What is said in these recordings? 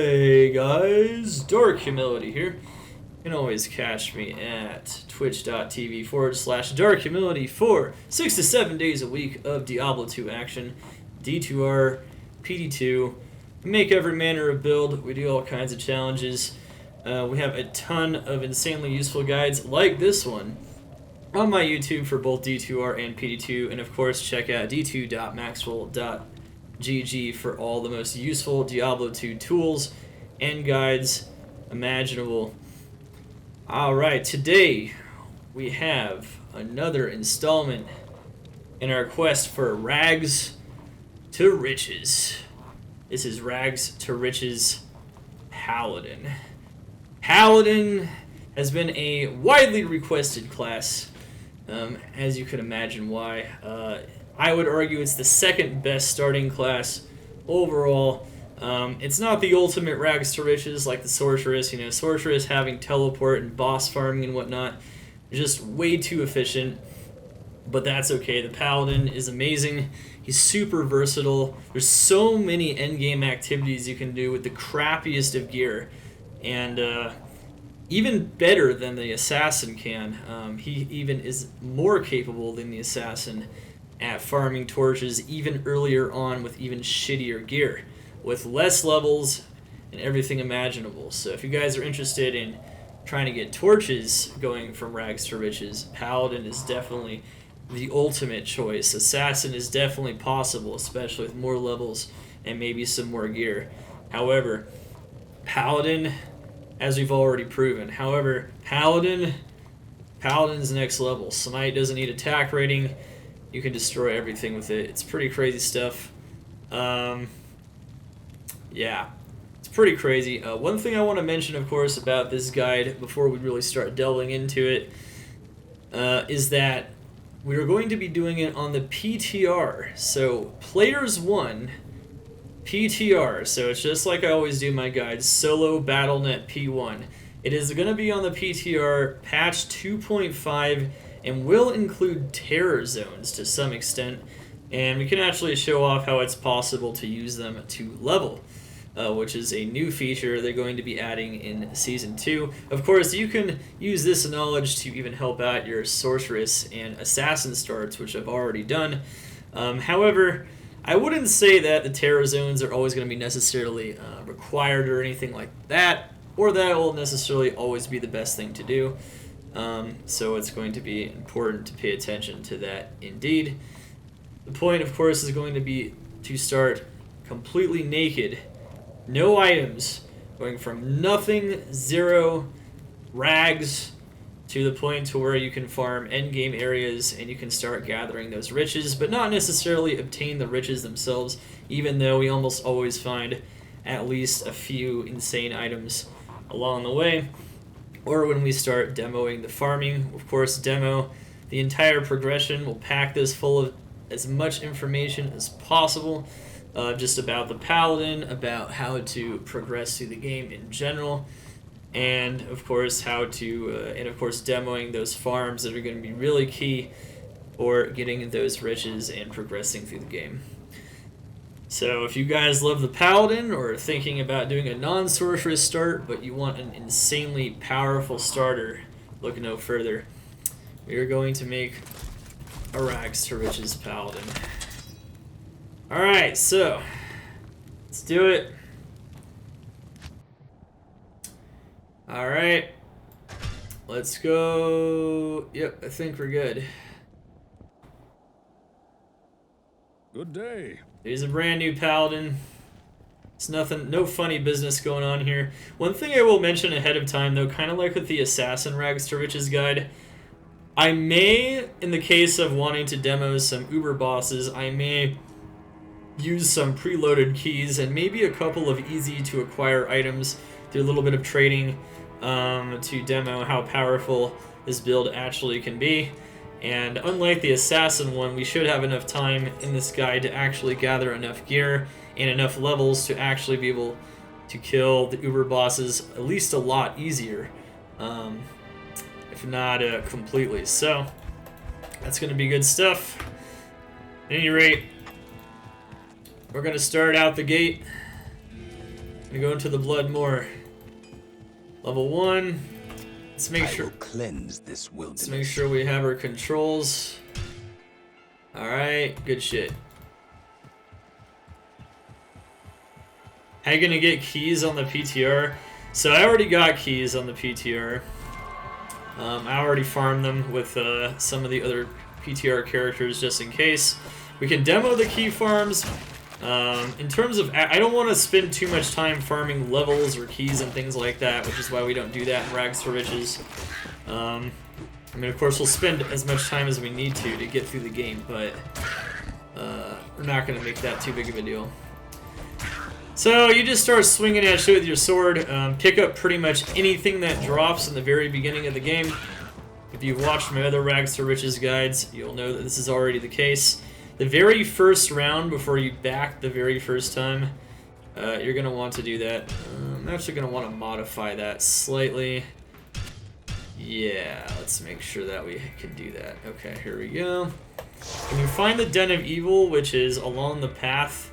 Hey guys, Dark Humility here. You can always catch me at twitch.tv/Dark Humility for 6 to 7 days a week of Diablo 2 action, D2R, PD2. We make every manner of build, we do all kinds of challenges. We have a ton of insanely useful guides like this one on my YouTube for both D2R and PD2, and of course check out d2.maxwell.gg for all the most useful Diablo 2 tools and guides imaginable. Alright, today we have another installment in our quest for Rags to Riches. This is Rags to Riches Paladin. Paladin has been a widely requested class, as you could imagine why. I would argue it's the second best starting class overall. It's not the ultimate Rags to Riches like the Sorceress. You know, Sorceress having teleport and boss farming and whatnot is just way too efficient, but that's okay. The Paladin is amazing. He's super versatile. There's so many endgame activities you can do with the crappiest of gear, and even better than the Assassin can. He even is more capable than the Assassin at farming torches even earlier on with even shittier gear, with less levels and everything imaginable. So if you guys are interested in trying to get torches going from Rags to Riches, Paladin is definitely the ultimate choice. Assassin is definitely possible, especially with more levels and maybe some more gear. However, Paladin, as we've already proven. However, Paladin's next level. Smite doesn't need attack rating. You can destroy everything with it. It's pretty crazy stuff. Yeah, it's pretty crazy. One thing I want to mention, of course, about this guide before we really start delving into it is that we're going to be doing it on the PTR. So, Players 1 PTR, so it's just like I always do my guides, Solo Battle.net P1. It is going to be on the PTR patch 2.5 and will include terror zones to some extent, and we can actually show off how it's possible to use them to level, which is a new feature they're going to be adding in Season 2. Of course, you can use this knowledge to even help out your Sorceress and Assassin starts, which I've already done. However, I wouldn't say that the terror zones are always going to be necessarily required or anything like that, or that will necessarily always be the best thing to do. So it's going to be important to pay attention to that indeed. The point, of course, is going to be to start completely naked, no items, going from nothing, zero, rags, to the point to where you can farm endgame areas and you can start gathering those riches, but not necessarily obtain the riches themselves, even though we almost always find at least a few insane items along the way. Or when we start demoing the farming, of course, demo the entire progression. We'll pack this full of as much information as possible, just about the Paladin, about how to progress through the game in general, and of course demoing those farms that are going to be really key for getting those riches and progressing through the game. So if you guys love the Paladin or are thinking about doing a non-sorceress start but you want an insanely powerful starter, look no further. We are going to make a Rags to Riches Paladin. Alright, so let's do it. Alright, let's go. Yep, I think we're good. Good day. Here's a brand new Paladin. It's nothing, no funny business going on here. One thing I will mention ahead of time, though, kind of like with the Assassin Rags to Riches guide, I may, in the case of wanting to demo some Uber bosses, I may use some preloaded keys and maybe a couple of easy to acquire items through a little bit of trading to demo how powerful this build actually can be. And unlike the Assassin one, we should have enough time in this guide to actually gather enough gear and enough levels to actually be able to kill the Uber bosses at least a lot easier, if not completely. So that's going to be good stuff. At any rate, we're going to start out the gate Gonna go into the blood more. Level 1. Let's make sure. Cleanse this wilderness. Let's make sure we have our controls. All right, good shit. How you gonna get keys on the PTR? So I already got keys on the PTR. I already farmed them with some of the other PTR characters just in case. We can demo the key farms. In terms of, I don't want to spend too much time farming levels or keys and things like that, which is why we don't do that in Rags to Riches. I mean, of course, we'll spend as much time as we need to get through the game, but we're not going to make that too big of a deal. So you just start swinging at shit with your sword, pick up pretty much anything that drops in the very beginning of the game. If you've watched my other Rags to Riches guides, you'll know that this is already the case. The very first round, before you back the very first time, you're going to want to do that. I'm actually going to want to modify that slightly. Yeah, let's make sure that we can do that. Okay, here we go. When you find the Den of Evil, which is along the path,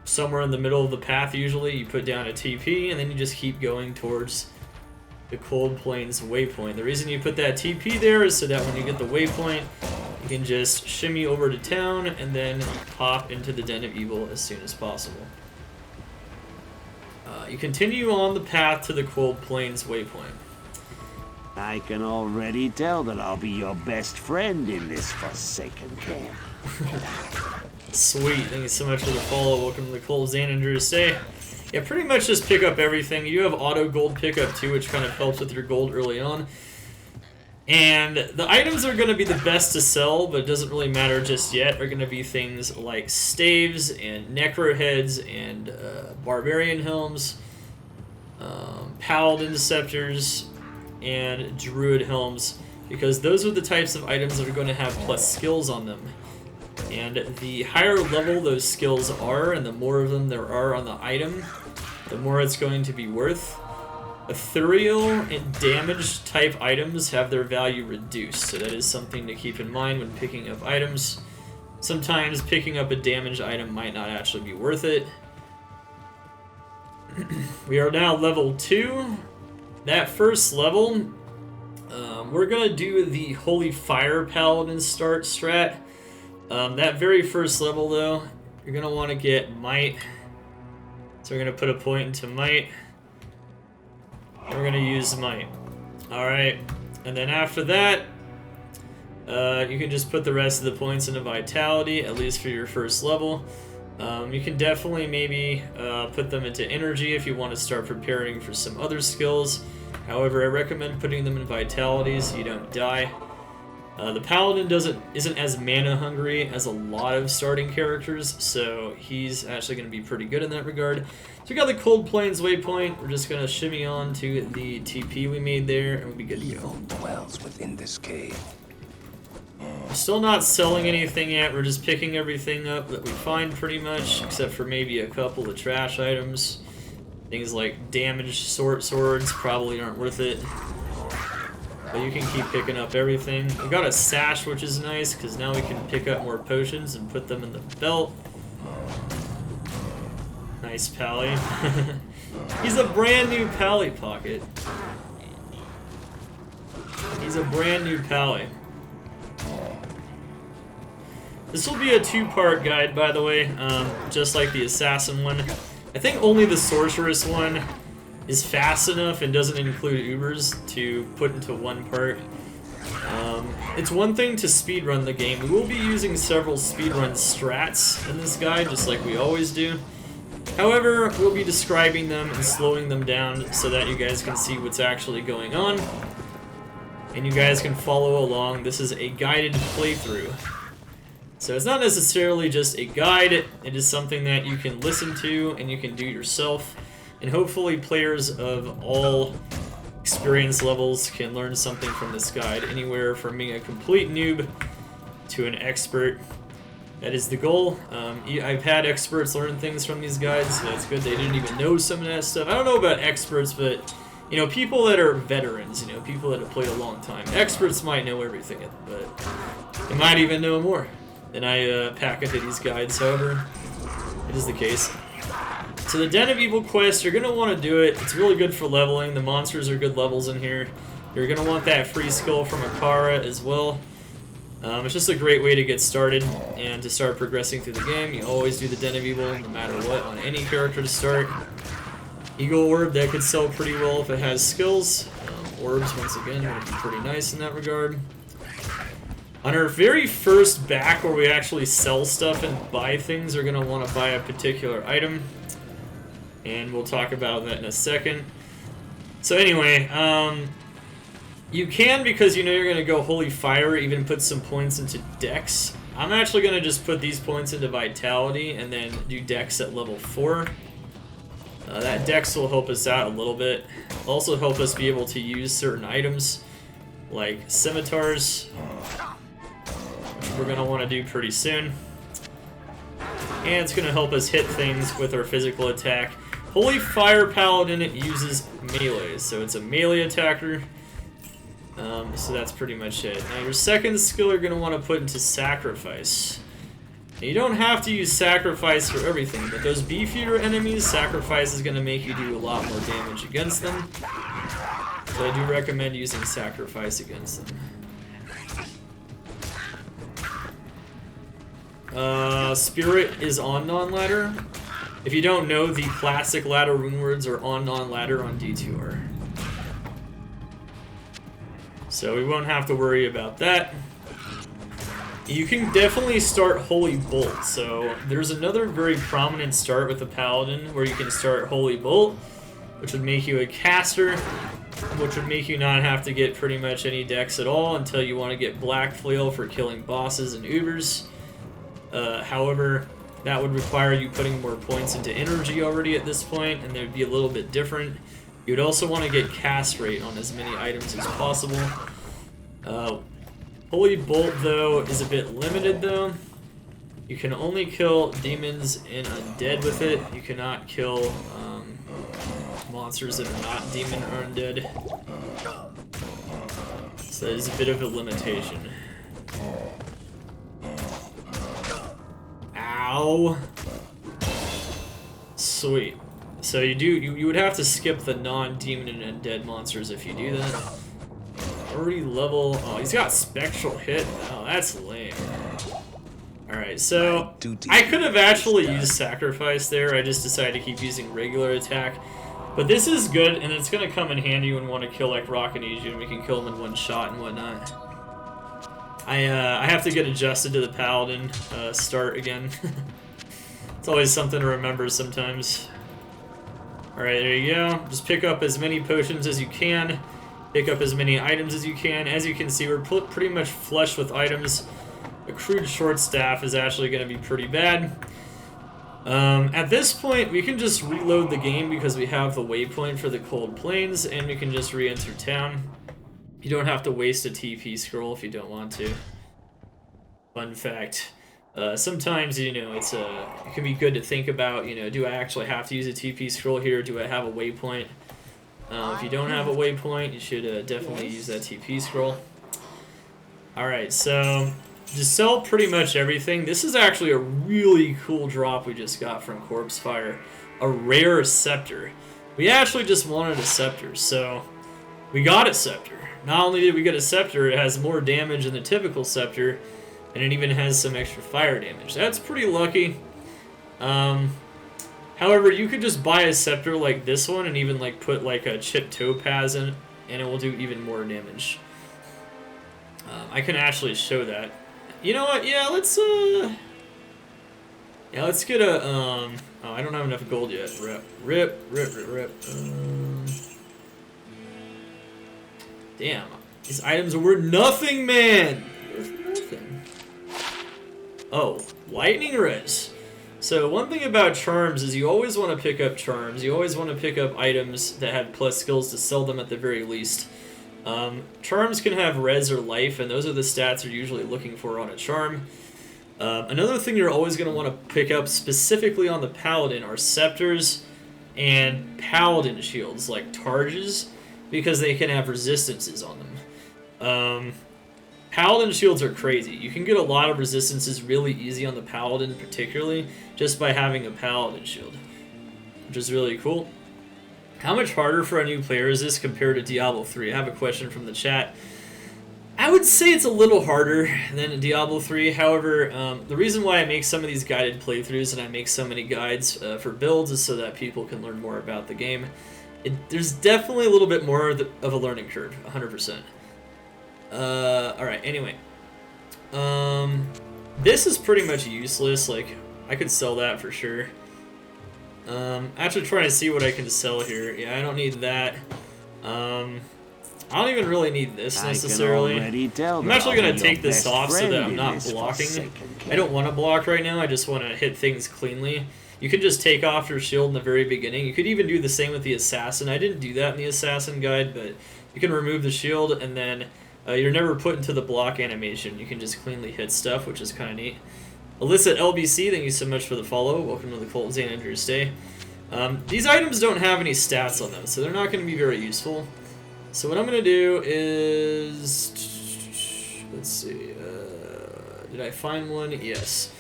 somewhere in the middle of the path usually, you put down a TP, and then you just keep going towards the Cold Plains waypoint. The reason you put that TP there is so that when you get the waypoint, you can just shimmy over to town and then pop into the Den of Evil as soon as possible. You continue on the path to the Cold Plains waypoint. I can already tell that I'll be your best friend in this forsaken camp. Sweet, thank you so much for the follow. Welcome to the Cold Xanaders. Say, yeah, pretty much just pick up everything. You have auto gold pickup too, which kind of helps with your gold early on. And the items are going to be the best to sell, but it doesn't really matter just yet. Are going to be things like staves and necro heads and barbarian helms, paladin scepters, and druid helms, because those are the types of items that are going to have plus skills on them. And the higher level those skills are, and the more of them there are on the item, the more it's going to be worth. Ethereal and damaged type items have their value reduced, so that is something to keep in mind when picking up items. Sometimes picking up a damaged item might not actually be worth it. We are now level 2. That first level, we're going to do the Holy Fire Paladin start strat. That very first level, though, you're going to want to get Might. So we're going to put a point into Might. We're going to use Might. Alright, and then after that, you can just put the rest of the points into Vitality, at least for your first level. You can definitely maybe put them into Energy if you want to start preparing for some other skills. However, I recommend putting them in Vitality so you don't die. The Paladin isn't as mana hungry as a lot of starting characters, so he's actually going to be pretty good in that regard. So we got the Cold Plains waypoint. We're just going to shimmy on to the TP we made there, and we'll be good to go. Evil dwells within this cave. We're still not selling anything yet. We're just picking everything up that we find pretty much, except for maybe a couple of trash items. Things like damaged swords probably aren't worth it. But you can keep picking up everything. We got a sash, which is nice, because now we can pick up more potions and put them in the belt. Nice Pally. He's a brand new Pally pocket. He's a brand new Pally. This will be a 2-part guide, by the way, just like the Assassin one. I think only the Sorceress one is fast enough and doesn't include Ubers to put into one part. It's one thing to speedrun the game. We will be using several speedrun strats in this guide, just like we always do. However, we'll be describing them and slowing them down so that you guys can see what's actually going on. And you guys can follow along. This is a guided playthrough. So it's not necessarily just a guide, it is something that you can listen to and you can do yourself. And hopefully players of all experience levels can learn something from this guide, anywhere from being a complete noob to an expert. That is the goal. I've had experts learn things from these guides, so that's good. They didn't even know some of that stuff. I don't know about experts, but you know, people that are veterans, you know, people that have played a long time. Experts might know everything, but they might even know more than I pack into these guides. However, it is the case. So the Den of Evil quest, you're going to want to do it. It's really good for leveling. The monsters are good levels in here. You're going to want that free skill from Akara as well. It's just a great way to get started and to start progressing through the game. You always do the Den of Evil no matter what on any character to start. Eagle Orb, that could sell pretty well if it has skills. Orbs, once again, would be pretty nice in that regard. On our very first back where we actually sell stuff and buy things, we're going to want to buy a particular item. And we'll talk about that in a second. So anyway, you can, because you know you're going to go Holy Fire, even put some points into Dex. I'm actually going to just put these points into Vitality and then do Dex at level 4. That Dex will help us out a little bit. It'll also help us be able to use certain items, like Scimitars, which we're going to want to do pretty soon. And it's going to help us hit things with our physical attack. Holy Fire Paladin uses melee, so it's a melee attacker. So that's pretty much it. Now your second skill you're going to want to put into Sacrifice. Now, you don't have to use Sacrifice for everything, but those beefier enemies, Sacrifice is going to make you do a lot more damage against them. So I do recommend using Sacrifice against them. Spirit is on non-ladder. If you don't know, the classic ladder rune words are on non-ladder on D2R. So we won't have to worry about that. You can definitely start Holy Bolt. So there's another very prominent start with the Paladin where you can start Holy Bolt, which would make you a caster, which would make you not have to get pretty much any dex at all until you want to get Black Flail for killing bosses and Ubers. However, that would require you putting more points into energy already at this point, and they'd be a little bit different. You would also want to get cast rate on as many items as possible. Holy Bolt, though, is a bit limited, though. You can only kill demons and undead with it. You cannot kill monsters that are not demon or undead. So that is a bit of a limitation. Ow. Sweet. So you would have to skip the non-demon and undead monsters if you do that. Already level. Oh, he's got spectral hit. Oh, that's lame. Alright, so I could have actually used Sacrifice there. I just decided to keep using regular attack. But this is good, and it's going to come in handy when we want to kill like Rockanesia, and we can kill him in one shot and whatnot. I have to get adjusted to the Paladin start again. It's always something to remember sometimes. Alright, there you go. Just pick up as many potions as you can. Pick up as many items as you can. As you can see, we're pretty much flush with items. A crude short staff is actually going to be pretty bad. At this point, we can just reload the game because we have the waypoint for the Cold Plains, and we can just re-enter town. You don't have to waste a TP scroll if you don't want to. Fun fact. Sometimes, you know, it can be good to think about, you know, do I actually have to use a TP scroll here? Do I have a waypoint? If you don't have a waypoint, you should definitely use that TP scroll. Alright, so just sell pretty much everything. This is actually a really cool drop we just got from Corpse Fire. A rare scepter. We actually just wanted a scepter, so we got a scepter. Not only did we get a scepter, it has more damage than the typical scepter, and it even has some extra fire damage. That's pretty lucky. However, you could just buy a scepter like this one and even like put like a chipped topaz in, and it will do even more damage. I can actually show that. You know what? Yeah, let's get a oh, I don't have enough gold yet. Rip. Damn, these items are worth nothing, man. Worth nothing. Oh, lightning res. So one thing about charms is you always want to pick up charms. You always want to pick up items that have plus skills to sell them at the very least. Charms can have res or life, and those are the stats you're usually looking for on a charm. Another thing you're always going to want to pick up specifically on the Paladin are scepters and Paladin shields, like Targes, because they can have resistances on them. Paladin shields are crazy. You can get a lot of resistances really easy on the Paladin, particularly, just by having a Paladin shield. which is really cool. How much harder for a new player is this compared to Diablo 3? I have a question from the chat. I would say it's a little harder than Diablo 3. However, the reason why I make some of these guided playthroughs and I make so many guides for builds is so that people can learn more about the game. There's definitely a little bit more of a learning curve, 100%. Alright, anyway. This is pretty much useless. Like, I could sell that for sure. Actually trying to see what I can sell here. Yeah, I don't need that. I don't even really need this necessarily. I'm actually going to take this off so that I'm not blocking. I don't want to block right now, I just want to hit things cleanly. You can just take off your shield in the very beginning. You could even do the same with the Assassin. I didn't do that in the Assassin guide, but you can remove the shield and then you're never put into the block animation. You can just cleanly hit stuff, which is kind of neat. Alyssa LBC, thank you so much for the follow. Welcome to the cult, Zane Andrews Day. These items don't have any stats on them, so they're not going to be very useful. So what I'm going to do is, let's see, did I find one? Yes.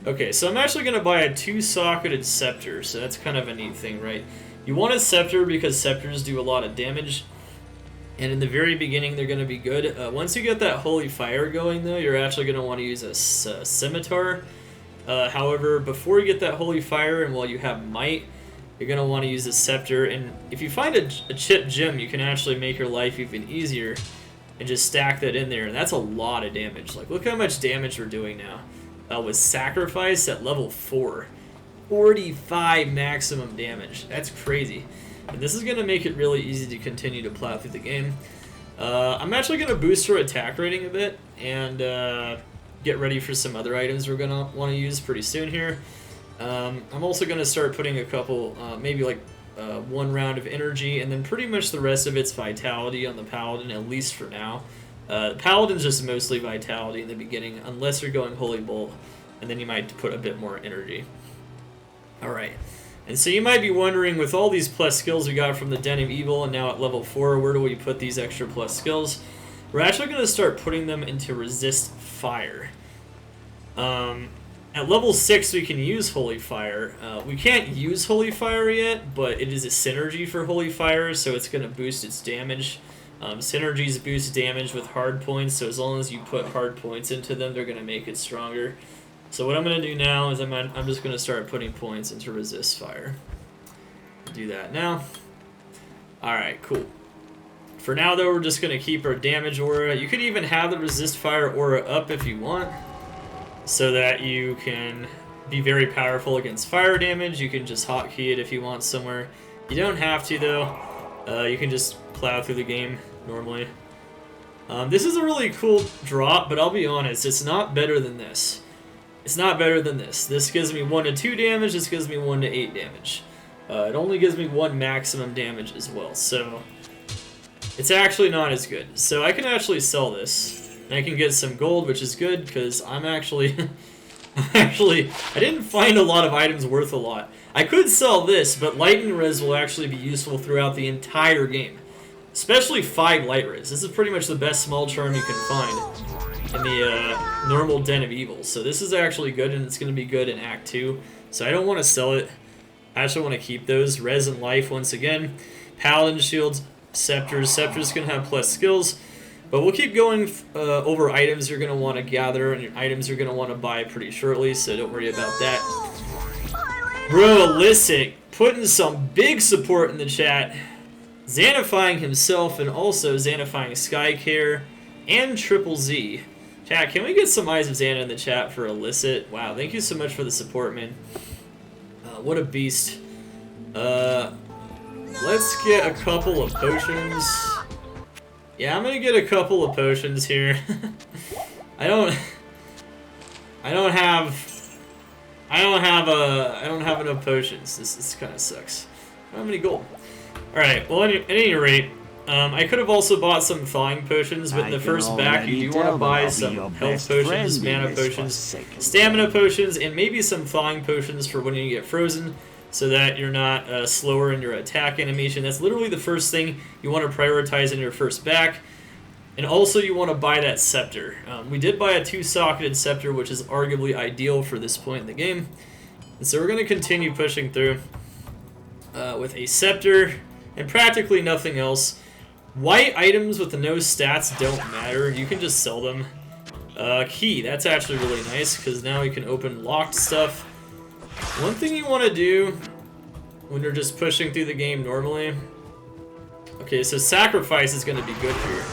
Okay, so I'm actually going to buy a 2-socketed scepter, so that's kind of a neat thing, right? You want a scepter because scepters do a lot of damage, and in the very beginning they're going to be good. Once you get that holy fire going, though, you're actually going to want to use a scimitar. However, before you get that holy fire and while you have might, you're going to want to use a scepter, and if you find a chip gem, you can actually make your life even easier and just stack that in there, and that's a lot of damage. Like, look how much damage we're doing now. With Sacrifice at level 4. 45 maximum damage. That's crazy. And this is going to make it really easy to continue to plow through the game. I'm actually going to boost our attack rating a bit and get ready for some other items we're going to want to use pretty soon here. I'm also going to start putting a couple, maybe like 1 round of energy, and then pretty much the rest of its vitality on the Paladin, at least for now. Paladin's just mostly vitality in the beginning, unless you're going Holy Bolt, and then you might put a bit more energy. Alright, and so you might be wondering, with all these plus skills we got from the Den of Evil, and now at level 4, where do we put these extra plus skills? We're actually going to start putting them into Resist Fire. At level 6 we can use Holy Fire. We can't use Holy Fire yet, but it is a synergy for Holy Fire, so it's going to boost its damage. Synergies boost damage with hard points, so as long as you put hard points into them, they're going to make it stronger. So what I'm going to do now is I'm just going to start putting points into Resist Fire. Do that now. Alright, cool. For now, though, we're just going to keep our damage aura. You could even have the Resist Fire aura up if you want, so that you can be very powerful against fire damage. You can just hotkey it if you want somewhere. You don't have to, though. You can just plow through the game normally. This is a really cool drop, but I'll be honest, it's not better than this. It's not better than this. This gives me 1 to 2 damage, this gives me 1 to 8 damage. It only gives me 1 maximum damage as well, so it's actually not as good. So I can actually sell this. And I can get some gold, which is good, because I'm actually... I didn't find a lot of items worth a lot. I could sell this, but Lightning Res will actually be useful throughout the entire game. Especially 5 Light Res. This is pretty much the best small charm you can find in the normal Den of Evil. So this is actually good, and it's going to be good in Act 2. So I don't want to sell it. I actually want to keep those. Res and Life once again. Paladin Shields, Scepters. Scepters can have plus skills. But we'll keep going over items you're going to want to gather and items you're going to want to buy pretty shortly, so don't worry about that. Bro, Illicit, putting some big support in the chat. Xanifying himself and also Xanifying Skycare and Triple Z. Chat, can we get some Eyes of Xana in the chat for Illicit? Wow, thank you so much for the support, man. What a beast. Let's get a couple of potions. Yeah, I'm gonna get a couple of potions here. I don't have enough potions. This kind of sucks. I don't have any gold. All right. Well, at any rate, I could have also bought some thawing potions, but in the first back, you do want to buy some health potions, mana potions, stamina potions, and maybe some thawing potions for when you get frozen, so that you're not slower in your attack animation. That's literally the first thing you want to prioritize in your first back. And also you want to buy that scepter. We did buy a 2-socketed scepter, which is arguably ideal for this point in the game. And so we're going to continue pushing through. with a scepter and practically nothing else. White items with no stats don't matter. You can just sell them. Key, that's actually really nice because now you can open locked stuff. One thing you want to do when you're just pushing through the game normally. Okay, so sacrifice is going to be good here.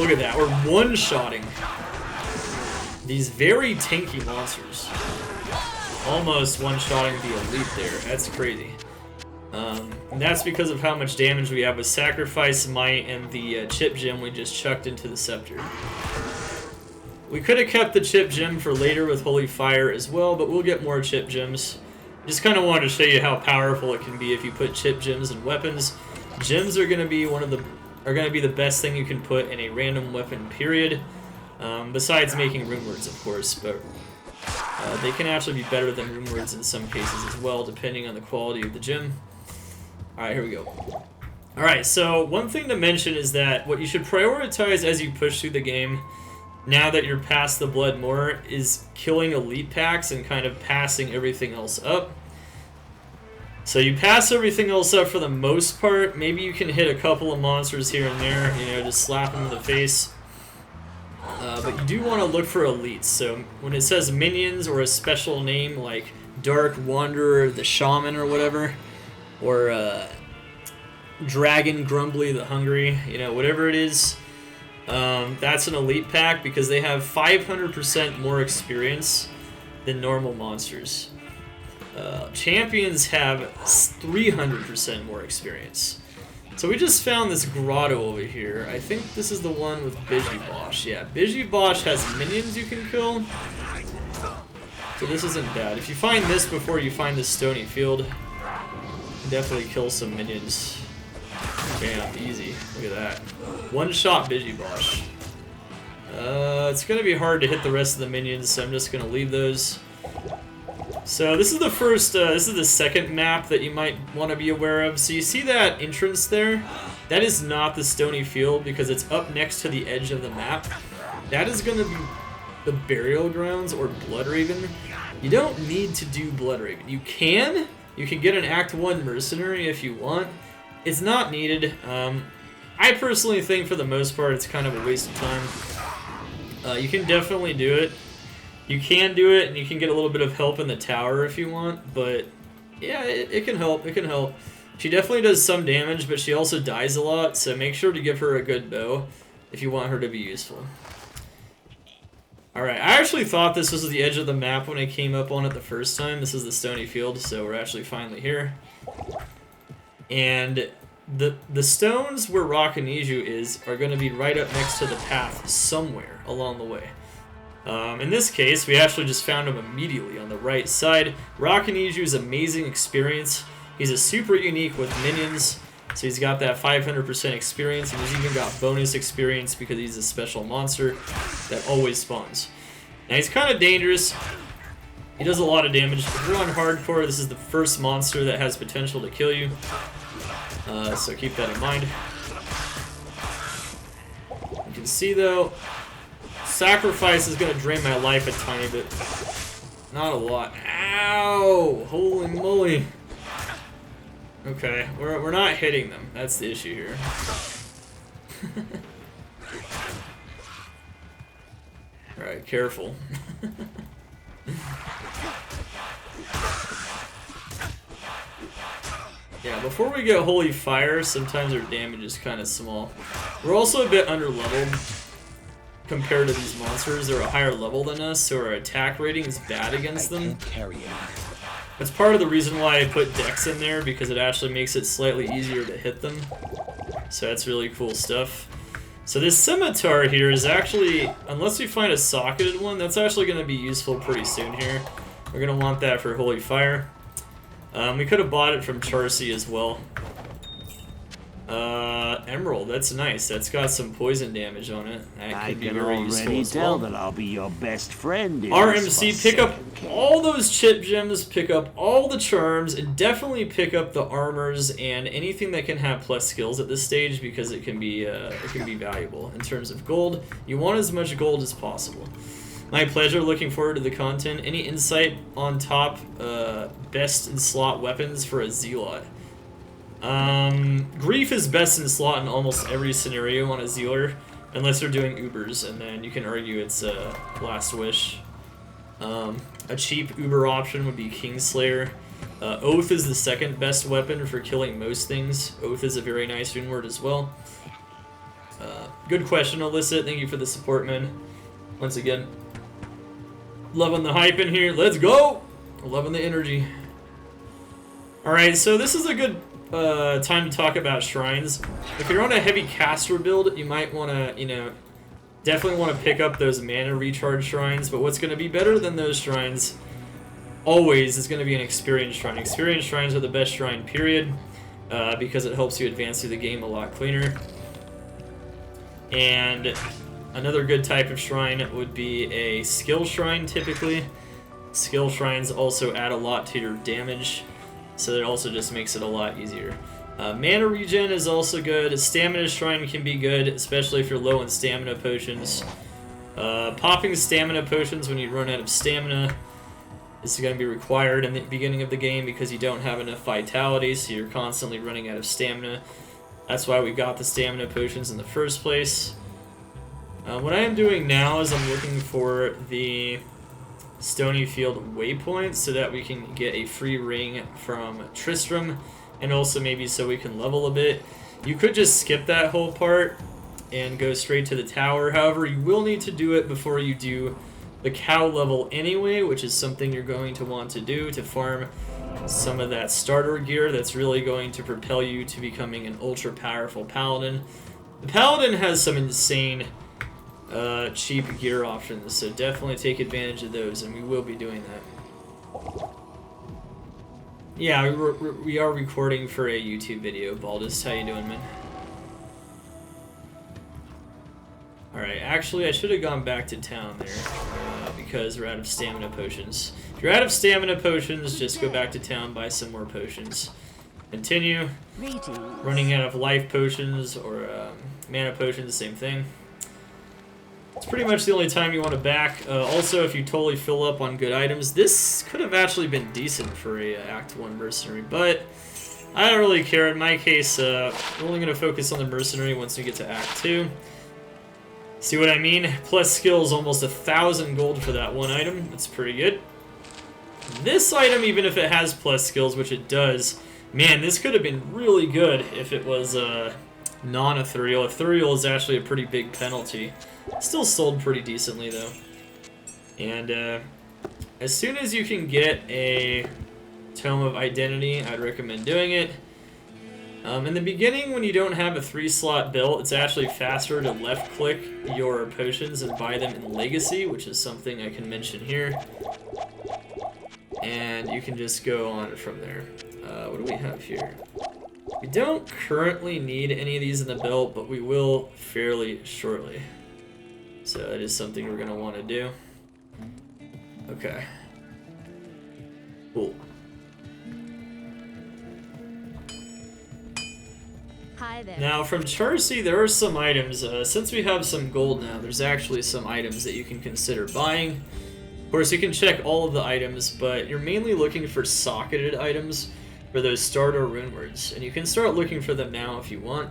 Look at that, we're one-shotting these very tanky monsters. Almost one-shotting the elite there. That's crazy. And that's because of how much damage we have with Sacrifice, Might, and the Chip Gem we just chucked into the Scepter. We could have kept the Chip Gem for later with Holy Fire as well, but we'll get more Chip Gems. Just kind of wanted to show you how powerful it can be if you put Chip Gems in weapons. Gems are going to be the best thing you can put in a random weapon, period. Besides making rune words, of course, but they can actually be better than rune words in some cases as well, depending on the quality of the gem. Alright, here we go. Alright, so one thing to mention is that what you should prioritize as you push through the game, now that you're past the Blood Moor, is killing elite packs and kind of passing everything else up. So you pass everything else up for the most part. Maybe you can hit a couple of monsters here and there, you know, just slap them in the face. But you do want to look for elites. So when it says minions or a special name like Dark Wanderer, the Shaman or whatever, or Dragon Grumbly the Hungry, you know, whatever it is, that's an elite pack because they have 500% more experience than normal monsters. Champions have 300% more experience. So we just found this grotto over here. I think this is the one with Bijibosh. Yeah, Bijibosh has minions you can kill. So this isn't bad. If you find this before you find the stony field, definitely kill some minions. Bam, easy. Look at that. One-shot Bijibosh. It's going to be hard to hit the rest of the minions, so I'm just going to leave those. So this is the first, this is the second map that you might want to be aware of. So you see that entrance there? That is not the stony field because it's up next to the edge of the map. That is going to be the burial grounds or Bloodraven. You don't need to do Bloodraven. You can get an Act 1 mercenary if you want. It's not needed. I personally think for the most part it's kind of a waste of time. You can definitely do it. You can do it, and you can get a little bit of help in the tower if you want, but yeah, it can help, it can help. She definitely does some damage, but she also dies a lot, so make sure to give her a good bow if you want her to be useful. Alright, I actually thought this was the edge of the map when I came up on it the first time. This is the stony field, so we're actually finally here. And the stones where Rakanishu is are going to be right up next to the path somewhere along the way. In this case, we actually just found him immediately on the right side. Rakanishu's amazing experience. He's a super unique with minions, so he's got that 500% experience, and he's even got bonus experience because he's a special monster that always spawns. Now he's kind of dangerous. He does a lot of damage. If you're on hardcore, this is the first monster that has potential to kill you. So keep that in mind. You can see though, Sacrifice is going to drain my life a tiny bit. Not a lot. Ow! Holy moly. Okay, we're not hitting them. That's the issue here. Alright, careful. Yeah, before we get Holy Fire, sometimes our damage is kind of small. We're also a bit underleveled compared to these monsters. They're a higher level than us, so our attack rating is bad against them. That's part of the reason why I put Dex in there, because it actually makes it slightly easier to hit them. So that's really cool stuff. So this scimitar here is actually, unless we find a socketed one, that's actually going to be useful pretty soon here. We're going to want that for Holy Fire. We could have bought it from Charcy as well. Emerald, that's nice. That's got some poison damage on it. That could be very useful as well. That I'll be your best friend. RMC, pick up all those chip gems, pick up all the charms, and definitely pick up the armors and anything that can have plus skills at this stage, because it can be valuable in terms of gold. You want as much gold as possible. My pleasure. Looking forward to the content. Any insight on top best in slot weapons for a Zealot? Grief is best in slot in almost every scenario on a Zealer, unless they're doing Ubers, and then you can argue it's Last Wish. A cheap Uber option would be Kingslayer. Oath is the second best weapon for killing most things. Oath is a very nice rune word as well. Good question, Alyssa. Thank you for the support, man. Once again, loving the hype in here. Let's go! Loving the energy. Alright, so this is a good time to talk about shrines. If you're on a heavy caster build, you might want to, you know, definitely want to pick up those mana recharge shrines, but what's going to be better than those shrines always is going to be an experience shrine. Experience shrines are the best shrine, period, because it helps you advance through the game a lot cleaner. And another good type of shrine would be a skill shrine, typically. Skill shrines also add a lot to your damage, so it also just makes it a lot easier. Mana regen is also good. A stamina shrine can be good, especially if you're low on stamina potions. Popping stamina potions when you run out of stamina is going to be required in the beginning of the game because you don't have enough vitality, so you're constantly running out of stamina. That's why we got the stamina potions in the first place. What I am doing now is I'm looking for the Stony Field waypoint so that we can get a free ring from Tristram, and also maybe so we can level a bit. You could just skip that whole part and go straight to the tower. However, you will need to do it before you do the cow level anyway, which is something you're going to want to do to farm some of that starter gear that's really going to propel you to becoming an ultra powerful paladin. The paladin has some insane cheap gear options, so definitely take advantage of those, and we will be doing that. Yeah, we are recording for a YouTube video. Baldus, how you doing, man? Alright, actually I should have gone back to town there, because we're out of stamina potions. If you're out of stamina potions, just go back to town, buy some more potions. Continue. Running out of life potions or mana potions, same thing. It's pretty much the only time you want to back. Also, if you totally fill up on good items, this could have actually been decent for a Act 1 mercenary, but I don't really care. In my case, we're only going to focus on the mercenary once we get to Act 2. See what I mean? Plus skills, almost 1,000 gold for that one item. That's pretty good. This item, even if it has plus skills, which it does, man, this could have been really good if it was non-ethereal. Ethereal is actually a pretty big penalty. Still sold pretty decently, though. And as soon as you can get a Tome of Identity, I'd recommend doing it. In the beginning, when you don't have a 3-slot belt, it's actually faster to left-click your potions and buy them in Legacy, which is something I can mention here. And you can just go on from there. What do we have here? We don't currently need any of these in the belt, but we will fairly shortly. So that is something we're going to want to do. Okay. Cool. Hi there. Now, from Charcy, there are some items. Since we have some gold now, there's actually some items that you can consider buying. Of course, you can check all of the items, but you're mainly looking for socketed items for those starter rune words, and you can start looking for them now if you want.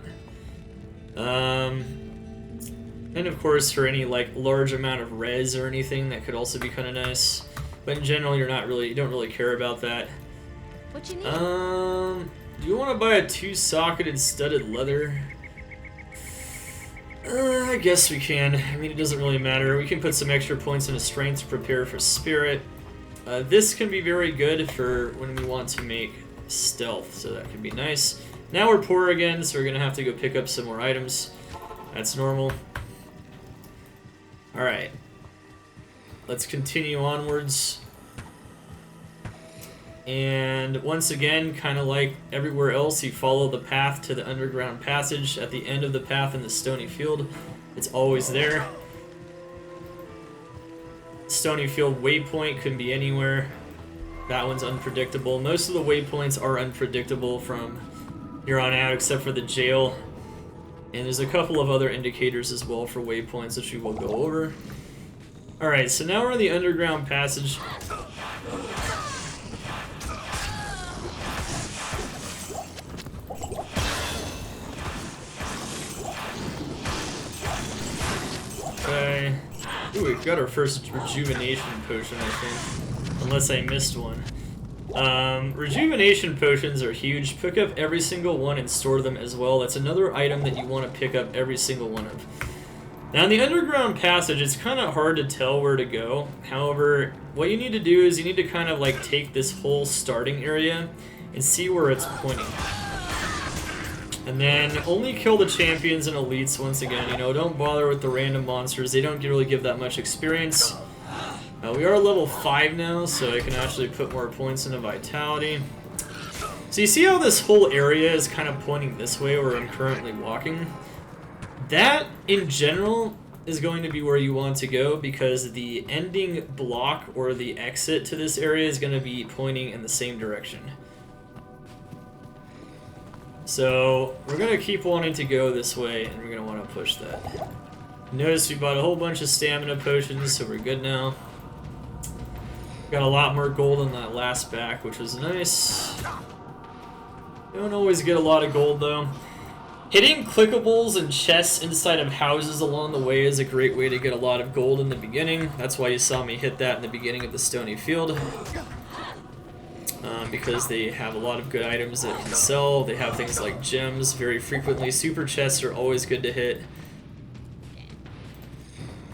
And of course, for any like large amount of res or anything, that could also be kind of nice. But in general, you don't really care about that. What you need? Do you want to buy a 2-socketed studded leather? I guess we can. I mean, it doesn't really matter. We can put some extra points into strength to prepare for spirit. This can be very good for when we want to make stealth, so that could be nice. Now we're poor again, so we're gonna have to go pick up some more items. That's normal. Alright. Let's continue onwards. And once again, kind of like everywhere else, you follow the path to the underground passage. At the end of the path in the Stony Field, it's always there. Stony Field waypoint could be anywhere. That one's unpredictable. Most of the waypoints are unpredictable from here on out, except for the jail. And there's a couple of other indicators as well for waypoints, which we will go over. Alright, so now we're in the underground passage. Ooh, we've got our first rejuvenation potion, I think. Unless I missed one. Rejuvenation potions are huge. Pick up every single one and store them as well. That's another item that you want to pick up every single one of. Now in the underground passage, it's kind of hard to tell where to go. However, what you need to do is you need to kind of like take this whole starting area and see where it's pointing. And then only kill the champions and elites once again. You know, don't bother with the random monsters. They don't really give that much experience. We are level 5 now, so I can actually put more points into vitality. So you see how this whole area is kind of pointing this way where I'm currently walking? That, in general, is going to be where you want to go because the ending block or the exit to this area is going to be pointing in the same direction. So we're going to keep wanting to go this way, and we're going to want to push that. Notice we bought a whole bunch of stamina potions, so we're good now. Got a lot more gold on that last back, which was nice. Don't always get a lot of gold, though. Hitting clickables and chests inside of houses along the way is a great way to get a lot of gold in the beginning. That's why you saw me hit that in the beginning of the Stony Field. Because they have a lot of good items that can sell. They have things like gems very frequently. Super chests are always good to hit.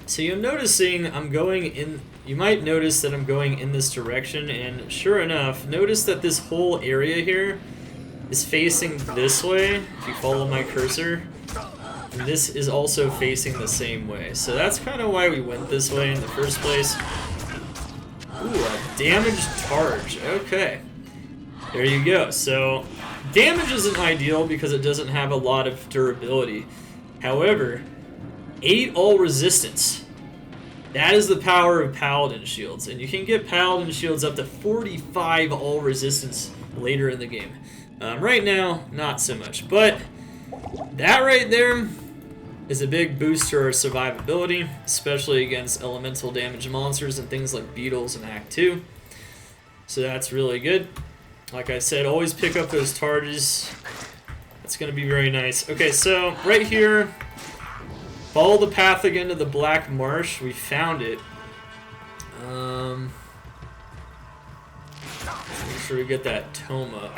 So you're noticing I'm going in... You might notice that I'm going in this direction, and sure enough, notice that this whole area here is facing this way, if you follow my cursor. And this is also facing the same way. So that's kind of why we went this way in the first place. Ooh, a damaged targe. Okay. There you go. So, damage isn't ideal because it doesn't have a lot of durability. However, 8 all resistance. That is the power of Paladin shields. And you can get Paladin shields up to 45 all resistance later in the game. Right now, not so much. But that right there is a big boost to our survivability, especially against elemental damage monsters and things like beetles in Act 2. So that's really good. Like I said, always pick up those targes. That's going to be very nice. Okay, so right here, follow the path again to the Black Marsh. We found it. Make sure we get that tome up.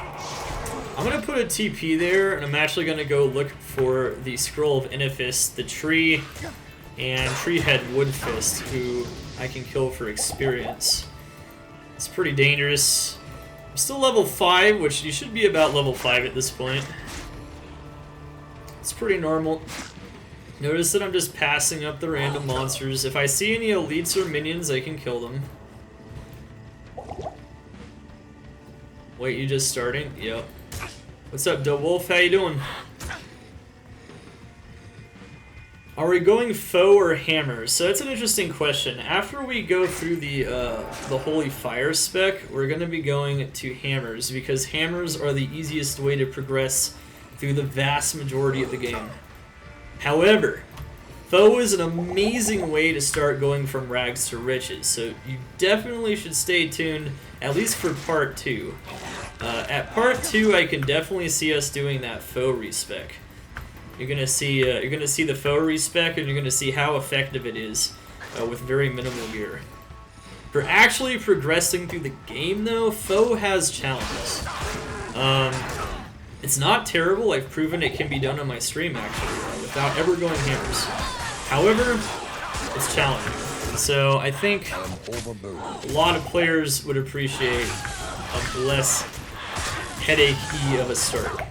I'm going to put a TP there, and I'm actually going to go look for the Scroll of Inifis, the tree, and Treehead Woodfist, who I can kill for experience. It's pretty dangerous. I'm still level 5, which you should be about level 5 at this point. It's pretty normal. Notice that I'm just passing up the random monsters. If I see any elites or minions, I can kill them. Wait, you just starting? Yep. What's up, Doe Wolf? How you doing? Are we going foe or hammers? So that's an interesting question. After we go through the Holy Fire spec, we're going to be going to hammers because hammers are the easiest way to progress through the vast majority of the game. However, foe is an amazing way to start going from rags to riches, so you definitely should stay tuned, at least for part 2. At part 2, I can definitely see us doing that foe respec. You're gonna see the foe respec, and you're gonna see how effective it is with very minimal gear. For actually progressing through the game, though, foe has challenges. It's not terrible. I've proven it can be done on my stream actually without ever going hammers. However, it's challenging. So I think a lot of players would appreciate a less headachy of a start.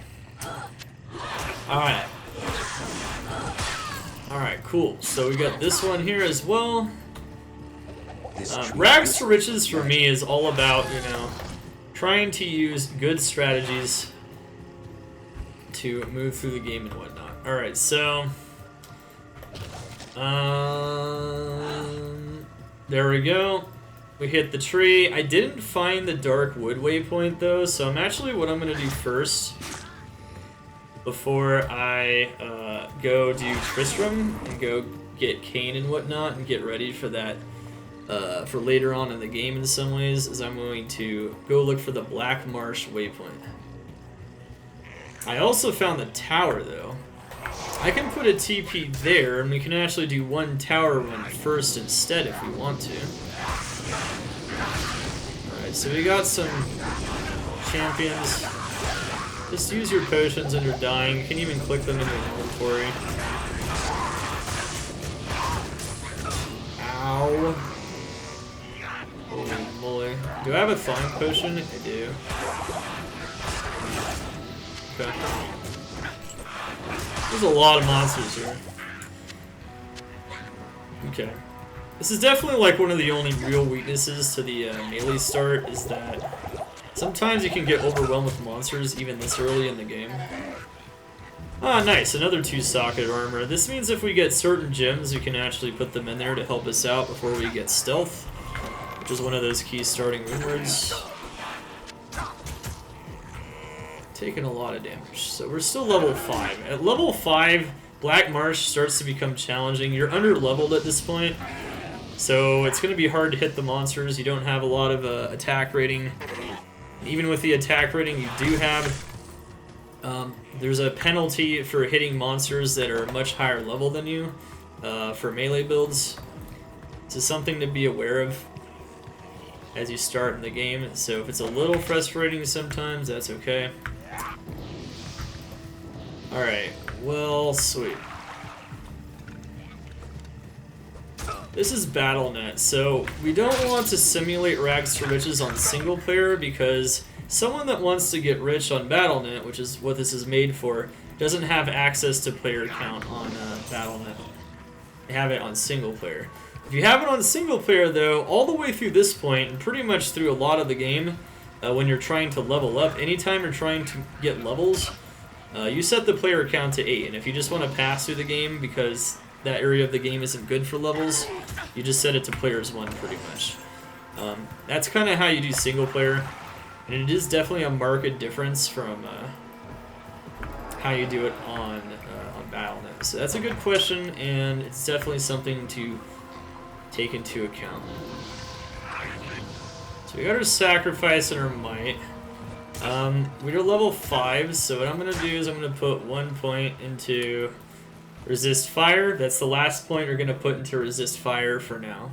Alright. Alright, cool. So we got this one here as well. Rags to riches for me is all about, you know, trying to use good strategies to move through the game and whatnot. Alright, so there we go. We hit the tree. I didn't find the dark wood waypoint though, so what I'm gonna do first before I go do Tristram and go get Cain and whatnot and get ready for that for later on in the game in some ways, is I'm going to go look for the Black Marsh waypoint. I also found the tower though. I can put a TP there, and we can actually do one tower one first instead if we want to. Alright, so we got some champions. Just use your potions when you're dying. You can even click them in your inventory. Ow. Holy moly. Do I have a thawing potion? I do. Okay. There's a lot of monsters here. Okay. This is definitely like one of the only real weaknesses to the melee start, is that sometimes you can get overwhelmed with monsters even this early in the game. Ah, nice. Another 2-socket armor. This means if we get certain gems, we can actually put them in there to help us out before we get stealth, which is one of those key starting rune words. Taking a lot of damage. So we're still level 5. At level 5, Black Marsh starts to become challenging. You're under-leveled at this point, so it's going to be hard to hit the monsters. You don't have a lot of attack rating. Even with the attack rating you do have, there's a penalty for hitting monsters that are much higher level than you for melee builds. So something to be aware of as you start in the game. So if it's a little frustrating sometimes, that's okay. Alright, well, sweet. This is Battle.net, so we don't want to simulate rags to riches on single player because someone that wants to get rich on Battle.net, which is what this is made for, doesn't have access to player count on Battle.net. They have it on single player. If you have it on single player, though, all the way through this point, and pretty much through a lot of the game, when you're trying to level up, anytime you're trying to get levels, you set the player count to 8, and if you just want to pass through the game because that area of the game isn't good for levels, you just set it to players 1 pretty much. That's kind of how you do single player, and it is definitely a marked difference from how you do it on Battle.net. So that's a good question, and it's definitely something to take into account. So we got our sacrifice and our might. We're level 5, so what I'm going to do is I'm going to put 1 point into resist fire. That's the last point we're going to put into resist fire for now.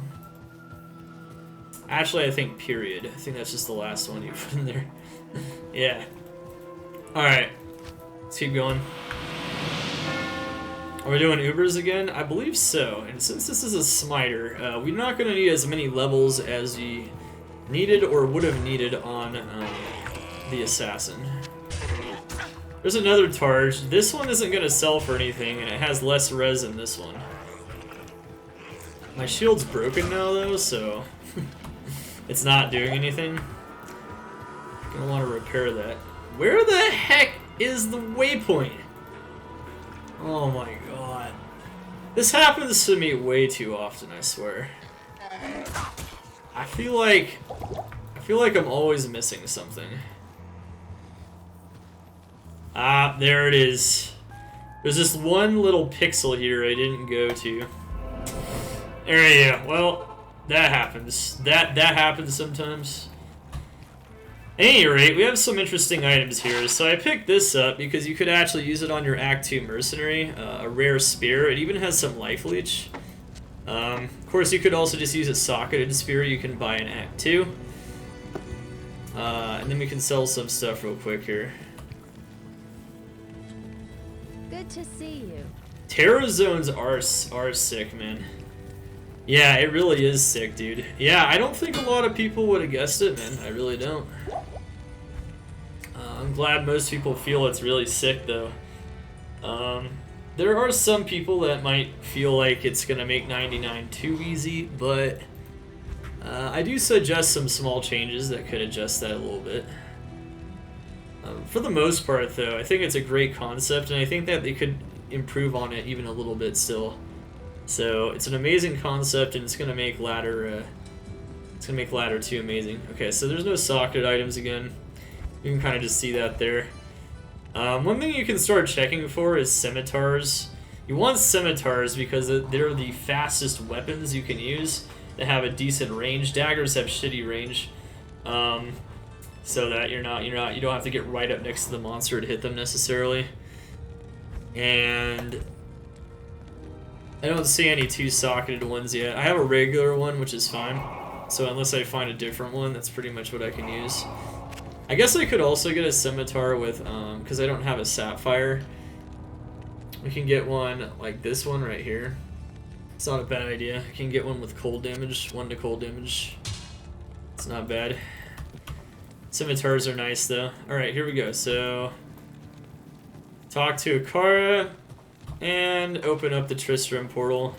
Actually, I think period. I think that's just the last one you put in there. Yeah. Alright. Let's keep going. Are we doing Ubers again? I believe so. And since this is a smiter, we're not going to need as many levels as we needed or would have needed on the assassin. There's another Targe. This one isn't going to sell for anything, and it has less res than this one. My shield's broken now, though, so it's not doing anything. I'm going to want to repair that. Where the heck is the waypoint? Oh my god. This happens to me way too often, I swear. I feel like I'm always missing something. Ah, there it is. There's this one little pixel here I didn't go to. There you go. Well, that happens. That happens sometimes. At any rate, we have some interesting items here. So I picked this up because you could actually use it on your Act 2 Mercenary, a rare spear. It even has some life leech. Of course, you could also just use a socketed spear you can buy in Act 2. And then we can sell some stuff real quick here. Good to see you. Terror zones are sick, man. Yeah, it really is sick, dude. Yeah, I don't think a lot of people would have guessed it, man. I really don't. I'm glad most people feel it's really sick, though. There are some people that might feel like it's going to make 99 too easy, but I do suggest some small changes that could adjust that a little bit. For the most part, though, I think it's a great concept, and I think that they could improve on it even a little bit still. So it's an amazing concept, and it's going to make ladder 2 amazing. Okay, so there's no socketed items again. You can kind of just see that there. One thing you can start checking for is scimitars. You want scimitars because they're the fastest weapons you can use. They have a decent range. Daggers have shitty range, so that you don't have to get right up next to the monster to hit them necessarily. And I don't see any two-socketed ones yet. I have a regular one, which is fine. So unless I find a different one, that's pretty much what I can use. I guess I could also get a scimitar with, because I don't have a sapphire. We can get one like this one right here. It's not a bad idea. I can get one with cold damage, 1 to cold damage. It's not bad. Scimitars are nice though. Alright, here we go. So, talk to Akara and open up the Tristram portal.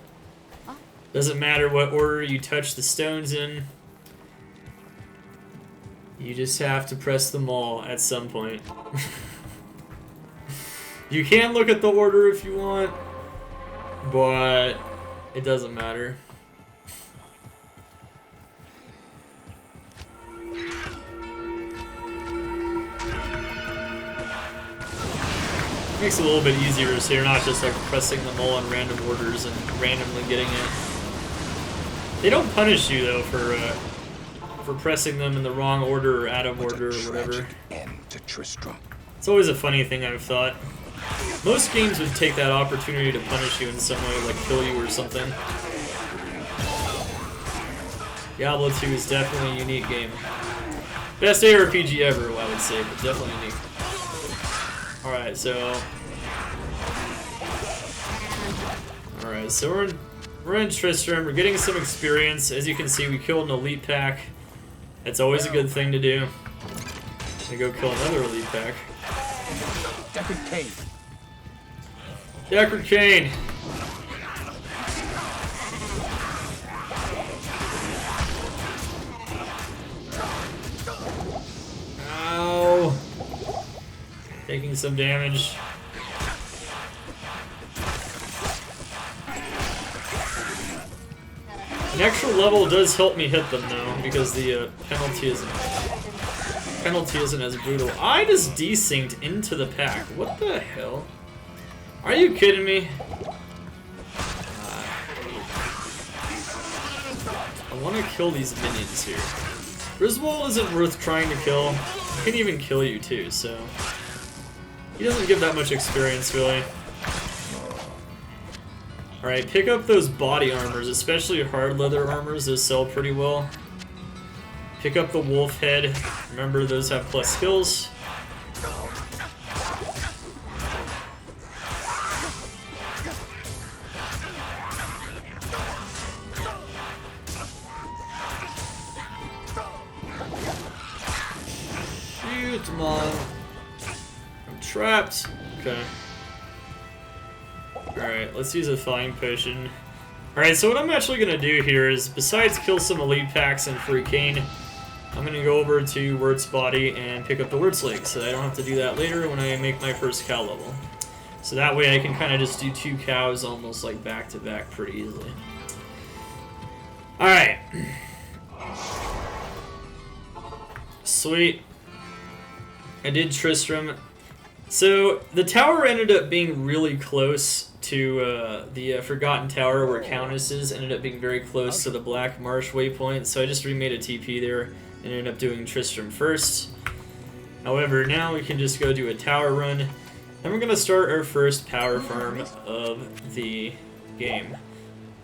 Doesn't matter what order you touch the stones in. You just have to press them all at some point. You can look at the order if you want, but it doesn't matter. Makes it a little bit easier so you're not just like pressing them all in random orders and randomly getting it. They don't punish you though for pressing them in the wrong order or out of order or whatever. End to Tristram. It's always a funny thing I've thought. Most games would take that opportunity to punish you in some way, like kill you or something. Diablo 2 is definitely a unique game. Best ARPG ever, I would say, but definitely unique. Alright, so... Alright, so we're in Tristram, we're getting some experience. As you can see, we killed an elite pack. That's always a good thing to do. I'm gonna go kill another elite pack. Deckard Cain. Deckard Cain! Ow! Taking some damage. An extra level does help me hit them though, because the penalty isn't as brutal. I just desynced into the pack. What the hell? Are you kidding me? I want to kill these minions here. Griswold isn't worth trying to kill. He can even kill you too, so... He doesn't give that much experience, really. Alright, pick up those body armors, especially hard leather armors. Those sell pretty well. Pick up the wolf head. Remember, those have plus skills. Shoot them on. I'm trapped. Okay. Alright, let's use a thawing potion. Alright, so what I'm actually going to do here is, besides kill some elite packs and free cane, I'm going to go over to Wirt's body and pick up the Wirt's leg, so I don't have to do that later when I make my first cow level. So that way I can kind of just do 2 cows almost like back to back pretty easily. Alright. Sweet. I did Tristram. So the tower ended up being really close to the Forgotten Tower where Countess is. Ended up being very close to the Black Marsh waypoint, so I just remade a TP there and ended up doing Tristram first. However, now we can just go do a tower run, and we're going to start our first power farm of the game.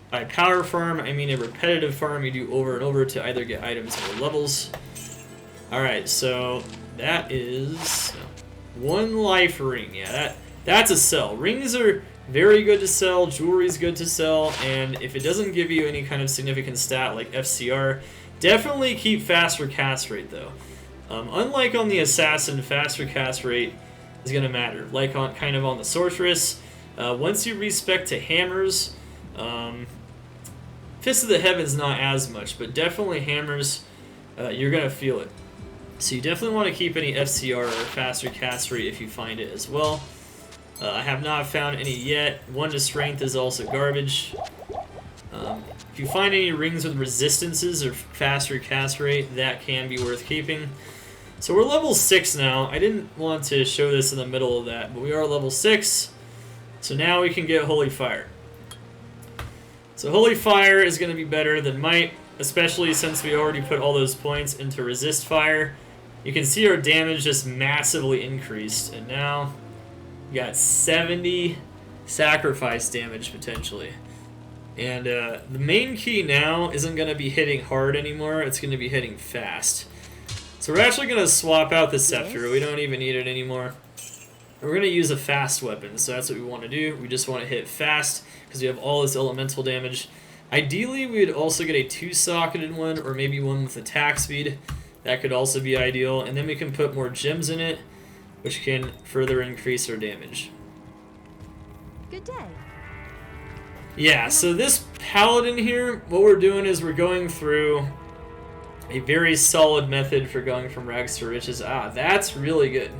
By power farm, I mean a repetitive farm you do over and over to either get items or levels. Alright, so that is 1 life ring. Yeah, that's a sell. Rings are very good to sell, jewelry's good to sell, and if it doesn't give you any kind of significant stat like FCR, definitely keep faster cast rate though. Unlike on the Assassin, faster cast rate is going to matter. Like on kind of on the Sorceress, once you respec to hammers, Fist of the Heavens not as much, but definitely hammers, you're going to feel it. So you definitely want to keep any FCR or faster cast rate if you find it as well. I have not found any yet. 1 to strength is also garbage. If you find any rings with resistances or faster cast rate, that can be worth keeping. So we're level 6 now. I didn't want to show this in the middle of that, but we are level 6. So now we can get Holy Fire. So Holy Fire is going to be better than Might, especially since we already put all those points into Resist Fire. You can see our damage just massively increased, and now we got 70 sacrifice damage potentially. And the main key now isn't going to be hitting hard anymore, it's going to be hitting fast. So we're actually going to swap out the scepter, we don't even need it anymore. We're going to use a fast weapon, so that's what we want to do. We just want to hit fast, because we have all this elemental damage. Ideally, we would also get a 2-socketed one, or maybe one with attack speed. That could also be ideal, and then we can put more gems in it, which can further increase our damage. Good day. Yeah, so this Paladin here, what we're doing is we're going through a very solid method for going from rags to riches. Ah, that's really good.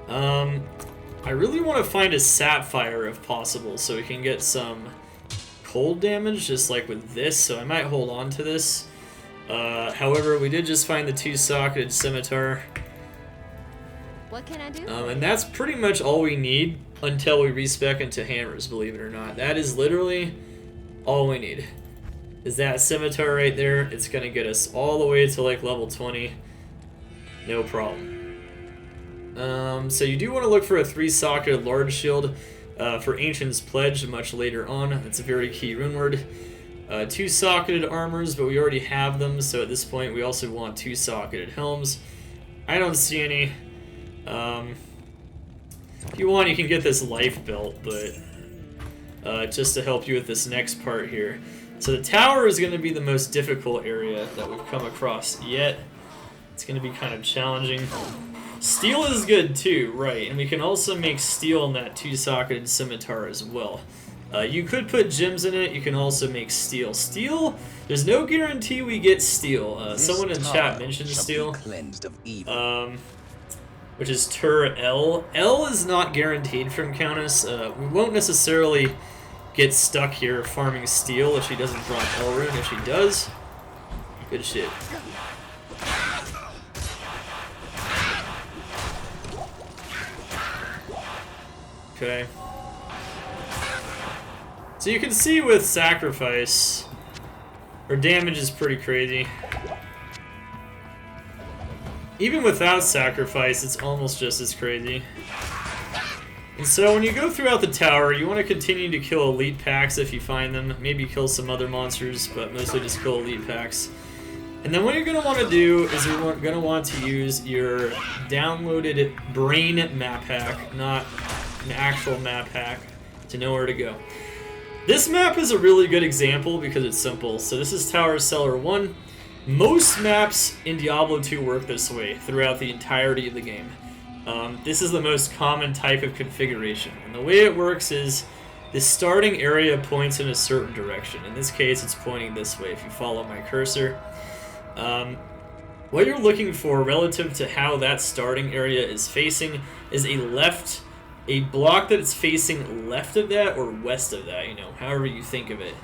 I really want to find a sapphire if possible, so we can get some cold damage, just like with this, so I might hold on to this. However, we did just find the 2-socketed scimitar. What can I do? And that's pretty much all we need until we respec into hammers, believe it or not. That is literally all we need. Is that scimitar right there. It's going to get us all the way to like level 20. No problem. So you do want to look for a 3-socketed large shield for Ancient's Pledge much later on. That's a very key rune word. 2-socketed armors, but we already have them, so at this point we also want 2-socketed helms. I don't see any. If you want, you can get this life belt, but just to help you with this next part here. So the tower is going to be the most difficult area that we've come across yet. It's going to be kind of challenging. Steel is good too, right, and we can also make steel in that 2-socketed scimitar as well. You could put gems in it, you can also make steel. Steel, there's no guarantee we get steel. Someone in chat mentioned steel, which is Tur L. L is not guaranteed from Countess. We won't necessarily get stuck here farming steel if she doesn't drop L rune. If she does, good shit. Okay. So you can see with sacrifice, her damage is pretty crazy. Even without sacrifice, it's almost just as crazy. And so when you go throughout the tower, you want to continue to kill elite packs if you find them. Maybe kill some other monsters, but mostly just kill elite packs. And then what you're going to want to do is you're going to want to use your downloaded brain map hack, not an actual map hack, to know where to go. This map is a really good example because it's simple. So this is Tower Cellar 1. Most maps in Diablo 2 work this way throughout the entirety of the game. This is the most common type of configuration. And the way it works is the starting area points in a certain direction. In this case, it's pointing this way if you follow my cursor. What you're looking for relative to how that starting area is facing is a block that is facing left of that or west of that, you know, however you think of it.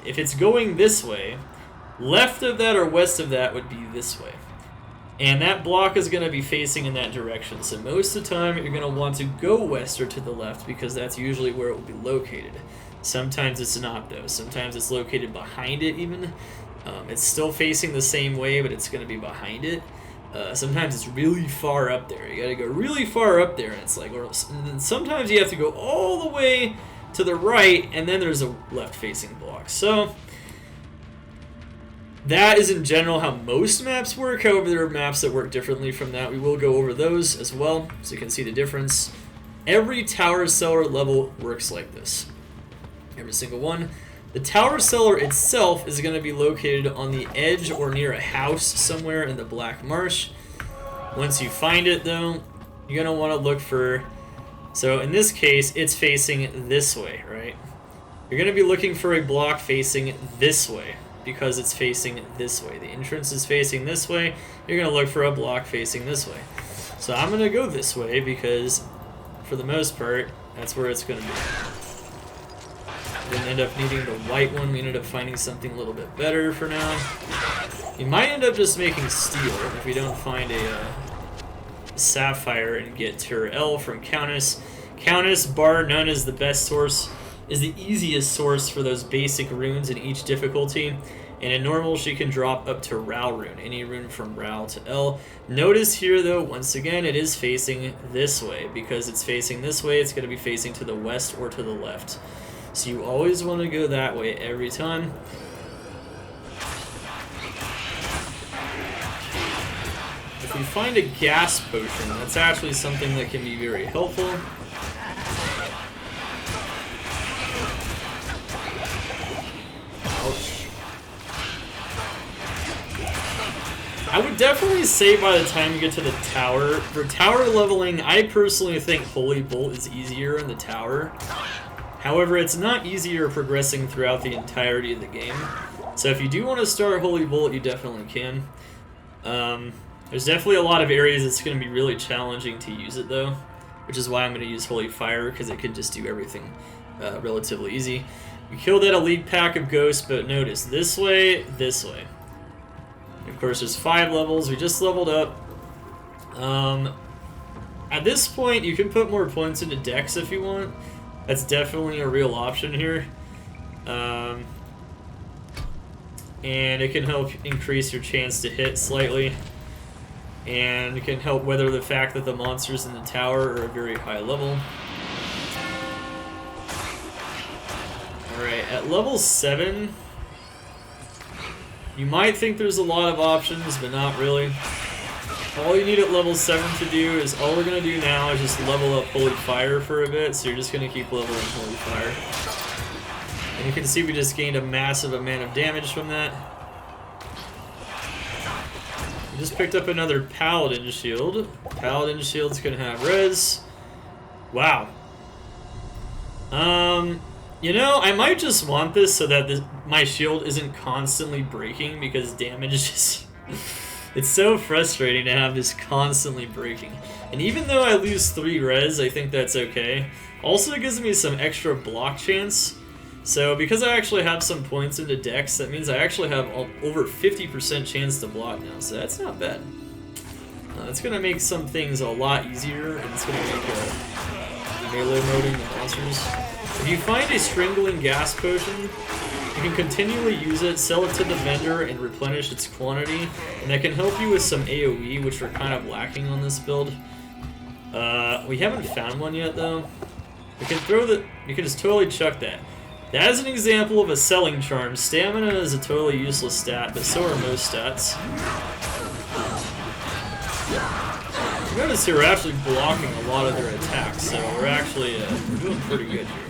If it's going this way, left of that or west of that would be this way. And that block is going to be facing in that direction. So most of the time you're going to want to go west or to the left because that's usually where it will be located. Sometimes it's not though. Sometimes it's located behind it even. It's still facing the same way, but it's going to be behind it. Sometimes it's really far up there. You got to go really far up there, and it's like, and then sometimes you have to go all the way to the right, and then there's a left-facing block. So that is in general how most maps work. However, there are maps that work differently from that. We will go over those as well, so you can see the difference. Every Tower Cellar level works like this. Every single one. The Tower Cellar itself is going to be located on the edge or near a house somewhere in the Black Marsh. Once you find it, though, you're going to want to look for... So in this case, it's facing this way, right? You're going to be looking for a block facing this way because it's facing this way. The entrance is facing this way. You're going to look for a block facing this way. So I'm going to go this way because, for the most part, that's where it's going to be. Didn't end up needing the white one. We ended up finding something a little bit better for now. You might end up just making steel if we don't find a sapphire and get Tur L from Countess. Countess, bar none, is the best source, is the easiest source for those basic runes in each difficulty. And in normal, she can drop up to Rao rune, any rune from Rao to L. Notice here, though, once again, it is facing this way. Because it's facing this way, it's going to be facing to the west or to the left. So you always want to go that way every time. If we find a gas potion, that's actually something that can be very helpful. Ouch. I would definitely say by the time you get to the tower, for tower leveling, I personally think Holy Bolt is easier in the tower. However, it's not easier progressing throughout the entirety of the game. So if you do want to start Holy Bolt, you definitely can. There's definitely a lot of areas it's going to be really challenging to use it though, which is why I'm going to use Holy Fire, because it can just do everything relatively easy. We killed that elite pack of ghosts, but notice, this way, this way. Of course, there's 5 levels. We just leveled up. At this point, you can put more points into Dex if you want. That's definitely a real option here. And it can help increase your chance to hit slightly. And it can help weather the fact that the monsters in the tower are a very high level. Alright, at level 7... you might think there's a lot of options, but not really. All you need at level 7 to do is, all we're going to do now is just level up Holy Fire for a bit, so you're just going to keep leveling Holy Fire. And you can see we just gained a massive amount of damage from that. We just picked up another Paladin shield. Paladin shield's going to have res. Wow. You know, I might just want this so that my shield isn't constantly breaking, because damage is... it's so frustrating to have this constantly breaking. And even though I lose 3 res, I think that's okay. Also, it gives me some extra block chance. So, because I actually have some points into Dex, that means I actually have over 50% chance to block now, so that's not bad. It's going to make some things a lot easier, and it's going to make melee moding the monsters. If you find a strangling gas potion, you can continually use it, sell it to the vendor, and replenish its quantity, and that can help you with some AoE, which we're kind of lacking on this build. We haven't found one yet, though. We can you can just totally chuck that. That is an example of a selling charm. Stamina is a totally useless stat, but so are most stats. You notice here we're actually blocking a lot of their attacks, so we're actually we're doing pretty good here.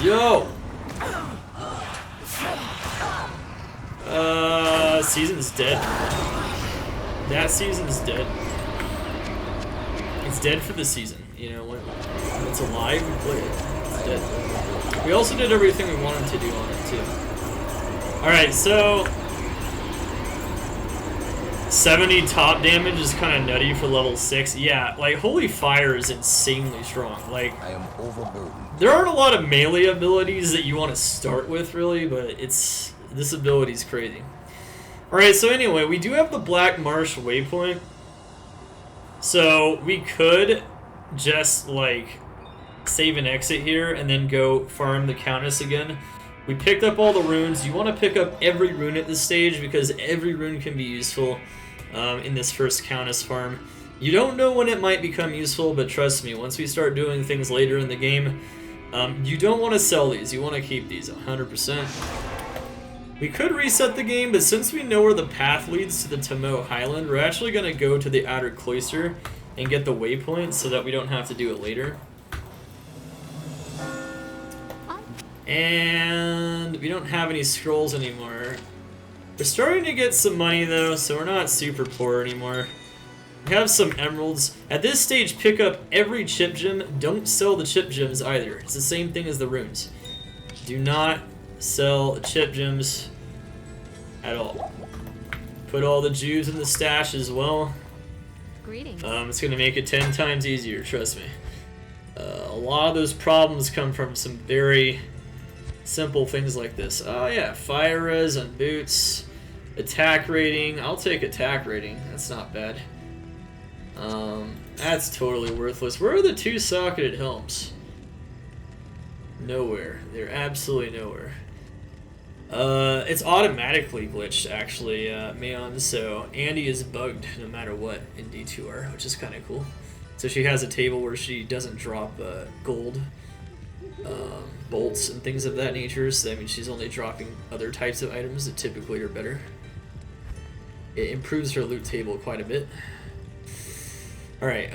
Yo! Season's dead. That season's dead. It's dead for the season. You know, when it's alive, we play it. It's dead. We also did everything we wanted to do on it, too. Alright, so... 70 top damage is kind of nutty for level 6. Yeah, like, Holy Fire is insanely strong. Like, I am overburdened. There aren't a lot of melee abilities that you want to start with, really, but this ability's crazy. Alright, so anyway, we do have the Black Marsh waypoint. So, we could just, like, save and exit here and then go farm the Countess again. We picked up all the runes. You want to pick up every rune at this stage, because every rune can be useful in this first Countess farm. You don't know when it might become useful, but trust me, once we start doing things later in the game, you don't want to sell these. You want to keep these 100%. We could reset the game, but since we know where the path leads to the Tamo Highland, we're actually going to go to the Outer Cloister and get the waypoint so that we don't have to do it later. And we don't have any scrolls anymore. We're starting to get some money though, so we're not super poor anymore. We have some emeralds. At this stage, pick up every chip gem. Don't sell the chip gems either. It's the same thing as the runes. Do not sell the chip gems at all. Put all the Jews in the stash as well. Greetings. It's going to make it 10 times easier, trust me. A lot of those problems come from some very simple things like this. Oh yeah, fire res on boots. Attack rating. I'll take attack rating. That's not bad. That's totally worthless. Where are the 2 socketed helms? Nowhere. They're absolutely nowhere. It's automatically glitched, actually, Mayon, so Andy is bugged no matter what in D2R, which is kind of cool. So she has a table where she doesn't drop gold bolts and things of that nature. So that means she's only dropping other types of items that typically are better. It improves her loot table quite a bit. Alright,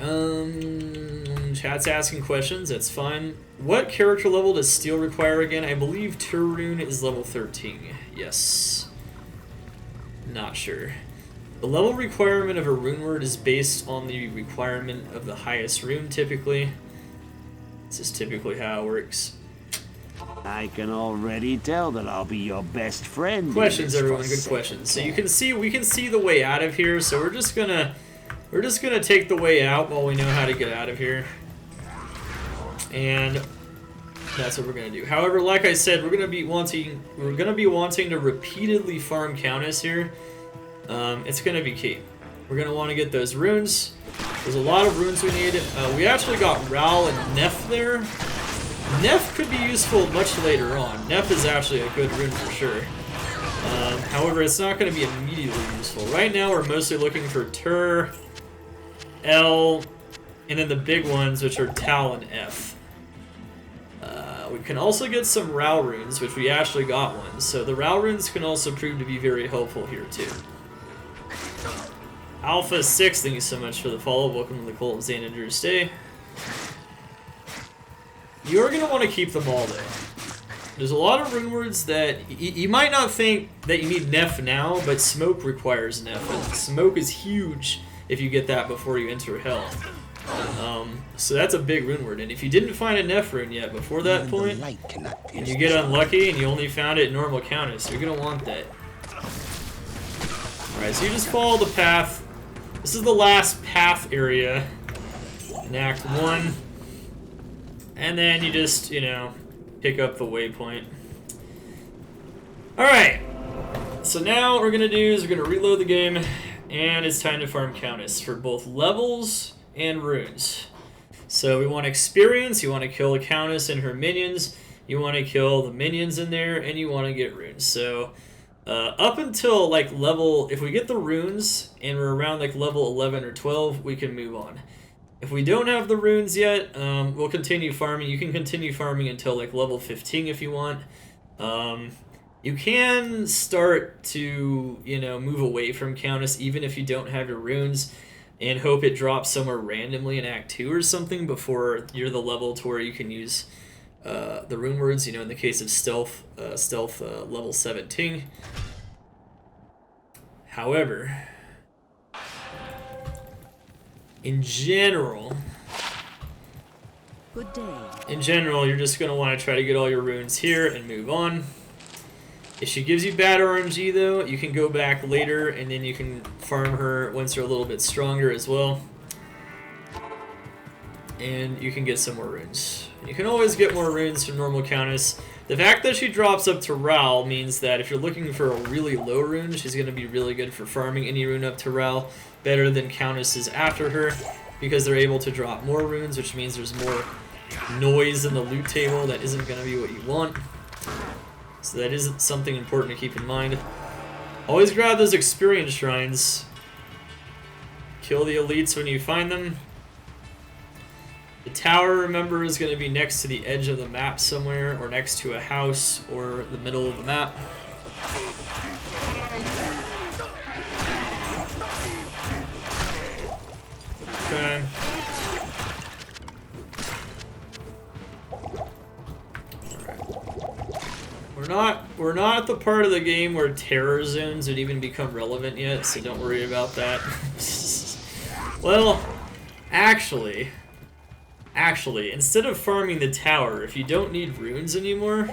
chat's asking questions, that's fine. What character level does steel require again? I believe Turune is level 13. Yes. Not sure. The level requirement of a rune word is based on the requirement of the highest rune, typically. This is typically how it works. I can already tell that I'll be your best friend. Questions, everyone, good questions. So you can see, we can see the way out of here, so we're just gonna take the way out while we know how to get out of here. And that's what we're gonna do. However, like I said, we're gonna be wanting to repeatedly farm Countess here. It's gonna be key. We're gonna want to get those runes. There's a lot of runes we need. We actually got Ral and Nef there. Nef could be useful much later on. Nef is actually a good rune for sure. However, it's not going to be immediately useful. Right now, we're mostly looking for Tur, L, and then the big ones, which are Tal and F. We can also get some Rao runes, which we actually got one. So the Rao runes can also prove to be very helpful here, too. Alpha 6, thank you so much for the follow. Welcome to the Cult of Xander's Day. You're going to want to keep them all, though. There's a lot of rune words that you might not think that you need Nef now, but Smoke requires Nef, and Smoke is huge if you get that before you enter Hell. So that's a big rune word, and if you didn't find a Nef rune yet before that point, and you get unlucky and you only found it in normal Countess, you're going to want that. Alright, so you just follow the path. This is the last path area in Act 1. And then you just, you know, pick up the waypoint. Alright. So now what we're going to do is we're going to reload the game. And it's time to farm Countess for both levels and runes. So we want experience. You want to kill the Countess and her minions. You want to kill the minions in there. And you want to get runes. So up until like level... If we get the runes and we're around like level 11 or 12, we can move on. If we don't have the runes yet, we'll continue farming. You can continue farming until like level 15 if you want. You can start to, you know, move away from Countess even if you don't have your runes and hope it drops somewhere randomly in Act 2 or something before you're the level to where you can use the rune words. You know, in the case of stealth level 17. However... In general, Good day. You're just going to want to try to get all your runes here and move on. If she gives you bad RNG, though, you can go back later, and then you can farm her once you're a little bit stronger as well. And you can get some more runes. You can always get more runes from normal Countess. The fact that she drops up to Ral means that if you're looking for a really low rune, she's going to be really good for farming any rune up to Ral. Better than Countess is after her, because they're able to drop more runes, which means there's more noise in the loot table that isn't going to be what you want. So that is something important to keep in mind. Always grab those experience shrines. Kill the elites when you find them. The tower, remember, is going to be next to the edge of the map somewhere, or next to a house, or the middle of the map. Okay. We're not at the part of the game where terror zones would even become relevant yet, so don't worry about that. Well, actually, instead of farming the tower, if you don't need runes anymore,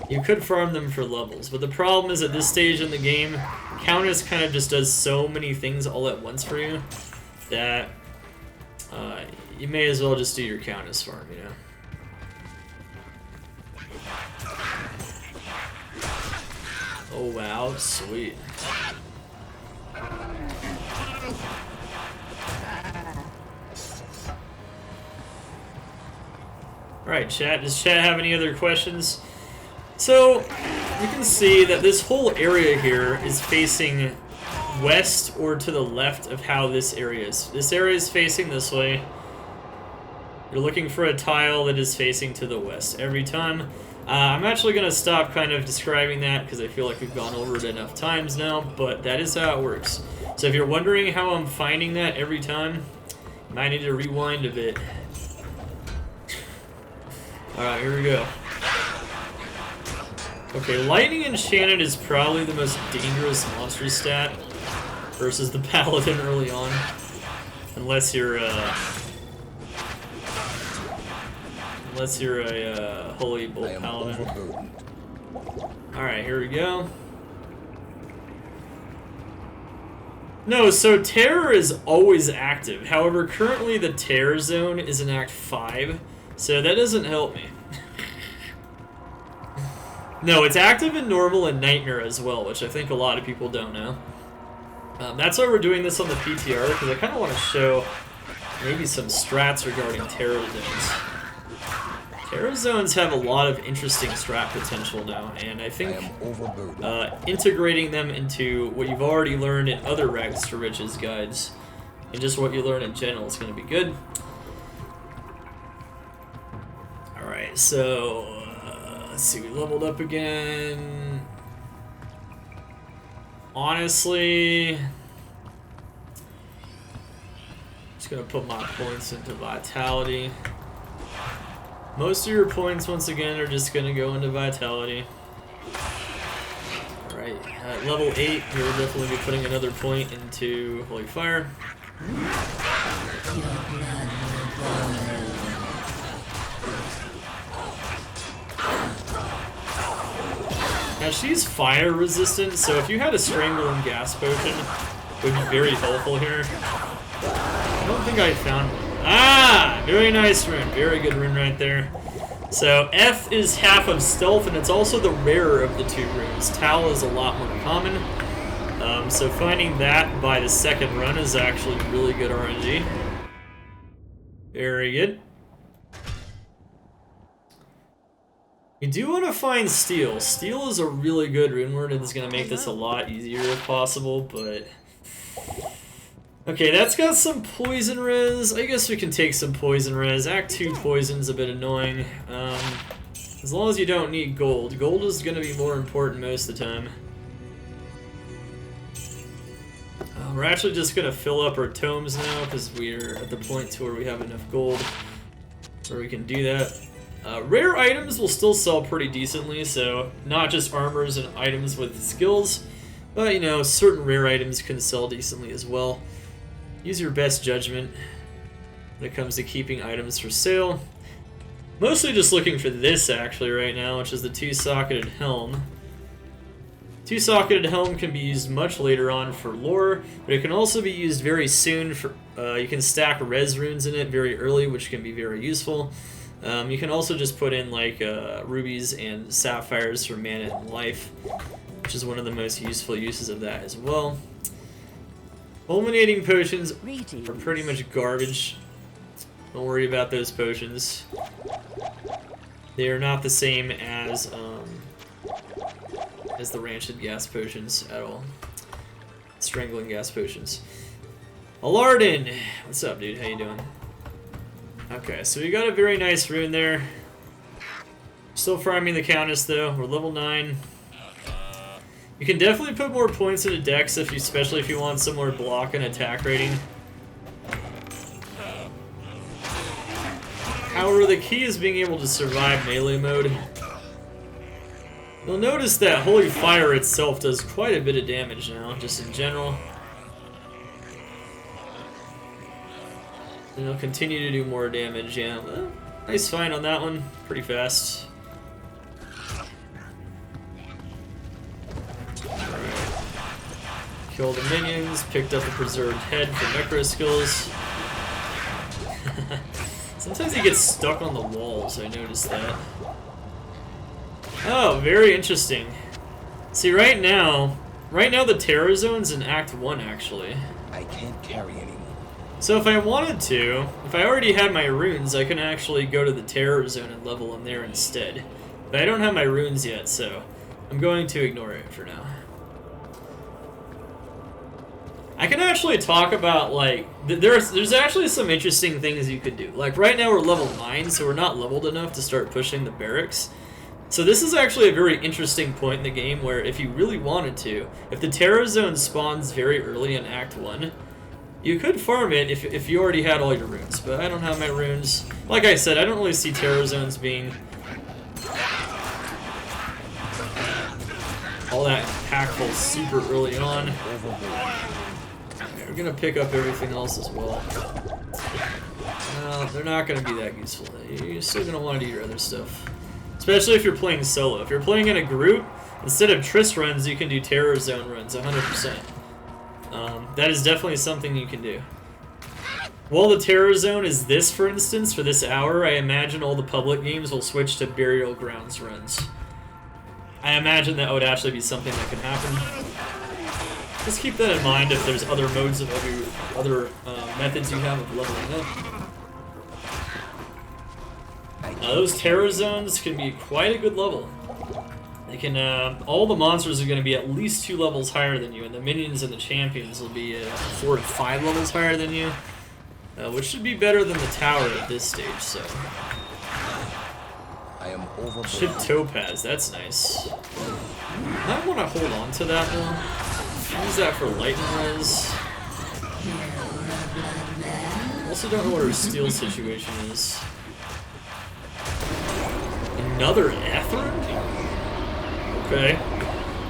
you could farm them for levels. But the problem is at this stage in the game, Countess kind of just does so many things all at once for you that you may as well just do your Countess farm, you know? Oh wow, sweet. Alright, chat, does chat have any other questions? So, you can see that this whole area here is facing west or to the left of how this area is. This area is facing this way. You're looking for a tile that is facing to the west every time. I'm actually going to stop kind of describing that because I feel like we've gone over it enough times now, but that is how it works. So if you're wondering how I'm finding that every time, you might need to rewind a bit. Alright, here we go. Okay, Lightning Enchanted is probably the most dangerous monster stat versus the Paladin early on. Unless you're a Holy Bolt Paladin. Alright, here we go. No, so Terror is always active. However, currently the Terror Zone is in Act 5, so that doesn't help me. No, it's active in Normal and Nightmare as well, which I think a lot of people don't know. That's why we're doing this on the PTR, because I kind of want to show maybe some strats regarding Terror Zones. Terror Zones have a lot of interesting strat potential now, and I think integrating them into what you've already learned in other Rags to Riches guides, and just what you learn in general is going to be good. Alright, so let's see, we leveled up again. Honestly, just going to put my points into Vitality. Most of your points, once again, are just going to go into Vitality. Alright, at level 8, we will definitely be putting another point into Holy Fire. Now, she's fire resistant, so if you had a Strangle and Gas Potion, it would be very helpful here. I don't think I found one. Ah! Very nice rune. Very good rune right there. So, F is half of Stealth, and it's also the rarer of the two runes. Tal is a lot more common. So finding that by the second run is actually really good RNG. Very good. You do want to find Steel. Steel is a really good rune word, and it's going to make this a lot easier if possible, but... Okay, that's got some poison res. I guess we can take some poison res. Act 2 poison's a bit annoying. As long as you don't need gold. Gold is going to be more important most of the time. We're actually just going to fill up our tomes now because we're at the point to where we have enough gold where we can do that. Rare items will still sell pretty decently, so not just armors and items with skills, but you know, certain rare items can sell decently as well. Use your best judgment when it comes to keeping items for sale. Mostly just looking for this actually right now, which is the two-socketed helm. Two-socketed helm can be used much later on for lore, but it can also be used very soon for, you can stack res runes in it very early, which can be very useful. You can also just put in like rubies and sapphires for mana and life, which is one of the most useful uses of that as well. Fulminating potions are pretty much garbage. Don't worry about those potions. They are not the same as the rancid gas potions at all. Strangling gas potions. Alardin! What's up, dude? How you doing? Okay, so we got a very nice rune there. Still farming the Countess though. We're level 9. You can definitely put more points into Dex, especially if you want some more block and attack rating. However, the key is being able to survive melee mode. You'll notice that Holy Fire itself does quite a bit of damage now, just in general. And it'll continue to do more damage, yeah. Nice find on that one, pretty fast. Alright. Kill the minions, picked up the preserved head for necro skills. Sometimes he gets stuck on the walls, I noticed that. Oh, very interesting. See, right now the Terror Zone's in Act 1, actually. I can't carry anymore. So if I wanted to, if I already had my runes, I can actually go to the Terror Zone and level in there instead. But I don't have my runes yet, so I'm going to ignore it for now. I can actually talk about, like, there's actually some interesting things you could do. Like, right now we're level 9, so we're not leveled enough to start pushing the barracks. So this is actually a very interesting point in the game where if you really wanted to, if the Terror Zone spawns very early in Act 1, you could farm it if you already had all your runes. But I don't have my runes. Like I said, I don't really see Terror Zones being all that impactful super early on. We're gonna pick up everything else as well. No, they're not gonna be that useful. You're still gonna want to do your other stuff. Especially if you're playing solo. If you're playing in a group, instead of Trist runs, you can do Terror Zone runs, 100%. That is definitely something you can do. While the Terror Zone is this, for instance, for this hour, I imagine all the public games will switch to Burial Grounds runs. I imagine that would actually be something that can happen. Just keep that in mind if there's other modes of other methods you have of leveling up. Those Terror Zones can be quite a good level. They can, all the monsters are going to be at least 2 levels higher than you, and the minions and the champions will be 4 to 5 levels higher than you, which should be better than the tower at this stage, so. I am overboard. Ship Topaz, that's nice. I want to hold on to that though. Use that for lightning res. Also don't know what her steel situation is. Another Etherin? Okay.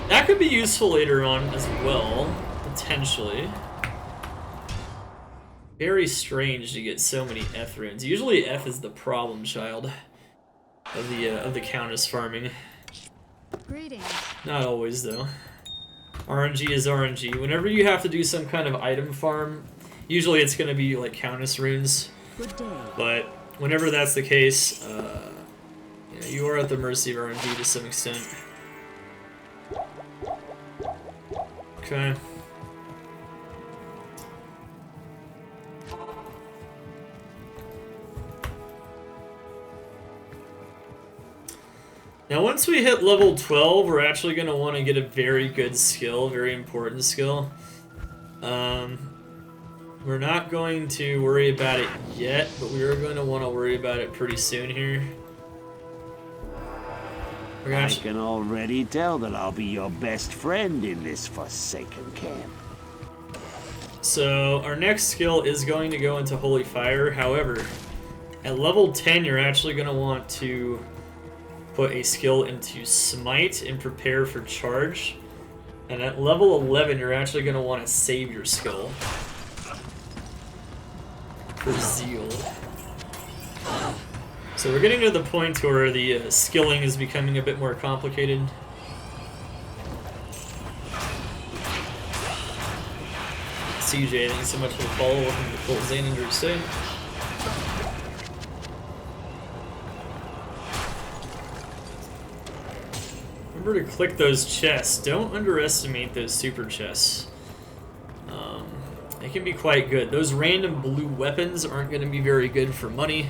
That could be useful later on as well, potentially. Very strange to get so many Etherins. Usually Eth is the problem child of the Countess farming. Greetings. Not always though. RNG is RNG. Whenever you have to do some kind of item farm, usually it's going to be like Countess runes. Good day. But whenever that's the case, yeah, you are at the mercy of RNG to some extent. Okay. Now once we hit level 12, we're actually going to want to get a very good skill, very important skill. We're not going to worry about it yet, but we are going to want to worry about it pretty soon here. I can already tell that I'll be your best friend in this Forsaken camp. So our next skill is going to go into Holy Fire. However, at level 10, you're actually going to want to put a skill into Smite and prepare for charge. And at level 11, you're actually going to want to save your skill for Zeal. So we're getting to the point where the skilling is becoming a bit more complicated. CJ, thank you so much for the follow. Welcome to the full Xanander stay. Remember to click those chests. Don't underestimate those super chests. They can be quite good. Those random blue weapons aren't going to be very good for money.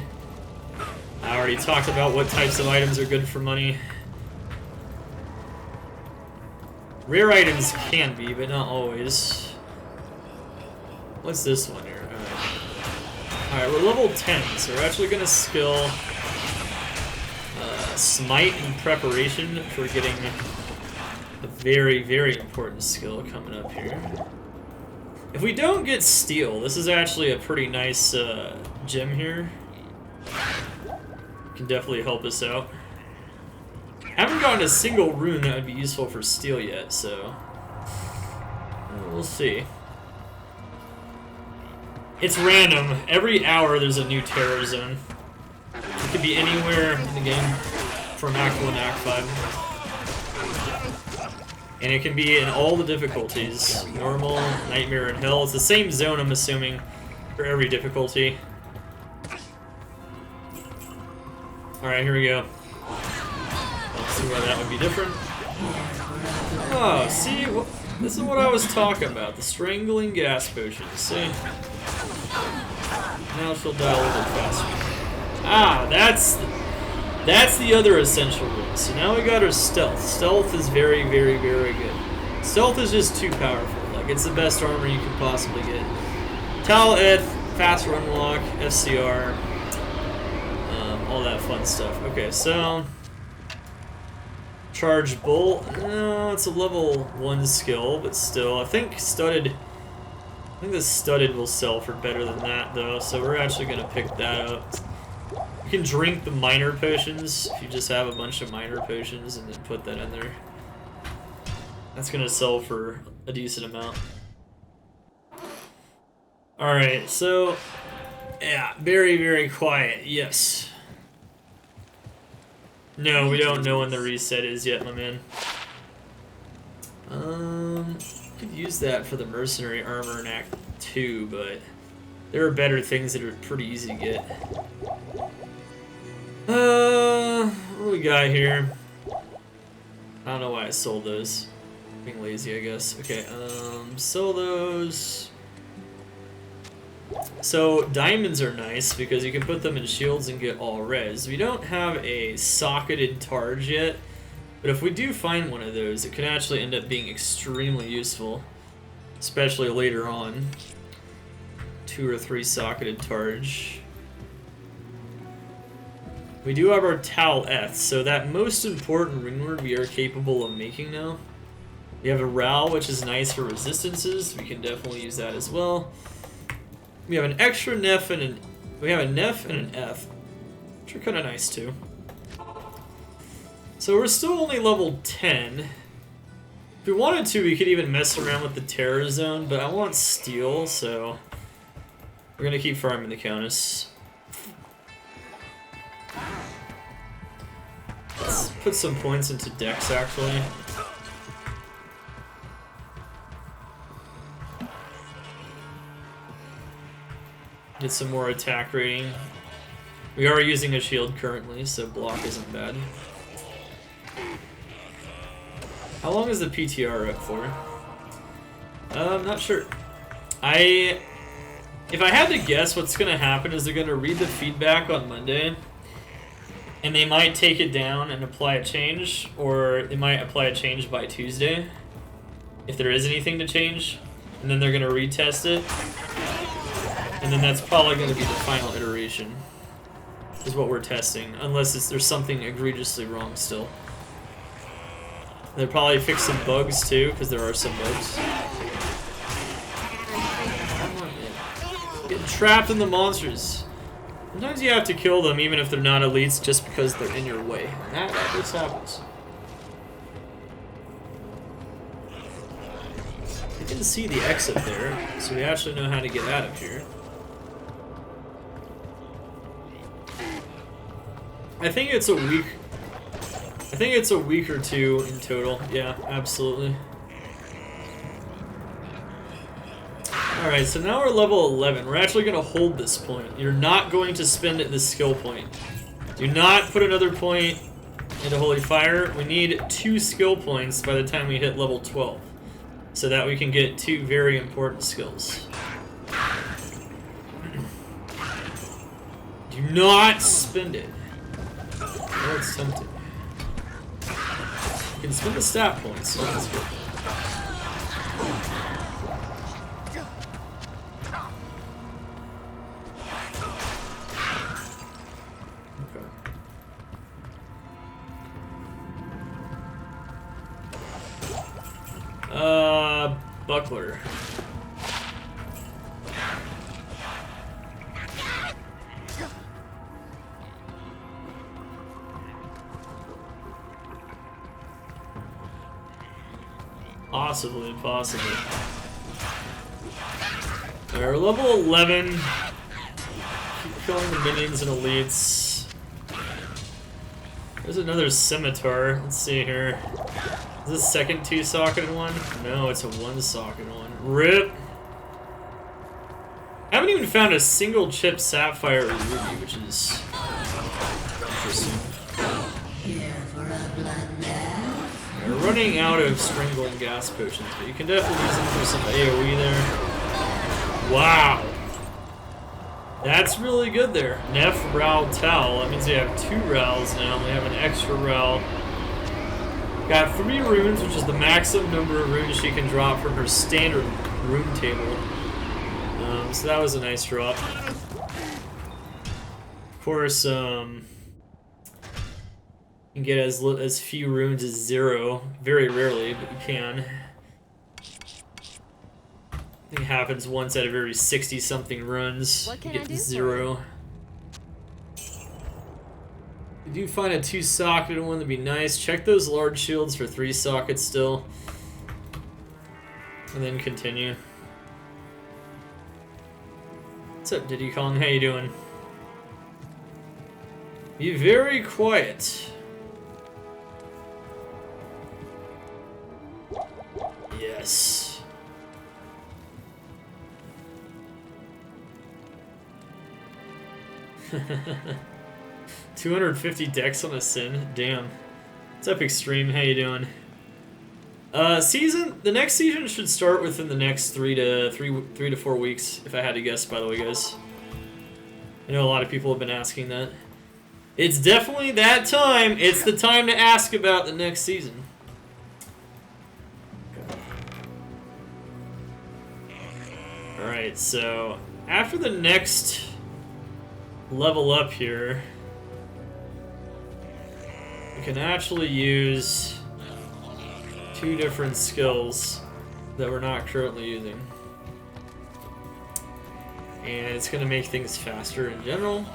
I already talked about what types of items are good for money. Rare items can be, but not always. What's this one here? Alright, we're level 10, so we're actually going to skill Smite in preparation for getting a very, very important skill coming up here. If we don't get Steel, this is actually a pretty nice gem here. Can definitely help us out. Haven't gotten a single rune that would be useful for Steel yet, so we'll see. It's random. Every hour there's a new Terror Zone. It could be anywhere in the game from Act 1 to Act 5. And it can be in all the difficulties. Normal, Nightmare, and Hell. It's the same zone, I'm assuming, for every difficulty. Alright, here we go. Let's see why that would be different. Oh, see? This is what I was talking about. The Strangling Gas Potions. See? Now she'll die a little bit faster. Ah, that's the other essential rune. So now we got her Stealth. Stealth is very, very, very good. Stealth is just too powerful. Like, It's the best armor you can possibly get. Tal Eth, fast run lock, FCR, all that fun stuff. Okay, so charge bolt. No, it's a level 1 skill, but still, I think the studded will sell for better than that though. So we're actually gonna pick that up. You can drink the minor potions if you just have a bunch of minor potions and then put that in there. That's gonna sell for a decent amount. Alright, so yeah, very, very quiet, yes. No, we don't know when the reset is yet, my man. Could use that for the mercenary armor in Act 2, but there are better things that are pretty easy to get. What do we got here? I don't know why I sold those. Being lazy, I guess. Okay, sell those. So diamonds are nice because you can put them in shields and get all res. We don't have a socketed targe yet, but if we do find one of those, it could actually end up being extremely useful, especially later on. 2 or 3 socketed targe. We do have our Tal Eth, so that most important rune word we are capable of making now. We have a Ral, which is nice for resistances. We can definitely use that as well. We have an extra Nef and an Eth, which are kind of nice too. So we're still only level 10. If we wanted to, we could even mess around with the Terror Zone, but I want steel, so we're gonna keep farming the Countess. Let's put some points into Dex, actually. Get some more attack rating. We are using a shield currently, so block isn't bad. How long is the PTR up for? I'm not sure. If I had to guess, what's gonna happen is they're gonna read the feedback on Monday, and they might take it down and apply a change, or they might apply a change by Tuesday, if there is anything to change, and then they're gonna retest it. And then that's probably going to be the final iteration, is what we're testing, unless there's something egregiously wrong still. They'll probably fix some bugs too, because there are some bugs. Getting trapped in the monsters. Sometimes you have to kill them even if they're not elites, just because they're in your way. And that just happens. I didn't see the exit there, so we actually know how to get out of here. I think it's a week or 2 in total. Yeah, absolutely. Alright, so now we're level 11. We're actually going to hold this point. You're not going to spend this skill point. Do not put another point into Holy Fire. We need 2 skill points by the time we hit level 12, so that we can get 2 very important skills. Do not spend it. Oh, it's tempting. You can spend the stat points, so that's good. Okay. Buckler. Possibly. We're level 11. Keep killing the minions and elites. There's another scimitar. Let's see here. Is this second 2-socketed one? No, it's a 1-socketed one. RIP! I haven't even found a single chip sapphire or ruby, which is interesting. We're running out of strangling gas potions, but you can definitely use them for some AoE there. Wow! That's really good there. Nef, Ral, Tal. That means we have 2 Rals now. We have an extra Ral. Got 3 runes, which is the maximum number of runes she can drop from her standard rune table. So that was a nice drop. Of course, you can get as few runes as 0. Very rarely, but you can. I think it happens once out of every 60-something runs. You get 0. If you do find a 2-socketed one, that'd be nice. Check those large shields for 3 sockets still. And then continue. What's up, Diddy Kong? How you doing? Be very quiet. Yes. $250 dex on a sin? Damn. What's up, Extreme? How you doing? The next season should start within the next 3 to 4 weeks, if I had to guess, by the way, guys. I know a lot of people have been asking that. It's definitely that time. It's the time to ask about the next season. Alright, so after the next level up here, we can actually use 2 different skills that we're not currently using. And it's going to make things faster in general.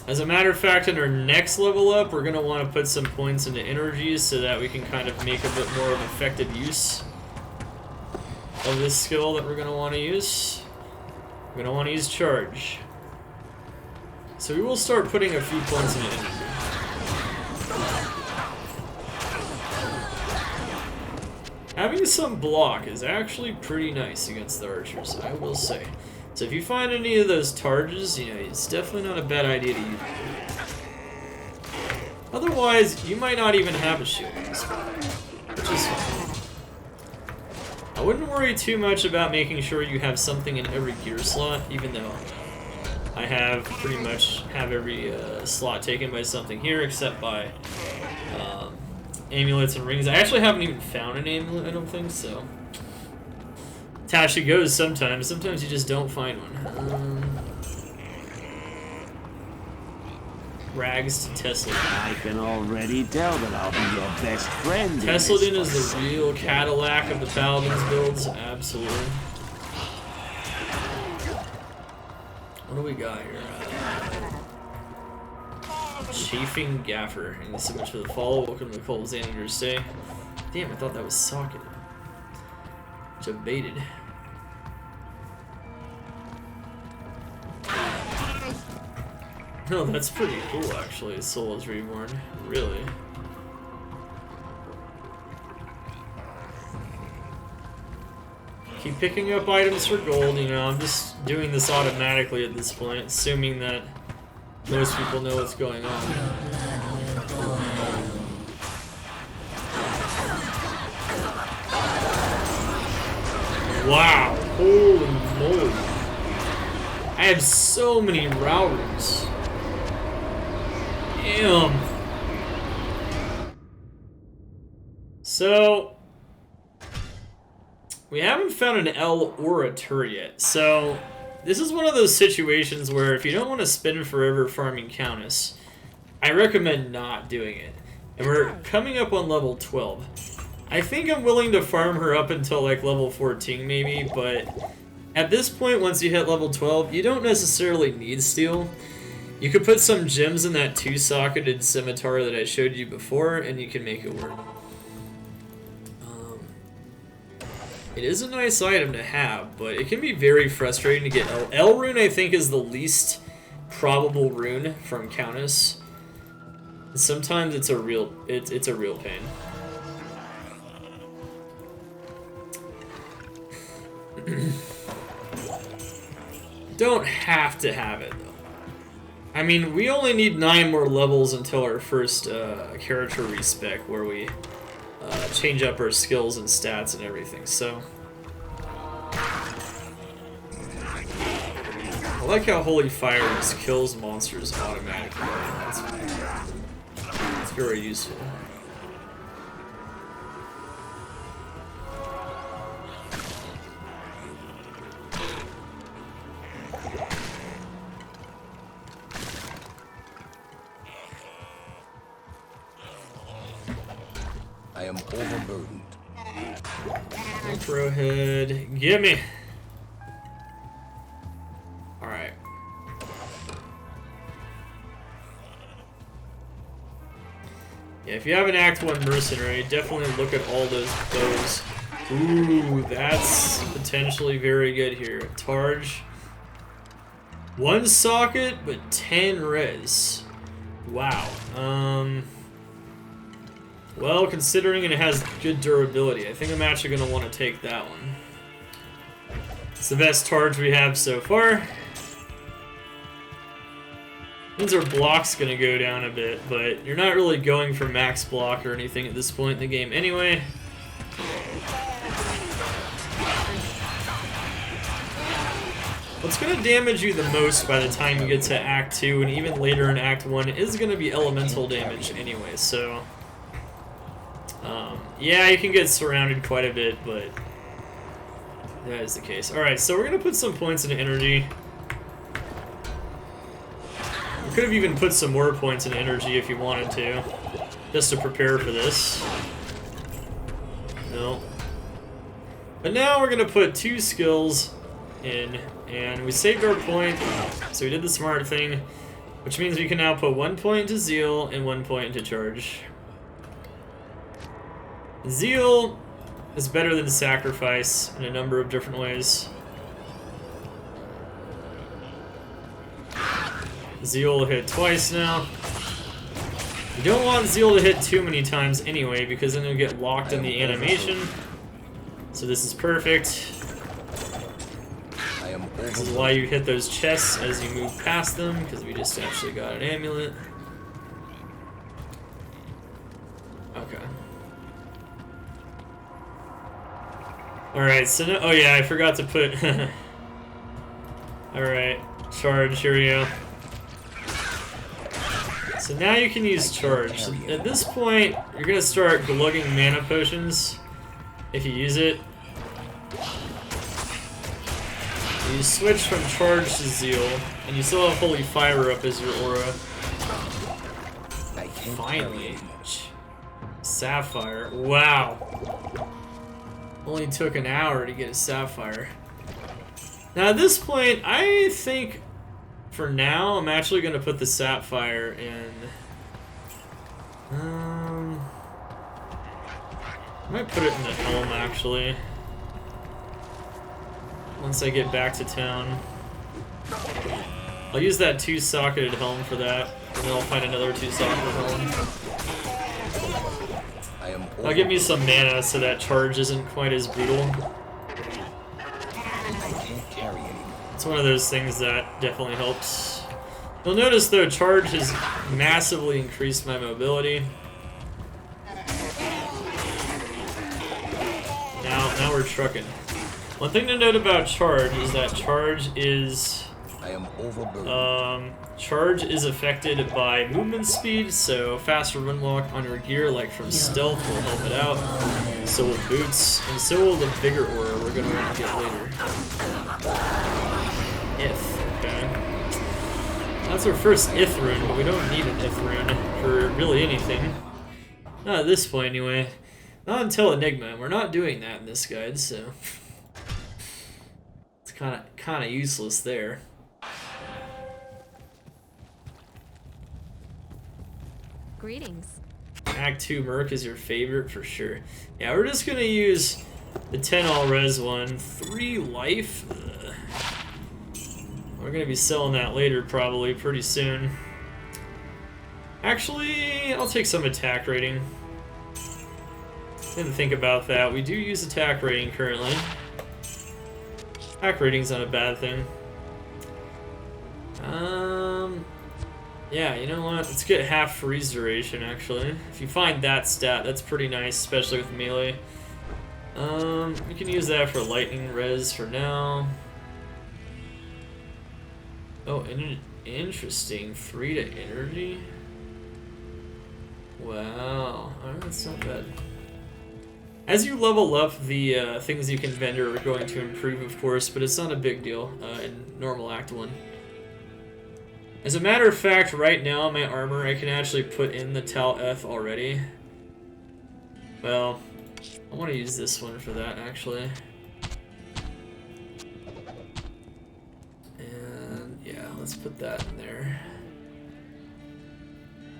As a matter of fact, in our next level up, we're going to want to put some points into energies so that we can kind of make a bit more of effective use of this skill that we're going to want to use. We're going to want to use charge. So we will start putting a few points into energy. Having some block is actually pretty nice against the archers, I will say. So if you find any of those charges, you know, it's definitely not a bad idea to use it. Otherwise, you might not even have a shield in this one, which is fine. I wouldn't worry too much about making sure you have something in every gear slot, even though I have pretty much every slot taken by something here, except by amulets and rings. I actually haven't even found an amulet, I don't think, so. That's how she goes sometimes. Sometimes you just don't find one. Rags to Tesla. I can already tell that I'll be your best friend. Tesladin is the real Cadillac of the Paladin's builds. Absolutely. What do we got here? Chafing Gaffer. Thank you so much for the follow. Welcome to the Cold Xander's Day. Damn, I thought that was socketed. Which I baited. No, that's pretty cool actually. Soul is Reborn. Really. Keep picking up items for gold, you know, I'm just doing this automatically at this point, assuming that most people know what's going on. Wow, holy moly. I have so many routers. Damn. So, we haven't found an L or a tur yet. So, this is one of those situations where if you don't want to spend forever farming Countess, I recommend not doing it. And we're coming up on level 12. I think I'm willing to farm her up until like level 14 maybe, but at this point, once you hit level 12, you don't necessarily need steel. You could put some gems in that 2-socketed scimitar that I showed you before, and you can make it work. It is a nice item to have, but it can be very frustrating to get. L rune, I think, is the least probable rune from Countess. Sometimes it's a real pain. Don't have to have it though. I mean, we only need 9 more levels until our first character respec, where we change up our skills and stats and everything, so. I like how Holy Fire just kills monsters automatically. That's fine. It's very useful. I am overburdened. Microhead, gimme! Alright. Yeah, if you have an Act 1 mercenary, definitely look at all those bows. Ooh, that's potentially very good here. Targe. 1 socket, but 10 res. Wow. Well, considering it has good durability, I think I'm actually going to want to take that one. It's the best Targe we have so far. Means our block's going to go down a bit, but you're not really going for max block or anything at this point in the game anyway. What's going to damage you the most by the time you get to Act 2 and even later in Act 1 is going to be elemental damage anyway, so... yeah, you can get surrounded quite a bit, but that is the case. Alright, so we're going to put some points into energy. You could have even put some more points in energy if you wanted to, just to prepare for this. No. But now we're going to put 2 skills in, and we saved our point, so we did the smart thing, which means we can now put 1 point into Zeal and 1 point into Charge. Zeal is better than Sacrifice in a number of different ways. Zeal will hit twice now. You don't want Zeal to hit too many times anyway, because then you'll get locked in the animation. So this is perfect. This is why you hit those chests as you move past them, because we just actually got an amulet. Okay. Alright, so now, oh yeah, I forgot to put... Alright, Charge, here we go. So now you can use Charge. So at this point, you're going to start glugging mana potions if you use it. You switch from Charge to Zeal, and you still have Holy Fire up as your aura. Finally. Sapphire. Wow. Only took an hour to get a Sapphire. Now at this point, I think for now, I'm actually going to put the Sapphire in... I might put it in the helm actually. Once I get back to town. I'll use that 2-socketed helm for that, and then I'll find another 2-socketed helm. That'll give me some mana so that Charge isn't quite as brutal. It's one of those things that definitely helps. You'll notice though, Charge has massively increased my mobility. Now we're trucking. One thing to note about Charge is that Charge is Charge is affected by movement speed, so faster run walk on your gear, like from stealth, will help it out. So will boots, and so will the bigger aura we're going to want to get later. Okay. That's our first Ith rune, but we don't need an Ith rune for really anything. Not at this point, anyway. Not until Enigma, and we're not doing that in this guide, so... It's kind of useless there. Greetings. Act 2 Merc is your favorite for sure. Yeah, we're just gonna use the 10 all res one. 3 life. Ugh. We're gonna be selling that later, probably pretty soon. Actually, I'll take some attack rating. Didn't think about that. We do use attack rating currently. Attack rating's not a bad thing. Yeah, you know what? Let's get half freeze duration, actually. If you find that stat, that's pretty nice, especially with melee. You can use that for lightning res for now. Oh, interesting. 3 to energy? Wow, alright, that's not bad. As you level up, the things you can vendor are going to improve, of course, but it's not a big deal in normal Act 1. As a matter of fact, right now, my armor, I can actually put in the Tal F already. Well, I want to use this one for that, actually. And, yeah, let's put that in there.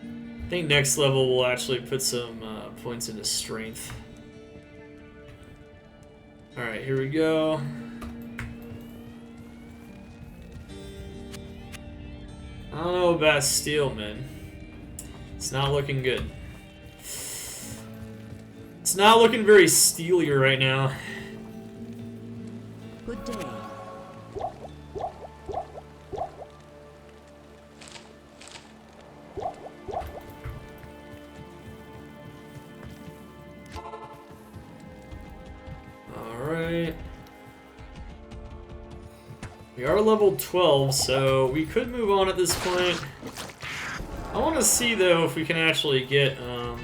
I think next level we'll actually put some points into strength. Alright, here we go. I don't know about steel, man. It's not looking good. It's not looking very steely right now. Good day. Alright. We are level 12, so we could move on at this point. I want to see, though, if we can actually get, our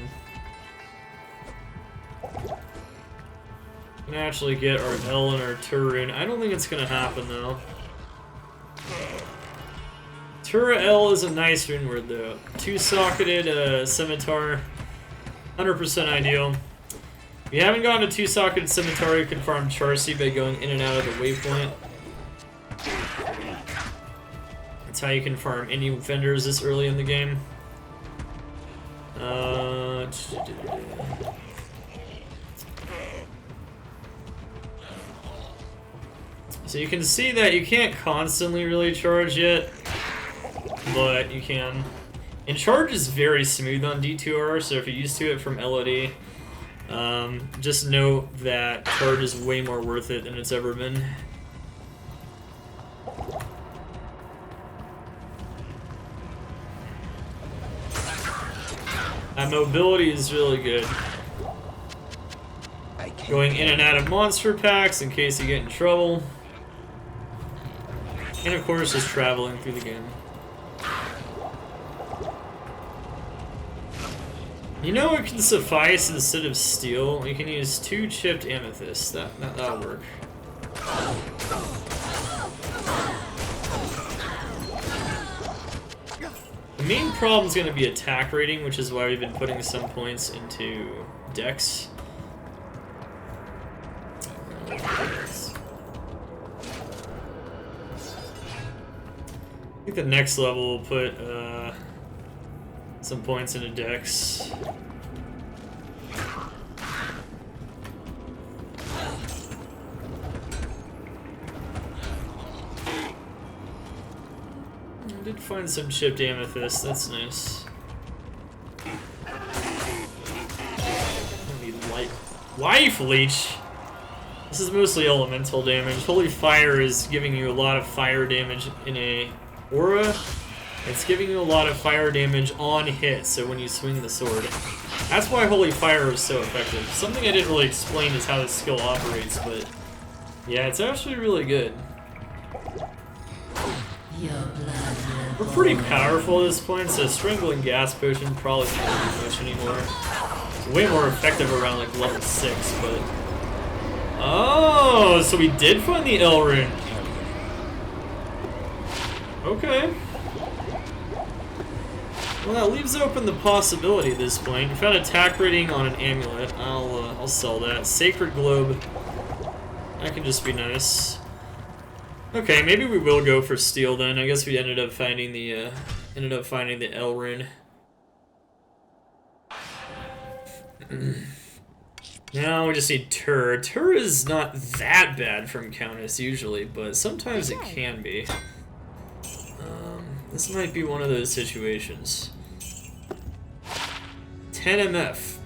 L and our Turin. I don't think it's gonna happen, though. Tura L is a nice rune word, though. Two-socketed scimitar, 100% ideal. If you haven't gone to two-socketed scimitar, you can farm Charcy by going in and out of the waypoint. That's how you can farm any vendors this early in the game. So you can see that you can't constantly really charge yet, but you can. And charge is very smooth on D2R, so if you're used to it from LOD, just know that charge is way more worth it than it's ever been. That mobility is really good. Going in and out of monster packs in case you get in trouble. And of course, just traveling through the game. You know what can suffice instead of steel? You can use 2 chipped amethysts. That'll work. The main problem is going to be attack rating, which is why we've been putting some points into Dex. I think the next level will put some points into Dex. I did find some chipped amethyst, that's nice. I need life leech. This is mostly elemental damage. Holy Fire is giving you a lot of fire damage in a aura. It's giving you a lot of fire damage on hit, so when you swing the sword. That's why Holy Fire is so effective. Something I didn't really explain is how this skill operates, but yeah, it's actually really good. We're pretty powerful at this point, so Strangling Gas Potion probably can't do much anymore. It's way more effective around like level 6, but... Oh, so we did find the L rune. Okay. Well, that leaves open the possibility at this point. We found attack rating on an amulet. I'll sell that. Sacred Globe. That can just be nice. Okay, maybe we will go for steel then. I guess we ended up finding the L rune. Now we just need Tur. Tur is not that bad from Countess usually, but sometimes it can be. This might be one of those situations. 10 MF.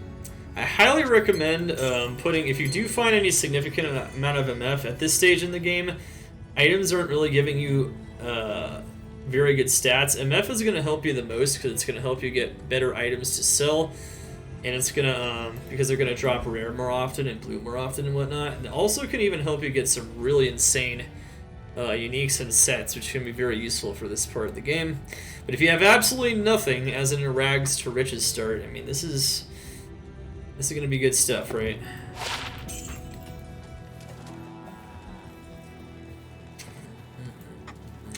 I highly recommend putting, if you do find any significant amount of MF at this stage in the game, items aren't really giving you very good stats. MF is going to help you the most because it's going to help you get better items to sell. And it's going to, because they're going to drop rare more often and blue more often and whatnot. And it also can even help you get some really insane uniques and sets, which can be very useful for this part of the game. But if you have absolutely nothing, as in a rags to riches start, I mean, this is going to be good stuff, right?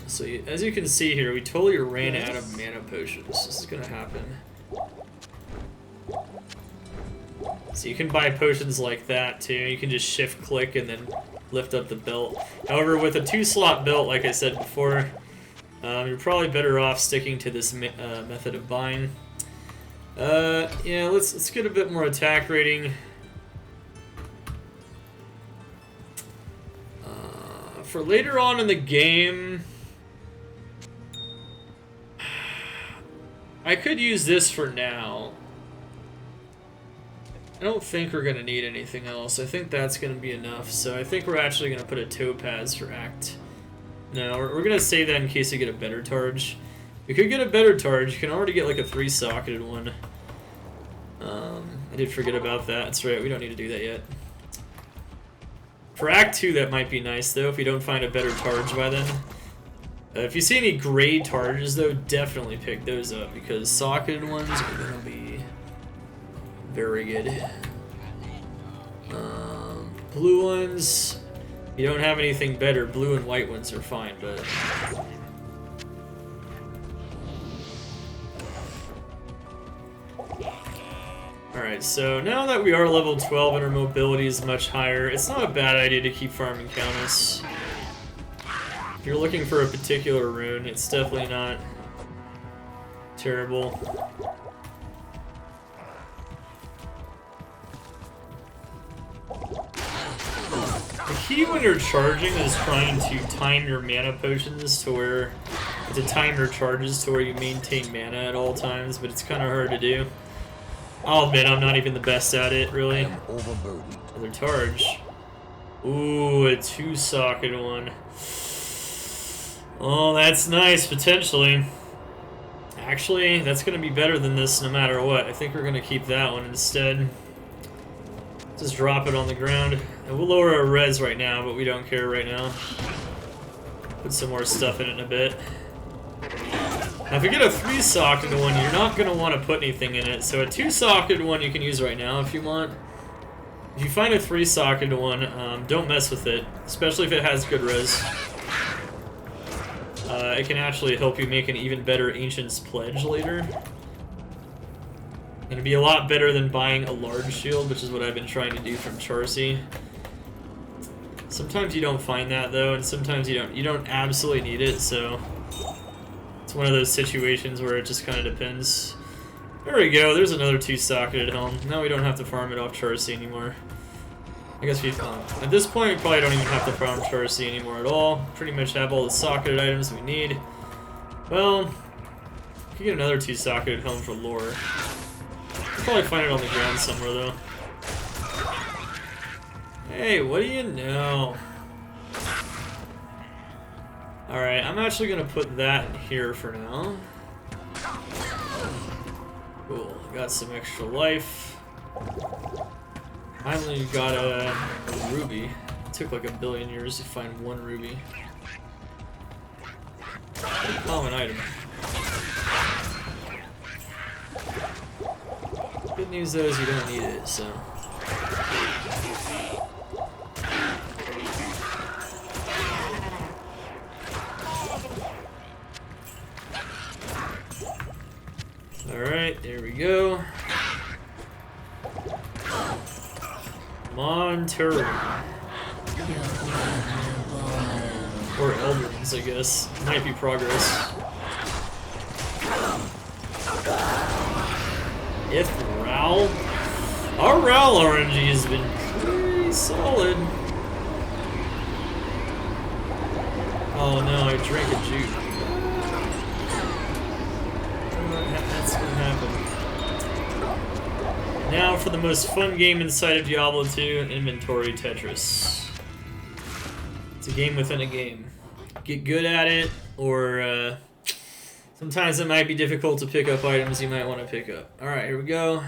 So as you can see here, we totally ran out of mana potions. This is going to happen. So you can buy potions like that too. You can just shift click and then lift up the belt. However, with a 2-slot belt, like I said before, you're probably better off sticking to this method of buying. Yeah, let's get a bit more attack rating. For later on in the game, I could use this for now. I don't think we're going to need anything else. I think that's going to be enough. So I think we're actually going to put a topaz for Act. No, we're going to save that in case we get a better Targe. We could get a better Targe. You can already get like a 3-socketed one. I did forget about that. That's right, we don't need to do that yet. For Act 2, that might be nice though, if we don't find a better Targe by then. If you see any gray Targes though, definitely pick those up, because socketed ones are going to be very good. Blue ones, you don't have anything better. Blue and white ones are fine, but... Alright, so now that we are level 12 and our mobility is much higher, it's not a bad idea to keep farming Countess. If you're looking for a particular rune, it's definitely not terrible. The key when you're charging is trying to time your mana potions to where... to time your charges to where you maintain mana at all times, but it's kind of hard to do. I'll admit I'm not even the best at it, really. I am overburdened. Another Targe. Ooh, a 2-socket one. Oh, that's nice, potentially. Actually, that's going to be better than this no matter what. I think we're going to keep that one instead. Just drop it on the ground. And we'll lower our res right now, but we don't care right now. Put some more stuff in it in a bit. Now, if you get a 3-socketed one, you're not going to want to put anything in it. So a 2-socketed one you can use right now if you want. If you find a 3-socketed one, don't mess with it, especially if it has good res. It can actually help you make an even better Ancient's Pledge later. And it'd be a lot better than buying a large shield, which is what I've been trying to do from Charcy. Sometimes you don't find that though, and sometimes you don't. You don't absolutely need it, so it's one of those situations where it just kind of depends. There we go. There's another 2-socketed helm. Now we don't have to farm it off Charcy anymore. I guess we at this point we probably don't even have to farm Charcy anymore at all. Pretty much have all the socketed items we need. Well, we could get another 2-socketed helm for lore. We'll probably find it on the ground somewhere though. Hey, what do you know? Alright, I'm actually gonna put that here for now. Cool, got some extra life. Finally got a ruby. It took like a billion years to find one ruby. Common item. Good news though is you don't need it, so. Alright, there we go. Monterey. Or Eldrins, I guess. Might be progress. If Ral. Our Ral RNG has been pretty solid. Oh no, I drank a juke. That's gonna happen. Now for the most fun game inside of Diablo 2, Inventory Tetris. It's a game within a game. Get good at it, or sometimes it might be difficult to pick up items you might want to pick up. Alright, here we go.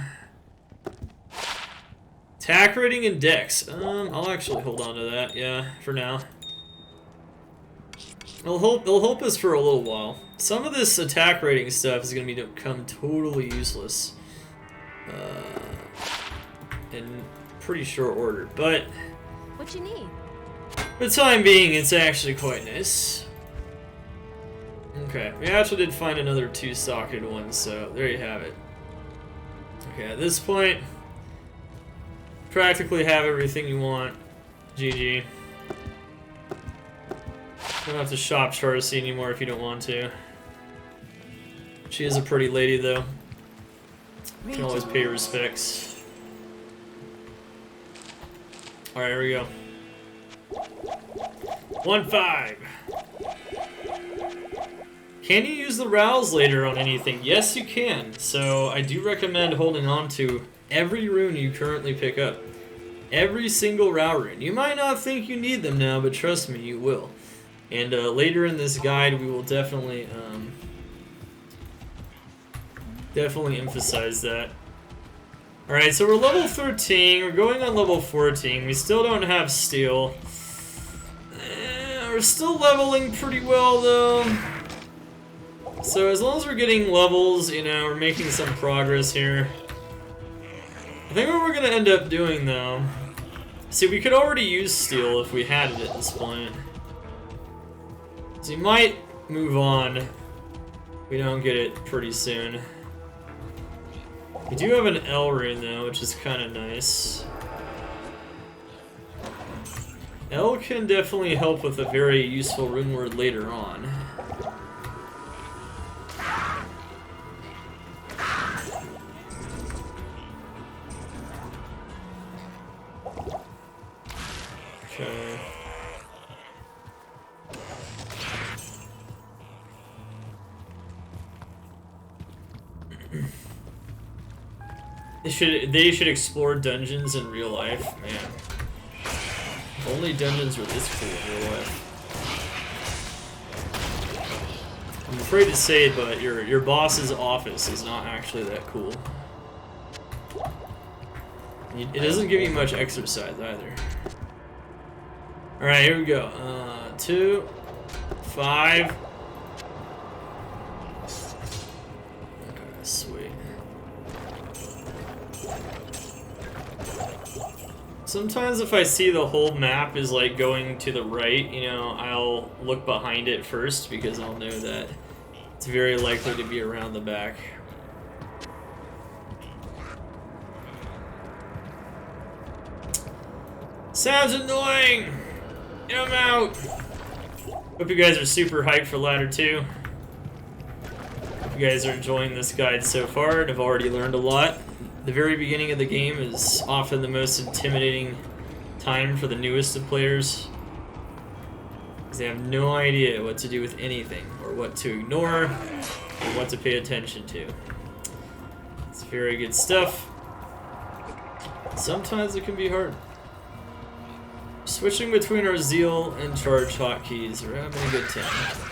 Attack rating and dex. I'll actually hold on to that, yeah, for now. It'll help us for a little while. Some of this attack rating stuff is going to become totally useless in pretty short order, but What you need? for the time being, it's actually quite nice. Okay, we actually did find another 2-socketed one, so there you have it. Okay, at this point, practically have everything you want. GG. Don't have to shop Charcy anymore if you don't want to. She is a pretty lady, though. You can always pay your respects. Alright, here we go. 1-5. Can you use the rouse later on anything? Yes, you can. So I do recommend holding on to every rune you currently pick up. Every single row rune. You might not think you need them now, but trust me, you will. And later in this guide, we will definitely emphasize that. Alright, so we're level 13. We're going on level 14. We still don't have steel. We're still leveling pretty well, though. So as long as we're getting levels, you know, we're making some progress here. I think what we're going to end up doing, though... See, we could already use steel if we had it at this point. So you might move on if we don't get it pretty soon. We do have an L rune though, which is kind of nice. L can definitely help with a very useful rune word later on. Okay. They should explore dungeons in real life, man. Only dungeons were this cool in real life. I'm afraid to say it, but your boss's office is not actually that cool. It doesn't give you much exercise either. All right, here we go. 2, 5. Okay, sweet. Sometimes if I see the whole map is like going to the right, you know, I'll look behind it first because I'll know that it's very likely to be around the back. Sounds annoying! Get him out! Hope you guys are super hyped for Ladder 2. Hope you guys are enjoying this guide so far and have already learned a lot. The very beginning of the game is often the most intimidating time for the newest of players, because they have no idea what to do with anything, or what to ignore, or what to pay attention to. It's very good stuff. Sometimes it can be hard. Switching between our zeal and charge hotkeys, we're having a good time.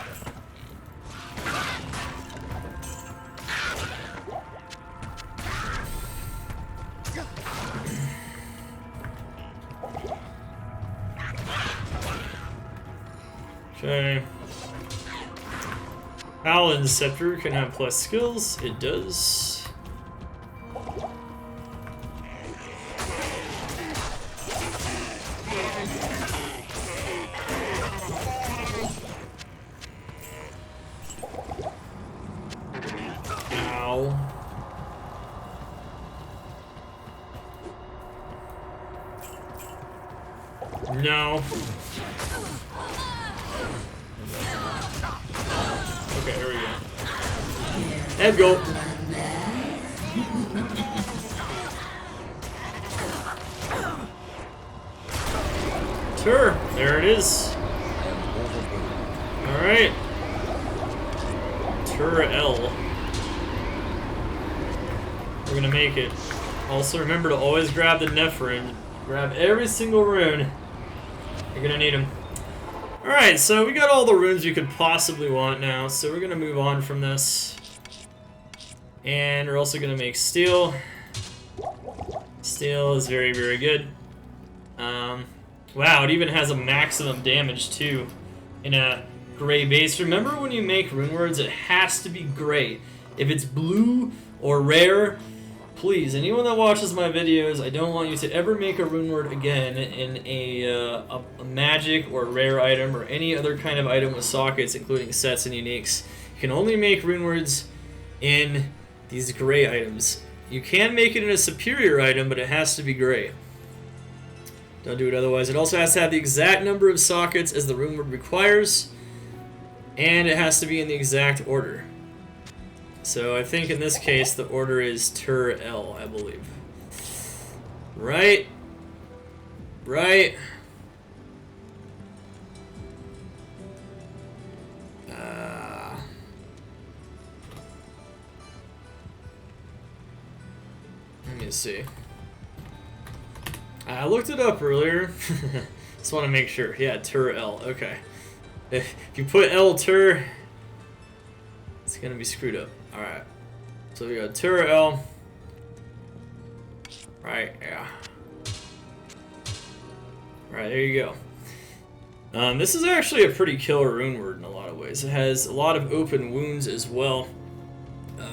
Okay. Paladin Scepter can have plus skills. It does. Ow. No. Okay, here we go. And go. Sure, there it is. Alright. Tur L. We're gonna make it. Also remember to always grab the Neph rune. Grab every single rune. You're gonna need them. Alright, so we got all the runes we could possibly want now, so we're gonna move on from this. And we're also gonna make steel. Steel is very, very good. Wow, it even has a maximum damage too, in a gray base. Remember, when you make rune words, it has to be gray. If it's blue or rare, please, anyone that watches my videos, I don't want you to ever make a rune word again in a magic or rare item or any other kind of item with sockets, including sets and uniques. You can only make rune words in these gray items. You can make it in a superior item, but it has to be gray. Don't do it otherwise. It also has to have the exact number of sockets as the rune word requires, and it has to be in the exact order. So I think in this case the order is Tur L, I believe. Right? Right? Let me see. I looked it up earlier. Just want to make sure. Yeah, Tur L. Okay. If you put L Tur, it's gonna be screwed up. All right. So we got Tur L. Right. Yeah. All right. There you go. This is actually a pretty killer rune word in a lot of ways. It has a lot of open wounds as well,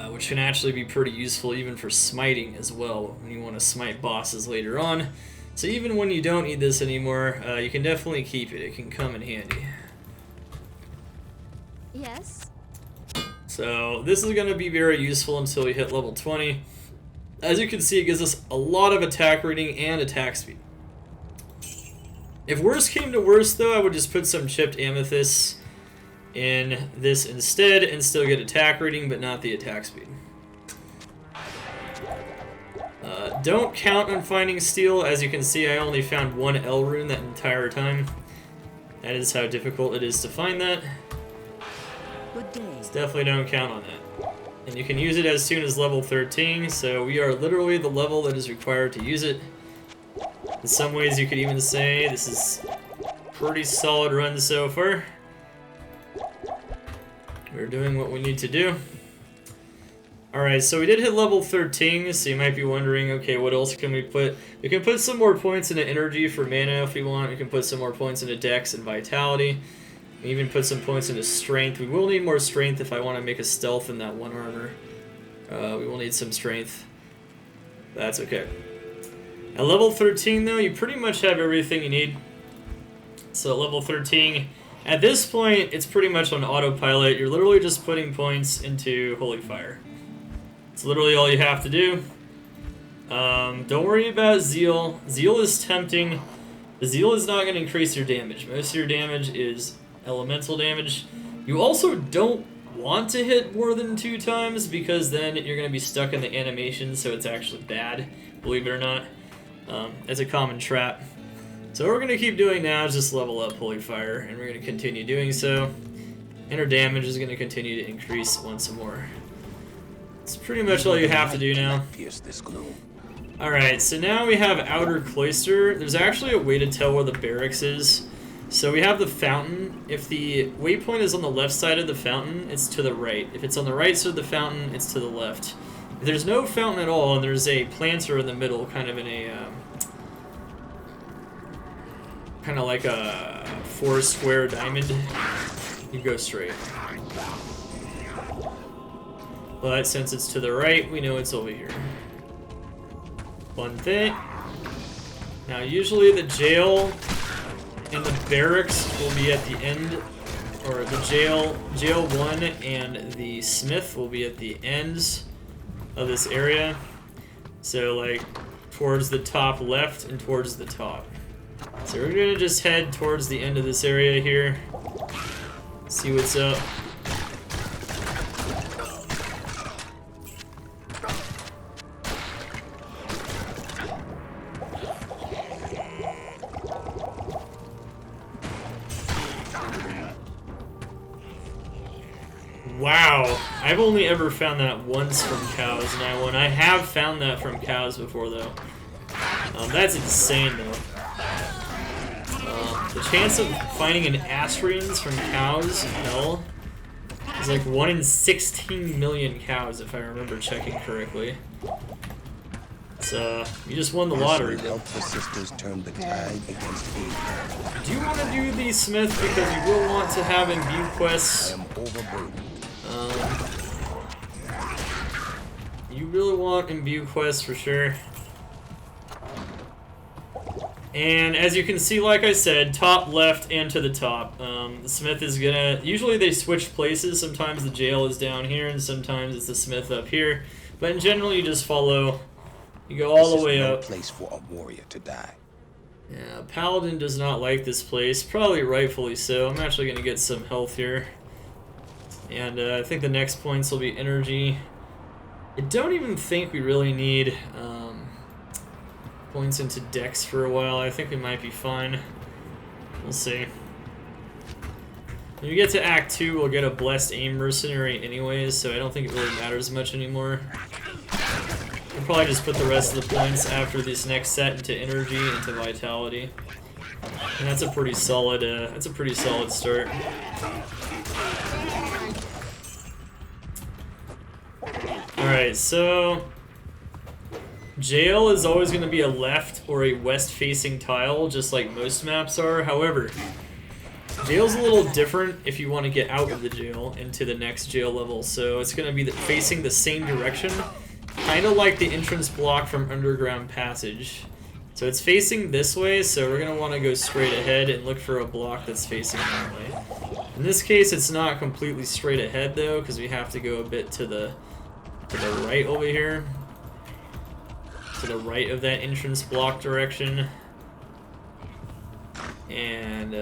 which can actually be pretty useful even for smiting as well when you want to smite bosses later on. So even when you don't need this anymore, you can definitely keep it. It can come in handy. Yes. So this is going to be very useful until we hit level 20. As you can see, it gives us a lot of attack rating and attack speed. If worse came to worse, though, I would just put some chipped amethysts in this instead and still get attack rating, but not the attack speed. Don't count on finding steel. As you can see, I only found one L rune that entire time. That is how difficult it is to find that. Good day. So definitely don't count on that. And you can use it as soon as level 13, so we are literally the level that is required to use it. In some ways you could even say this is a pretty solid run so far. We're doing what we need to do. Alright, so we did hit level 13, so you might be wondering, okay, what else can we put? We can put some more points into energy for mana if we want. We can put some more points into dex and vitality. We even put some points into strength. We will need more strength if I want to make a stealth in that one armor. We will need some strength. That's okay. At level 13, though, you pretty much have everything you need. So at level 13, at this point, it's pretty much on autopilot. You're literally just putting points into Holy Fire. It's literally all you have to do. Don't worry about Zeal. Zeal is tempting. The Zeal is not going to increase your damage. Most of your damage is elemental damage. You also don't want to hit more than 2 times because then you're going to be stuck in the animation, so it's actually bad, believe it or not. It's a common trap. So what we're going to keep doing now is just level up Holy Fire, and we're going to continue doing so. And our damage is going to continue to increase once more. It's pretty much all you have to do now. Alright, so now we have Outer Cloister. There's actually a way to tell where the barracks is. So we have the fountain. If the waypoint is on the left side of the fountain, it's to the right. If it's on the right side of the fountain, it's to the left. If there's no fountain at all, and there's a planter in the middle, kind of in a... kind of like a 4-square diamond, you go straight. But since it's to the right, we know it's over here. One thing. Now usually the jail and the barracks will be at the end, or the jail 1 and the smith will be at the ends of this area. So like towards the top left and towards the top. So we're gonna just head towards the end of this area here. See what's up. Wow, I've only ever found that once from cows in I1. I have found that from cows before, though. That's insane, though. The chance of finding an Asrians from cows in Hell is like 1 in 16 million cows, if I remember checking correctly. You just won the lottery. This will help the sisters turn the tide against evil. Do you want to do the Smith because you will want to have imbue I quests? am overburdened. You really want imbue quests for sure. And as you can see, like I said, top left and to the top. The Smith is gonna... Usually they switch places. Sometimes the jail is down here and sometimes it's the Smith up here. But in general, you just follow... You go all the way This is no up. place for a warrior to die. Yeah, Paladin does not like this place. Probably rightfully so. I'm actually gonna get some health here. And I think the next points will be energy. I don't even think we really need... points into Dex for a while. I think we might be fine. We'll see. When we get to Act 2, we'll get a Blessed Aim Mercenary anyways, so I don't think it really matters much anymore. We'll probably just put the rest of the points after this next set into Energy, into Vitality. And that's a pretty solid, start. Alright, so... Jail is always going to be a left or a west-facing tile, just like most maps are. However, jail's a little different if you want to get out of the jail into the next jail level. So it's going to be facing the same direction, kind of like the entrance block from Underground Passage. So it's facing this way, so we're going to want to go straight ahead and look for a block that's facing that way. In this case, it's not completely straight ahead, though, because we have to go a bit to the right over here. To the right of that entrance block direction. And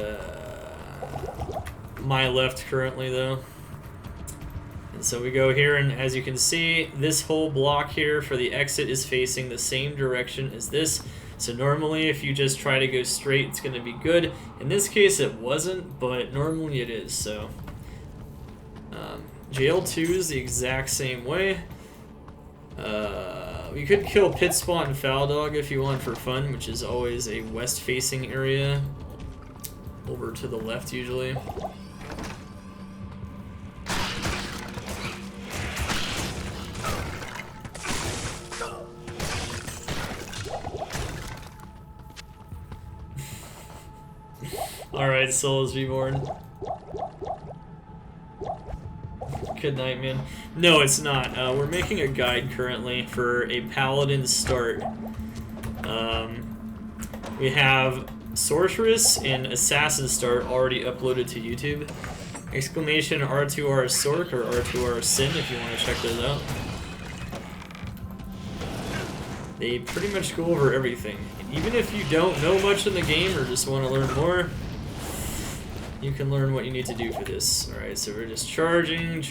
my left currently though. And so we go here, and as you can see, this whole block here for the exit is facing the same direction as this. So normally if you just try to go straight, it's going to be good. In this case it wasn't, but normally it is. So Jail 2 is the exact same way. We could kill Pit Spot and Foul Dog if you want for fun, which is always a west-facing area. Over to the left, usually. Alright, Souls Reborn. Good night, man. No, it's not. We're making a guide currently for a Paladin start. We have Sorceress and Assassin start already uploaded to YouTube. Exclamation R2R Sorc or R2R Sin if you want to check those out. They pretty much go over everything. And even if you don't know much in the game or just want to learn more, you can learn what you need to do for this. Alright, so we're just charging.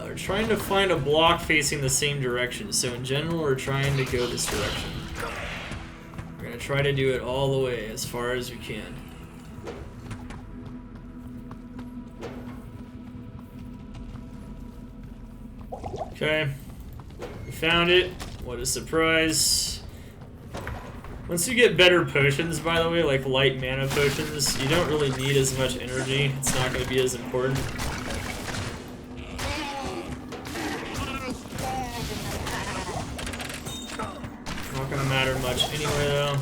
We're trying to find a block facing the same direction. So in general, we're trying to go this direction. We're going to try to do it all the way as far as we can. Okay, we found it. What a surprise. Once you get better potions, by the way, like light mana potions, you don't really need as much energy. It's not going to be as important. Not going to matter much anyway, though.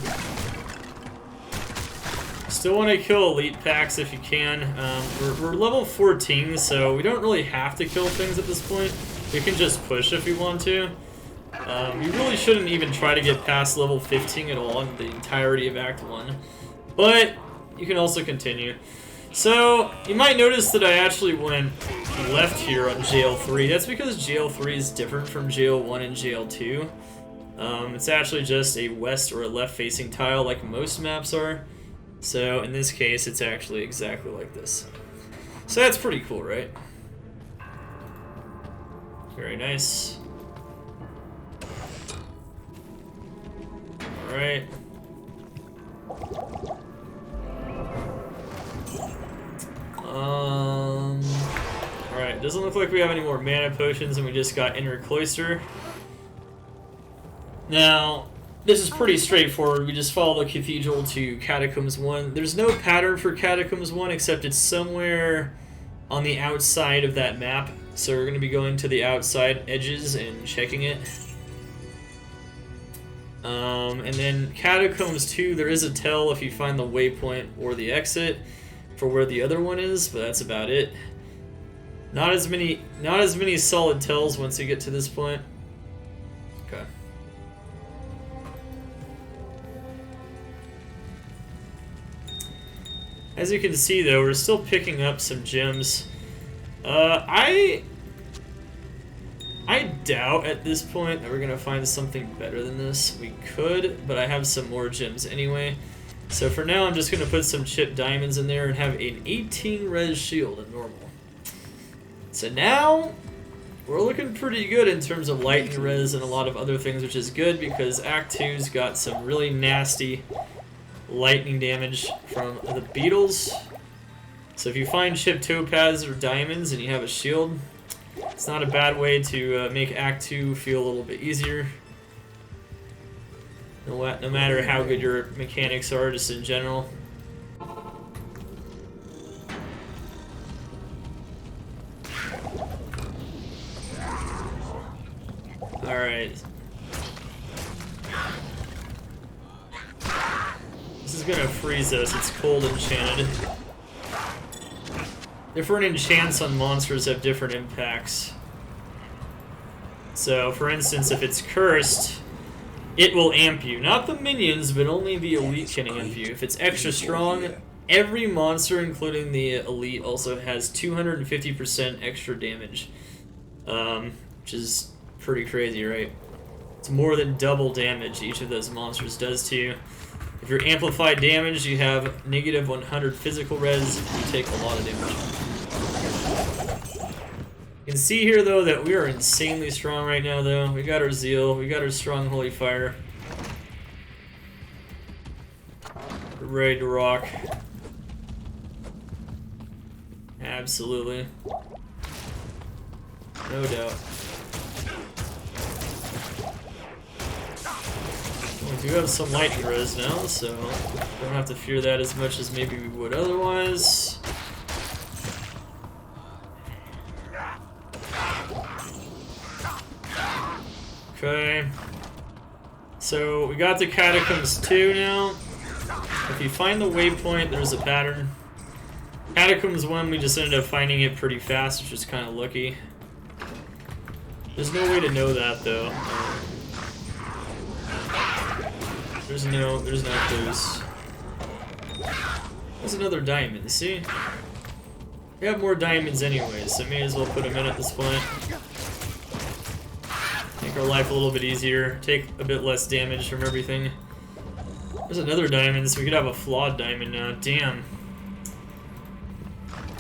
Still want to kill elite packs if you can. We're level 14, so we don't really have to kill things at this point. We can just push if we want to. You really shouldn't even try to get past level 15 at all in the entirety of Act 1. But you can also continue. So, you might notice that I actually went left here on Jail 3. That's because Jail 3 is different from Jail 1 and Jail 2. It's actually just a west or a left-facing tile like most maps are. So, in this case, it's actually exactly like this. So that's pretty cool, right? Very nice. Alright. Alright, doesn't look like we have any more mana potions and we just got Inner Cloister. Now, this is pretty straightforward. We just follow the Cathedral to Catacombs 1. There's no pattern for Catacombs 1 except it's somewhere on the outside of that map. So we're going to be going to the outside edges and checking it. And then Catacombs 2, there is a tell if you find the waypoint or the exit for where the other one is, but that's about it. Not as many solid tells once you get to this point. Okay. As you can see, though, we're still picking up some gems. I doubt at this point that we're gonna find something better than this. We could, but I have some more gems anyway. So for now, I'm just gonna put some chipped diamonds in there and have an 18 res shield at normal. So now, we're looking pretty good in terms of lightning res and a lot of other things, which is good because Act 2's got some really nasty lightning damage from the beetles. So if you find chipped topaz or diamonds and you have a shield, it's not a bad way to make Act 2 feel a little bit easier. No matter how good your mechanics are, just in general. Alright. This is gonna freeze us, it's cold enchanted. Different enchants on monsters have different impacts. So, for instance, if it's cursed, it will amp you. Not the minions, but only the elite can amp you. If it's extra strong, every monster, including the elite, also has 250% extra damage. Which is pretty crazy, right? It's more than double damage each of those monsters does to you. If you're amplified damage, you have negative 100 physical res, you take a lot of damage. You can see here, though, that we are insanely strong right now, though. We got our zeal, we got our strong holy fire. We're ready to rock. Absolutely. No doubt. We do have some lightning res now, so don't have to fear that as much as maybe we would otherwise. Okay. So we got the Catacombs 2 now. If you find the waypoint, there's a pattern. Catacombs 1, we just ended up finding it pretty fast, which is kind of lucky. There's no way to know that, though. There's no clues. There's another diamond, see? We have more diamonds anyways, so may as well put them in at this point. Make our life a little bit easier, take a bit less damage from everything. There's another diamond, so we could have a flawed diamond now. Damn.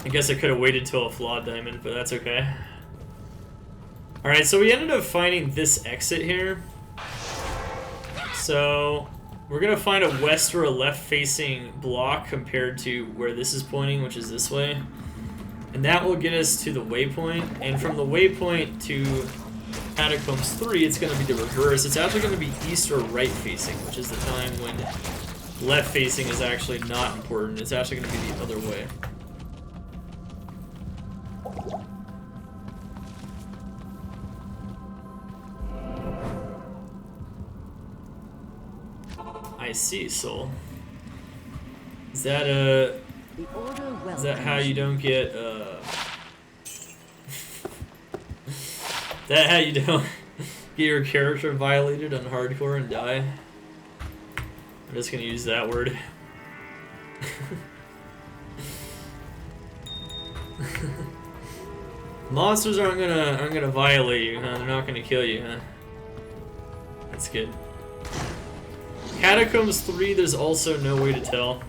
I guess I could have waited till a flawed diamond, but that's okay. Alright, so we ended up finding this exit here. So we're gonna find a west or a left-facing block compared to where this is pointing, which is this way. And that will get us to the waypoint. And from the waypoint to Catacombs 3, it's gonna be the reverse. It's actually gonna be east or right-facing, which is the time when left-facing is actually not important. It's actually gonna be the other way. I see, Soul. Is that is that how you don't get that how you don't get your character violated on hardcore and die? I'm just gonna use that word. Monsters aren't gonna violate you, huh? They're not gonna kill you, huh? That's good. Catacombs 3, there's also no way to tell.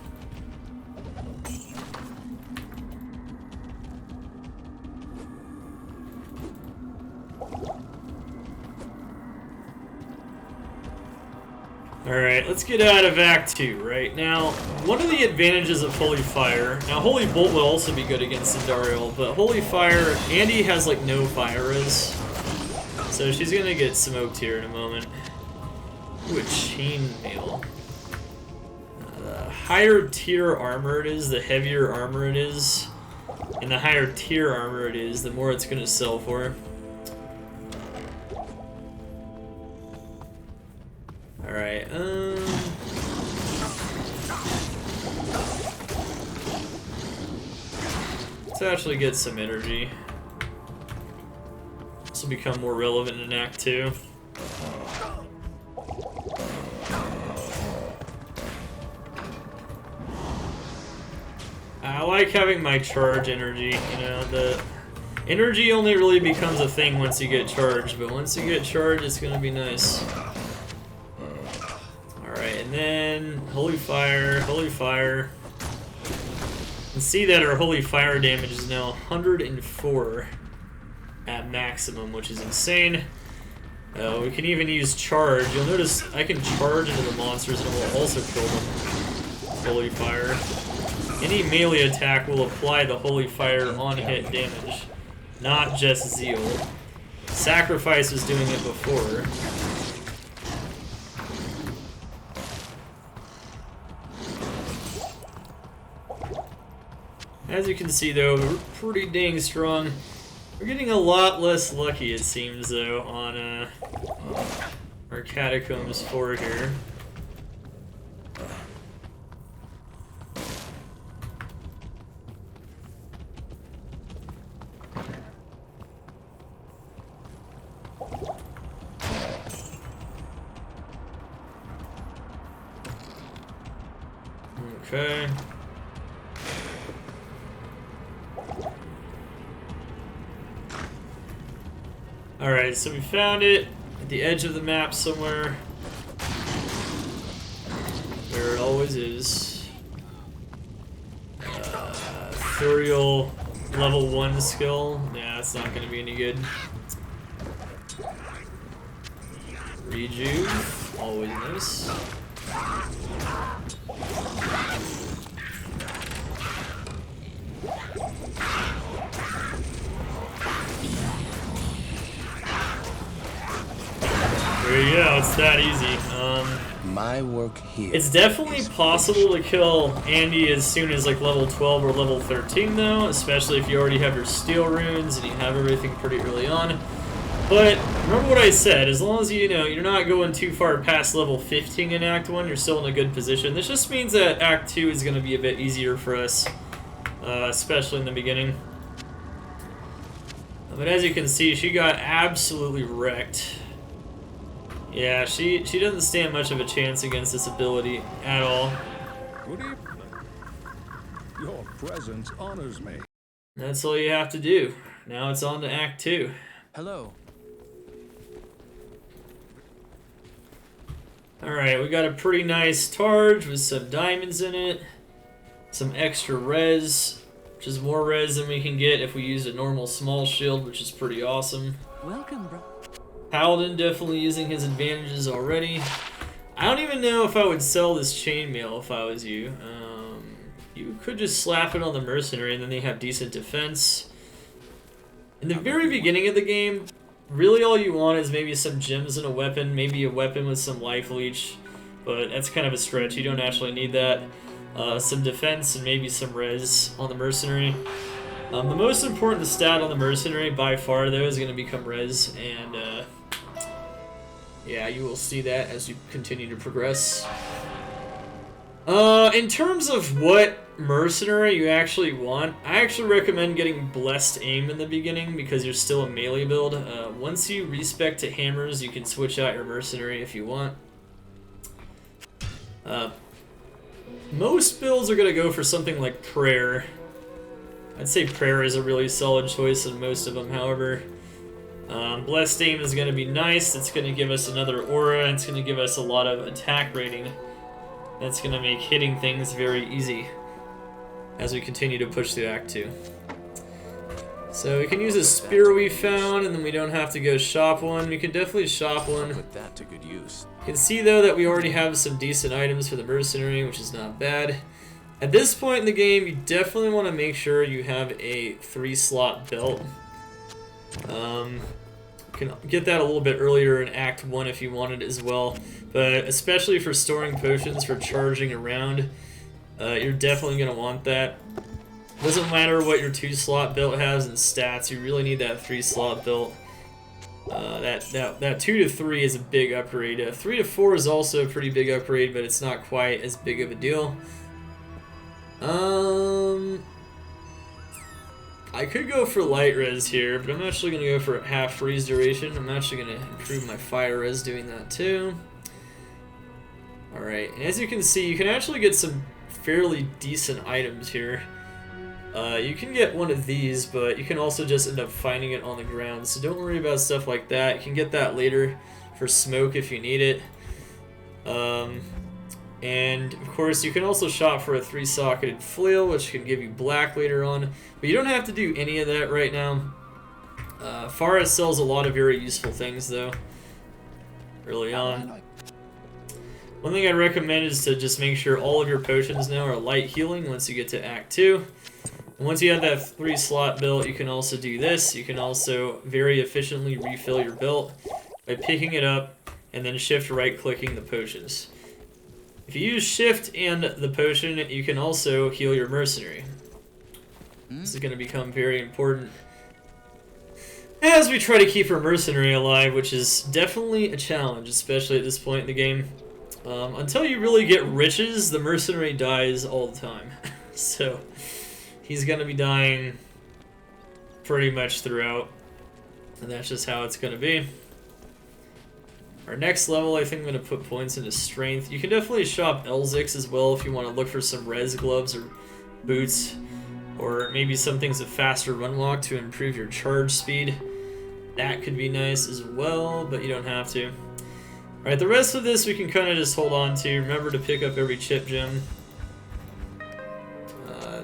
Alright, let's get out of Act 2, right? Now, one of the advantages of Holy Fire... Now, Holy Bolt would also be good against Andariel, but Holy Fire... Andy has, like, no fire res. So she's gonna get smoked here in a moment. Ooh, a chainmail. The higher tier armor it is, the heavier armor it is, and the higher tier armor it is, the more it's going to sell for. Alright, let's actually get some energy. This will become more relevant in Act 2. I like having my charge energy, you know, the energy only really becomes a thing once you get charged, but once you get charged, it's gonna be nice. Alright, and then Holy Fire, Holy Fire. You can see that our Holy Fire damage is now 104 at maximum, which is insane. We can even use charge. You'll notice I can charge into the monsters and it will also kill them. Holy Fire. Any melee attack will apply the Holy Fire on hit damage, not just Zeal. Sacrifice was doing it before. As you can see though, we're pretty dang strong. We're getting a lot less lucky, it seems, though, on our Catacombs 4 here. Okay. Alright, so we found it at the edge of the map somewhere. Where it always is. Ethereal level 1 skill. Nah, it's not gonna be any good. Rejuve, always nice. There you go, it's that easy. My work here. It's definitely possible to kill Andy as soon as like level 12 or level 13 though, especially if you already have your steel runes and you have everything pretty early on. But remember what I said, as long as you know you're not going too far past level 15 in Act 1, you're still in a good position. This just means that Act 2 is going to be a bit easier for us, especially in the beginning. But as you can see, she got absolutely wrecked. Yeah, she doesn't stand much of a chance against this ability at all. Good evening. Your presence honors me. That's all you have to do. Now it's on to Act 2. Hello. Alright, we got a pretty nice Targe with some diamonds in it. Some extra res, which is more res than we can get if we use a normal small shield, which is pretty awesome. Welcome, bro. Paladin definitely using his advantages already. I don't even know if I would sell this chainmail if I was you. You could just slap it on the mercenary and then they have decent defense. In the very beginning of the game, really all you want is maybe some gems and a weapon, maybe a weapon with some life leech, but that's kind of a stretch. You don't actually need that. Some defense and maybe some res on the mercenary. The most important stat on the mercenary by far though is going to become res, and yeah, you will see that as you continue to progress. In terms of what mercenary you actually want, I actually recommend getting blessed aim in the beginning because you're still a melee build. Once you respec to hammers, you can switch out your mercenary if you want. Most builds are going to go for something like prayer. I'd say prayer is a really solid choice in most of them, however. Blessed aim is going to be nice. It's going to give us another aura. It's going to give us a lot of attack rating. That's going to make hitting things very easy as we continue to push through Act 2. So we can use a spear we found, and then we don't have to go shop one. We can definitely shop one. Put that to good use. You can see though that we already have some decent items for the mercenary, which is not bad. At this point in the game, you definitely want to make sure you have a 3-slot belt. You can get that a little bit earlier in Act 1 if you wanted as well, but especially for storing potions for charging around, you're definitely going to want that. Doesn't matter what your 2-slot build has in stats, you really need that 3-slot build. That 2 to 3 is a big upgrade. 3 to 4 is also a pretty big upgrade, but it's not quite as big of a deal. I could go for light res here, but I'm actually going to go for half freeze duration. I'm actually going to improve my fire res doing that too. Alright, and as you can see, you can actually get some fairly decent items here. You can get one of these, but you can also just end up finding it on the ground, so don't worry about stuff like that. You can get that later for smoke if you need it. And of course you can also shop for a 3-socketed flail, which can give you black later on, but you don't have to do any of that right now. Forest sells a lot of very useful things though, early on. One thing I'd recommend is to just make sure all of your potions now are light healing once you get to Act 2. And once you have that 3-slot built, you can also do this. You can also very efficiently refill your built by picking it up and then shift right-clicking the potions. If you use shift and the potion, you can also heal your mercenary. This is going to become very important as we try to keep our mercenary alive, which is definitely a challenge, especially at this point in the game. Until you really get riches, the mercenary dies all the time. So he's going to be dying pretty much throughout, and that's just how it's going to be. Our next level, I think I'm going to put points into strength. You can definitely shop Elzix as well if you want to look for some res gloves or boots, or maybe something's a faster run walk to improve your charge speed. That could be nice as well, but you don't have to. Alright, the rest of this we can kind of just hold on to. Remember to pick up every chip gem.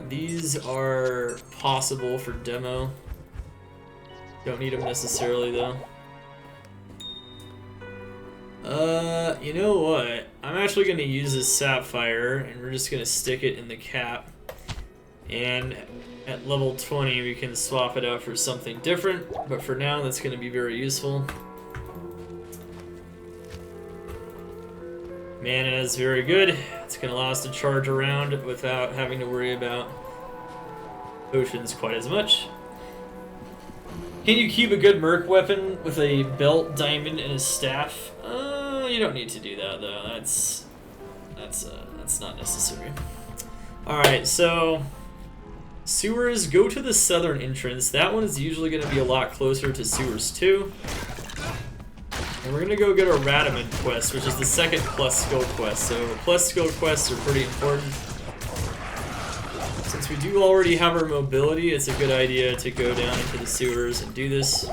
These are possible for demo. Don't need them necessarily though. You know what? I'm actually going to use this sapphire, and we're just going to stick it in the cap. And at level 20, we can swap it out for something different, but for now, that's going to be very useful. Mana is very good. It's going to allow us to charge around without having to worry about potions quite as much. Can you keep a good merc weapon with a belt, diamond, and a staff? You don't need to do that though. That's not necessary. All right, so sewers, go to the southern entrance. That one is usually going to be a lot closer to sewers 2. And we're going to go get our Radamant quest, which is the second plus skill quest. So plus skill quests are pretty important. Since we do already have our mobility, it's a good idea to go down into the sewers and do this.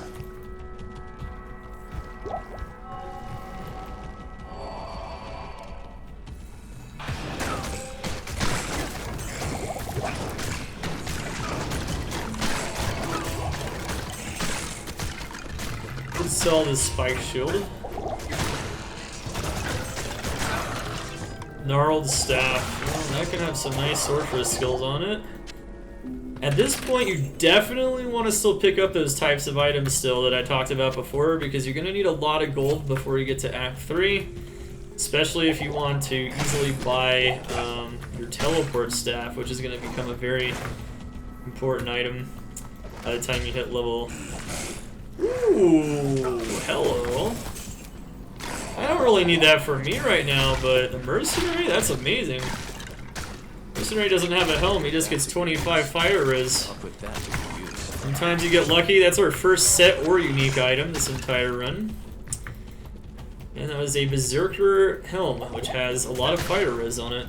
Let's sell this spike shield. Gnarled staff. Well, that can have some nice sorceress skills on it. At this point, you definitely want to still pick up those types of items still that I talked about before, because you're going to need a lot of gold before you get to Act 3. Especially if you want to easily buy your teleport staff, which is going to become a very important item by the time you hit level... Ooh, hello. I don't really need that for me right now, but the mercenary, that's amazing. Mercenary doesn't have a helm, he just gets 25 fire res. Sometimes you get lucky. That's our first set or unique item this entire run. And that was a Berserker helm, which has a lot of fire res on it.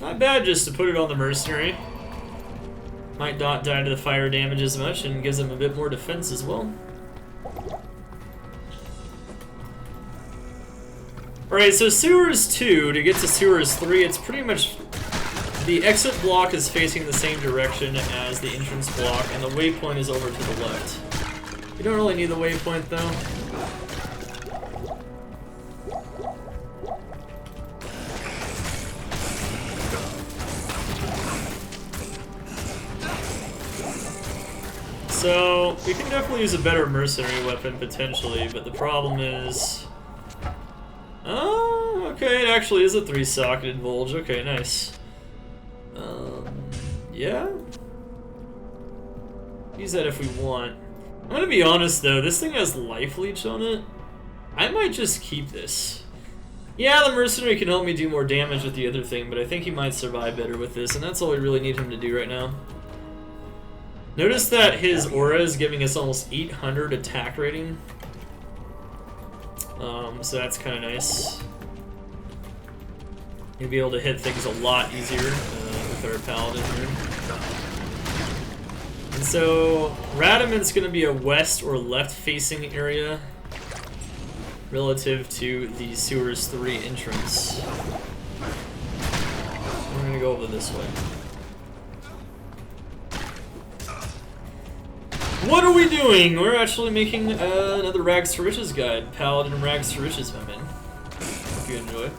Not bad just to put it on the mercenary. Might not die to the fire damage as much, and gives them a bit more defense as well. Alright, so Sewers 2, to get to Sewers 3, it's pretty much... The exit block is facing the same direction as the entrance block, and the waypoint is over to the left. You don't really need the waypoint, though. So, we can definitely use a better mercenary weapon, potentially, but the problem is... Oh, okay, it actually is a 3-socketed Volge. Okay, nice. Yeah? Use that if we want. I'm gonna be honest though, this thing has life leech on it. I might just keep this. Yeah, the mercenary can help me do more damage with the other thing, but I think he might survive better with this, and that's all we really need him to do right now. Notice that his aura is giving us almost 800 attack rating. So that's kind of nice. You'll be able to hit things a lot easier with our Paladin here. And so, Radament's going to be a west or left-facing area relative to the Sewers 3 entrance. We're going to go over this way. What are we doing? We're actually making another Rags to Riches guide. Paladin Rags to Riches, my man. Hope you enjoy.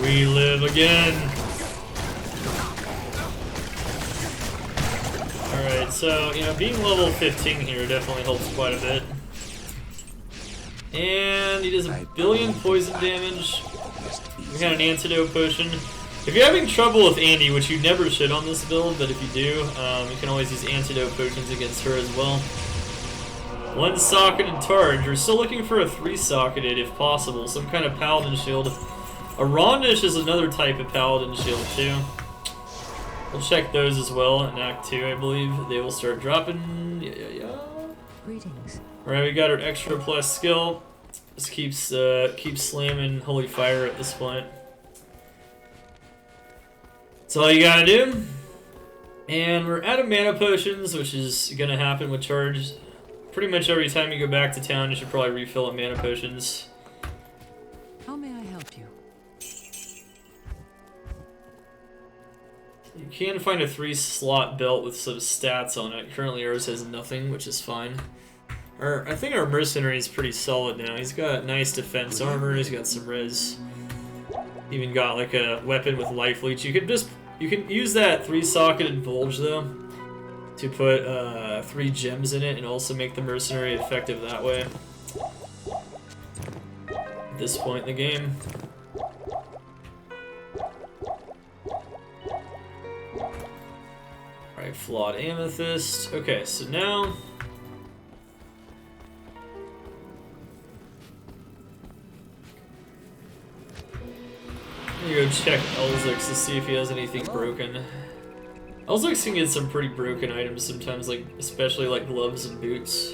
We live again. Alright, so, you know, being level 15 here definitely helps quite a bit. And he does a billion poison damage. We got an antidote potion. If you're having trouble with Andy, which you never should on this build, but if you do, you can always use antidote potions against her as well. One socketed Targe. We're still looking for a 3-socketed if possible, some kind of Paladin shield. A Rondish is another type of Paladin shield too. We'll check those as well in Act 2, I believe. They will start dropping. Yeah. Greetings. Alright, we got our extra plus skill. Just keeps slamming Holy Fire at this point. That's all you gotta do. And we're out of mana potions, which is gonna happen with charge. Pretty much every time you go back to town, you should probably refill up mana potions. How may I help you? You can find a 3-slot belt with some stats on it. Currently ours has nothing, which is fine. I think our mercenary is pretty solid now. He's got nice defense armor, he's got some res. Even got like a weapon with life leech. You can use that 3-socketed bulge though to put 3 gems in it and also make the mercenary effective that way. At this point in the game. Alright, flawed amethyst. Okay, so now I'm gonna go check Elzix to see if he has anything broken. Elzix can get some pretty broken items sometimes, like especially like gloves and boots.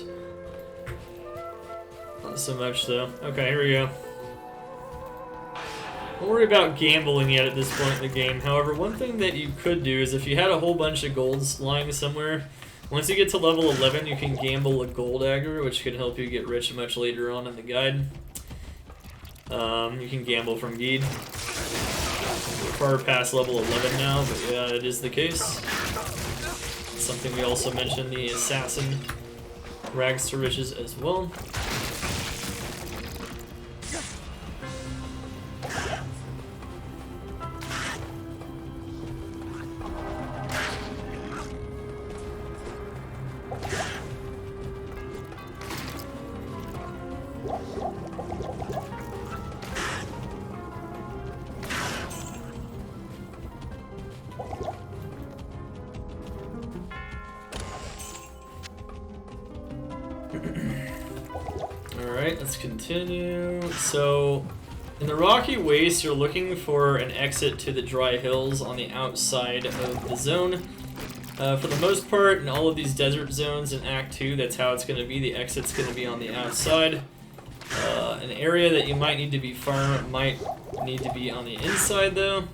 Not so much though. Okay, here we go. Don't worry about gambling yet at this point in the game. However, one thing that you could do is if you had a whole bunch of golds lying somewhere, once you get to level 11, you can gamble a gold dagger, which can help you get rich much later on in the guide. You can gamble from Hdin. We're far past level 11 now, but yeah, it is the case. Something we also mentioned, the assassin Rags to Riches as well. Alright, let's continue. So, in the Rocky Waste, you're looking for an exit to the dry hills on the outside of the zone. For the most part, in all of these desert zones in Act 2, that's how it's going to be. The exit's going to be on the outside. An area that you might need to be farmed might need to be on the inside, though.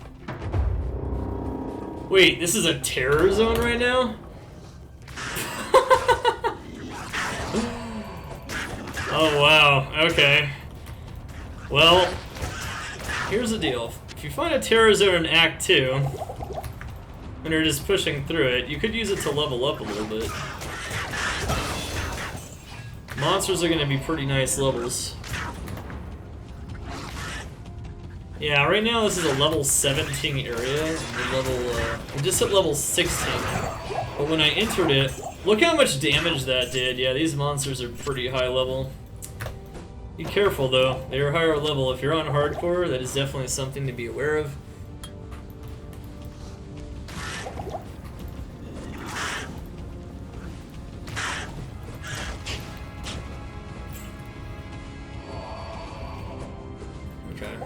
Wait, this is a terror zone right now? Oh wow, okay. Well, here's the deal. If you find a terror zone in Act 2, and you're just pushing through it, you could use it to level up a little bit. Monsters are going to be pretty nice levels. Yeah, right now this is a level 17 area. We just hit level 16. But when I entered it, look how much damage that did. Yeah, these monsters are pretty high level. Be careful though, they are higher level. If you're on hardcore, that is definitely something to be aware of. Okay.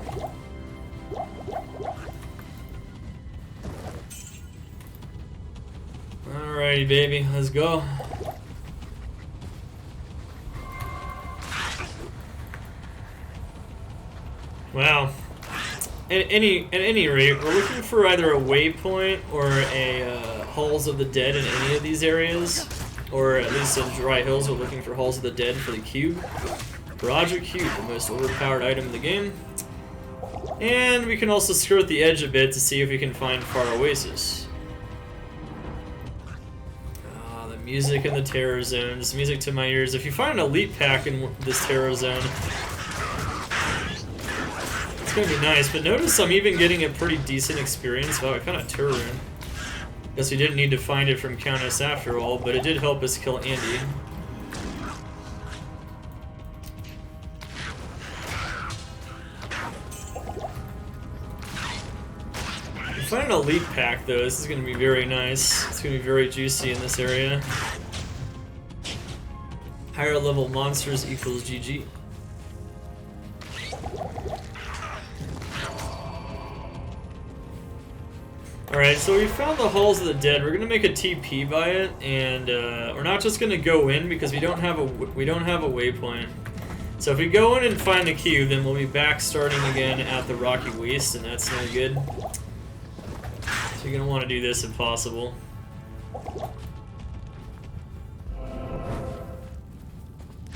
Alrighty, baby, let's go. Wow. At any rate, we're looking for either a waypoint or a Halls of the Dead in any of these areas, or at least in Dry Hills. We're looking for Halls of the Dead for the cube. Roger Cube, the most overpowered item in the game. And we can also skirt the edge a bit to see if we can find Far Oasis. Ah, the music in the Terror Zone, just music to my ears. If you find an elite pack in this Terror Zone, it's gonna be nice. But notice I'm even getting a pretty decent experience. Wow, I found a Terror Rune. Guess we didn't need to find it from Countess after all, but it did help us kill Andy. Find an elite pack though, this is going to be very nice. It's going to be very juicy in this area. Higher level monsters equals GG. Alright, so we found the Halls of the Dead. We're going to make a TP by it, and we're not just going to go in because we don't have a waypoint. So if we go in and find the cube, then we'll be back starting again at the Rocky Waste, and that's no good. So you're going to want to do this if possible.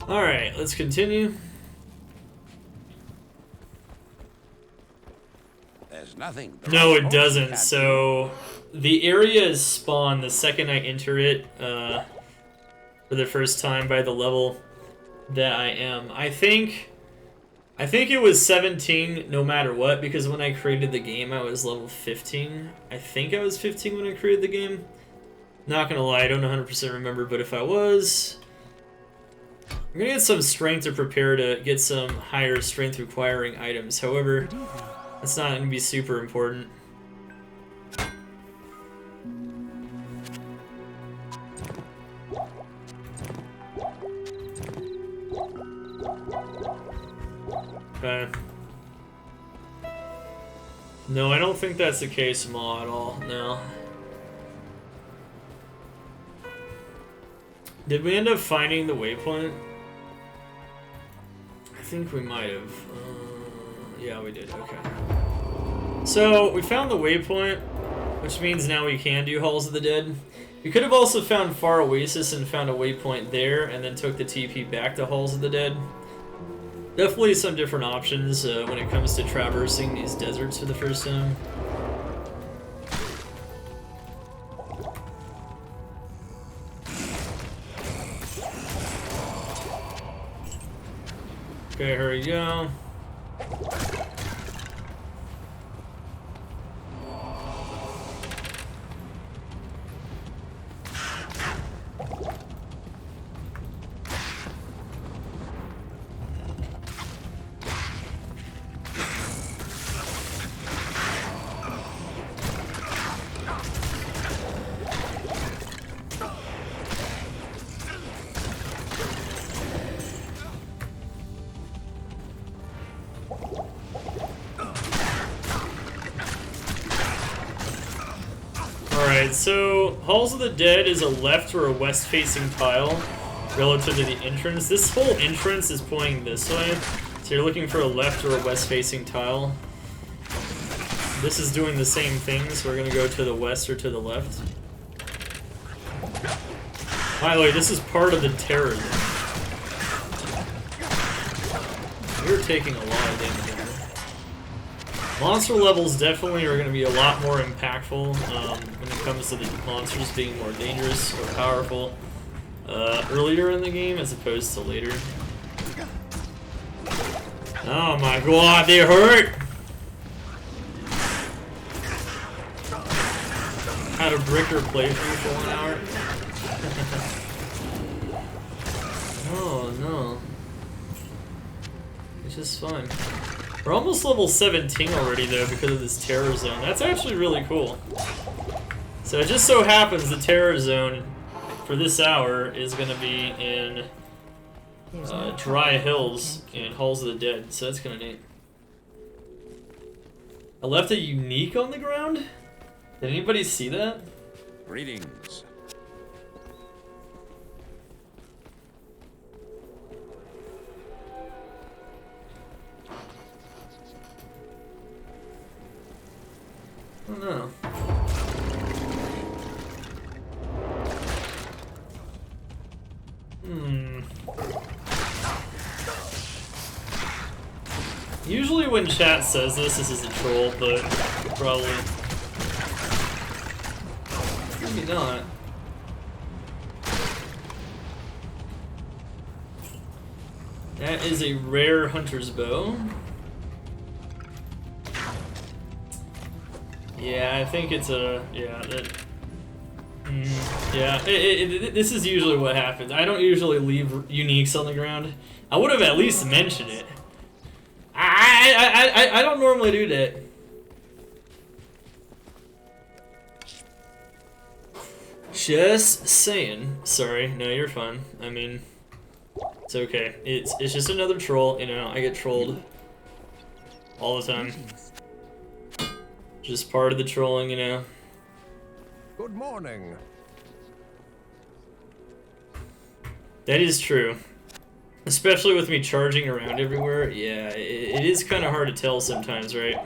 Alright, let's continue. There's nothing. No, it doesn't. So the area is spawned the second I enter it for the first time by the level that I am. I think it was 17 no matter what, because when I created the game I was level 15. I think I was 15 when I created the game. Not gonna lie, I don't 100% remember, but if I was, I'm gonna get some strength to prepare to get some higher strength requiring items. However, that's not gonna be super important. Okay. No, I don't think that's the case, Ma, at all. No. Did we end up finding the waypoint? I think we might have. Yeah, we did. Okay. So, we found the waypoint, which means now we can do Halls of the Dead. We could have also found Far Oasis and found a waypoint there, and then took the TP back to Halls of the Dead. Definitely some different options when it comes to traversing these deserts for the first time. Okay, here we go. Alright, so Halls of the Dead is a left or a west-facing tile relative to the entrance. This whole entrance is pointing this way, so you're looking for a left or a west-facing tile. This is doing the same thing, so we're going to go to the west or to the left. By the way, this is part of the terror zone. We're taking a lot of damage here. Monster levels definitely are going to be a lot more impactful when it comes to the monsters being more dangerous or powerful earlier in the game as opposed to later. Oh my god, they hurt! How to brick her playthrough for 1 hour. Oh no. It's just fun. We're almost level 17 already though because of this terror zone. That's actually really cool. So it just so happens the terror zone for this hour is going to be in Dry Hills and Halls of the Dead. So that's kind of neat. I left a unique on the ground? Did anybody see that? Greetings. I don't know. Usually when chat says this is a troll, but probably. Maybe not. That is a rare hunter's bow. Yeah, I think it's a... yeah, that... yeah, this is usually what happens. I don't usually leave uniques on the ground. I would have at least mentioned it. I don't normally do that. Just saying. Sorry, no, you're fine. I mean, it's okay. It's just another troll, you know, I get trolled all the time. Just part of the trolling, you know. Good morning. That is true. Especially with me charging around everywhere. Yeah, it is kind of hard to tell sometimes, right?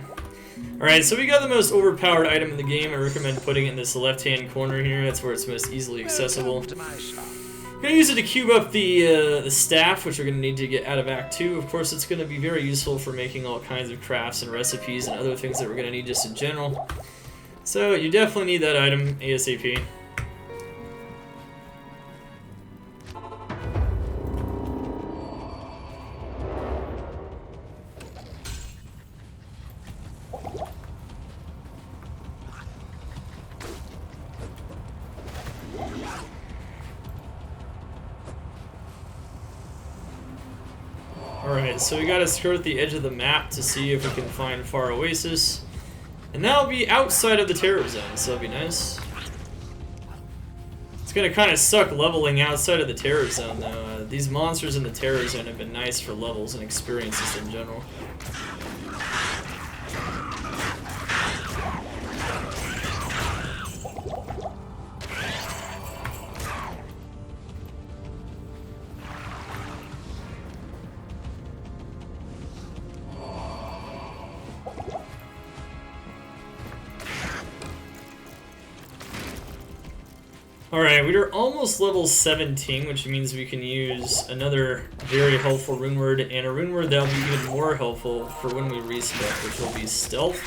Alright, so we got the most overpowered item in the game. I recommend putting it in this left-hand corner here. That's where it's most easily accessible. I'm gonna use it to cube up the staff, which we're gonna need to get out of Act 2. Of course, it's gonna be very useful for making all kinds of crafts and recipes and other things that we're gonna need just in general. So you definitely need that item ASAP. Alright, so we gotta skirt the edge of the map to see if we can find Far Oasis. And that'll be outside of the terror zone, so that'll be nice. It's gonna kind of suck leveling outside of the terror zone, though. These monsters in the terror zone have been nice for levels and experiences in general. Alright, we are almost level 17, which means we can use another very helpful rune word, and a rune word that'll be even more helpful for when we respec, which will be stealth.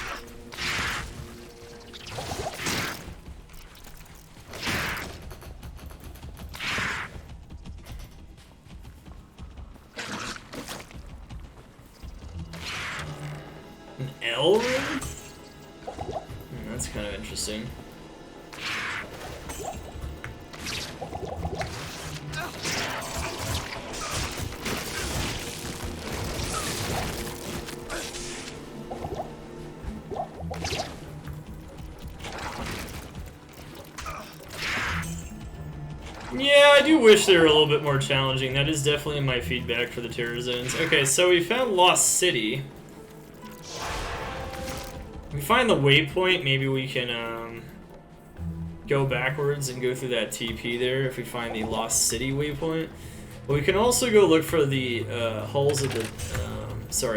An L rune? That's kind of interesting. Yeah, I do wish they were a little bit more challenging. That is definitely my feedback for the terror zones. Okay, so we found Lost City. If we find the waypoint, maybe we can go backwards and go through that TP there if we find the Lost City waypoint. But we can also go look for the hulls of the,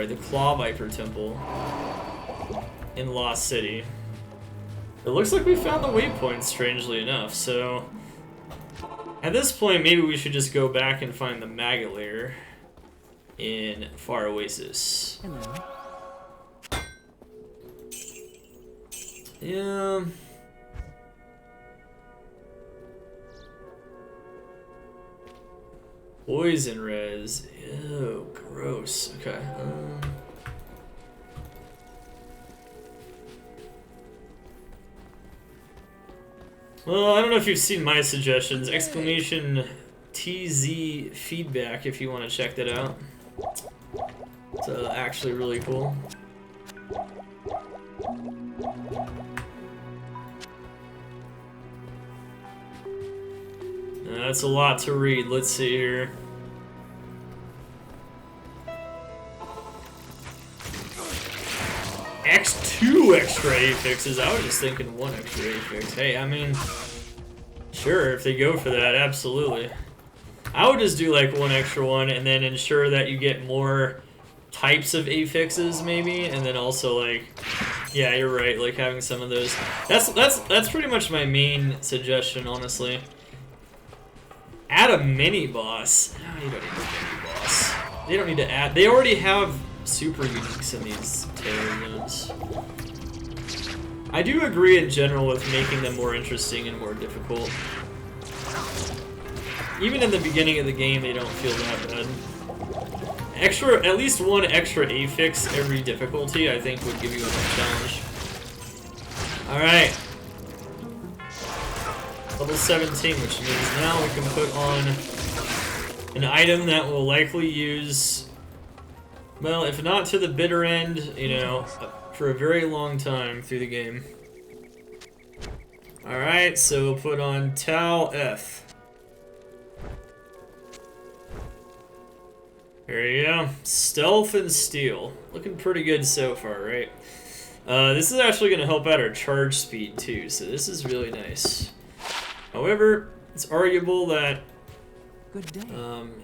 the Claw Viper Temple in Lost City. It looks like we found the waypoint, strangely enough, so... At this point, maybe we should just go back and find the maggot lair in Far Oasis. Hello. Yeah. Poison res. Ew, gross. Okay. Well, I don't know if you've seen my suggestions. Exclamation TZ feedback if you want to check that out. It's actually really cool. That's a lot to read. Let's see here. Two extra affixes. I was just thinking one extra affix. Hey, I mean, sure, if they go for that, absolutely. I would just do like one extra one and then ensure that you get more types of affixes maybe, and then also like, yeah, you're right, like having some of those. That's pretty much my main suggestion, honestly. Add a mini boss. No, you don't need a mini boss. They don't need to add. They already have super uniques in these terror zones. I do agree in general with making them more interesting and more difficult. Even in the beginning of the game, they don't feel that bad. At least one extra affix every difficulty, I think, would give you a challenge. Alright. Level 17, which means now we can put on an item that will likely use, well, if not to the bitter end, you know, for a very long time through the game. Alright, so we'll put on Tau F. There you go. Stealth and Steel. Looking pretty good so far, right? This is actually going to help out our charge speed too, so this is really nice. However, it's arguable that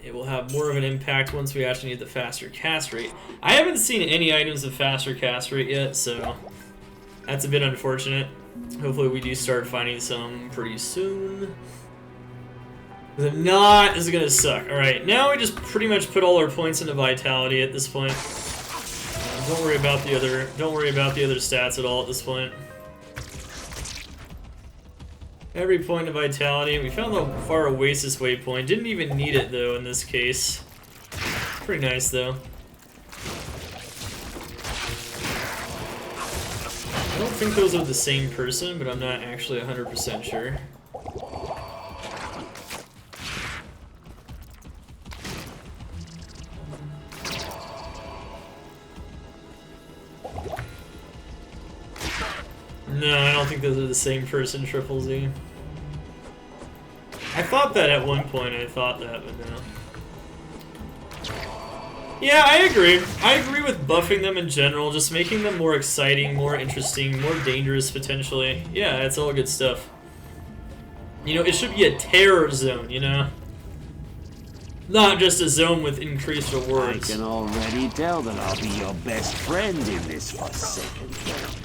it will have more of an impact once we actually need the faster cast rate. I haven't seen any items with faster cast rate yet, so that's a bit unfortunate. Hopefully we do start finding some pretty soon. If not, this is gonna suck. Alright, now we just pretty much put all our points into vitality at this point. Don't worry about the other stats at all at this point. Every point of vitality. We found the Far Oasis waypoint. Didn't even need it though in this case. Pretty nice though. I don't think those are the same person, but I'm not actually 100% sure. No, I don't think those are the same person, Triple Z. I thought that at one point, but no. Yeah, I agree. I agree with buffing them in general, just making them more exciting, more interesting, more dangerous potentially. Yeah, it's all good stuff. You know, it should be a terror zone, you know? Not just a zone with increased rewards. I can already tell that I'll be your best friend in this forsaken camp.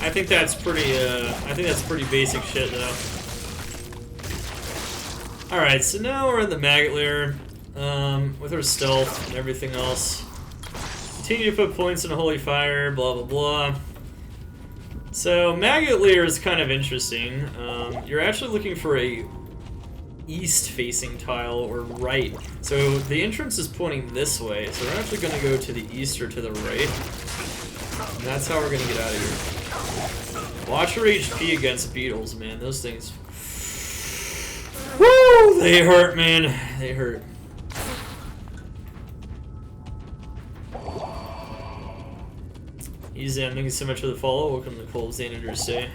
I think that's pretty basic shit though. Alright, so now we're in the maggot lair, with our stealth and everything else. Continue to put points in a holy fire, blah blah blah. So maggot lair is kind of interesting. You're actually looking for a east facing tile or right. So the entrance is pointing this way, so we're actually going to go to the east or to the right. And that's how we're going to get out of here. Watch your HP against beetles, man. Those things... Woo! They hurt, man. They hurt. Easy, thank you so much for the follow. Welcome to Cold Xander's Day.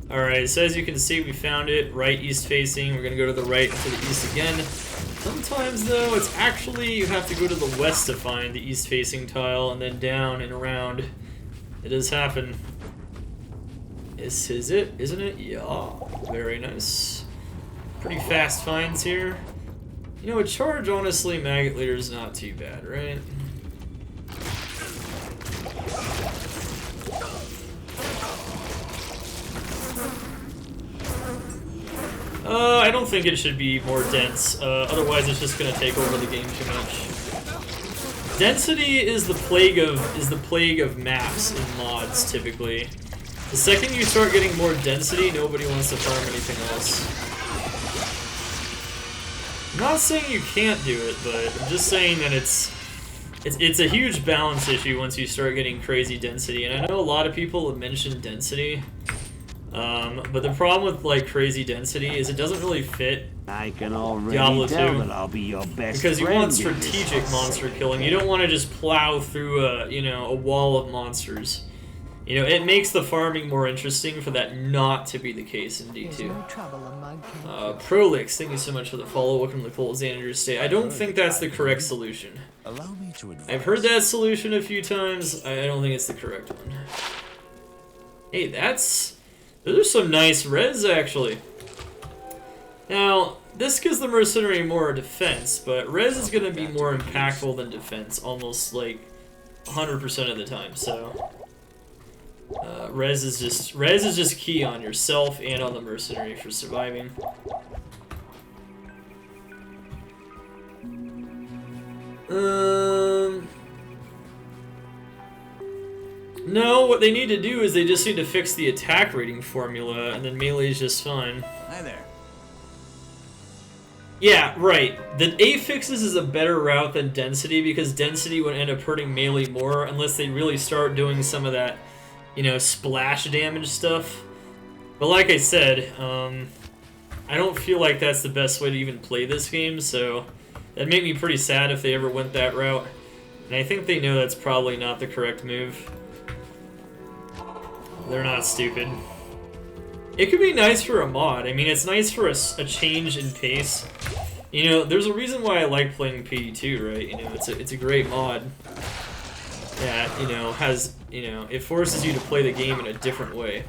Alright, so as you can see, we found it. Right, east facing. We're going to go to the right and to the east again. Sometimes, though, it's actually, you have to go to the west to find the east-facing tile, and then down and around. It does happen. This is it, isn't it? Yeah. Very nice. Pretty fast finds here. You know, a charge, honestly, maggot leader is not too bad, right? I don't think it should be more dense, otherwise it's just gonna take over the game too much. Density is the plague of maps in mods, typically. The second you start getting more density, nobody wants to farm anything else. I'm not saying you can't do it, but I'm just saying that it's it's a huge balance issue once you start getting crazy density, and I know a lot of people have mentioned density, but the problem with like crazy density is it doesn't really fit I can already Diablo tell 2 that I'll be your best because you friend want in this strategic monster forsaken killing. You don't want to just plow through a wall of monsters. You know, it makes the farming more interesting for that not to be the case in There's D2. no trouble a mug can Prolix, thank you so much for the follow. Welcome to the Cold Xander's State. I don't think that's the correct solution. Allow me to advise. I've heard that solution a few times. I don't think it's the correct one. Hey, those are some nice res, actually. Now, this gives the mercenary more defense, but res is going to be more impactful than defense, almost like 100% of the time. So, res is just key on yourself and on the mercenary for surviving. No, what they need to do is they just need to fix the attack rating formula, and then melee is just fine. Hi there. Yeah, right. The affixes is a better route than density, because density would end up hurting melee more unless they really start doing some of that, you know, splash damage stuff. But like I said, I don't feel like that's the best way to even play this game, so that'd make me pretty sad if they ever went that route. And I think they know that's probably not the correct move. They're not stupid. It could be nice for a mod. I mean, it's nice for a change in pace. You know, there's a reason why I like playing PD2, right? You know, it's a great mod that, you know, has, you know, it forces you to play the game in a different way.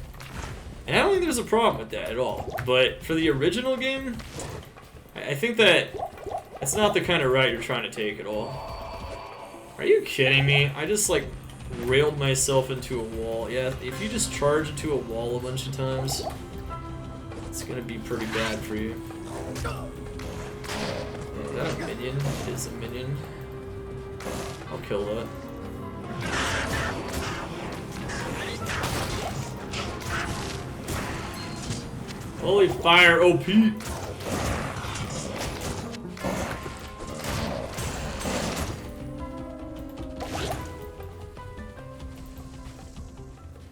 And I don't think there's a problem with that at all. But for the original game, I think that it's not the kind of route you're trying to take at all. Are you kidding me? I just, like, railed myself into a wall. Yeah, if you just charge into a wall a bunch of times, it's gonna be pretty bad for you. Is that a minion? It is a minion. I'll kill that. Holy fire, OP!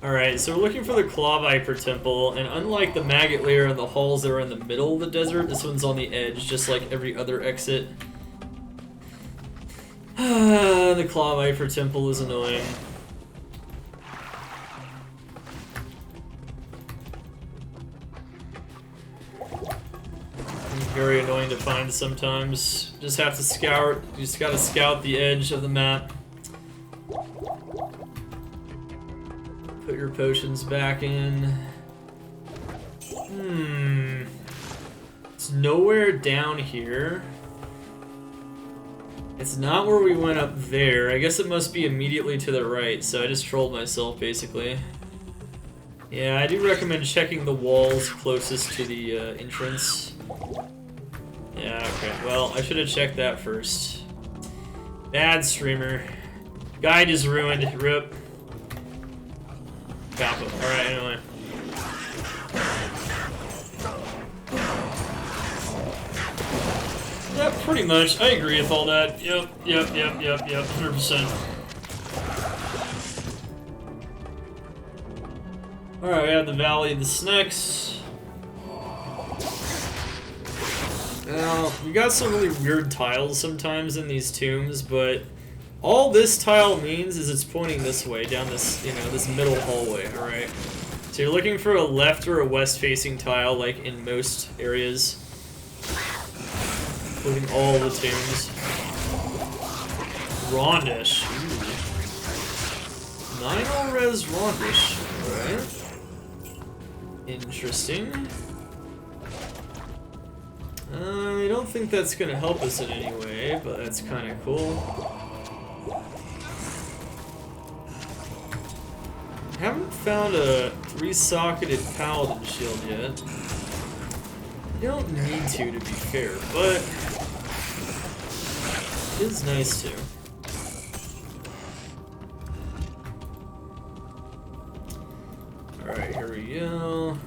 Alright, so we're looking for the Claw Viper Temple, and unlike the Maggot Lair and the halls that are in the middle of the desert, this one's on the edge, just like every other exit. The Claw Viper Temple is annoying. Very annoying to find sometimes. Just have to scout, you just gotta scout the edge of the map. Put your potions back in. It's nowhere down here. It's not where we went up there. I guess it must be immediately to the right, so I just trolled myself, basically. Yeah, I do recommend checking the walls closest to the entrance. Yeah, okay. Well, I should have checked that first. Bad streamer. Guide is ruined. Rip. Kappa. Alright, anyway. Yeah, pretty much. I agree with all that. Yep, 100%. Alright, we have the Valley of the Snakes. Now, you got some really weird tiles sometimes in these tombs, but all this tile means is it's pointing this way, down this, you know, this middle hallway, alright? So you're looking for a left or a west-facing tile, like in most areas. Including all the tombs. Rondish. Ooh. 9 res Rondish. Alright. Interesting. I don't think that's gonna help us in any way, but that's kinda cool. Haven't found a 3-socketed Paladin shield yet. You don't need to be fair, but it is nice to. Alright, here we go.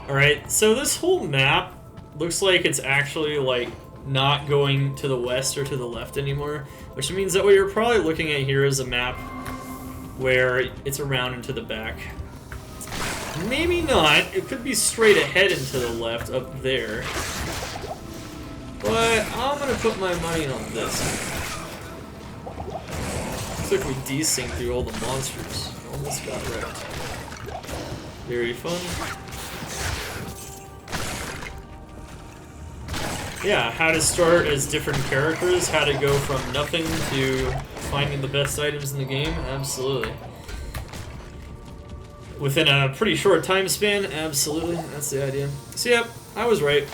Alright, so this whole map looks like it's actually, like, not going to the west or to the left anymore, which means that what you're probably looking at here is a map where it's around and to the back. Maybe not. It could be straight ahead and to the left up there. But I'm gonna put my money on this. Looks like we desynced through all the monsters. Almost got wrecked. Very fun. Yeah, how to start as different characters, how to go from nothing to finding the best items in the game, absolutely. Within a pretty short time span, absolutely, that's the idea. So yep, I was right.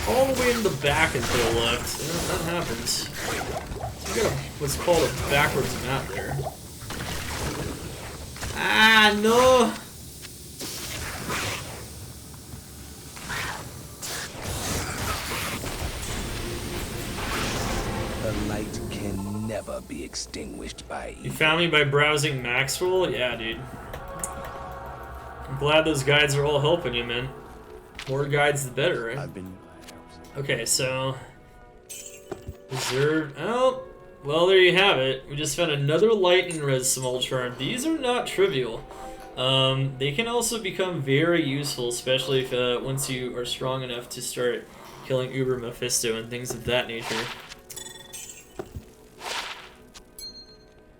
All the way in the back and to the left, yeah, that happens. So you got what's called a backwards map there. Ah, no! The light can never be extinguished by You evil. found me by browsing Maxwell? Yeah, dude. I'm glad those guides are all helping you, man. More guides, the better, right? I've been... Okay, so... Reserved... Oh, well, there you have it. We just found another lightning res small charm. These are not trivial. They can also become very useful, especially if once you are strong enough to start killing Uber Mephisto and things of that nature.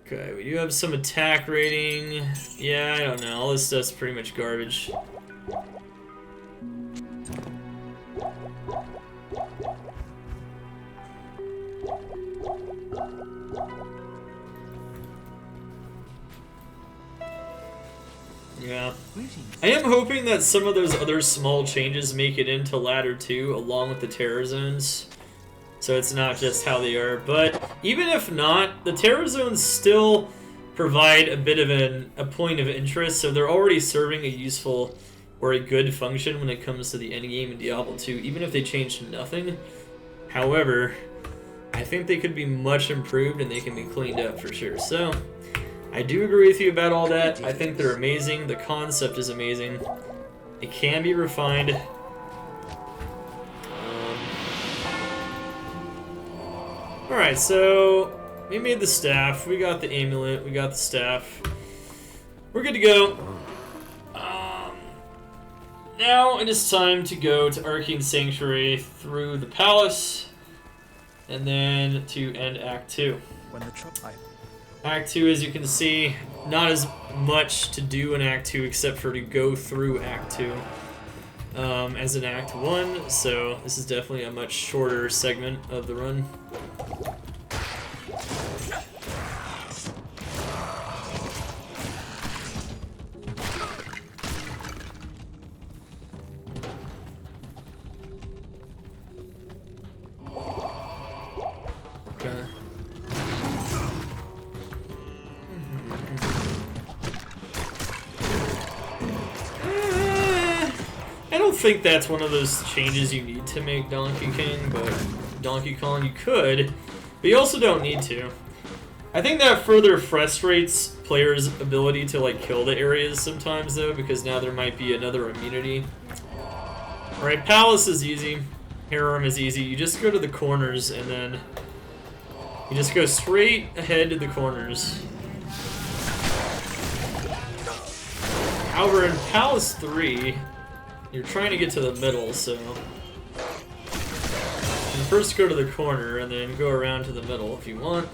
Okay, we do have some attack rating. Yeah, I don't know. All this stuff's pretty much garbage. Yeah. I am hoping that some of those other small changes make it into Ladder 2 along with the Terror Zones. So it's not just how they are. But even if not, the Terror Zones still provide a bit of a point of interest. So they're already serving a useful or a good function when it comes to the endgame in Diablo 2, even if they changed nothing. However, I think they could be much improved and they can be cleaned up for sure. So I do agree with you about all that. I think they're amazing. The concept is amazing. It can be refined. Alright, so we made the staff. We got the amulet. We got the staff. We're good to go. Now it is time to go to Arcane Sanctuary through the palace and then to end Act 2. Act 2, as you can see, not as much to do in Act 2 except for to go through Act 2 as in Act 1, so this is definitely a much shorter segment of the run. Okay. I don't think that's one of those changes you need to make Donkey Kong. You could, but you also don't need to. I think that further frustrates players' ability to like kill the areas sometimes though, because now there might be another immunity. Alright, Palace is easy. Harem is easy. You just go to the corners and then you just go straight ahead to the corners. However, in Palace 3, you're trying to get to the middle, so you first go to the corner and then go around to the middle if you want.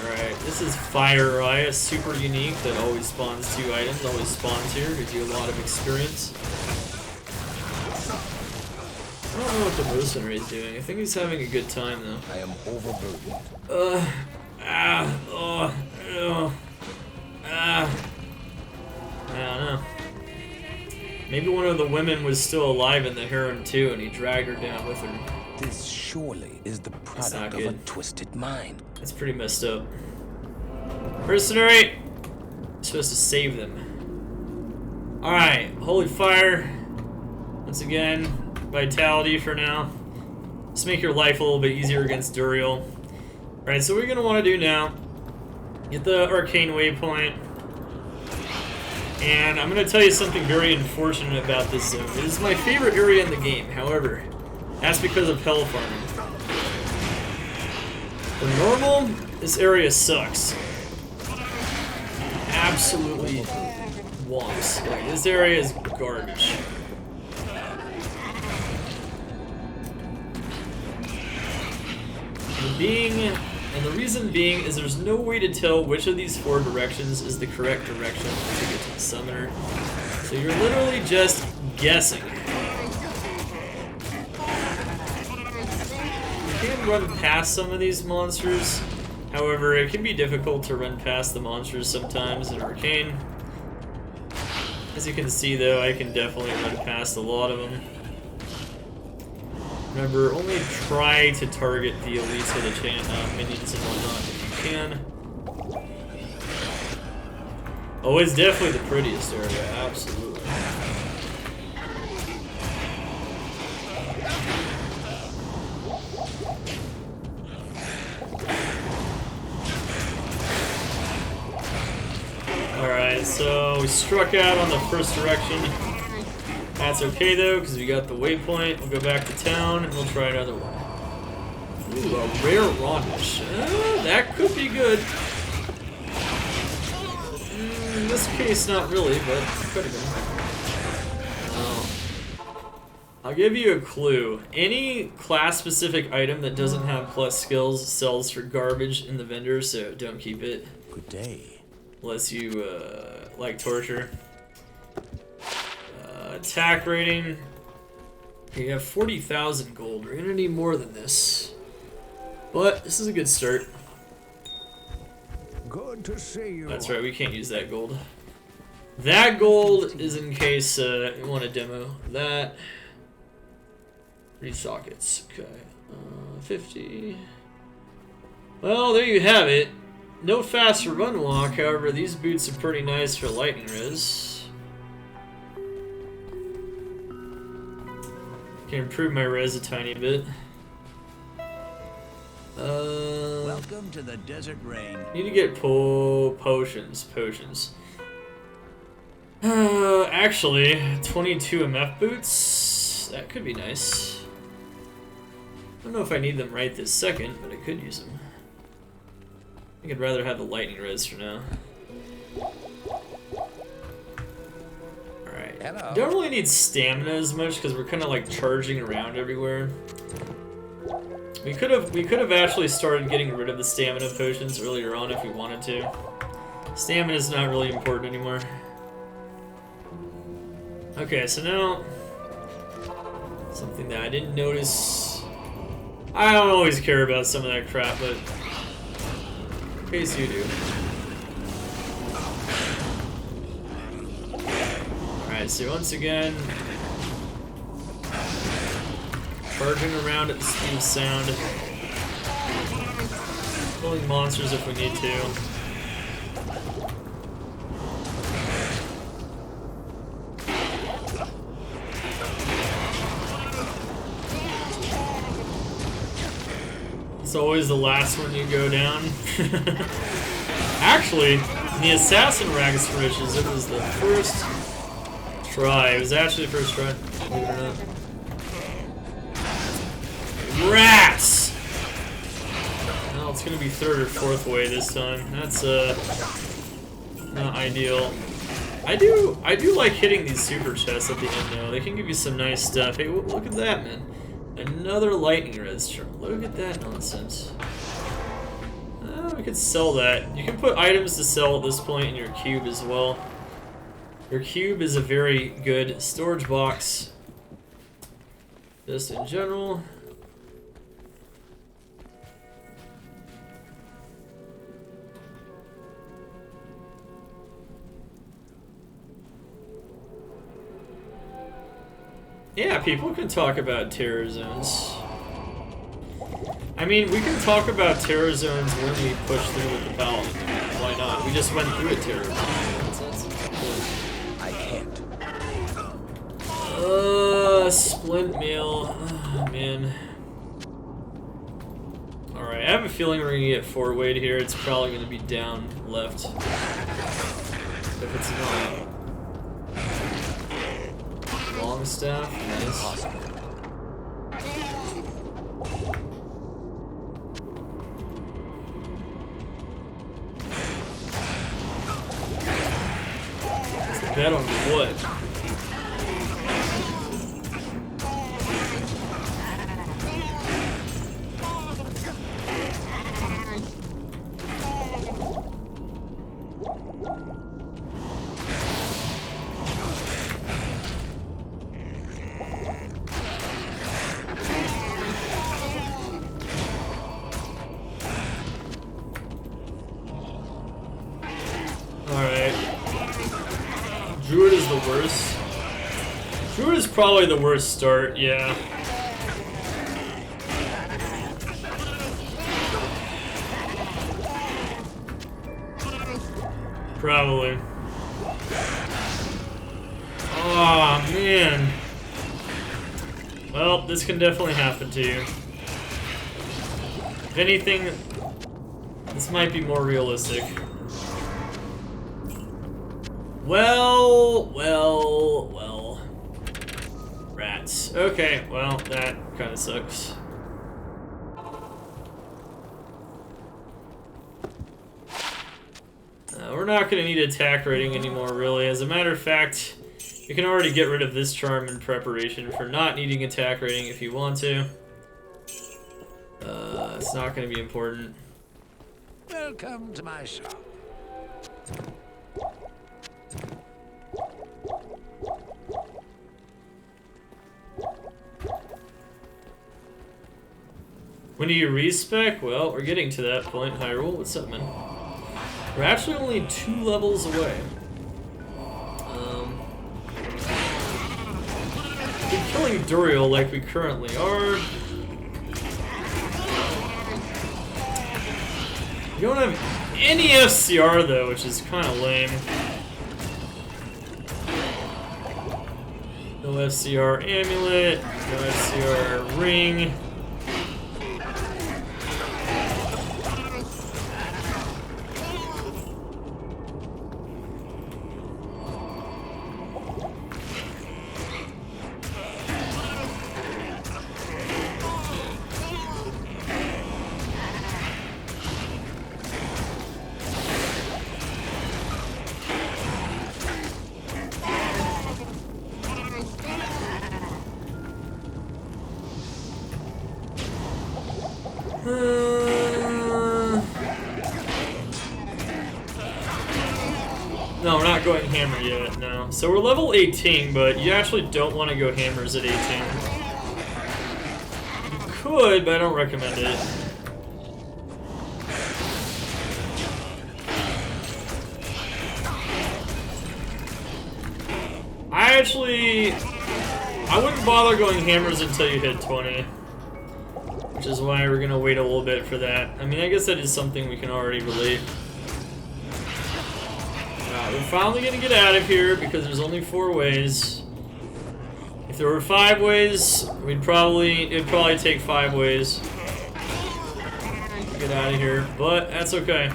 Alright, this is Fire Eye, super unique that always spawns 2 items, always spawns here, gives you a lot of experience. I don't know what the mercenary is doing. I think he's having a good time though. I am overburdened. I don't know. Maybe one of the women was still alive in the harem too, and he dragged her down with her. This surely is the product of a twisted mind. That's pretty messed up. Mercenary! You're supposed to save them. Alright, Holy Fire. Once again, Vitality for now. Just make your life a little bit easier against Andariel. Alright, so what we're going to want to do now, get the Arcane Waypoint. And I'm going to tell you something very unfortunate about this zone. It is my favorite area in the game, however, That's because of hell farming. For normal, this area sucks. Absolutely wonks. Like, this area is garbage. And the reason being is there's no way to tell which of these 4 directions is the correct direction to get to the summoner. So you're literally just guessing. You can run past some of these monsters. However, it can be difficult to run past the monsters sometimes in Arcane. As you can see though, I can definitely run past a lot of them. Remember, only try to target the elites of the minions and whatnot if you can. Oh, it's definitely the prettiest area, absolutely. Alright, so we struck out on the first direction. That's okay though, because we got the waypoint. We'll go back to town and we'll try another one. Ooh, a rare Rondish. That could be good. In this case, not really, but it could have been. I'll give you a clue. Any class-specific item that doesn't have plus skills sells for garbage in the vendor, so don't keep it. Good day. Unless you like torture. Attack rating. You have 40,000 gold. We're gonna need more than this. But this is a good start. Good to see you. That's right, we can't use that gold. That gold is in case you want to demo that. 3 sockets. Okay. 50. Well, there you have it. No faster run walk, however, these boots are pretty nice for lightning res. Can improve my res a tiny bit. Welcome to the desert rain. Need to get potions. Actually, 22 MF boots. That could be nice. I don't know if I need them right this second, but I could use them. I think I'd rather have the lightning res for now. Alright. Don't really need stamina as much because we're kind of like charging around everywhere. We could have actually started getting rid of the stamina potions earlier on if we wanted to. Stamina is not really important anymore. Okay, so now something that I didn't notice. I don't always care about some of that crap, but in case you do. Alright, so once again, charging around at the speed of sound. Killing monsters if we need to. It's always the last one you go down. Actually, in the Assassin Rags Riches, it was the first try. It was actually the first try, believe it or not. Rats! Well, it's gonna be 3rd or 4th way this time. That's not ideal. I do like hitting these super chests at the end though. They can give you some nice stuff. Hey, look at that, man. Another lightning res charm. Look at that nonsense. We could sell that. You can put items to sell at this point in your cube as well. Your cube is a very good storage box. Just in general. Yeah, people can talk about terror zones. I mean, we can talk about terror zones when we push through with the Paladin. Why not? We just went through a terror zone. I can't. Splint meal. Oh, man. Alright, I have a feeling we're gonna get 4 weight here. It's probably gonna be down left. If it's not. Long staff, nice. Bet on what? Druid is the worst. Druid is probably the worst start, yeah. Probably. Oh man. Well, this can definitely happen to you. If anything, this might be more realistic. Well. Rats. Okay, well, that kind of sucks. We're not going to need attack rating anymore, really. As a matter of fact, you can already get rid of this charm in preparation for not needing attack rating if you want to. It's not going to be important. Welcome to my shop. When do you respec? Well, we're getting to that point. Hyrule, what's up, man? We're actually only 2 levels away. We're killing Andariel like we currently are. We don't have any FCR though, which is kind of lame. No FCR amulet, no FCR ring. No, we're not going hammer yet, no. So we're level 18, but you actually don't want to go hammers at 18. You could, but I don't recommend it. I wouldn't bother going hammers until you hit 20. Which is why we're gonna wait a little bit for that. I mean, I guess that is something we can already relate. We're finally gonna get out of here because there's only 4 ways. If there were 5 ways, it'd probably take 5 ways to get out of here, but that's okay.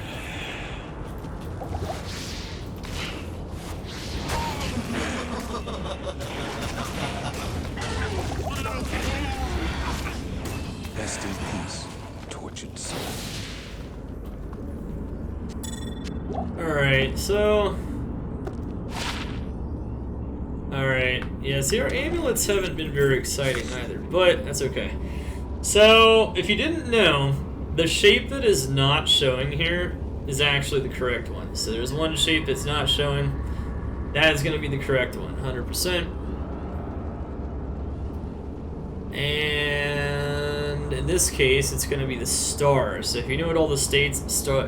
Rest in peace, tortured soul. Alright, so... Alright, yeah, see, our amulets haven't been very exciting either, but that's okay. So, if you didn't know, the shape that is not showing here is actually the correct one. So there's one shape that's not showing. That is going to be the correct one, 100%. And in this case, it's going to be the star. So if you know what all the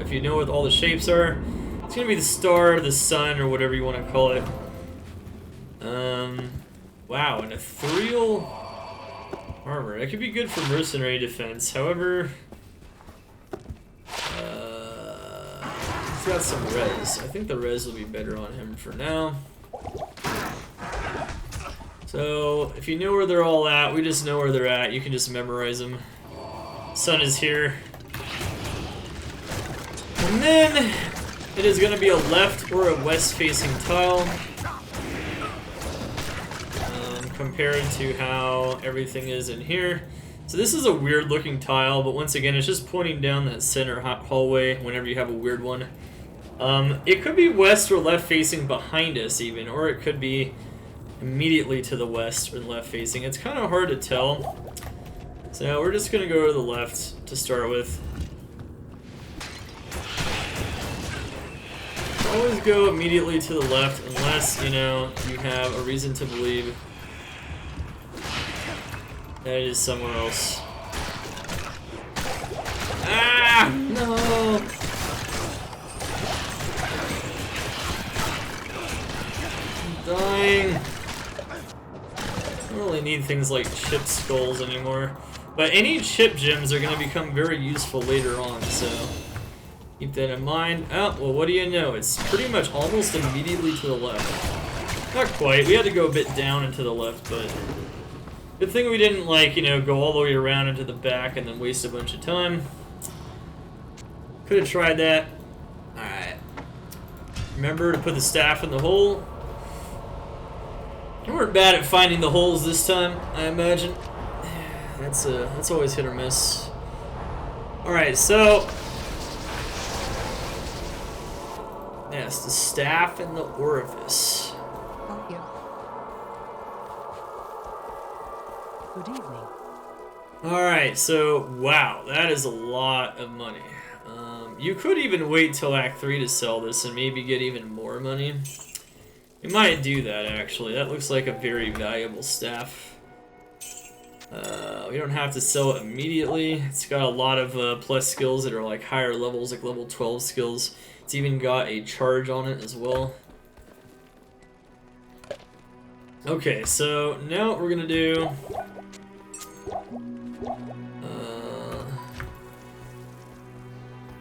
if you know what all the shapes are, it's going to be the star, the sun, or whatever you want to call it. Wow, and ethereal armor. That could be good for mercenary defense. However, he's got some res. I think the res will be better on him for now. So, if you know where they're all at, we just know where they're at. You can just memorize them. Sun is here. And then, it is going to be a left or a west-facing tile. Compared to how everything is in here. So this is a weird looking tile, but once again, it's just pointing down that center hallway whenever you have a weird one. It could be west or left facing behind us even, or it could be immediately to the west or left facing. It's kind of hard to tell. So we're just gonna go to the left to start with. Always go immediately to the left unless, you know, you have a reason to believe that it is somewhere else. Ah! No! I'm dying. I don't really need things like chip skulls anymore. But any chip gems are going to become very useful later on, so keep that in mind. Oh, well, what do you know? It's pretty much almost immediately to the left. Not quite. We had to go a bit down and to the left, but good thing we didn't, like, you know, go all the way around into the back and then waste a bunch of time. Could have tried that. Alright. Remember to put the staff in the hole. We weren't bad at finding the holes this time, I imagine. That's always hit or miss. Alright, so yes, the staff in the orifice. Oh, yeah. Good evening. Alright, so wow, that is a lot of money. You could even wait till Act 3 to sell this and maybe get even more money. You might do that, actually. That looks like a very valuable staff. We don't have to sell it immediately. It's got a lot of plus skills that are like higher levels, like level 12 skills. It's even got a charge on it as well. Okay, so now what we're gonna do...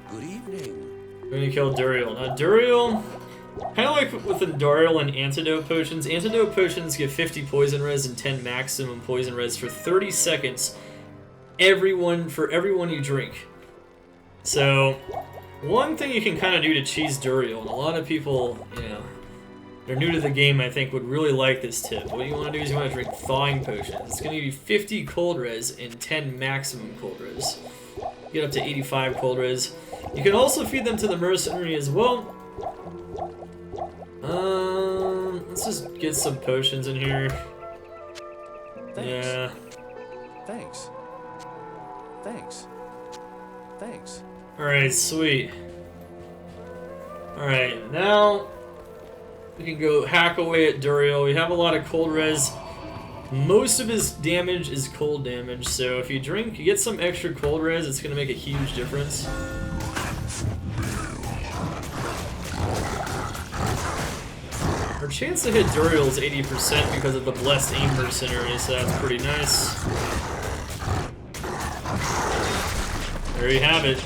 Good evening. we're gonna kill Andariel. Now, Andariel... Kind of like with Andariel and antidote potions give 50 poison res and 10 maximum poison res for 30 seconds for everyone you drink. So, one thing you can kind of do to cheese Andariel, and a lot of people, you know, they're new to the game, I think, would really like this tip. What you want to do is you want to drink thawing potions. It's going to give you 50 cold res and 10 maximum cold res. Get up to 85 cold res. You can also feed them to the mercenary as well. Let's just get some potions in here. Thanks. Yeah. Thanks. Thanks. Thanks. Alright, sweet. Alright, now we can go hack away at Andariel. We have a lot of cold res. Most of his damage is cold damage, so if you get some extra cold res, it's going to make a huge difference. Our chance to hit Andariel is 80% because of the Blessed Aim Mercenary, so that's pretty nice. There you have it.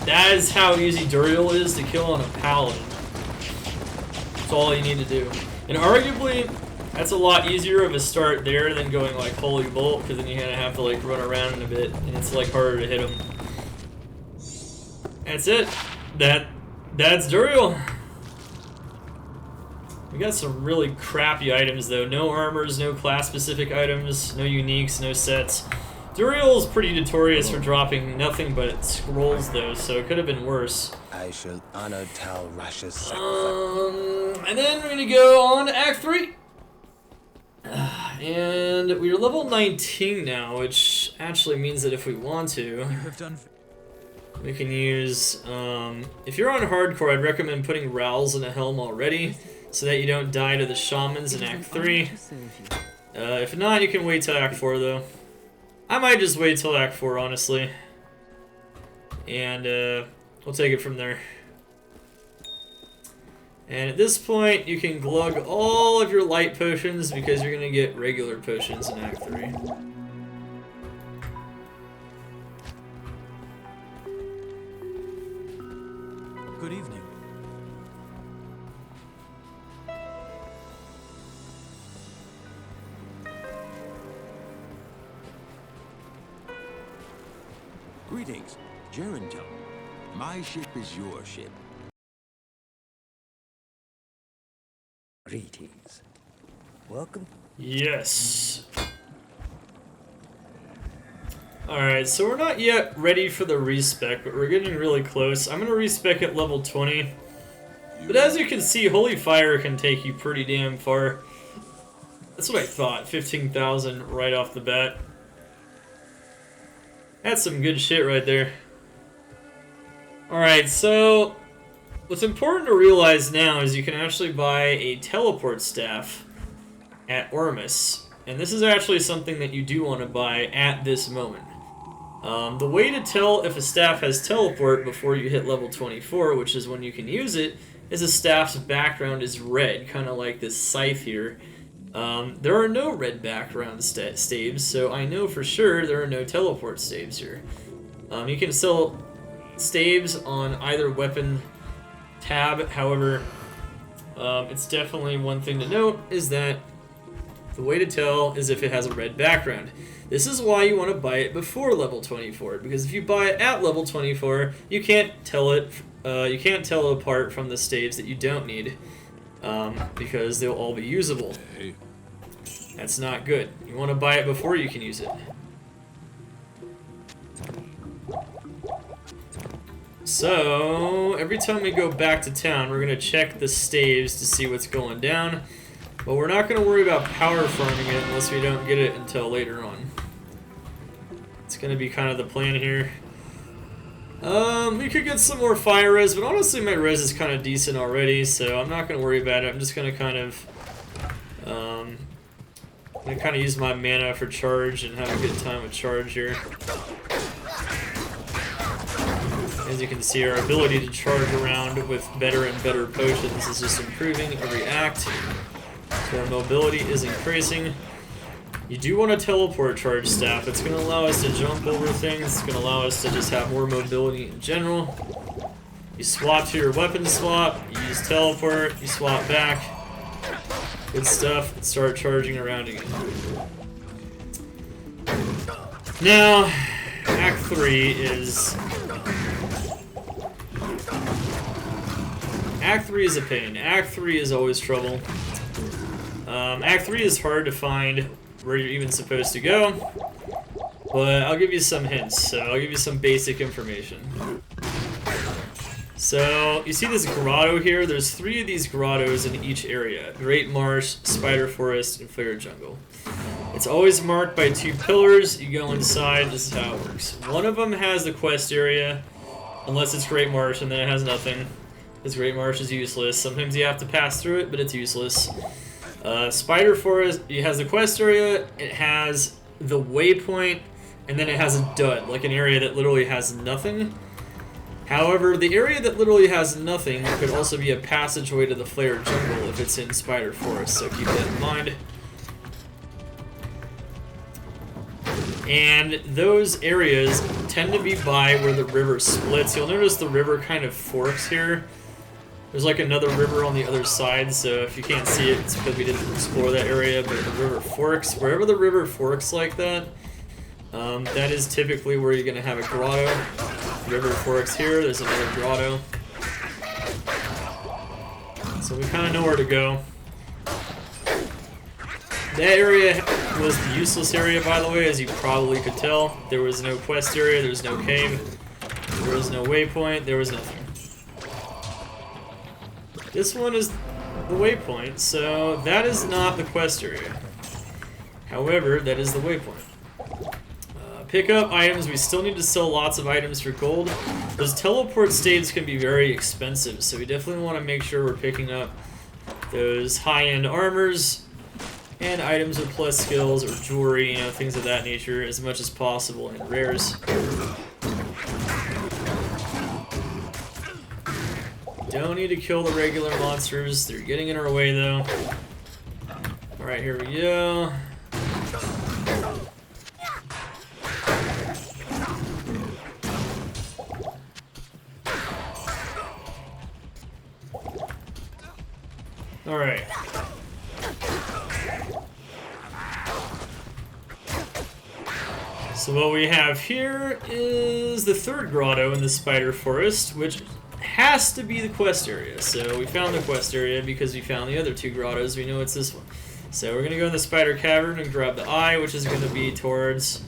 That is how easy Andariel is to kill on a Paladin. That's all you need to do. And arguably, that's a lot easier of a start there than going like Holy Bolt, because then you kind of have to like run around in a bit, and it's like harder to hit him. That's it. That's Andariel. We got some really crappy items though. No armors, no class-specific items, no uniques, no sets. Andariel is pretty notorious for dropping nothing but scrolls though, so it could have been worse. I shall honor Tal Rasha's sacrifice. And then we're gonna go on to Act 3. And we're level 19 now, which actually means that if we want to, we can use, if you're on hardcore, I'd recommend putting Rowls in a helm already, so that you don't die to the shamans in Act 3. If not, you can wait till Act 4 though. I might just wait till Act 4, honestly. And we'll take it from there. And at this point, you can glug all of your light potions because you're going to get regular potions in Act 3. Good evening. Greetings, Geruntum. My ship is your ship. Greetings. Welcome. Yes. Alright, so we're not yet ready for the respec, but we're getting really close. I'm going to respec at level 20. But as you can see, Holy Fire can take you pretty damn far. That's what I thought, 15,000 right off the bat. That's some good shit right there. Alright, so what's important to realize now is you can actually buy a teleport staff at Ormus. And this is actually something that you do want to buy at this moment. The way to tell if a staff has teleport before you hit level 24, which is when you can use it, is a staff's background is red, kind of like this scythe here. There are no red background staves, so I know for sure there are no teleport staves here. You can sell staves on either weapon tab, however, it's definitely one thing to note is that the way to tell is if it has a red background. This is why you want to buy it before level 24, because if you buy it at level 24, you can't tell it. You can't tell it apart from the staves that you don't need, because they'll all be usable. That's not good. You want to buy it before you can use it. So every time we go back to town, we're gonna check the staves to see what's going down. But we're not going to worry about power farming it unless we don't get it until later on. It's going to be kind of the plan here. We could get some more fire res, but honestly my res is kind of decent already, so I'm not going to worry about it. I'm just going to kind of use my mana for charge and have a good time with charge here. As you can see, our ability to charge around with better and better potions is just improving every act. So our mobility is increasing. You do want to teleport charge staff. It's going to allow us to jump over things. It's going to allow us to just have more mobility in general. You swap to your weapon swap. You use teleport. You swap back. Good stuff. And start charging around again. Now, Act 3 is... Act 3 is a pain. Act 3 is always trouble. Act 3 is hard to find where you're even supposed to go, but I'll give you some hints, so I'll give you some basic information. So, you see this grotto here? There's 3 of these grottos in each area. Great Marsh, Spider Forest, and Flare Jungle. It's always marked by 2 pillars. You go inside, this is how it works. One of them has the quest area, unless it's Great Marsh, and then it has nothing. Because Great Marsh is useless. Sometimes you have to pass through it, but it's useless. Spider Forest, it has the quest area, it has the waypoint, and then it has a dud, like an area that literally has nothing. However, the area that literally has nothing could also be a passageway to the Flare Jungle if it's in Spider Forest, so keep that in mind. And those areas tend to be by where the river splits. You'll notice the river kind of forks here. There's like another river on the other side, so if you can't see it, it's because we didn't explore that area, but the river forks. Wherever the river forks like that, that is typically where you're going to have a grotto. River forks here, there's another grotto. So we kind of know where to go. That area was the useless area, by the way, as you probably could tell. There was no quest area, there was no cave, there was no waypoint, there was nothing. This one is the waypoint, so that is not the quest area. However, that is the waypoint. Pick up items. We still need to sell lots of items for gold. Those teleport staves can be very expensive, so we definitely want to make sure we're picking up those high-end armors and items with plus skills or jewelry, you know, things of that nature as much as possible in rares. Don't need to kill the regular monsters. They're getting in our way, though. Alright, here we go. Alright. So what we have here is the 3rd grotto in the Spider Forest, which has to be the quest area. So we found the quest area because we found the other 2 grottos. We know it's this one. So we're going to go in the Spider Cavern and grab the eye, which is going to be towards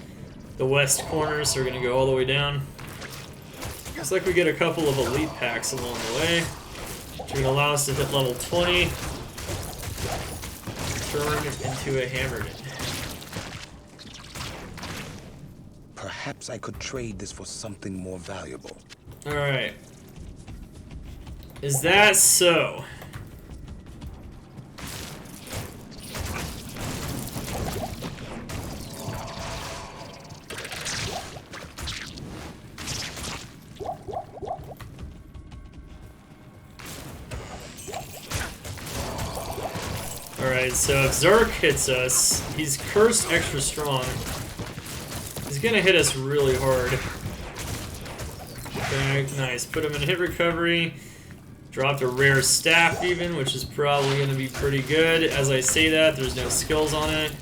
the west corner. So we're going to go all the way down. Looks like we get a couple of elite packs along the way. which will allow us to hit level 20. Turn into a Hammerden. Perhaps I could trade this for something more valuable. Alright. Is that so? Alright, so if Zark hits us, he's cursed extra strong. He's gonna hit us really hard. Okay, nice. Put him in hit recovery. Dropped a rare staff even, which is probably gonna be pretty good. As I say that, there's no skills on it.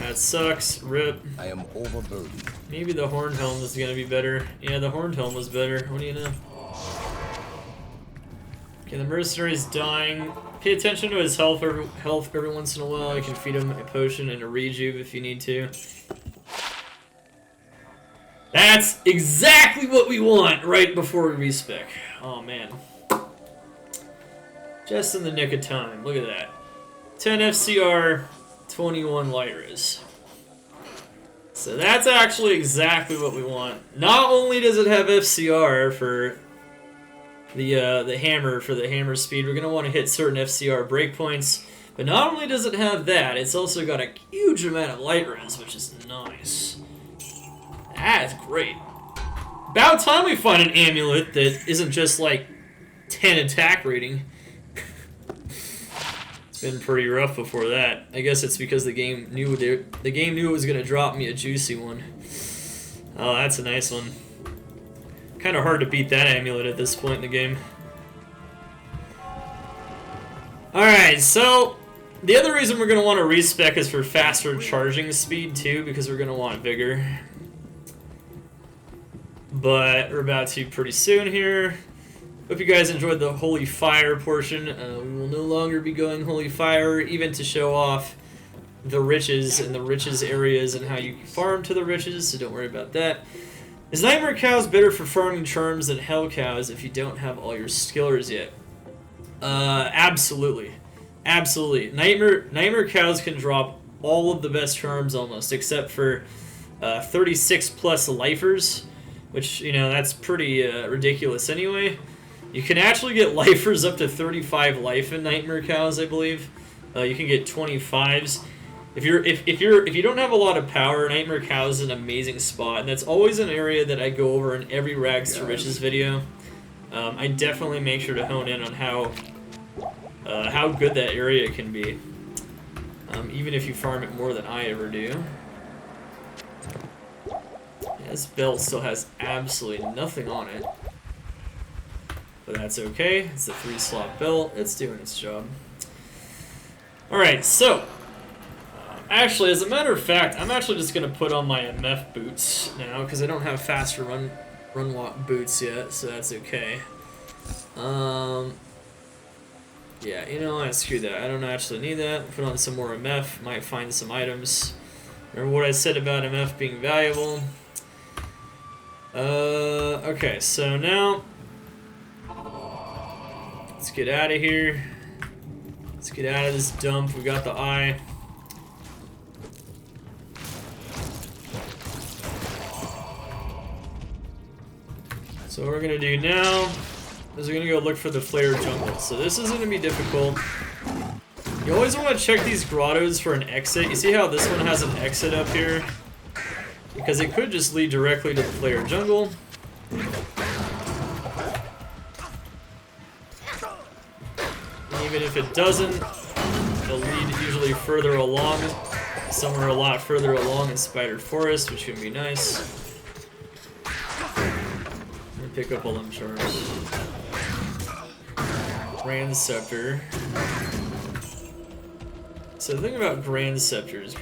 That sucks. Rip. I am overburdened. Maybe the Horned Helm is gonna be better. Yeah, the Horned Helm was better. What do you know? Okay, the mercenary's dying. Pay attention to his health every once in a while. You can feed him a potion and a rejuve if you need to. That's exactly what we want right before we respec. Oh man. Just in the nick of time. Look at that. 10 FCR, 21 Lyras. So that's actually exactly what we want. Not only does it have FCR for the hammer, for the hammer speed, we're going to want to hit certain FCR breakpoints. But not only does it have that, it's also got a huge amount of light res, which is nice. That's great. About time we find an amulet that isn't just like 10 attack rating. It's been pretty rough before that. I guess it's because the game knew it was gonna drop me a juicy one. Oh, that's a nice one. Kind of hard to beat that amulet at this point in the game. Alright, so the other reason we're going to want to respec is for faster charging speed too, because we're going to want vigor. But we're about to pretty soon here. Hope you guys enjoyed the Holy Fire portion. We will no longer be going Holy Fire, even to show off the riches and the riches areas and how you farm to the riches, so don't worry about that. Is Nightmare Cows better for farming charms than Hell Cows if you don't have all your skillers yet? Absolutely. Absolutely. Nightmare Cows can drop all of the best charms almost, except for 36 plus lifers, which, you know, that's pretty ridiculous anyway. You can actually get lifers up to 35 life in Nightmare Cows, I believe. You can get 25s. If you don't have a lot of power, Nightmare Cows is an amazing spot, and that's always an area that I go over in every Rags to Riches video. I definitely make sure to hone in on how good that area can be, even if you farm it more than I ever do. Yeah, this belt still has absolutely nothing on it, but that's okay. It's a 3-slot belt. It's doing its job. All right, so. Actually, as a matter of fact, I'm actually just going to put on my MF boots now, because I don't have faster run walk boots yet, so that's okay. Yeah, you know, screw that. I don't actually need that. Put on some more MF, might find some items. Remember what I said about MF being valuable? Okay, so now, let's get out of here. Let's get out of this dump. We got the eye. So what we're going to do now is we're going to go look for the Flare Jungle. So this isn't going to be difficult. You always want to check these grottos for an exit. You see how this one has an exit up here? Because it could just lead directly to the Flare Jungle. And even if it doesn't, it'll lead usually further along, somewhere a lot further along in Spider Forest, which can be nice. Pick up all them charms. Grand Scepter. So the thing about Grand Scepters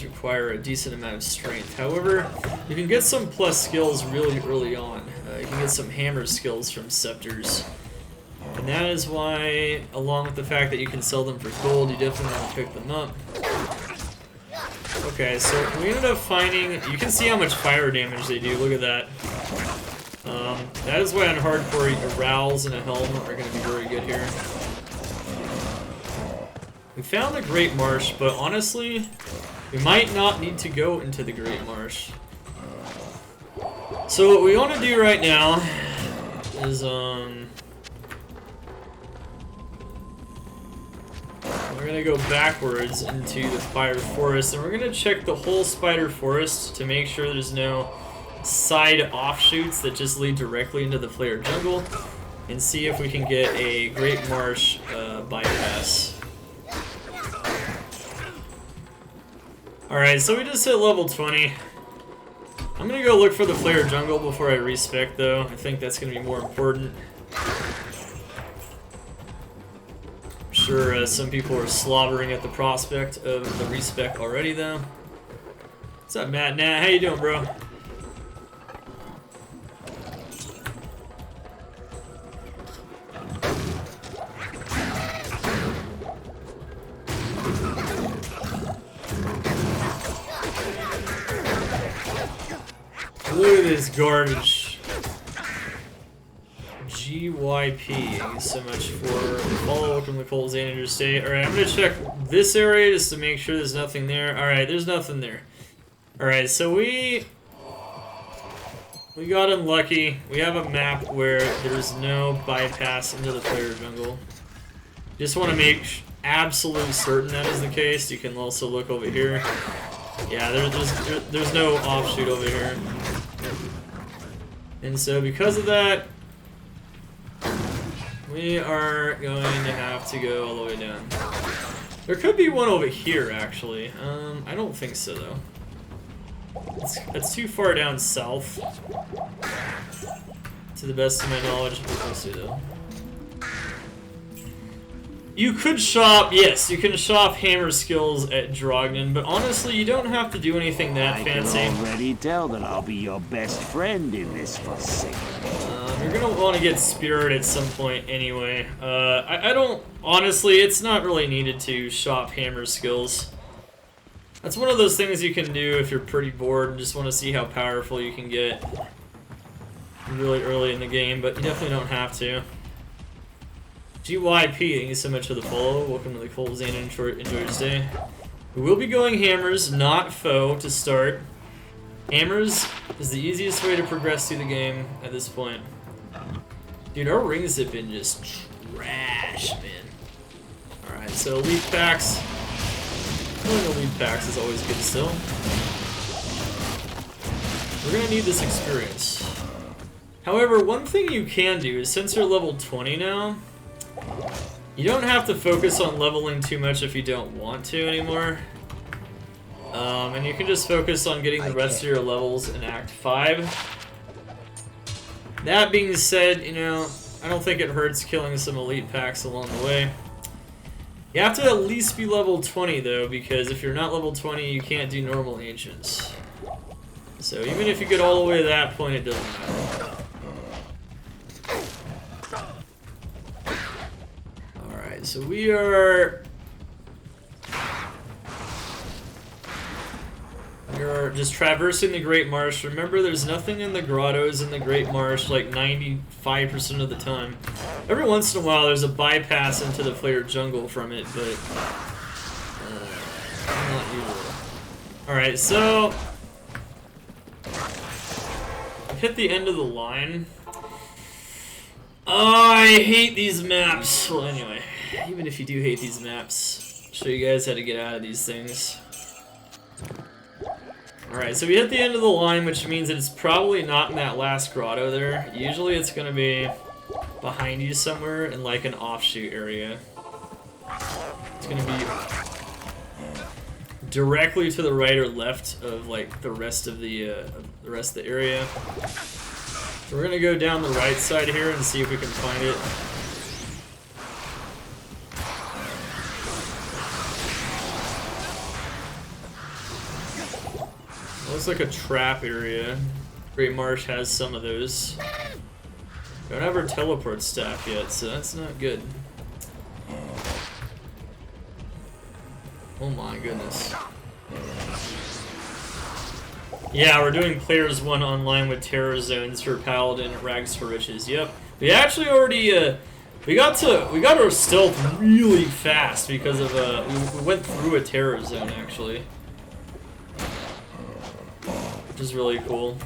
require a decent amount of strength. However, you can get some plus skills really early on. You can get some hammer skills from Scepters. And that is why, along with the fact that you can sell them for gold, you definitely want to pick them up. Okay, so we ended up finding... You can see how much fire damage they do. Look at that. That is why on hardcore, a Rowls and a Helm are going to be very good here. We found the Great Marsh, but honestly, we might not need to go into the Great Marsh. So what we want to do right now is, we're going to go backwards into the Spider Forest, and we're going to check the whole Spider Forest to make sure there's no side offshoots that just lead directly into the Flare Jungle, and see if we can get a Great Marsh bypass. Alright, so we just hit level 20. I'm gonna go look for the Flare Jungle before I respec though. I think that's gonna be more important. I'm sure some people are slobbering at the prospect of the respec already though. What's up, Matt? Nat, how you doing, bro? Look at this garbage. GYP, thank you so much for the follow. Welcome to Cole's Andariel State. Alright, I'm gonna check this area just to make sure there's nothing there. Alright, there's nothing there. Alright, so we got unlucky. We have a map where there's no bypass into the Flare Jungle. Just want to make absolutely certain that is the case. You can also look over here. Yeah, there's no offshoot over here. And so because of that, we are going to have to go all the way down. There could be one over here, actually. I don't think so, though. That's too far down south, to the best of my knowledge. We'll see, though. You could shop, yes, you can shop hammer skills at Drognin, but honestly, you don't have to do anything that fancy. I can already tell that I'll be your best friend in this forsaken. You're gonna want to get Spirit at some point anyway. I don't, honestly, it's not really needed to shop hammer skills. That's one of those things you can do if you're pretty bored and just want to see how powerful you can get really early in the game, but you definitely don't have to. GYP, thank you so much for the follow. Welcome to the Cold Zane and enjoy your day. We will be going hammers, not foe, to start. Hammers is the easiest way to progress through the game at this point. Dude, our rings have been just trash, man. Alright, so elite packs. Killing elite packs is always good still. We're gonna need this experience. However, one thing you can do is, since you're level 20 now, you don't have to focus on leveling too much if you don't want to anymore. And you can just focus on getting the rest of your levels in Act 5. That being said, you know, I don't think it hurts killing some elite packs along the way. You have to at least be level 20 though, because if you're not level 20, you can't do normal ancients. So even if you get all the way to that point, it doesn't matter. So we are just traversing the Great Marsh. Remember, there's nothing in the grottos in the Great Marsh like 95% of the time. Every once in a while there's a bypass into the Flare Jungle from it, but not usually. Alright, so I've hit the end of the line. Oh, I hate these maps. Well, anyway, even if you do hate these maps, I'll show you guys how to get out of these things. Alright, so we hit the end of the line, which means that it's probably not in that last grotto there. Usually it's going to be behind you somewhere in like an offshoot area. It's going to be directly to the right or left of like the rest of the area. So we're going to go down the right side here and see if we can find it. Looks like a trap area. Great Marsh has some of those. Don't have our teleport staff yet, so that's not good. Oh my goodness. Yeah, we're doing Players 1 online with Terror Zones for Paladin, Rags to Riches. Yep. We actually already, we got our stealth really fast because of, we went through a Terror Zone, actually. Which is really cool.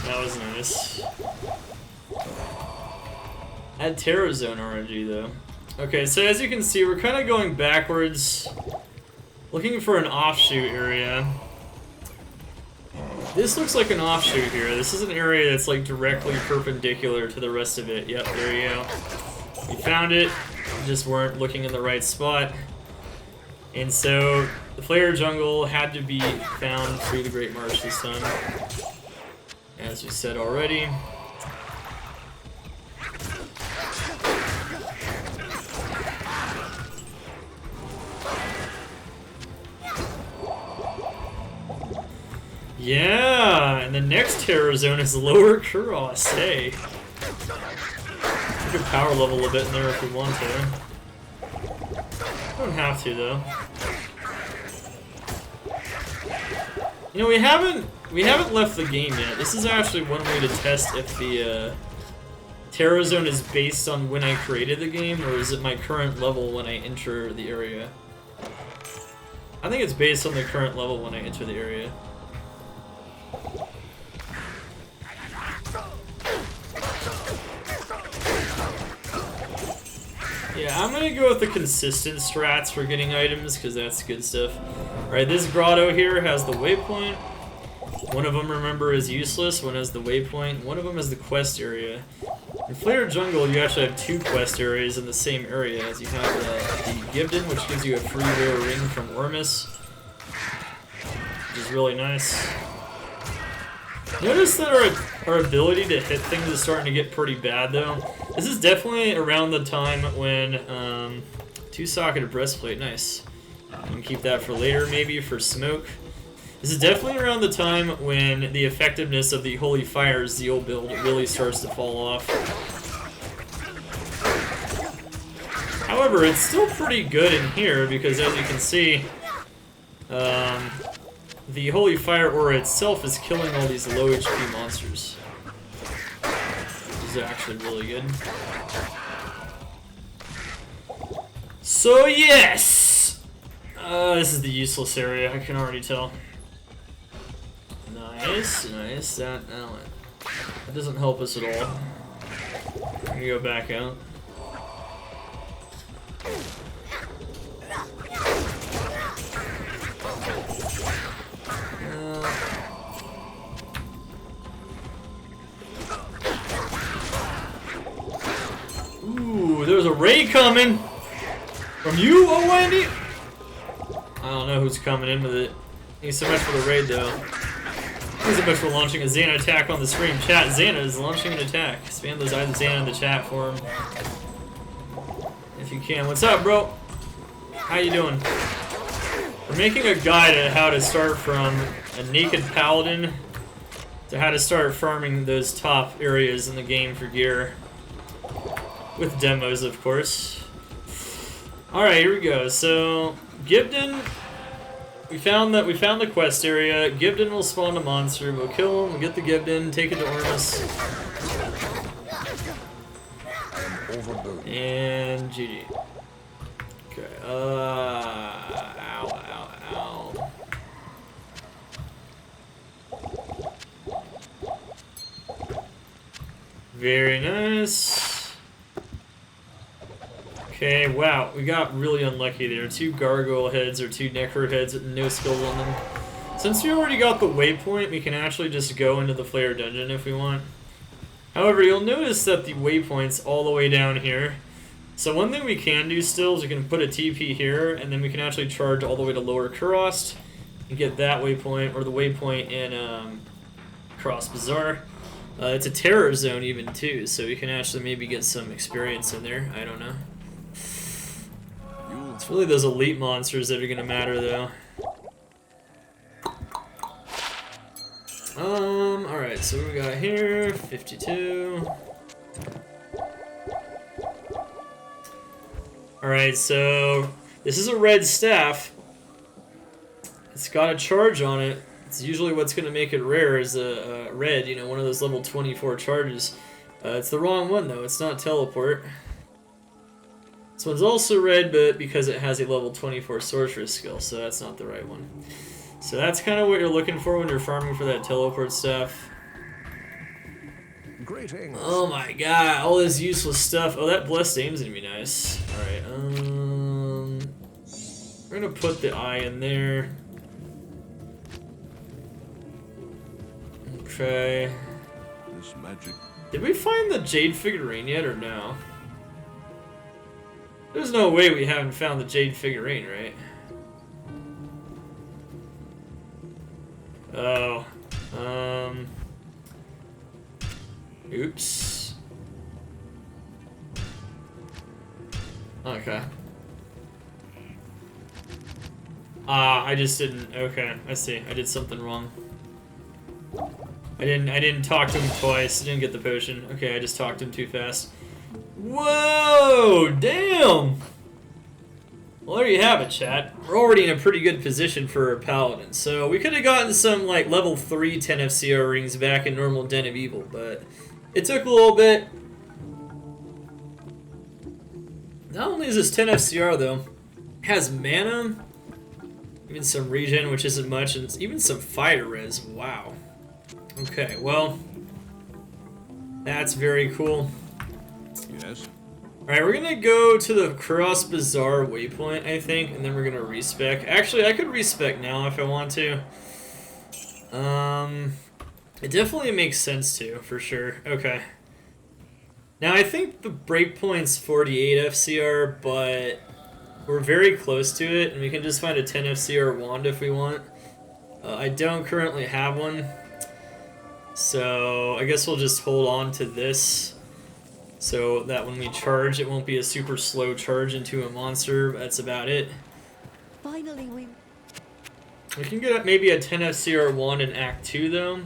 That was nice. Add Terror Zone RNG, though. Okay, so as you can see, we're kind of going backwards. Looking for an offshoot area. This looks like an offshoot here. This is an area that's like directly perpendicular to the rest of it. Yep, there you go. We found it. We just weren't looking in the right spot. And so the player jungle had to be found through the Great March this time. As we said already. Yeah, and the next terror zone is lower Kuros. Hey, we could power level a bit in there if we want to. Don't have to though. You know, we haven't left the game yet. This is actually one way to test if the terror zone is based on when I created the game, or is it my current level when I enter the area. I think it's based on the current level when I enter the area. Yeah, I'm gonna go with the consistent strats for getting items, because that's good stuff. Alright, this grotto here has the waypoint. One of them, remember, is useless. One has the waypoint. One of them is the quest area. In Flare Jungle, you actually have two quest areas in the same area, as you have the Hdin, which gives you a free rare ring from Ormus, which is really nice. Notice that our ability to hit things is starting to get pretty bad, though. This is definitely around the time when, two-socketed breastplate, nice. You can keep that for later, maybe, for smoke. This is definitely around the time when the effectiveness of the Holy Fire Zeal build really starts to fall off. However, it's still pretty good in here, because as you can see, the Holy Fire Aura itself is killing all these low HP monsters. Which is actually really good. So yes! This is the useless area, I can already tell. Nice, nice. That doesn't help us at all. I'm gonna go back out. Ooh, there's a raid coming! From you, oh Wendy? I don't know who's coming in with it. Thanks so much for the raid, though. Thanks so much for launching a Xana attack on the stream. Chat, Xana is launching an attack. Spam those items Xana in the chat for him. If you can. What's up, bro? How you doing? We're making a guide on how to start from a naked paladin to how to start farming those top areas in the game for gear. With demos, of course. Alright, here we go. So, Hdin, we found the quest area. Hdin will spawn a monster. We'll kill him, we'll get the Hdin, take it to Ormus. And GG. Okay, ow, ow, ow. Very nice. Okay, wow, we got really unlucky there. Two gargoyle heads or two necro heads with no skills on them. Since we already got the waypoint, we can actually just go into the Flare dungeon if we want. However, you'll notice that the waypoint's all the way down here. So one thing we can do still is we can put a TP here, and then we can actually charge all the way to Lower Kuros and get that waypoint, or the waypoint in Cross Bazaar. It's a terror zone even too, so we can actually maybe get some experience in there. I don't know. It's really those elite monsters that are gonna matter, though. Alright, so what we got here? 52. Alright, so this is a red staff. It's got a charge on it. It's usually what's going to make it rare is a red, you know, one of those level 24 charges. It's the wrong one though, it's not teleport. This one's also red, but because it has a level 24 Sorceress skill, so that's not the right one. So that's kind of what you're looking for when you're farming for that teleport stuff. Greetings. Oh my god, all this useless stuff. Oh, that blessed aim's gonna be nice. Alright, we're gonna put the eye in there. Okay. This magic. Did we find the Jade figurine yet, or no? There's no way we haven't found the Jade figurine, right? Oh. Oops. Okay. I just didn't. Okay, I see. I did something wrong. I didn't talk to him twice. I didn't get the potion. Okay, I just talked to him too fast. Whoa! Damn! Well, there you have it, chat. We're already in a pretty good position for a Paladin. So we could have gotten some like level 3 10 FCR rings back in normal Den of Evil, but it took a little bit. Not only is this 10 FCR though, it has mana, even some regen, which isn't much, and even some fire res. Wow. Okay, well, that's very cool. Yes. Alright, we're gonna go to the Cross Bazaar waypoint, I think, and then we're gonna respec. Actually, I could respec now if I want to. It definitely makes sense to, for sure. Okay. Now, I think the breakpoint's 48 FCR, but we're very close to it, and we can just find a 10 FCR wand if we want. I don't currently have one, so I guess we'll just hold on to this. So that when we charge, it won't be a super slow charge into a monster. That's about it. Finally, We can get maybe a 10 FCR wand in Act 2, though.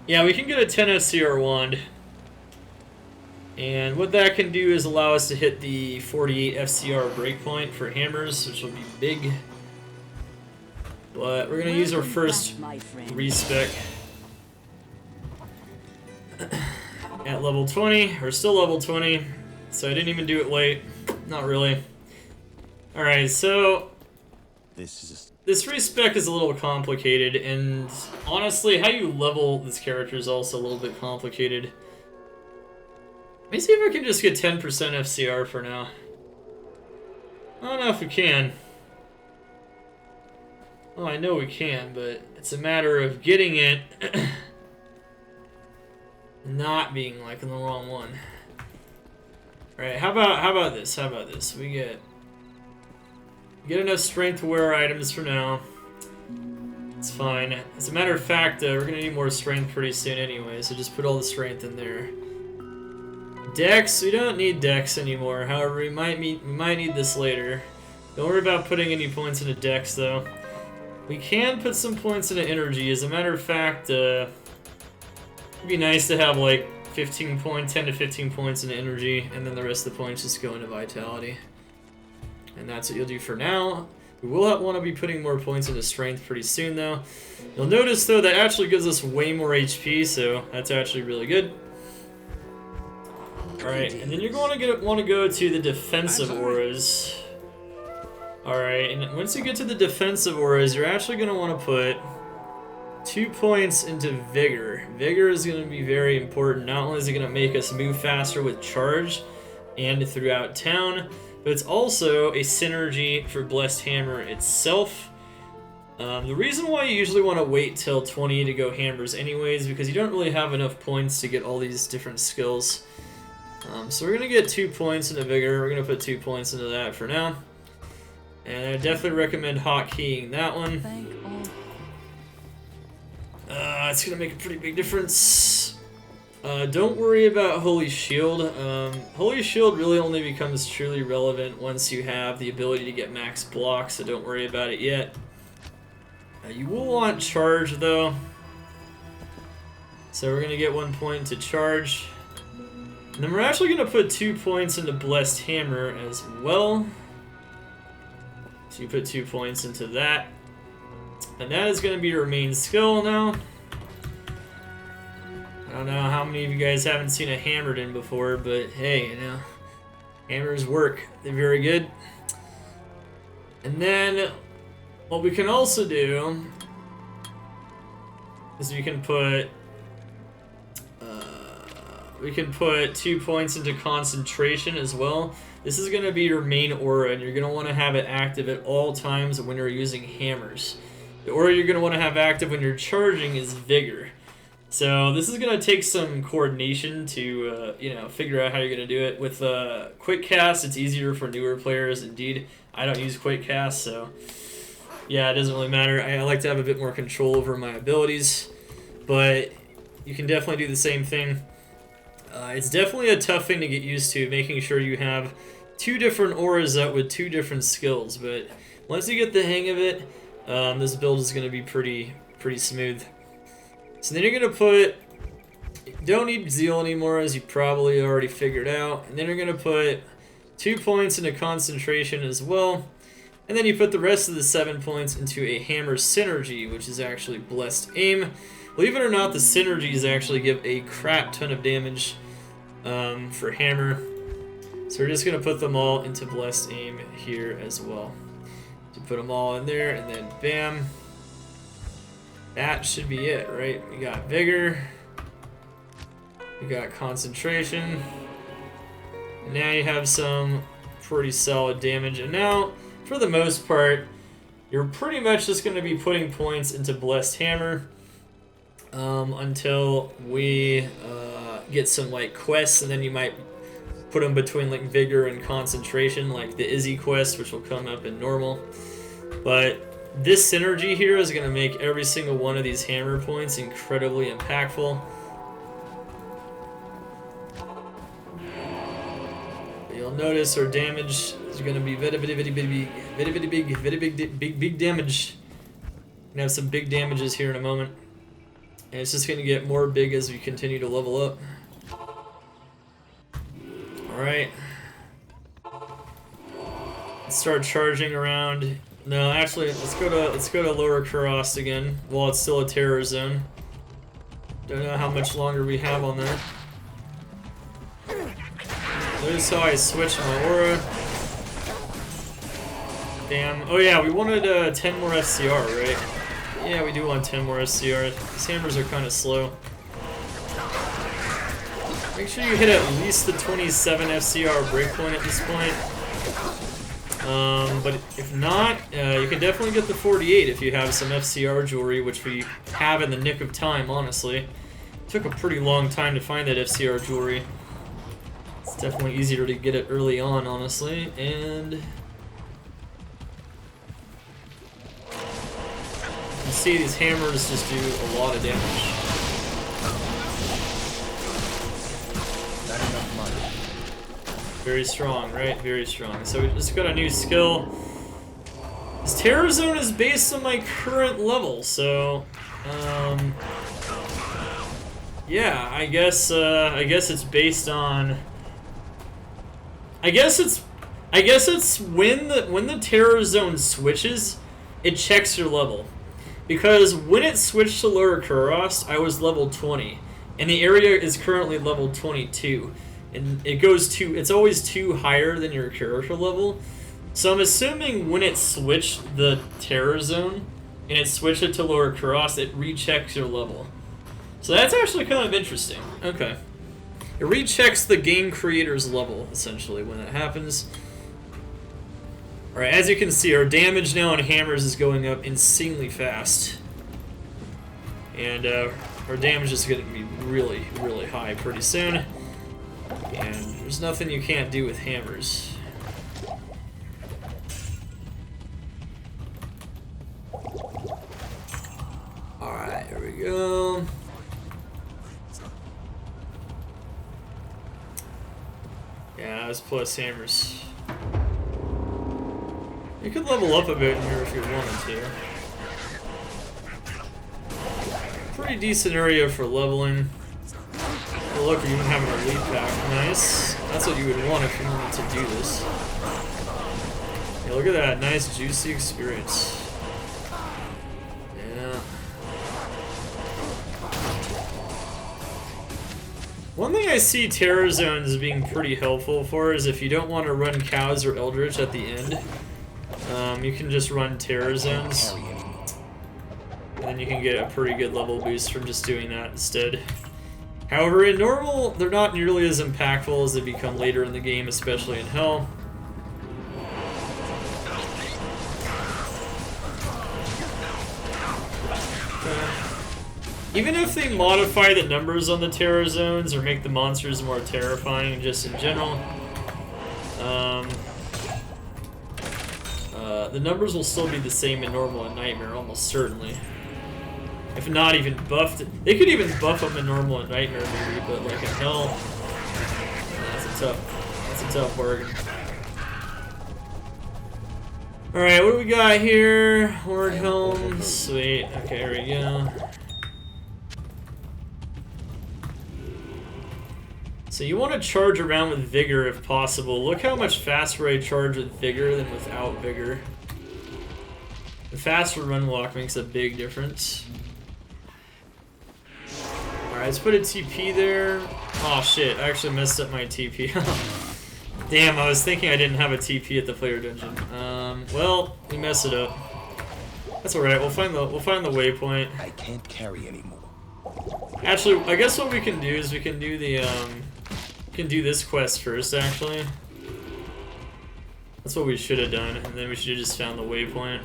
Yeah, we can get a 10 FCR wand. And what that can do is allow us to hit the 48 FCR breakpoint for hammers, which will be big. But we're going to use our first respec. At level 20, or still level 20, so I didn't even do it late. Not really. Alright, so this respec is a little complicated, and honestly, how you level this character is also a little bit complicated. Let me see if I can just get 10% FCR for now. I don't know if we can. Well, I know we can, but it's a matter of getting it. Not being like in the wrong one. Alright, how about this? How about this? We get enough strength to wear our items for now. It's fine. As a matter of fact, we're gonna need more strength pretty soon anyway, so just put all the strength in there. Dex, we don't need Dex anymore. However, we might need this later. Don't worry about putting any points into Dex though. We can put some points into energy. As a matter of fact, it'd be nice to have like 10 to 15 points in energy, and then the rest of the points just go into vitality. And that's what you'll do for now. We will want to be putting more points into strength pretty soon though. You'll notice though that actually gives us way more HP, so that's actually really good. Alright, and then you're going to want to go to the defensive auras. Alright, and once you get to the defensive auras, you're actually going to want to put 2 points into Vigor. Vigor is going to be very important. Not only is it going to make us move faster with charge and throughout town, but it's also a synergy for Blessed Hammer itself. The reason why you usually want to wait till 20 to go hammers anyways, because you don't really have enough points to get all these different skills. So we're going to get 2 points into Vigor. We're going to put 2 points into that for now. And I definitely recommend hotkeying that one. It's going to make a pretty big difference. Don't worry about Holy Shield. Holy Shield really only becomes truly relevant once you have the ability to get max block, so don't worry about it yet. You will want Charge, though. So we're going to get 1 point to Charge. And then we're actually going to put 2 points into Blessed Hammer as well. So you put 2 points into that. And that is going to be your main skill now. I don't know how many of you guys haven't seen a Hdin before, but hey, you know, hammers work. They're very good. And then what we can also do is we can put 2 points into concentration as well. This is going to be your main aura, and you're going to want to have it active at all times when you're using hammers. The aura you're going to want to have active when you're charging is Vigor. So this is going to take some coordination to, you know, figure out how you're going to do it. With Quick Cast, it's easier for newer players. Indeed, I don't use Quick Cast, so yeah, it doesn't really matter. I like to have a bit more control over my abilities, but you can definitely do the same thing. It's definitely a tough thing to get used to, making sure you have 2 different auras out with 2 different skills, but once you get the hang of it, this build is going to be pretty smooth. So then you're going to put, you don't need Zeal anymore, as you probably already figured out, and then you're going to put 2 points into concentration as well, and then you put the rest of the 7 points into a hammer synergy, which is actually Blessed Aim. Believe it or not, the synergies actually give a crap ton of damage for hammer. So we're just going to put them all into Blessed Aim here as well. So put them all in there, and then bam. That should be it, right? We got Vigor. We got Concentration. And now you have some pretty solid damage. And now, for the most part, you're pretty much just going to be putting points into Blessed Hammer until we get some like quests, and then you might put them between like Vigor and Concentration, like the Izzy quest, which will come up in normal. But this synergy here is going to make every single one of these hammer points incredibly impactful. You'll notice our damage is going to be very big damage. We're gonna have some big damages here in a moment, and it's just going to get more big as we continue to level up. All right, let's start charging around. No, actually, let's go to Lower Kurast again while it's still a terror zone. Don't know how much longer we have on that. Notice how I switched my aura. Damn. Oh yeah, we wanted 10 more FCR, right? Yeah, we do want 10 more FCR. These hammers are kind of slow. Make sure you hit at least the 27 FCR breakpoint at this point. But if not, you can definitely get the 48 if you have some FCR jewelry, which we have in the nick of time, honestly. It took a pretty long time to find that FCR jewelry. It's definitely easier to get it early on, honestly, and you can see these hammers just do a lot of damage. Not enough money. Very strong, right? Very strong. So we just got a new skill. This Terror Zone is based on my current level, so yeah, I guess it's based on. I guess it's when the Terror Zone switches, it checks your level, because when it switched to Lower Kurast, I was level 20, and the area is currently level 22. And it's always 2 higher than your character level. So I'm assuming when it switched the Terror Zone, and it switched it to Lower Kurast, it rechecks your level. So that's actually kind of interesting. Okay. It rechecks the game creator's level, essentially, when that happens. Alright, as you can see, our damage now on hammers is going up insanely fast. And our damage is going to be really, really high pretty soon. And there's nothing you can't do with hammers. Alright, here we go. Yeah, let's plus hammers. You could level up a bit in here if you wanted to. Pretty decent area for leveling. Oh, look, you even have an elite pack. Nice. That's what you would want if you wanted to do this. Yeah, look at that. Nice, juicy experience. One thing I see Terror Zones being pretty helpful for is if you don't want to run Cows or Eldritch at the end, you can just run Terror Zones. And then you can get a pretty good level boost from just doing that instead. However, in normal, they're not nearly as impactful as they become later in the game, especially in Hell. Even if they modify the numbers on the Terror Zones or make the monsters more terrifying just in general, the numbers will still be the same in Normal and Nightmare, almost certainly. If not even buffed. They could even buff them in Normal and Nightmare maybe, but like in Hell, that's a tough bargain. Alright, what do we got here? Horde Helm, sweet. Okay, here we go. So you want to charge around with Vigor if possible. Look how much faster I charge with Vigor than without Vigor. The faster run walk makes a big difference. Alright, let's put a TP there. Oh shit, I actually messed up my TP. Damn, I was thinking I didn't have a TP at the player dungeon. Well, we messed it up. That's alright, we'll find the waypoint. I can't carry anymore. Actually, I guess what we can do is we can do the this quest first, actually. That's what we should have done, and then we should have just found the waypoint.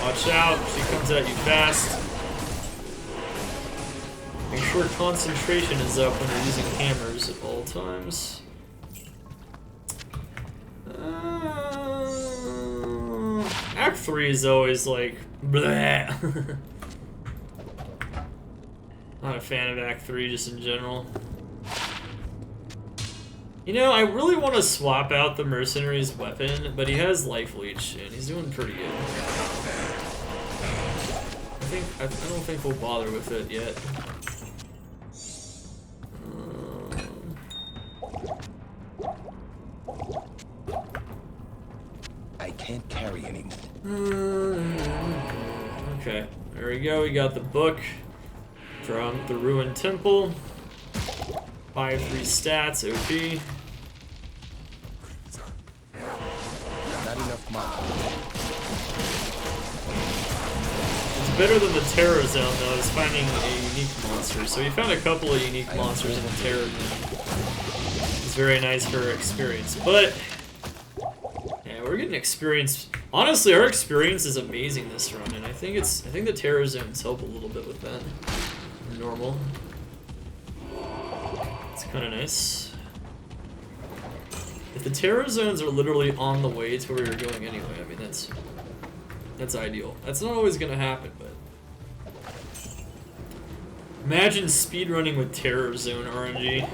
Watch out, she comes at you fast. Make sure concentration is up when you're using hammers at all times. Act 3 is always like bleh. Not a fan of Act 3 just in general. You know, I really want to swap out the mercenary's weapon, but he has life leech and he's doing pretty good. I don't think we'll bother with it yet. I can't carry anymore. Okay, there we go. We got the book from the Ruined Temple. 5-3 stats, OP. Not enough money. It's better than the Terror Zone, though, is finding a unique monster. So we found a couple of unique monsters in the Terror Zone. It's very nice for experience, but yeah, we're getting experience. Honestly, our experience is amazing this run, and I think the Terror Zones help a little bit with that. Normal. It's kind of nice. If the Terror Zones are literally on the way to where you're going anyway, I mean that's ideal. That's not always gonna happen, but imagine speedrunning with Terror Zone RNG.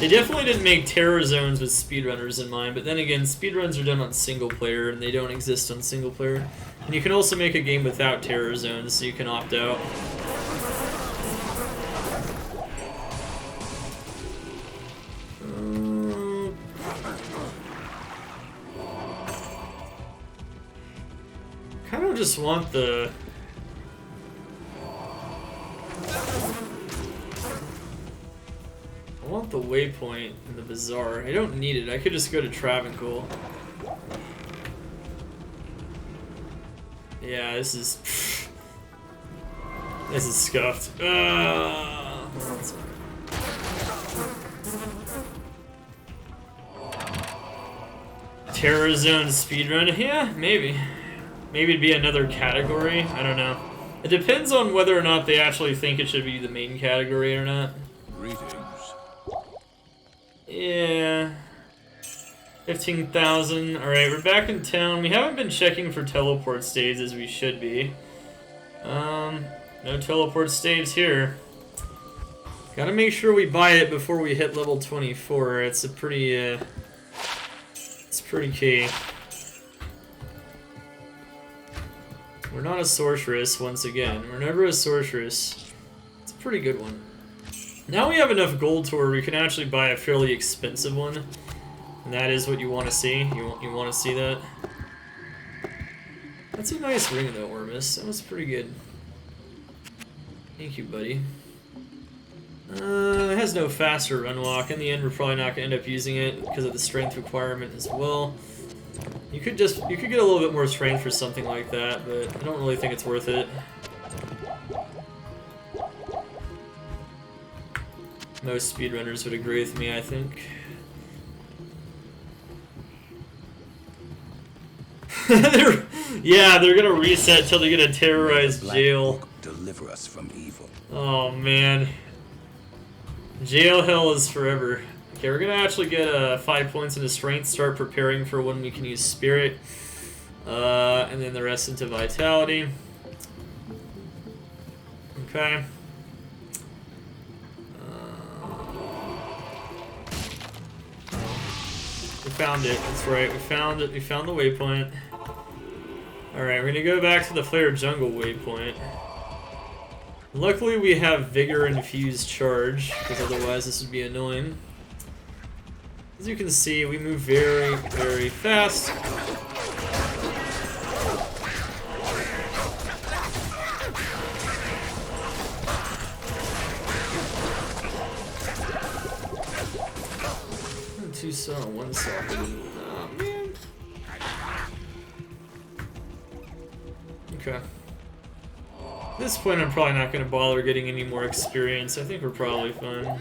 They definitely didn't make Terror Zones with speedrunners in mind, but then again, speedruns are done on single player and they don't exist on single player. And you can also make a game without Terror Zones, so you can opt out. I kind of just want the... I want the waypoint in the bazaar. I don't need it. I could just go to Travancore. Yeah, this is scuffed. Terror Zone speedrun? Yeah, maybe. Maybe it'd be another category. I don't know. It depends on whether or not they actually think it should be the main category or not. Greetings. Yeah. 15,000. Alright, we're back in town. We haven't been checking for teleport staves as we should be. No teleport staves here. Gotta make sure we buy it before we hit level 24. It's a pretty, it's pretty key. We're not a sorceress, once again. We're never a sorceress. It's a pretty good one. Now we have enough gold to where we can actually buy a fairly expensive one. And that is what you want to see. You want to see that. That's a nice ring though, Ormus. That was pretty good. Thank you, buddy. It has no faster run walk. In the end, we're probably not gonna end up using it because of the strength requirement as well. You could get a little bit more strength for something like that, but I don't really think it's worth it. Most speedrunners would agree with me, I think. Yeah, they're gonna reset till they get a terrorized Black jail. Book, deliver us from evil. Oh man. Jail hell is forever. Okay, we're gonna actually get 5 points into strength, start preparing for when we can use spirit. And then the rest into vitality. Okay. We found it, that's right, we found it, we found the waypoint. Alright, we're gonna go back to the Flare Jungle waypoint. Luckily we have Vigor Infused Charge, because otherwise this would be annoying. As you can see, we move very, very fast. Two saw, one saw. Oh man. Okay. At this point, I'm probably not going to bother getting any more experience. I think we're probably fine.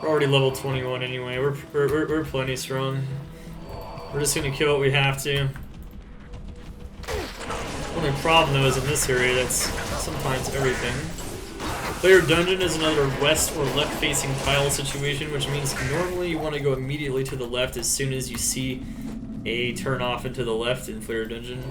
We're already level 21 anyway. We're plenty strong. We're just going to kill what we have to. Only problem though is in this area, that's sometimes everything. Player Dungeon is another west or left facing tile situation, which means normally you want to go immediately to the left as soon as you see a turn off into the left in Player Dungeon.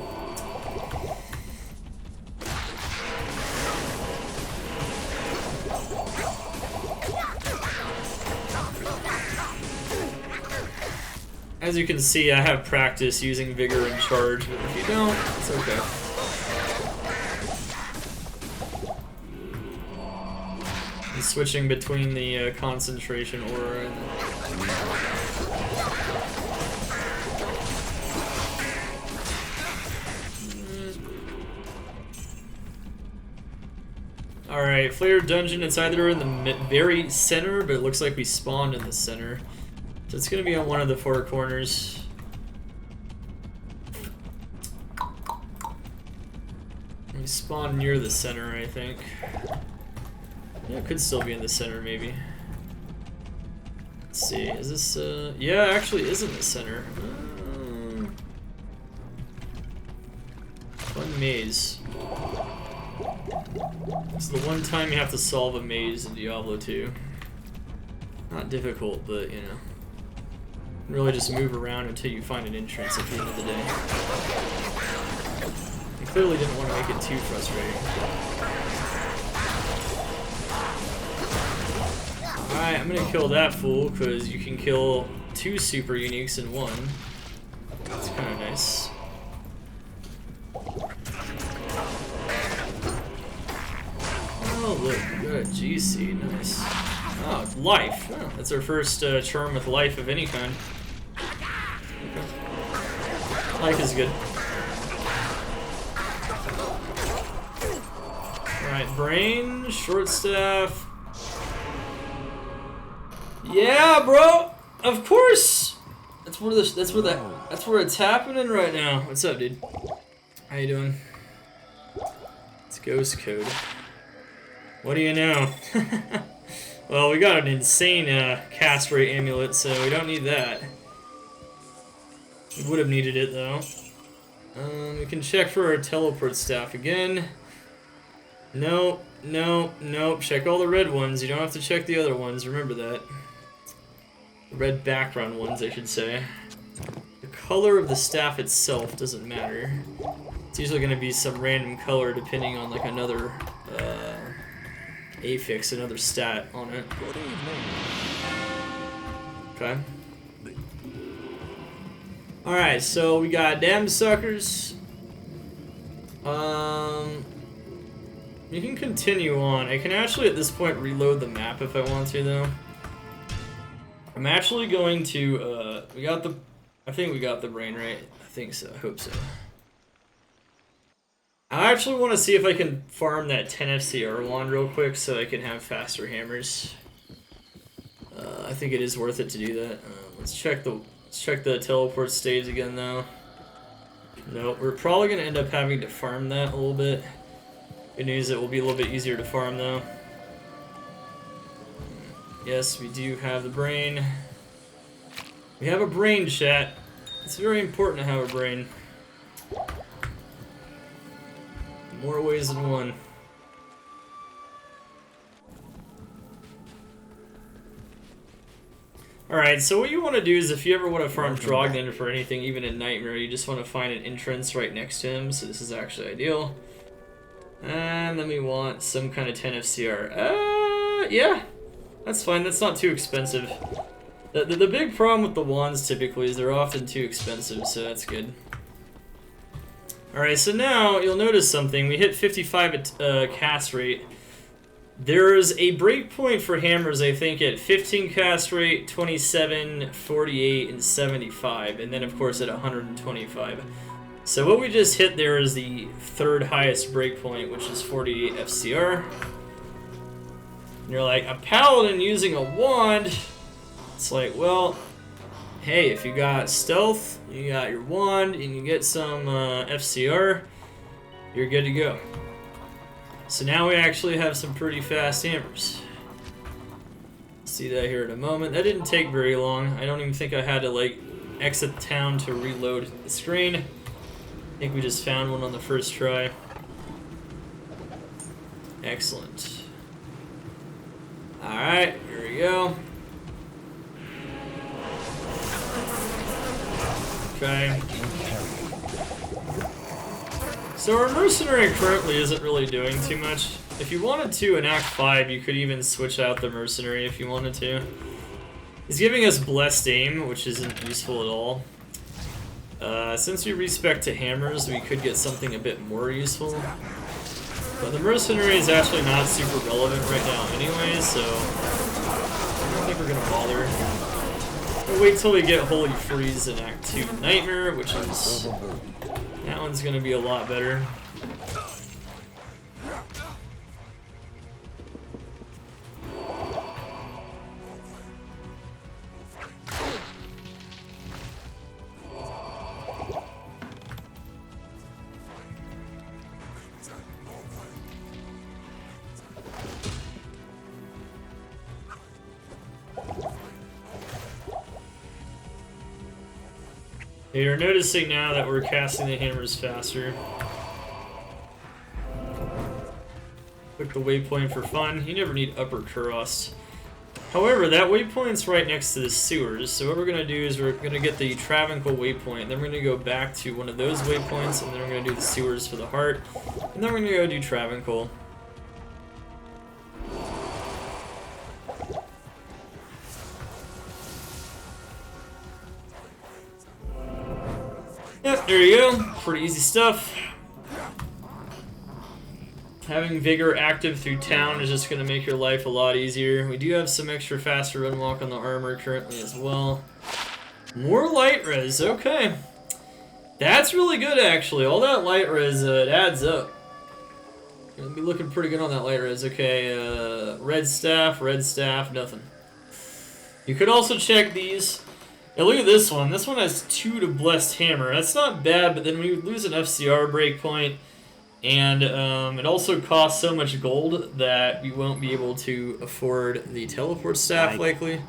As you can see, I have practice using Vigor and Charge, but if you don't, it's okay. I'm switching between the concentration aura and Alright, Flare Dungeon, it's either in the very center, but it looks like we spawned in the center. So it's going to be on one of the 4 corners. We spawned near the center, I think. Yeah, it could still be in the center, maybe. Let's see, is this, yeah, it actually is in the center. Fun maze. It's the one time you have to solve a maze in Diablo 2. Not difficult, but, you know. Really just move around until you find an entrance at the end of the day. You clearly didn't want to make it too frustrating. Alright, I'm gonna kill that fool, because you can kill 2 super uniques in one. That's kind of nice. Oh look, we got a GC, nice. Oh, life. Oh, that's our first charm with life of any kind. Okay. Life is good. Alright, brain, short staff. Yeah, bro. Of course. That's where it's happening right now. What's up, dude? How you doing? It's Ghost Code. What do you know? Well, we got an insane cast rate amulet, so we don't need that. We would have needed it, though. We can check for our teleport staff again. No, no, nope. Check all the red ones. You don't have to check the other ones. Remember that. The red background ones, I should say. The color of the staff itself doesn't matter. It's usually going to be some random color depending on, like, another... affix, another stat on it. Okay. Alright, so we got damn suckers. You can continue on. I can actually at this point reload the map if I want to though. I'm actually going to I think we got the brain right. I think so, I hope so. I actually want to see if I can farm that 10 FCR wand real quick so I can have faster hammers. I think it is worth it to do that. Let's check the teleport stage again though. No, we're probably gonna end up having to farm that a little bit. Good news, it will be a little bit easier to farm though. Yes, we do have the brain. We have a brain, chat. It's very important to have a brain. More ways than one. Alright, so what you want to do is if you ever want to farm Drogden for anything, even in Nightmare, you just want to find an entrance right next to him, so this is actually ideal. And then we want some kind of 10 FCR. Yeah, that's fine, that's not too expensive. The big problem with the wands typically is they're often too expensive, so that's good. Alright, so now you'll notice something. We hit 55 cast rate. There's a breakpoint for hammers, I think, at 15 cast rate, 27, 48, and 75, and then of course at 125. So what we just hit there is the third highest breakpoint, which is 48 FCR. And you're like, a paladin using a wand? It's like, well, hey, if you got stealth, you got your wand, and you get some FCR, you're good to go. So now we actually have some pretty fast hammers. See that here in a moment. That didn't take very long. I don't even think I had to like exit town to reload the screen. I think we just found one on the first try. Excellent. Alright, here we go. Okay. So our mercenary currently isn't really doing too much. If you wanted to in Act 5, you could even switch out the mercenary if you wanted to. He's giving us blessed aim, which isn't useful at all. Since we respec to hammers, we could get something a bit more useful. But the mercenary is actually not super relevant right now anyway, so I don't think we're gonna bother. We'll wait till we get Holy Freeze in Act 2 Nightmare, which is... that one's gonna be a lot better. You're noticing now that we're casting the hammers faster. Click the waypoint for fun. You never need upper Kuros. However, that waypoint's right next to the sewers, so what we're going to do is we're going to get the Travancore waypoint, then we're going to go back to one of those waypoints, and then we're going to do the sewers for the heart, and then we're going to go do Travancore. Yep, there you go. Pretty easy stuff. Having Vigor active through town is just going to make your life a lot easier. We do have some extra faster run walk on the armor currently as well. More light res, okay. That's really good actually. All that light res, it adds up. Gonna be looking pretty good on that light res. Okay, red staff, nothing. You could also check these. Now look at this one. This one has 2 to Blessed Hammer. That's not bad, but then we lose an FCR breakpoint, and it also costs so much gold that we won't be able to afford the teleport staff likely.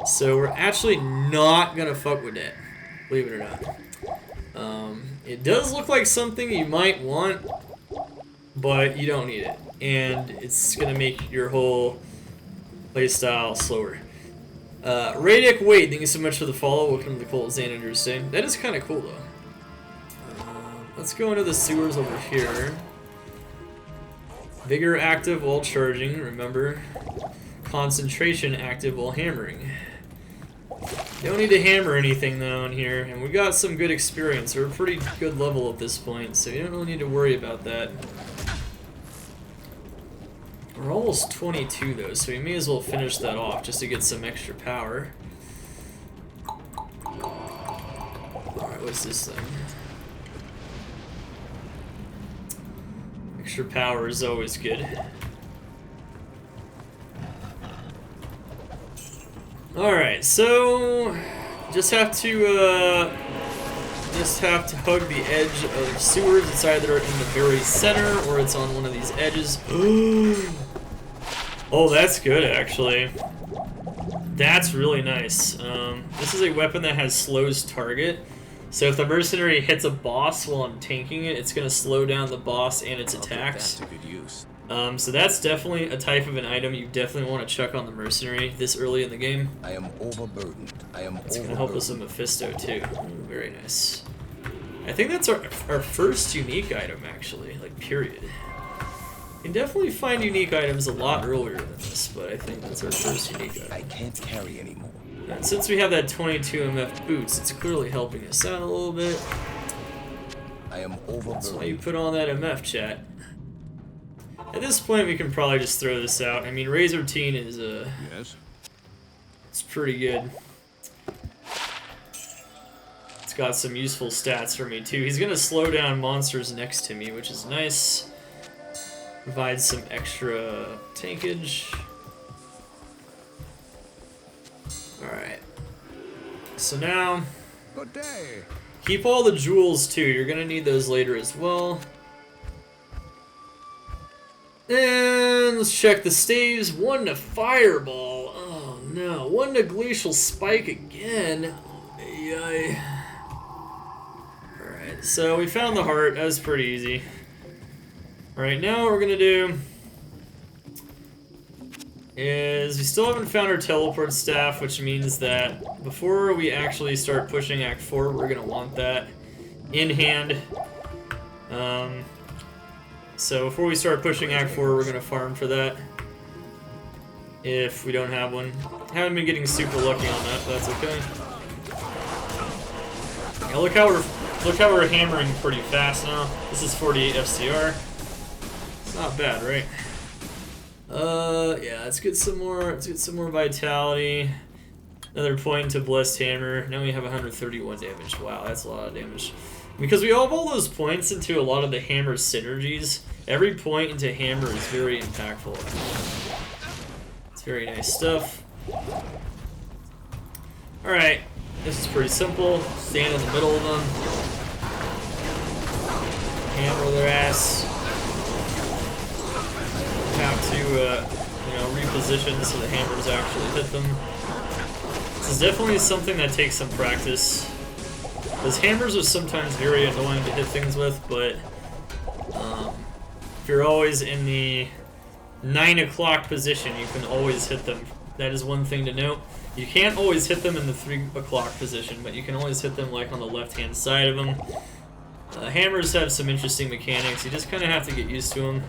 So we're actually not gonna fuck with that, believe it or not. It does look like something you might want, but you don't need it, and it's gonna make your whole playstyle slower. Radic Wait, thank you so much for the follow. Welcome to the Cult Xanander stream. That is kind of cool though. Let's go into the sewers over here. Vigor active while charging, remember. Concentration active while hammering. Don't need to hammer anything though in here, and we got some good experience. We're a pretty good level at this point, so you don't really need to worry about that. We're almost 22 though, so we may as well finish that off just to get some extra power. Alright, what's this thing? Extra power is always good. Alright, so just have to hug the edge of sewers. It's either in the very center or it's on one of these edges. Oh, that's good actually. That's really nice. This is a weapon that has slows target. So if the mercenary hits a boss while I'm tanking it, it's going to slow down the boss and its attacks. That's a good use. So that's definitely a type of an item you definitely want to chuck on the mercenary this early in the game. I am overburdened. I am It's going to help us with overburdened. Mephisto too. Very nice. I think that's our first unique item actually, like period. You can definitely find unique items a lot earlier than this, but I think that's our first unique item. I can't carry anymore. And since we have that 22 MF boots, it's clearly helping us out a little bit. I am That's why you overburdened. put on that MF, chat. At this point, we can probably just throw this out. I mean, Razor Teen is Yes. it's pretty good. It's got some useful stats for me too. He's gonna slow down monsters next to me, which is nice. Provides some extra tankage. Alright. So now, Good day. keep all the jewels too. You're gonna need those later as well. And let's check the staves. 1 to Fireball. Oh no. 1 to Glacial Spike again. Yay. Alright, so we found the heart. That was pretty easy. Alright, now what we're gonna do is we still haven't found our teleport staff, which means that before we actually start pushing Act 4, we're gonna want that in hand. So before we start pushing Act 4, we're gonna farm for that. If we don't have one. Haven't been getting super lucky on that, but that's okay. Yeah, look how we're hammering pretty fast now. This is 48 FCR. It's not bad, right? Yeah, let's get some more. Let's get some more vitality. Another point to Blessed Hammer. Now we have 131 damage. Wow, that's a lot of damage. Because we have all those points into a lot of the hammer synergies. Every point into hammer is very impactful. It's very nice stuff. Alright, this is pretty simple. Stand in the middle of them. Hammer their ass. Have to, reposition so the hammers actually hit them. This is definitely something that takes some practice. Because hammers are sometimes very annoying to hit things with, but if you're always in the 9 o'clock position, you can always hit them. That is one thing to note. You can't always hit them in the 3 o'clock position, but you can always hit them like on the left-hand side of them. Hammers have some interesting mechanics. You just kind of have to get used to them.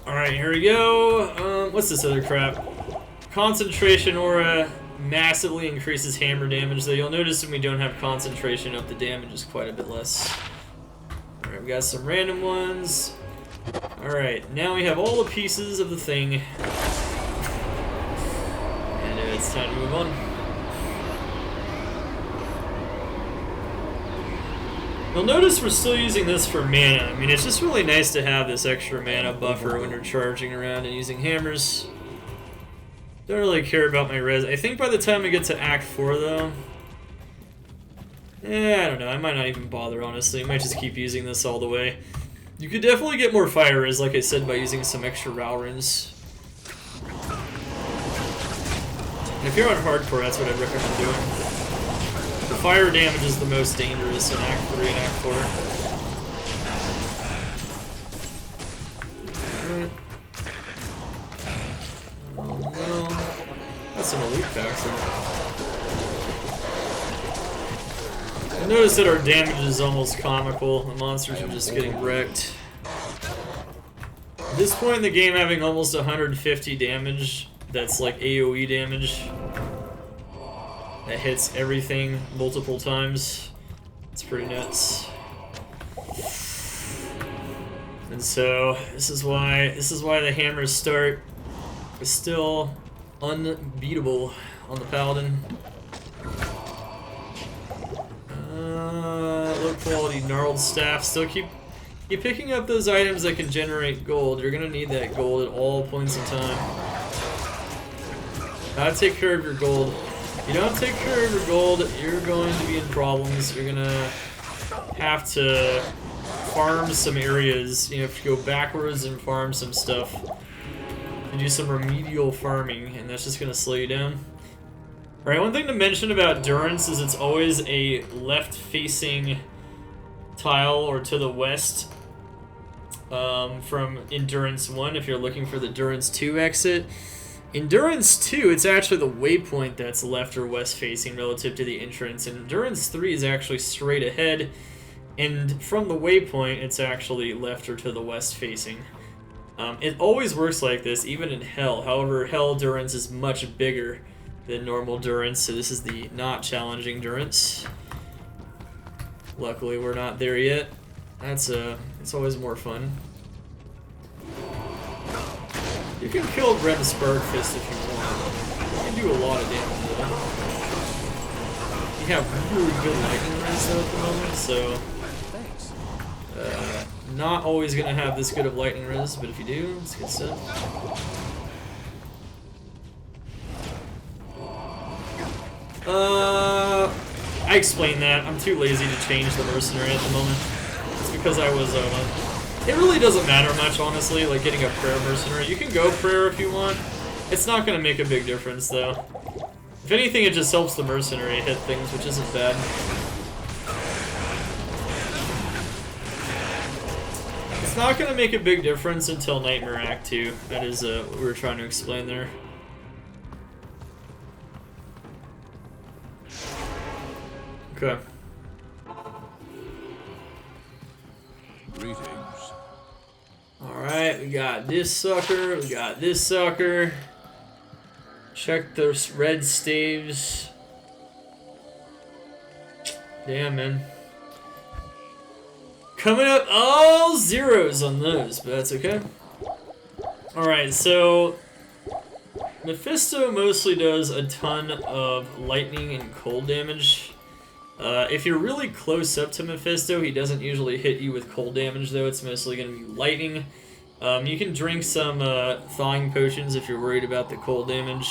Alright, here we go. What's this other crap? Concentration Aura massively increases hammer damage, though you'll notice when we don't have concentration up, the damage is quite a bit less. Alright, we got some random ones. Alright, now we have all the pieces of the thing. And it's time to move on. You'll notice we're still using this for mana. I mean, it's just really nice to have this extra mana buffer when you're charging around and using hammers. Don't really care about my res. I think by the time we get to Act 4, though... I don't know. I might not even bother, honestly. I might just keep using this all the way. You could definitely get more fire res, like I said, by using some extra Rao runes. And if you're on hardcore, that's what I'd recommend doing. The fire damage is the most dangerous in Act 3 and Act 4. Alright. Oh no. Got some elite packs in. I noticed that our damage is almost comical. The monsters are just getting wrecked. At this point in the game, having almost 150 damage, that's like AoE damage. That hits everything multiple times. It's pretty nuts. And so this is why the hammers start is still unbeatable on the Paladin. Look quality gnarled staff. So keep picking up those items that can generate gold. You're gonna need that gold at all points in time. Gotta take care of your gold. If you don't take care of your gold, you're going to be in problems. You're gonna have to farm some areas. You know, if you go backwards and farm some stuff, and do some remedial farming, and that's just gonna slow you down. Alright, one thing to mention about Durance is it's always a left-facing tile or to the west from Endurance 1 if you're looking for the Durance 2 exit. In Durance 2, it's actually the waypoint that's left or west facing relative to the entrance, and Endurance 3 is actually straight ahead, and from the waypoint, it's actually left or to the west facing. It always works like this, even in Hell. However, Hell Durance is much bigger than normal Durance, so this is the not challenging Durance. Luckily, we're not there yet. It's always more fun. You can kill Rem's Sparkfist if you want. You can do a lot of damage though. You have really good lightning runs though at the moment, so not always gonna have this good of lightning res, but if you do, it's good stuff. I explained that. I'm too lazy to change the mercenary at the moment. It's because I was, it really doesn't matter much, honestly, like getting a prayer mercenary. You can go prayer if you want. It's not gonna make a big difference, though. If anything, it just helps the mercenary hit things, which isn't bad. It's not gonna make a big difference until Nightmare Act 2. That is what we were trying to explain there. Okay. Greetings. Alright, we got this sucker, we got this sucker. Check those red staves. Damn, man. Coming up, all zeros on those, but that's okay. Alright, so Mephisto mostly does a ton of lightning and cold damage. If you're really close up to Mephisto, he doesn't usually hit you with cold damage, though. It's mostly going to be lightning. You can drink some thawing potions if you're worried about the cold damage.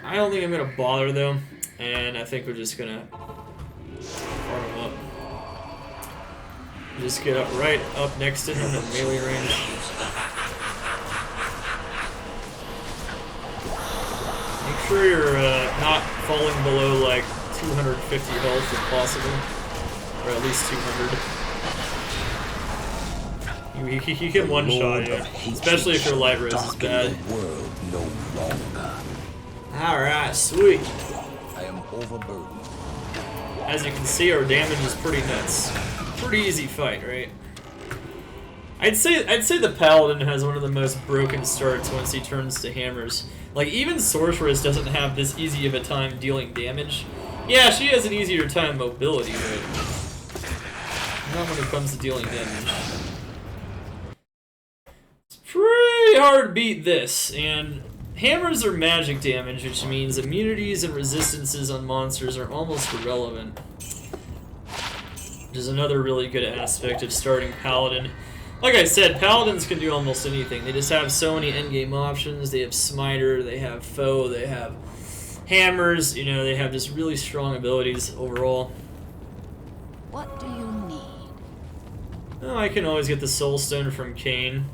I don't think I'm going to bother, though, and I think we're just going to farm him up. Just get up right up next to him in melee range. Make sure you're not falling below, like, 250 health if possible, or at least 200. He can one-shot you, especially if your light res is bad. Alright, sweet. I am overburdened. As you can see, our damage is pretty nuts. Pretty easy fight, right? I'd say the Paladin has one of the most broken starts once he turns to hammers. Like, even Sorceress doesn't have this easy of a time dealing damage. Yeah, she has an easier time mobility, but not when it comes to dealing damage. It's pretty hard to beat this, and hammers are magic damage, which means immunities and resistances on monsters are almost irrelevant. Which is another really good aspect of starting Paladin. Like I said, Paladins can do almost anything. They just have so many endgame options. They have Smiter, they have Foe, they have hammers, you know, they have just really strong abilities overall. What do you need? Oh, I can always get the Soul Stone from Cain.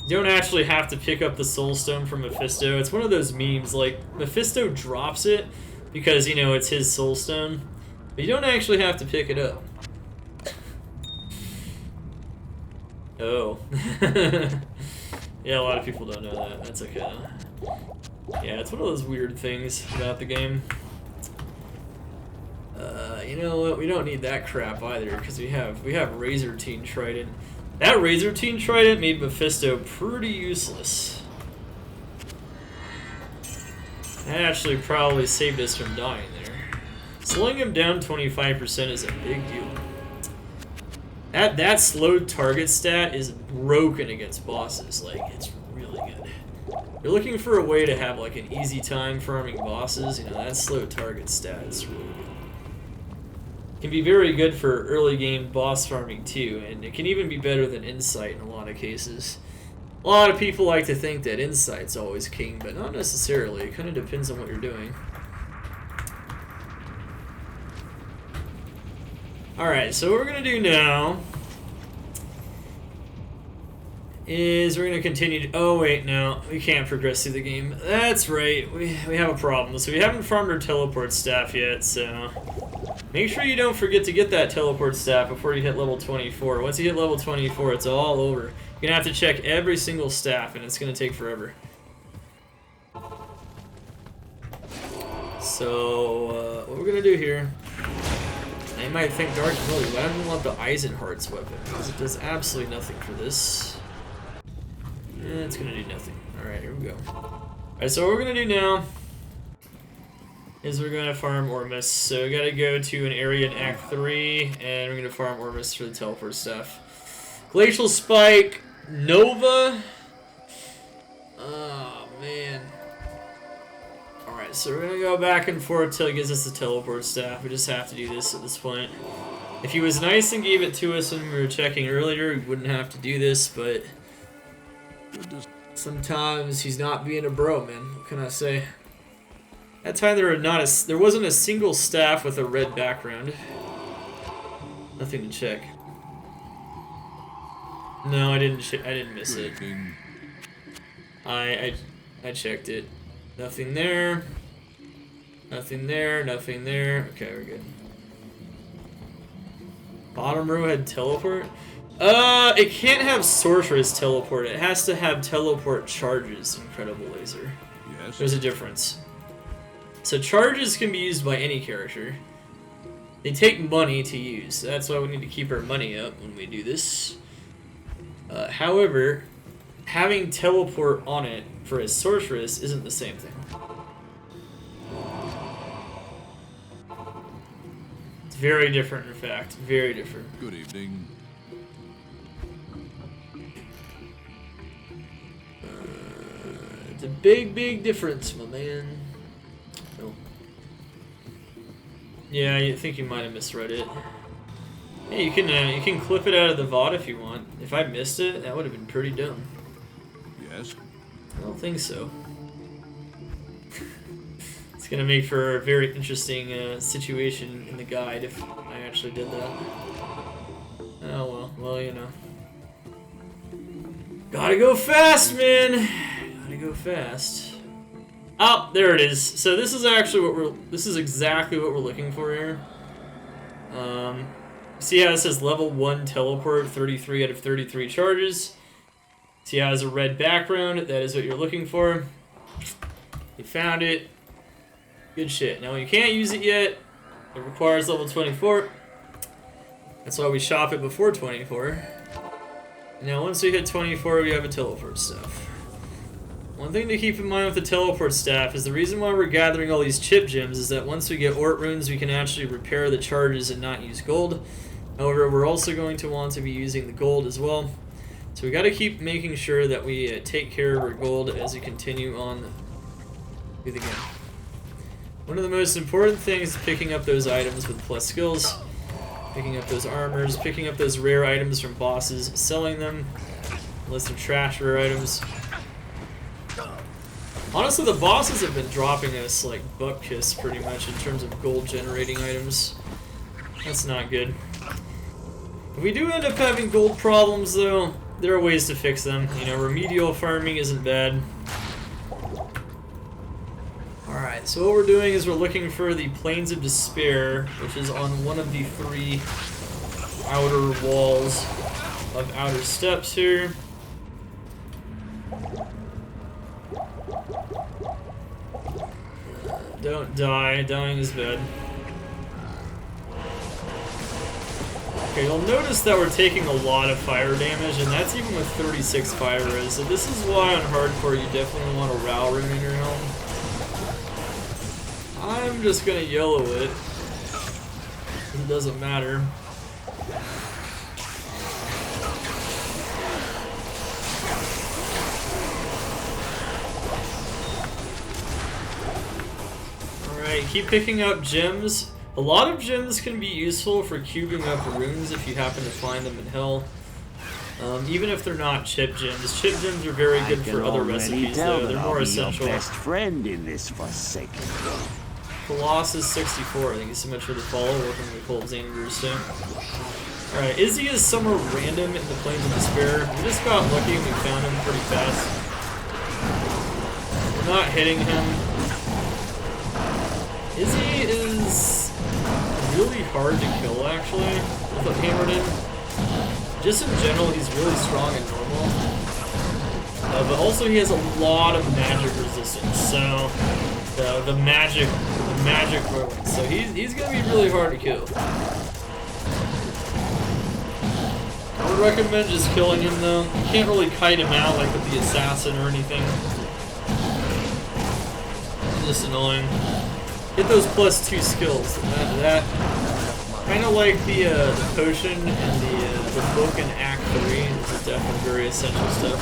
You don't actually have to pick up the Soul Stone from Mephisto. It's one of those memes, like, Mephisto drops it because, you know, it's his Soul Stone, but you don't actually have to pick it up. Oh. Yeah, a lot of people don't know that. That's okay, though. Yeah, it's one of those weird things about the game. You know what? We don't need that crap either, because we have Razor Teen Trident. That Razor Teen Trident made Mephisto pretty useless. That actually probably saved us from dying there. Slowing him down 25% is a big deal. That slowed target stat is broken against bosses. Like, it's really good. You're looking for a way to have like an easy time farming bosses, you know, that slow target stat is really good. Can be very good for early game boss farming too, and it can even be better than Insight in a lot of cases. A lot of people like to think that Insight's always king, but not necessarily. It kind of depends on what you're doing. Alright, so what we're going to do now is we're going to continue to... Oh, wait, no. We can't progress through the game. That's right. We have a problem. So we haven't farmed our teleport staff yet, so... Make sure you don't forget to get that teleport staff before you hit level 24. Once you hit level 24, it's all over. You're going to have to check every single staff, and it's going to take forever. So, what we're going to do here... You might think Dark Ability, but I don't want the Eisenhart's weapon, because it does absolutely nothing for this. It's going to do nothing. Alright, here we go. Alright, so what we're going to do now is we're going to farm Ormus. So we got to go to an area in Act 3, and we're going to farm Ormus for the teleport stuff. Glacial Spike, Nova. Oh, man. Alright, so we're going to go back and forth till he gives us the teleport staff. We just have to do this at this point. If he was nice and gave it to us when we were checking earlier, we wouldn't have to do this, but sometimes he's not being a bro, man. What can I say? That time there wasn't a single staff with a red background. Nothing to check. No, I didn't miss it. I checked it. Nothing there. Nothing there. Nothing there. Okay, we're good. Bottom row had teleport. It can't have Sorceress teleport. It has to have teleport charges. Incredible laser. Yes. There's a difference. So charges can be used by any character. They take money to use. That's why we need to keep our money up when we do this. However, having teleport on it for a Sorceress isn't the same thing. It's very different, in fact. Very different. Good evening. It's a big, big difference, my man. Oh. Yeah, I think you might have misread it. Yeah, you can clip it out of the VOD if you want. If I missed it, that would have been pretty dumb. Yes. I don't think so. It's gonna make for a very interesting situation in the guide if I actually did that. Oh well, you know. Gotta go fast, man. Gotta go fast. Oh, there it is. So this is actually this is exactly what we're looking for here. See how it says level 1 teleport, 33 out of 33 charges. See how it has a red background? That is what you're looking for. You found it. Good shit. Now you can't use it yet. It requires level 24. That's why we shop it before 24. And now once we hit 24, we have a teleport staff. One thing to keep in mind with the teleport staff is the reason why we're gathering all these chip gems is that once we get Ort runes, we can actually repair the charges and not use gold. However, we're also going to want to be using the gold as well. So we got to keep making sure that we take care of our gold as we continue on through the game. One of the most important things is picking up those items with plus skills, picking up those armors, picking up those rare items from bosses, selling them, unless they're trash rare items. Honestly, the bosses have been dropping us like butt kiss pretty much in terms of gold generating items. That's not good. If we do end up having gold problems though, there are ways to fix them. You know, remedial farming isn't bad. Alright, so what we're doing is we're looking for the Plains of Despair, which is on one of the 3 outer walls of outer steps here. Don't die. Dying is bad. Okay, you'll notice that we're taking a lot of fire damage, and that's even with 36 fire res. So this is why on hardcore you definitely want a Rao rune in your helm. I'm just gonna yellow it. It doesn't matter. Alright, keep picking up gems. A lot of gems can be useful for cubing up runes if you happen to find them in Hell. Even if they're not chip gems. Chip gems are very good for other recipes, though. They're more essential. Best friend in this forsaken. Colossus 64, thank you so much for the follow. Welcome to Cold Xander's soon. Alright, Izzy is somewhere random in the Plains of Despair. We just got lucky and we found him pretty fast. We're not hitting him. Izzy is really hard to kill, actually, with a hammered in. Just in general, he's really strong and normal. But also he has a lot of magic resistance, so the magic ruin. So he's gonna be really hard to kill. I would recommend just killing him though. You can't really kite him out like with the assassin or anything. It's just annoying. Get those +2 skills. That kind of like the potion and the book in Act 3. This is definitely very essential stuff.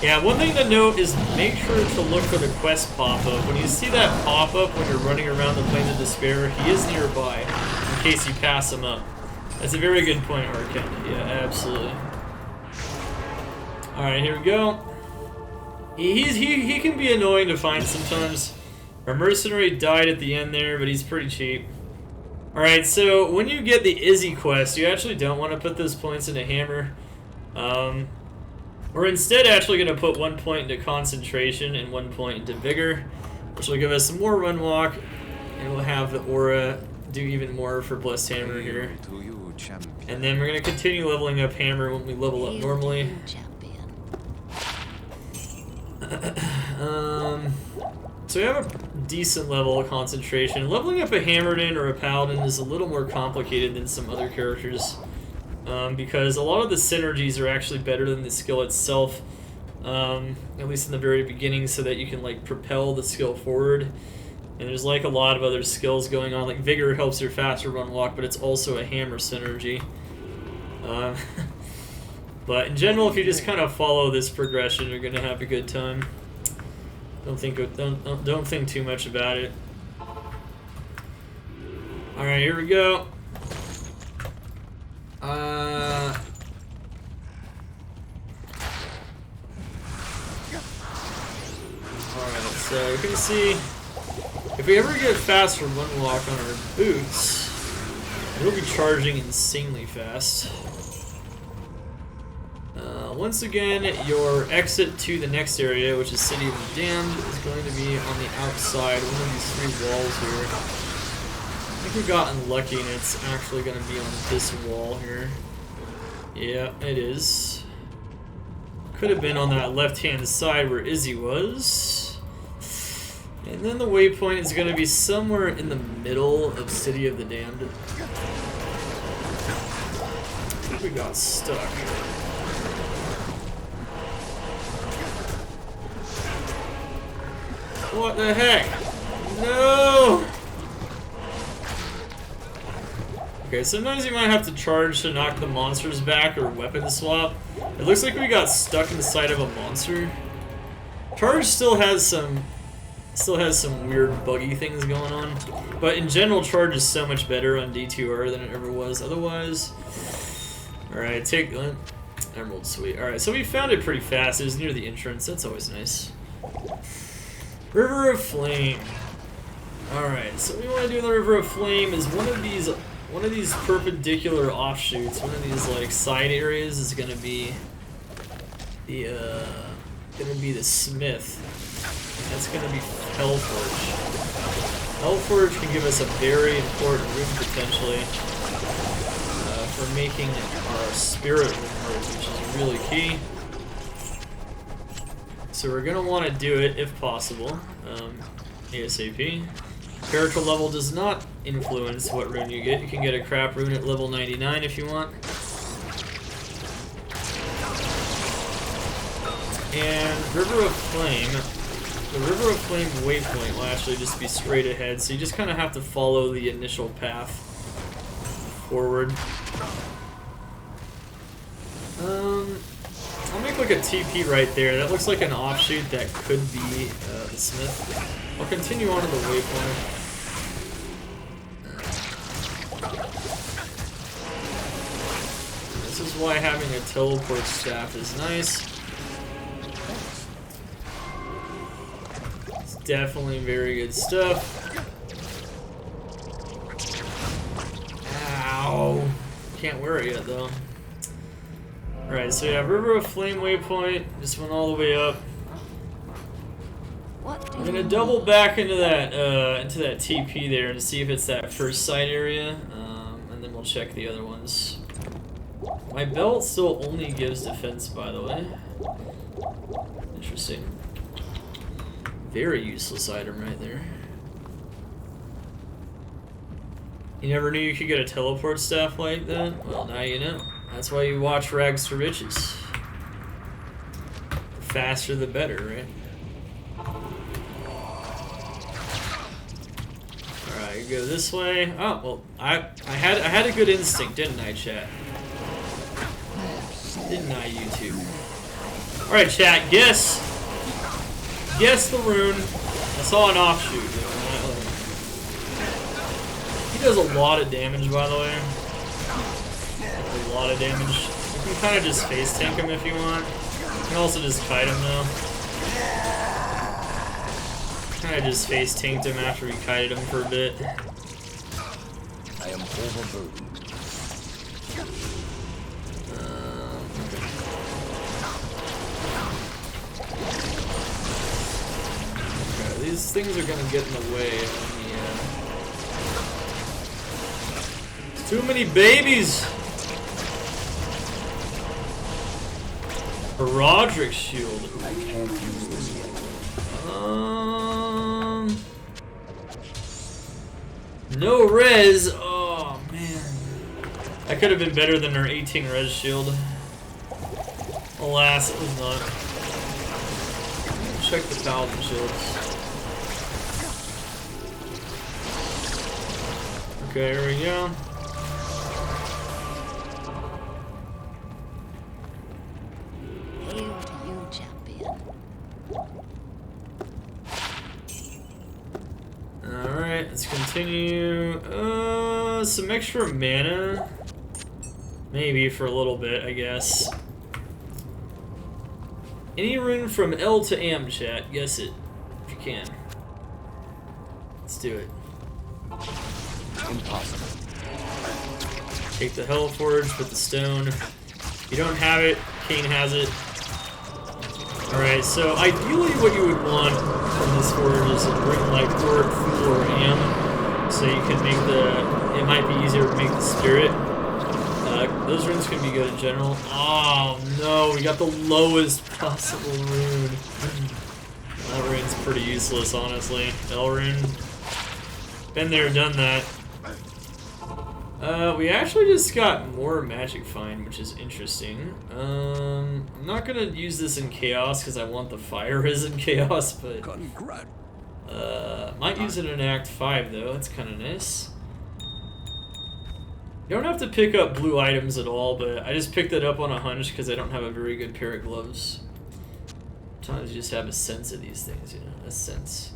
Yeah, one thing to note is make sure to look for the quest pop-up. When you see that pop-up when you're running around the Plains of Despair, he is nearby, in case you pass him up. That's a very good point, Arken. Yeah, absolutely. Alright, here we go. He can be annoying to find sometimes. Our mercenary died at the end there, but he's pretty cheap. Alright, so when you get the Izzy quest, you actually don't want to put those points into Hammer. We're instead actually going to put 1 point into Concentration and 1 point into Vigor, which will give us some more run walk, and we'll have the Aura do even more for Blessed Hammer here. And then we're going to continue leveling up Hammer when we level up normally. So we have a decent level of concentration. Leveling up a Hammerden or a Paladin is a little more complicated than some other characters, because a lot of the synergies are actually better than the skill itself, at least in the very beginning, so that you can like propel the skill forward. And there's like a lot of other skills going on, like Vigor helps your faster run walk, but it's also a Hammer synergy. But in general, if you just kind of follow this progression, you're gonna have a good time. Don't think too much about it. All right, here we go. Alright, so you can see if we ever get faster run walk on our boots, it'll be charging insanely fast. Once again, your exit to the next area, which is City of the Damned, is going to be on the outside, one of these 3 walls here. I think we've gotten lucky and it's actually going to be on this wall here. Yeah, it is. Could have been on that left-hand side where Izzy was. And then the waypoint is going to be somewhere in the middle of City of the Damned. I think we got stuck. What the heck? No! Okay, sometimes you might have to charge to knock the monsters back or weapon swap. It looks like we got stuck inside of a monster. Charge still has some weird buggy things going on, but in general, charge is so much better on D2R than it ever was otherwise. Alright, take Emerald Sweet. Alright, so we found it pretty fast. It was near the entrance. That's always nice. River of Flame. Alright, so what we want to do in the River of Flame is one of these perpendicular offshoots, one of these like side areas is gonna be the smith. And that's gonna be Hellforge. Hellforge can give us a very important room potentially for making our spirit room, which is really key. So we're going to want to do it, if possible, ASAP. Character level does not influence what rune you get. You can get a crap rune at level 99 if you want. And River of Flame, the River of Flame waypoint will actually just be straight ahead, so you just kind of have to follow the initial path forward. I'll make like a TP right there. That looks like an offshoot that could be the smith. I'll continue on to the waypoint. is why having a teleport staff is nice. It's definitely very good stuff. Ow! Can't wear it yet though. Alright, so yeah, River of Flame waypoint. Just went all the way up. I'm gonna double back into that TP there and see if it's that first side area, and then we'll check the other ones. My belt still only gives defense, by the way. Interesting. Very useless item right there. You never knew you could get a teleport staff like that? Well, now you know. That's why you watch Rags to Riches. The faster the better, right? Alright, go this way. Oh, well, I had a good instinct, didn't I, chat? Didn't I, YouTube? Alright, chat, guess the rune. I saw an offshoot. He does a lot of damage, by the way. A lot of damage. You can kind of just face tank him if you want. You can also just kite him, though. Kind of just face tanked him after we kited him for a bit. I am overburdened. Okay, these things are gonna get in the way of me. Too many babies! A Roderick shield. I can't use this yet. No res. Oh man, that could have been better than our 18 res shield. Alas, it was not. Check the Paladin shields. Okay, here we go. Hail to you, champion. Alright, let's continue. Some extra mana. Maybe for a little bit, I guess. Any rune from L to Am, chat. Guess it, if you can. Let's do it. Impossible. Take the Hellforge with the stone. If you don't have it, Kane has it. Alright, so ideally what you would want from this forge is a rune like Orc, Fool, or Am. So you can make it might be easier to make the Spirit. Those runes can be good in general. Oh no, we got the lowest possible rune. That rune's pretty useless, honestly. L rune. Been there, done that. We actually just got more Magic Find, which is interesting. I'm not gonna use this in Chaos because I want the Fire Res in Chaos, but might use it in Act 5 though. That's kind of nice. You don't have to pick up blue items at all, but I just picked it up on a hunch because I don't have a very good pair of gloves. Sometimes you just have a sense of these things, you know, a sense.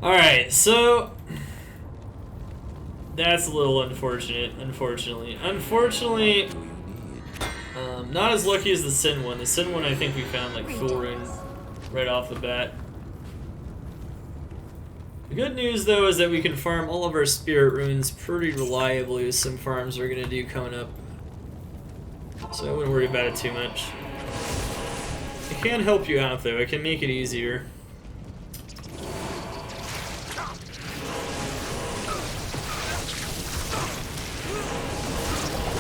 Alright, so that's a little unfortunate, unfortunately. Unfortunately, not as lucky as the Sin one. The Sin one I think we found like full rune right off the bat. The good news though is that we can farm all of our spirit runes pretty reliably with some farms we're gonna do coming up. So I wouldn't worry about it too much. It can help you out though, it can make it easier.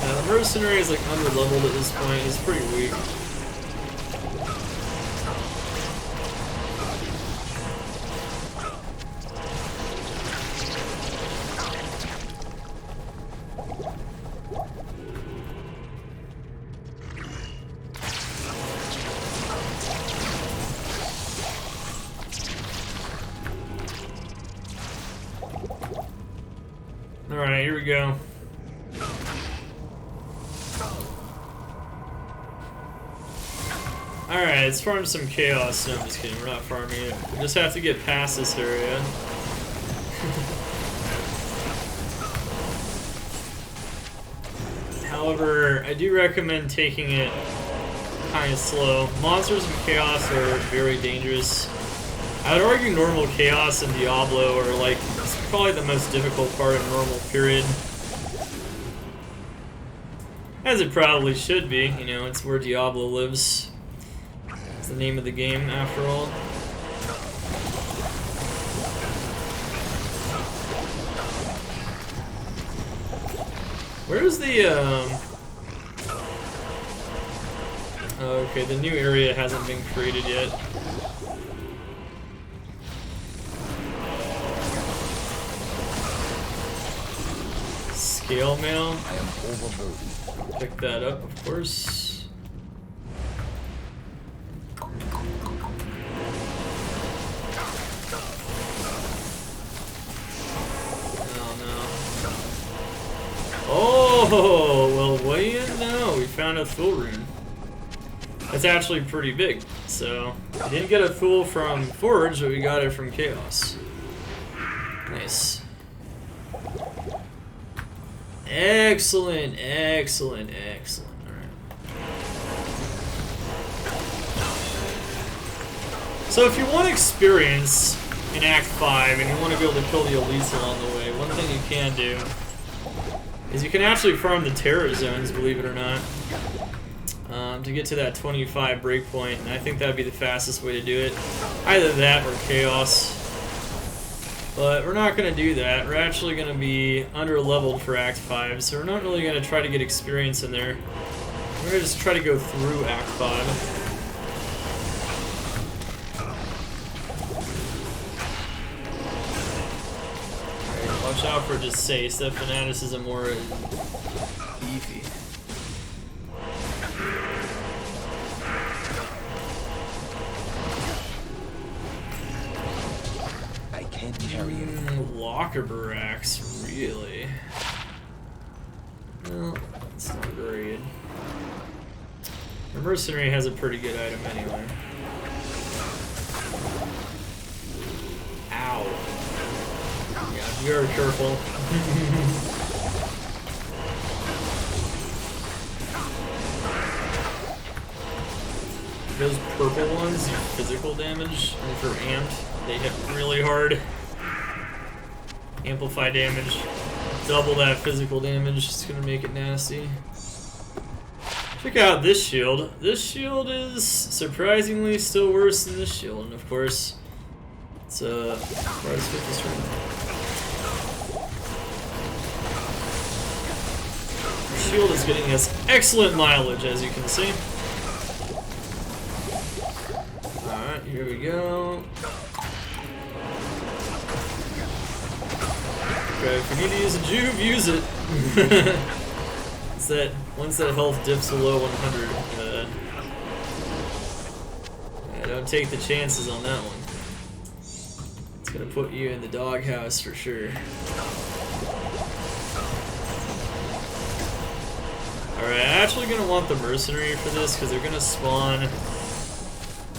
The mercenary is like under-leveled at this point, he's pretty weak. Alright, here we go. Alright, let's farm some chaos. No, I'm just kidding, we're not farming it. We just have to get past this area. However, I do recommend taking it kind of slow. Monsters of Chaos are very dangerous. I would argue normal Chaos and Diablo are like probably the most difficult part of normal period. As it probably should be, you know, it's where Diablo lives. It's the name of the game, after all. Where's the, okay, the new area hasn't been created yet. Scale mail. I am overburdened. Pick that up, of course. Oh no. Oh, well, way in now. We found a Fool rune. That's actually pretty big. So, we didn't get a Fool from Forge, but we got it from Chaos. Nice. Excellent, excellent, excellent. Alright. So if you want experience in Act 5 and you want to be able to kill the elites along the way, one thing you can do is you can actually farm the terror zones, believe it or not, to get to that 25 breakpoint, and I think that would be the fastest way to do it. Either that or Chaos. But we're not going to do that. We're actually going to be under-leveled for Act 5, so we're not really going to try to get experience in there. We're going to just try to go through Act 5. Alright, watch out for Dissace. That fanaticism more beefy. Locker barracks, really? Well, it's not very good. The mercenary has a pretty good item anyway. Ow. Yeah, be very careful. Those purple ones do physical damage, and if they're amped, they hit really hard. Amplify damage, double that physical damage, it's gonna make it nasty. Check out this shield. This shield is surprisingly still worse than this shield, and of course, it's let's get this right. The shield is getting us excellent mileage, as you can see. Alright, here we go. Okay, if we need to use a juve, use it. It's that once that health dips below 100, don't take the chances on that one. It's gonna put you in the doghouse for sure. Alright, I'm actually gonna want the mercenary for this because they're gonna spawn.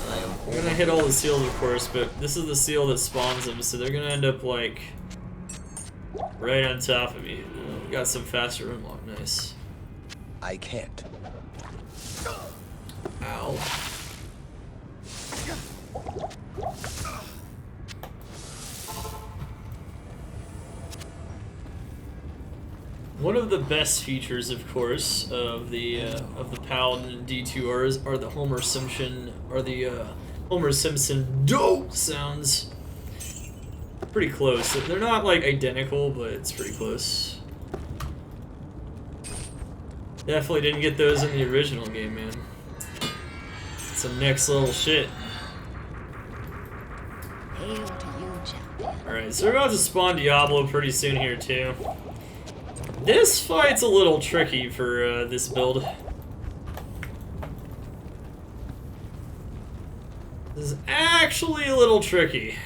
I'm gonna hit all the seals, of course, but this is the seal that spawns them, so they're gonna end up like right on top of me. Got some faster unlock, nice. I can't. Ow. One of the best features, of course, of the Paladin D2Rs are the Homer Simpson dope sounds. Pretty close. They're not like identical, but it's pretty close. Definitely didn't get those in the original game, man. Some next level shit. Hail to you, champion. Alright, so we're about to spawn Diablo pretty soon here, too. This fight's a little tricky for this build. This is actually a little tricky.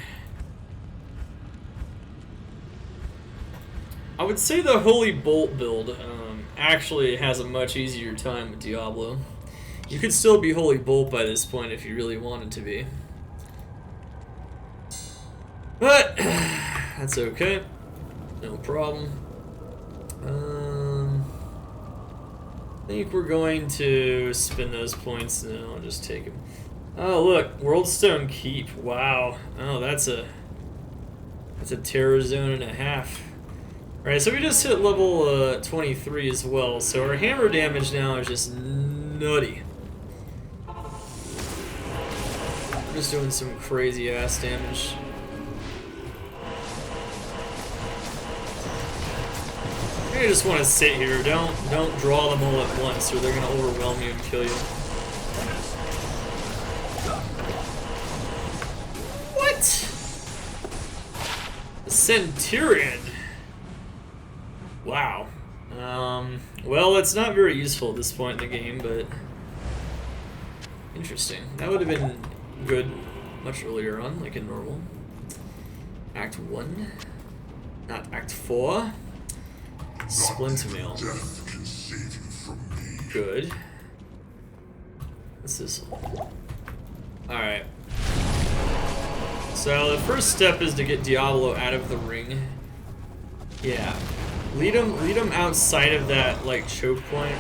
I would say the Holy Bolt build actually has a much easier time with Diablo. You could still be Holy Bolt by this point if you really wanted to be. But, that's okay. No problem. think we're going to spend those points. No, I'll just take them. Oh, look, Worldstone Keep. Wow. Oh, that's a terror zone and a half. Alright, so we just hit level 23 as well, so our hammer damage now is just nutty. We're just doing some crazy ass damage. You just want to sit here. Don't draw them all at once, or they're gonna overwhelm you and kill you. What? A Centurion. Wow. Well, it's not very useful at this point in the game, but interesting. That would have been good much earlier on, like in normal. Act 1, not Act 4. Splint mail. Good. What's this? Alright. So the first step is to get Diablo out of the ring. Yeah. Lead him outside of that, like, choke point.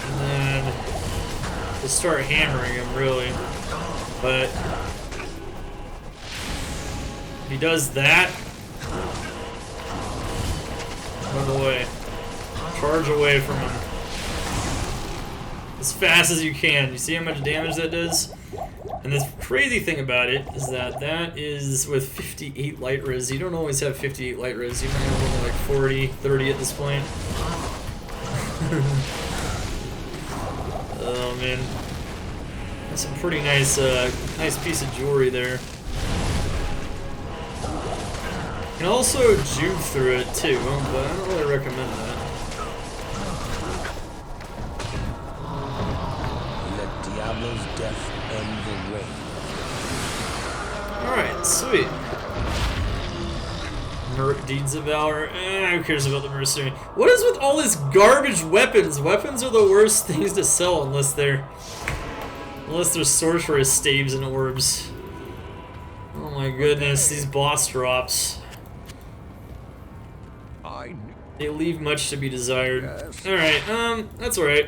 And then we'll start hammering him, really. But if he does that, run away. Charge away from him. As fast as you can. You see how much damage that does? And the crazy thing about it is that that is with 58 light res. You don't always have 58 light res. You might have only like 40, 30 at this point. Oh man, that's a pretty nice, nice piece of jewelry there. You can also juke through it too, but I don't really recommend that. Let Diablo's death end the reign. Alright, sweet. Merc Deeds of Valor. Who cares about the mercenary? What is with all these garbage weapons? Weapons are the worst things to sell unless they're sorceress staves and orbs. Oh my goodness, these boss drops. They leave much to be desired. Alright, that's alright.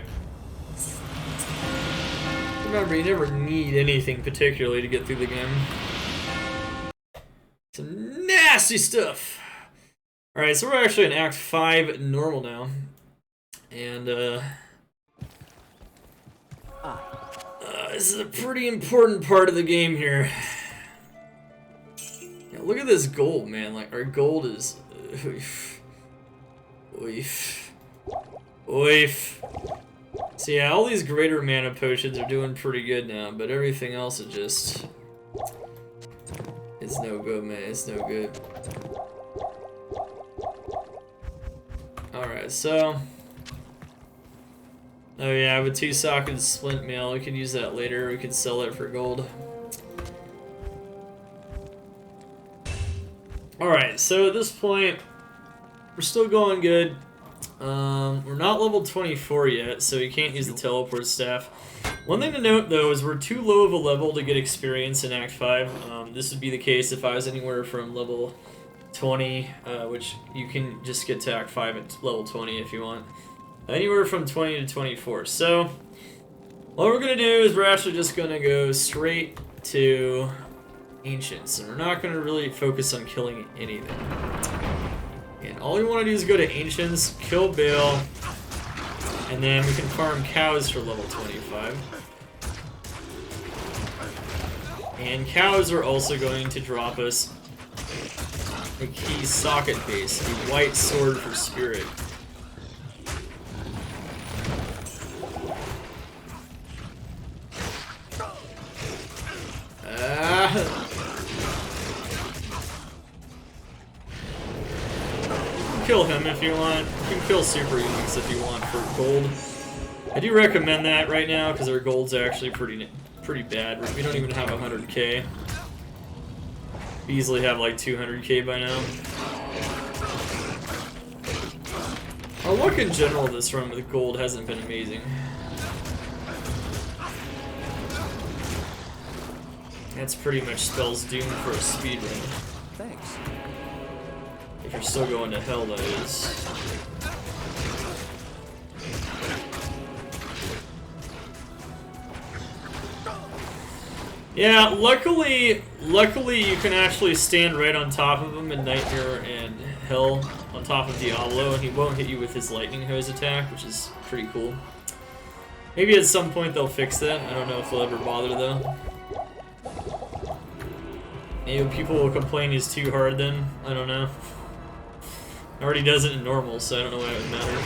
Remember, you never need anything particularly to get through the game. Some nasty stuff! Alright, so we're actually in Act 5 normal now. And, this is a pretty important part of the game here. Yeah, look at this gold, man. Like, our gold is... Oof. Oof. So yeah, all these greater mana potions are doing pretty good now, but everything else is just... It's no good, man. It's no good. Alright, so... Oh yeah, with 2-socket splint mail, we could use that later. We could sell it for gold. Alright, so at this point, we're still going good. We're not level 24 yet, so you can't use the teleport staff. One thing to note, though, is we're too low of a level to get experience in Act 5. This would be the case if I was anywhere from level 20, which you can just get to Act 5 at level 20 if you want. Anywhere from 20 to 24. So, what we're going to do is we're actually just going to go straight to Ancients, and we're not going to really focus on killing anything. And all we want to do is go to Ancients, kill Bale, and then we can farm cows for level 25. And cows are also going to drop us a key socket base, a white sword for spirit. Kill him if you want. You can kill super units if you want for gold. I do recommend that right now because our gold's actually pretty bad. We don't even have 100k. We easily have like 200k by now. Our luck in general this run with gold hasn't been amazing. That's pretty much spells doom for a speedrun. Thanks. If you're still going to hell, that is. Yeah, luckily you can actually stand right on top of him in Nightmare and Hell on top of Diablo, and he won't hit you with his lightning hose attack, which is pretty cool. Maybe at some point they'll fix that. I don't know if they'll ever bother though. Maybe people will complain he's too hard then. I don't know. Already does it in normal, so I don't know why it would matter.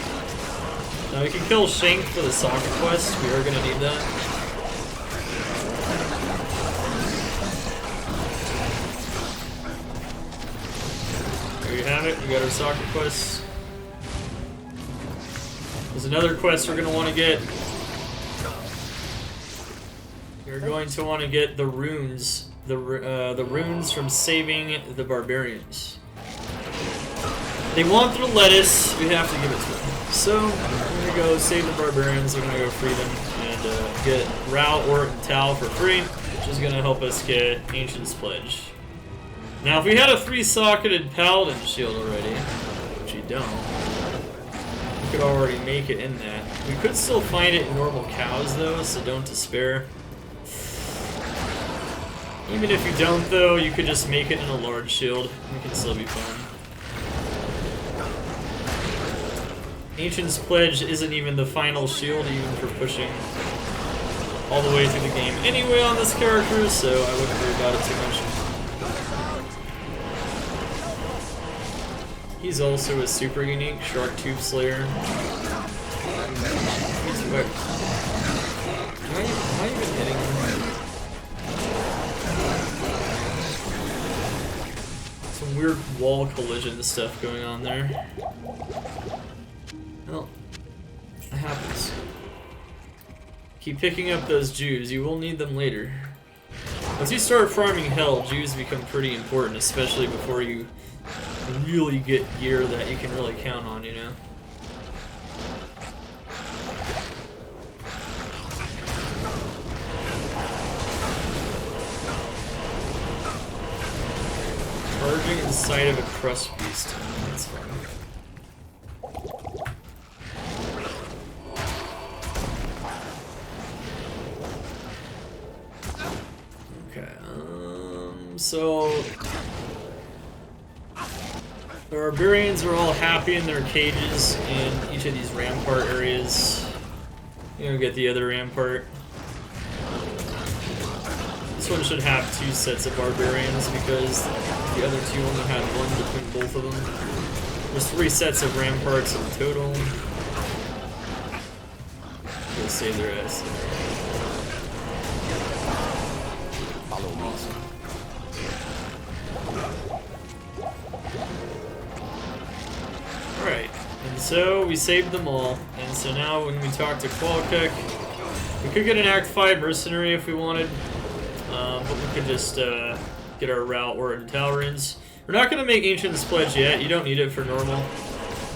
Now we can kill Shank for the soccer quest. We are gonna need that. There you have it. We got our soccer quest. There's another quest we're gonna want to get. You're going to want to get the runes. The runes from saving the barbarians. They wanted a lettuce, we have to give it to them. So, we're gonna go save the barbarians, we're gonna go free them, and get Rao, Ort, and Tal for free, which is gonna help us get Ancient's Pledge. Now, if we had a 3-socketed Paladin shield already, which we don't, we could already make it in that. We could still find it in normal cows, though, so don't despair. Even if you don't, though, you could just make it in a large shield. We can still be fine. Ancient's Pledge isn't even the final shield, even for pushing all the way through the game anyway on this character, so I wouldn't worry about it too much. He's also a super unique Shark Tooth Slayer. He's quick. Am I even hitting him? Some weird wall collision stuff going on there. Well, that happens. Keep picking up those Jews, you will need them later. Once you start farming Hell, Jews become pretty important, especially before you really get gear that you can really count on, you know? Charging inside of a crust beast. That's fun. Okay, so the barbarians are all happy in their cages in each of these rampart areas. You know, get the other rampart. This one should have 2 sets of barbarians because the other 2 only had 1 between both of them. There's 3 sets of ramparts in total. They'll save their ass. Follow me. Alright, and so we saved them all. And so now when we talk to Qualcook, we could get an Act 5 mercenary if we wanted. But we could just get our Rao, Ort, and Tal runes. We're not going to make Ancient's Pledge yet. You don't need it for normal.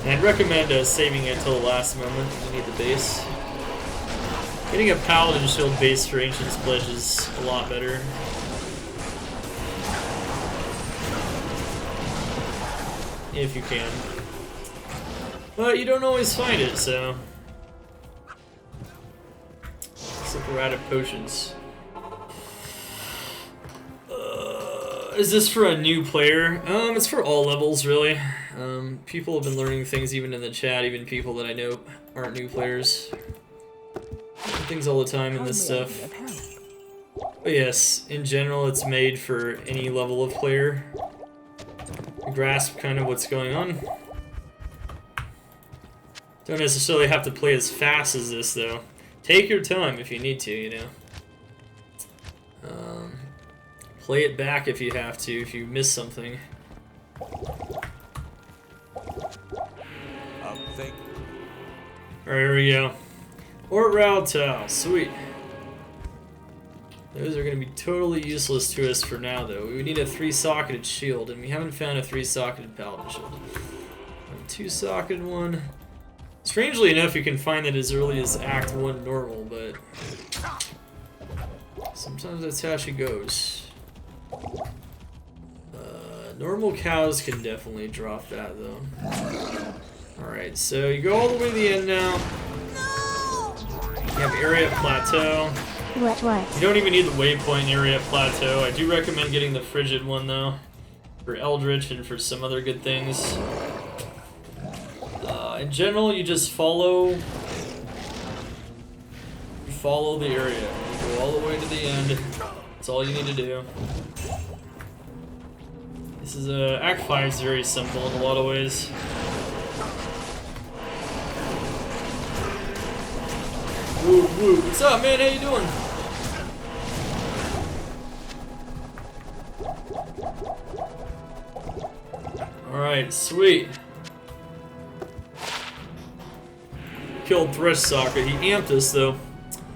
And I'd recommend saving it till the last moment. You need the base. Getting a Paladin shield base for Ancient's Pledge is a lot better. If you can. But you don't always find it, so... Except we're out of potions. Is this for a new player? It's for all levels, really. People have been learning things even in the chat, even people that I know aren't new players. Learn things all the time in this stuff. But yes, in general, it's made for any level of player. Grasp kind of what's going on. Don't necessarily have to play as fast as this, though. Take your time if you need to, you know. Play it back if you have to, if you miss something. Thank Alright, here we go. Ort, Rao, Tal. Sweet. Those are going to be totally useless to us for now, though. We need a 3-socketed shield, and we haven't found a 3-socketed Paladin shield. A 2-socketed one. Strangely enough, you can find it as early as Act 1 normal, but... sometimes that's how she goes. Normal cows can definitely drop that, though. Alright, so you go all the way to the end now. You have area at plateau. What? You don't even need the waypoint area at plateau. I do recommend getting the frigid one, though. For Eldritch and for some other good things. In general, you just follow the area. You go all the way to the end. That's all you need to do. This is Act 5 is very simple in a lot of ways. Woo woo! What's up, man? How you doing? All right, sweet. Killed Thresh Socket. He amped us though.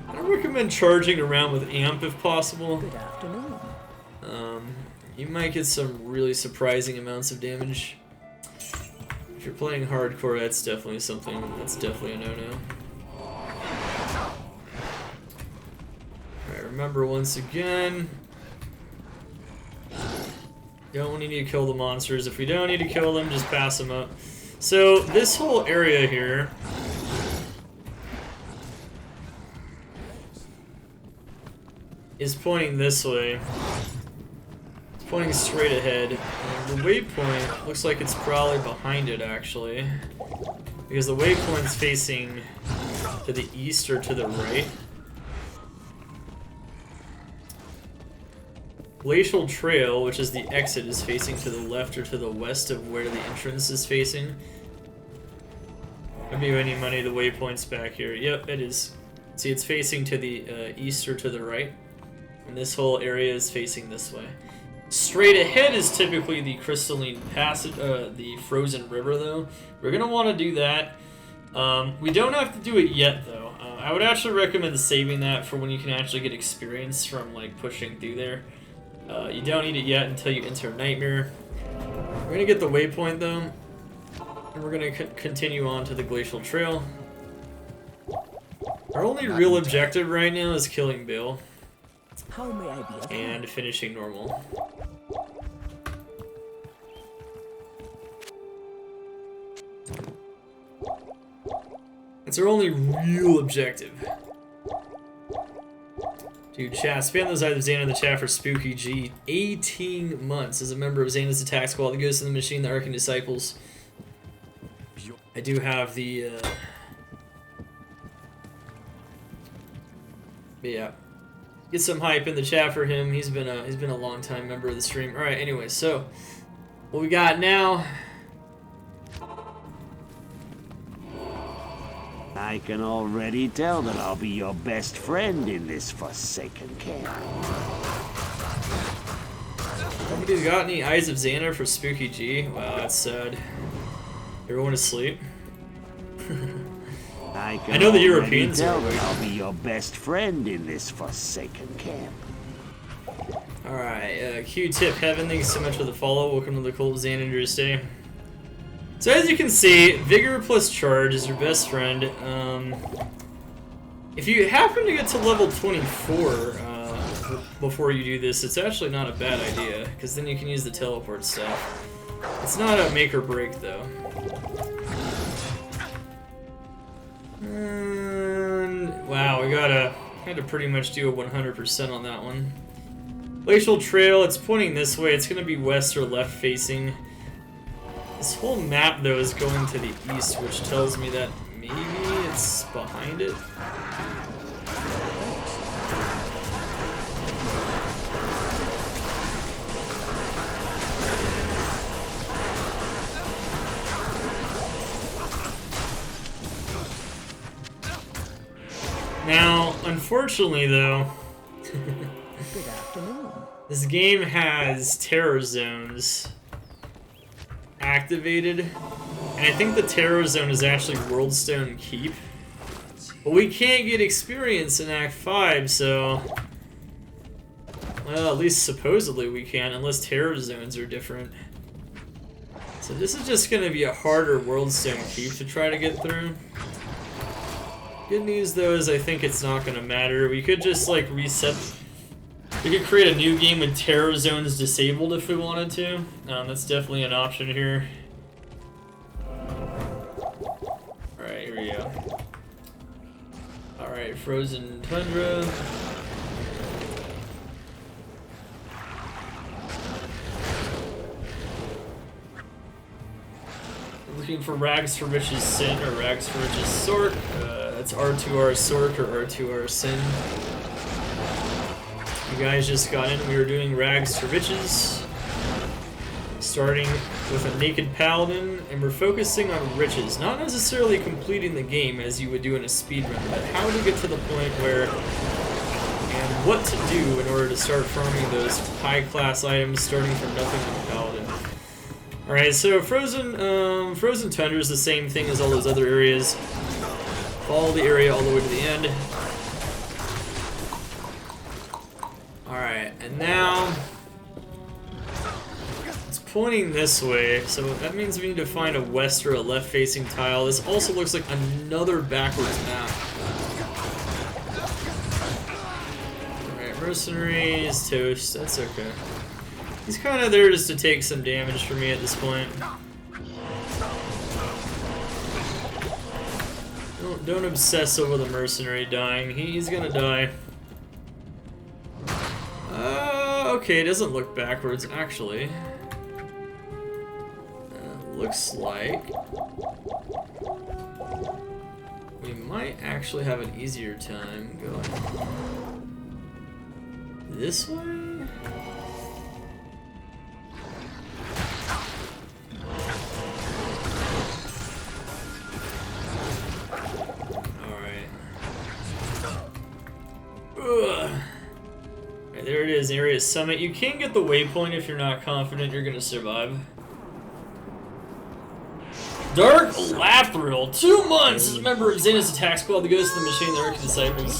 I don't recommend charging around with amp if possible. Good afternoon. You might get some really surprising amounts of damage. If you're playing hardcore, that's definitely a no-no. Alright, remember once again, don't need to kill the monsters. If we don't need to kill them, just pass them up. So this whole area here is pointing this way. It's pointing straight ahead. And the waypoint looks like it's probably behind it, actually. Because the waypoint's facing to the east or to the right. Glacial Trail, which is the exit, is facing to the left or to the west of where the entrance is facing. I'll give you any money, the waypoint's back here. Yep, it is. See, it's facing to the east or to the right. And this whole area is facing this way. Straight ahead is typically the crystalline passage, the frozen river, though. We're gonna want to do that. We don't have to do it yet, though. I would actually recommend saving that for when you can actually get experience from like pushing through there. You don't need it yet until you enter Nightmare. We're gonna get the waypoint though, and we're gonna continue on to the Glacial Trail. Our only real objective right now is killing Bill. How may I be of And finishing normal. That's our only real objective. Dude, chat, spam those items Xana in the chat for Spooky G. 18 months as a member of Xana's Attack Squad, the Ghost in the Machine, the Arcane Disciples. I do have the, but yeah. Get some hype in the chat for him. He's been a long time member of the stream. All right. Anyway, so what we got now? I can already tell that I'll be your best friend in this forsaken camp. Nobody's got any Eyes of Xana for Spooky G. Wow, that's sad. Everyone asleep. I know the Europeans are awake. I'll be your best friend in this forsaken camp. Alright, Q-Tip Heaven, thanks so much for the follow. Welcome to the Cult of Xander's Day. So as you can see, Vigor plus Charge is your best friend. If you happen to get to level 24 before you do this, it's actually not a bad idea, because then you can use the teleport stuff. It's not a make or break though. And, wow, we had to pretty much do a 100% on that one. Glacial Trail, it's pointing this way. It's going to be west or left facing. This whole map, though, is going to the east, which tells me that maybe it's behind it. Now, unfortunately, though, Good afternoon. this game has terror zones activated, and I think the terror zone is actually Worldstone Keep. But we can't get experience in Act 5, so... Well, at least supposedly we can, unless terror zones are different. So this is just going to be a harder Worldstone Keep to try to get through. Good news, though, is I think it's not going to matter. We could just, like, reset We could create a new game with terror zones disabled if we wanted to. That's definitely an option here. Alright, here we go. Alright, frozen tundra. Looking for Rags for Riches Sin or Rags for Riches Sork. That's R2R Sork or R2R Sin. You guys just got in. We were doing Rags to Riches, starting with a naked paladin, and we're focusing on riches, not necessarily completing the game as you would do in a speedrun, but how to get to the point where and what to do in order to start farming those high-class items, starting from nothing with paladin. All right, so frozen tundra is the same thing as all those other areas. Follow the area all the way to the end. Alright, and now it's pointing this way, so that means we need to find a west or a left-facing tile. This also looks like another backwards map. Alright, mercenaries, toast, that's okay. He's kind of there just to take some damage from me at this point. Don't obsess over the mercenary dying. He's gonna die. Okay, it doesn't look backwards, actually. Looks like we might actually have an easier time going this way? Alright. Ugh. There it is, Area Summit. You can't get the waypoint if you're not confident you're gonna survive. Dark Lathril, 2 months as a member of Xana's attack squad, the Ghost of the Machine, the Arc Disciples.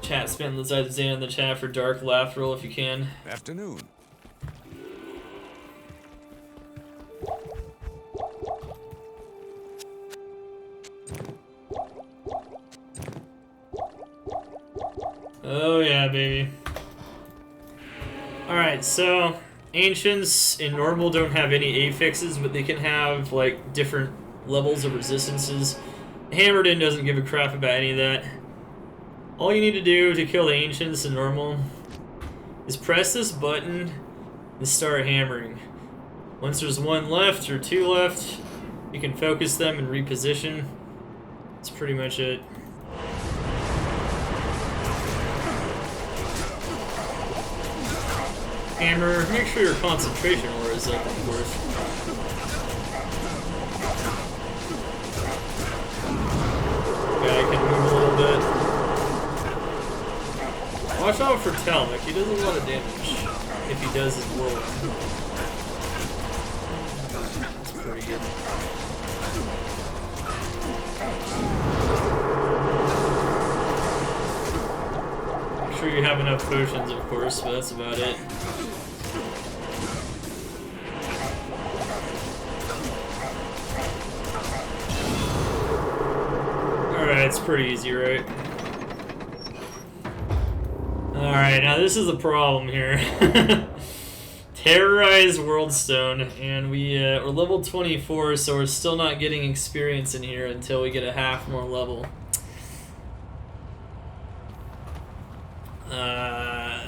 Chat, spam the side of Xana in the chat for Dark Lathril if you can. Afternoon. Oh yeah, baby. Alright, so Ancients in normal don't have any affixes, but they can have like different levels of resistances. Hdin doesn't give a crap about any of that. All you need to do to kill the Ancients in normal is press this button and start hammering. Once there's 1 left or 2 left, you can focus them and reposition. That's pretty much it. Hammer, make sure your concentration aura is up, of course. Yeah, I can move a little bit. Watch out for Talmik, he does a lot of damage if he does his roll. That's pretty good. Make sure you have enough potions, of course, but that's about it. Alright, it's pretty easy, right? Alright, now this is a problem here. Terrorize Worldstone, and we're level 24, so we're still not getting experience in here until we get a half more level.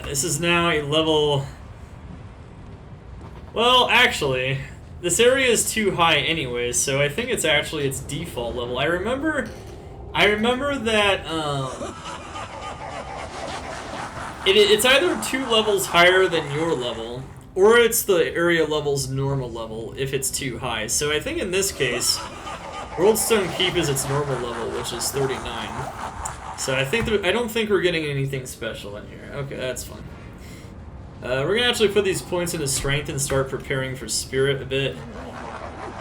This is now a level... Well, actually, this area is too high anyway, so I think it's actually its default level. I remember that it's either 2 levels higher than your level, or it's the area level's normal level if it's too high. So I think in this case, Worldstone Keep is its normal level, which is 39. So I don't think we're getting anything special in here. Okay, that's fine. We're gonna actually put these points into strength and start preparing for spirit a bit.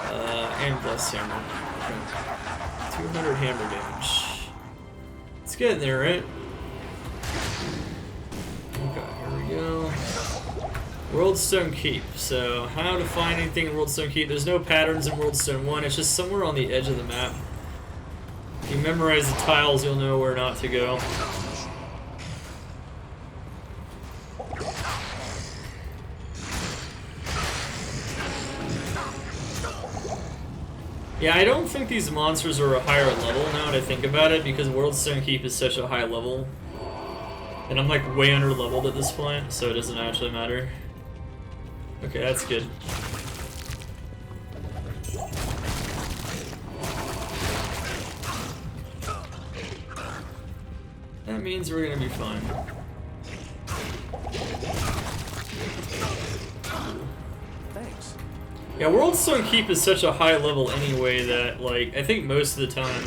And bless hammer. Okay. 200 hammer damage. It's getting there, right? Okay, here we go. Worldstone Keep. So, how to find anything in Worldstone Keep? There's no patterns in Worldstone 1. It's just somewhere on the edge of the map. If you memorize the tiles, you'll know where not to go. Yeah, I don't think these monsters are a higher level now that I think about it, because Worldstone Keep is such a high level. And I'm like way under leveled at this point, so it doesn't actually matter. Okay, that's good. That means we're gonna be fine. Thanks. Yeah, Worldstone Keep is such a high level anyway that, like, I think most of the time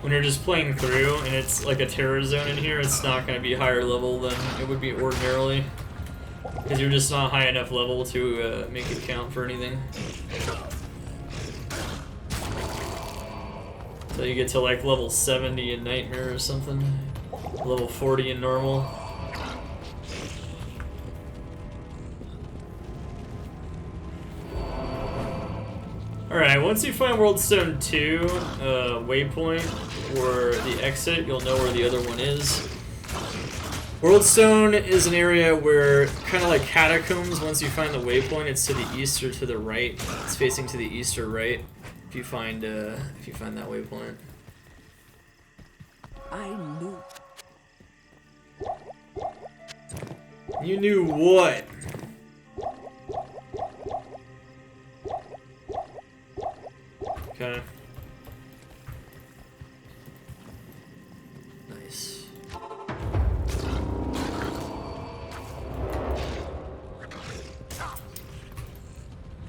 when you're just playing through and it's like a terror zone in here, it's not going to be higher level than it would be ordinarily. Because you're just not high enough level to make it count for anything. So you get to like level 70 in Nightmare or something. Level 40 in Normal. Alright, once you find Worldstone 2 waypoint or the exit, you'll know where the other one is. Worldstone is an area where, kind of like Catacombs, once you find the waypoint, it's to the east or to the right. It's facing to the east or right if you find that waypoint. I knew. You knew what? Okay. Nice.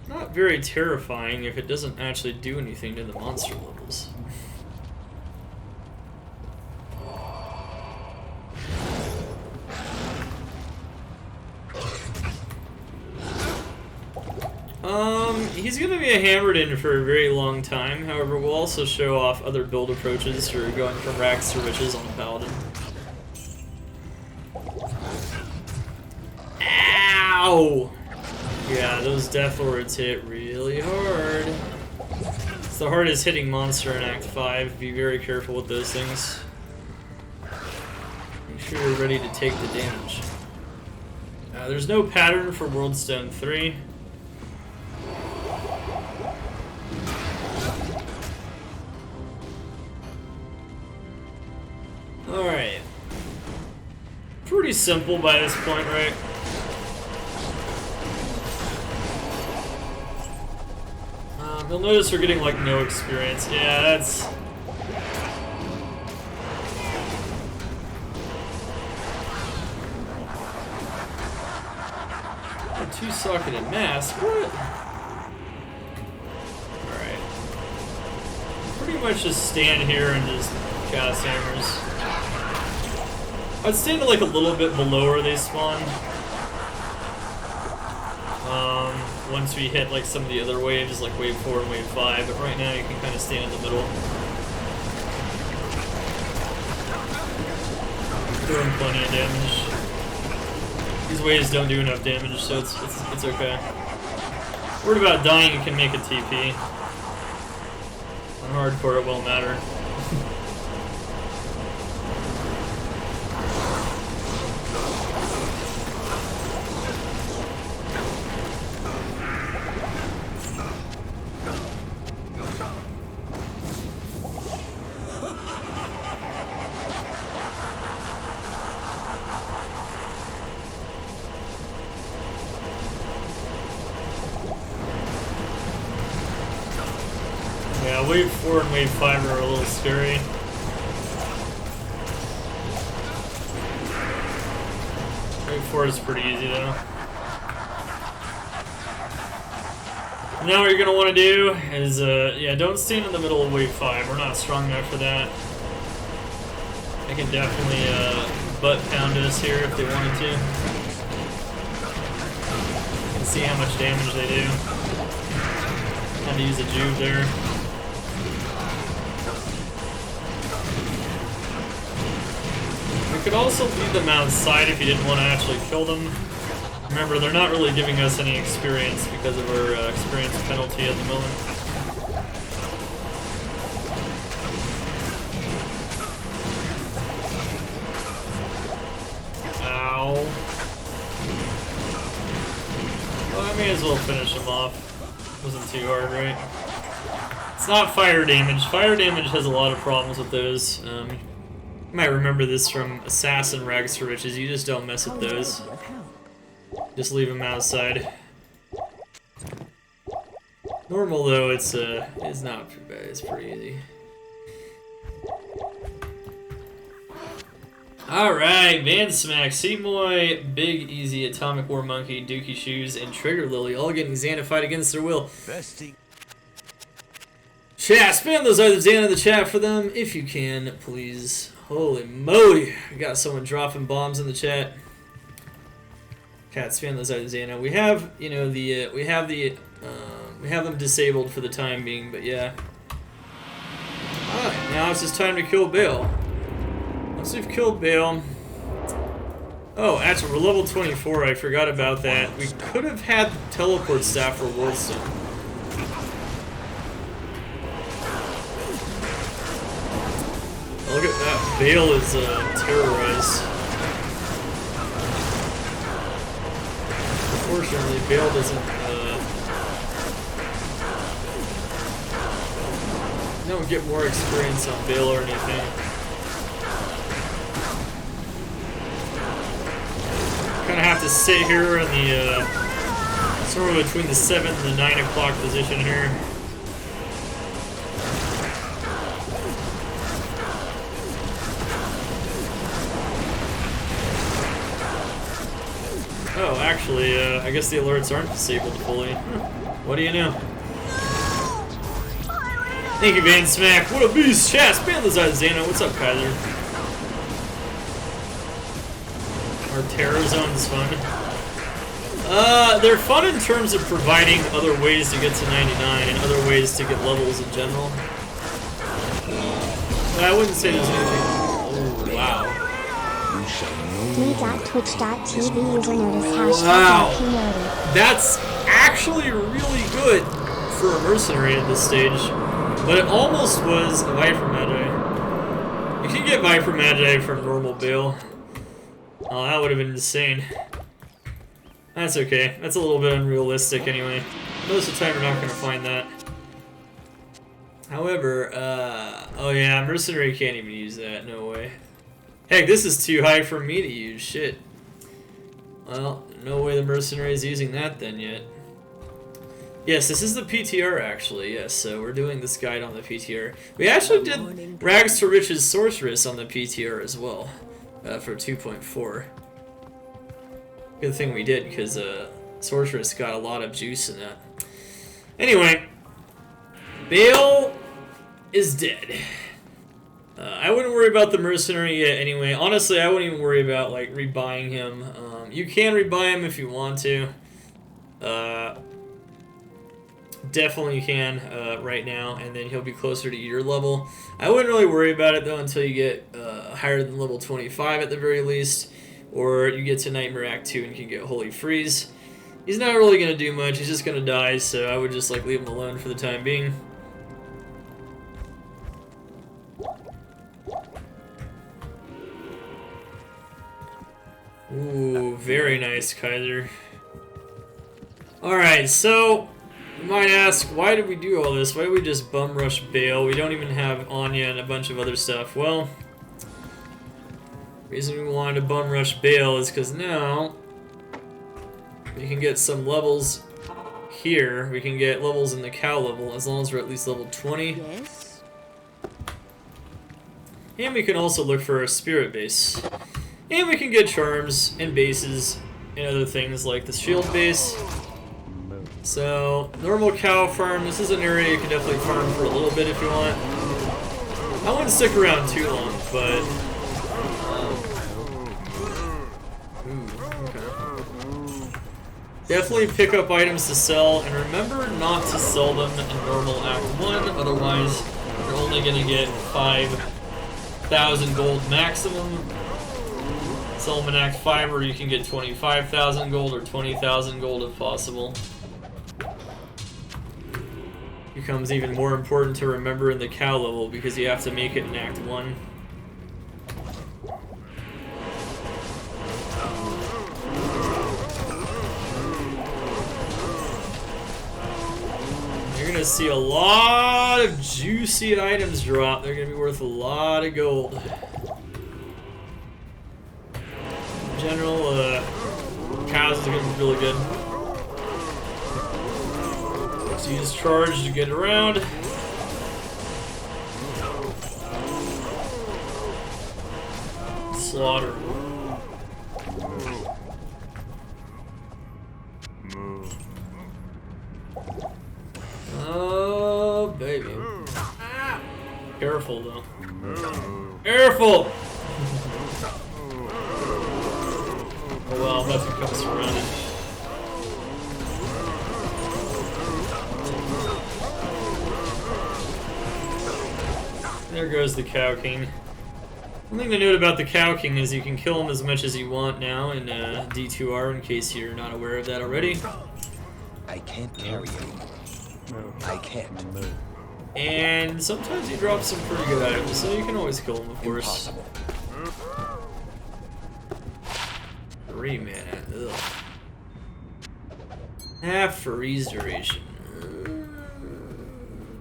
Not very terrifying if it doesn't actually do anything to the monster levels. He's gonna be a hammered in for a very long time. However, we'll also show off other build approaches for going from rags to riches on the Paladin. Ow! Yeah, those Death Lords hit really hard. It's the hardest hitting monster in Act 5. Be very careful with those things. Make sure you're ready to take the damage. There's no pattern for Worldstone 3. Alright. Pretty simple by this point, right? You'll notice we're getting like no experience. Yeah, that's... A two-socketed mask? What? Alright. Pretty much just stand here and just cast hammers. I'd stand like a little bit below where they spawn. Once we hit like some of the other waves, like wave 4 and wave 5, but right now you can kind of stand in the middle. Doing plenty of damage. These waves don't do enough damage, so it's okay. Worried about dying, you can make a TP. On hardcore, it won't matter. Yeah, wave 4 and wave 5 are a little scary. Wave 4 is pretty easy though. Now what you're going to want to do is, yeah, don't stand in the middle of wave 5. We're not strong enough for that. They can definitely butt pound us here if they wanted to. You can see how much damage they do. Had to use a juve there. We could also leave them outside if you didn't want to actually kill them. Remember, they're not really giving us any experience because of our experience penalty at the moment. Ow. Well, I may as well finish him off. Wasn't too hard, right? It's not fire damage. Fire damage has a lot of problems with those. You might remember this from Assassin Rags to Riches. You just don't mess with those. Just leave them outside. Normal though, it's not too bad. It's pretty easy. Alright, Van Smack, Seamoy, Big Easy, Atomic War Monkey, Dookie Shoes, and Trigger Lily all getting Xanafied against their will. Besting. Chat, spam those items down in the chat for them if you can, please. Holy moly, we got someone dropping bombs in the chat. Cat, spam those items down. We have, you know, we have them disabled for the time being, but yeah. Alright, now it's just time to kill Bale. Once we've killed Bale... Oh, actually, we're level 24. I forgot about that. We could have had the teleport staff for Worldstone. Look at that. Bale is terrorized. Unfortunately, Bale doesn't... don't get more experience on Bale or anything. Kind of have to sit here in the sort of between the 7 and the 9 o'clock position here. Oh, actually, I guess the alerts aren't disabled fully. What do you know? Thank you, Van Smack. What a beast! Chat, spam those eyes, Xano. What's up, Kaiser? Our Terror Zone's fun. They're fun in terms of providing other ways to get to 99 and other ways to get levels in general. But I wouldn't say there's anything... Oh, wow. Me.twitch.tv user notice Wow. #PNoted. That's actually really good for a mercenary at this stage. But it almost was a Viper Magi. You can get Viper Magi from normal Bale. Oh, that would have been insane. That's okay. That's a little bit unrealistic anyway. Most of the time you're not going to find that. However, oh yeah, Mercenary can't even use that. No way. Heck, this is too high for me to use. Shit. Well, no way the Mercenary is using that then yet. Yes, this is the PTR actually, yes, so we're doing this guide on the PTR. We actually did Rags to Riches Sorceress on the PTR as well, for 2.4. Good thing we did, because Sorceress got a lot of juice in that. Anyway, Bale is dead. I wouldn't worry about the Mercenary yet anyway. Honestly, I wouldn't even worry about like rebuying him. You can rebuy him if you want to. Definitely can right now, and then he'll be closer to your level. I wouldn't really worry about it though until you get higher than level 25 at the very least, or you get to Nightmare Act 2 and can get Holy Freeze. He's not really going to do much, he's just going to die, so I would just like leave him alone for the time being. Ooh, very nice, Kaiser. Alright, so you might ask, why did we do all this? Why did we just bum rush Bale? We don't even have Anya and a bunch of other stuff. Well, the reason we wanted to bum rush Bale is because now we can get some levels here. We can get levels in the cow level as long as we're at least level 20. Yes. And we can also look for a spirit base. And we can get charms and bases and other things like the shield base. So, normal cow farm. This is an area you can definitely farm for a little bit if you want. I wouldn't stick around too long, but... okay. Definitely pick up items to sell, and remember not to sell them in normal Act 1, otherwise you're only going to get 5,000 gold maximum. Sell them in Act 5 where you can get 25,000 gold or 20,000 gold if possible. Becomes even more important to remember in the cow level because you have to make it in Act 1. You're gonna see a lot of juicy items drop. They're gonna be worth a lot of gold. In general, cows is gonna be really good. So you just charge to get around. Slaughter. Oh, baby. Careful, though. Careful! Oh, well, that's what comes surrounded. There goes the Cow King. One thing to note about the Cow King is you can kill him as much as you want now in D2R, in case you're not aware of that already. I can't carry anymore. I can't. And sometimes you drop some pretty good items, so you can always kill him, of course. Impossible. 3 mana. Ugh. Half freeze duration.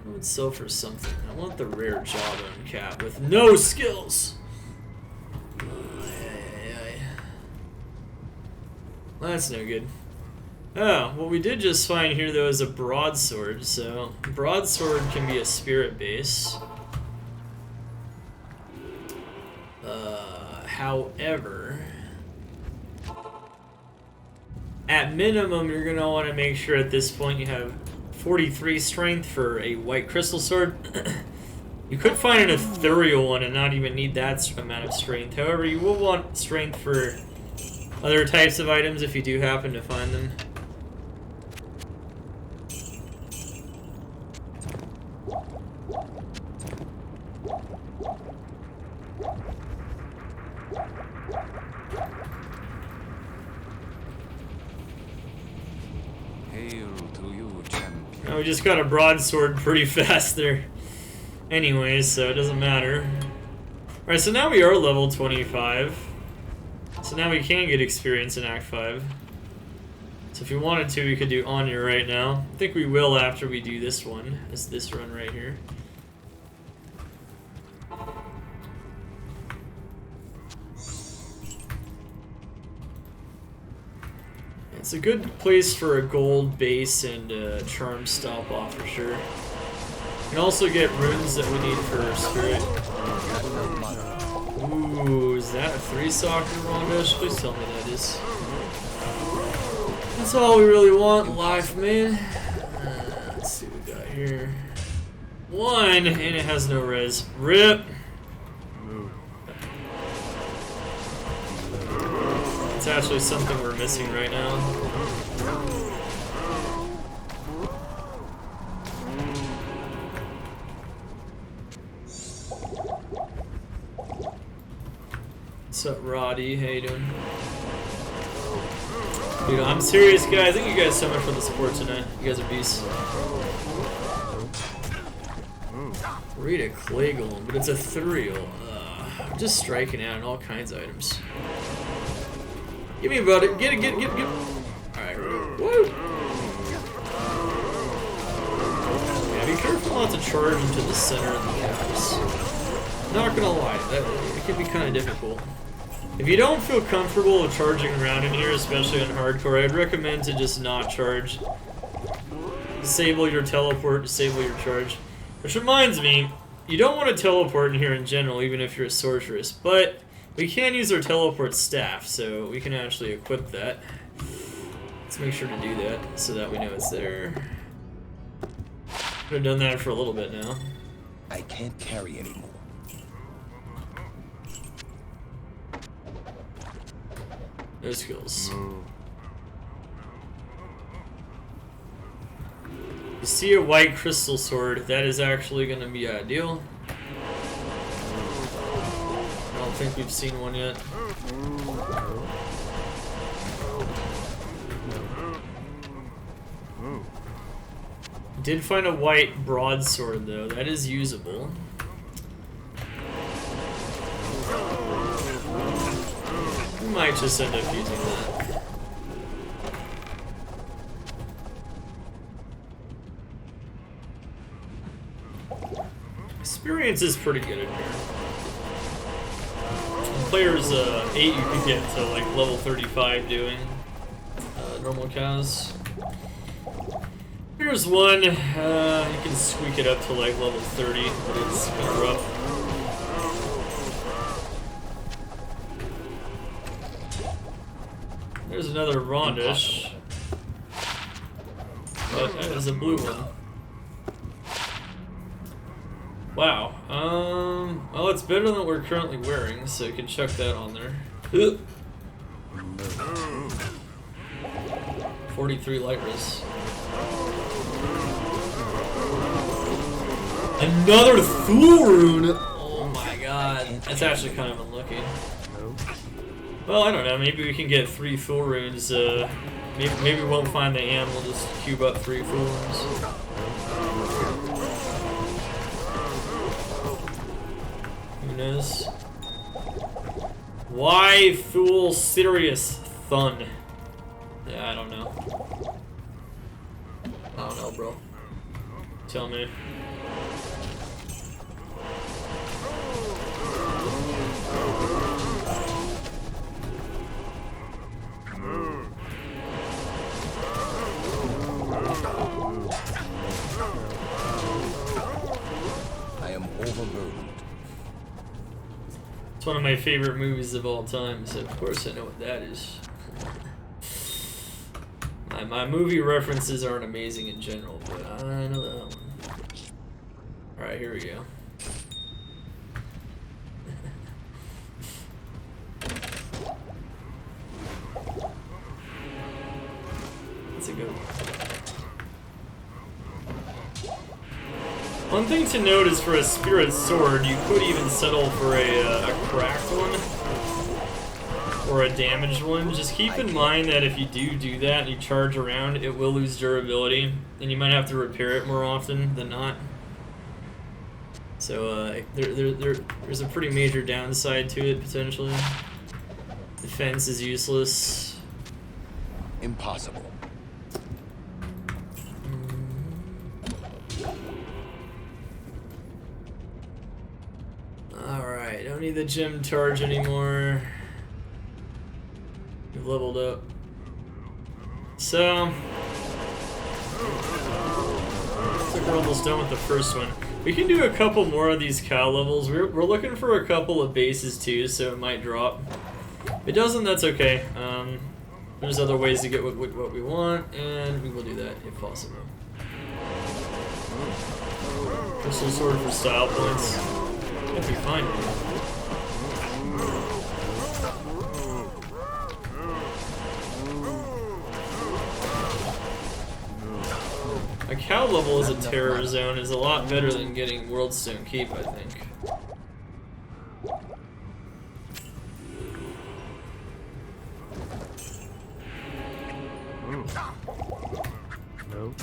I would sell for something. I want the rare Jawbone Cap with no skills. Well, that's no good. Oh, what we did just find here though is a broadsword. So broadsword can be a spirit base. However, at minimum, you're gonna want to make sure at this point you have 43 strength for a white crystal sword. You could find an ethereal one and not even need that amount of strength. However, you will want strength for other types of items if you do happen to find them. Hail to you, champion. Oh, we just got a broadsword pretty fast there. Anyways, so it doesn't matter. Alright, so now we are level 25. So now we can get experience in Act 5. So if we wanted to, we could do Anya right now. I think we will after we do this one. It's this run right here. It's a good place for a gold base and a charm stop off for sure. You can also get runes that we need for spirit. Ooh, is that a 3-socker, Rondosh? Please tell me that is. That's all we really want in life, man. Let's see what we got here. 1, and it has no res. RIP! It's actually something we're missing right now. What's up, Roddy? How you doing? Dude, I'm serious, guys. Thank you guys so much for the support tonight. You guys are beasts. Read a clay golem, but it's ethereal. I'm just striking out on all kinds of items. Give me about it. Get it, get it, get it, get it. Alright, woo! Yeah, be careful not to charge into the center of the cows. Not gonna lie, it can be kind of difficult. If you don't feel comfortable with charging around in here, especially on hardcore, I'd recommend to just not charge. Disable your teleport, disable your charge. Which reminds me, you don't want to teleport in here in general, even if you're a sorceress, but we can use our teleport staff, so we can actually equip that. Let's make sure to do that, so that we know it's there. Could have done that for a little bit now. I can't carry anymore. No skills. You see a white crystal sword, that is actually going to be ideal. I don't think we've seen one yet. Did find a white broadsword though, that is usable. We might just end up using that. Experience is pretty good in here. Players 8 you can get to like level 35 doing normal cows. Here's one. You can squeak it up to like level 30, but it's kind of rough. There's another Rondish. But that is a blue one. Wow. Well, it's better than what we're currently wearing, so you can chuck that on there. 43 light res. Another Thule rune! Oh my god. That's actually kind of unlucky. Well, I don't know. Maybe we can get 3 Thule runes. Maybe we won't find the Am. We'll just cube up 3 Thule runes. Who knows? Why Thule Sirius Thun? Yeah, I don't know. I don't know, bro. Tell me. I am overburdened. It's one of my favorite movies of all time, so of course I know what that is. My movie references aren't amazing in general, but I know that one. Alright, here we go. That's a good one. One thing to note is for a spirit sword, you could even settle for a cracked one. Or a damaged one. Just keep in mind that if you do that and you charge around, it will lose durability, and you might have to repair it more often than not. So there's a pretty major downside to it potentially. Defense is useless. Impossible. Alright, don't need the gem charge anymore. We've leveled up. So, looks like we're almost done with the first one. We can do a couple more of these cow levels. We're looking for a couple of bases too, so it might drop. If it doesn't, that's okay. There's other ways to get what we want, and we will do that if possible. Crystal sword for style points. That'd be fine. A cow level as a terror zone is a lot better than getting Worldstone Keep, I think. No.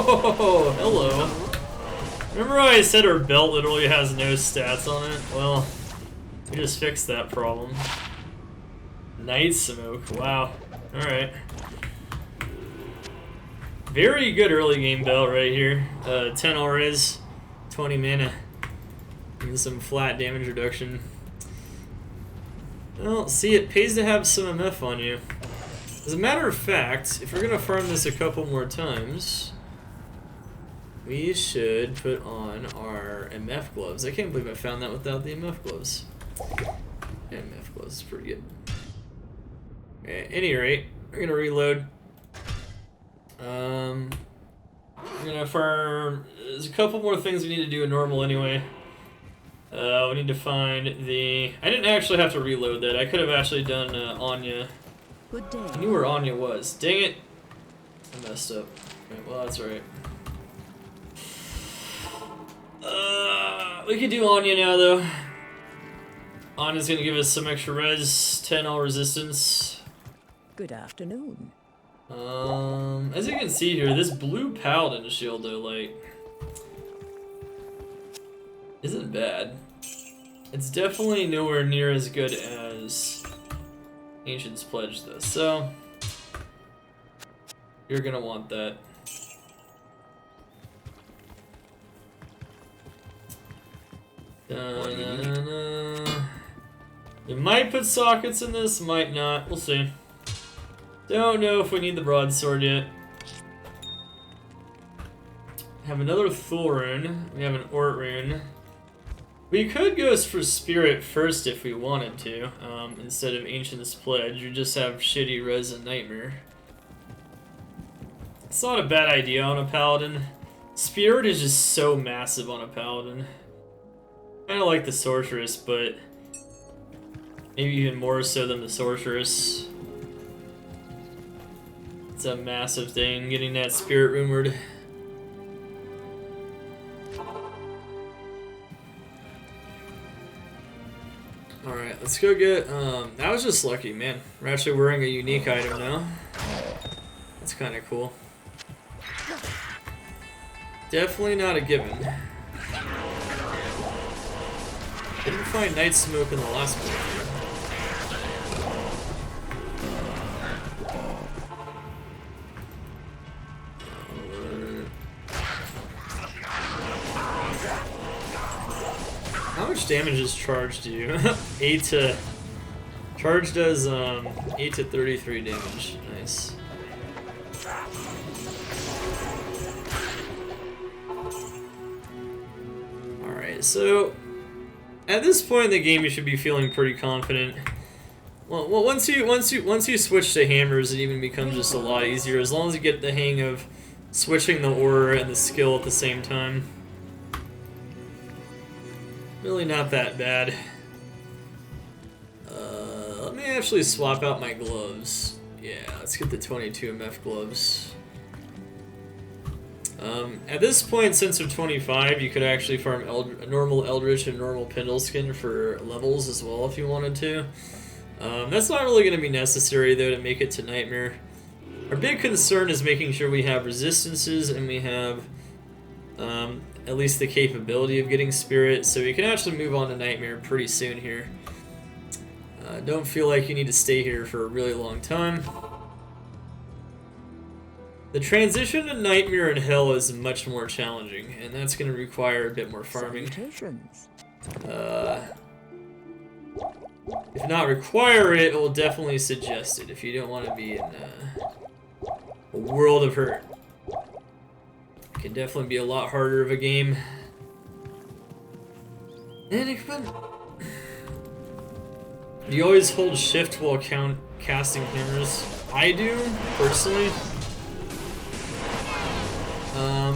Oh, hello. Remember how I said her belt literally has no stats on it? Well, we just fixed that problem. Night Smoke, wow. Alright. Very good early game belt right here. 10 res, 20 mana, and some flat damage reduction. Well, see, it pays to have some MF on you. As a matter of fact, if we're gonna farm this a couple more times, we should put on our MF gloves. I can't believe I found that without the MF gloves. MF gloves is pretty good. At any rate, we're gonna reload. We're gonna farm. There's a couple more things we need to do in normal anyway. We need to find the. I didn't actually have to reload that. I could have actually done Anya. Good day. I knew where Anya was. Dang it! I messed up. Okay, well, that's alright. We could do Anya now, though. Anya's gonna give us some extra res, 10 all resistance. Good afternoon. As you can see here, this blue Paladin shield, though, like... isn't bad. It's definitely nowhere near as good as Ancient's Pledge, though. So you're gonna want that. You might put sockets in this, might not. We'll see. Don't know if we need the broadsword yet. Have another Thul rune. We have an Ort rune. We could go for Spirit first if we wanted to, instead of Ancient's Pledge. You just have shitty Res and Nightmare. It's not a bad idea on a Paladin. Spirit is just so massive on a Paladin. Kinda like the Sorceress, but maybe even more so than the Sorceress. It's a massive thing, getting that Spirit rumored. Alright, let's go get, that was just lucky, man. We're actually wearing a unique item now. That's kinda cool. Definitely not a given. Didn't find Night Smoke in the last one. How much damage is charge do you? 8 to... Charge does 8 to 33 damage. Nice. Alright, so at this point in the game you should be feeling pretty confident. Well once you switch to hammers, it even becomes just a lot easier as long as you get the hang of switching the aura and the skill at the same time. Really not that bad. Let me actually swap out my gloves. Yeah, let's get the 22 MF gloves. At this point, since they're 25, you could actually farm normal Eldritch and normal Pendle Skin for levels as well if you wanted to. That's not really going to be necessary though to make it to Nightmare. Our big concern is making sure we have resistances and we have at least the capability of getting Spirit, so we can actually move on to Nightmare pretty soon here. Don't feel like you need to stay here for a really long time. The transition to Nightmare and Hell is much more challenging, and that's going to require a bit more farming. If not require it, it will definitely suggest it if you don't want to be in a world of hurt. It can definitely be a lot harder of a game. Enigma. Do you always hold shift while casting hammers? I do, personally.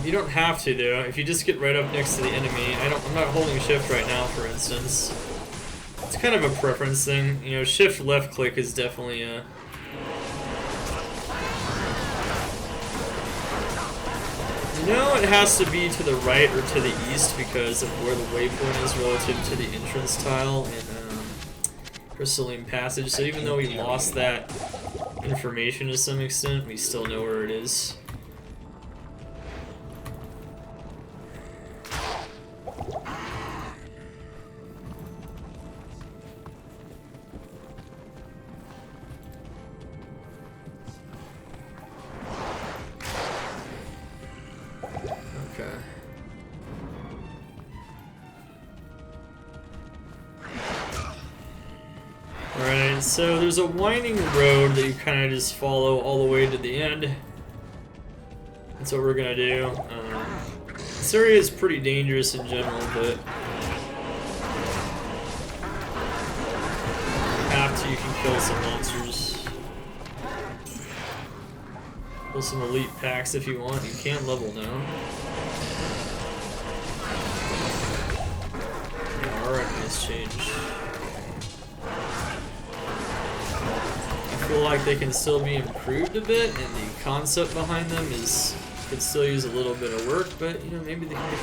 You don't have to though. If you just get right up next to the enemy, I'm not holding shift right now, for instance. It's kind of a preference thing. You know, shift left click is definitely a... You know, it has to be to the right or to the east because of where the waypoint is relative to the entrance tile in Crystalline Passage. So even though we lost that information to some extent, we still know where it is. So there's a winding road that you kind of just follow all the way to the end. That's what we're gonna do. This area is pretty dangerous in general, but after you can kill some monsters. Kill some elite packs if you want. You can't level now. Alright, nice change. I feel like they can still be improved a bit, and the concept behind them could still use a little bit of work, but you know, maybe they can get...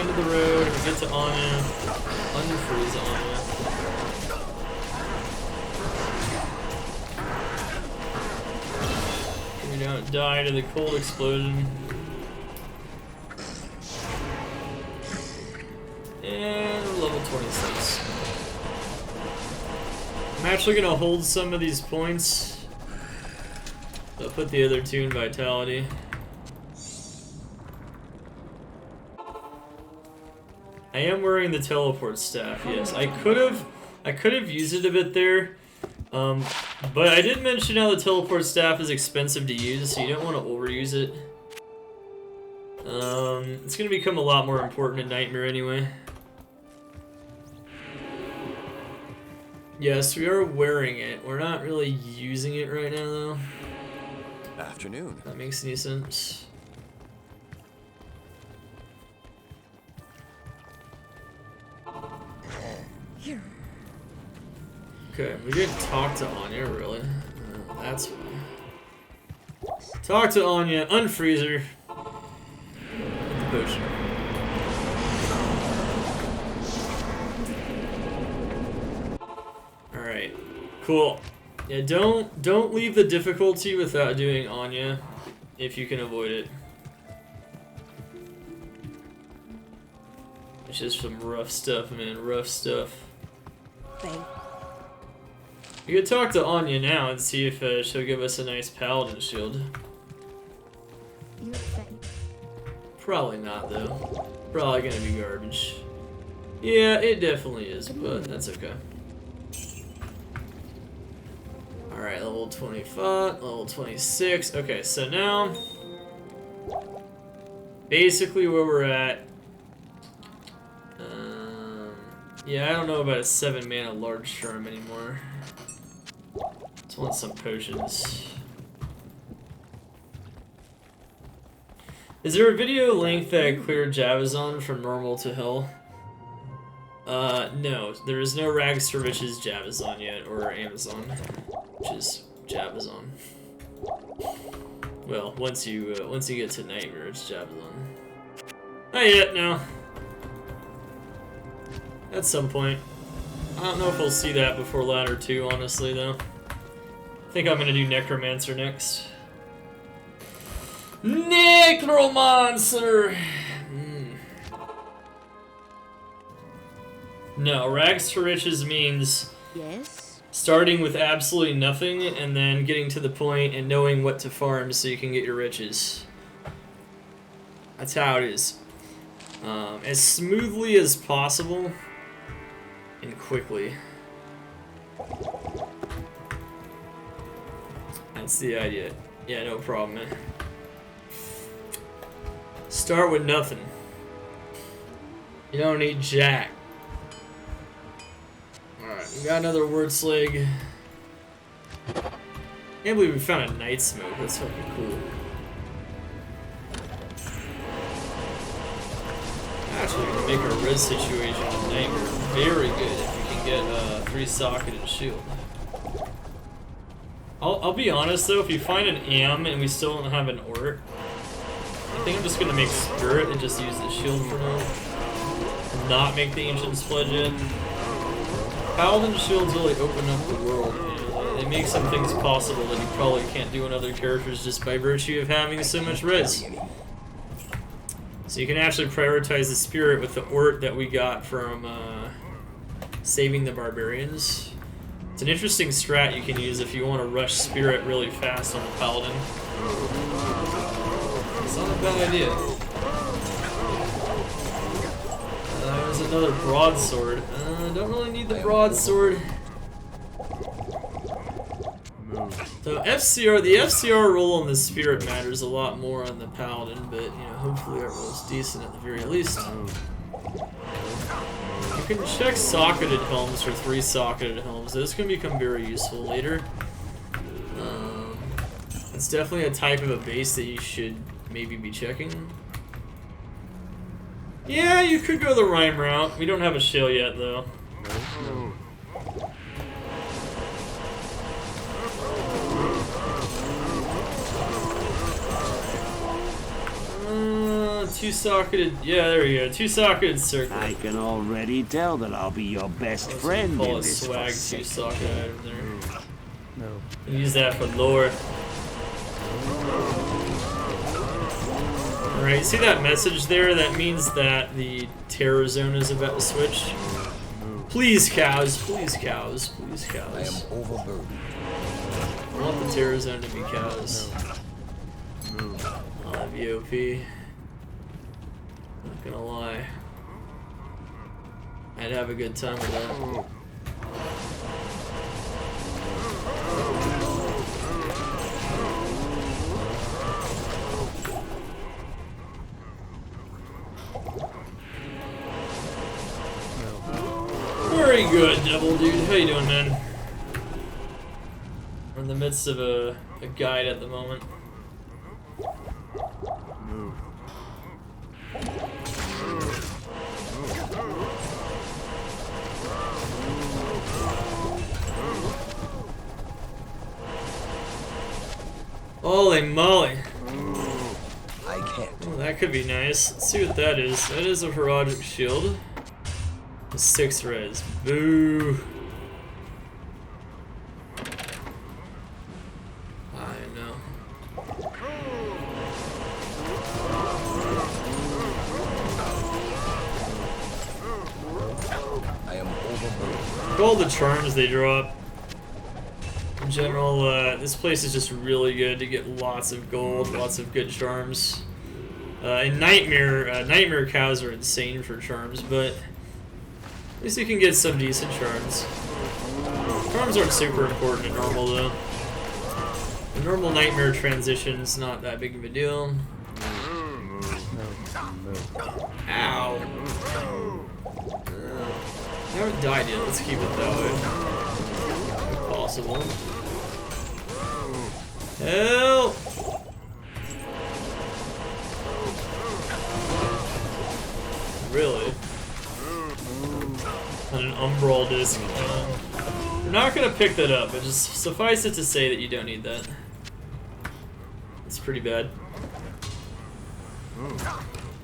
end of the road, we get to Anya, unfreeze Anya. We don't die to the cold explosion. And we're level 26. I'm actually gonna hold some of these points. I'll put the other two in vitality. I am wearing the teleport staff, yes. I could have used it a bit there. But I did mention how the teleport staff is expensive to use, so you don't want to overuse it. It's gonna become a lot more important in Nightmare anyway. Yes, we are wearing it. We're not really using it right now, though. Afternoon. If that makes any sense. Okay, we didn't talk to Anya, really. That's why. Talk to Anya, unfreeze her. With the potion. Alright, cool. Yeah, don't leave the difficulty without doing Anya, if you can avoid it. It's just some rough stuff, man, rough stuff. You could talk to Anya now and see if she'll give us a nice Paladin shield. Probably not, though. Probably gonna be garbage. Yeah, it definitely is, but that's okay. Alright, level 25, level 26. Okay, so now, basically where we're at, yeah, I don't know about a 7 mana large charm anymore. Just want some potions. Is there a video link that cleared Javazon from normal to hell? No, there is no Rags to Riches Javazon yet, or Amazon, which is Javazon. Well, once you get to Nightmare, it's Javazon. Not yet, no. At some point. I don't know if we'll see that before Ladder 2, honestly, though. I think I'm gonna do Necromancer next. Necromancer! No, Rags to Riches means starting with absolutely nothing and then getting to the point and knowing what to farm so you can get your riches. That's how it is. As smoothly as possible and quickly. That's the idea. Yeah, no problem, man. Start with nothing. You don't need jack. Alright, we got another word slig. Can't believe we found a night smoke. That's fucking cool. Actually, gonna make our res situation in Nightmare very good if we can get 3-socketed shield. I'll be honest though, if you find an AM and we still don't have an Ort, I think I'm just gonna make Spirit and just use the shield for now. Not make the Ancient's Pledge yet. Paladin shields really open up the world. You know, they make some things possible that you probably can't do in other characters just by virtue of having so much res. So you can actually prioritize the Spirit with the Ort that we got from saving the Barbarians. It's an interesting strat you can use if you want to rush Spirit really fast on the Paladin. It's not a bad idea. There's another broadsword. Don't really need the broadsword. So FCR, the FCR roll on the Spirit matters a lot more on the Paladin, but you know, hopefully our roll's decent at the very least. You can check socketed helms for 3-socketed helms. Those can become very useful later. It's definitely a type of a base that you should maybe be checking. Yeah, you could go the Rhyme route. We don't have a shell yet, though. two-socketed. Yeah, there we go. Two-socketed circle. I can already tell that I'll be your best friend Call in it this swag forsaken two-socket camp. item there. No. Use that for lore. Alright, see that message there? That means that the terror zone is about to switch. Please, cows. Please, cows. Please, I cows. am overburdened. I want the terror zone to be cows. I'll have EOP. Not gonna lie. I'd have a good time with that. Very good, Devil Dude. How you doing, man? We're in the midst of a guide at the moment. Holy moly. I can't. Oh, that could be nice. Let's see what that is. That is a Herodic Shield. 6 res. Boo. I know. I am overburdened. Look at all the charms they drop. In general, this place is just really good to get lots of gold, lots of good charms. In Nightmare cows are insane for charms, but at least you can get some decent charms. Charms aren't super important in normal though. The normal Nightmare transition's not that big of a deal. Ow. I haven't died yet, let's keep it that way. If possible. Help! Really? On an Umbral disc. We're not gonna pick that up, but just suffice it to say that you don't need that. It's pretty bad.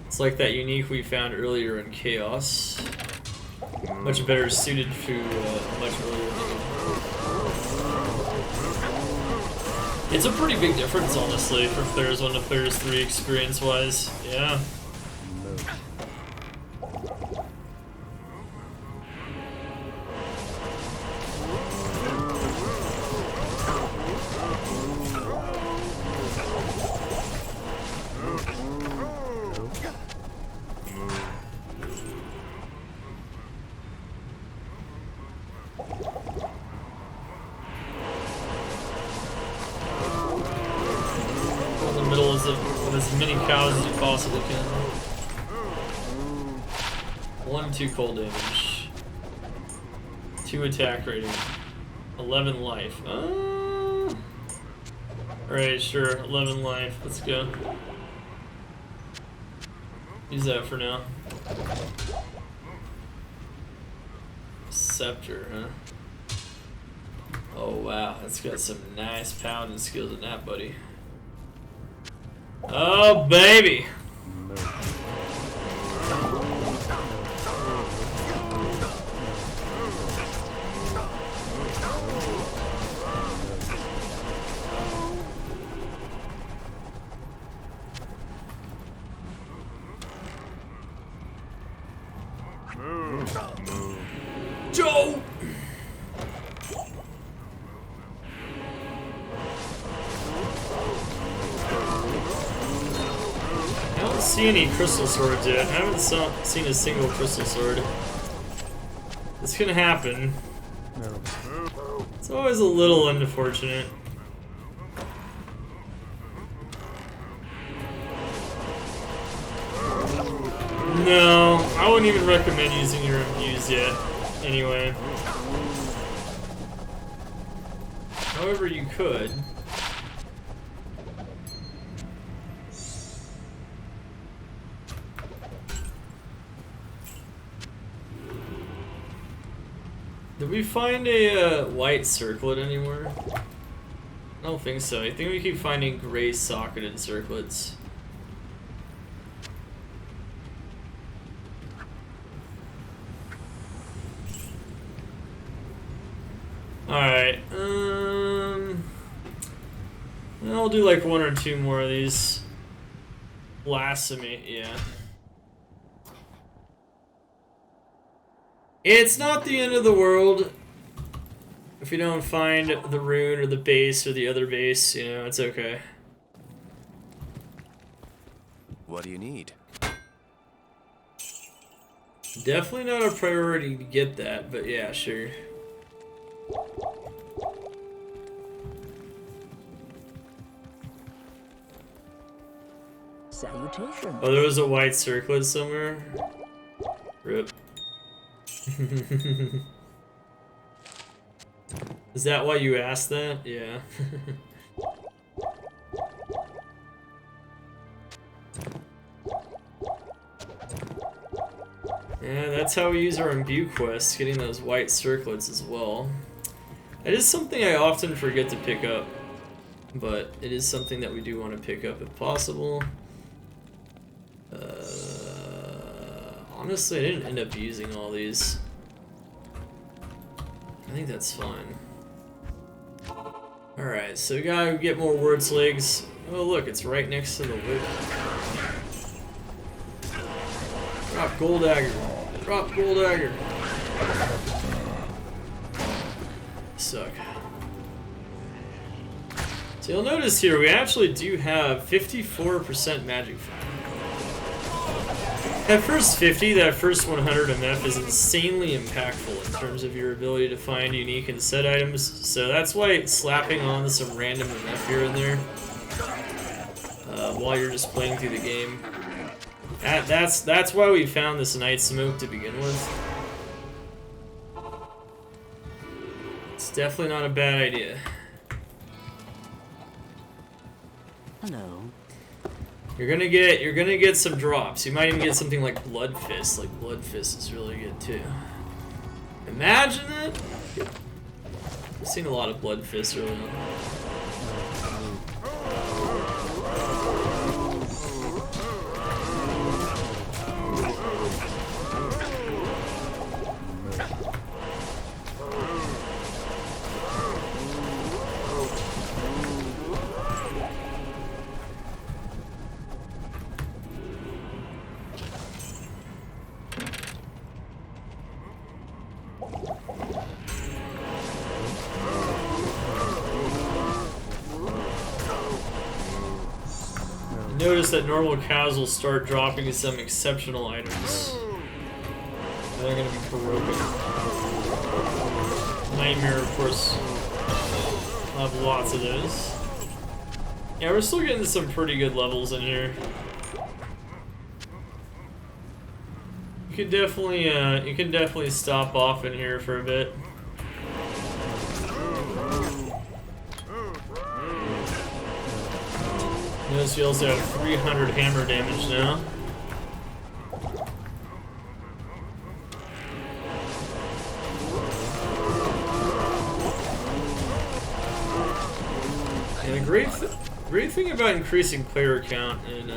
It's like that unique we found earlier in Chaos. Much better suited to much earlier game. It's a pretty big difference, honestly, from Players 1 to Players 3 experience-wise. Yeah. With as many cows as you possibly can. 1 2 cold damage. 2 attack rating. 11 life. Alright, sure. 11 life. Let's go. Use that for now. Scepter, huh? Oh wow, that's got some nice pounding skills in that, buddy. Oh, baby! Joe! I don't see any crystal swords yet. I haven't seen a single crystal sword. It's gonna happen. No. It's always a little unfortunate. No, I wouldn't even recommend using your infuse yet. Anyway. However, you could. Did we find a white circlet anywhere? I don't think so. I think we keep finding gray socketed circlets. Alright, I'll do like 1 or 2 more of these. Blasphemy, yeah. It's not the end of the world if you don't find the rune or the base or the other base, you know, it's okay. What do you need? Definitely not a priority to get that, but yeah, sure. Salutation. Oh, there was a white circlet somewhere? Rip. Is that why you asked that? Yeah. Yeah, that's how we use our imbue quests, getting those white circlets as well. It is something I often forget to pick up, but it is something that we do want to pick up if possible. Honestly, I didn't end up using all these. I think that's fine. Alright, so we gotta get more word sligs. Oh look, it's right next to the whip. Drop gold dagger. Drop gold dagger. Suck. So you'll notice here, we actually do have 54% magic fire. That first 50, that first 100 MF is insanely impactful in terms of your ability to find unique and set items, so that's why slapping on some random MF here and there while you're just playing through the game. That's why we found this night smoke to begin with. It's definitely not a bad idea. Hello. You're gonna get some drops. You might even get something like Blood Fist. Like Blood Fist is really good too. Imagine it. I've seen a lot of Blood Fist early on. Notice that normal cows will start dropping some exceptional items. And they're gonna be broken. Nightmare, of course, will have lots of those. Yeah, we're still getting some pretty good levels in here. You can definitely stop off in here for a bit. Notice you also have 300 hammer damage now. And the great thing about increasing player count in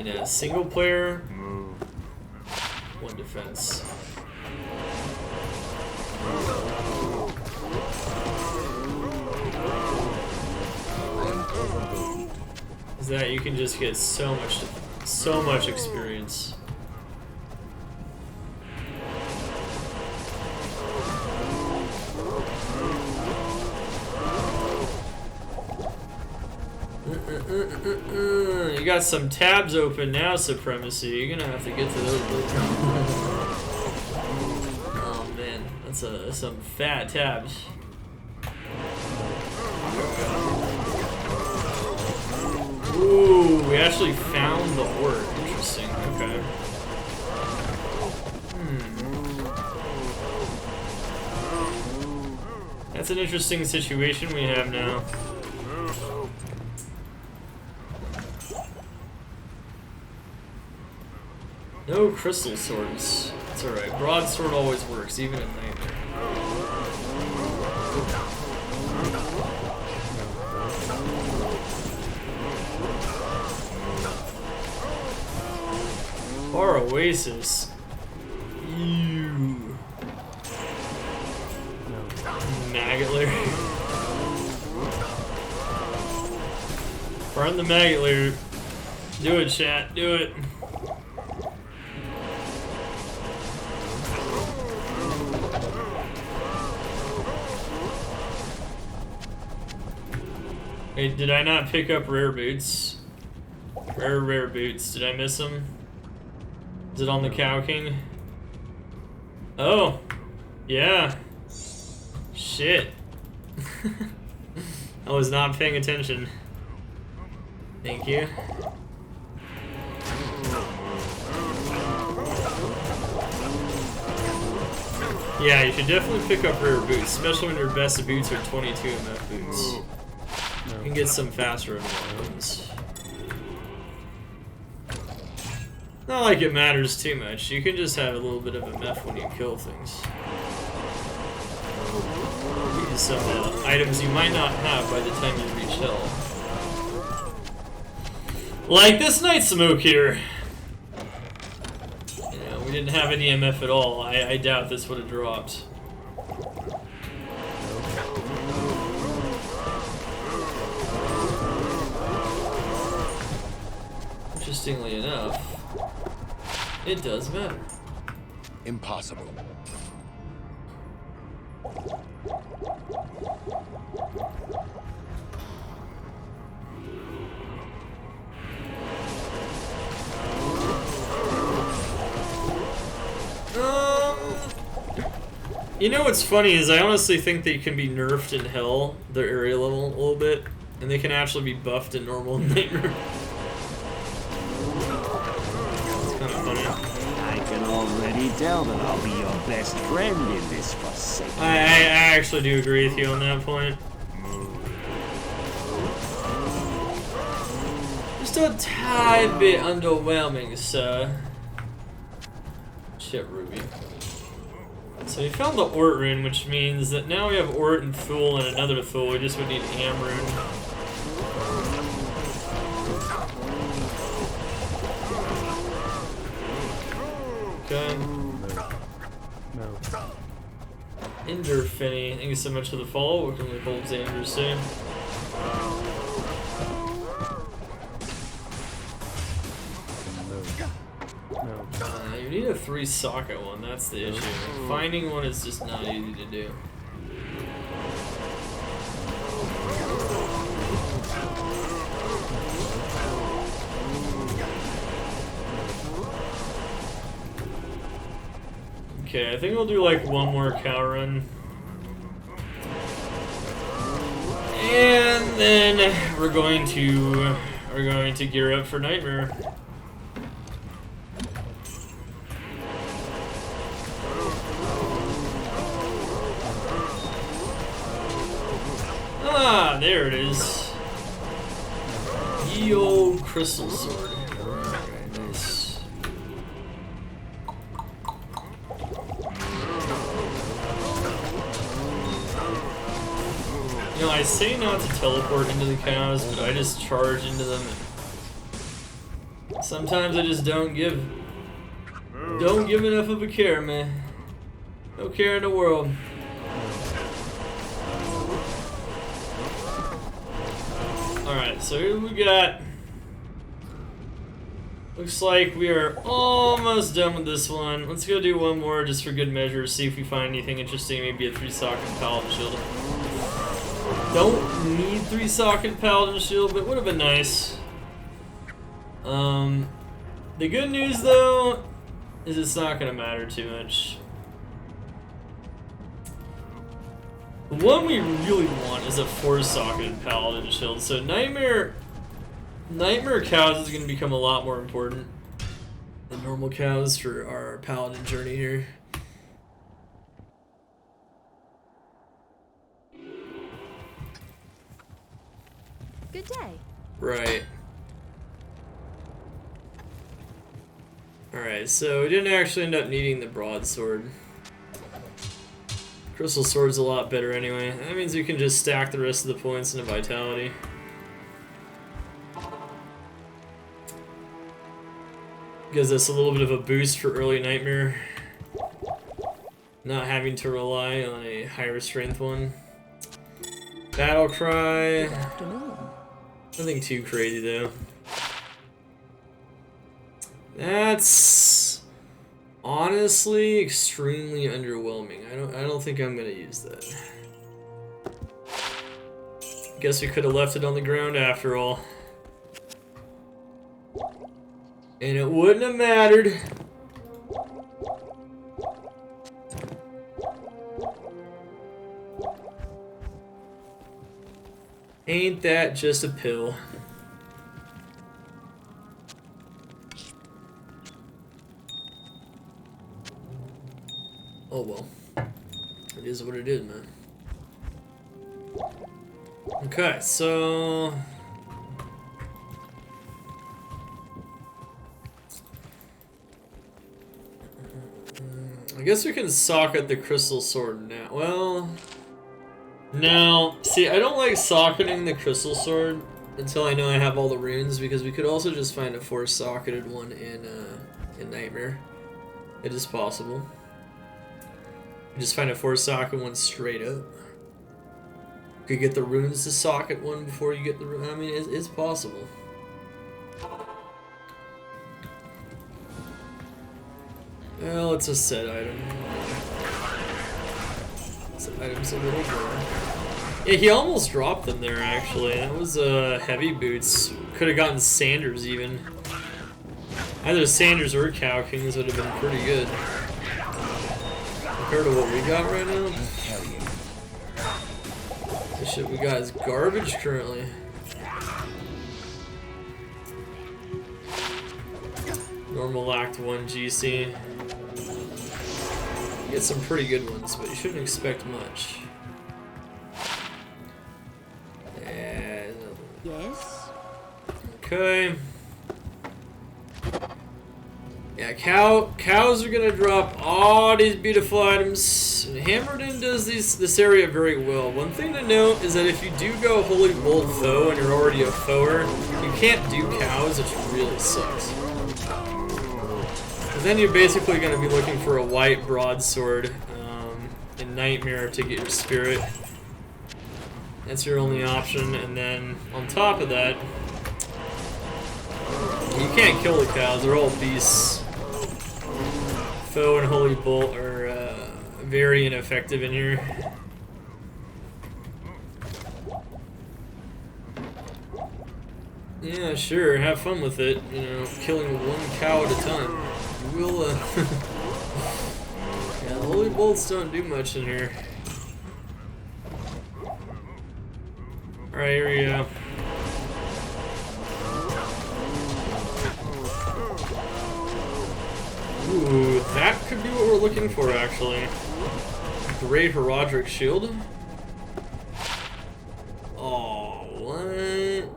a single player, one defense. Is that you can just get so much experience. You got some tabs open now, Supremacy. You're gonna have to get to those. Oh man, that's some fat tabs. Ooh, we actually found the word. Interesting. Okay. That's an interesting situation we have now. No crystal swords. It's alright. Broadsword always works, even in Nightmare. Our Oasis. Ew. Run the maggot layer. Do it, chat. Do it. Hey, did I not pick up rare boots? Rare boots. Did I miss them? Is it on the Cow King? Oh. Yeah. Shit. I was not paying attention. Thank you. Yeah, you should definitely pick up rare boots, especially when your best boots are 22 MF boots. You can get some faster ones. Not like it matters too much. You can just have a little bit of MF when you kill things. Use some items you might not have by the time you reach hell. Like this night smoke here. You know, we didn't have any MF at all. I doubt this would have dropped. Interestingly enough, it does matter. Impossible. You know what's funny is I honestly think they can be nerfed in Hell, their area level, a little bit, and they can actually be buffed in normal Nightmare. It's kind of funny. I can already tell that I'll be your best friend in this forsaken. I actually do agree with you on that point. Just a tad bit underwhelming, sir. Shit, Ruby. So we found the Ort rune, which means that now we have Ort and Thule and another Thule. We just would need Am rune. Okay. No. Ender Finny, thank you so much for the follow. What can we hold Xander soon? You need a 3-socket one, that's the issue. Finding one is just not easy to do. Okay, I think we'll do like one more cow run. And then we're going to gear up for Nightmare. Ah, there it is. Ye old crystal sword. Alright, nice. You know, I say not to teleport into the cows, but I just charge into them. And sometimes I just don't give enough of a care, man. No care in the world. Alright, so here we got... Looks like we are almost done with this one. Let's go do one more just for good measure, see if we find anything interesting, maybe a 3-socket Paladin shield. Don't need 3-socket Paladin shield, but it would have been nice. The good news though, is it's not going to matter too much. The one we really want is a 4-socket Paladin shield, so Nightmare cows is going to become a lot more important than normal cows for our Paladin journey here. Good day. Right. Alright, so we didn't actually end up needing the broadsword. Crystal sword's a lot better anyway. That means we can just stack the rest of the points into vitality. Gives us a little bit of a boost for early Nightmare. Not having to rely on a higher strength one. Battle Cry. Good afternoon. Nothing too crazy though. That's honestly extremely underwhelming. I don't think I'm gonna use that. Guess we could have left it on the ground after all. And it wouldn't have mattered. Ain't that just a pill? Oh well. It is what it is, man. Okay, so... I guess we can socket the crystal sword now. Well... No. See, I don't like socketing the crystal sword until I know I have all the runes, because we could also just find a 4-socketed one in Nightmare. It is possible. Just find a 4-socket one straight up. You could get the runes to socket one before you get the rune. I mean, it's possible. Well, it's a set item. Set item's a little more. Yeah, he almost dropped them there, actually. That was heavy boots. Could have gotten Sanders, even. Either Sanders or Cow Kings would have been pretty good. Compared to what we got right now. The shit we got is garbage currently. Normal Act 1 GC. You get some pretty good ones, but you shouldn't expect much. Yes? Okay. Yeah, cows are gonna drop all these beautiful items. And Hdin does this area very well. One thing to note is that if you do go Holy Bolt Foe and you're already a foer, you can't do cows, which really sucks. But then you're basically gonna be looking for a white broadsword in Nightmare to get your spirit. That's your only option, and then on top of that, you can't kill the cows, they're all beasts. Foe and Holy Bolt are very ineffective in here. Yeah, sure, have fun with it, you know, killing one cow at a time. You will, yeah, the Holy Bolts don't do much in here. Alright, here we go. Ooh, that could be what we're looking for, actually. Great Herodric Shield. Oh, what?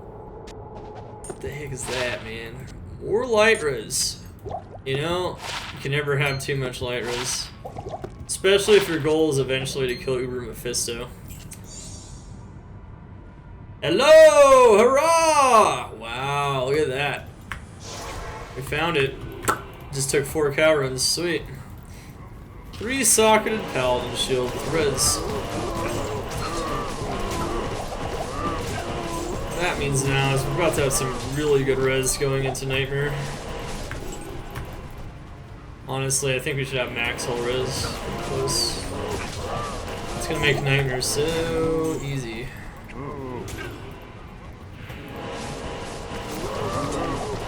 What the heck is that, man? More light res. You know, you can never have too much light res. Especially if your goal is eventually to kill Uber Mephisto. Hello! Hurrah! Wow, look at that. We found it. Just took 4 cow runs. Sweet. 3-socketed Paladin shield with res. That means now is we're about to have some really good res going into Nightmare. Honestly, I think we should have max hull res. Close. It's gonna make Nightmare so easy.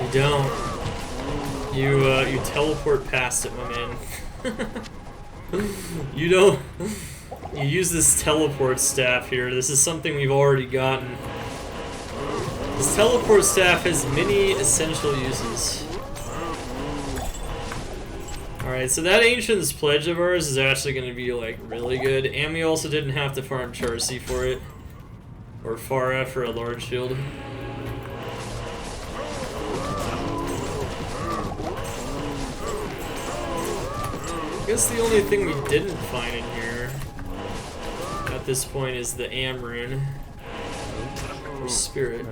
You don't. You teleport past it, my man. You don't. You use this teleport staff here. This is something we've already gotten. This teleport staff has many essential uses. Alright, so that Ancient's Pledge of ours is actually going to be, like, really good. And we also didn't have to farm Charcy for it. Or Farah for a large shield. I guess the only thing we didn't find in here at this point is the Am rune. Or Spirit.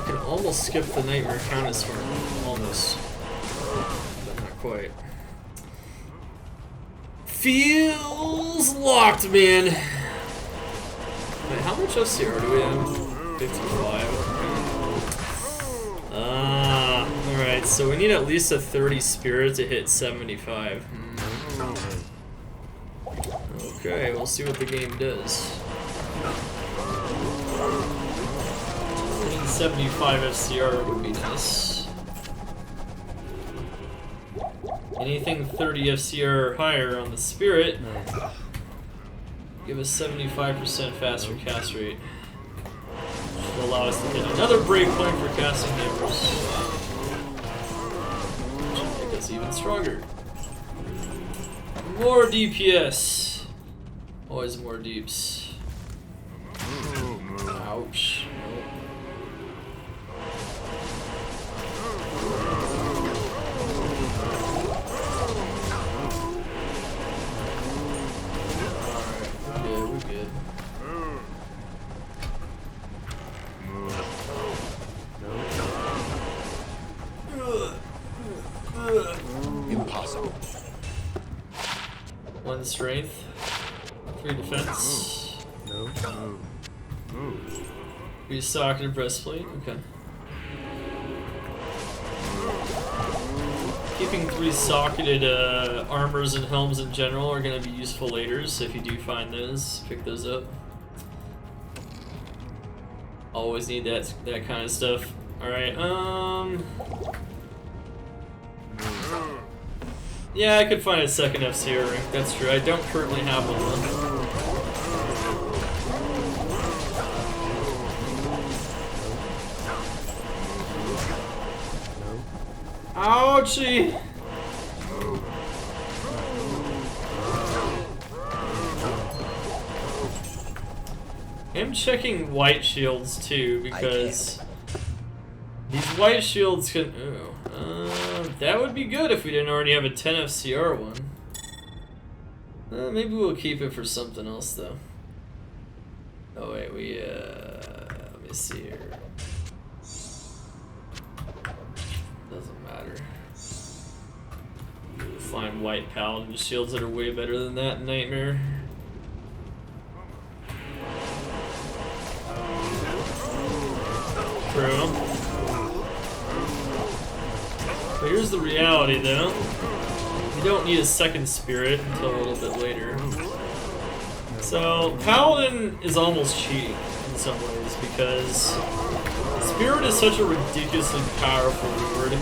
I can almost skip the Nightmare Countess farm. Almost. But not quite. Feels locked, man. much FCR do we have? 55. Alright, so we need at least a 30 spirit to hit 75. Okay, we'll see what the game does. 75 FCR would be nice. Anything 30 FCR or higher on the spirit, give us 75% faster cast rate. Will allow us to hit another breakpoint for casting hammers. Which will make us even stronger. More DPS. Always more deeps. Ouch. Alright, we're good. Impossible. 1 strength, 3 defense. No. 3 socketed breastplate, okay. Keeping 3 socketed armors and helms in general are going to be useful later, so if you do find those, pick those up. Always need that kind of stuff. Alright, yeah, I could find a second FCR ring, that's true. I don't currently have one though. Ouchie! I'm checking white shields too, because these white shields can... that would be good if we didn't already have a 10 FCR one. Maybe we'll keep it for something else though. Oh wait, let me see here. Doesn't matter. We'll find white paladin shields that are way better than that in Nightmare. True. But here's the reality though. We don't need a second spirit until a little bit later. So, Paladin is almost cheating in some ways because Spirit is such a ridiculously powerful word.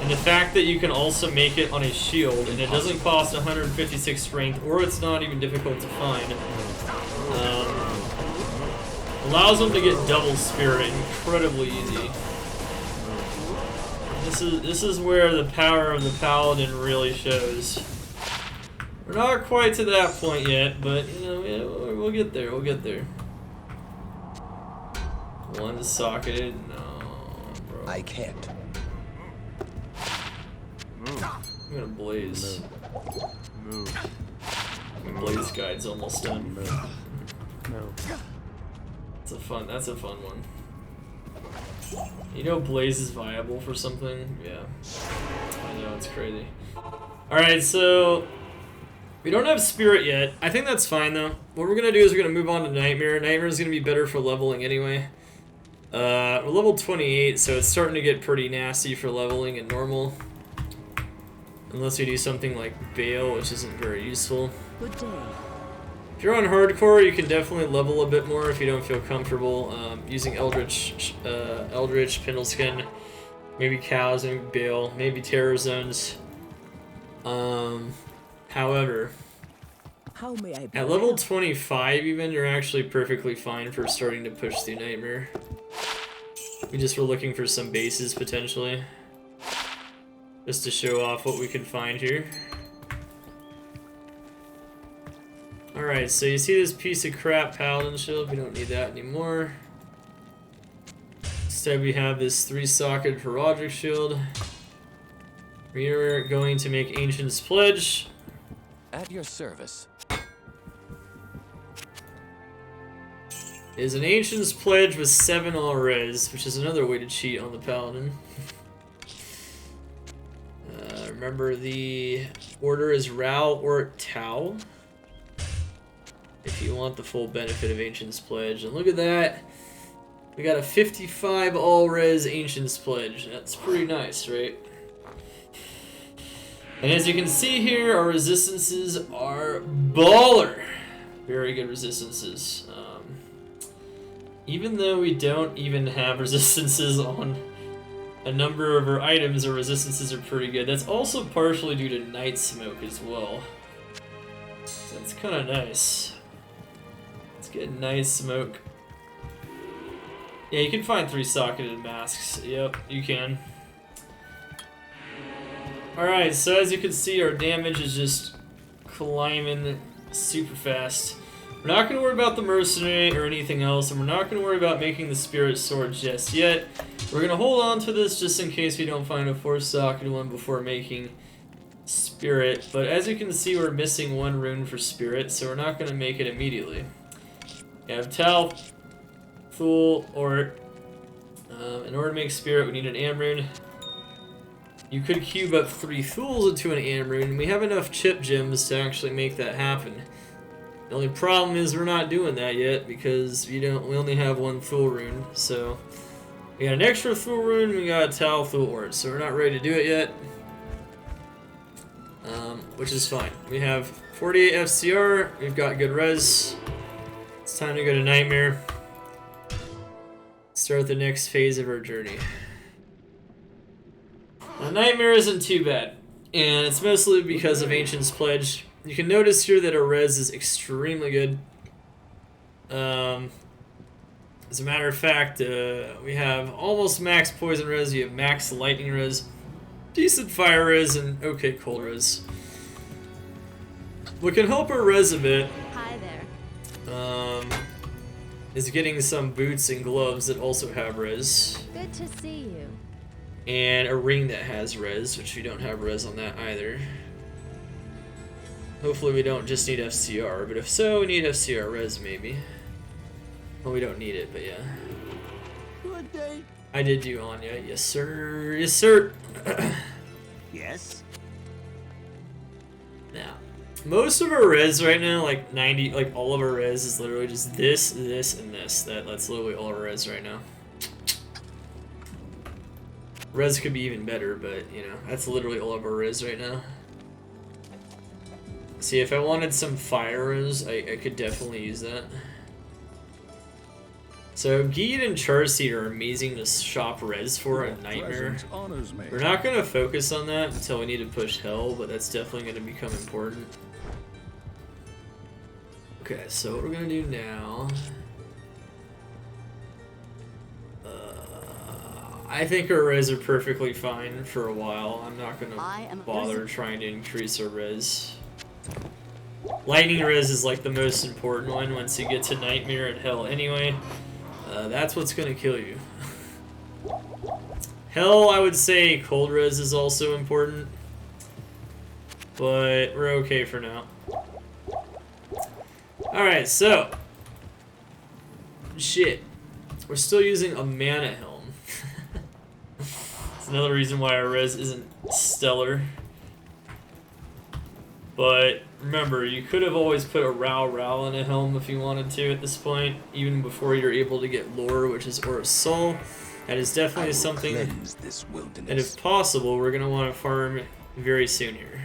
And the fact that you can also make it on a shield and it doesn't cost 156 strength, or it's not even difficult to find, allows them to get double Spirit incredibly easy. This is where the power of the Paladin really shows. We're not quite to that point yet, but you know, we'll get there. We'll get there. One socketed. No, bro. I can't. I'm gonna blaze. Blaze guide's almost done. No. That's a fun one. You know Blaze is viable for something? Yeah. I know, it's crazy. Alright, so we don't have Spirit yet. I think that's fine though. What we're gonna do is we're gonna move on to Nightmare. Nightmare is gonna be better for leveling anyway. We're level 28, so it's starting to get pretty nasty for leveling in normal. Unless we do something like Bale, which isn't very useful. Good day. If you're on hardcore, you can definitely level a bit more if you don't feel comfortable using Eldritch, Pindleskin, maybe Cows, maybe Bale, maybe Terror Zones. However, How may I be at level 25 even, you're actually perfectly fine for starting to push through Nightmare. We just were looking for some bases potentially, just to show off what we can find here. Alright, so you see this piece of crap Paladin shield? We don't need that anymore. Instead we have this 3-socket Heraldric shield. We're going to make Ancient's Pledge. At your service. It is an Ancient's Pledge with 7 all-res, which is another way to cheat on the Paladin. Remember the order is Ral or Tau. if you want the full benefit of Ancient's Pledge. And look at that. We got a 55 all-res Ancient's Pledge. That's pretty nice, right? And as you can see here, our resistances are baller. Very good resistances. Even though we don't even have resistances on a number of our items, our resistances are pretty good. That's also partially due to Night Smoke as well. So that's kind of nice. Let's get Night Smoke. Yeah, you can find 3 socketed masks. Yep, you can. Alright, so as you can see, our damage is just climbing super fast. We're not going to worry about the Mercenary or anything else, and we're not going to worry about making the Spirit Sword just yet. We're going to hold on to this just in case we don't find a 4-socketed one before making Spirit. But as you can see, we're missing 1 rune for Spirit, so we're not going to make it immediately. We have Tal, Thule, or in order to make Spirit, we need an Am rune. You could cube up 3 Thules into an Am rune, and we have enough chip gems to actually make that happen. The only problem is we're not doing that yet because we only have 1 Thule rune. So we got an extra Thule rune, we got a Tal Thule Ort, so we're not ready to do it yet. Which is fine. We have 48 FCR, we've got good res. It's time to go to Nightmare. Start the next phase of our journey. Now, Nightmare isn't too bad, and it's mostly because of Ancient's Pledge. You can notice here that our res is extremely good. As a matter of fact, we have almost max poison res, you have max lightning res, decent fire res, and okay cold res. What can help our res a bit Hi there. is getting some boots and gloves that also have res. Good to see you. And a ring that has res, which we don't have res on that either. Hopefully we don't just need FCR, but if so, we need FCR res maybe. Well, we don't need it, but yeah. Good day. I did do Anya, yes sir, yes sir. Yes? Now, most of our res right now, like 90, like all of our res is literally just this, this, and this. That's literally all our res right now. Res could be even better, but you know, that's literally all of our res right now. See, if I wanted some fire res, I could definitely use that. So, Geed and Charseed are amazing to shop res for in Nightmare. We're not going to focus on that until we need to push Hell, but that's definitely going to become important. Okay, so what we're going to do now... I think our res are perfectly fine for a while. I'm not going to bother trying to increase our res. Lightning res is like the most important one once you get to Nightmare and Hell anyway. That's what's going to kill you. Hell, I would say cold res is also important. But we're okay for now. Alright, so. Shit. We're still using a mana helm. It's another reason why our res isn't stellar. But remember, you could have always put a Rao in a helm if you wanted to at this point, even before you're able to get lore, which is Aura of Soul. That is definitely something that, if possible, we're going to want to farm very soon here,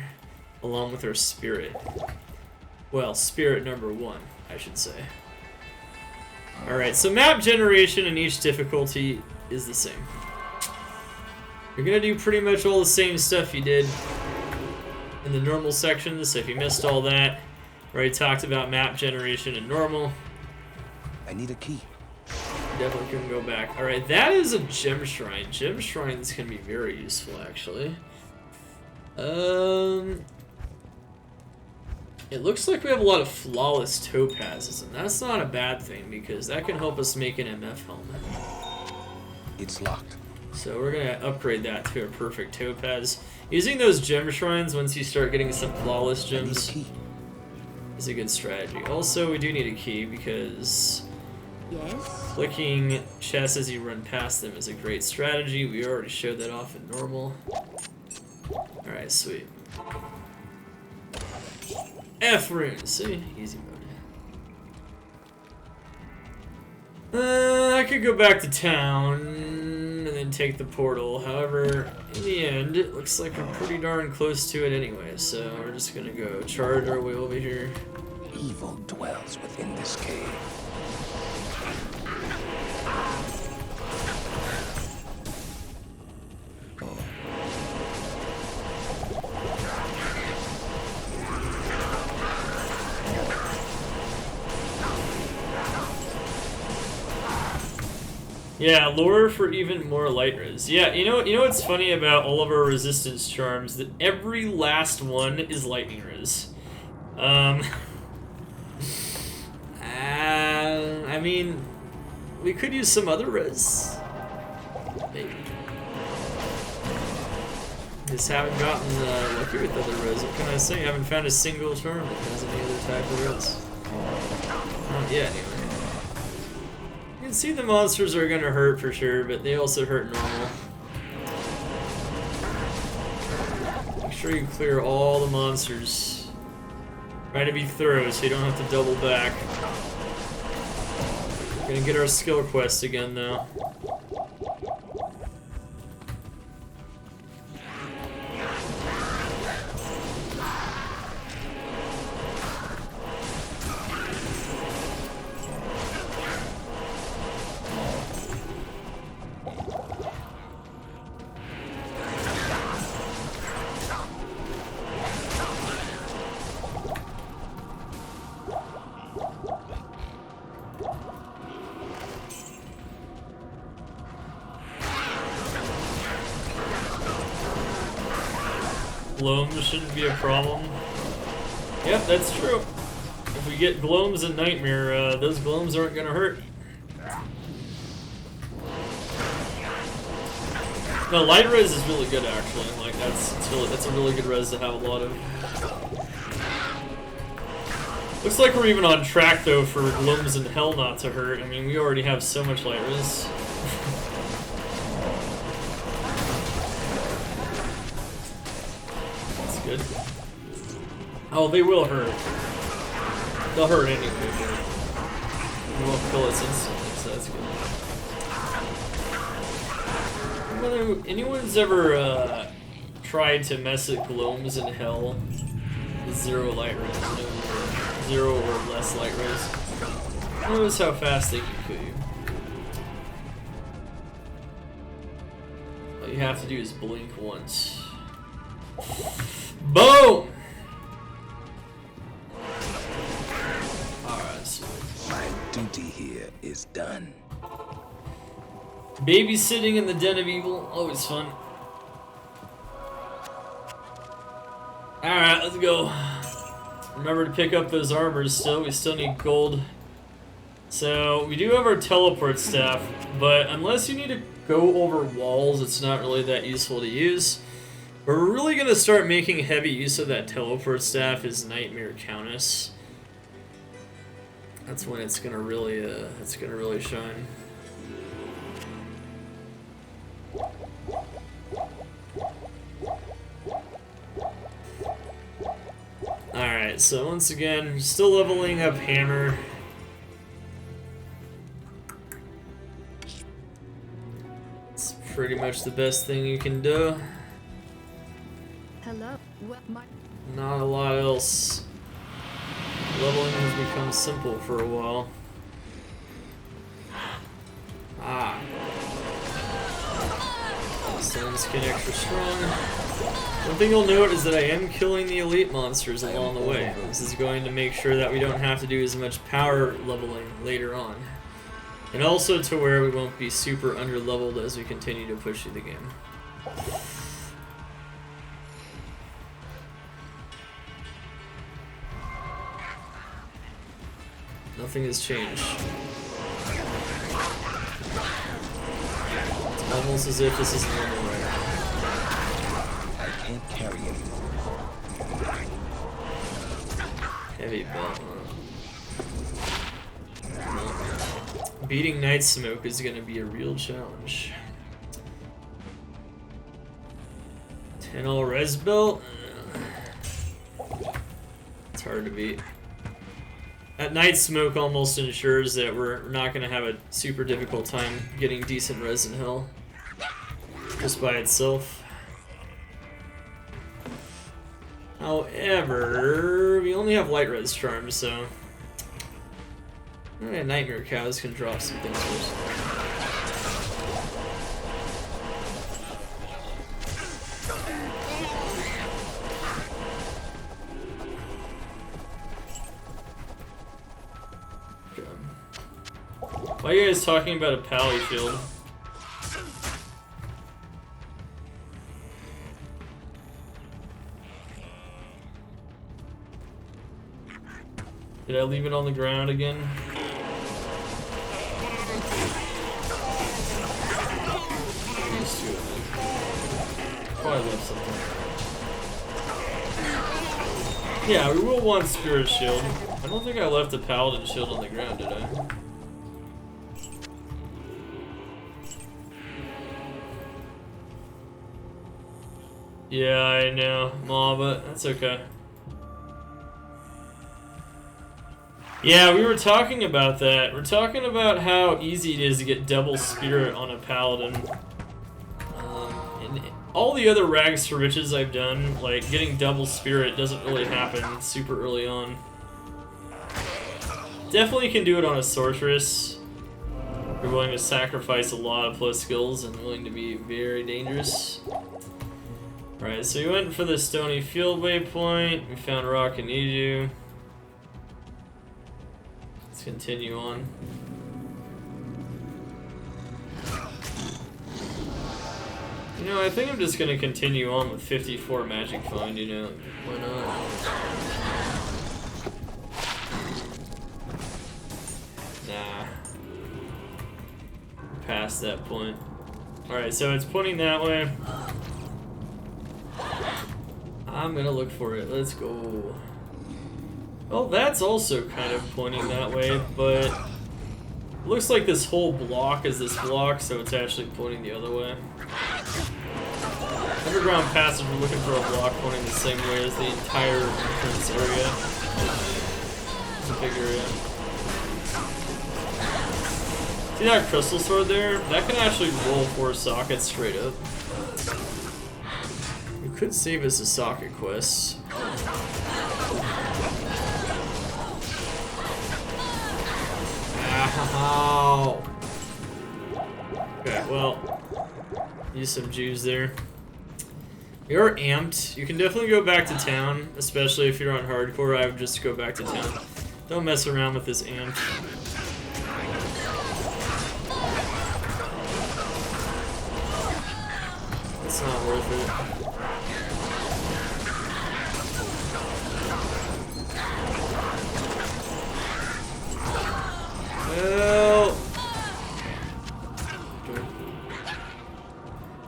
along with our spirit. Well, spirit number 1, I should say. Alright, so map generation in each difficulty is the same. You're going to do pretty much all the same stuff you did in the normal sections, so if you missed all that, we already talked about map generation and normal. I need a key. Definitely couldn't go back. Alright, that is a gem shrine. Gem shrines can be very useful, actually. It looks like we have a lot of flawless topazes, and that's not a bad thing, because that can help us make an MF helmet. It's locked. So we're going to upgrade that to a perfect topaz. Using those gem shrines once you start getting some flawless gems is a good strategy. Also, we do need a key because clicking chests as you run past them is a great strategy. We already showed that off in normal. Alright, sweet. F runes, see? Easy mode. I could go back to town and then take the portal. However, in the end, it looks like we're pretty darn close to it anyway, so we're just gonna go charge our way over here. Evil dwells within this cave. Yeah, lure for even more light res. Yeah, you know what's funny about all of our resistance charms? That every last one is lightning res. I mean, we could use some other res. Maybe. Just haven't gotten lucky with other res. What can I say? I haven't found a single charm that has any other type of res. Not yet, anyway. You can see the monsters are gonna hurt for sure, but they also hurt normal. Make sure you clear all the monsters. Try to be thorough so you don't have to double back. We're gonna get our skill quest again though. Gloams shouldn't be a problem. Yep, that's true. If we get Gloams and Nightmare, those Gloams aren't gonna hurt. No, light res is really good actually. Like that's a really good res to have a lot of. Looks like we're even on track though for Gloams and Hell not to hurt. I mean, we already have so much light res. Good. Oh, they will hurt. They'll hurt anyway, but we won't kill us instantly, so that's good. Anyone's ever tried to mess at Gloams in Hell with zero light res, zero or less light res? Notice how fast they can kill you. All you have to do is blink once. Boom! Alright, so my duty here is done. Babysitting in the den of evil, always fun. Alright, let's go. Remember to pick up those armors still. We still need gold. So, we do have our teleport staff, but unless you need to go over walls, it's not really that useful to use. We're really gonna start making heavy use of that teleport staff is Nightmare Countess. That's when it's gonna really shine. Alright, so once again, still leveling up Hammer. It's pretty much the best thing you can do. Hello. Not a lot else. Leveling has become simple for a while. Ah. Sun's getting extra strong. One thing you'll note is that I am killing the elite monsters along the way. This is going to make sure that we don't have to do as much power leveling later on. And also to where we won't be super under-leveled as we continue to push through the game. Nothing has changed. It's almost as if this is normal right now. I can't carry anymore. Heavy belt, huh? No. Beating Night Smoke is going to be a real challenge. 10 all res belt? It's hard to beat. That Night Smoke almost ensures that we're not going to have a super difficult time getting decent res in Hell just by itself. However, we only have light res charms, so Nightmare Cows can drop some things first. Why are you guys talking about a pally field? Did I leave it on the ground again? Probably left something. Yeah, we will want Spirit Shield. I don't think I left a Paladin Shield on the ground, did I? Yeah, I know, Ma, but that's okay. Yeah, we were talking about that. We're talking about how easy it is to get double Spirit on a Paladin. And all the other Rags to Riches I've done, like getting double Spirit doesn't really happen super early on. Definitely can do it on a Sorceress. You're willing to sacrifice a lot of plus skills and willing to be very dangerous. Alright, so we went for the Stony Field waypoint. We found Rock and Iju. Let's continue on. You know, I think I'm just gonna continue on with 54 Magic Find, you know. Why not? Nah. Past that point. Alright, so it's pointing that way. I'm gonna look for it. Let's go. Well, that's also kind of pointing that way, but it looks like this whole block is this block, so it's actually pointing the other way. Underground passage, we're looking for a block pointing the same way as the entire entrance area. It's a big area. See that crystal sword there? That can actually roll 4 sockets straight up. We could save us a socket quest. Ow! Okay, well, use some Jews there. You're amped. You can definitely go back to town, especially if you're on hardcore. I would just go back to town. Don't mess around with this amped. It's not worth it. Well,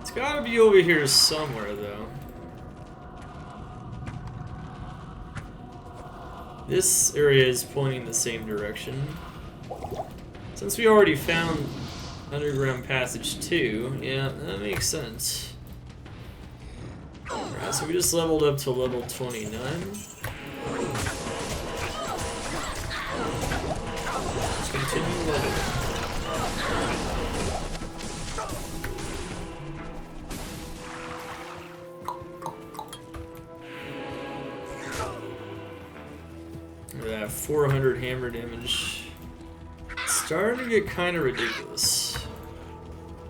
it's gotta be over here somewhere, though. This area is pointing the same direction. Since we already found Underground Passage 2, yeah, that makes sense. Alright, so we just leveled up to level 29. Let's continue leveling. Look at that, 400 hammer damage. It's starting to get kind of ridiculous.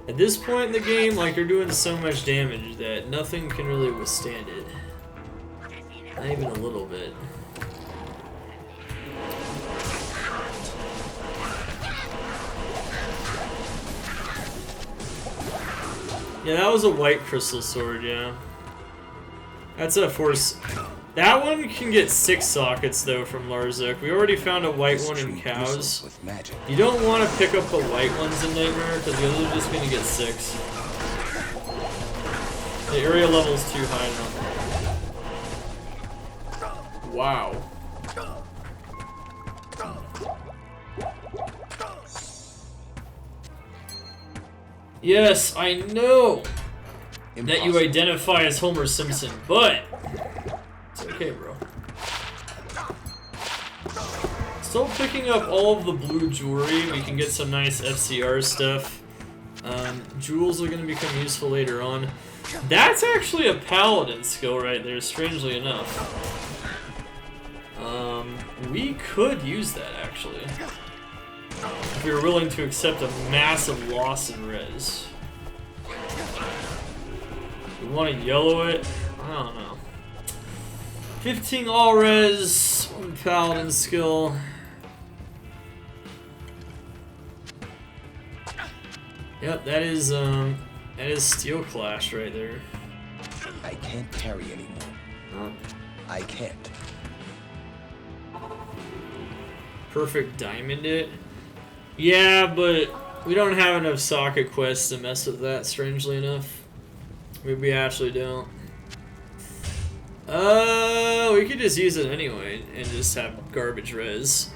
At this point in the game, like, you're doing so much damage that nothing can really withstand it. Not even a little bit. Yeah, that was a white crystal sword, yeah. That's a force. That one can get 6 sockets, though, from Larzuk. We already found a white one in Cows. You don't want to pick up the white ones in Nightmare, because the others are just going to get 6. The area level's too high now. Wow. Yes, I know that you identify as Homer Simpson, but it's okay, bro. Still picking up all of the blue jewelry. We can get some nice FCR stuff. Jewels are going to become useful later on. That's actually a Paladin skill right there, strangely enough. We could use that, actually. If we were willing to accept a massive loss in res. We want to yellow it? I don't know. 15 all res, 1 Paladin skill. Yep, that is Steel Clash right there. I can't carry anymore. Huh? I can't. Perfect diamond it. Yeah, but we don't have enough socket quests to mess with that, strangely enough. We actually don't. We could just use it anyway and just have garbage res.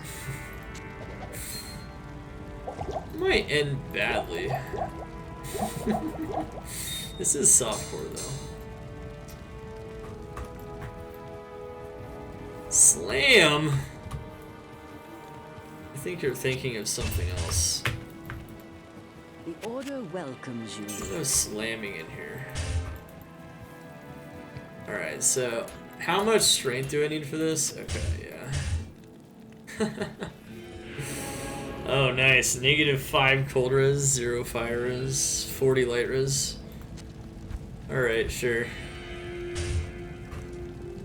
Might end badly. This is softcore though. Slam? I think you're thinking of something else. The order welcomes you. There's no slamming in here. Alright, so how much strength do I need for this? Okay, yeah. Oh, nice. -5 cold res, 0 fire res, 40 light res. Alright, sure.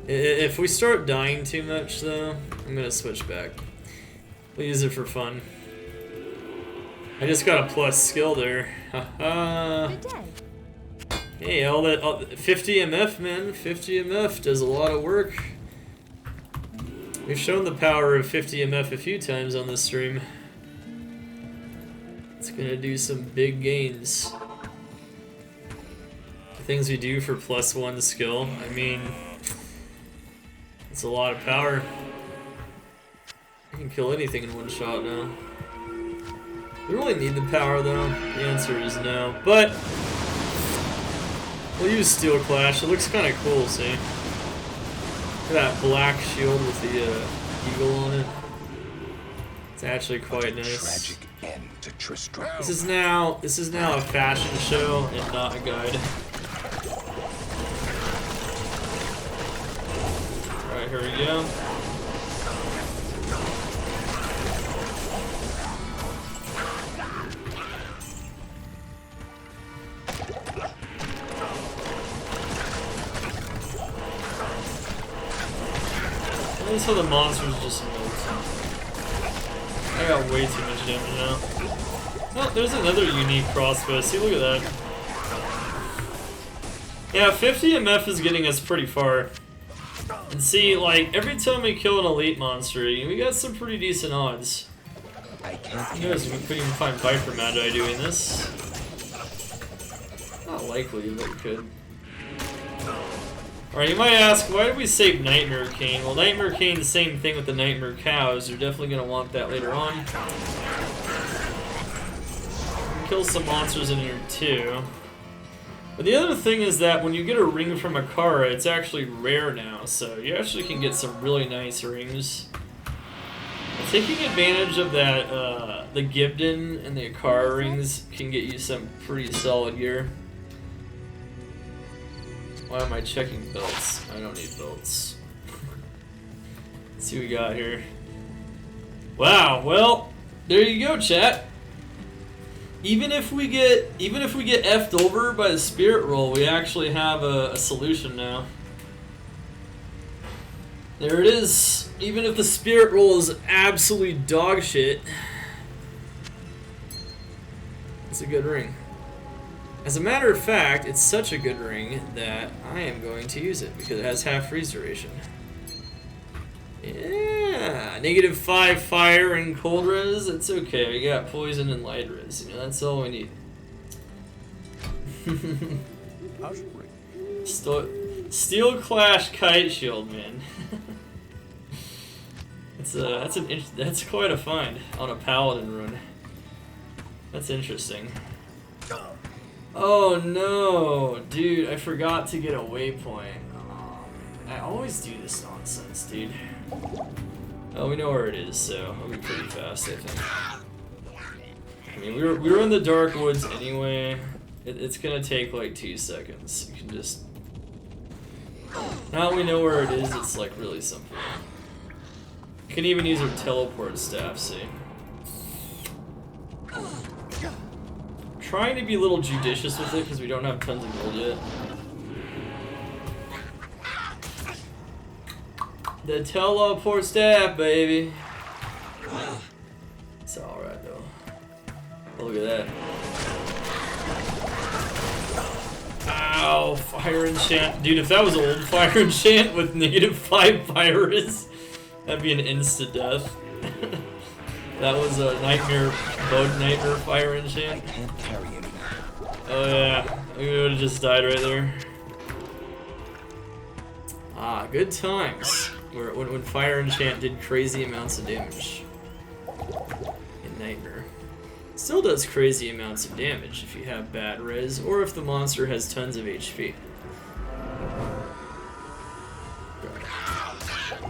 If we start dying too much, though, I'm gonna switch back. We'll use it for fun. I just got a plus skill there. Haha. Good day. Hey, all that 50 MF, man. 50 MF does a lot of work. We've shown the power of 50 MF a few times on this stream. It's gonna do some big gains. The things we do for +1 skill, I mean, it's a lot of power. I can kill anything in one shot now. We really need the power though. The answer is no, but we'll use Steel Clash. It looks kind of cool, see? Look at that black shield with the eagle on it. It's actually quite nice. Tragic end to Tristram. This is now a fashion show and not a guide. Alright, here we go. That's how the monsters just melt. I got way too much damage now. Oh, there's another unique crossbow. See, look at that. Yeah, 50 MF is getting us pretty far. And see, like, every time we kill an elite monster, we got some pretty decent odds. You guys couldn't even find Viper Magi doing this. Not likely, but we could. Alright, you might ask, why did we save Nightmare Cane? Well, Nightmare Cane, the same thing with the Nightmare Cows. You're definitely going to want that later on. Kill some monsters in here, too. But the other thing is that when you get a ring from Akara, it's actually rare now, so you actually can get some really nice rings. Taking advantage of that, the Hdin and the Akara rings can get you some pretty solid gear. Why am I checking belts? I don't need belts. Let's see what we got here. Wow, well, there you go, chat. Even if we get effed over by the spirit roll, we actually have a solution now. There it is. Even if the spirit roll is absolutely dog shit, it's a good ring. As a matter of fact, it's such a good ring that I am going to use it because it has half freeze duration. Yeah, -5 fire and cold res. It's okay. We got poison and light res. You know, that's all we need. Steel Clash Kite Shield, man. That's quite a find on a Paladin run. That's interesting. Oh no, dude! I forgot to get a waypoint. Oh, I always do this nonsense, dude. Oh, we know where it is, so it'll be pretty fast, I think. I mean, we were in the dark woods anyway. It's gonna take like 2 seconds. You can just... Now we know where it is, it's like really simple. You can even use our teleport staff, see? Trying to be a little judicious with it because we don't have tons of gold yet. The teleport staff, baby. It's alright though. Look at that. Ow, fire enchant. Dude, if that was old fire enchant with -5 virus, that'd be an insta death. That was a nightmare, bug nightmare fire enchant. I can't carry anymore. Oh yeah, we would have just died right there. Ah, good times. When fire enchant did crazy amounts of damage in nightmare. Still does crazy amounts of damage if you have bad res or if the monster has tons of HP.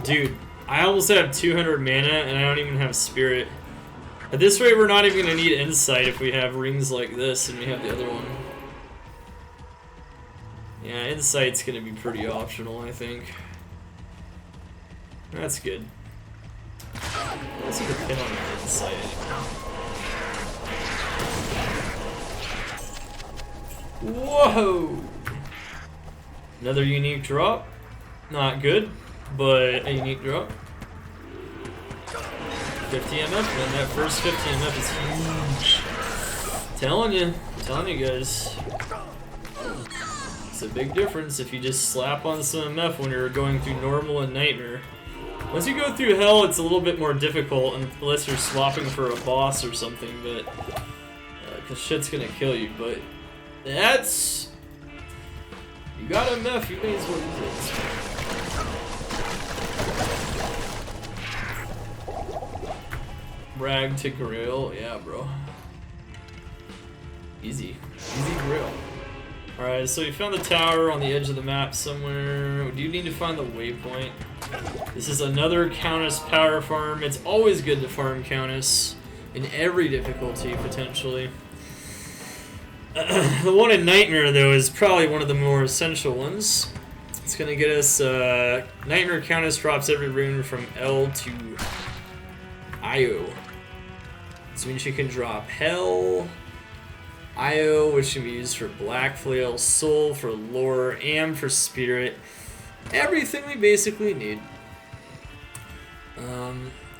Dude, I almost have 200 mana and I don't even have spirit. At this rate, we're not even gonna need insight if we have rings like this and we have the other one. Yeah, insight's gonna be pretty optional, I think. That's good. Let's see the pin on the insight. Whoa! Another unique drop. Not good, but a unique drop. 50 MF, and that first 50 MF is huge. Telling you guys. It's a big difference if you just slap on some MF when you're going through normal and nightmare. Once you go through hell, it's a little bit more difficult unless you're swapping for a boss or something, but cause shit's gonna kill you, but that's... You got MF, you may as well use it. Rag to grill, yeah, bro. Easy grill. Alright, so we found the tower on the edge of the map somewhere. We do need to find the waypoint. This is another Countess power farm. It's always good to farm Countess in every difficulty, potentially. The one in Nightmare, though, is probably one of the more essential ones. It's gonna get us, Nightmare Countess drops every rune from L to IO. So means she can drop Hell, IO, which can be used for Black Flail, Soul for Lore, and for Spirit. Everything we basically need.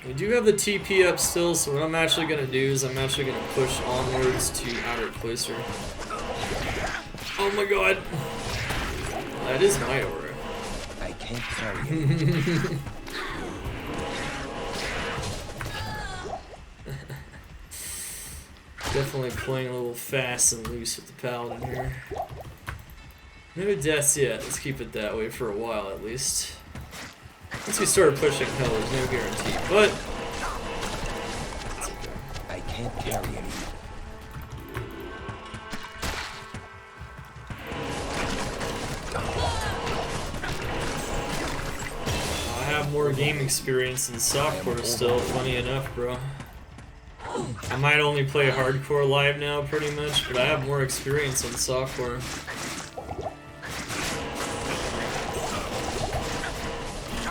We do have the TP up still, so what I'm actually going to do is I'm actually going to push onwards to Outer Cloister. Oh my god! That is my aura. I can't carry it. Definitely playing a little fast and loose with the Paladin here. No deaths yet, let's keep it that way for a while at least. Once we start pushing hell, there's no guarantee, but... It's okay. I can't carry it. I have more game experience than softcore still, funny enough, bro. I might only play hardcore live now, pretty much, but I have more experience on softcore.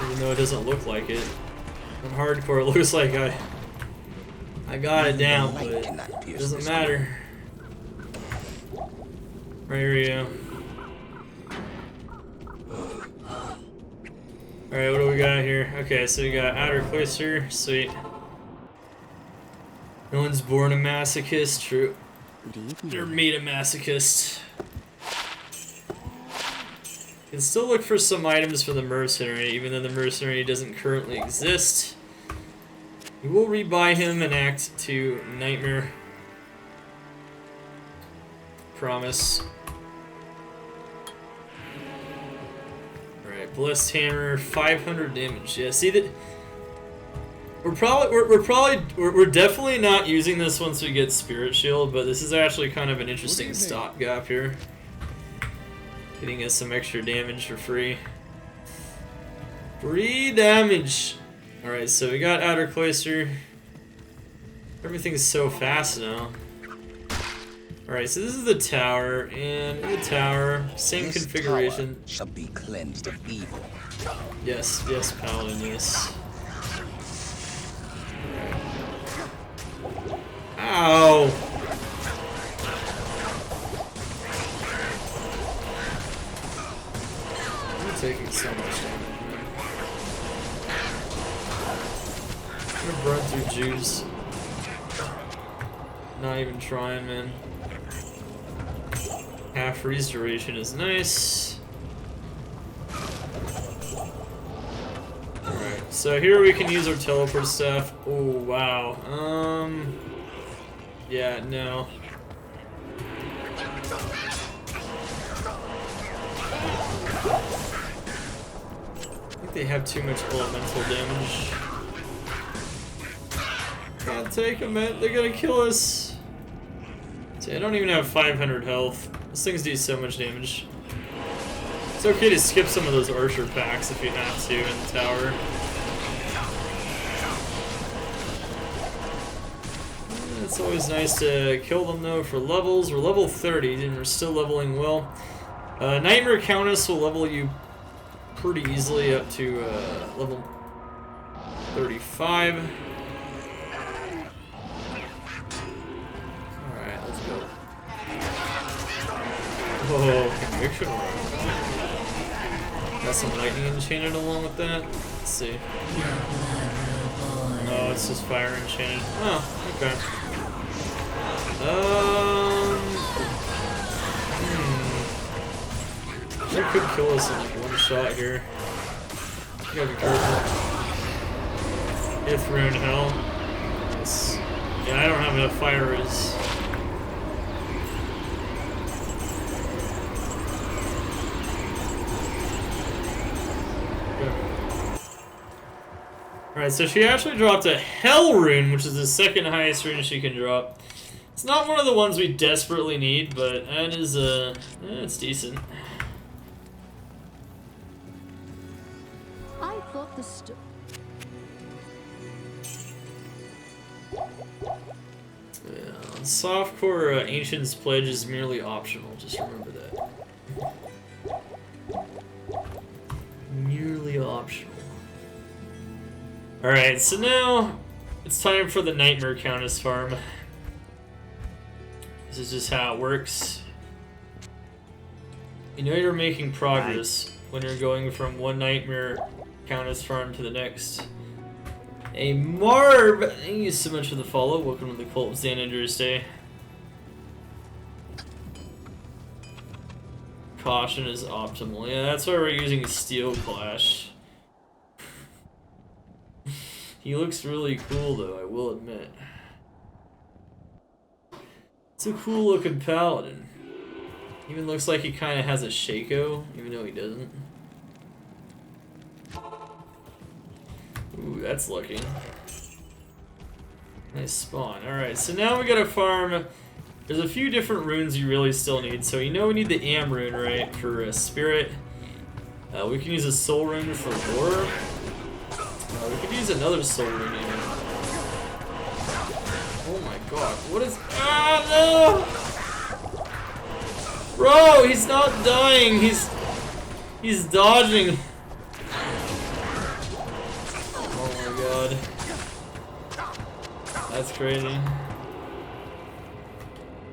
Even though it doesn't look like it. On hardcore, it looks like I got it down, but it doesn't matter. Right here we go. Alright, what do we got here? Okay, so we got Outer Cloister, sweet. No one's born a masochist, true. They're made a masochist. Can still look for some items for the mercenary, even though the mercenary doesn't currently exist. We will rebuy him in Act 2 Nightmare. Promise. Alright, Blessed Hammer, 500 damage. Yeah, see that. We're definitely not using this once we get Spirit Shield, but this is actually kind of an interesting stopgap here. Getting us some extra damage for free. Free damage! Alright, so we got Outer Cloister. Everything's so fast now. Alright, so this is the tower, and in the tower, same This configuration. tower shall be cleansed of evil. Yes, yes, Paladin, yes. Ow! I'm taking so much damage, man. I'm gonna burn through Jews. Not even trying, man. Half freeze duration is nice. Alright, so here we can use our teleport stuff. Oh, wow. Yeah, no. I think they have too much elemental damage. Can't take them, man. They're gonna kill us. See, I don't even have 500 health. Those things do so much damage. It's okay to skip some of those archer packs if you have to in the tower. It's always nice to kill them though for levels. We're level 30 and we're still leveling well. Nightmare Countess will level you pretty easily up to level 35. Alright, let's go. Whoa, conviction roll. Got some lightning enchanted along with that. Let's see. Oh, it's just fire enchanted. Oh, okay. They could kill us in like one shot here. You gotta be careful. If we're in hell. Yes. Yeah, I don't have enough fire res. Alright, so she actually dropped a Hell rune, which is the second highest rune she can drop. It's not one of the ones we desperately need, but that is, it's decent. I thought the Yeah, softcore Ancient's Pledge is merely optional, just remember that. Merely optional. Alright, so now it's time for the Nightmare Countess farm. This is just how it works. You know you're making progress when you're going from one Nightmare Countess farm to the next. A Marb! Thank you so much for the follow. Welcome to the Cult of San Andreas Day. Caution is optimal. Yeah, that's why we're using Steel Clash. He looks really cool though, I will admit. It's a cool looking Paladin. Even looks like he kind of has a Shaco, even though he doesn't. Ooh, that's lucky. Nice spawn. Alright, so now we gotta farm. There's a few different runes you really still need. So you know we need the Am rune, right, for Spirit. We can use a Soul rune for Lore. We could use another Soul rune even. Oh my god, what is... Ah, no! Bro, he's not dying, he's dodging. Oh my god. That's crazy.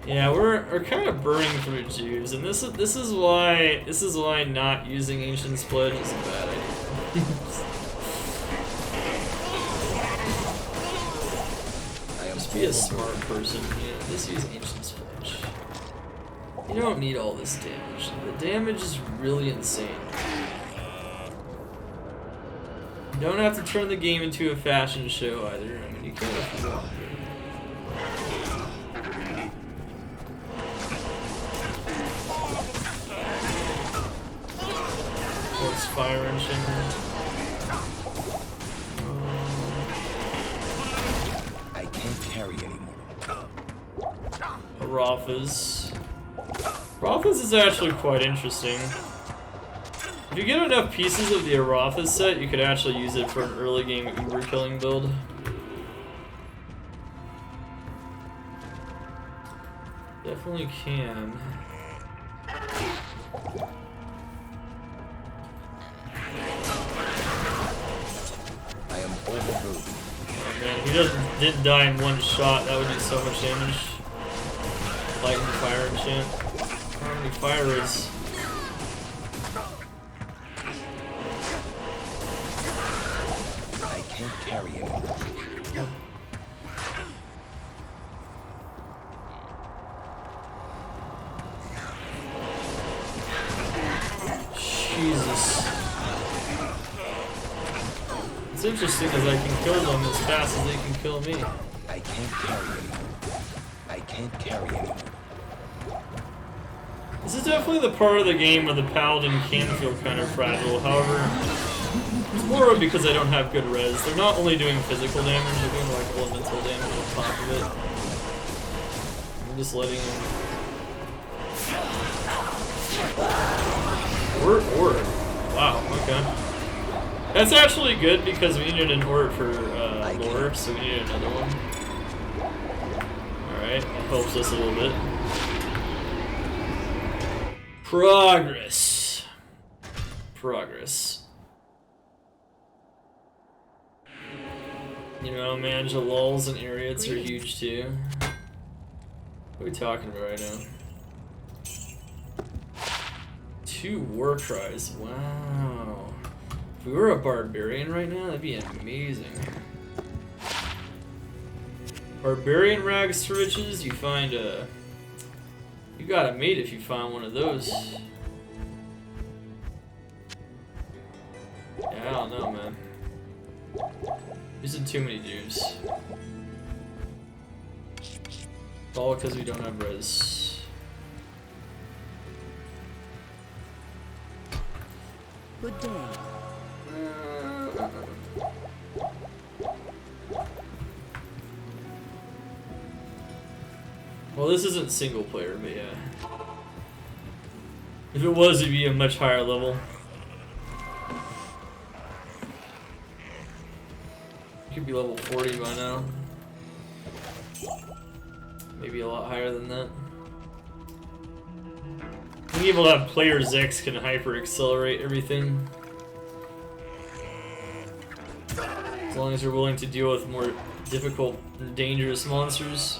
Yeah, we're kind of burning through Jews, and this is why not using Ancient's Pledge is a bad idea. Just be a smart person, you know, just use Ancient's Pledge. You don't need all this damage. The damage is really insane. You don't have to turn the game into a fashion show either. I mean, you can if you want to. What's fire and shimmer? I can't carry anymore. Rafa's. Rafa's is actually quite interesting. If you get enough pieces of the Aratha set, you could actually use it for an early game Uber killing build. Definitely can. I am overburdened. Oh man, if he didn't die in one shot, that would do so much damage. Light and fire enchant. How many fire is? I can't carry it. Jesus. It's interesting as I can kill them as fast as they can kill me. I can't carry it. I can't carry it. This is definitely the part of the game where the Paladin can feel kind of fragile. However, it's more because I don't have good res. They're not only doing physical damage, they're doing like elemental damage on top of it. I'm just letting them... Ort. Wow, okay. That's actually good because we needed an Ort for lore, so we needed another one. Alright, that helps us a little bit. Progress. You know, man, Jalals and Ariats are huge too. What are we talking about right now? 2 war cries. Wow. If we were a barbarian right now, that'd be amazing. Barbarian rags to riches, you find a... You got a mate if you find one of those. Yeah, I don't know, man. Using too many dudes. All because we don't have res. Good day. Well, this isn't single player, but yeah. If it was, it'd be a much higher level. You could be level 40 by now. Maybe a lot higher than that. Being able to have players X can hyper accelerate everything. As long as you're willing to deal with more difficult and dangerous monsters.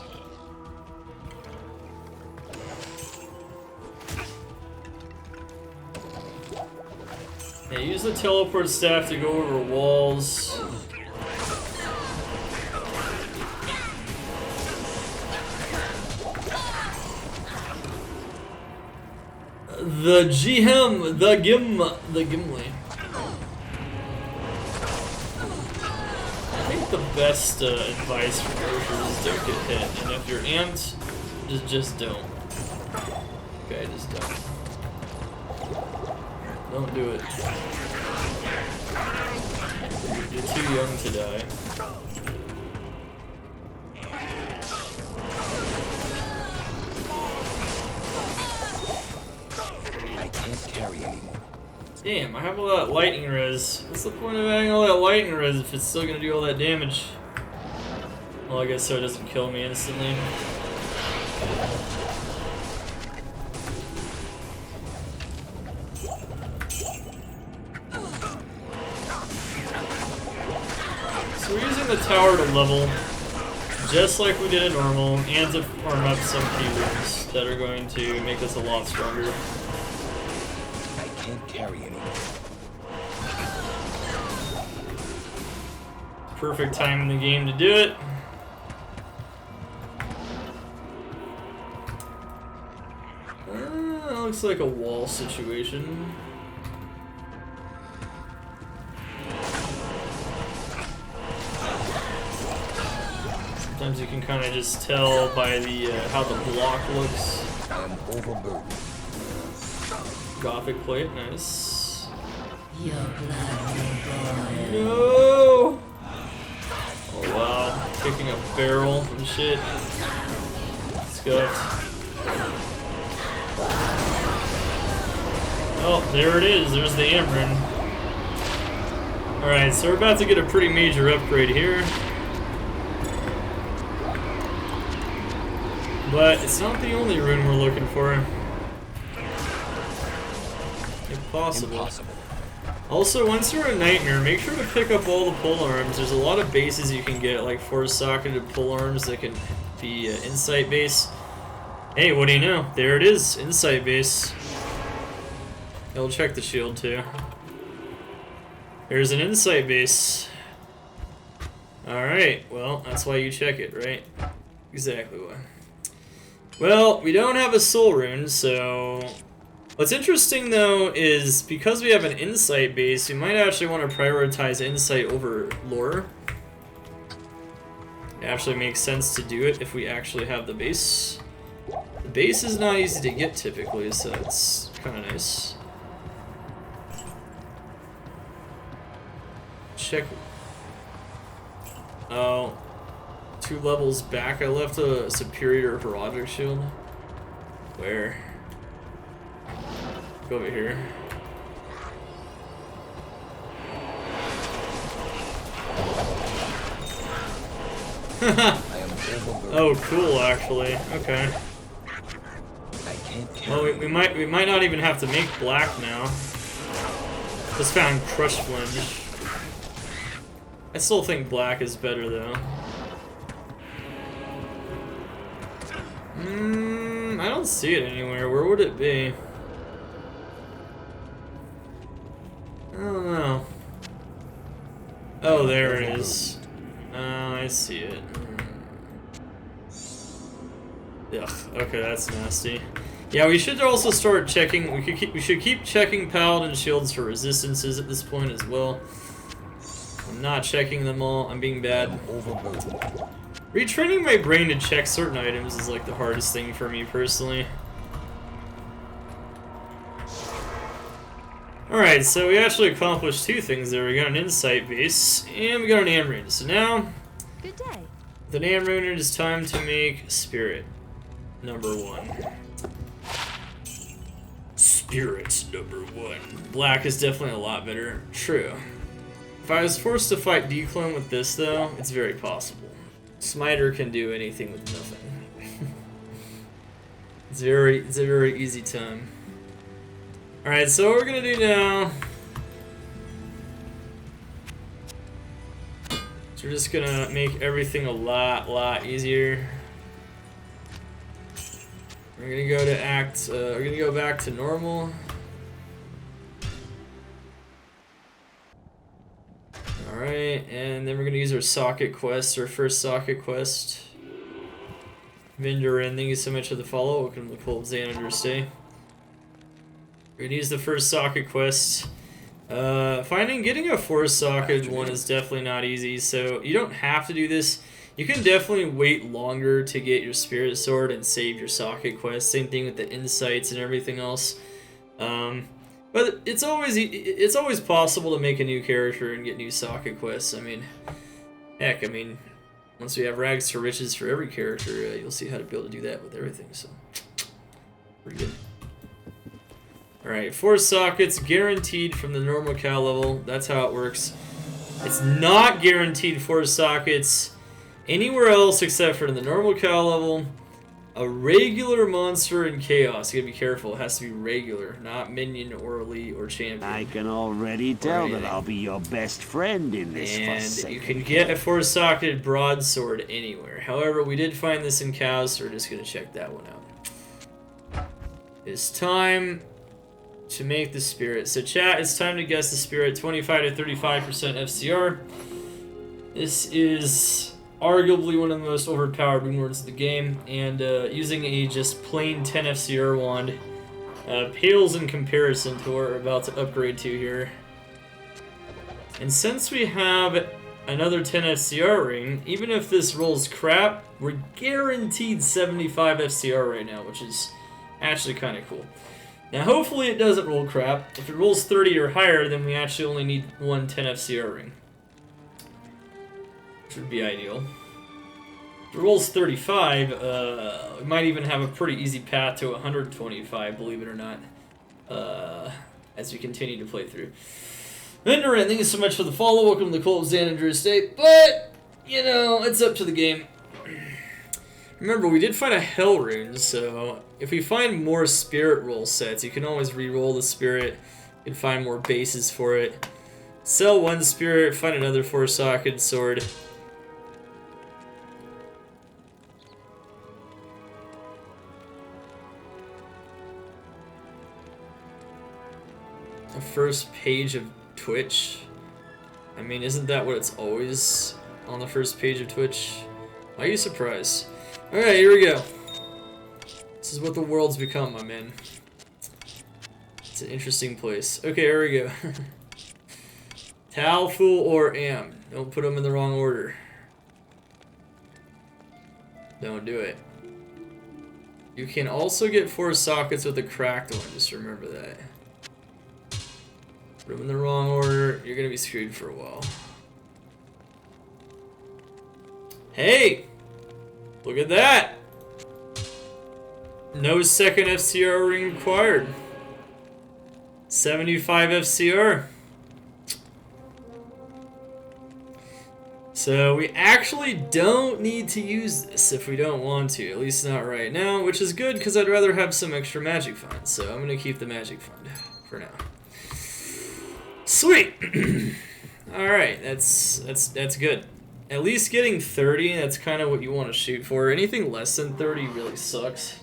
Yeah, use the teleport staff to go over walls. The Gimli. I think the best advice for archers is don't get hit, and if you're amped, just don't. Okay, just don't. Don't do it. You're too young to die. Damn, I have all that lightning res. What's the point of adding all that lightning res if it's still gonna do all that damage? Well, I guess so it doesn't kill me instantly. So we're using the tower to level, just like we did in normal, and to farm up some key rooms that are going to make us a lot stronger. Can't carry any. Perfect time in the game to do it. That looks like a wall situation. Sometimes you can kind of just tell by the how the block looks. I am overburdened. Gothic plate, nice. Your blood. No! Oh wow, kicking a barrel and shit. Scuffed. Oh, there it is. There's the Amryn. Alright, so we're about to get a pretty major upgrade here. But it's not the only rune we're looking for. If possible. Impossible. Also, once you're a Nightmare, make sure to pick up all the pole arms. There's a lot of bases you can get, like 4-socketed pole arms that can be insight base. Hey, what do you know? There it is, insight base. I'll check the shield too. There's an insight base. Alright, well, that's why you check it, right? Exactly why. Well, we don't have a soul rune, so... What's interesting, though, is because we have an insight base, we might actually want to prioritize insight over lore. It actually makes sense to do it if we actually have the base. The base is not easy to get, typically, so it's kind of nice. Check. Oh. 2 levels back, I left a superior heraldic shield. Where? Go over here. Oh, cool, actually. Okay. Well, we might not even have to make black now. Just found crushed flinge. I still think black is better though. I don't see it anywhere. Where would it be? I don't know. Oh, there it is. Oh, I see it. Ugh. Okay, that's nasty. Yeah, we should also start checking. We should keep checking Paladin shields for resistances at this point as well. I'm not checking them all. I'm being bad. Retraining my brain to check certain items is like the hardest thing for me personally. Alright, so we actually accomplished 2 things there. We got an insight base, and we got an Amryn. So now, Good day. with an Amryn, it is time to make Spirit number 1. Spirit number 1. Black is definitely a lot better. True. If I was forced to fight Declone with this, though, it's very possible. Smiter can do anything with nothing. It's a very easy time. Alright, so what we're gonna do now... So we're just gonna make everything a lot easier. We're gonna go to we're gonna go back to normal. Alright, and then we're gonna use our socket quest, our first socket quest. Vindorin, thank you so much for the follow. Welcome to the Cold Xanander stay. We're gonna use the first socket quest. Getting a 4-socket one is definitely not easy, so you don't have to do this. You can definitely wait longer to get your Spirit Sword and save your socket quest. Same thing with the insights and everything else. But it's always possible to make a new character and get new socket quests. I mean, heck, once we have rags to riches for every character, you'll see how to be able to do that with everything. So, pretty good. Alright, 4 sockets guaranteed from the normal cal level. That's how it works. It's not guaranteed 4 sockets anywhere else except for the normal cal level. A regular monster in chaos. You gotta be careful. It has to be regular, not minion or elite or champion. I can already tell that I'll be your best friend in this And you can get a 4-socketed broadsword anywhere. However, we did find this in cows, so we're just gonna check that one out. It's time to make the Spirit. So chat, it's time to guess the Spirit. 25 to 35% FCR. This is arguably one of the most overpowered rune words of the game, and using a just plain 10 FCR wand pales in comparison to what we're about to upgrade to here. And since we have another 10 FCR ring, even if this rolls crap, we're guaranteed 75 FCR right now, which is actually kind of cool. Now hopefully it doesn't roll crap. If it rolls 30 or higher, then we actually only need one 10 FCR ring, which would be ideal. If it rolls 35, we might even have a pretty easy path to 125, believe it or not. as we continue to play through. Andariel, thank you so much for the follow. Welcome to the Cold San Andreas State. But, you know, it's up to the game. Remember, we did find a Hell Rune, so if we find more Spirit roll sets, you can always re-roll the Spirit. You can find more bases for it. Sell one Spirit, find another 4-socket sword. The first page of Twitch. I mean, isn't that what it's always on the first page of Twitch? Why are you surprised? Alright, here we go. This is what the world's become, my man. It's an interesting place. Okay, here we go. Tal, Fool, or Am. Don't put them in the wrong order. Don't do it. You can also get 4 sockets with a cracked one, just remember that. Put them in the wrong order, you're gonna be screwed for a while. Hey! Look at that! No second FCR ring required. 75 FCR. So we actually don't need to use this if we don't want to, at least not right now, which is good because I'd rather have some extra magic funds. So I'm gonna keep the magic fund for now. Sweet. All right, that's good. At least getting 30, that's kind of what you want to shoot for. Anything less than 30 really sucks.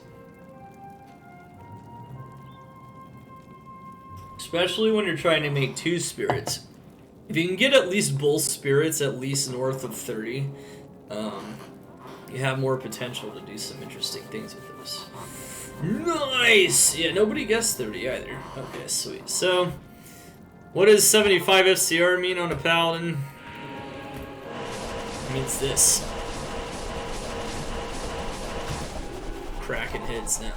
Especially when you're trying to make 2 spirits. If you can get at least both spirits at least north of 30, you have more potential to do some interesting things with those. Nice! Yeah, nobody guessed 30 either. Okay, sweet. So, what does 75 FCR mean on a Paladin? It means this. Cracking hits now.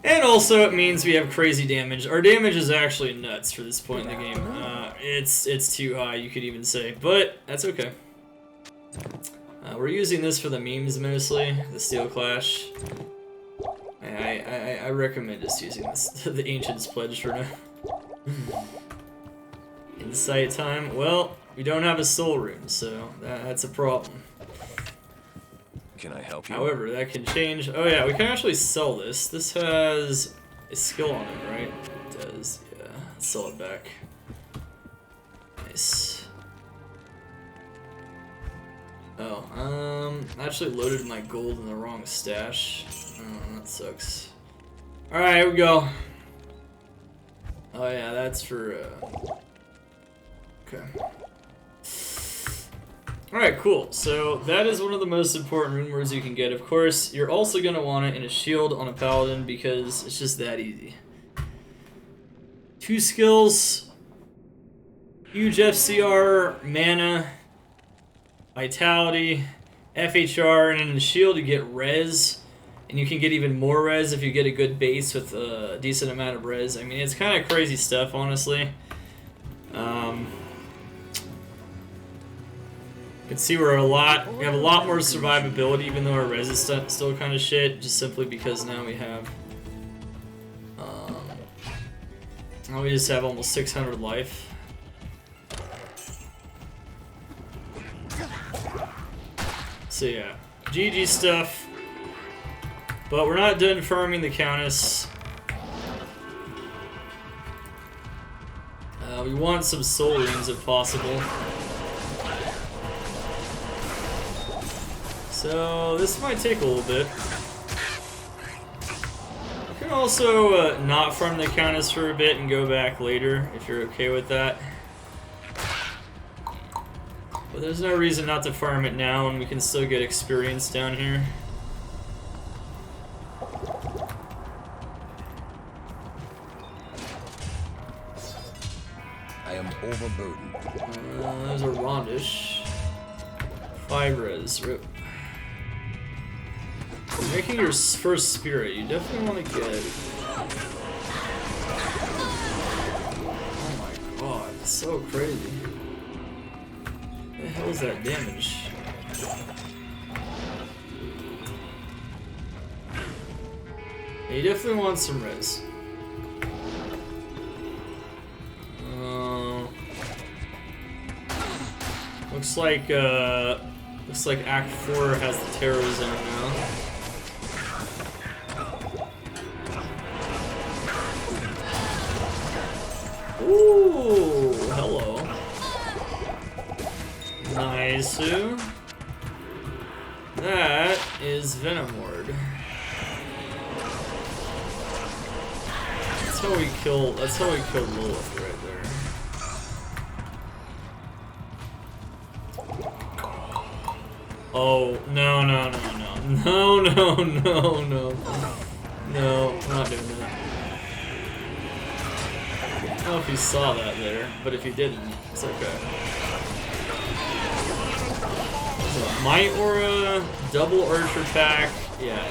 And also it means we have crazy damage. Our damage is actually nuts for this point in the game. It's too high, you could even say, but that's okay. We're using this for the memes mostly, the Steel Clash. I recommend just using this, the Ancient's Pledge for now. Insight time. Well, we don't have a soul rune, so that's a problem. Can I help you? However, that can change. Oh yeah, we can actually sell this. This has a skill on it, right? It does, yeah. Let's sell it back. Nice. Oh, I actually loaded my gold in the wrong stash. Oh, that sucks. Alright, here we go. Oh yeah, that's for, okay. Alright, cool. So that is one of the most important rune words you can get. Of course, you're also going to want it in a shield on a Paladin because it's just that easy. 2 skills, huge FCR, mana, vitality, FHR, and in the shield you get res. And you can get even more res if you get a good base with a decent amount of res. I mean, it's kind of crazy stuff, honestly. You can see we have a lot more survivability, even though our res is still kind of shit, just simply because now we have, now we just have almost 600 life. So yeah, GG stuff. But we're not done farming the Countess. We want some soul runes if possible. So this might take a little bit. You can also not farm the Countess for a bit and go back later if you're okay with that. But there's no reason not to farm it now, and we can still get experience down here. I am overburdened. There's a Rondish. 5 res. Rip. You're making your first spirit. You definitely want to get. Oh my god, it's so crazy. What the hell is that damage? Yeah, you definitely want some res. looks like Act 4 has the Terror Zone now. Ooh, hello. Nice. That is Venomward. That's how we killed Lilith right there. Oh, no. No, I'm not doing that. I don't know if you saw that there, but if you didn't, it's okay. So, Might Aura, double Archer Pack, yeah.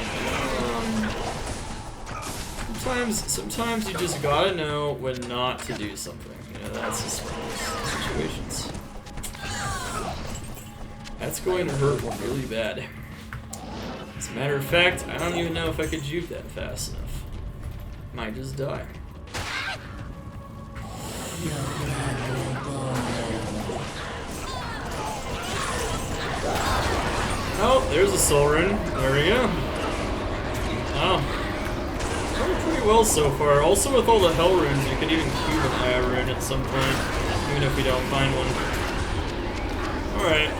Sometimes you just gotta know when not to do something. You know, that's just one of those situations. That's going to hurt really bad. As a matter of fact, I don't even know if I could juke that fast enough. Might just die. Oh, there's a Soul Rune. There we go. Oh. Going pretty well so far. Also with all the Hell Runes, you could even cube an Aya Rune at some point, even if we don't find one. Alright.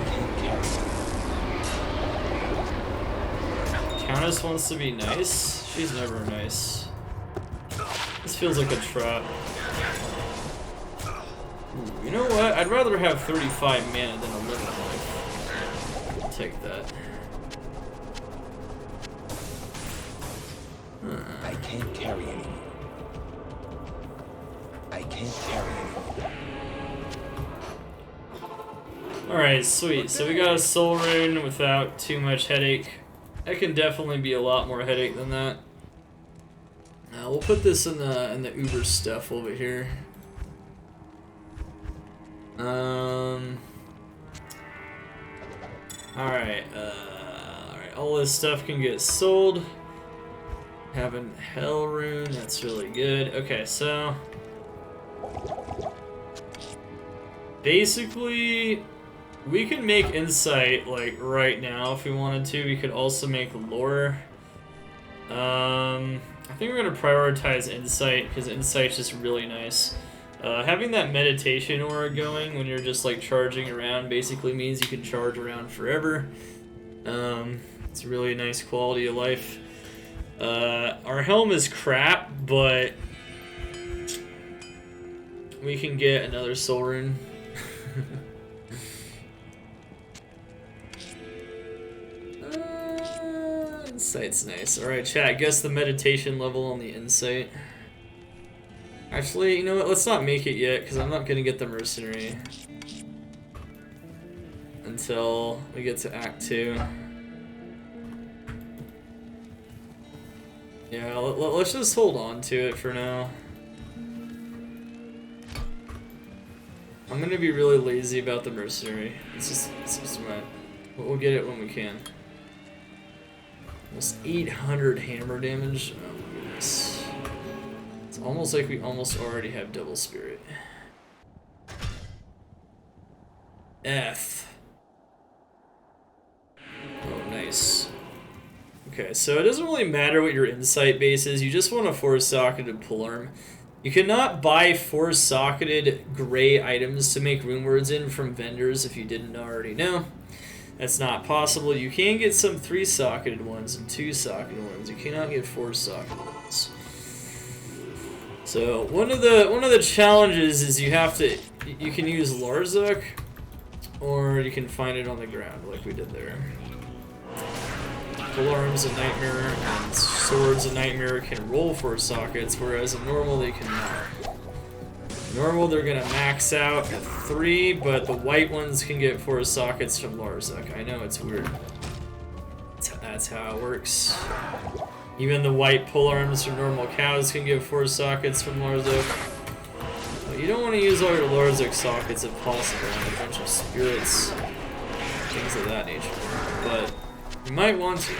Countess wants to be nice. She's never nice. This feels like a trap. Ooh, you know what? I'd rather have 35 mana than 11 life. I'll take that. I can't carry anymore. I can't carry anymore. Alright, sweet. So we got a Soul Rune without too much headache. That can definitely be a lot more headache than that. We'll put this in the Uber stuff over here. Alright, all this stuff can get sold. Having Hell Rune, that's really good. Okay, so basically we can make Insight like right now if we wanted to. We could also make Lore. I think we're gonna prioritize Insight because Insight's just really nice. Having that meditation aura going when you're just like charging around basically means you can charge around forever. It's a really nice quality of life. Our helm is crap, but we can get another Soul Rune. Insight's nice. Alright, chat, guess the meditation level on the Insight. Actually, you know what? Let's not make it yet, because I'm not going to get the Mercenary until we get to Act 2. Yeah, let's just hold on to it for now. I'm going to be really lazy about the Mercenary. It's just we'll get it when we can. Almost 800 hammer damage. Oh my goodness. It's almost like we almost already have double spirit. F. Oh, nice. Okay, so it doesn't really matter what your Insight base is. You just want a 4-socketed polearm. You cannot buy 4-socketed gray items to make rune words in from vendors if you didn't already know. That's not possible. You can get some 3-socketed ones and 2-socketed ones. You cannot get 4-socketed ones. So one of the challenges is you can use Larzuk, or you can find it on the ground like we did there. Polearms and Nightmare and Swords and Nightmare can roll 4 sockets, whereas in normal they cannot. Normal they're gonna max out at 3, but the white ones can get 4 sockets from Larzuk. I know it's weird. That's how it works. Even the white polearms from normal cows can get 4 sockets from Larzuk. But you don't want to use all your Larzuk sockets if possible on a bunch of spirits, things of that nature. But you might want to.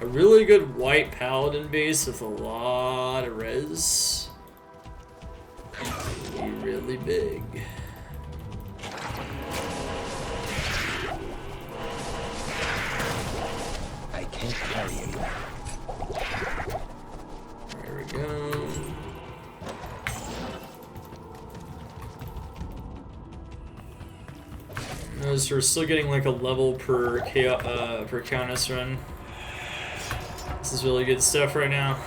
A really good white Paladin base with a lot of res would be really big. carry anymore. There we go. Notice we're still getting like a level per Countess run. This is really good stuff right now.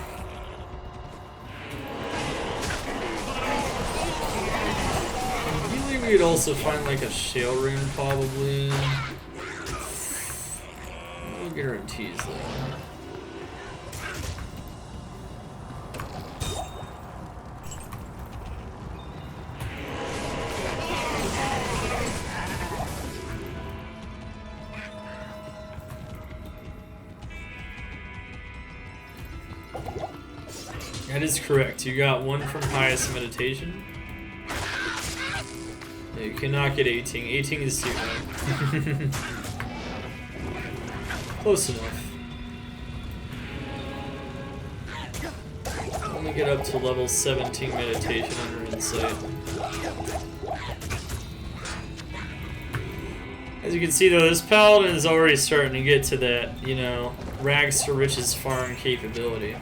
Ideally, we'd also find like a shale rune, probably. No guarantees though. That is correct. You got one from highest meditation. No, you cannot get 18. 18 is too high. Close enough. Only get up to level 17 meditation under insight. As you can see though, this Paladin is already starting to get to that, you know, rags to riches farm capability.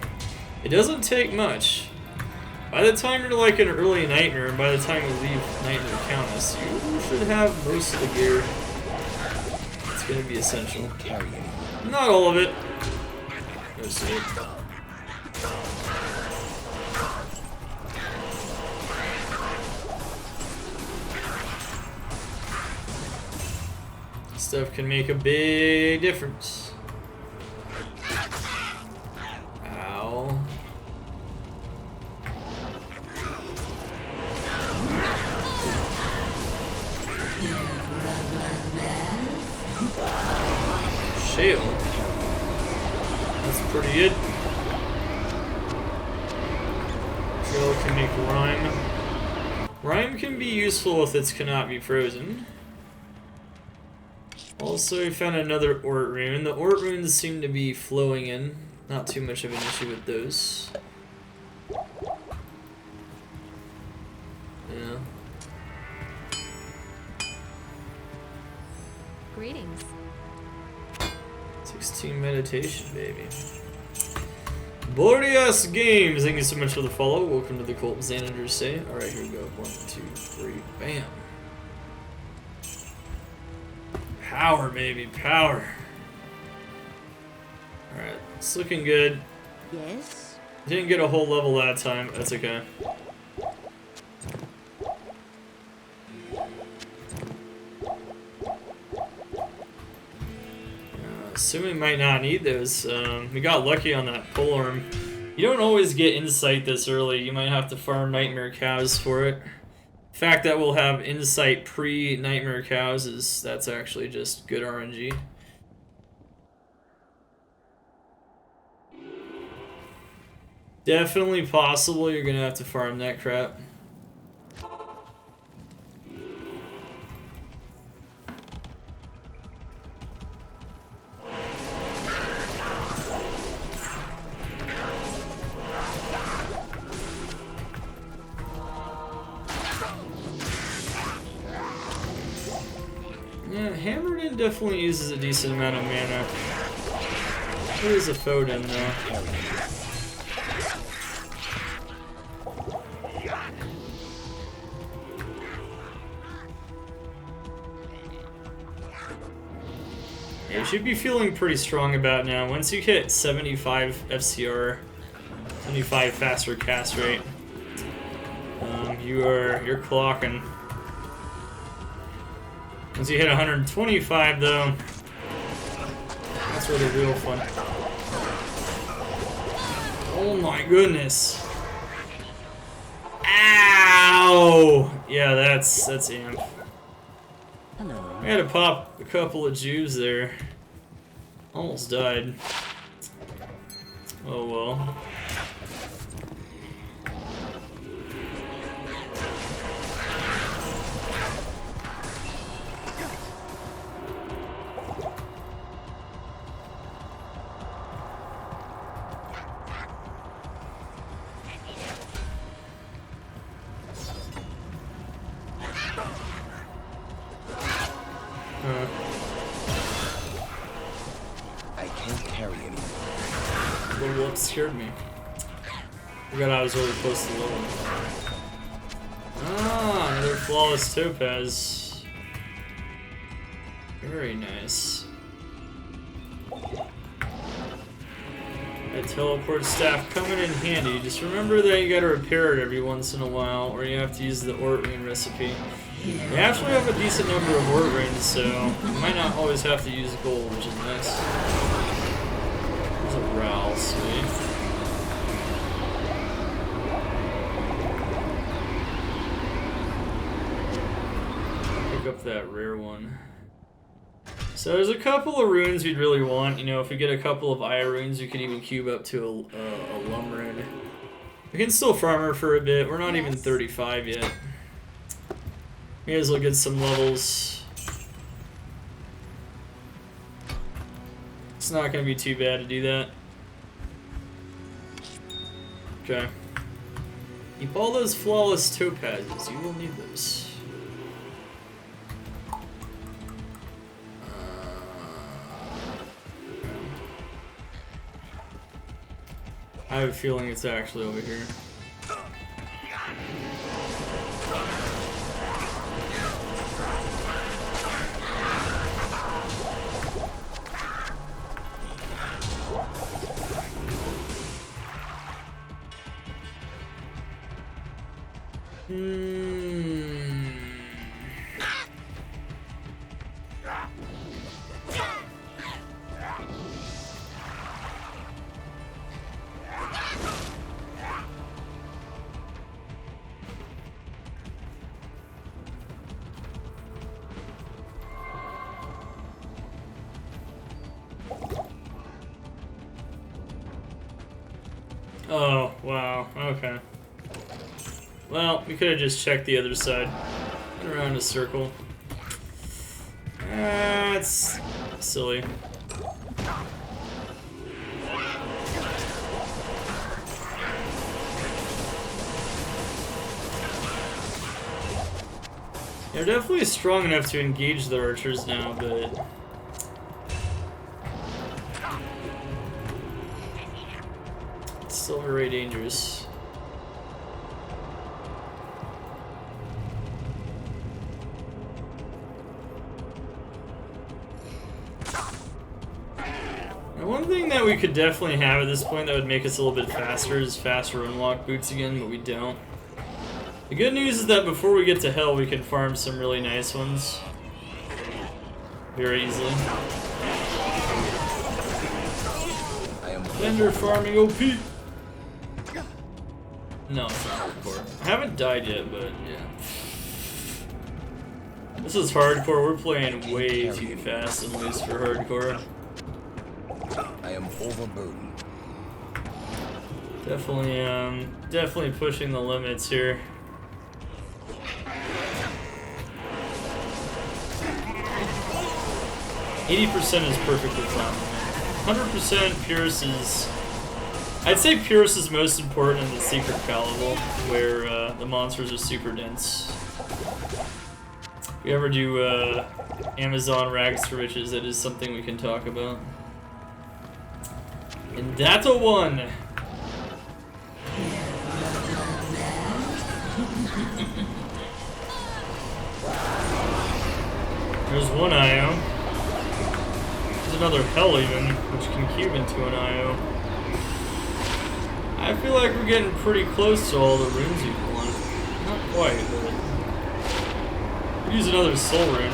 It doesn't take much. By the time you're like an early Nightmare, and by the time you leave Nightmare Countess, you should have most of the gear. It's gonna be essential. Not all of it. Most of it. Stuff can make a big difference. Ow. Shale. That's pretty good. Shale can make rhyme. Rhyme can be useful if it cannot be frozen. Also, we found another Ort rune. The Ort runes seem to be flowing in. Not too much of an issue with those. Yeah. Greetings. 16 meditation, baby. Glorious Games! Thank you so much for the follow. Welcome to the Cult Xanander say. Alright, here we go. 1, 2, 3, bam. Power, baby, power. Alright, it's looking good. Yes? Didn't get a whole level that time. That's okay. Assume we might not need those. We got lucky on that polearm. You don't always get insight this early. You might have to farm Nightmare Cows for it. The fact that we'll have insight pre-Nightmare Cows that's actually just good RNG. Definitely possible you're gonna have to farm that crap. Yeah, Hammerden definitely uses a decent amount of mana. What is a Foden though? Yeah, you should be feeling pretty strong about now. Once you hit 75 FCR, 75 faster cast rate, you're clocking. Once you hit 125 though, that's where the real fun. Oh my goodness. Ow! Yeah, that's amp. Hello. I had to pop a couple of Jews there. Almost died. Oh well. I can't carry anymore. level up scared me. Forgot I was really close to level. Ah, another flawless topaz. Very nice. That teleport staff coming in handy. Just remember that you gotta repair it every once in a while, or you have to use the Ort Ring recipe. We actually have a decent number of Ort Rings, so you might not always have to use gold, which is nice. There's a Growl, sweet. Pick up that rare one. So there's a couple of runes we'd really want. You know, if we get a couple of Eye runes, we could even cube up to a Lum rune. We can still farm her for a bit. We're not even 35 yet. May as well get some levels. It's not going to be too bad to do that. Okay. Keep all those flawless topazes. You will need those. I have a feeling it's actually over here. Oh, wow, okay. Well, we could have just checked the other side. Went around a circle. That's silly. They're definitely strong enough to engage the archers now, but... it's still very dangerous. Now, one thing that we could definitely have at this point that would make us a little bit faster is faster unlock boots again, but we don't. The good news is that before we get to Hell, we can farm some really nice ones very easily. Vendor farming OP! No, it's not hardcore. I haven't died yet, but yeah. This is hardcore. We're playing way too fast and loose for hardcore. I am overburdened. Definitely pushing the limits here. %80 is perfectly fine. 100% Purus is... I'd say Purus is most important in the Secret Calibur, where the monsters are super dense. If we ever do Amazon Rags to Riches, that is something we can talk about. And that's a 1! There's one IO. There's another Hell even, which can cube into an IO. I feel like we're getting pretty close to all the runes you want. Not quite, but... we'll use another soul rune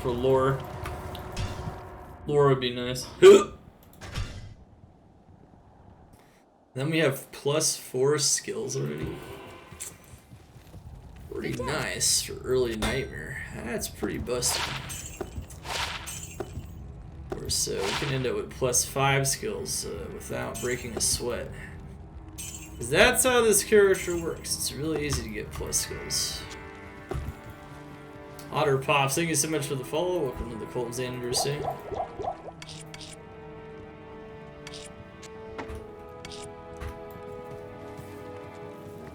for lore. Lore would be nice. Then we have +4 skills already. Pretty nice for early Nightmare. That's pretty busted. So we can end up with +5 skills without breaking a sweat. Because that's how this character works. It's really easy to get plus skills. Otter Pops, thank you so much for the follow. Welcome to the Colton's anniversary.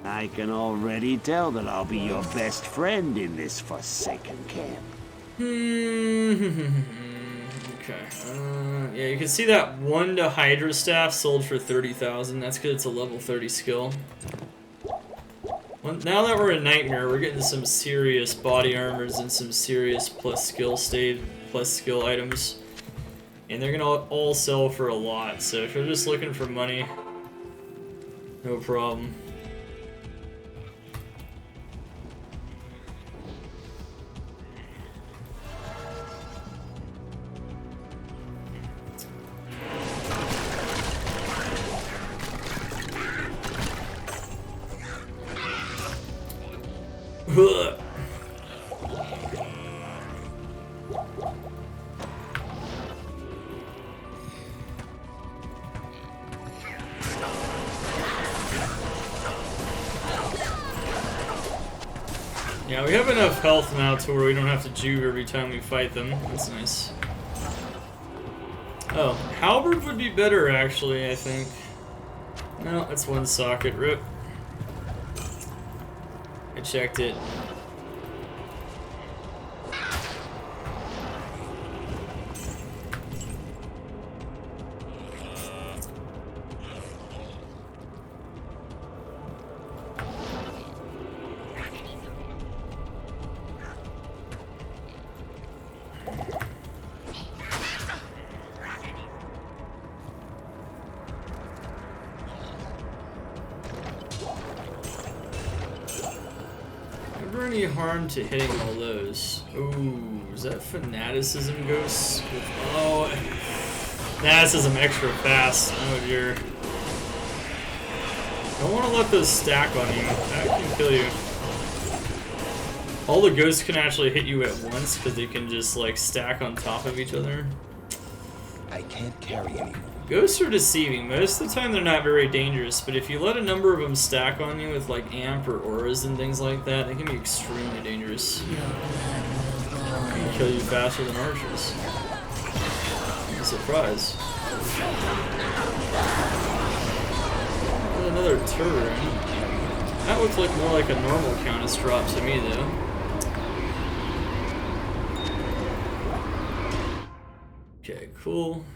I can already tell that I'll be your best friend in this Forsaken camp. Okay. Yeah, you can see that 1 to Hydra Staff sold for 30,000. That's because it's a level 30 skill. Well, now that we're in Nightmare, we're getting some serious body armors and some serious plus skill items. And they're gonna all sell for a lot, so if you're just looking for money, no problem. Yeah, we have enough health now to where we don't have to juke every time we fight them. That's nice. Oh, halberd would be better actually, I think. No, that's 1 socket. Rip. I checked it. Any harm to hitting all those? Ooh, is that fanaticism ghosts? Oh, fanaticism extra fast. Oh dear. Don't want to let those stack on you. That can kill you. All the ghosts can actually hit you at once because they can just like stack on top of each other. I can't carry anymore. Ghosts are deceiving. Most of the time they're not very dangerous, but if you let a number of them stack on you with like amp or auras and things like that, they can be extremely dangerous. They can kill you faster than archers. I'm a surprise. Another turret. That looks like more like a normal Countess drop to me though. Okay, cool.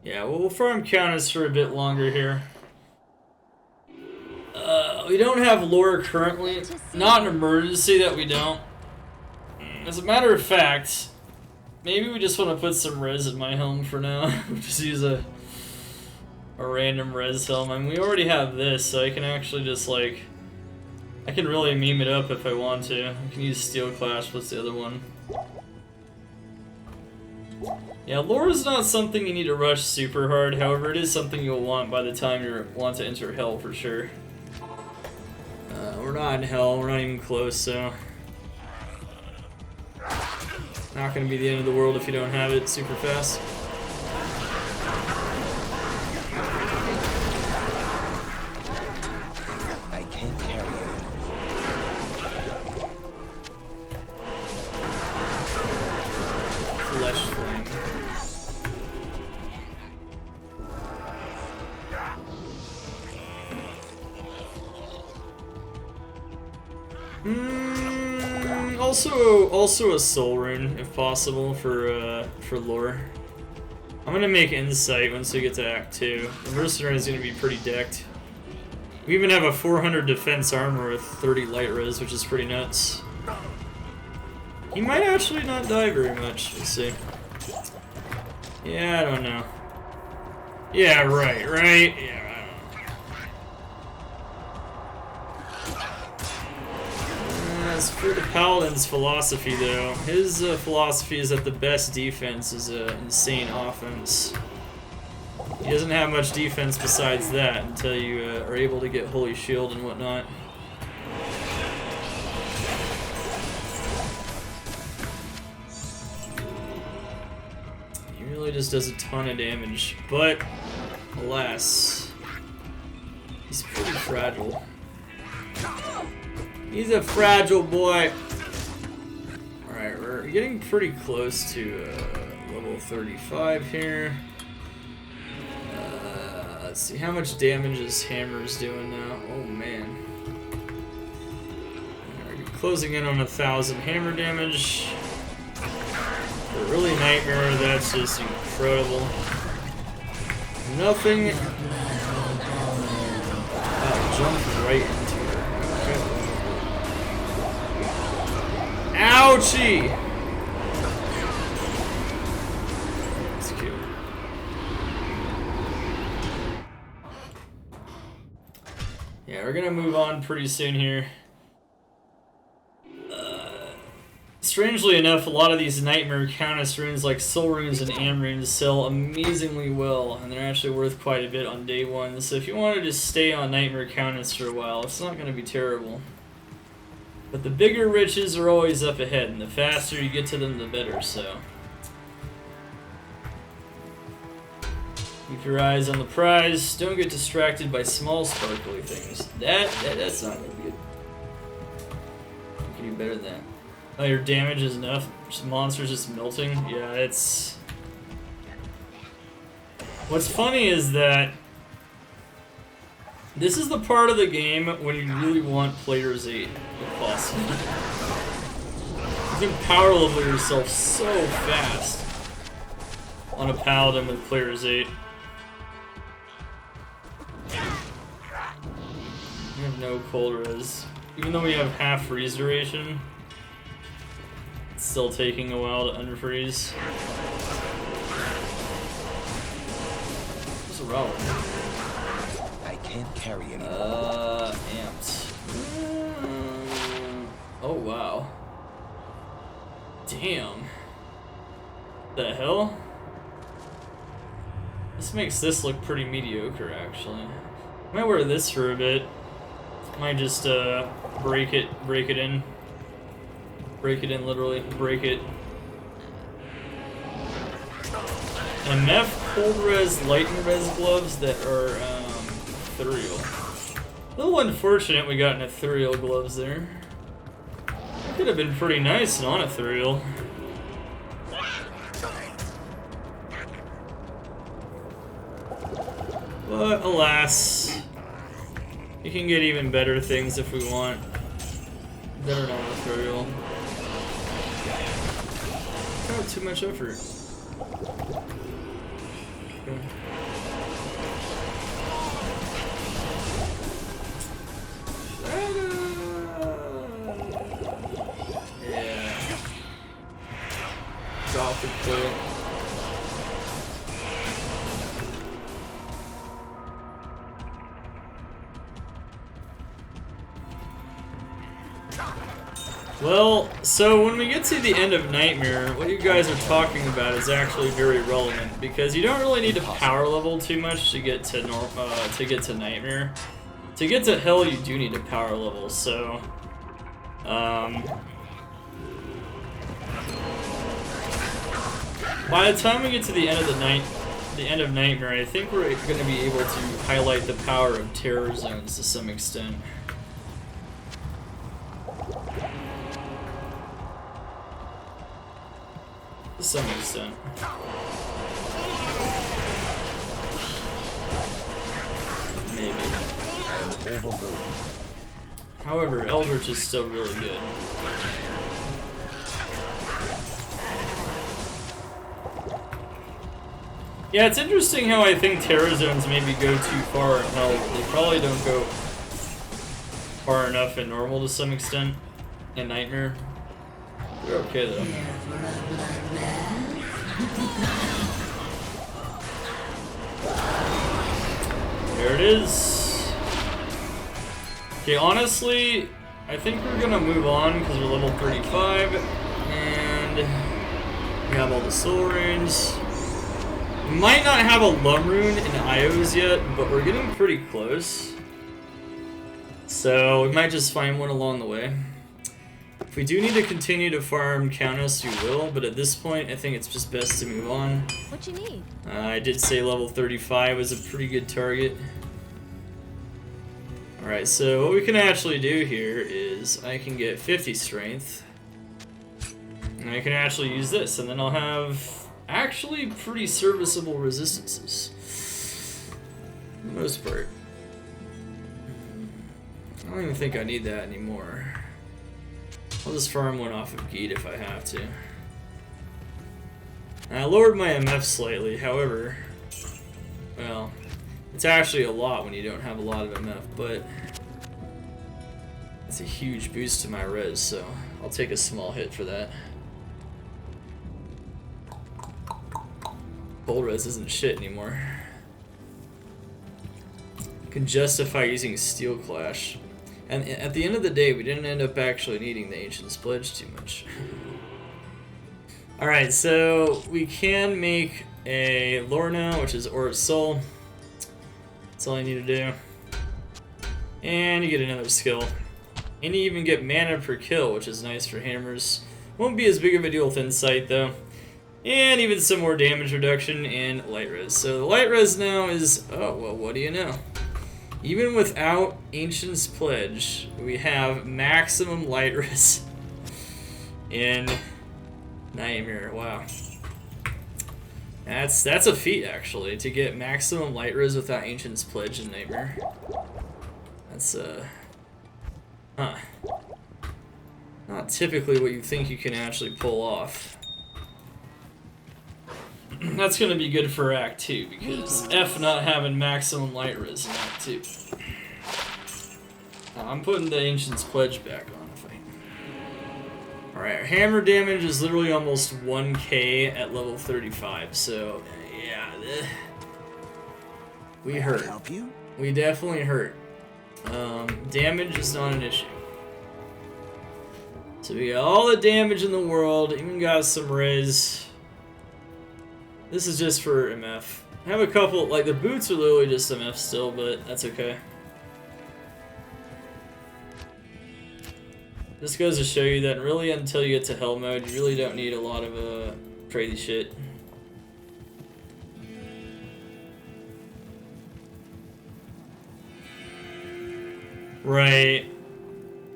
Yeah, well, we'll farm Countess for a bit longer here. We don't have lore currently. Not an emergency that we don't. As a matter of fact, maybe we just want to put some res in my helm for now. Just use a random res helm. I mean, we already have this, so I can actually just like... I can really meme it up if I want to. I can use Steel Clash. What's the other one? Yeah, lore is not something you need to rush super hard, however it is something you'll want by the time you want to enter Hell for sure. We're not in Hell, we're not even close, so... Not gonna be the end of the world if you don't have it super fast. I can't carry it. Flesh Flame. Also a soul rune if possible for lore. I'm gonna make insight once we get to Act 2. The mercenary is gonna be pretty decked. We even have a 400 defense armor with 30 light res, which is pretty nuts. He might actually not die very much. We'll see. Yeah, I don't know. Yeah, right. Yeah. As for the Paladin's philosophy, though, his philosophy is that the best defense is insane offense. He doesn't have much defense besides that until you are able to get Holy Shield and whatnot. He really just does a ton of damage, but alas, he's pretty fragile. He's a fragile boy. Alright, we're getting pretty close to level 35 here. Let's see, how much damage is Hammer's doing now? Oh man. We're closing in on 1,000 hammer damage. For early Nightmare, that's just incredible. Nothing. Oh, jumped right into it. Okay. Ouchie! That's cute. Yeah, we're gonna move on pretty soon here. Strangely enough, a lot of these Nightmare Countess runes, like Soul Runes and Am Runes, sell amazingly well, and they're actually worth quite a bit on day one. So if you want to just stay on Nightmare Countess for a while, it's not going to be terrible. But the bigger riches are always up ahead, and the faster you get to them, the better, so... keep your eyes on the prize. Don't get distracted by small, sparkly things. That's not going to be good. You can do better than that. Oh, your damage is enough? Just monsters just melting? Yeah, it's... What's funny is that this is the part of the game when you really want player's aid, if possible. You can power level yourself so fast on a Paladin with player's aid. We have no cold res. Even though we have half freeze duration, it's still taking a while to unfreeze. What's a relic? I can't carry anymore. Amped. Oh, wow. Damn. The hell? This makes this look pretty mediocre, actually. Might wear this for a bit. Might just break it in. Break it in, literally. Break it. And Meph cold res, light and res gloves that are ethereal. A little unfortunate we got an ethereal gloves there. Could have been pretty nice non-ethereal. But alas, you can get even better things if we want. Better non-ethereal. Not too much effort. Okay. Yeah. Gothic play. Well, so when we get to the end of Nightmare, what you guys are talking about is actually very relevant because you don't really need to power level too much to get to Nightmare. To get to Hell, you do need to power level. So, by the time we get to the end of Nightmare, I think we're going to be able to highlight the power of terror zones to some extent. To some extent. Maybe. However, Eldritch is still really good. Yeah, it's interesting how I think terror zones maybe go too far in Hell. They probably don't go far enough in normal to some extent. In Nightmare. They're okay though. There it is. Okay, honestly, I think we're gonna move on because we're level 35 and we have all the soul runes. We might not have a Lum rune in Ios yet, but we're getting pretty close. So we might just find one along the way. If we do need to continue to farm Countess, we will, but at this point, I think it's just best to move on. What you need? I did say level 35 was a pretty good target. Alright, so what we can actually do here is I can get 50 strength. And I can actually use this, and then I'll have actually pretty serviceable resistances. For the most part. I don't even think I need that anymore. I'll just farm one off of Geet if I have to. I lowered my MF slightly, however, well, it's actually a lot when you don't have a lot of MF, but it's a huge boost to my res, so I'll take a small hit for that. Full res isn't shit anymore. Can justify using Steel Clash. And at the end of the day, we didn't end up actually needing the Ancient's Pledge too much. Alright, so we can make a lore now, which is Aura's Soul. That's all I need to do. And you get another skill. And you even get mana per kill, which is nice for hammers. Won't be as big of a deal with Insight, though. And even some more damage reduction and light res. So the light res now is, oh, well, what do you know? Even without Ancient's Pledge, we have maximum light res in Nightmare. Wow. That's a feat, actually, to get maximum light res without Ancient's Pledge in Nightmare. That's, huh. Not typically what you think you can actually pull off. That's gonna be good for Act 2, because F not having maximum light res in Act 2. I'm putting the Ancient's Pledge back on if I... Alright, our hammer damage is literally almost 1k at level 35, so yeah, we hurt. Help you? We definitely hurt. Damage is not an issue. So we got all the damage in the world, even got some res. This is just for MF. I have a couple, like the boots are literally just MF still, but that's okay. This goes to show you that really until you get to hell mode, you really don't need a lot of crazy shit. Right.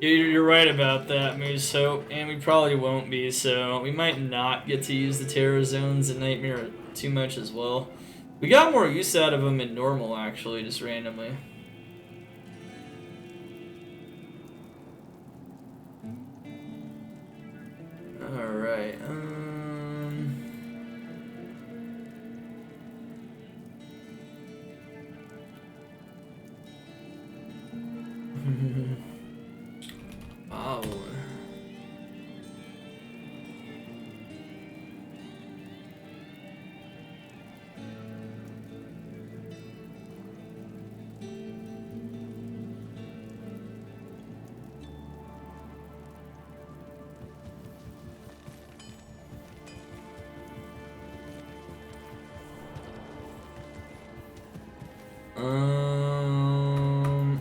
You're right about that, Moose. So, and we probably won't be, so we might not get to use the Terror Zones in Nightmare too much as well. We got more use out of them in normal, actually, just randomly. Alright, oh.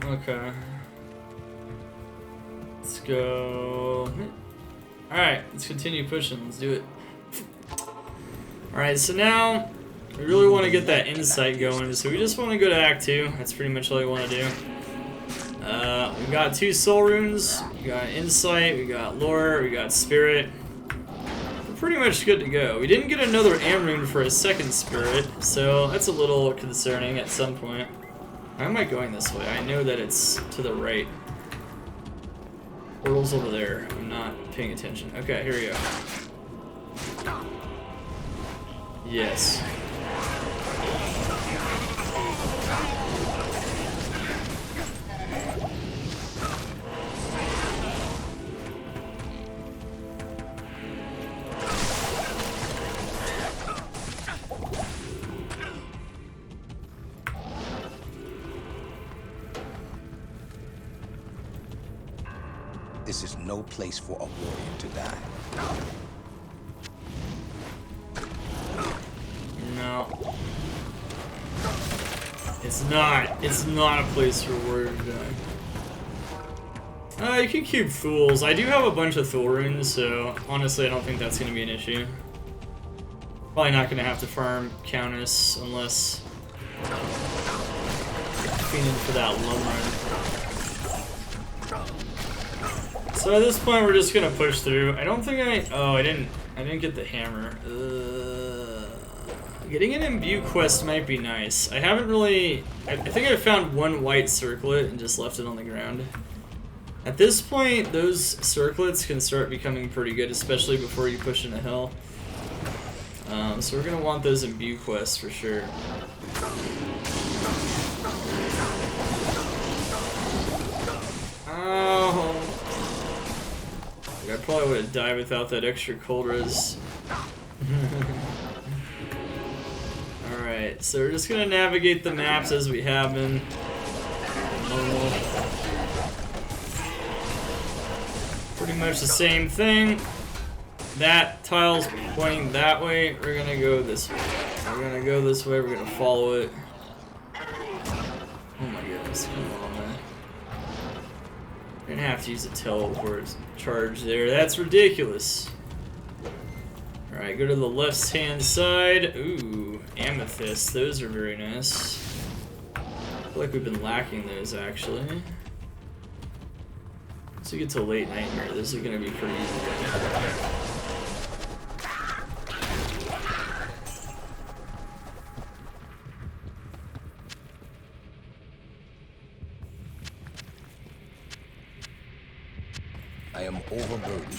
Okay. Let's go. Alright, let's continue pushing. Let's do it. Alright, so now we really want to get that insight going, so we just want to go to Act 2. That's pretty much all we want to do. We got 2 soul runes, we got insight, we got lore, we got spirit. We're pretty much good to go. We didn't get another am rune for a second spirit, so that's a little concerning at some point. Why am I going this way? I know that it's to the right. Portal's over there. I'm not paying attention. Okay, here we go. Yes. This is no place for a warrior to die. No. It's not. It's not a place for a warrior to die. You can cube Thools. I do have a bunch of Thul runes, so honestly I don't think that's going to be an issue. Probably not going to have to farm Countess unless fiending for that low run. So at this point we're just gonna push through. I don't think I didn't get the hammer. Getting an imbue quest might be nice. I haven't really, I think I found one white circlet and just left it on the ground. At this point, those circlets can start becoming pretty good, especially before you push into hell. So we're gonna want those imbue quests for sure. Oh! I probably would have died without that extra cold res. Alright, so we're just gonna navigate the maps as we have been. Normal. Pretty much the same thing. That tile's pointing that way. We're gonna go this way. We're gonna go this way. We're gonna follow it. Oh my goodness, come on, man. We're gonna have to use a teleport charge there. That's ridiculous. Alright, go to the left-hand side. Ooh, amethyst. Those are very nice. I feel like we've been lacking those, actually. Once we get to late nightmare, this is gonna be pretty easy. I am overburdened.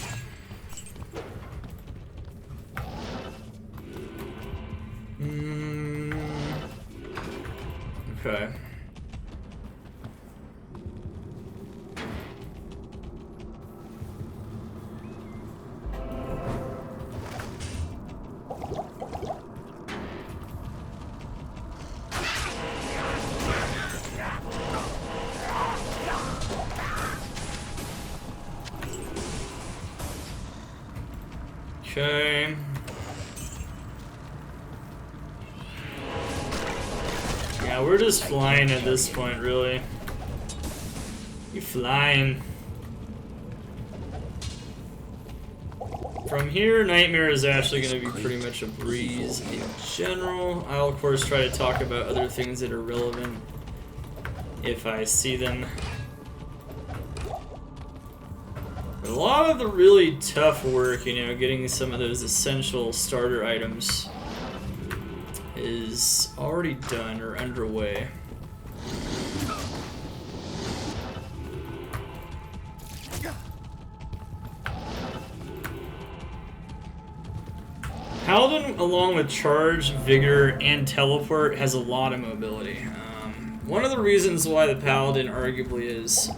Okay. Okay. Yeah, we're just flying at this point, really. You flying. From here, Nightmare is actually going to be pretty much a breeze in general. I'll, of course, try to talk about other things that are relevant if I see them. But a lot of the really tough work, you know, getting some of those essential starter items is already done or underway. Paladin, along with Charge, Vigor, and Teleport, has a lot of mobility. One of the reasons why the Paladin arguably is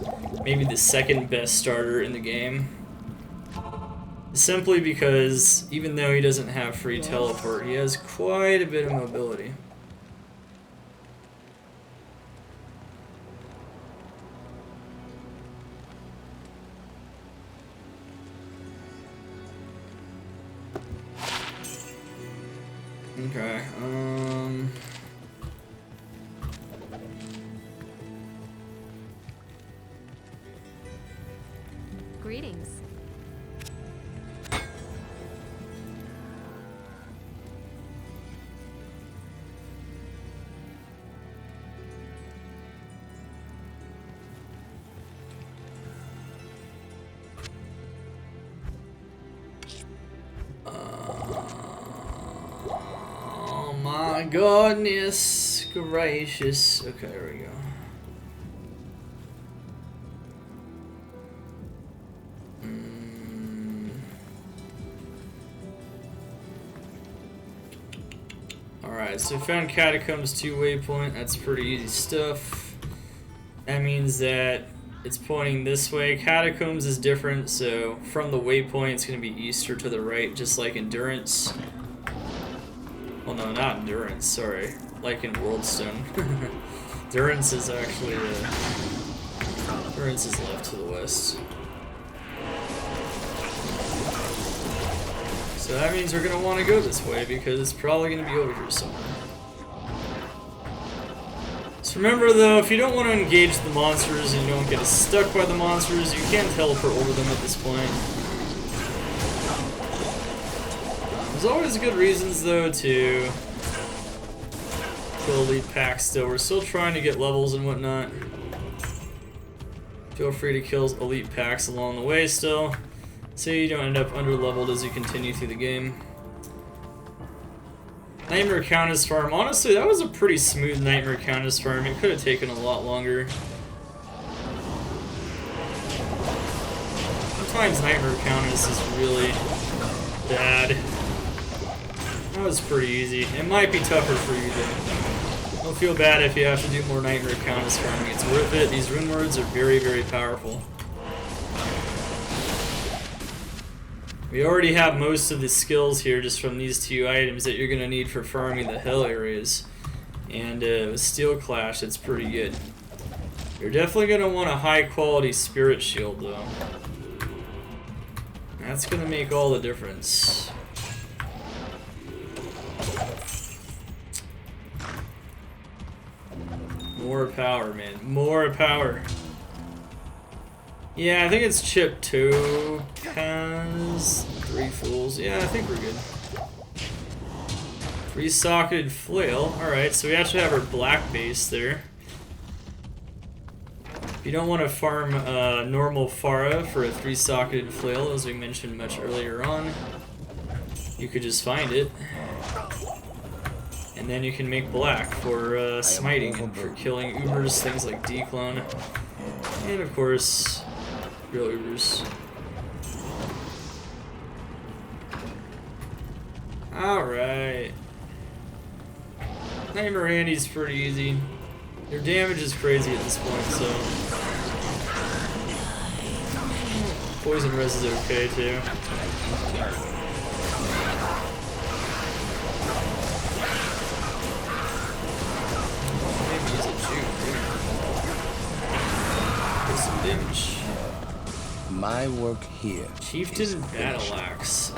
maybe the second best starter in the game is simply because even though he doesn't have free teleport, he has quite a bit of mobility. Okay, Greetings. Oh my goodness gracious. Okay, there we go. Alright, so we found Catacombs 2 waypoint. That's pretty easy stuff. That means that it's pointing this way. Catacombs is different, so from the waypoint it's going to be east or to the right, just like Endurance. Well, no, not Endurance, sorry. Like in Worldstone. Endurance is actually... Endurance is left to the west. So that means we're going to want to go this way because it's probably going to be over here somewhere. So remember though, if you don't want to engage the monsters and you don't get stuck by the monsters, you can teleport over them at this point. There's always good reasons though to kill elite packs still. We're still trying to get levels and whatnot. Feel free to kill elite packs along the way still, so you don't end up under-leveled as you continue through the game. Nightmare Countess farm. Honestly, that was a pretty smooth Nightmare Countess farm. It could have taken a lot longer. Sometimes Nightmare Countess is really bad. That was pretty easy. It might be tougher for you though. Don't feel bad if you have to do more Nightmare Countess farming. It's worth it. These rune words are very, very powerful. We already have most of the skills here just from these two items that you're going to need for farming the hell areas. And with Steel Clash, it's pretty good. You're definitely going to want a high quality spirit shield though. That's going to make all the difference. More power, man. More power. Yeah, I think it's chip 2 cans, 3 fools. Yeah, I think we're good. 3-socketed flail. Alright, so we actually have our black base there. If you don't want to farm normal Farah for a 3-socketed flail, as we mentioned much earlier on, you could just find it. And then you can make black for smiting and for killing Ubers, things like Declone. And of course, real Ubers. Alright. Nightmare Andy's pretty easy. Your damage is crazy at this point, so... Poison res is okay too. Maybe use a juke, get some damage. My work here. Chieftain Battle Axe.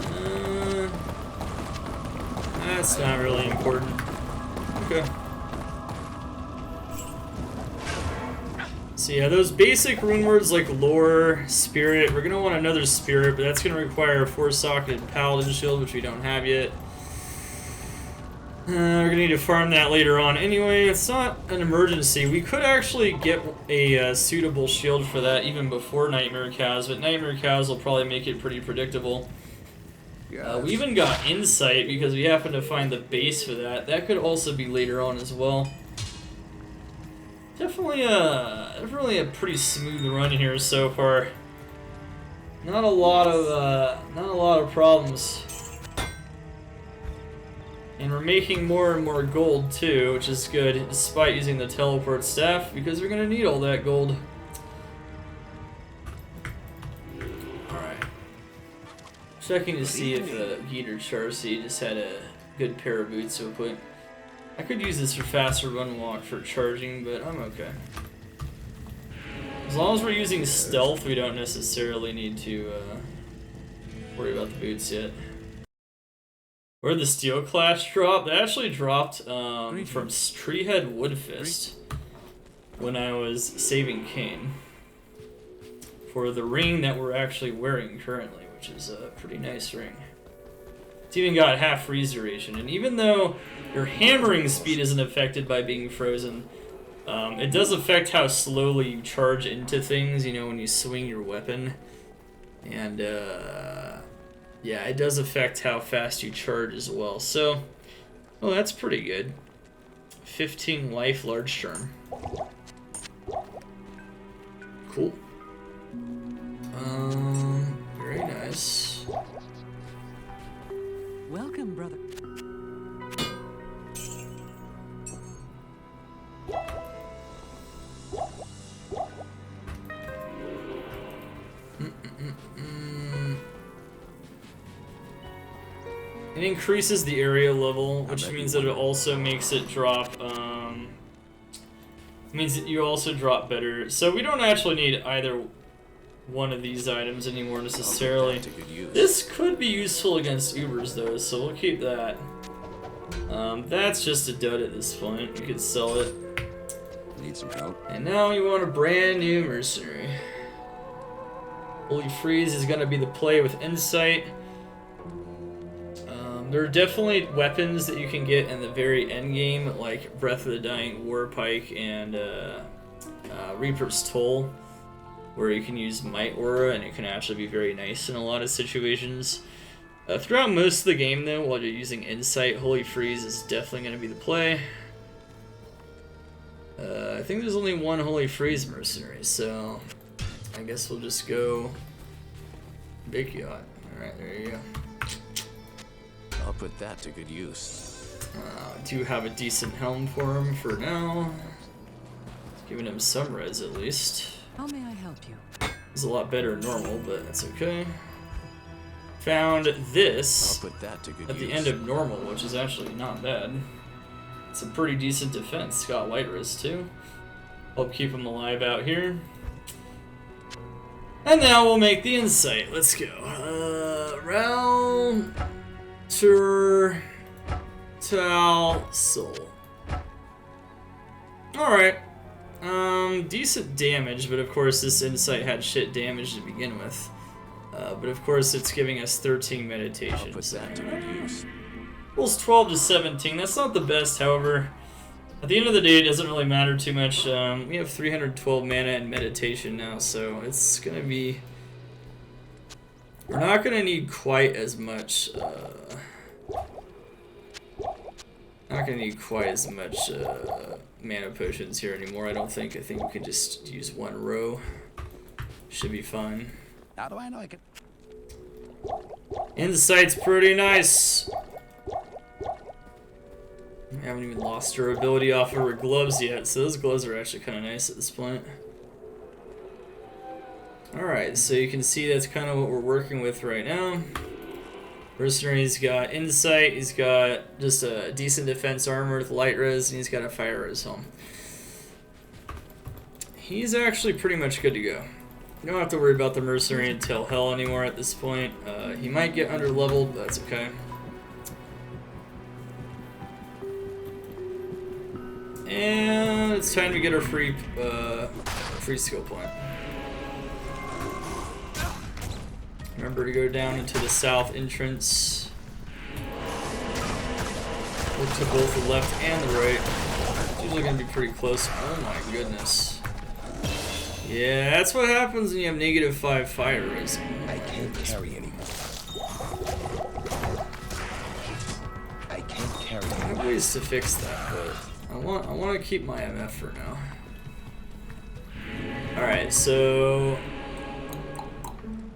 That's not really important. Okay. So yeah, those basic rune words like lore, spirit, we're gonna want another spirit, but that's gonna require a 4-socketed paladin shield, which we don't have yet. We're gonna need to farm that later on. Anyway, it's not an emergency. We could actually get a suitable shield for that even before Nightmare Cows, but Nightmare Cows will probably make it pretty predictable. We even got Insight because we happen to find the base for that. That could also be later on as well. Definitely a pretty smooth run here so far. Not a lot of problems. And we're making more and more gold too, which is good, despite using the teleport staff, because we're gonna need all that gold. Alright. Checking to see if Geeter Charcy just had a good pair of boots real quick. I could use this for faster run walk for charging, but I'm okay. As long as we're using stealth, we don't necessarily need to worry about the boots yet. Where did the Steel Clash drop? They actually dropped from Treehead Woodfist when I was saving Kane for the ring that we're actually wearing currently, which is a pretty nice ring. It's even got half freeze duration, and even though your hammering speed isn't affected by being frozen, it does affect how slowly you charge into things, you know, when you swing your weapon. And yeah, it does affect how fast you charge as well. So, well, that's pretty good. 15 life, large charm. Cool. Very nice. Welcome, brother. It increases the area level, which means that it also makes it drop, means that you also drop better. So we don't actually need either one of these items anymore necessarily. This could be useful against Ubers though, so we'll keep that. That's just a dud at this point. You could sell it. Need some help? And now we want a brand new mercenary. Holy Freeze is going to be the play with Insight. There are definitely weapons that you can get in the very end game, like Breath of the Dying Warpike and Reaper's Toll, where you can use Might Aura and it can actually be very nice in a lot of situations. Throughout most of the game though, while you're using Insight, Holy Freeze is definitely going to be the play. I think there's only one Holy Freeze mercenary, so I guess we'll just go Big Yacht. Alright, there you go. I'll put that to good use. I do have a decent helm for him for now. Giving him some res at least. How may I help you? It's a lot better than normal, but that's okay. Found this I'll put that to good at the use. end of normal, which is actually not bad. It's a pretty decent defense. It's got light res too. Help keep him alive out here. And now we'll make the insight. Let's go. Round Tur Tal Soul. Alright. Decent damage, but of course this insight had shit damage to begin with. But of course it's giving us 13 meditation. I'll put that to good use. Rolls 12 to 17. That's not the best, however. At the end of the day, it doesn't really matter too much. We have 312 mana and meditation now, so it's gonna be... We're not gonna need quite as much... Not gonna need quite as much mana potions here anymore, I don't think. I think we can just use one row. Should be fine. How do I know I can? Insight's pretty nice. We haven't even lost her ability off of her gloves yet, so those gloves are actually kind of nice at this point. Alright, so you can see that's kind of what we're working with right now. Mercenary's got insight, he's got just a decent defense armor with light res, and he's got a fire res helm. He's actually pretty much good to go. You don't have to worry about the mercenary until hell anymore at this point. He might get under leveled, but that's okay. And it's time to get our free skill point. Remember to go down into the south entrance. Look to both the left and the right. It's usually going to be pretty close. Oh my goodness. Yeah, that's what happens when you have -5 fire res. I can't carry anymore. I can't carry I have anymore. ways to fix that, but I want to keep my MF for now. Alright, so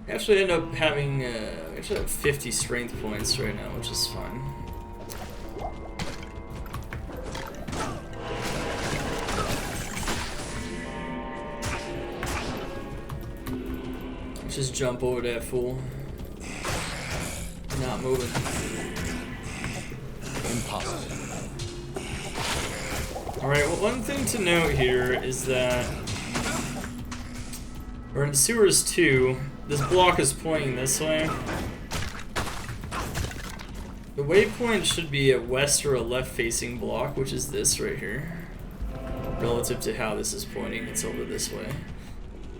I actually end up having I actually have 50 strength points right now, which is fine. Just jump over that fool. Not moving. Impossible. Alright, well, one thing to note here is that we're in Sewers 2. This block is pointing this way. The waypoint should be a west or a left facing block, which is this right here. Relative to how this is pointing, it's over this way.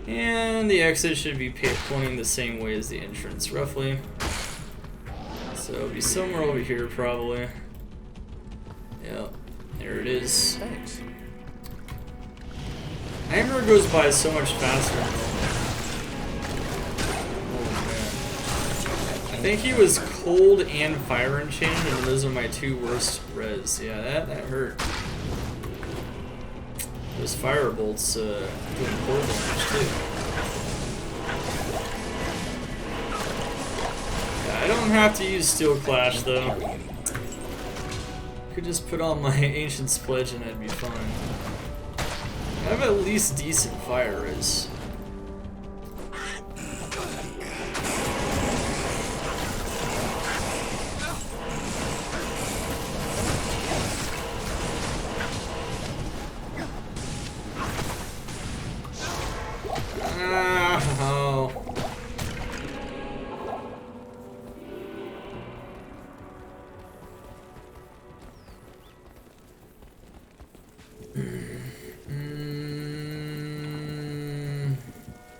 And the exit should be pointing the same way as the entrance, roughly. So it'll be somewhere over here, probably. Yep, there it is. Thanks. Hammer goes by so much faster. I think he was cold and fire enchanted, and those are my two worst res. Yeah, that hurt. Those fire bolts doing cold damage too. Yeah, I don't have to use Steel Clash though. I could just put on my Ancient Pledge and I'd be fine. I have at least decent fire res.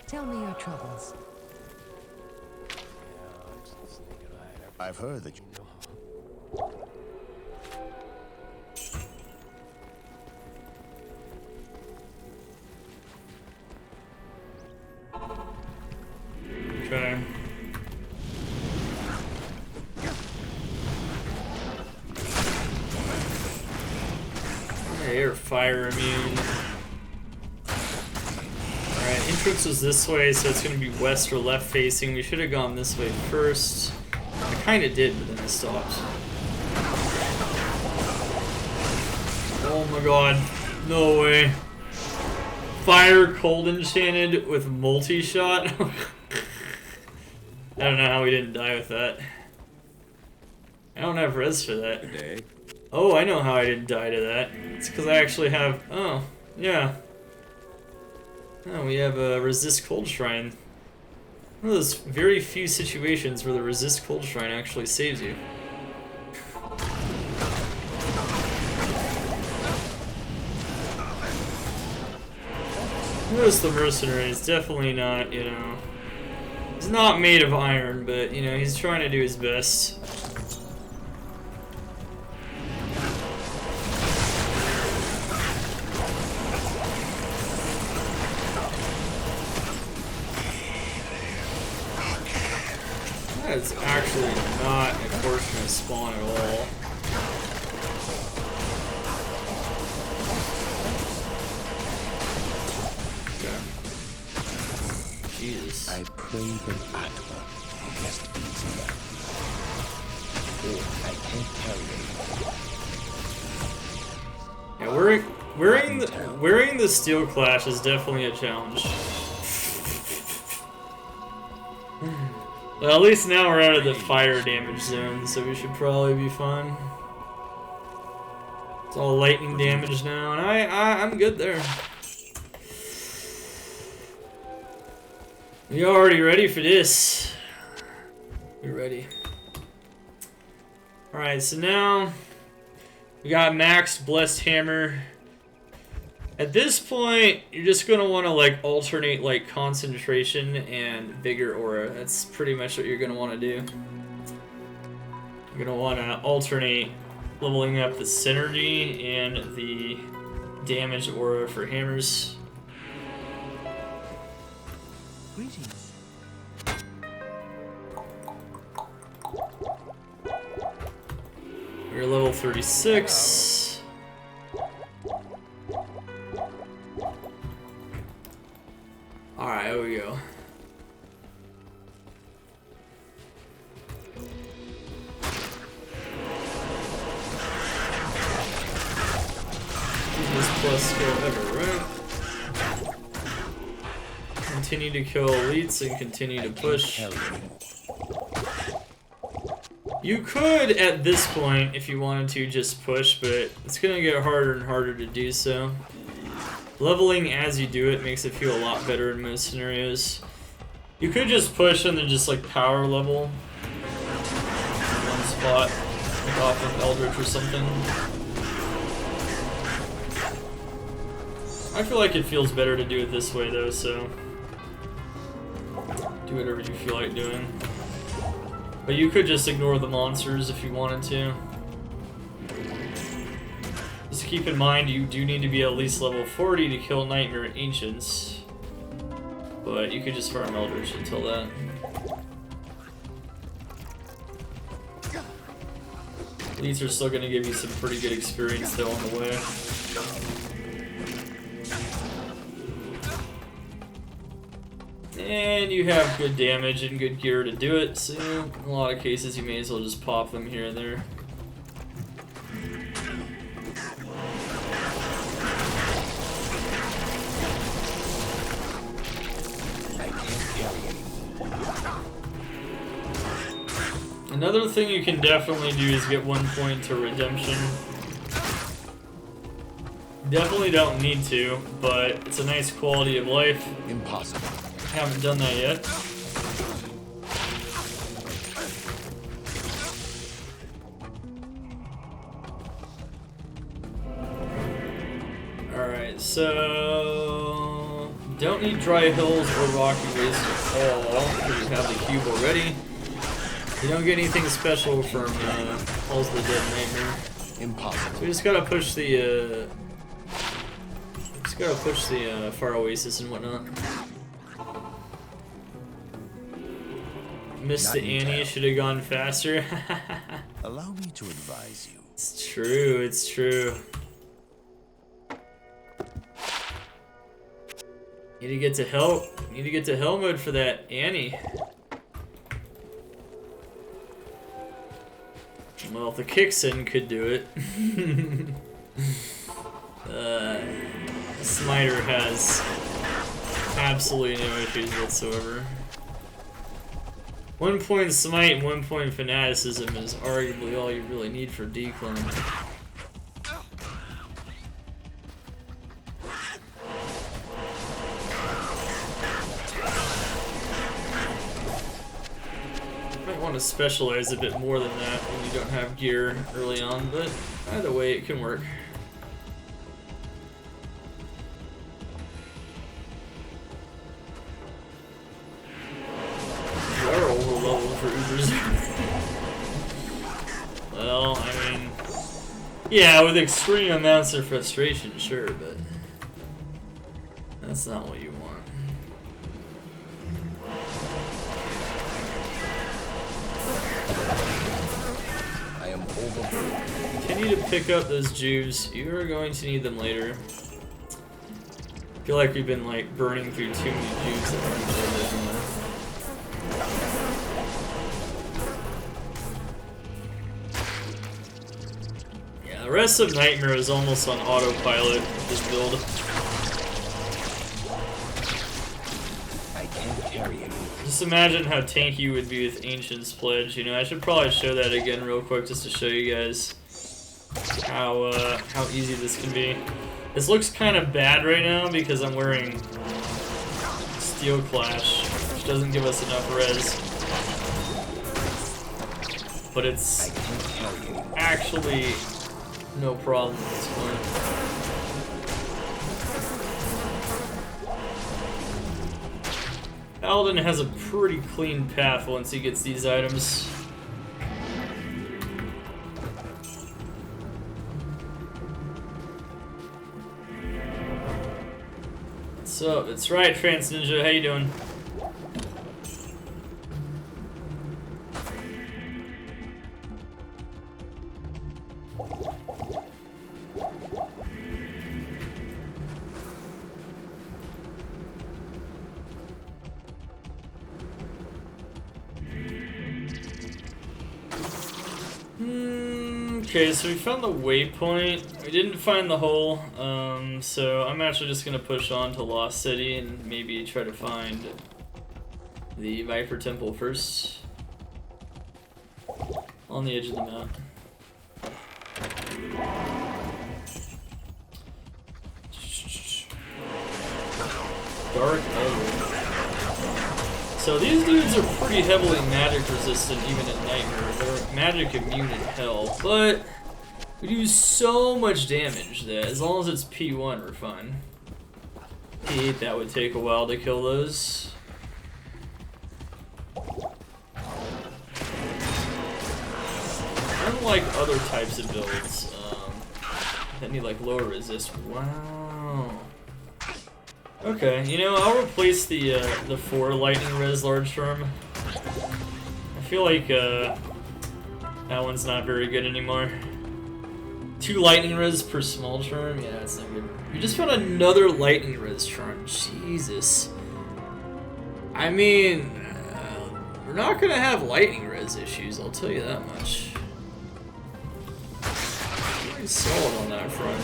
Tell me your troubles. I've heard that you... Okay. They're fire immune. Alright, entrance was this way, so it's going to be west or left facing. We should have gone this way first. I kind of did, but then I stopped. Oh my god. No way. Fire cold enchanted with multi-shot? I don't know how we didn't die with that. I don't have res for that. Today. Oh, I know how I didn't die to that. It's because I actually have... Oh, yeah. Oh, we have a resist cold shrine. One of those very few situations where the resist cold shrine actually saves you. Notice the mercenary is definitely not, you know... He's not made of iron, but, you know, he's trying to do his best. That's actually not a fortunate spawn at all. Okay. Jesus. I pray that Atma must be that. I can't carry it. Yeah, wearing the steel clash is definitely a challenge. Well, at least now we're out of the fire damage zone, so we should probably be fine. It's all lightning damage now, and I'm good there. You already ready for this? You're ready. Alright, so now we got Max Blessed Hammer. At this point, you're just gonna want to like alternate like concentration and vigor aura. That's pretty much what you're gonna want to do. You're gonna want to alternate leveling up the synergy and the damage aura for hammers. Greetings. We're level 36. Alright, here we go. Easiest plus skill ever, right? Continue to kill elites and continue to push. You could, at this point, if you wanted to, just push, but it's gonna get harder and harder to do so. Leveling as you do it makes it feel a lot better in most scenarios. You could just push and then just like power level one spot, like off of Eldritch or something. I feel like it feels better to do it this way though, so do whatever you feel like doing. But you could just ignore the monsters if you wanted to. Just keep in mind you do need to be at least level 40 to kill Nightmare Ancients. But you could just farm Eldritch until that. Elites are still going to give you some pretty good experience though on the way. And you have good damage and good gear to do it, so in a lot of cases you may as well just pop them here and there. Another thing you can definitely do is get 1 point to redemption. Definitely don't need to, but it's a nice quality of life. Impossible. Haven't done that yet. Alright, so don't need dry hills or rocky wastes at all, because you have the cube already. You don't get anything special from Halls of the Dead Nightmare. Impossible. So we just gotta push the Fire Oasis and whatnot. Missed the Annie, should have gone faster. Allow me to advise you. It's true, it's true. Need to get to hell mode for that Annie. Well, if the Kixen could do it. Smiter has absolutely no issues whatsoever. 1 point Smite and 1 point Fanaticism is arguably all you really need for decline. Might want to specialize a bit more than that when you don't have gear early on, but either way it can work. You are over level for Ubers. Well, I mean, yeah, with extreme amounts of frustration, sure, but that's not what you want. Continue to pick up those juice. You are going to need them later. I feel like we've been like burning through too many juice that aren't really. Yeah, the rest of Nightmare is almost on autopilot with this build. I can't carry him. Just imagine how tanky you would be with Ancient's Pledge. You know, I should probably show that again real quick just to show you guys how easy this can be. This looks kind of bad right now because I'm wearing Steel Clash, which doesn't give us enough res. But it's actually no problem at this point. Paladin has a pretty clean path once he gets these items. What's up? That's right, Trans Ninja. How you doing? Okay, so we found the waypoint. We didn't find the hole, so I'm actually just gonna push on to Lost City and maybe try to find the Viper Temple first. On the edge of the map. Dark Elder. So these dudes are pretty heavily magic resistant even at Nightmare. They're magic immune in hell, but we do so much damage that as long as it's P1 we're fine. P8 that would take a while to kill those. Unlike other types of builds that need like lower resist. Wow. Okay, you know, I'll replace the 4 lightning res large charm. I feel like that one's not very good anymore. 2 lightning res per small charm? Yeah, that's not good. We just found another lightning res charm. Jesus. I mean, we're not gonna have lightning res issues, I'll tell you that much. Pretty solid on that front.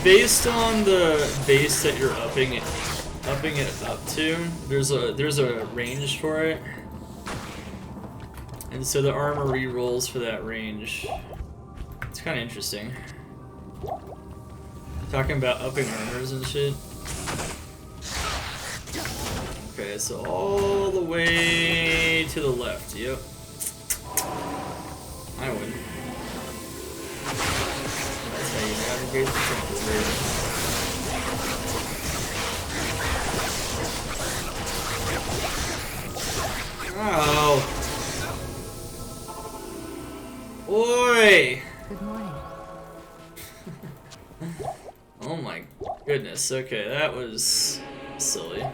Based on the base that you're upping it up to, there's a range for it, and so the armor re-rolls for that range. It's kind of interesting. Talking about upping armors and shit. Okay, so all the way to the left. Yep. I win. That's how you navigate the temple, baby. Oh. Oi! Good morning. Oh my goodness. Okay, that was silly. Yeah,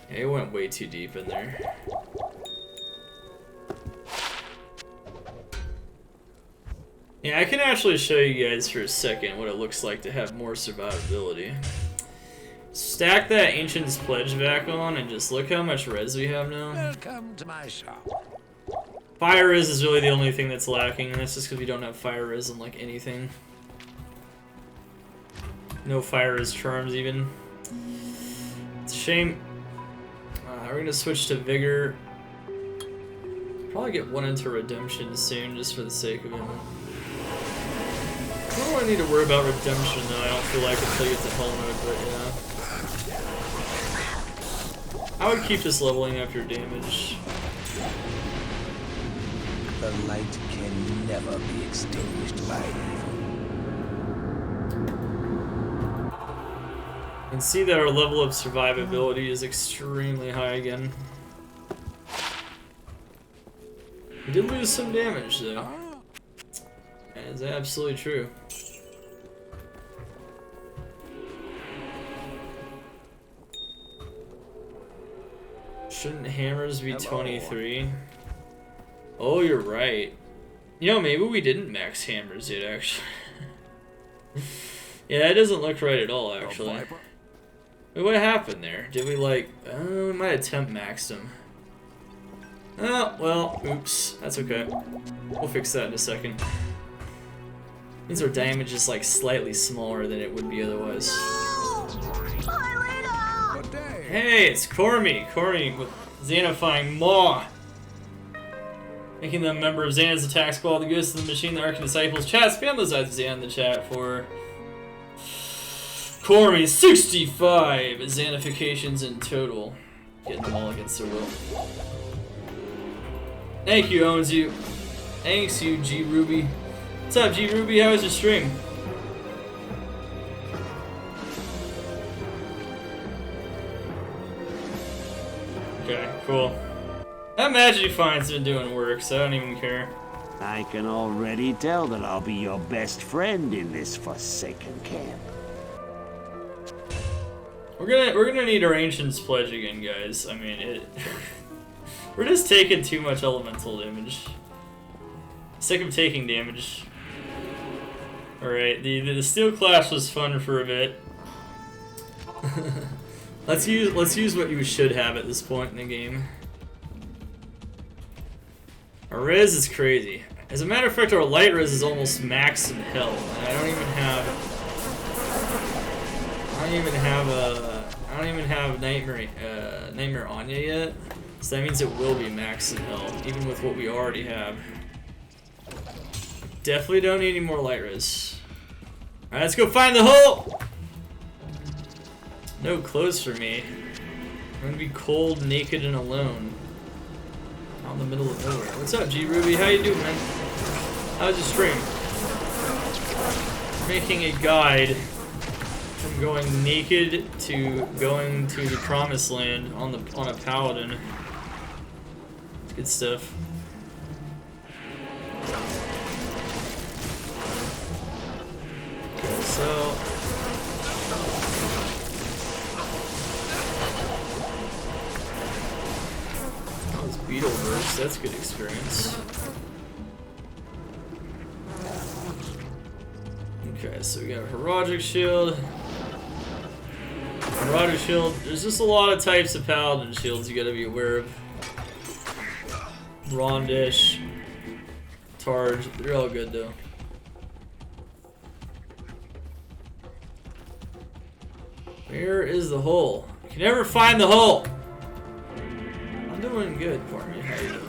it went way too deep in there. Yeah, I can actually show you guys for a second what it looks like to have more survivability. Stack that Ancient's Pledge back on and just look how much res we have now. Welcome to my shop. Fire res is really the only thing that's lacking, and that's just because we don't have fire res on like anything. No fire res charms even. It's a shame. We're gonna switch to Vigor. Probably get one into Redemption soon, just for the sake of it. I don't really need to worry about Redemption though, I don't feel like, until you get to Hell mode, but yeah. I would keep just leveling up your damage. The light can never be extinguished by evil. You can see that our level of survivability is extremely high again. We did lose some damage though. That is absolutely true. Shouldn't hammers be 23? Oh, you're right. You know, maybe we didn't max hammers yet, actually. Yeah, that doesn't look right at all, actually. Wait, what happened there? Did we, like... we might have temp maxed them. Oh, well, oops. That's okay. We'll fix that in a second. Means our damage is, like, slightly smaller than it would be otherwise. Hey, it's Cormy! Cormy with Xanifying Maw! Making them a member of Xan's attack squad, the ghosts of the machine, the Ark and Disciples. Chat, spam those eyes of Xan in the chat for Cormy 65 Xanifications in total. Getting them all against their will. Thank you, owns you. Thanks you, G Ruby. What's up, G Ruby? How was your stream? Okay, cool. That magic find's been doing work, so I don't even care. I can already tell that I'll be your best friend in this forsaken camp. We're gonna need our Ancient's Pledge again, guys. I mean, we're just taking too much elemental damage. Sick of taking damage. Alright, the Steel Clash was fun for a bit. Let's use what you should have at this point in the game. Our res is crazy. As a matter of fact, our light res is almost max in hell. And I don't even have Nightmare Anya yet. So that means it will be max in hell, even with what we already have. Definitely don't need any more light res. Alright, let's go find the hole! No clothes for me. I'm gonna be cold, naked, and alone. Out in the middle of nowhere. What's up, G Ruby? How you doing, man? How's your stream? Making a guide from going naked to going to the promised land on a paladin. It's good stuff. Okay, so Beetleverse, that's good experience. Okay, so we got a Herodic Shield. Herodic Shield, there's just a lot of types of Paladin shields you gotta be aware of. Rondish, Targe, they're all good though. Where is the hole? I can never find the hole! I'm doing good, Cormy. How you doing?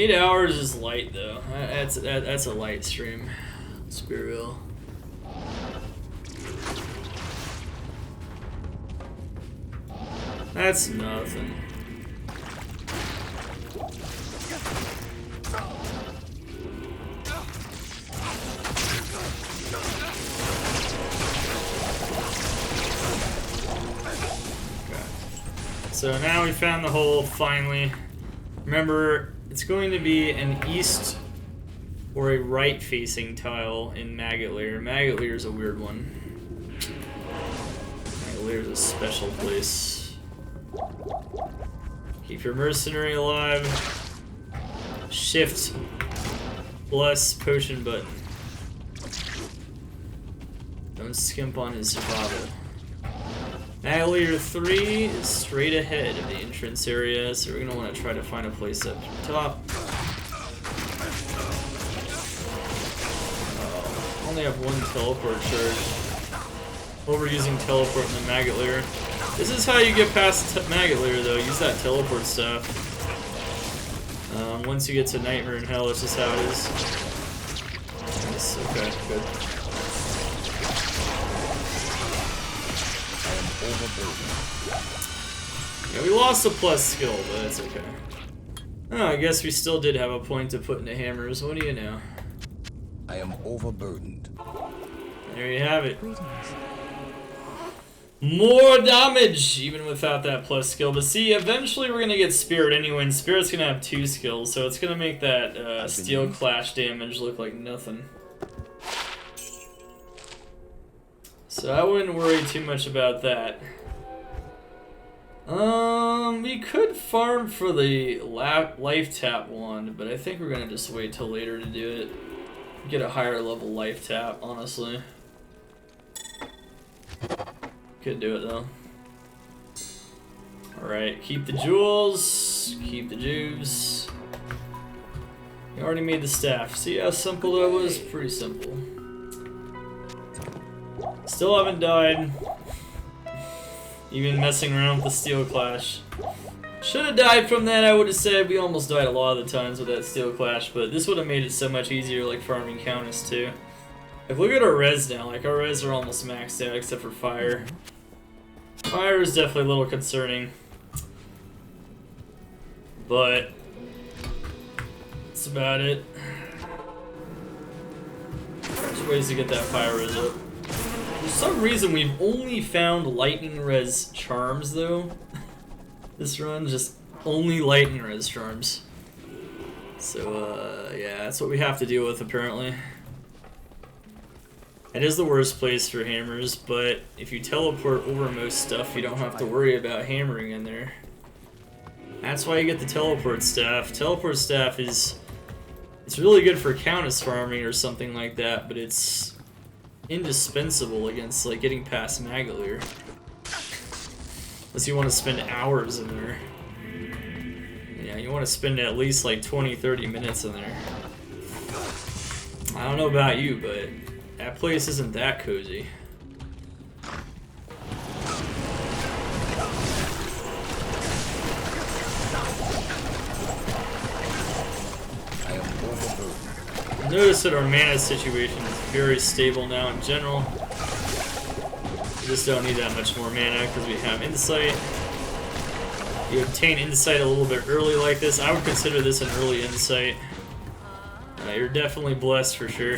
8 hours is light though. That's a light stream. Let's be real. That's nothing. So now we found the hole, finally. Remember, it's going to be an east or a right-facing tile in Maggot Lair. Maggot Lair is a weird one. Maggot Lair is a special place. Keep your mercenary alive. Shift plus potion button. Don't skimp on his survival. Maggot Lair 3 is straight ahead of the entrance area, so we're going to want to try to find a place up top. Only have one teleport charge. Overusing teleport in the Maggot Lair. This is how you get past Maggot Lair though, use that teleport stuff. Once you get to Nightmare in Hell, it's just how it is. Nice, okay, good. Yeah, we lost a plus skill, but that's okay. Oh, I guess we still did have a point to put into hammers. What do you know? I am overburdened. There you have it. More damage, even without that plus skill. But see, eventually we're gonna get Spirit anyway, and Spirit's gonna have 2 skills, so it's gonna make that Steel Clash damage look like nothing. So I wouldn't worry too much about that. We could farm for the life tap wand, but I think we're gonna just wait till later to do it. Get a higher level life tap, honestly. Could do it though. Alright, keep the jewels, keep the juves. We already made the staff. See how simple that was? Pretty simple. Still haven't died. Even messing around with the Steel Clash. Should have died from that, I would have said. We almost died a lot of the times with that Steel Clash, but this would have made it so much easier, like farming Countess too. If we look at our res now, like our res are almost maxed out except for fire. Fire is definitely a little concerning. But that's about it. There's ways to get that fire res up. For some reason, we've only found lightning res charms, though. This run, just only lightning res charms. So, yeah, that's what we have to deal with, apparently. It is the worst place for hammers, but if you teleport over most stuff, you don't have to worry about hammering in there. That's why you get the teleport staff. Teleport staff is... it's really good for Countess farming or something like that, but it's indispensable against like getting past Maggot Lair. Unless you want to spend hours in there. Yeah, you want to spend at least like 20-30 minutes in there. I don't know about you, but that place isn't that cozy. Notice that our mana situation is very stable now in general. We just don't need that much more mana because we have Insight. You obtain Insight a little bit early like this. I would consider this an early Insight. You're definitely blessed for sure.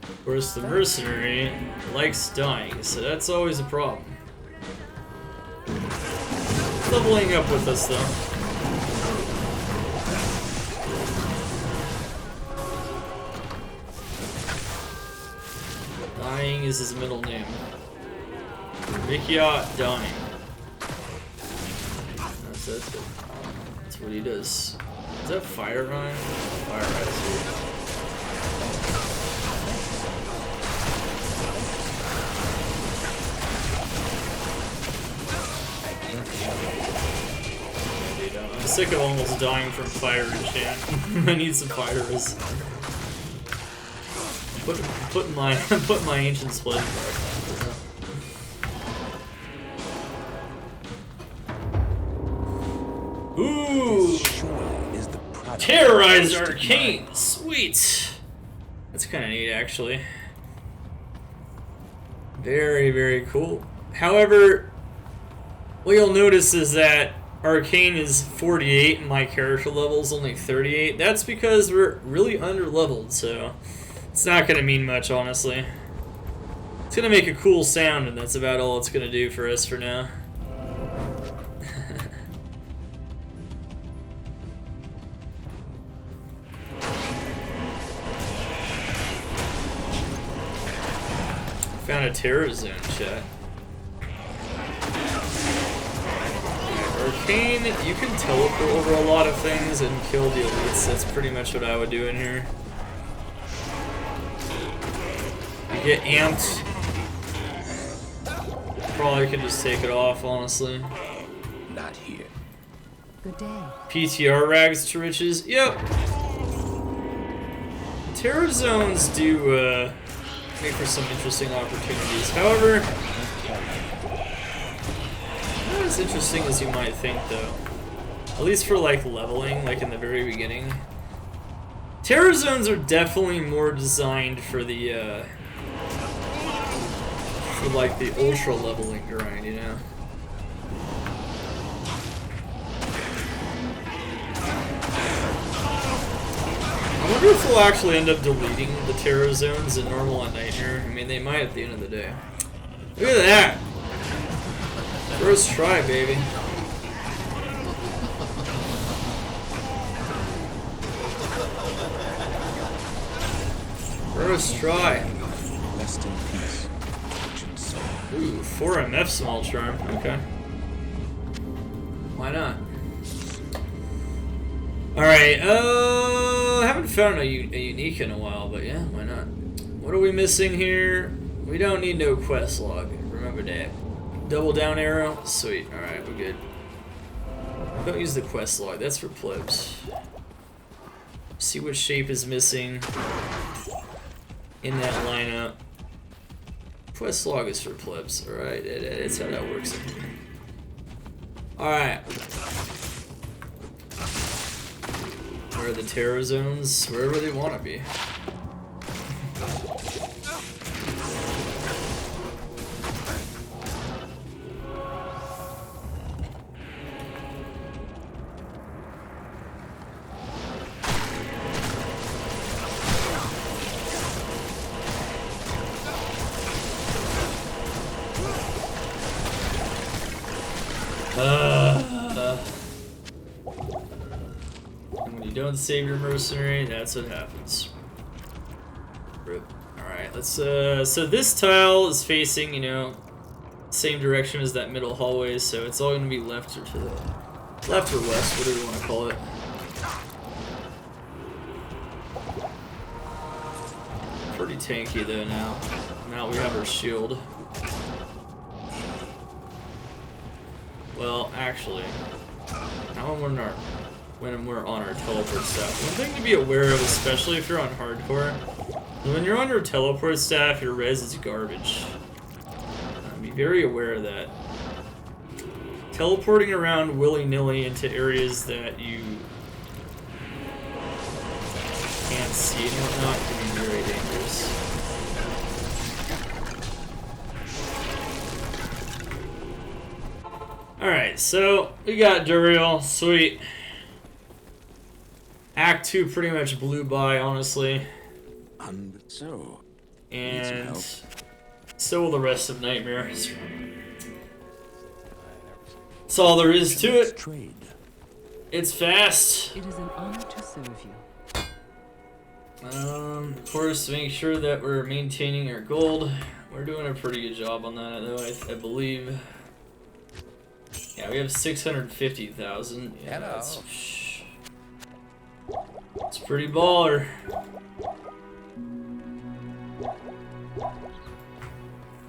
Of course, the mercenary likes dying, so that's always a problem. Leveling up with us, though. Dying is his middle name. Mikia Dying. That's what he does. Is that Fire Rhyme? Fire Rhyme. I'm sick of almost dying from fire enchant. I need some fire res. Put my ancient split back. Ooh! This surely is the product. Terrorize Arcane! Sweet! That's kind of neat, actually. Very, very cool. However, what you'll notice is that Arcane is 48 and my character level is only 38. That's because we're really under-leveled, so it's not going to mean much, honestly. It's going to make a cool sound, and that's about all it's going to do for us for now. Found a terror zone, chat. Arcane, you can teleport over a lot of things and kill the elites. That's pretty much what I would do in here. You get amped. Probably could just take it off, honestly. Not here. Good day. PTR rags to riches. Yep. Terror zones do make for some interesting opportunities. However, not as interesting as you might think, though. At least for like leveling, like in the very beginning. Terror zones are definitely more designed for the like the ultra leveling grind, you know. I wonder if we'll actually end up deleting the terror zones in normal and nightmare. I mean, they might at the end of the day. Look at that! First try, baby. First try. Rest in peace, tortured soul. Ooh, 4 MF small charm. Okay. Why not? Alright, I haven't found a unique in a while, but yeah, why not? What are we missing here? We don't need no quest log. Remember that. Double down arrow? Sweet. Alright, we're good. Don't use the quest log. That's for plebs. See what shape is missing in that lineup. Quest log is for plebs. Alright, that's how that works. Alright. Where are the terror zones? Wherever they want to be. And when you don't save your mercenary, that's what happens. Alright, let's so this tile is facing, you know, same direction as that middle hallway, so it's all gonna be left or to the left or west, whatever you want to call it. Pretty tanky though now. Now we have our shield. Well, actually, now when we're on our teleport staff, one thing to be aware of, especially if you're on hardcore, when you're on your teleport staff, your res is garbage. Be very aware of that. Teleporting around willy-nilly into areas that you can't see and whatnot can be very dangerous. Alright, so we got Andariel, sweet. Act 2 pretty much blew by, honestly. So, And so will the rest of Nightmare. That's all there is to it. Trade. It's fast. It is an honor to serve you. Of course, make sure that we're maintaining our gold. We're doing a pretty good job on that, though, I believe. Yeah, we have 650,000. Yeah, that's pretty baller.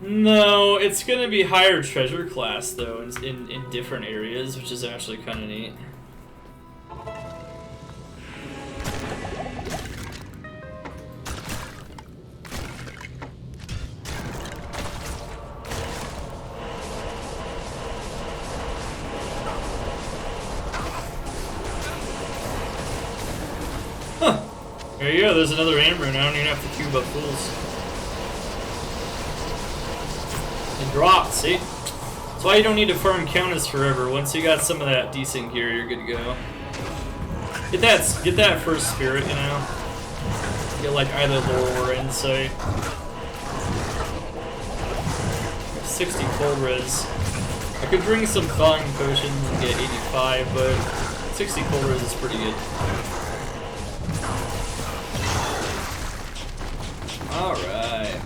No, it's gonna be higher treasure class though, in different areas, which is actually kind of neat. Huh. There you go, there's another Amber, and I don't even have to queue up fools. It dropped, see? That's why you don't need to farm Countess forever. Once you got some of that decent gear, you're good to go. Get that first spirit, you know? Get like either lore or insight. 60 cold res. I could drink some thawing potions and get 85, but 60 cold res is pretty good. Alright.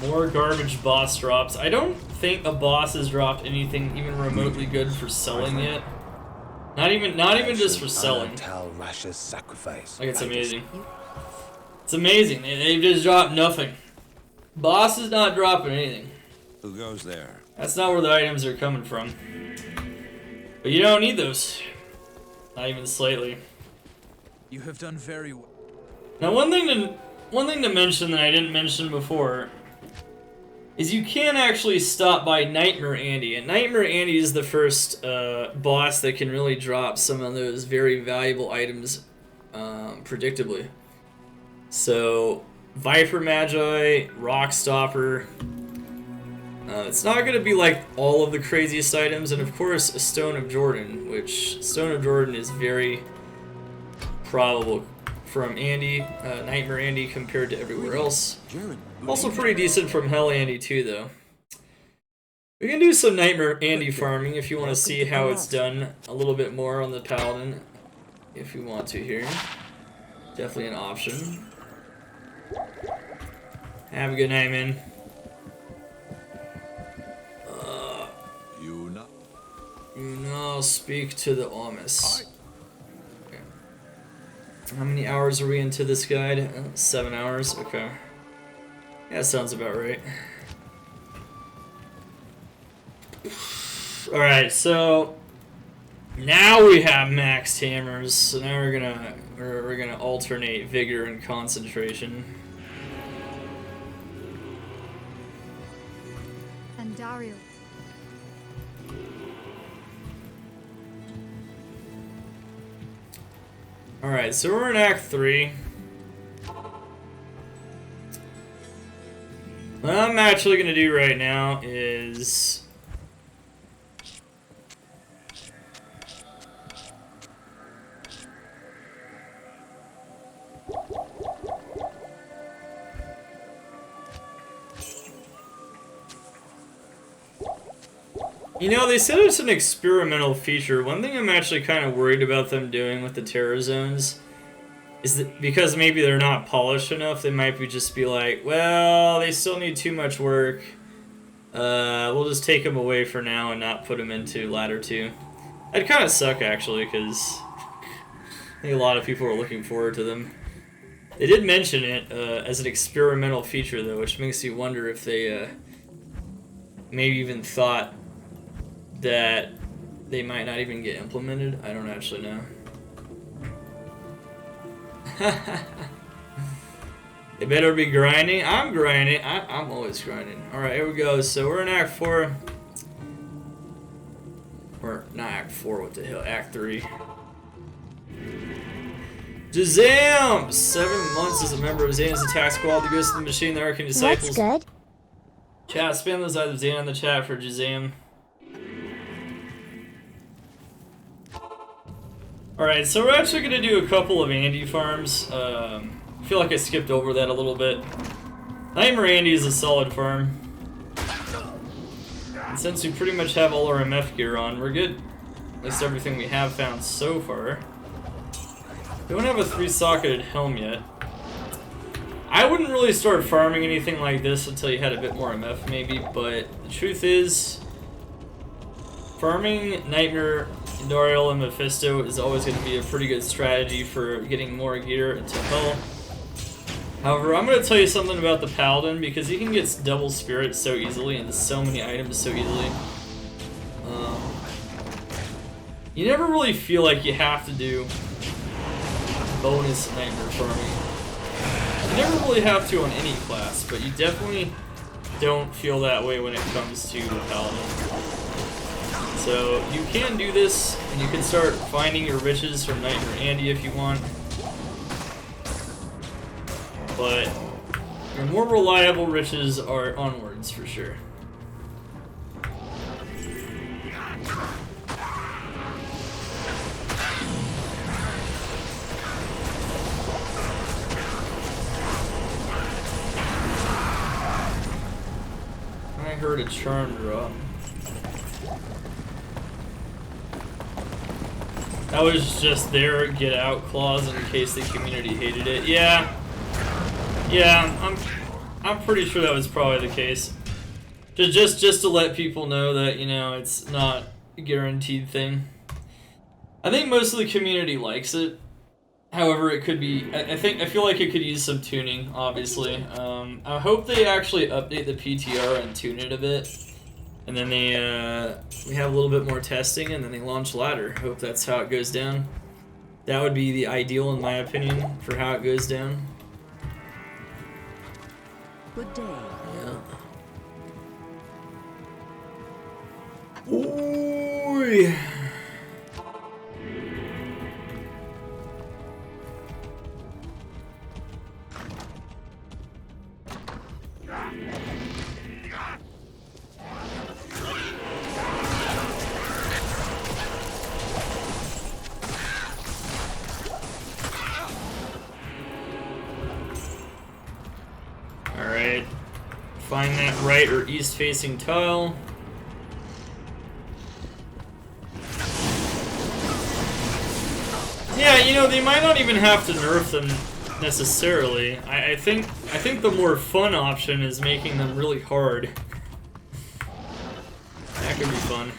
More garbage boss drops. I don't think a boss has dropped anything even remotely good for selling yet. Not even just for selling. Like, it's amazing. It's amazing. They've just dropped nothing. Boss is not dropping anything. Who goes there? That's not where the items are coming from. But you don't need those. Not even slightly. You have done very well. Now, one thing to mention that I didn't mention before is you can actually stop by Nightmare Andy, and Nightmare Andy is the first boss that can really drop some of those very valuable items predictably. So, Viper Magi, Rock Stopper. It's not going to be like all of the craziest items, and of course, a Stone of Jordan, which Stone of Jordan is very probable from Andy, Nightmare Andy compared to everywhere else. Also pretty decent from Hell Andy too, though. We can do some Nightmare Andy farming if you want to see how it's done a little bit more on the Paladin, if you want to here. Definitely an option. Have a good night, man. You now speak to the Omis. Okay. How many hours are we into this guide? 7 hours? Okay. Yeah, that sounds about right. Alright, so now we have maxed hammers, so now we're gonna alternate vigor and concentration. Andariel. Alright, so we're in Act 3. What I'm actually going to do right now is... You know, they said it's an experimental feature. One thing I'm actually kind of worried about them doing with the Terror Zones is that because maybe they're not polished enough, they might just be like, well, they still need too much work. We'll just take them away for now and not put them into Ladder 2. That'd kind of suck, actually, because I think a lot of people are looking forward to them. They did mention it as an experimental feature, though, which makes you wonder if they maybe even thought that they might not even get implemented. I don't actually know. They better be grinding. I'm grinding. I'm always grinding. Alright, here we go. So we're in Act 4. Or not Act 4, what the hell? Act 3. Jazam! 7 months as a member of Xana's attack squad. The Ghost of the Machine, the Arcane Disciples. That's good. Chat, spam those eyes of Xana in the chat for Jazam. Alright, so we're actually going to do a couple of Andy farms. I feel like I skipped over that a little bit. Nightmare Andy is a solid farm. And since we pretty much have all our MF gear on, we're good. At least everything we have found so far. We don't have a 3-socketed helm yet. I wouldn't really start farming anything like this until you had a bit more MF maybe, but the truth is, farming Nightmare, Andariel, and Mephisto is always going to be a pretty good strategy for getting more gear into Hell. However, I'm going to tell you something about the Paladin, because he can get double spirits so easily and so many items so easily. You never really feel like you have to do bonus Nightmare farming. You never really have to on any class, but you definitely don't feel that way when it comes to the Paladin. So you can do this, and you can start finding your riches from Nightmare Andy if you want. but your more reliable riches are onwards for sure. I heard a charm drop. That was just their get out clause in case the community hated it. Yeah, I'm pretty sure that was probably the case. Just to let people know that, you know, it's not a guaranteed thing. I think most of the community likes it. However, it could be. I feel like it could use some tuning. Obviously, I hope they actually update the PTR and tune it a bit, and then we have a little bit more testing, and then they launch ladder. Hope that's how it goes down. That would be the ideal, in my opinion, for how it goes down. Good day. Yeah. Ooh. Alright, find that right or east facing tile. Yeah, you know, they might not even have to nerf them necessarily. I think the more fun option is making them really hard. That could be fun.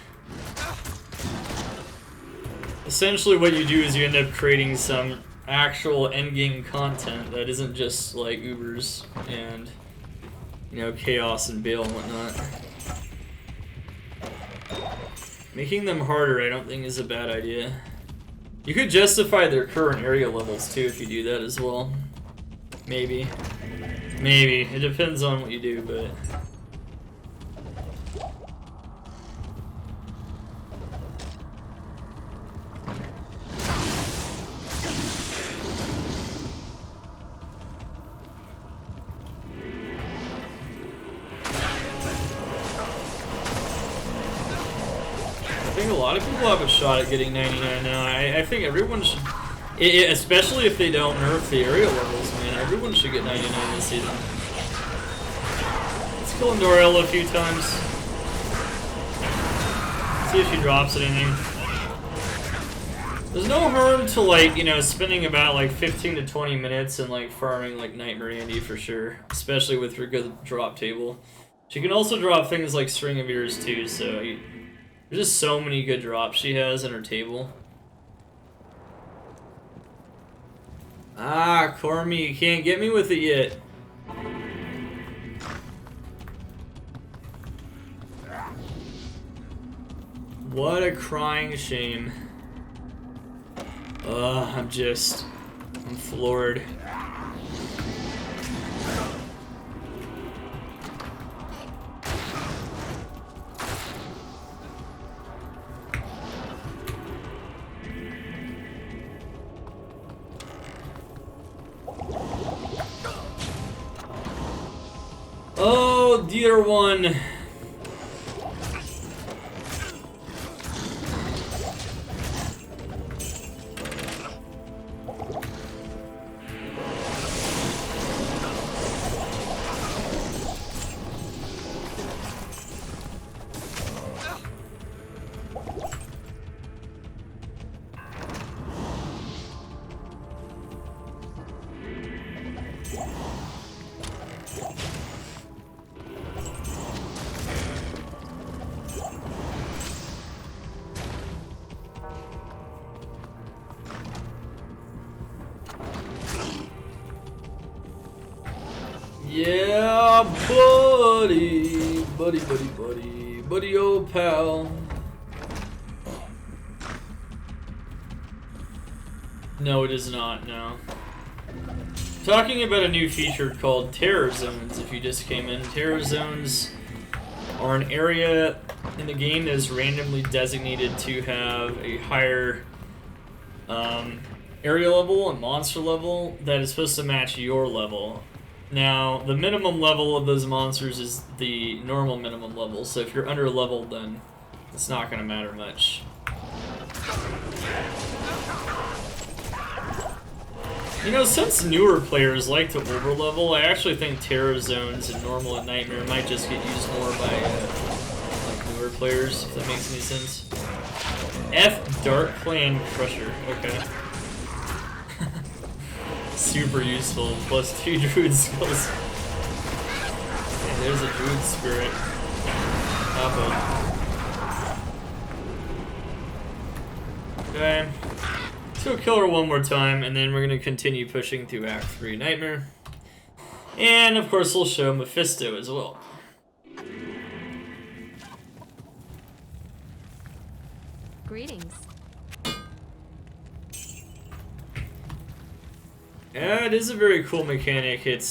Essentially what you do is you end up creating some actual endgame content that isn't just like Ubers and, you know, chaos and bail and whatnot. Making them harder I don't think is a bad idea. You could justify their current area levels too if you do that as well. Maybe. Maybe. It depends on what you do, but... I think a lot of people have a shot at getting 99 now. I think everyone should, especially if they don't nerf the area levels, man. Everyone should get 99 this season. Let's kill Andariel a few times. See if she drops anything. There's no harm to, like, you know, spending about like 15 to 20 minutes and like farming like Nightmare Andy for sure, especially with her good drop table. She can also drop things like String of Ears too, so there's just so many good drops she has in her table. Ah, Cormy, you can't get me with it yet. What a crying shame. I'm floored. Oh, dear one. Yeah, buddy, buddy, old pal. No, it is not, no. Talking about a new feature called Terror Zones, if you just came in. Terror Zones are an area in the game that is randomly designated to have a higher area level and monster level that is supposed to match your level. Now, the minimum level of those monsters is the normal minimum level, so if you're under leveled, then it's not going to matter much. You know, since newer players like to overlevel, I actually think Terror Zones and Normal and Nightmare might just get used more by like newer players, if that makes any sense. F Dark Clan Crusher, okay. Super useful, +2 druid skills. And there's a druid spirit. Okay. So we'll kill her one more time, and then we're going to continue pushing through Act 3 Nightmare. And of course we'll show Mephisto as well. Greetings. Yeah, it is a very cool mechanic. It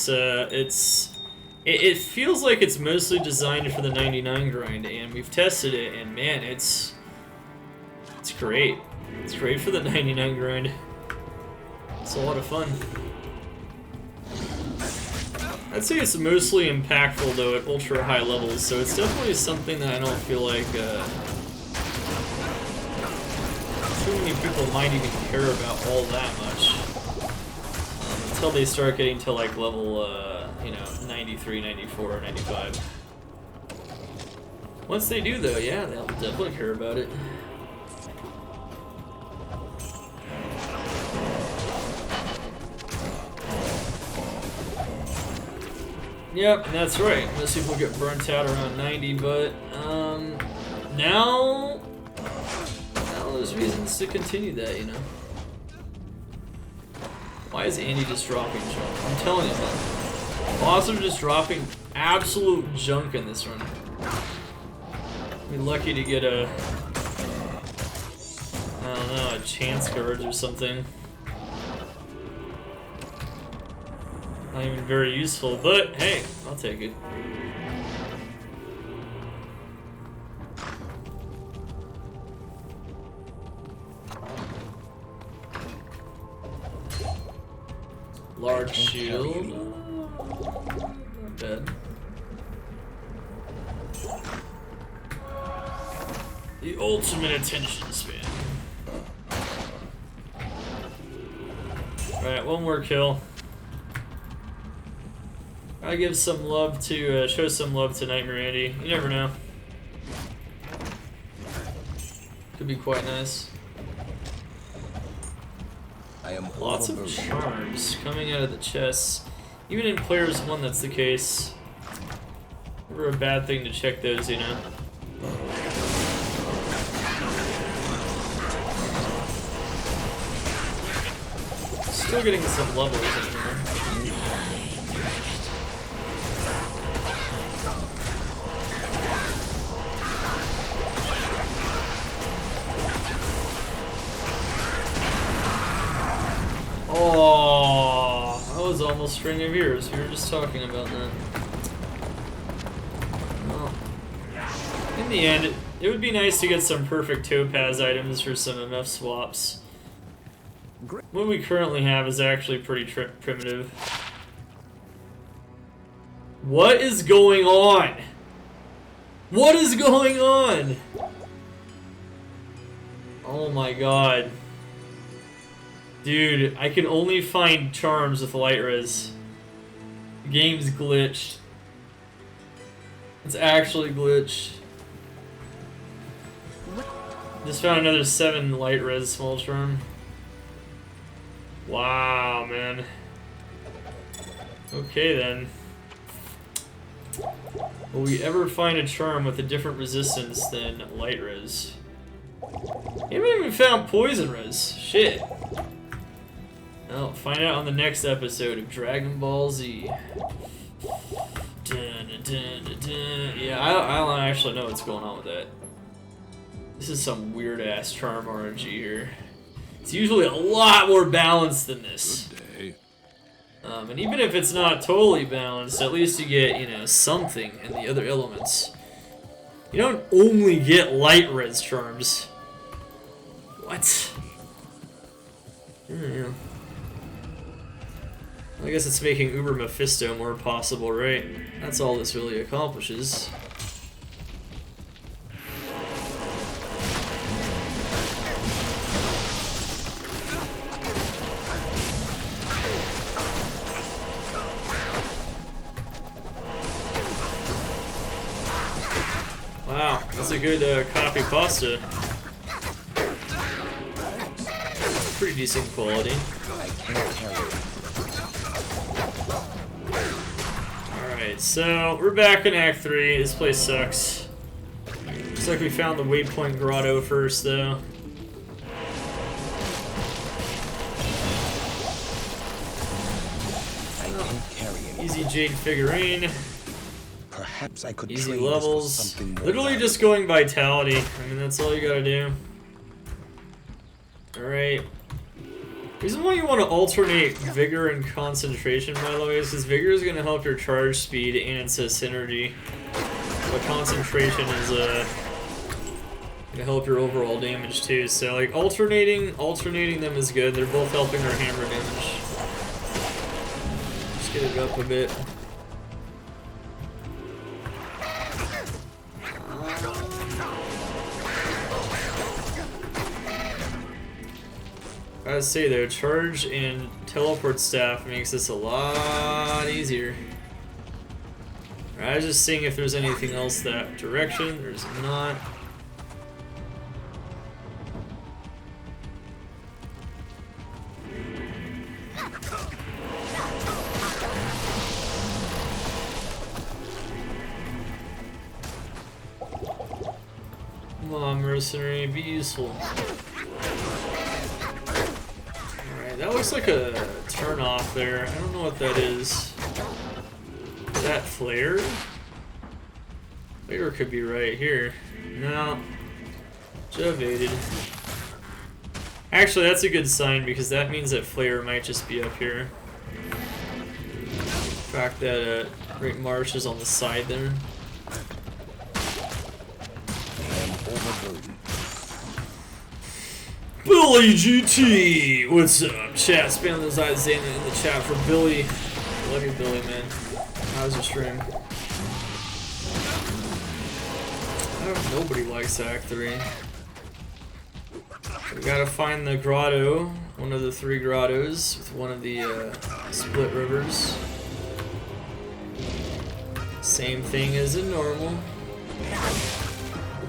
feels like it's mostly designed for the 99 grind, and we've tested it, and man, it's great. It's great for the 99 grind. It's a lot of fun. I'd say it's mostly impactful though at ultra high levels, so it's definitely something that I don't feel like too many people might even care about all that much. Until they start getting to like level, you know, 93, 94, 95. Once they do though, yeah, they'll definitely care about it. Yep, that's right. Most people get burnt out around 90, but now there's reasons to continue that, you know. Why is Andy just dropping junk? I'm telling you, man. Boss are just dropping absolute junk in this run. We're lucky to get a, I don't know, a chance guard or something. Not even very useful, but hey, I'll take it. Large shield. Not bad. The ultimate attention span. Alright, one more kill. I give some love to, show some love to Nightmare Andy. You never know. Could be quite nice. I am lots of charms coming out of the chests. Even in Players 1 that's the case. Never a bad thing to check those, you know. Still getting some levels in here. Oh, that was almost String of Ears. We were just talking about that. Well, in the end, it would be nice to get some perfect Topaz items for some MF swaps. What we currently have is actually pretty primitive. What is going on? What is going on? Oh my god. Dude, I can only find charms with light res. The game's glitched. It's actually glitched. Just found another 7 light res small charm. Wow, man. Okay then. Will we ever find a charm with a different resistance than light res? You haven't even found poison res. Shit. Well, find out on the next episode of Dragon Ball Z. Yeah, I don't actually know what's going on with that. This is some weird-ass charm RNG here. It's usually a lot more balanced than this. And even if it's not totally balanced, at least you get, you know, something in the other elements. You don't only get light res charms. What? Yeah. I guess it's making Uber Mephisto more possible, right? That's all this really accomplishes. Wow, that's a good copy pasta. Pretty decent quality. Alright, so we're back in Act 3. This place sucks. Looks like we found the Waypoint Grotto first, though. Easy Jade figurine. Perhaps I could Easy trade levels. this for something more Literally valuable. just going vitality. I mean, that's all you gotta do. Alright. Reason why you want to alternate Vigor and Concentration, by the way, is because Vigor is going to help your charge speed and it's a synergy. But Concentration is going to help your overall damage too. So like alternating them is good. They're both helping our hammer damage. Just get it up a bit. I gotta say though, charge and teleport staff makes this a lot easier. I was just seeing if there's anything else that direction. There's not. Come on, mercenary, be useful. That looks like a turn off there. I don't know what that is. Is that flare? Flare could be right here. No. Evaded. Actually, that's a good sign because that means that flare might just be up here. The fact that Great Marsh is on the side there. Billy GT! What's up? Chat, spam those eyes in the chat for Billy. Love you, Billy, man. How's your stream? Nobody likes Act 3. We gotta find the grotto, one of the 3 grottos, with one of the split rivers. Same thing as in normal.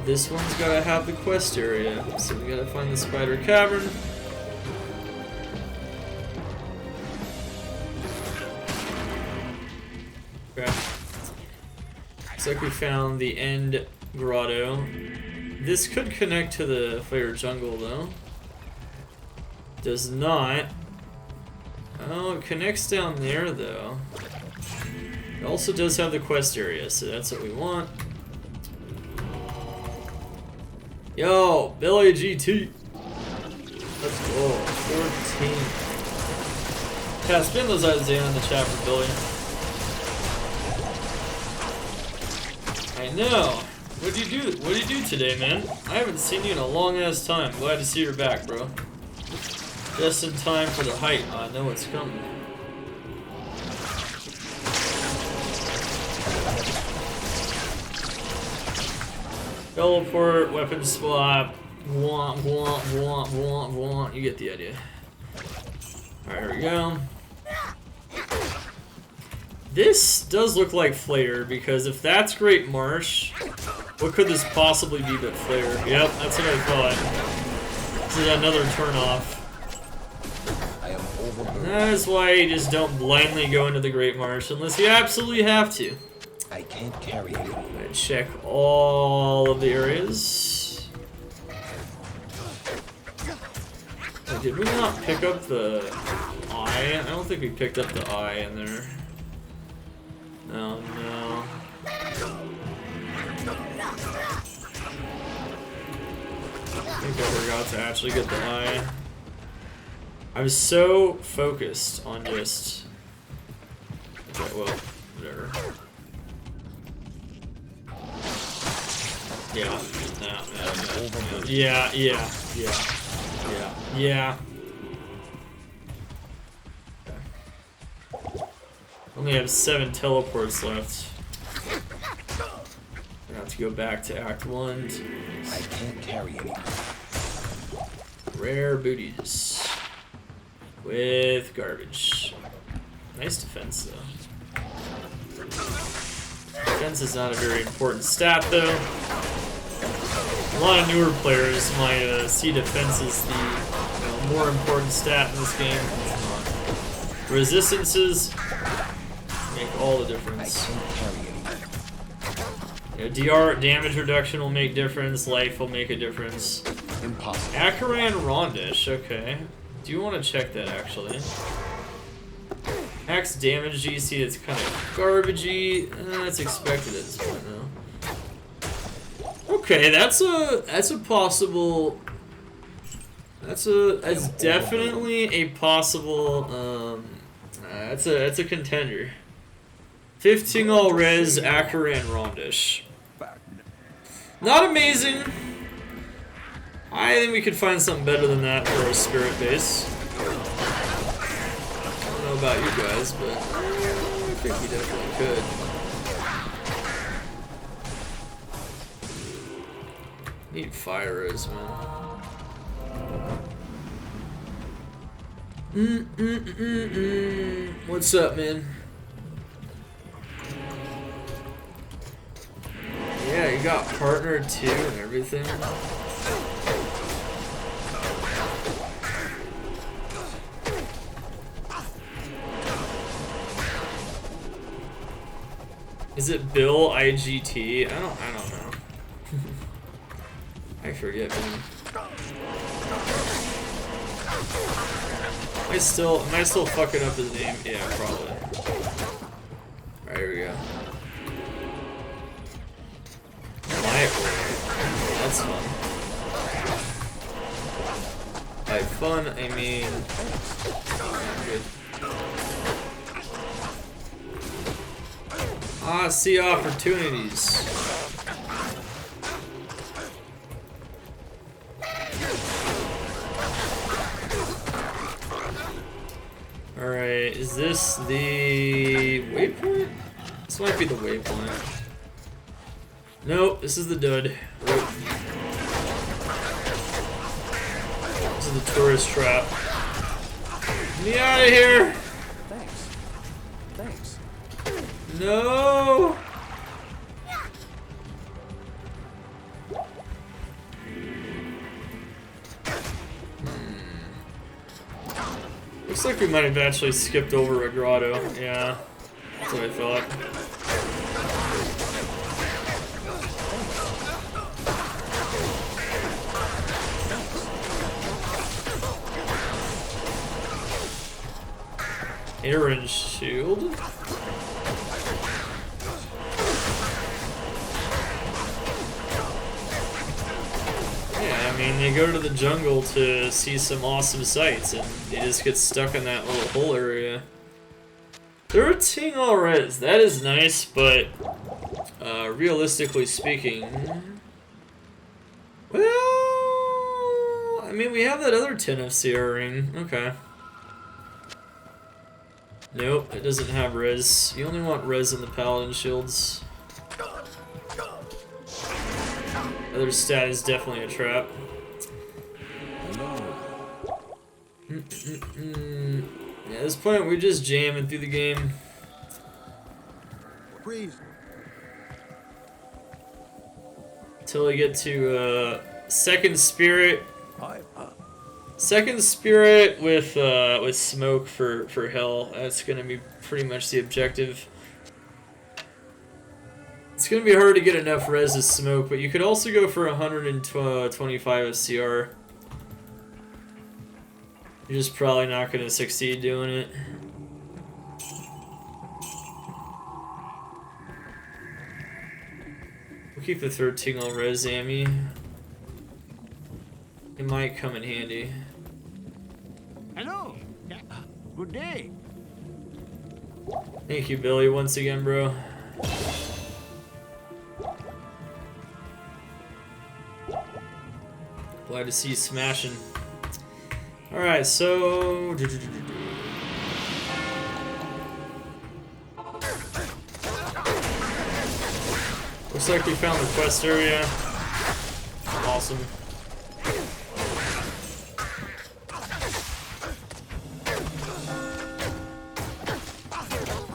This one's gotta have the quest area, so we gotta find the Spider Cavern. Okay. Looks like we found the end grotto. This could connect to the Fire Jungle though. Does not. Oh, it connects down there though. It also does have the quest area, so that's what we want. Yo, Billy GT. Let's go. 14. Yeah, spin those eyes down in the chat for Billy. I know. What'd you do? What'd you do today, man? I haven't seen you in a long ass time. Glad to see you're back, bro. Just in time for the height. I know it's coming. Teleport, weapon swap, want, you get the idea. Alright, here we go. This does look like Flare, because if that's Great Marsh, what could this possibly be but Flare? Yep, that's what I thought. This is another turn-off. That is why you just don't blindly go into the Great Marsh, unless you absolutely have to. I can't carry it. I check all of the areas. Wait, did we not pick up the eye? I don't think we picked up the eye in there. Oh no. I think I forgot to actually get the eye. I was so focused on just... Okay, well, whatever. Yeah, yeah. Only have 7 teleports left. I have to go back to Act 1. I can't carry any. Rare booties. With garbage. Nice defense, though. Defense is not a very important stat, though. A lot of newer players might see defense as the more important stat in this game. It's not. Resistances make all the difference. DR damage reduction will make difference. Life will make a difference. Impossible. Akaran Rondish, okay. Do you want to check that actually? Max damage GC, it's kind of garbagey. That's expected at this point though. Okay, that's a possible. That's definitely a possible. That's a contender. 15 all res Akaran Rondish. Not amazing. I think we could find something better than that for our spirit base. I don't know about you guys, but I think we definitely could. Need fire res, man. What's up, man? Yeah, you got partner too and everything. Is it Bill IGT? I don't know. I forget, man. Am I still fucking up his name? Yeah, probably. Alright, here we go. That's fun. By fun, I mean... good. Ah, see opportunities. Alright, is this the waypoint? This might be the waypoint. Nope, this is the dud. Nope. This is the tourist trap. Get me out of here! Thanks. No! Looks like we might have actually skipped over a grotto. Yeah, that's what I thought. Aaron shield. Yeah, I mean, they go to the jungle to see some awesome sights, and they just get stuck in that little hole area. 13 all res, that is nice, but realistically speaking, well, I mean, we have that other 10 FCR ring. Okay. Nope, it doesn't have res. You only want res in the Paladin shields. Other stat is definitely a trap. Yeah, at this point, we're just jamming through the game. Until we get to second spirit. Second spirit with smoke for hell. That's gonna be pretty much the objective. It's gonna be hard to get enough res to smoke, but you could also go for 125 of CR. You're just probably not gonna succeed doing it. We'll keep the 13 all res Amy. It might come in handy. Hello. Good day. Thank you, Billy, once again, bro. Glad to see you smashing. Alright, so... Looks like we found the quest area. Awesome.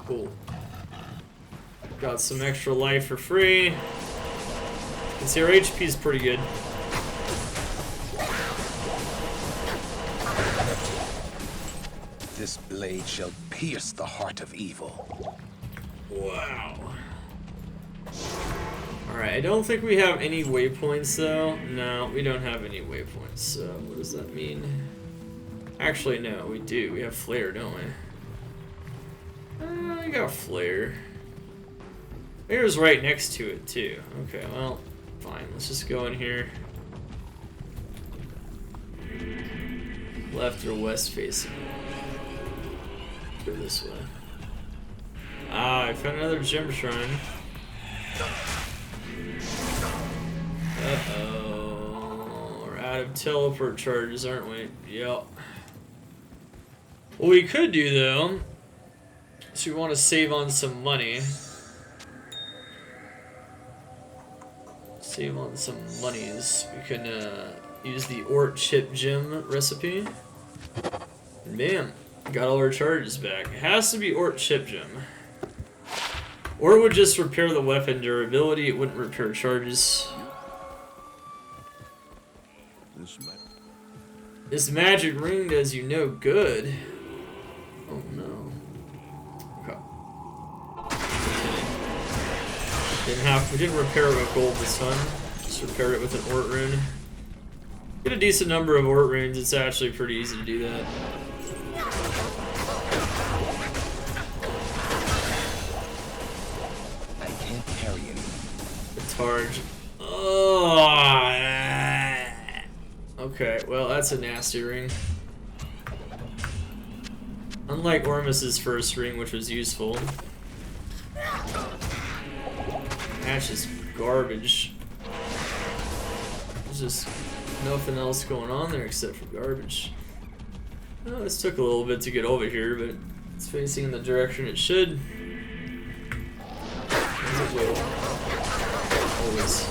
Cool. Got some extra life for free. You can see our HP is pretty good. This blade shall pierce the heart of evil. Wow. Alright, I don't think we have any waypoints though. No, we don't have any waypoints. So what does that mean? Actually, no, we do. We have flare, don't we? We got flare. Flare's right next to it too. Okay, well, fine. Let's just go in here. Left or west facing? Go this way. Ah, I found another gem shrine. Uh-oh. We're out of teleport charges, aren't we? Yep. What we could do, though, is we want to save on some money. Save on some monies. We can use the Ort Chip Gem recipe. And bam. Got all our charges back. It has to be Ort Chip Gem. Or it would just repair the weapon durability. It wouldn't repair charges. This magic ring does you no good. Oh no. Okay. We didn't repair it with gold this time. Just repaired it with an Ort rune. Get a decent number of Ort runes. It's actually pretty easy to do that. Targe. Oh. Okay, well that's a nasty ring. Unlike Ormus's first ring, which was useful. That's just garbage. There's just nothing else going on there except for garbage. Well, this took a little bit to get over here, but it's facing in the direction it should. As it will. Always.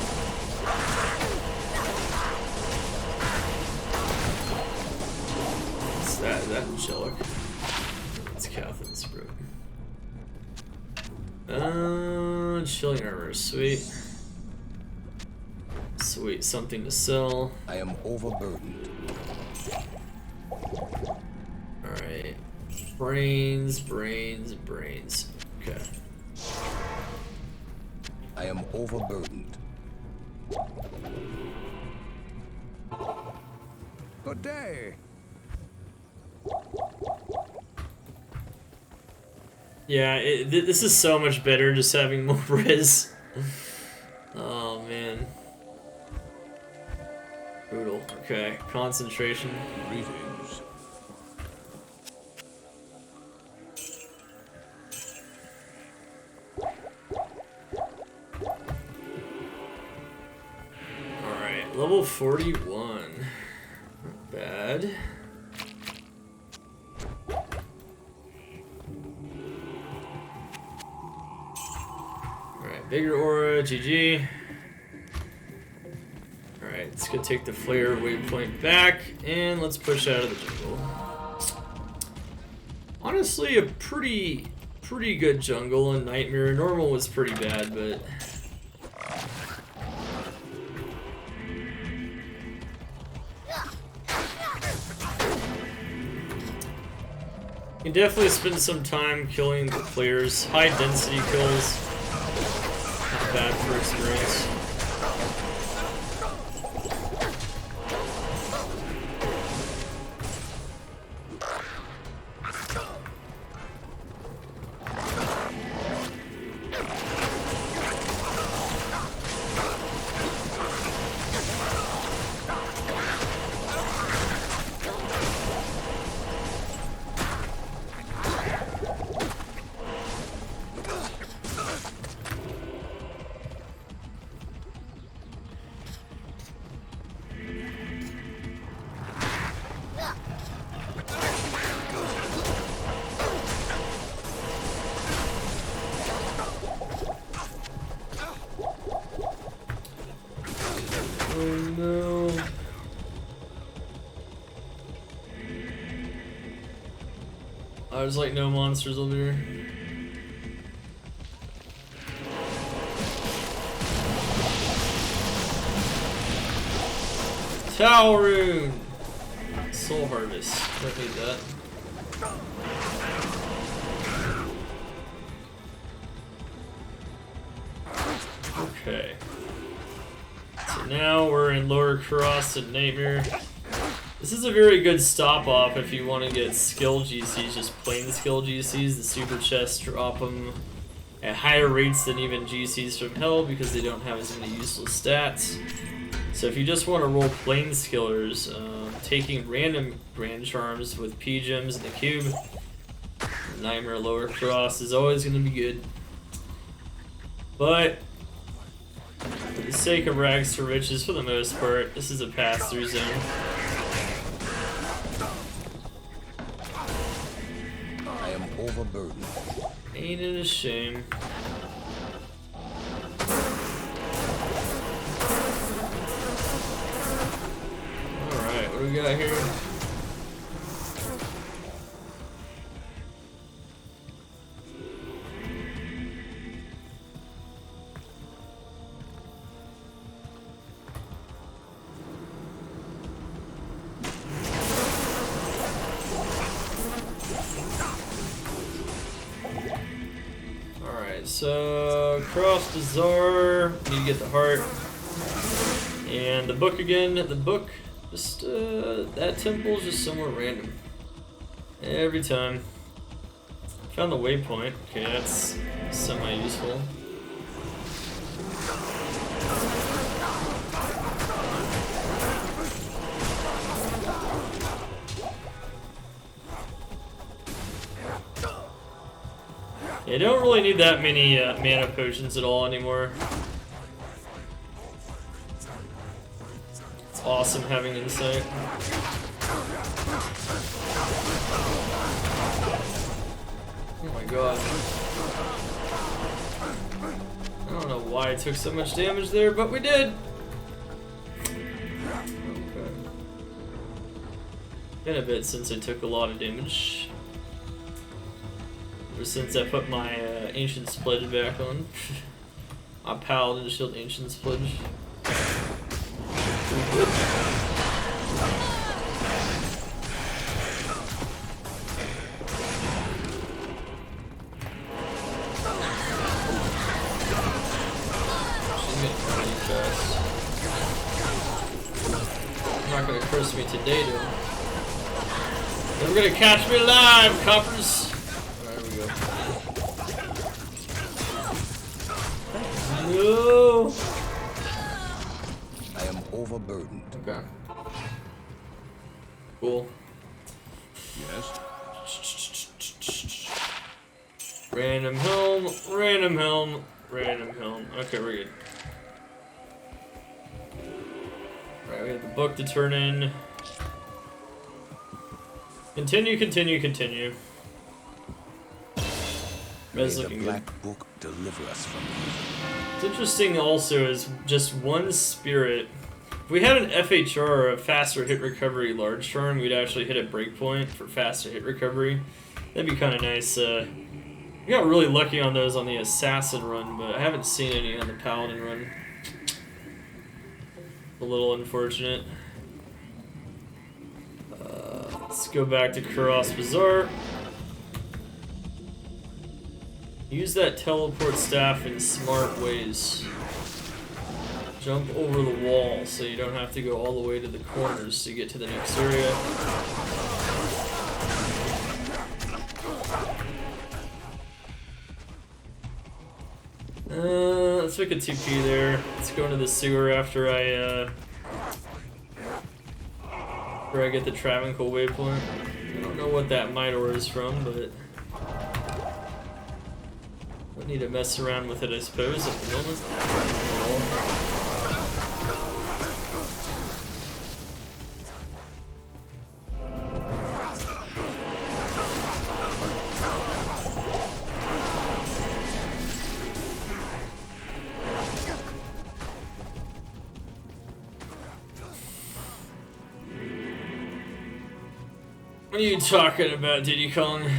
What's that? Is that angelic? It's Catherine's bro. Chilling armor, sweet. Sweet, something to sell. I am overburdened. Alright. Brains, brains, brains. Okay. I am overburdened. Good day. Yeah, this is so much better just having more res. Oh man. Brutal. Okay, concentration. Greetings. Alright, level 41. Not bad. Alright, bigger aura, GG. Alright, let's go take the flare waypoint back, and let's push out of the jungle. Honestly, a pretty good jungle in Nightmare. Normal was pretty bad, but... you can definitely spend some time killing the players. High density kills. Not bad for experience. There's like no monsters over here. Tower Rune! Soul Harvest. Don't need that. Okay. So now we're in Lower Cross and Nightmare. This is a very good stop off if you want to get skill GCs, just plain skill GCs. The super chests drop them at higher rates than even GCs from Hell because they don't have as many useless stats. So if you just want to roll plain skillers, taking random Grand Charms with P-Gems in the cube, Nightmare Lower Cross is always going to be good. But for the sake of Rags to Riches, for the most part, this is a pass-through zone. I am overburdened. Ain't it a shame? Alright, what do we got here? So, Cross Bazaar, need to get the heart. And the book again. The book, just, that temple's just somewhere random. Every time. Found the waypoint. Okay, that's semi-useful. You don't really need that many mana potions at all anymore. It's awesome having insight. Oh my god. I don't know why I took so much damage there, but we did! Okay. Been a bit since I took a lot of damage. Ever since I put my Ancient's Pledge back on. My Paladin Shield Ancient's Pledge. Not gonna curse me today, though. Never gonna catch me alive, coppers! Alright, here we go. No! I am overburdened. Okay. Cool. Yes? Random helm, random helm, random helm. Okay, we're good. Alright, we have the book to turn in. Continue, continue, continue. May Red's the looking good. Black Book deliver us from evil. What's interesting also is just one spirit. If we had an FHR, or a faster hit recovery large charm, we'd actually hit a breakpoint for faster hit recovery. That'd be kind of nice. We got really lucky on those on the assassin run, but I haven't seen any on the paladin run. A little unfortunate. Let's go back to Kuros Bazaar. Use that teleport staff in smart ways. Jump over the wall so you don't have to go all the way to the corners to get to the next area. Let's make a 2P there. Let's go into the sewer after I get the Travancore waypoint. I don't know what that Midor is from, but I need to mess around with it, I suppose, at the moment. What are you talking about, Diddy Kong?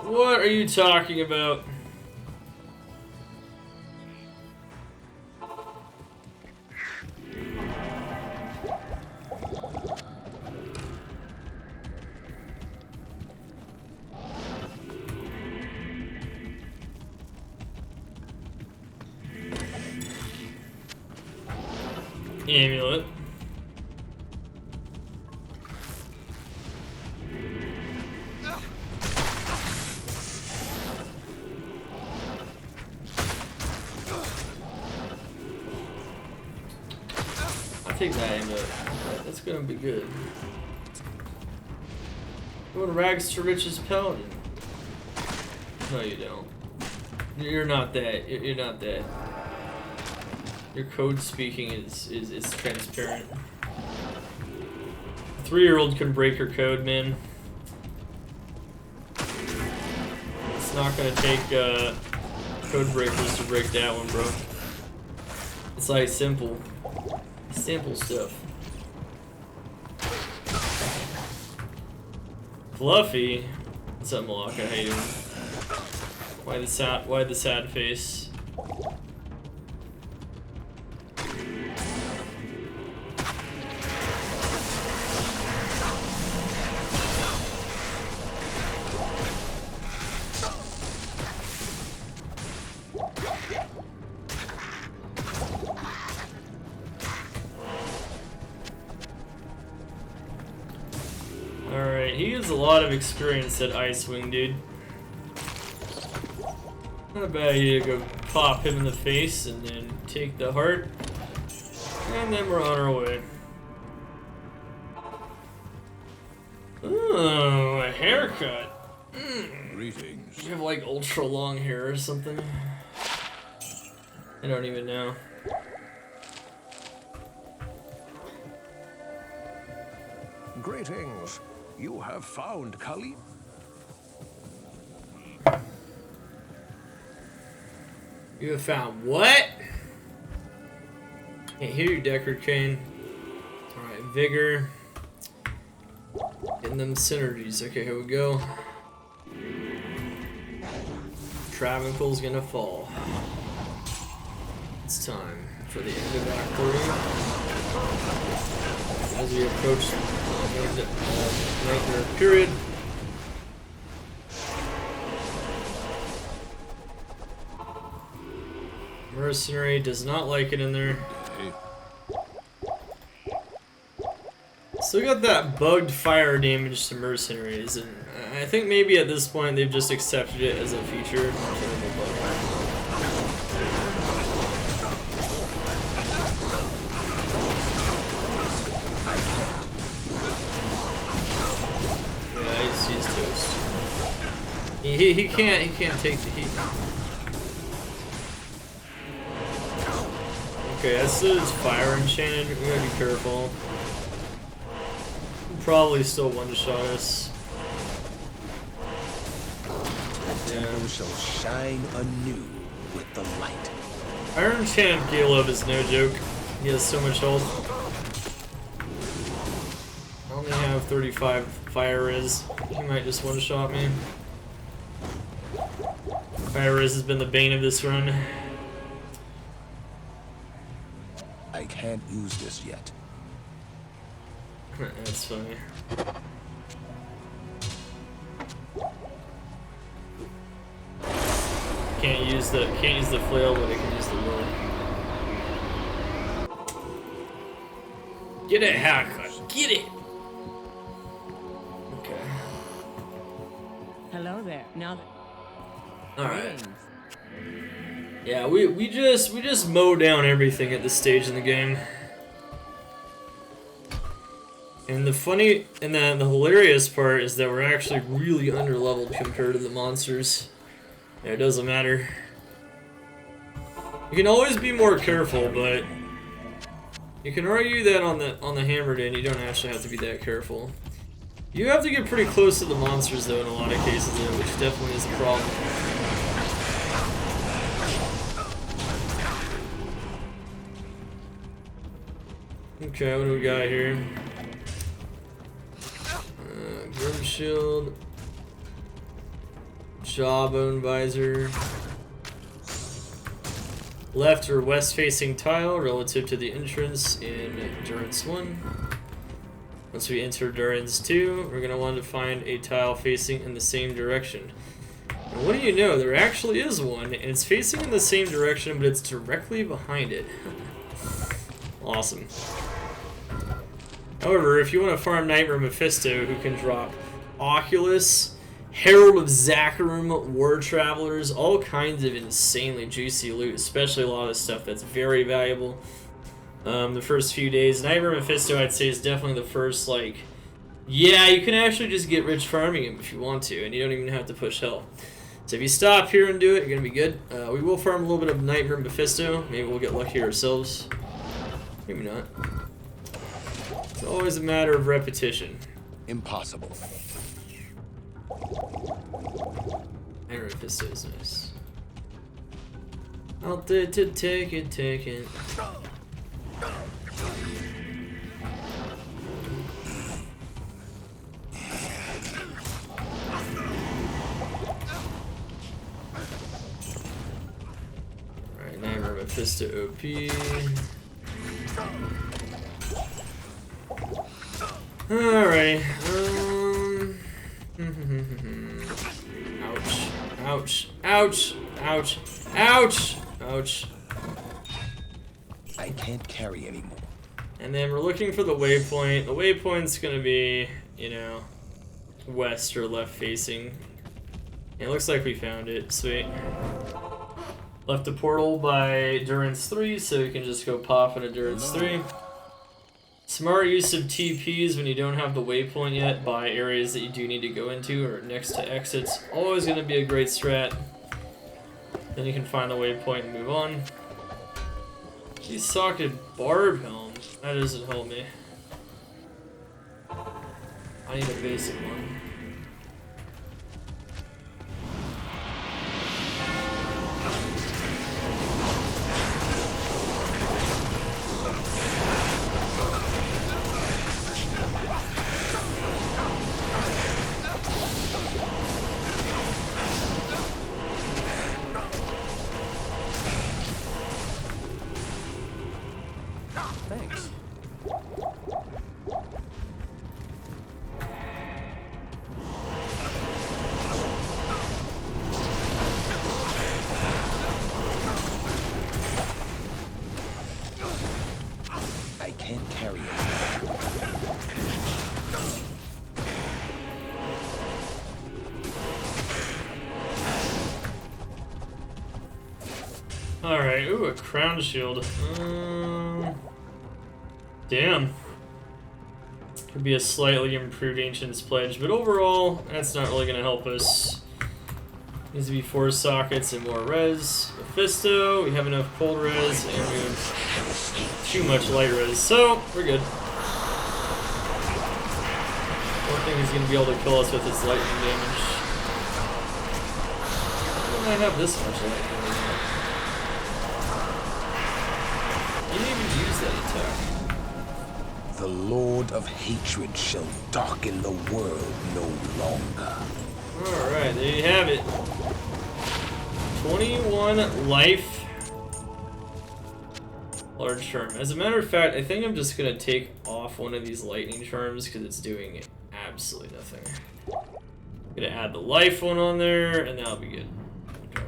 What are you talking about? Amulet. I'll take that amulet. That's gonna be good. Going rags to riches Paladin. No, you don't. You're not that. You're not that. Your code speaking is transparent. A 3-year-old can break your code, man. It's not gonna take code breakers to break that one, bro. It's like simple stuff. Fluffy, what's up, Malaka? How you doing? Why the sad face? He has a lot of experience at Icewing, dude. Not a bad idea to go pop him in the face and then take the heart. And then we're on our way. Oh, a haircut. Greetings. You have like ultra long hair or something? I don't even know. Greetings. You have found Kali. You have found what? Can't hear you, Deckard Kane. Alright, Vigor. Getting them synergies. Okay, here we go. Travancole's gonna fall. It's time for the end of Act 3. As we approach the nightmare period. Mercenary does not like it in there. Still got that bugged fire damage to mercenaries, and I think maybe at this point they've just accepted it as a feature. Yeah, he's toast. He can't take the heat. Okay, that still is fire enchanted. We gotta be careful. Probably still one-shot us. Yeah. Shall shine anew with the light. Iron Chant Galeb is no joke. He has so much health. I only have 35 fire res. He might just one-shot me. Fire res has been the bane of this run. I can't use this yet. That's funny. Can't use the flail, but I can use the will. Get a haircut. Get it. Okay. Hello there. Now that. All right. Yeah, we just mow down everything at this stage in the game. And the funny and the hilarious part is that we're actually really underleveled compared to the monsters. Yeah, it doesn't matter. You can always be more careful, but you can argue that on the Hammered Inn you don't actually have to be that careful. You have to get pretty close to the monsters though in a lot of cases, though, which definitely is a problem. Okay, what do we got here? Grim Shield. Jawbone visor. Left or west facing tile relative to the entrance in Endurance 1. Once we enter Endurance 2, we're going to want to find a tile facing in the same direction. And what do you know, there actually is one, and it's facing in the same direction, but it's directly behind it. Awesome. However, if you want to farm Nightmare Mephisto, who can drop Oculus, Herald of Zakarum, War Travelers, all kinds of insanely juicy loot, especially a lot of the stuff that's very valuable. The first few days, Nightmare Mephisto, I'd say, is definitely the first, like, yeah, you can actually just get rich farming him if you want to, and you don't even have to push hell. So if you stop here and do it, you're going to be good. We will farm a little bit of Nightmare Mephisto. Maybe we'll get lucky ourselves. Maybe not. It's always a matter of repetition. Impossible. Nightmare Mephisto is nice. I'll take it, take it. Alright, Nightmare Mephisto OP. Alright, ouch, ouch, ouch, ouch, ouch. I can't carry anymore. And then we're looking for the waypoint. The waypoint's gonna be, you know, west or left facing. It looks like we found it. Sweet. Left a portal by Endurance 3, so we can just go pop in Endurance 3. Smart use of TPs when you don't have the waypoint yet by areas that you do need to go into or next to exits. Always going to be a great strat. Then you can find the waypoint and move on. These socketed barb helm. That doesn't help me. I need a basic one. Thanks. I can't carry it. Alright, ooh, a crown shield. Damn. Could be a slightly improved Ancient's Pledge, but overall, that's not really going to help us. Needs to be 4 sockets and more res. Mephisto, we have enough cold res, and we have too much light res, so we're good. One thing he's going to be able to kill us with is lightning damage. Why do I have this much lightning damage? You didn't even use that attack. The Lord of Hatred shall darken the world no longer. Alright, there you have it. 21 life. Large charm. As a matter of fact, I think I'm just going to take off one of these lightning charms because it's doing absolutely nothing. I'm going to add the life one on there, and that'll be good. Okay.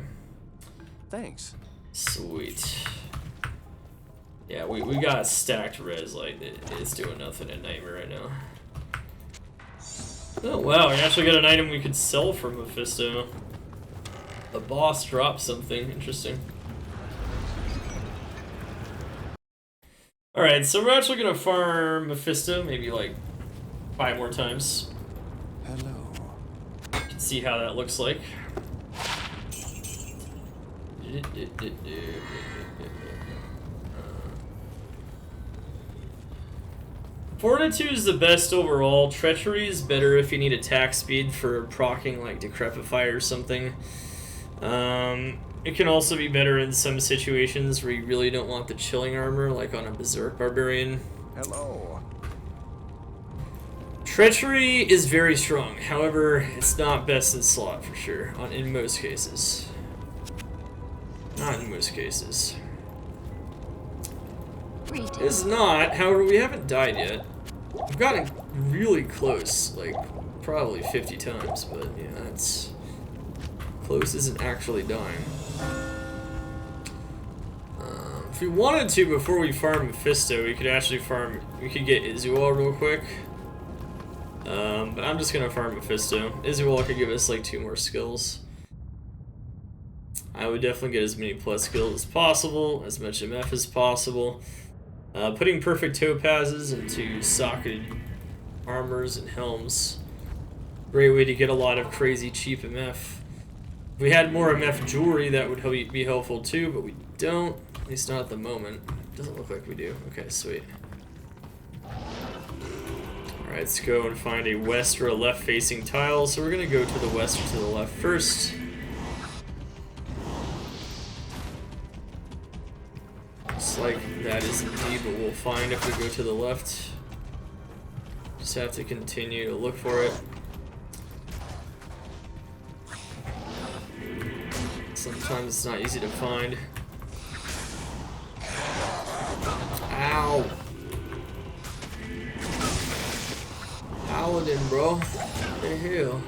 Thanks. Sweet. Yeah, we got stacked res, like, it's doing nothing in Nightmare right now. Oh wow, we actually got an item we could sell from Mephisto. The boss dropped something, interesting. Alright, so we're actually gonna farm Mephisto, maybe like 5 more times. Hello. You can see how that looks like. Fortitude is the best overall. Treachery is better if you need attack speed for proccing like Decrepify or something. It can also be better in some situations where you really don't want the chilling armor, like on a Berserk Barbarian. Hello. Treachery is very strong. However, it's not best in slot for sure. In most cases. Not in most cases. It's not. However, we haven't died yet. We've gotten really close, like probably 50 times, but yeah, that's close isn't actually dying. If we wanted to, before we farm Mephisto, we could actually farm. We could get Izual real quick. But I'm just gonna farm Mephisto. Izual could give us like 2 more skills. I would definitely get as many plus skills as possible, as much MF as possible. Putting perfect topazes into socketed armors and helms. Great way to get a lot of crazy cheap MF. If we had more MF jewelry, that would be helpful too, but we don't. At least not at the moment. Doesn't look like we do. Okay, sweet. Alright, let's go and find a west or a left facing tile. So we're going to go to the west or to the left first. Looks like that is indeed what we'll find if we go to the left. Just have to continue to look for it. Sometimes it's not easy to find. Ow! Paladin, bro. What the hell?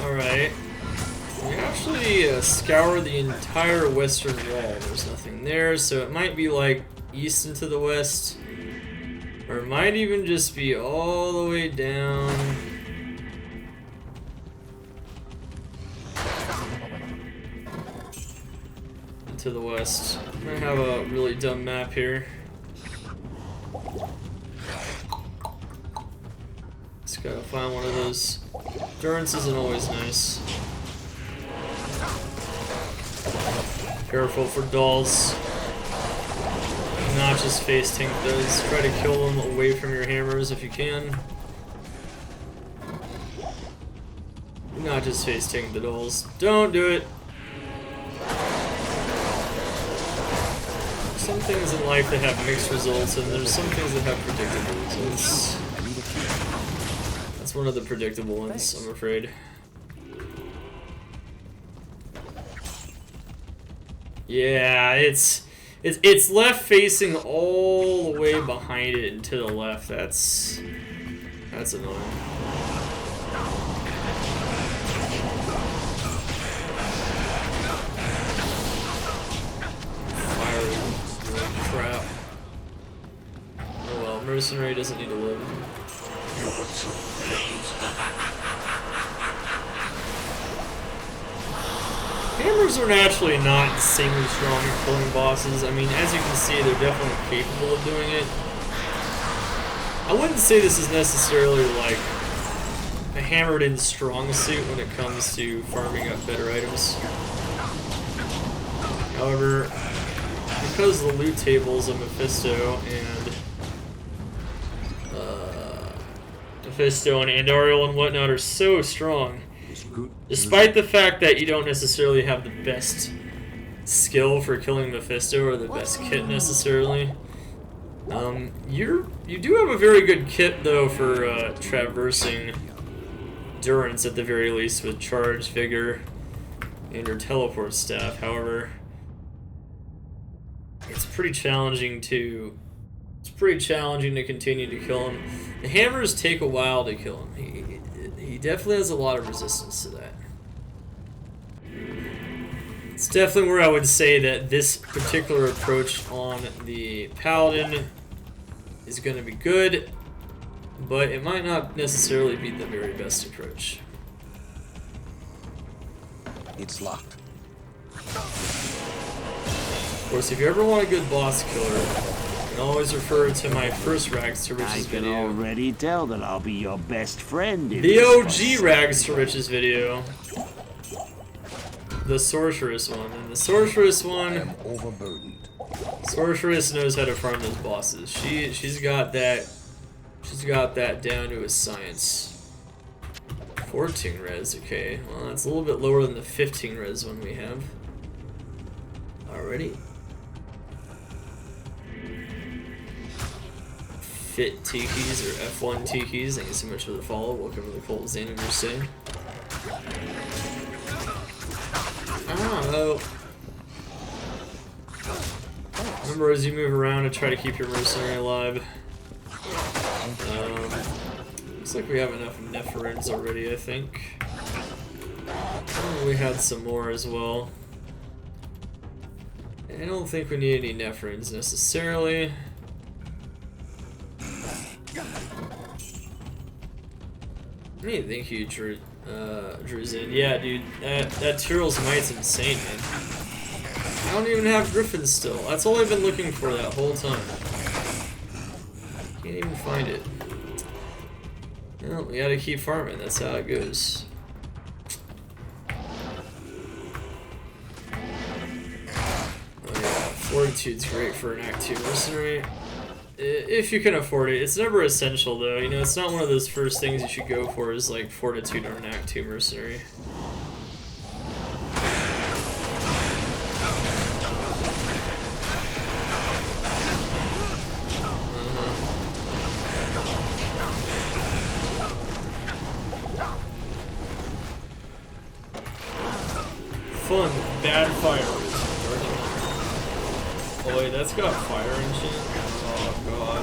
Alright. We actually scour the entire western wall. There's nothing there, so it might be like east into the west. Or it might even just be all the way down. To the west. I have a really dumb map here. Just gotta find one of those. Endurance isn't always nice. Careful for dolls. Not just face tank those. Try to kill them away from your hammers if you can. Not just face tank the dolls. Don't do it. Some things in life that have mixed results, and there's some things that have predictable results. That's one of the predictable ones, I'm afraid. Yeah, it's left facing all the way behind it and to the left. That's annoying. Crap. Oh well, mercenary doesn't need to live. Hammers are naturally not insanely strong at killing bosses. I mean, as you can see, they're definitely capable of doing it. I wouldn't say this is necessarily like a hammered-in strong suit when it comes to farming up better items. However, because the loot tables of Mephisto and Andariel and whatnot are so strong, despite the fact that you don't necessarily have the best skill for killing Mephisto or the best kit necessarily, you do have a very good kit though for traversing endurance at the very least with charge, vigor, and your teleport staff. However, it's pretty challenging to continue to kill him. The hammers take a while to kill him. He definitely has a lot of resistance to that. It's definitely where I would say that this particular approach on the Paladin is going to be good, but it might not necessarily be the very best approach. It's locked. Of course, if you ever want a good boss killer, you can always refer to my first Rags to Riches video. I can already tell that I'll be your best friend in the OG Rags to Riches video. The Sorceress one. And the Sorceress one... I am overburdened. Sorceress knows how to farm those bosses. She's got that down to a science. 14 res, okay. Well, that's a little bit lower than the 15 res one we have. Alrighty. Fit Tikis or F1 Tikis. Thank you so much for the follow. Welcome to the cult, Xanamercy. Oh. Remember, as you move around to try to keep your mercenary alive. Looks like we have enough Nephrins already, I think. Oh, we had some more as well. I don't think we need any Nephrins necessarily. Hey, thank you, Druzin. Yeah, dude, that Tyrell's Might's insane, man. I don't even have Griffins still. That's all I've been looking for that whole time. Can't even find it. Well, we gotta keep farming, that's how it goes. Oh yeah, Fortitude's great for an Act 2 mercenary. If you can afford it. It's never essential though, you know, it's not one of those first things you should go for is like Fortitude or an Act 2 mercenary. Fun, bad fire. Oh wait, that's got fire and shit? Oh god.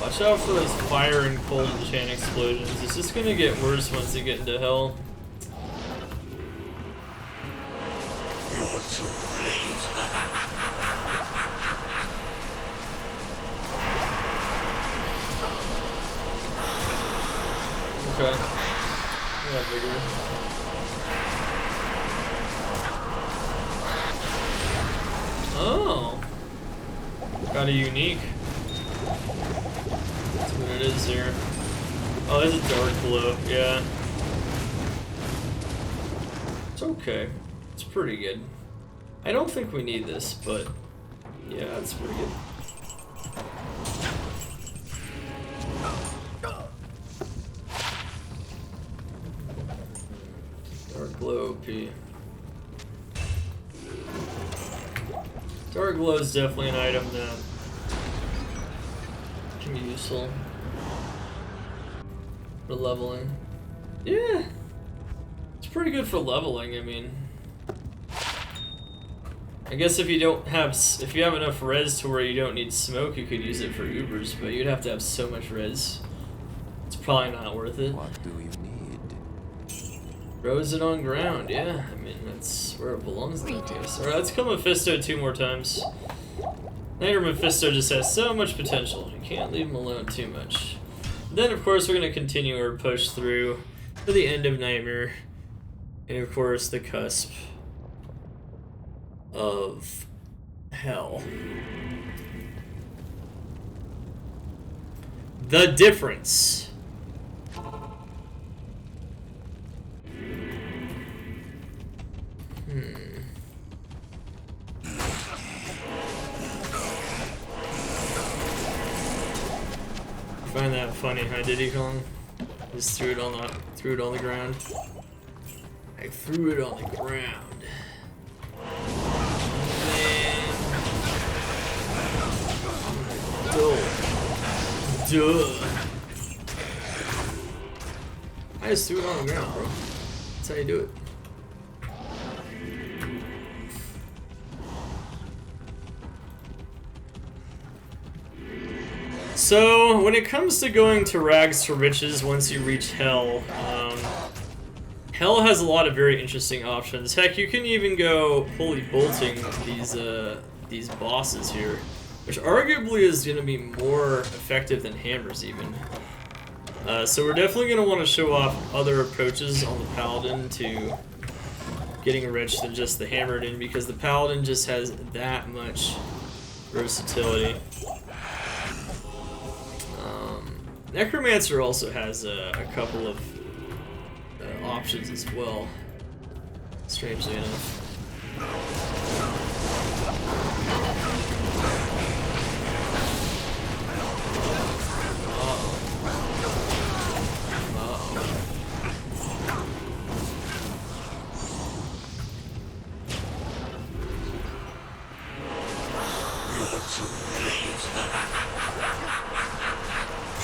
Watch out for those fire and cold enchant explosions. It's just gonna get worse once you get into hell. Okay. Yeah, bigger. Oh. Got a unique. That's what it is here. Oh, there's a dark glow. Yeah. It's okay. It's pretty good. I don't think we need this, but yeah, it's pretty good. Dark glow OP. Dark glow is definitely an item that can be useful for leveling. Yeah, it's pretty good for leveling. I mean, I guess if you don't have, if you have enough res to where you don't need smoke, you could use it for Ubers, but you'd have to have so much res. It's probably not worth it. What do you need? Rose it on ground, yeah. I mean, that's where it belongs nowadays. Alright, let's kill Mephisto 2 more times. Later, Mephisto just has so much potential. You can't leave him alone too much. Then, of course, we're going to continue our push through to the end of Nightmare. And, of course, the cusp of hell. The difference. Find that funny, huh, Diddy Kong? Just threw it on the ground. I threw it on the ground. Man. Duh. I just threw it on the ground, bro. That's how you do it. So, when it comes to going to rags to riches once you reach Hell, Hell has a lot of very interesting options. Heck, you can even go holy bolting these bosses here, which arguably is going to be more effective than hammers even. So we're definitely going to want to show off other approaches on the Paladin to getting rich than just the hammered in, because the Paladin just has that much versatility. Necromancer also has a couple of options as well, strangely enough.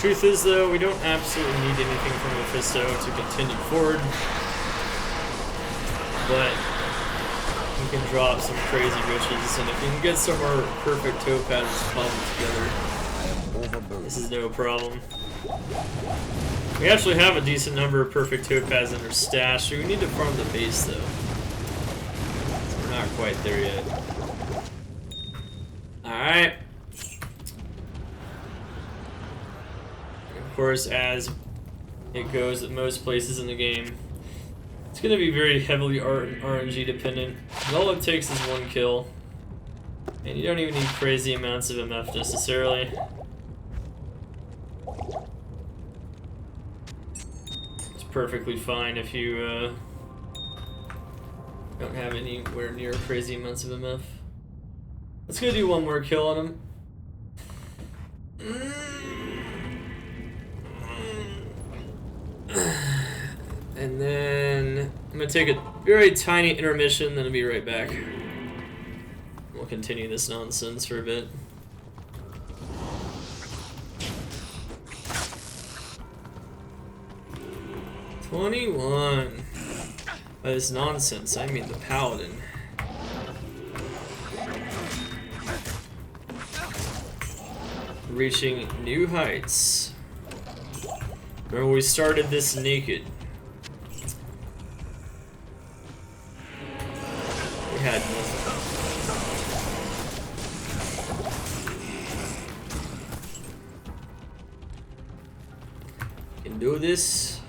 Truth is, though, we don't absolutely need anything from Mephisto to continue forward. But we can drop some crazy riches, and if we can get some more perfect topazes cobbled together, this is no problem. We actually have a decent number of perfect topaz in our stash, so we need to farm the base, though. So we're not quite there yet. Alright. Of course, as it goes at most places in the game, it's going to be very heavily RNG dependent. And all it takes is one kill. And you don't even need crazy amounts of MF necessarily. It's perfectly fine if you don't have anywhere near crazy amounts of MF. Let's go do one more kill on him. And then I'm gonna take a very tiny intermission, then I'll be right back. We'll continue this nonsense for a bit. $21. By this nonsense, I mean the Paladin. Reaching new heights. Remember, we started this naked. We had nothing. Can do this.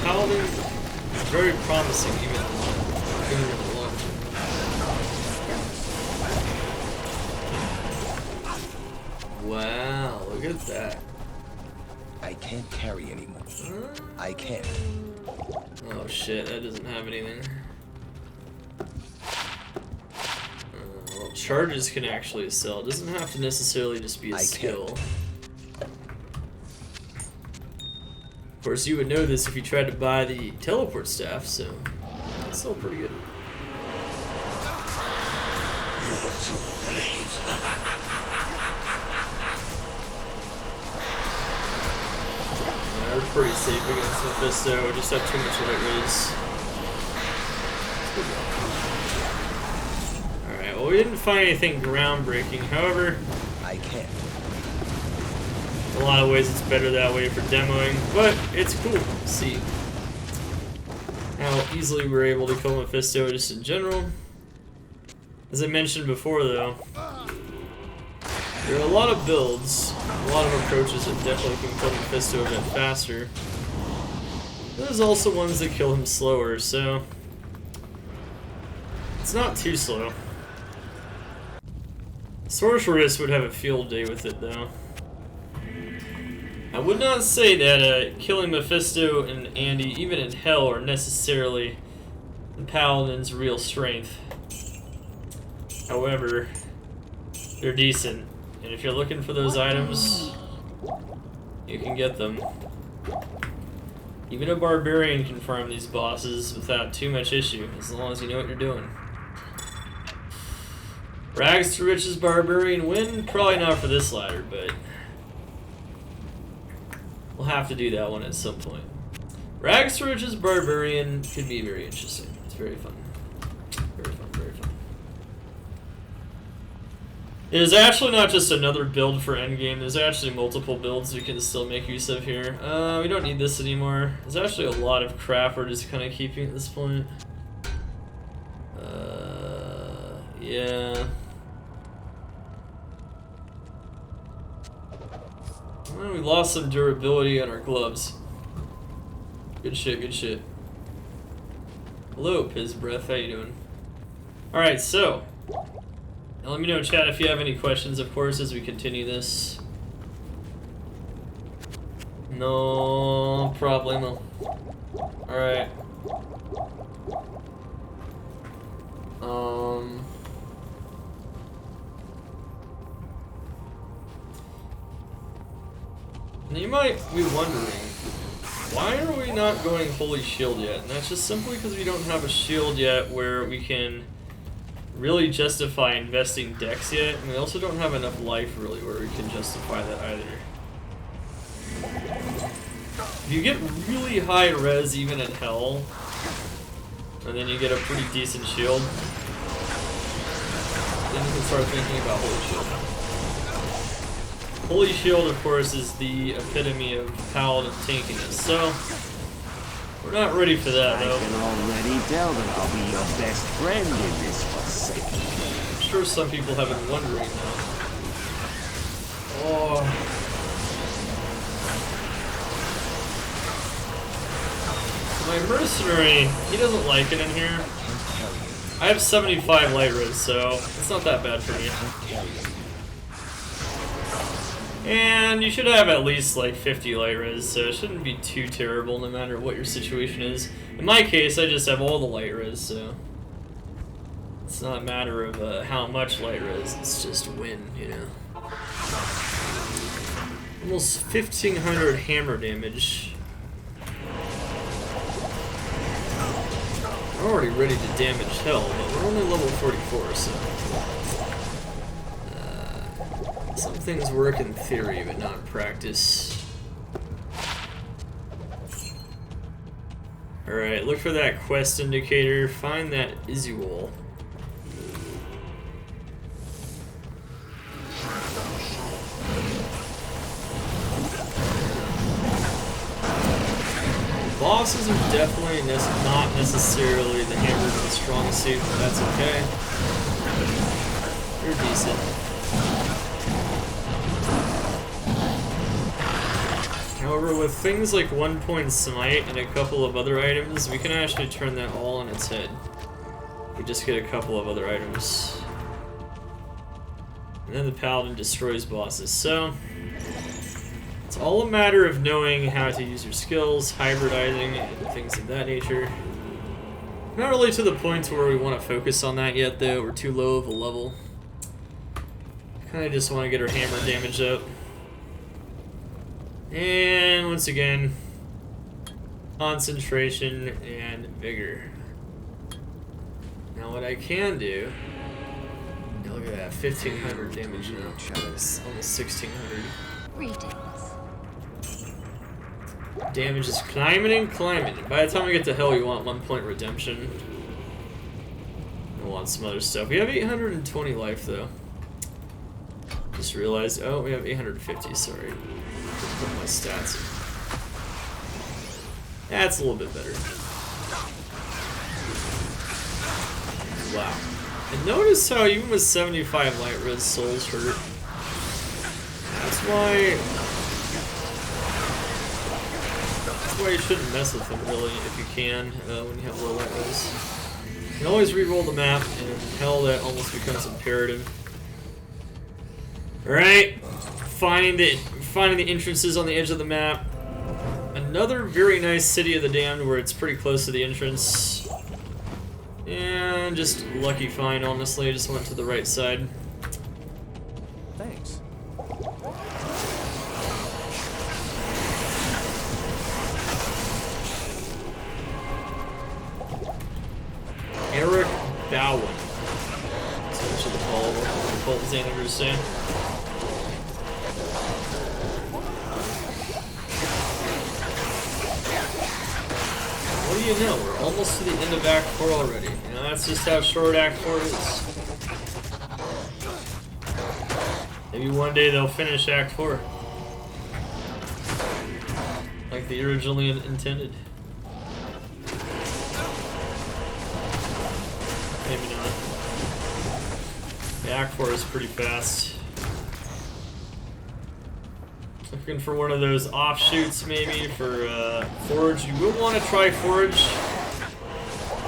Paladin is very promising, even in the long term. Wow, look at that. I can't carry anymore. I can't. Oh shit, that doesn't have anything. Well, charges can actually sell. It doesn't have to necessarily just be a skill. Of course, you would know this if you tried to buy the teleport staff, so it's still pretty good. We're pretty safe against Mephisto, just have too much light rays. Alright, well we didn't find anything groundbreaking, however, I can't. in a lot of ways it's better that way for demoing, but it's cool to see how easily we're able to kill Mephisto just in general. As I mentioned before though, there are a lot of builds, a lot of approaches that definitely can kill Mephisto a bit faster. There's also ones that kill him slower, so it's not too slow. Sorceress would have a field day with it though. I would not say that killing Mephisto and Andy, even in Hell, are necessarily the Paladin's real strength. However, they're decent. And if you're looking for those items, you can get them. Even a barbarian can farm these bosses without too much issue, as long as you know what you're doing. Rags to riches barbarian win? Probably not for this ladder, but we'll have to do that one at some point. Rags to riches barbarian could be very interesting. It's very fun. Very fun, very fun. It is actually not just another build for endgame, there's actually multiple builds we can still make use of here. We don't need this anymore. There's actually a lot of crap we're just kind of keeping at this point. Yeah. Well, we lost some durability on our gloves. Good shit, good shit. Hello, Piz Breath, how you doing? Alright, so now let me know in chat if you have any questions, of course, as we continue this. No problemo. Alright. Now you might be wondering, why are we not going Holy Shield yet? And that's just simply because we don't have a shield yet where we can really justify investing dex yet, and we also don't have enough life really where we can justify that either. If you get really high res even in Hell, and then you get a pretty decent shield, then you can start thinking about Holy Shield. Holy Shield, of course, is the epitome of Paladin tankiness, so we're not ready for that, though. I can already tell that I'll be your best friend in this forsaken. I'm sure some people have been wondering now. Oh. My mercenary, he doesn't like it in here. I have 75 light res, so it's not that bad for me. And you should have at least like 50 light res, so it shouldn't be too terrible no matter what your situation is. In my case, I just have all the light res, so it's not a matter of how much light res, it's just when, you know. Almost 1500 hammer damage. We're already ready to damage Hell, but we're only level 44, so some things work in theory, but not in practice. Alright, look for that quest indicator. Find that Izual. Bosses are definitely not necessarily the hammer of the strong suit, but that's okay. They're decent. However, with things like 1 point smite and a couple of other items, we can actually turn that all on its head. We just get a couple of other items. And then the Paladin destroys bosses, so it's all a matter of knowing how to use your skills, hybridizing, and things of that nature. Not really to the point where we want to focus on that yet, though. We're too low of a level. Kinda just want to get our hammer damage up. And once again, concentration and vigor. Now what I can do, now look at that, 1500 damage now. That's almost 1600. Greetings. Damage is climbing and climbing. By the time we get to Hell, you want 1 point redemption. You'll want some other stuff. We have 820 life though. Just realized, oh, we have 850, sorry. Put my stats in. That's a little bit better. Wow. And notice how even with 75 light res, souls hurt. That's why you shouldn't mess with them really if you can when you have low light res. You can always re-roll the map, and in Hell that almost becomes imperative. Alright, finding the entrances on the edge of the map. Another very nice City of the Damned where it's pretty close to the entrance. And just lucky find, honestly. I just went to the right side. Thanks. Eric Bowen. That's what I should call what the Cult Xanaders say. What do you know? We're almost to the end of Act 4 already. You know, that's just how short Act 4 is. Maybe one day they'll finish Act 4. Like they originally intended. Maybe not. The Act 4 is pretty fast. Looking for one of those offshoots maybe for Forge. You will want to try Forge.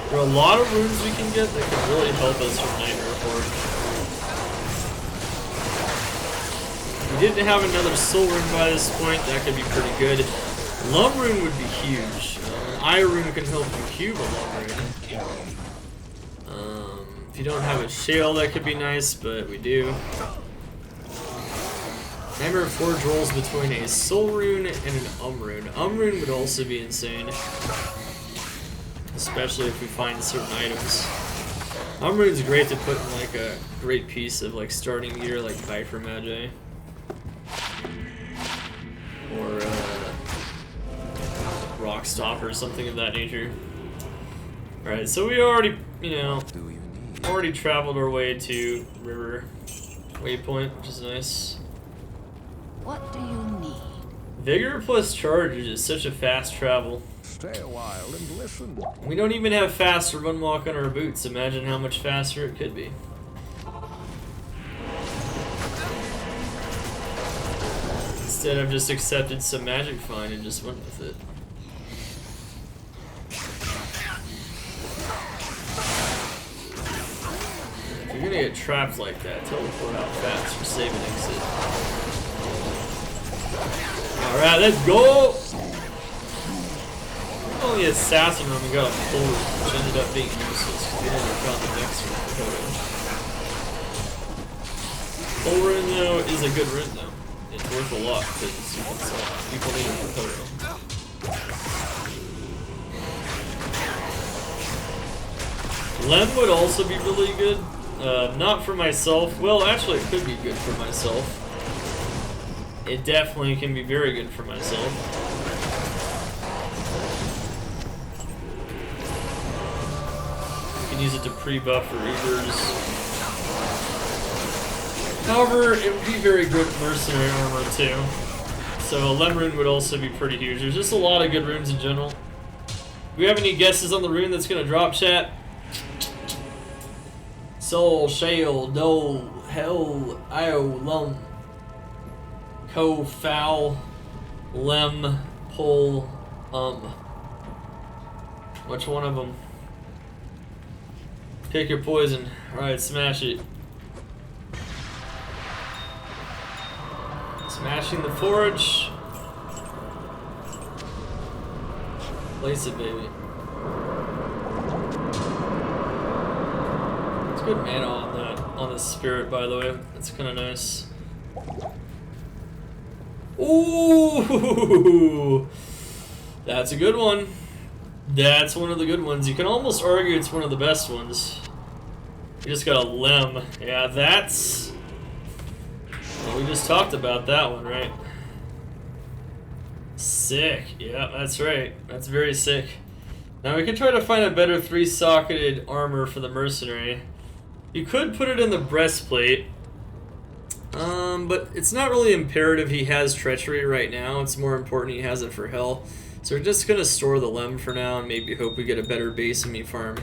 There are a lot of runes we can get that can really help us from Nightmare Forge. If we didn't have another Soul Rune by this point, that could be pretty good. Lum Rune would be huge. Eye Rune can help you cube a Lum Rune. If you don't have a Shale, that could be nice, but we do. Nightmare Forge rolls between a Soul Rune and an Rune. Rune would also be insane. Especially if we find certain items. Armoring's great to put in like a great piece of like starting gear, like Viper Magi. Or Rock Stopper, something of that nature. Alright, so we already, you know, already traveled our way to River Waypoint, which is nice. What do you need? Vigor plus charge is such a fast travel. Stay a while and listen. We don't even have fast run walk on our boots. Imagine how much faster it could be. Instead, I've just accepted some magic fine and just went with it. If you're gonna get trapped like that, teleport out fast or save and exit. Alright, let's go! Only assassin room, we got a full room, which ended up being useless because we never found the next room for Toto. Full rune though is a good rune though. It's worth a lot because people need it for Toto. Lem would also be really good. Not for myself. Well, actually, it could be good for myself. It definitely can be very good for myself. You can use it to pre-buff Reavers. However, it would be very good mercenary armor too. So a Lem rune would also be pretty huge. There's just a lot of good runes in general. Do we have any guesses on the rune that's gonna drop, chat? Soul, Shale, Do, Hell, Io, Lum, Co, Foul, Lem, Pull, Which one of them? Pick your poison. Alright, smash it. Smashing the forge. Place it, baby. It's good mana on that, on the spirit, by the way. That's kind of nice. Ooh, that's a good one. That's one of the good ones. You can almost argue it's one of the best ones. You just got a Lem. Yeah, that's... Well, we just talked about that one, right? Sick. Yeah, that's right. That's very sick. Now we can try to find a better 3-socketed armor for the mercenary. You could put it in the breastplate. But it's not really imperative he has treachery right now. It's more important he has it for hell. So we're just gonna store the Lem for now and maybe hope we get a better base and we farm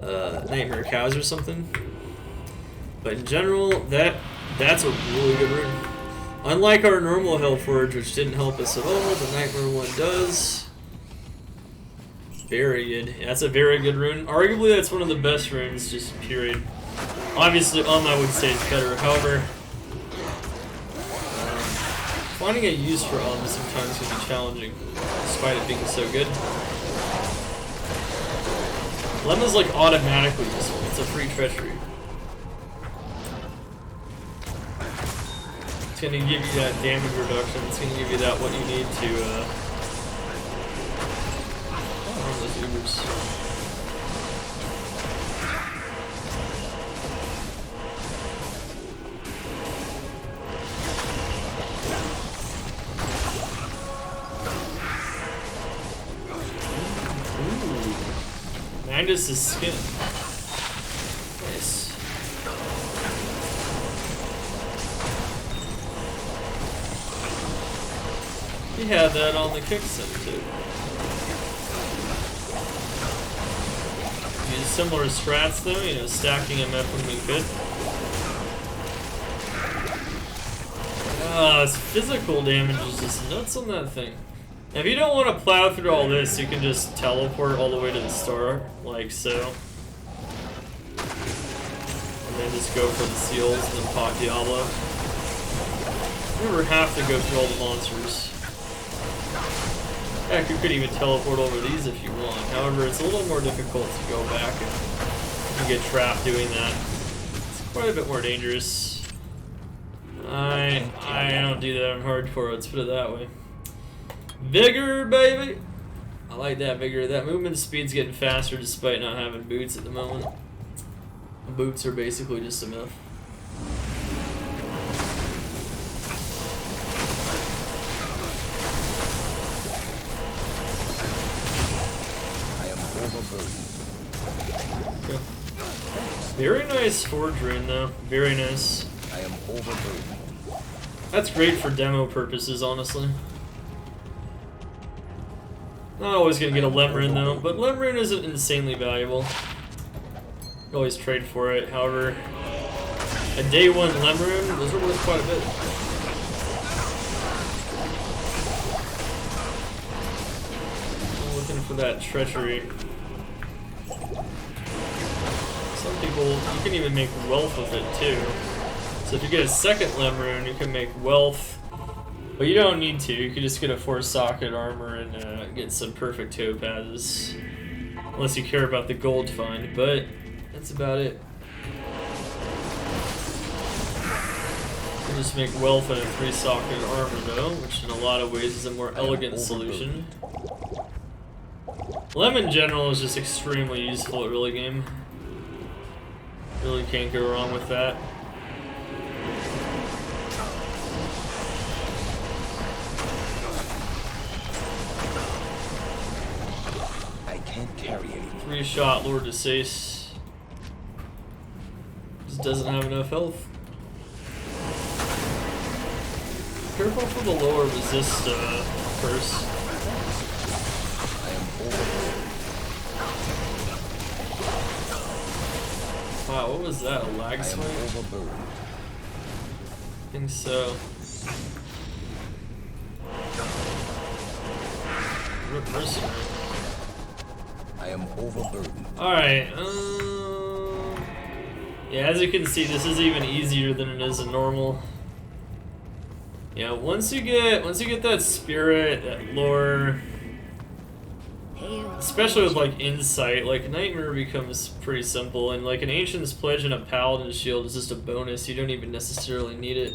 Nightmare Cows or something. But in general, that's a really good rune. Unlike our normal Hellforge, which didn't help us at all, the Nightmare one does. Very good. Yeah, that's a very good rune. Arguably, that's one of the best runes, just period. Obviously, I would say is better. However, finding a use for sometimes can be challenging, despite it being so good. Lem is like automatically useful. It's a free treachery. It's gonna give you that damage reduction. It's gonna give you that what you need to harm those Ubers. Magnus' skin. Nice. He had that on the kickset too. Use similar strats though, you know, stacking him up when we could. His physical damage is just nuts on that thing. Now, if you don't want to plow through all this, you can just teleport all the way to the star, like so. And then just go for the seals and then pop Diablo. You never have to go through all the monsters. Heck, you could even teleport over these if you want. However, it's a little more difficult to go back and you get trapped doing that. It's quite a bit more dangerous. I don't do that on hardcore, let's put it that way. Vigor, baby! I like that vigor. That movement speed's getting faster despite not having boots at the moment. Boots are basically just a myth. I am overburdened. Okay. Very nice forge rune though. Very nice. I am overburdened. That's great for demo purposes, honestly. Not always gonna get a Lemrune though, but Lemrune isn't insanely valuable. You always trade for it. However, a day one Lemrune, those are worth quite a bit. I'm looking for that treachery. Some people, you can even make wealth with it too. So if you get a second Lemrune, you can make wealth. But you don't need to. You can just get a 4-socket armor and get some perfect topazes. Unless you care about the gold find, but that's about it. You can just make wealth and a 3-socket armor though, which in a lot of ways is a more elegant solution. Lem in general is just extremely useful at early game. Really can't go wrong with that. Can't carry anything. 3-shot Lord Desace. Just doesn't have enough health. Careful for the lower resist first. I am overburdened. Wow, what was that? A lag swing? I am overburdened. I think so. Rip Mercenary. I am overburdened. Alright, yeah, as you can see, this is even easier than it is in normal. Yeah, once you get that spirit, that lore, especially with like insight, like Nightmare becomes pretty simple, and like an Ancient's Pledge and a Paladin's Shield is just a bonus. You don't even necessarily need it.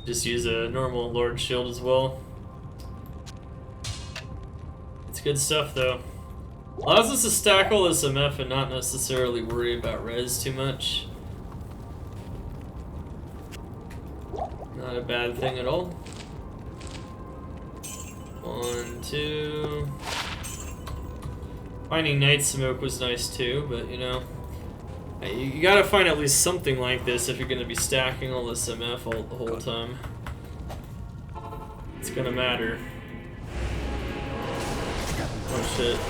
Just use a normal Lord Shield as well. It's good stuff though. Allows us to stack all this MF and not necessarily worry about res too much. Not a bad thing at all. 1, 2. Finding Night Smoke was nice too, but you know, you gotta find at least something like this if you're gonna be stacking all this MF the whole time. It's gonna matter. Oh shit.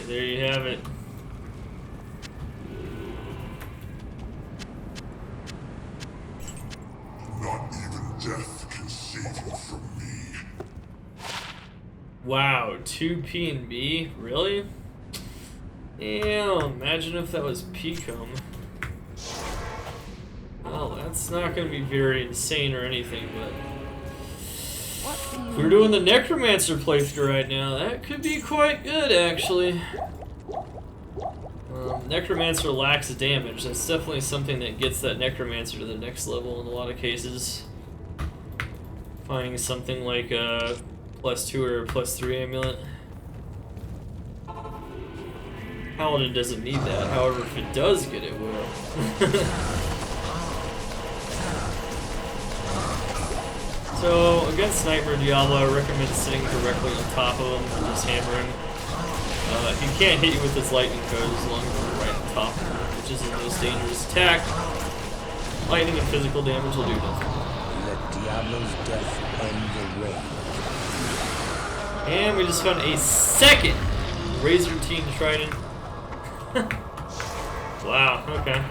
There you have it. Not even death can save you from me. Wow, 2 P and B? Really? Yeah, imagine if that was P-com. Well, that's not going to be very insane or anything, but... If we're doing the Necromancer playthrough right now, that could be quite good, actually. Necromancer lacks damage. That's definitely something that gets that Necromancer to the next level in a lot of cases. Finding something like a +2 or a +3 amulet. Paladin doesn't need that, however, if it does get it, it will. So, against Nightmare Diablo, I recommend sitting directly on top of him and just hammering. He can't hit you with his lightning code as long as you're right on top of him, which is the most dangerous attack. Lightning and physical damage will do nothing. Let Diablo's death end the reign. And we just found a second Razor Team Trident. Wow, okay.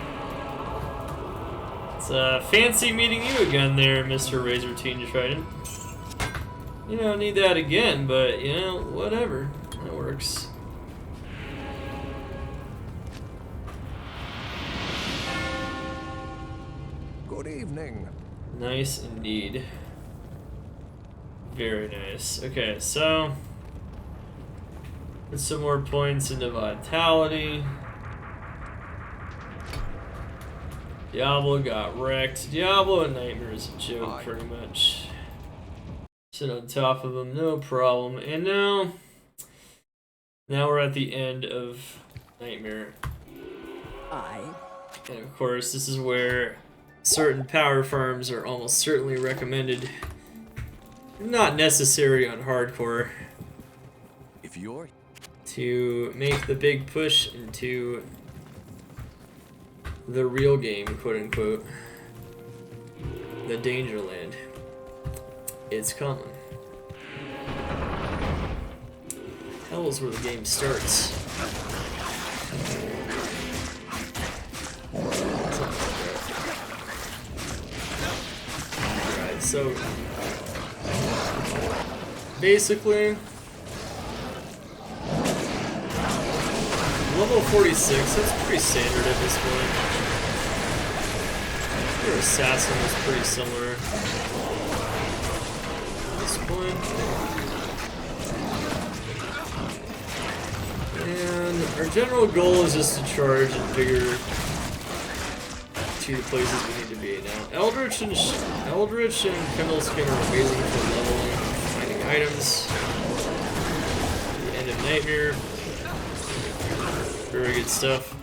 It's fancy meeting you again there, Mr. Razor Team Trident. You don't need that again, but, you know, whatever. That works. Good evening. Nice indeed. Very nice. Okay, so... Put some more points into vitality. Diablo got wrecked. Diablo and Nightmare is a joke, pretty much. Sit on top of him, no problem. And now we're at the end of Nightmare. And of course, this is where certain power farms are almost certainly recommended. Not necessary on hardcore. If you're to make the big push into the real game, quote unquote. The Dangerland. It's coming. Hell is where the game starts. Alright, so basically level 46, that's pretty standard at this point. Your assassin is pretty similar at this point. And our general goal is just to charge and figure to the places we need to be. Now, Eldritch and Kendallskin are amazing for leveling, finding items. The end of Nightmare. Very good stuff.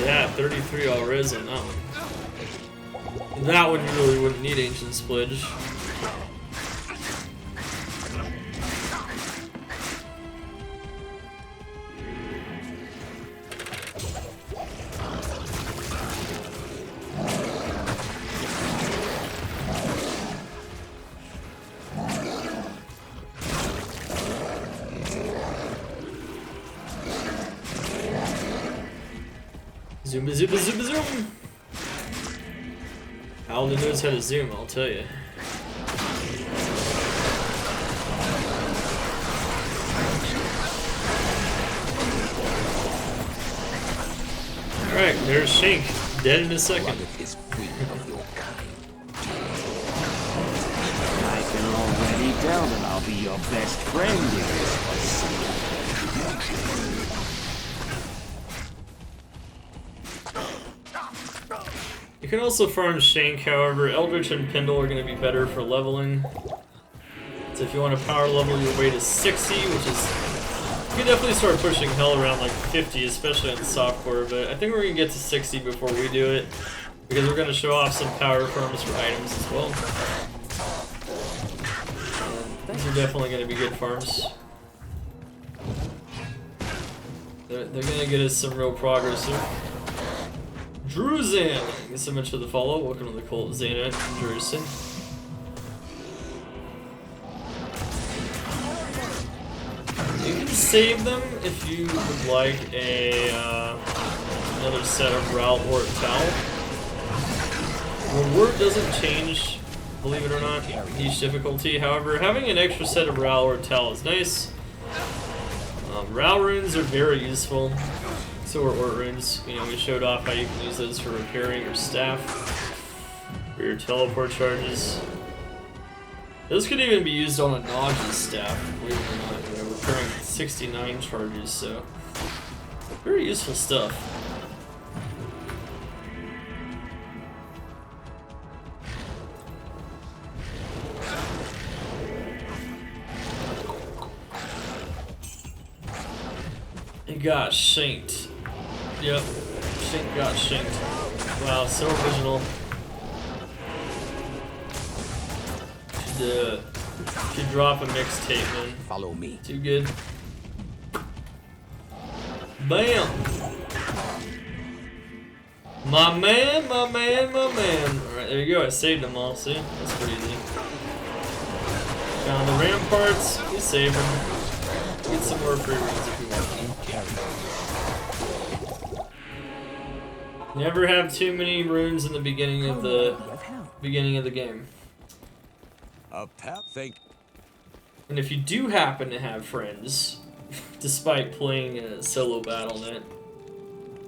Yeah, 33 already on that one. That one you really wouldn't need Ancient Splidge. Zoom, zoom, zoom, zoom! Paladin knows how to zoom, I'll tell you. Alright, there's Shank, dead in a second. I can already tell that I'll be your best friend in this forsaken. You can also farm Shank, however. Eldritch and Pendle are going to be better for leveling. So if you want to power level your way to 60, which is... You can definitely start pushing Hell around like 50, especially on softcore, but I think we're going to get to 60 before we do it, because we're going to show off some power farms for items as well. These are definitely going to be good farms. They're going to get us some real progress here. Druzan! Thanks so much for the follow. Welcome to the cult, Xana Druzan. You can save them if you would like another set of Ral or Tau. Reward doesn't change, believe it or not, each difficulty. However, having an extra set of Ral or Tau is nice. Ral runes are very useful. So are Ort runes. You know, we showed off how you can use those for repairing your staff, for your teleport charges. Those could even be used on a Nog's staff, believe it or not. You know, repairing 69 charges, so very useful stuff. It got shanked. Yep, Shank got shanked. Wow, so original. Should drop a mixtape, man. Follow me. Too good. Bam! My man, my man, my man. Alright, there you go. I saved them all. See? That's pretty easy. Found the ramparts. We saved them. Get some more free runes if you want. Never have too many runes in the beginning of the game. And if you do happen to have friends, despite playing a solo BattleNet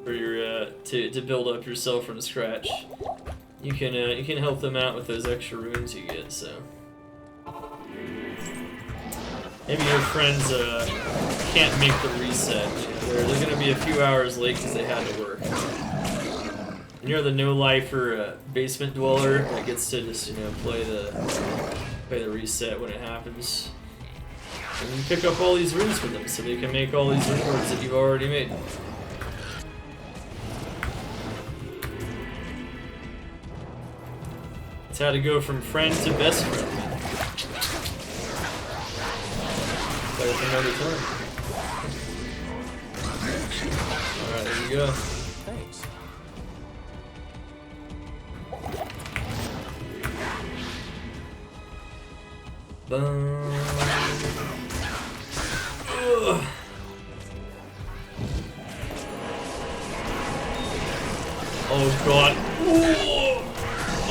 for your to build up yourself from scratch, you can help them out with those extra runes you get. So maybe your friends can't make the reset. They're going to be a few hours late because they had to work. And you're the no-lifer basement dweller that gets to just, you know, play the reset when it happens. And you pick up all these runes for them so they can make all these rune words that you've already made. It's how to go from friend to best friend. Better for another time. Alright, there you go. Thanks. Boom. Oh god.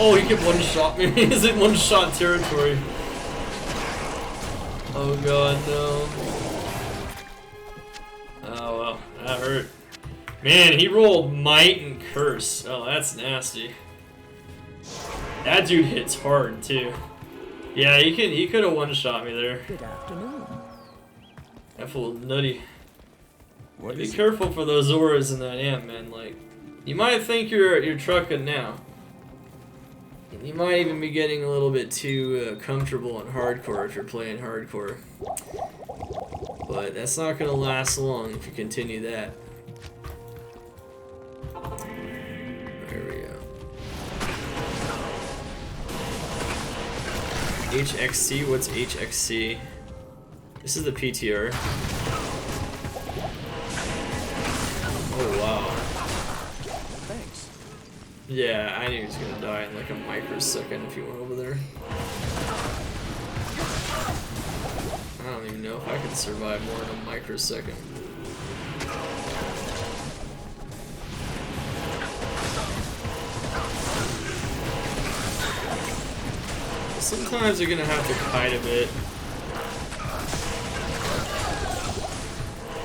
Oh, he can one-shot me. He's in one-shot territory. Oh god, no. Oh well, that hurt. Man, he rolled Might and Curse. Oh, that's nasty. That dude hits hard too. Yeah, he could have one-shot me there. Good afternoon. That fool nutty. Be careful for those auras in that amp, man. Like, you might think you're trucking now. You might even be getting a little bit too comfortable in hardcore if you're playing hardcore. But that's not gonna last long if you continue that. There we go. HXC? What's HXC? This is the PTR. Oh wow. Thanks. Yeah, I knew he was gonna die in like a microsecond if he went over there. I don't even know if I could survive more than a microsecond. Sometimes you're gonna have to kite a bit.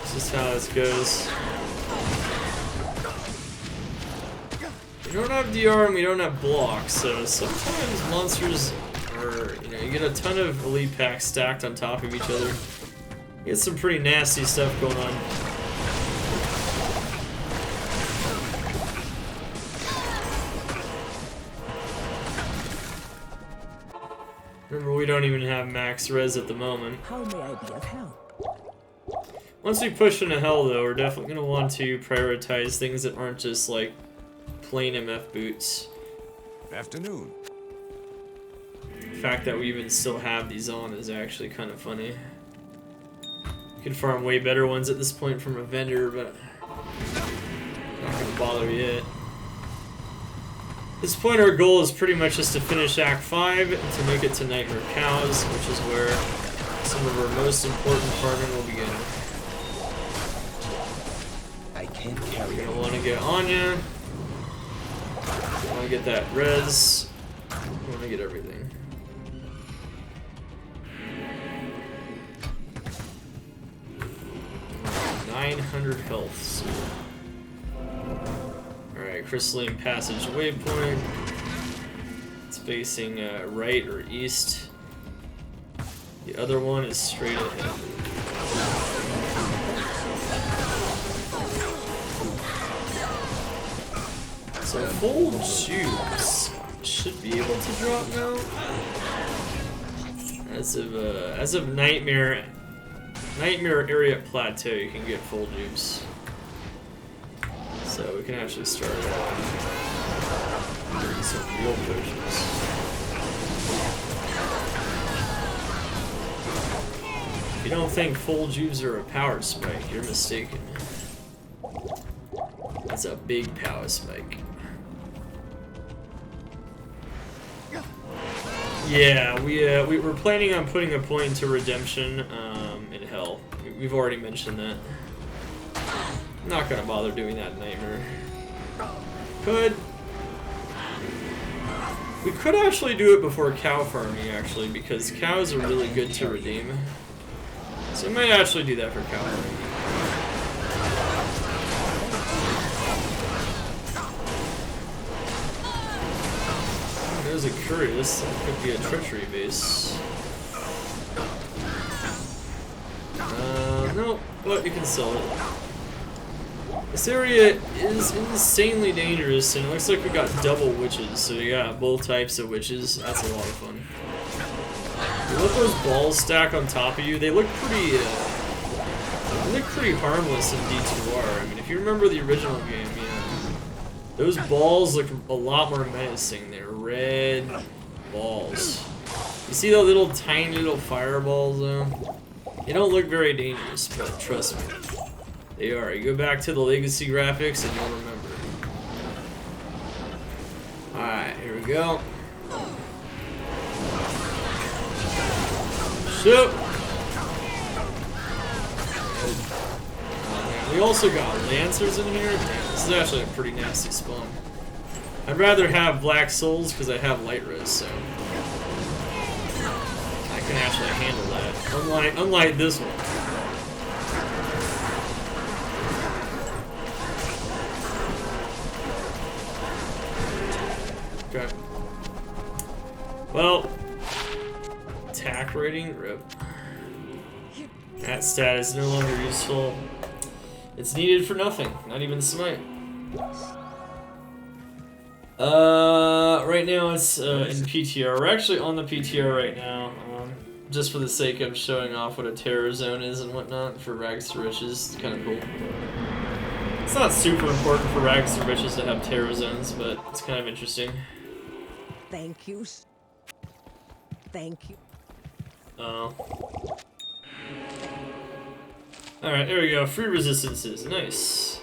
This is how this goes. We don't have DR and we don't have blocks, so sometimes monsters are, you know, you get a ton of elite packs stacked on top of each other. You get some pretty nasty stuff going on. Remember, we don't even have max res at the moment. How may I be of help? Once we push into hell, though, we're definitely going to want to prioritize things that aren't just like plain MF boots. Afternoon. The fact that we even still have these on is actually kind of funny. You can farm way better ones at this point from a vendor, but I'm not going to bother yet. At this point, our goal is pretty much just to finish Act 5 and to make it to Nightmare Cows, which is where some of our most important farming will begin. I can't carry You're it. going to want to get Anya. You want to get that res. You want to get everything. Alright, 900 health. So. Alright, Crystalline Passage waypoint. It's facing right or east. The other one is straight ahead. So full juice should be able to drop now. As of Nightmare area plateau, you can get full juice. So we can actually start some real potions. If you don't think full juice are a power spike, you're mistaken. That's a big power spike. Yeah, we were planning on putting a point to redemption in Hell. We've already mentioned that. I'm not gonna bother doing that in Nightmare. We could actually do it before cow farming, actually, because cows are really good to redeem. So we might actually do that for cow farming. There's a curry. This could be a treachery base. know what? You can sell it. This area is insanely dangerous, and it looks like we got double witches, so you got both types of witches. That's a lot of fun. You let those balls stack on top of you. They look pretty harmless in D2R. I mean, if you remember the original game, yeah, those balls look a lot more menacing. They're red balls. You see the little tiny little fireballs though? They don't look very dangerous, but trust me, they are. You go back to the legacy graphics and you'll remember. Alright, here we go. Shoot! We also got Lancers in here. Damn, this is actually a pretty nasty spawn. I'd rather have Black Souls because I have Light Res, so I can actually handle that. Unlike this one. Okay. Well, attack rating, rip. That stat is no longer useful. It's needed for nothing, not even smite. Right now it's in PTR. We're actually on the PTR right now, just for the sake of showing off what a terror zone is and whatnot for Rags to Riches. It's kind of cool. It's not super important for Rags to Riches to have terror zones, but it's kind of interesting. Thank you. Thank you. Oh. Alright, there we go. Free resistances. Nice.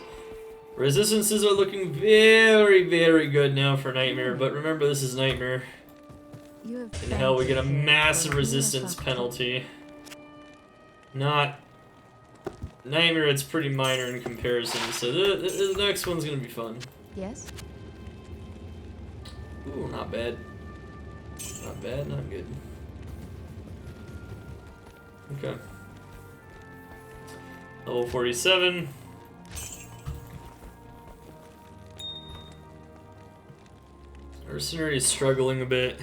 Resistances are looking very, very good now for Nightmare, but remember this is Nightmare. In hell, we get a massive resistance penalty. Not... Nightmare, it's pretty minor in comparison, so the next one's gonna be fun. Yes? Ooh, not bad. Not bad, not good. Okay. Level 47. Mercenary is struggling a bit.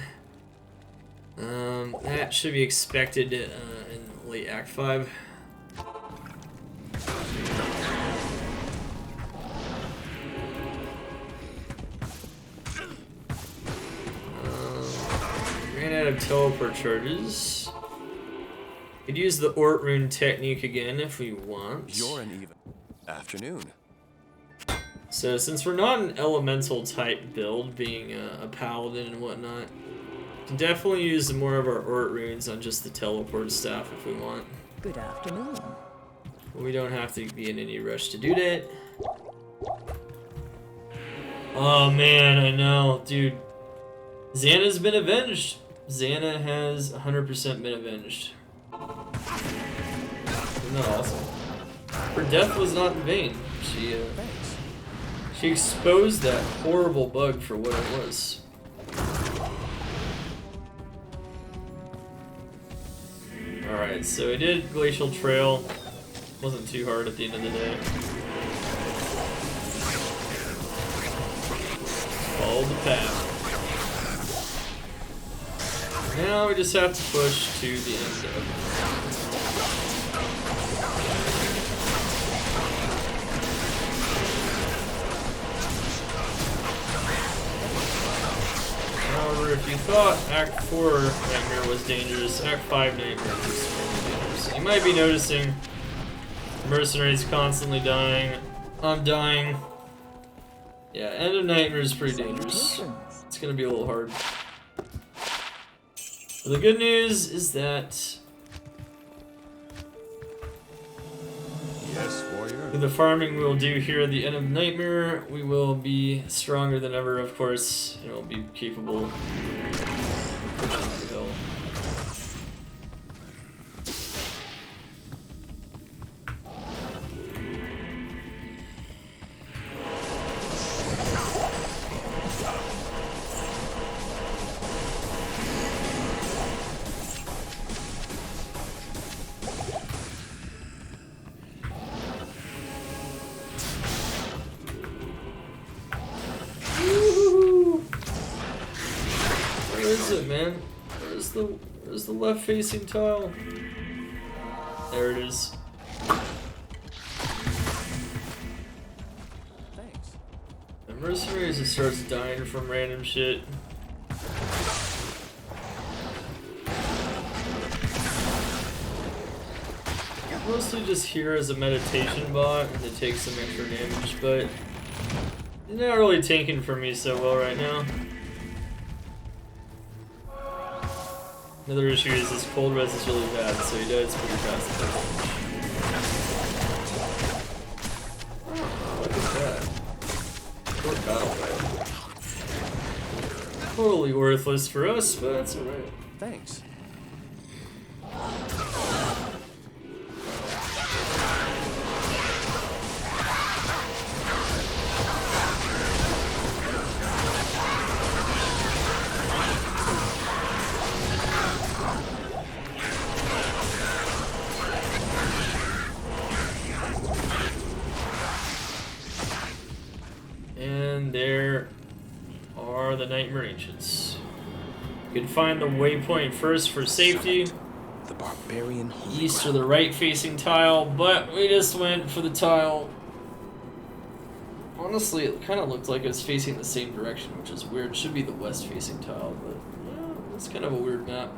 That should be expected in late Act 5. Ran out of teleport charges. Could use the Ort Rune technique again if we want. You're an even afternoon. So since we're not an elemental type build, being a paladin and whatnot, we can definitely use more of our Ort Runes on just the teleport staff if we want. Good afternoon. We don't have to be in any rush to do that. Oh man, I know, dude. Xana's been avenged. Xana has 100% been avenged. Isn't that awesome? Her death was not in vain. She exposed that horrible bug for what it was. Alright, so we did Glacial Trail. Wasn't too hard at the end of the day. Follow the path. Now we just have to push to the end of it. However, if you thought Act 4 Nightmare was dangerous, Act 5 Nightmare is extremely dangerous. You might be noticing mercenaries constantly dying. I'm dying. Yeah, End of Nightmare is pretty dangerous. It's gonna be a little hard. But the good news is that with the farming we'll do here at the end of Nightmare, we will be stronger than ever, of course, and we'll be capable of pushing the hill. Man, where's the left-facing tile? There it is. Mercenaries just starts dying from random shit. Mostly just here as a meditation bot and to take some extra damage, but it's not really tanking for me so well right now. Another issue is this cold res is really bad, so he dies pretty fast. Oh, look at that. Short battle fight. Totally worthless for us, but that's alright. Thanks. And there are the Nightmare Ancients. You can find the waypoint first for safety. The barbarian East or the right facing tile, but we just went for the tile. Honestly, it kind of looked like it was facing the same direction, which is weird. It should be the west facing tile, but yeah, it's kind of a weird map.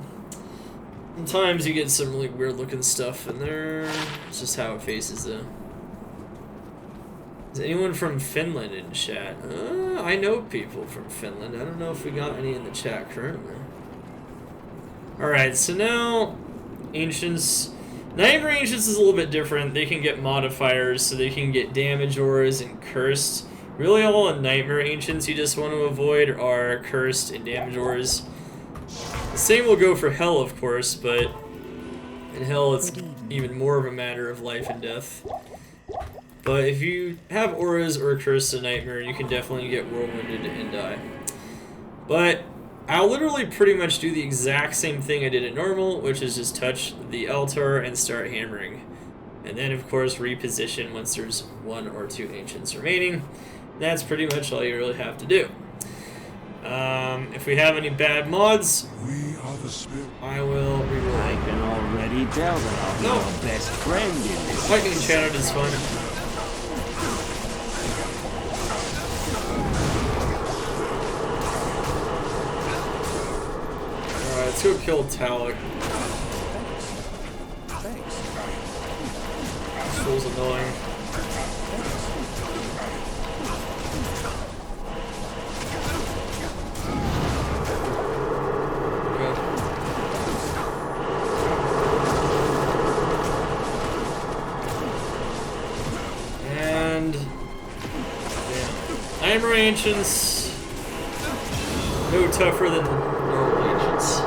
Sometimes you get some really weird looking stuff in there. It's just how it faces though. Is anyone from Finland in chat? I know people from Finland. I don't know if we got any in the chat currently. Alright, so now Ancients. Nightmare Ancients is a little bit different. They can get modifiers, so they can get damage auras and cursed. Really all in Nightmare Ancients you just want to avoid are cursed and damage auras. The same will go for Hell, of course, but in Hell it's even more of a matter of life and death. But if you have auras or Curse to Nightmare, you can definitely get whirlwinded and die. But I'll literally pretty much do the exact same thing I did at normal, which is just touch the altar and start hammering. And then, of course, reposition once there's 1 or 2 Ancients remaining. That's pretty much all you really have to do. If we have any bad mods, I will reroll. I can already tell that I'll be your best friend in this. Lightning Channel is fun. Alright, let's go kill Talek. Thanks. This fool's annoying. And yeah. Nightmare Ancients, no tougher than normal Ancients.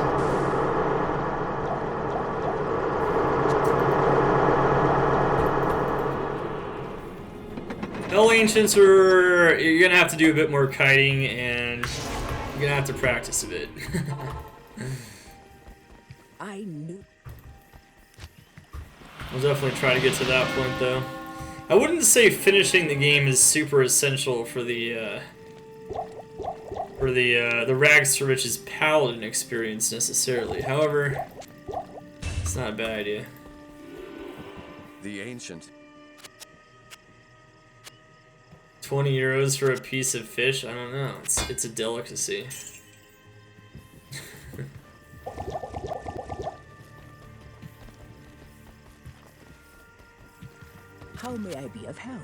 Hell Ancients are, you're gonna have to do a bit more kiting and you're gonna have to practice a bit. I knew. We'll definitely try to get to that point though. I wouldn't say finishing the game is super essential for the Rags to Riches Paladin experience necessarily. However, it's not a bad idea. The ancient. 20 euros for a piece of fish? I don't know. It's a delicacy. How may I be of help?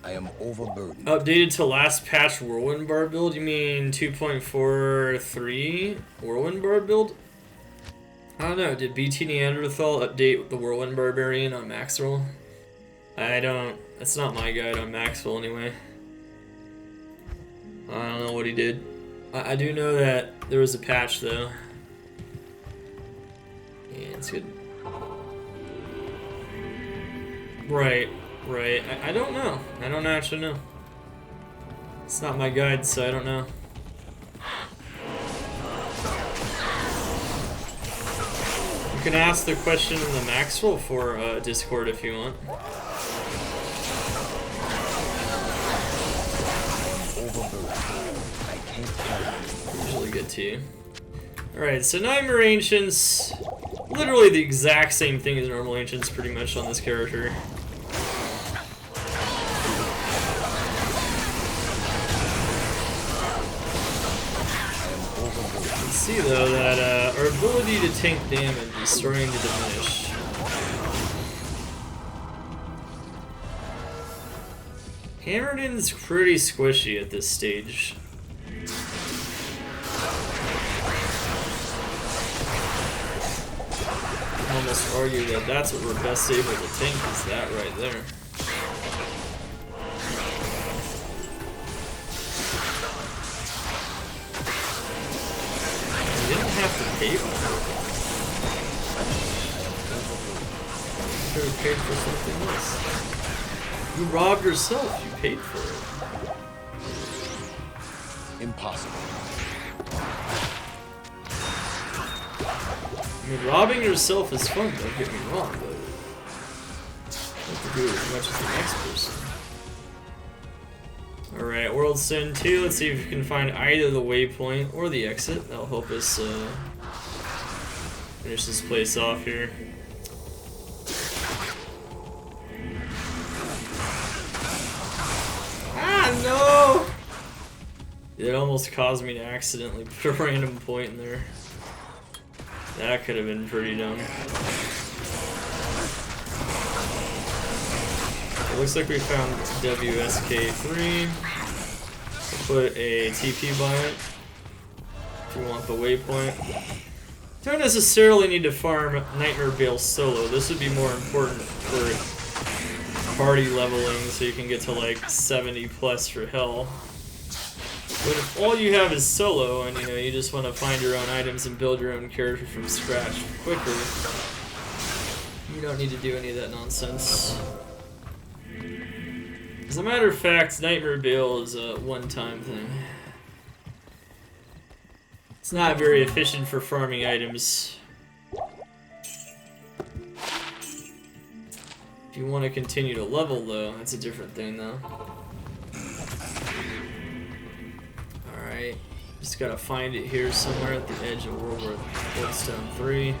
I am overburdened. Updated to last patch Whirlwind Bar build? You mean 2.43 Whirlwind Bar build? I don't know. Did BT Neanderthal update the Whirlwind Barbarian on Maxwell? I don't. That's not my guide on Maxwell anyway. I don't know what he did. I do know that there was a patch though. Yeah, it's good. Right. I don't know. I don't actually know. It's not my guide, so I don't know. You can ask the question in the Maxwell for Discord if you want. Usually good to you. Alright, so Nightmare Ancients. literally the exact same thing as normal ancients pretty much on this character. You can see though that our ability to tank damage is starting to diminish. Hammerden's pretty squishy at this stage. I almost argue that that's what we're best able to tank, is that right there. You didn't have to pay for it. You could have paid for something else. You robbed yourself, you paid for it. Impossible. I mean, robbing yourself is fun, don't get me wrong, but you have to do it as much as the next person. Alright, World Sin 2, let's see if we can find either the waypoint or the exit. That'll help us finish this place off here. Ah, no! It almost caused me to accidentally put a random point in there. That could have been pretty dumb. It looks like we found WSK3. We'll put a TP by it if you want the waypoint. Don't necessarily need to farm Nightmare Bale solo. This would be more important for party leveling so you can get to like 70 plus for Hell. But if all you have is solo and you just want to find your own items and build your own character from scratch quickly, you don't need to do any of that nonsense. As a matter of fact, Nightmare Bale is a one-time thing. It's not very efficient for farming items. If you want to continue to level though, that's a different thing though. Alright, just gotta find it here somewhere at the edge of Worldstone 3.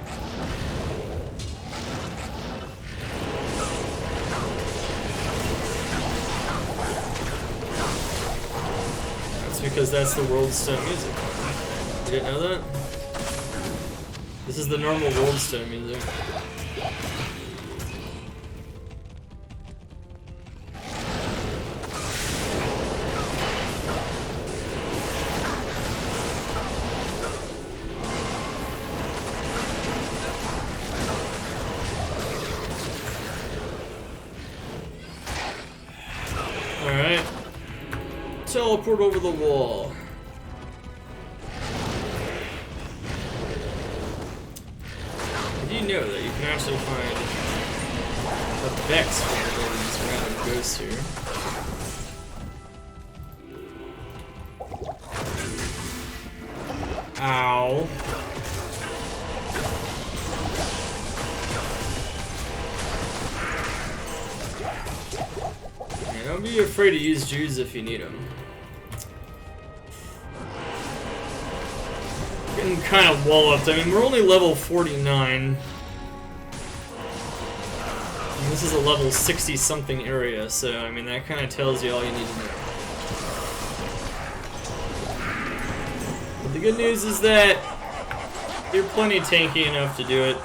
That's because that's the Worldstone music. You didn't know that? This is the normal Worldstone music. Alright. Teleport over the wall. Did you know that you can actually find effects for these random ghosts here? Ow. Yeah, don't be afraid to use Jews if you need them. Getting kind of walloped. I mean, we're only level 49. And this is a level 60-something area, so I mean, that kind of tells you all you need to know. But the good news is that you're plenty tanky enough to do it.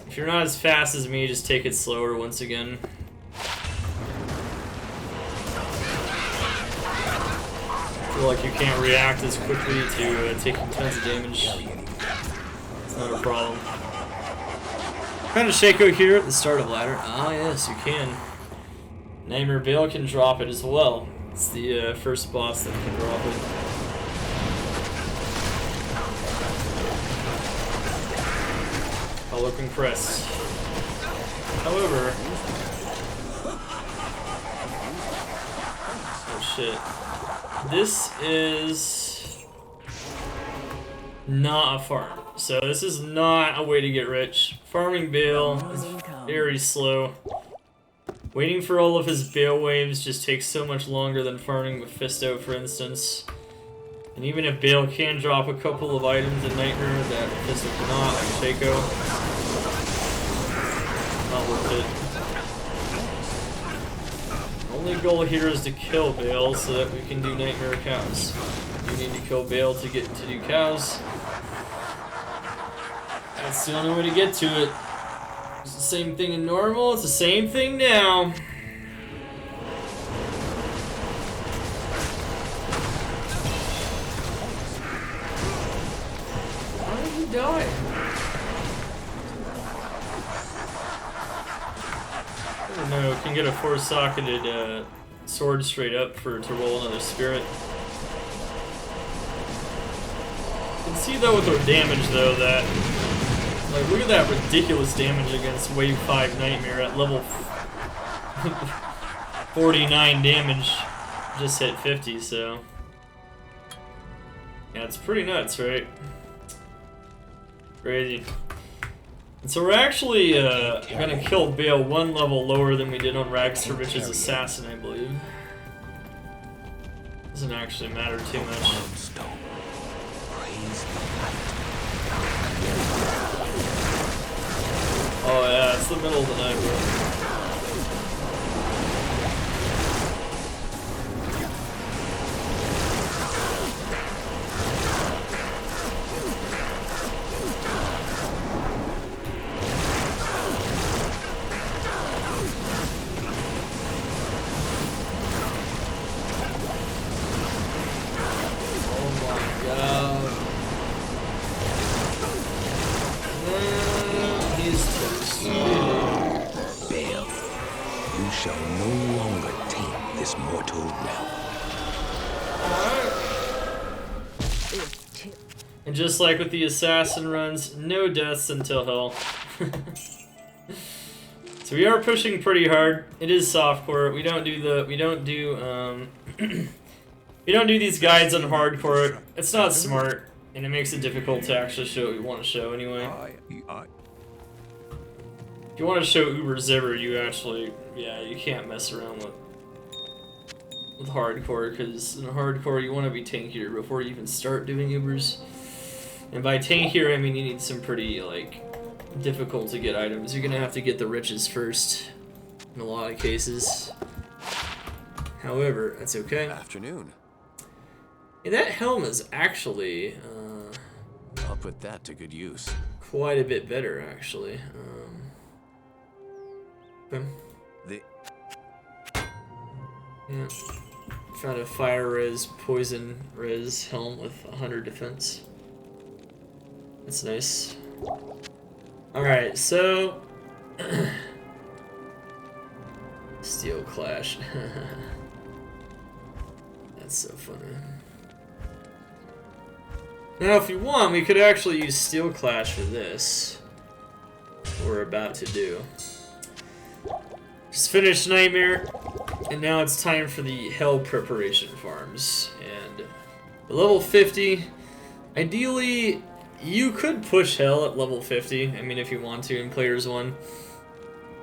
If you're not as fast as me, just take it slower once again. Feel like you can't react as quickly to taking tons of damage. It's not a problem. Kind of Shaco here at the start of ladder. Ah, yes, you can. Nightmare Bale can drop it as well. It's the first boss that can drop it. I'll look impressed. However, oh shit. This is not a farm. So this is not a way to get rich. Farming Bale is very slow. Waiting for all of his Bale waves just takes so much longer than farming Mephisto, for instance. And even if Bale can drop a couple of items in Nightmare that Mephisto cannot, like Shaco, not worth it. Only goal here is to kill Bale so that we can do Nightmare cows. We need to kill Bale to get to do cows. That's the only way to get to it. It's the same thing in normal, it's the same thing now. Why did he die? I don't know, can get a 4-socketed sword straight up to roll another spirit. You can see though with our damage though that, like, look at that ridiculous damage against Wave 5 Nightmare at level 49 damage. Just hit 50, so. Yeah, it's pretty nuts, right? Crazy. And so we're actually gonna kill Bale one level lower than we did on Rags to Riches Assassin, I believe. Doesn't actually matter too much. Oh yeah, it's the middle of the night, bro. Oh my god. He's Bale, you shall no longer taint this mortal realm. And just like with the assassin runs, no deaths until hell. So we are pushing pretty hard. It is softcore. We don't do these guides on hardcore. It's not smart, and it makes it difficult to actually show what we want to show anyway. If you want to show Uber Zibber, you actually, yeah, you can't mess around with hardcore, because in hardcore you want to be tankier before you even start doing Ubers. And by tankier, I mean you need some pretty, like, difficult to get items. You're gonna have to get the riches first in a lot of cases. However, that's okay. Afternoon. Hey, that helm is actually I'll put that to good use. quite a bit better, actually. Yeah. Found a fire res, poison res helm with 100 defense. That's nice. Alright, so Steel Clash. That's so funny. Now if you want, we could actually use Steel Clash for this. What we're about to do. Just finished Nightmare, and now it's time for the Hell preparation farms. And level 50, ideally, you could push Hell at level 50, I mean if you want to in Players 1.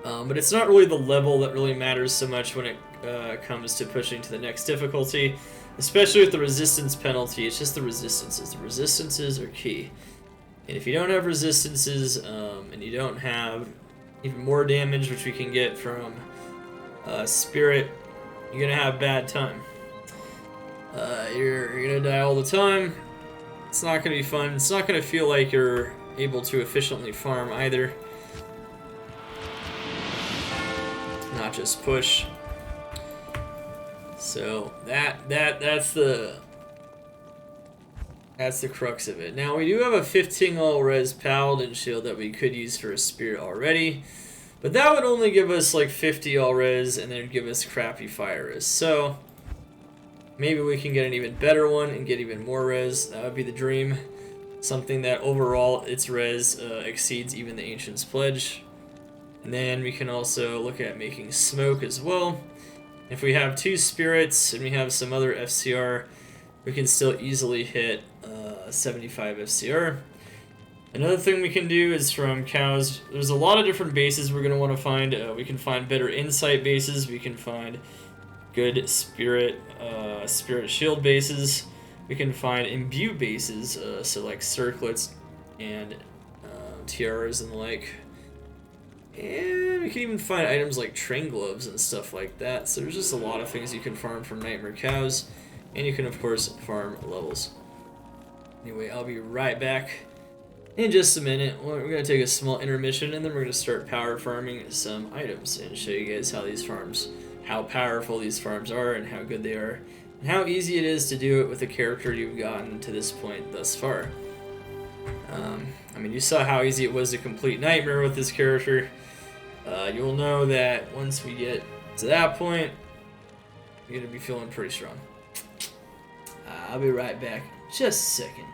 But it's not really the level that really matters so much when it comes to pushing to the next difficulty. Especially with the resistance penalty, it's just the resistances. The resistances are key. And if you don't have resistances, and you don't have even more damage, which we can get from Spirit, you're gonna have bad time. You're gonna die all the time. It's not gonna be fun. It's not gonna feel like you're able to efficiently farm either. Not just push. So that's the crux of it. Now we do have a 15 all res Paladin shield that we could use for a Spirit already, but that would only give us like 50 all res and then give us crappy fire res. So maybe we can get an even better one and get even more res. That would be the dream. Something that overall its res exceeds even the Ancient's Pledge. And then we can also look at making smoke as well. If we have 2 spirits and we have some other FCR, we can still easily hit 75 FCR. Another thing we can do is from cows, there's a lot of different bases we're going to want to find. We can find better insight bases, we can find good spirit shield bases. we can find imbue bases, so like circlets and tiaras and the like. And we can even find items like train gloves and stuff like that. So there's just a lot of things you can farm from Nightmare Cows. And you can, of course, farm levels. Anyway, I'll be right back in just a minute. We're going to take a small intermission, and then we're going to start power farming some items and show you guys how powerful these farms are and how good they are, and how easy it is to do it with the character you've gotten to this point thus far. I mean, you saw how easy it was to complete Nightmare with this character. You'll know that once we get to that point, you're going to be feeling pretty strong. I'll be right back. Just a second.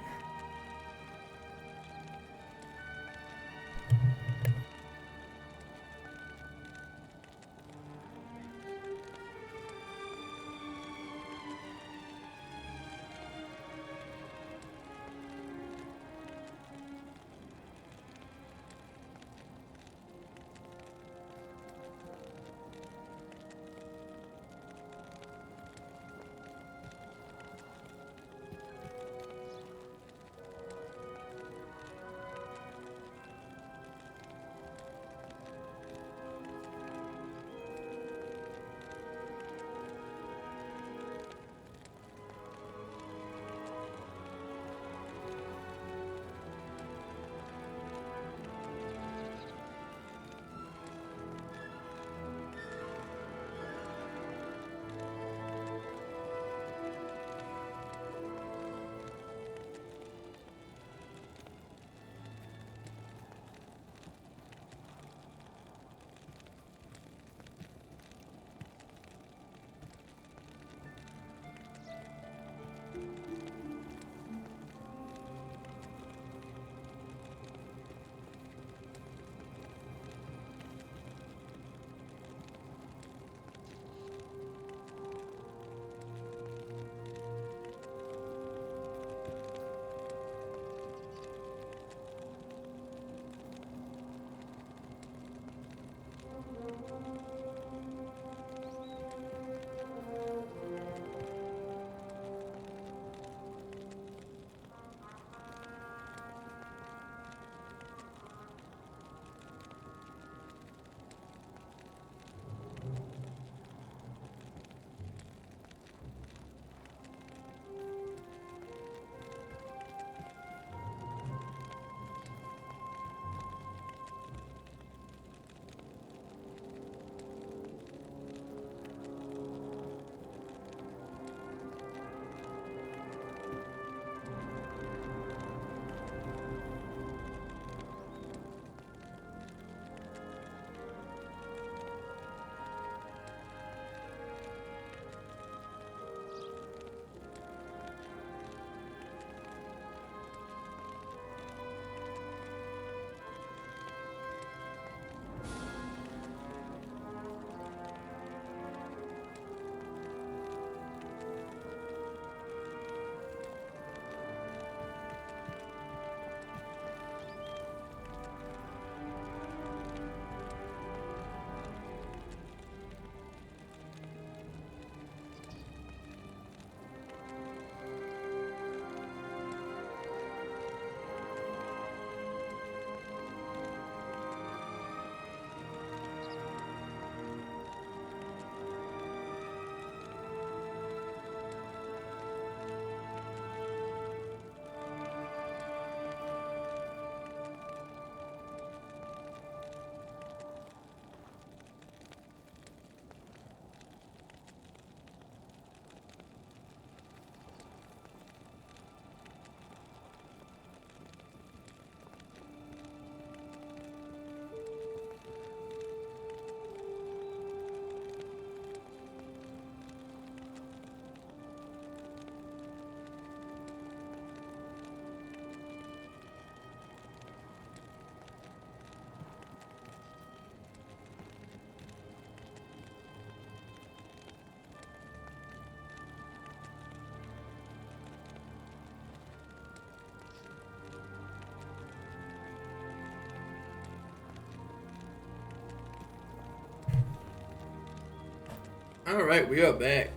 Alright, we are back.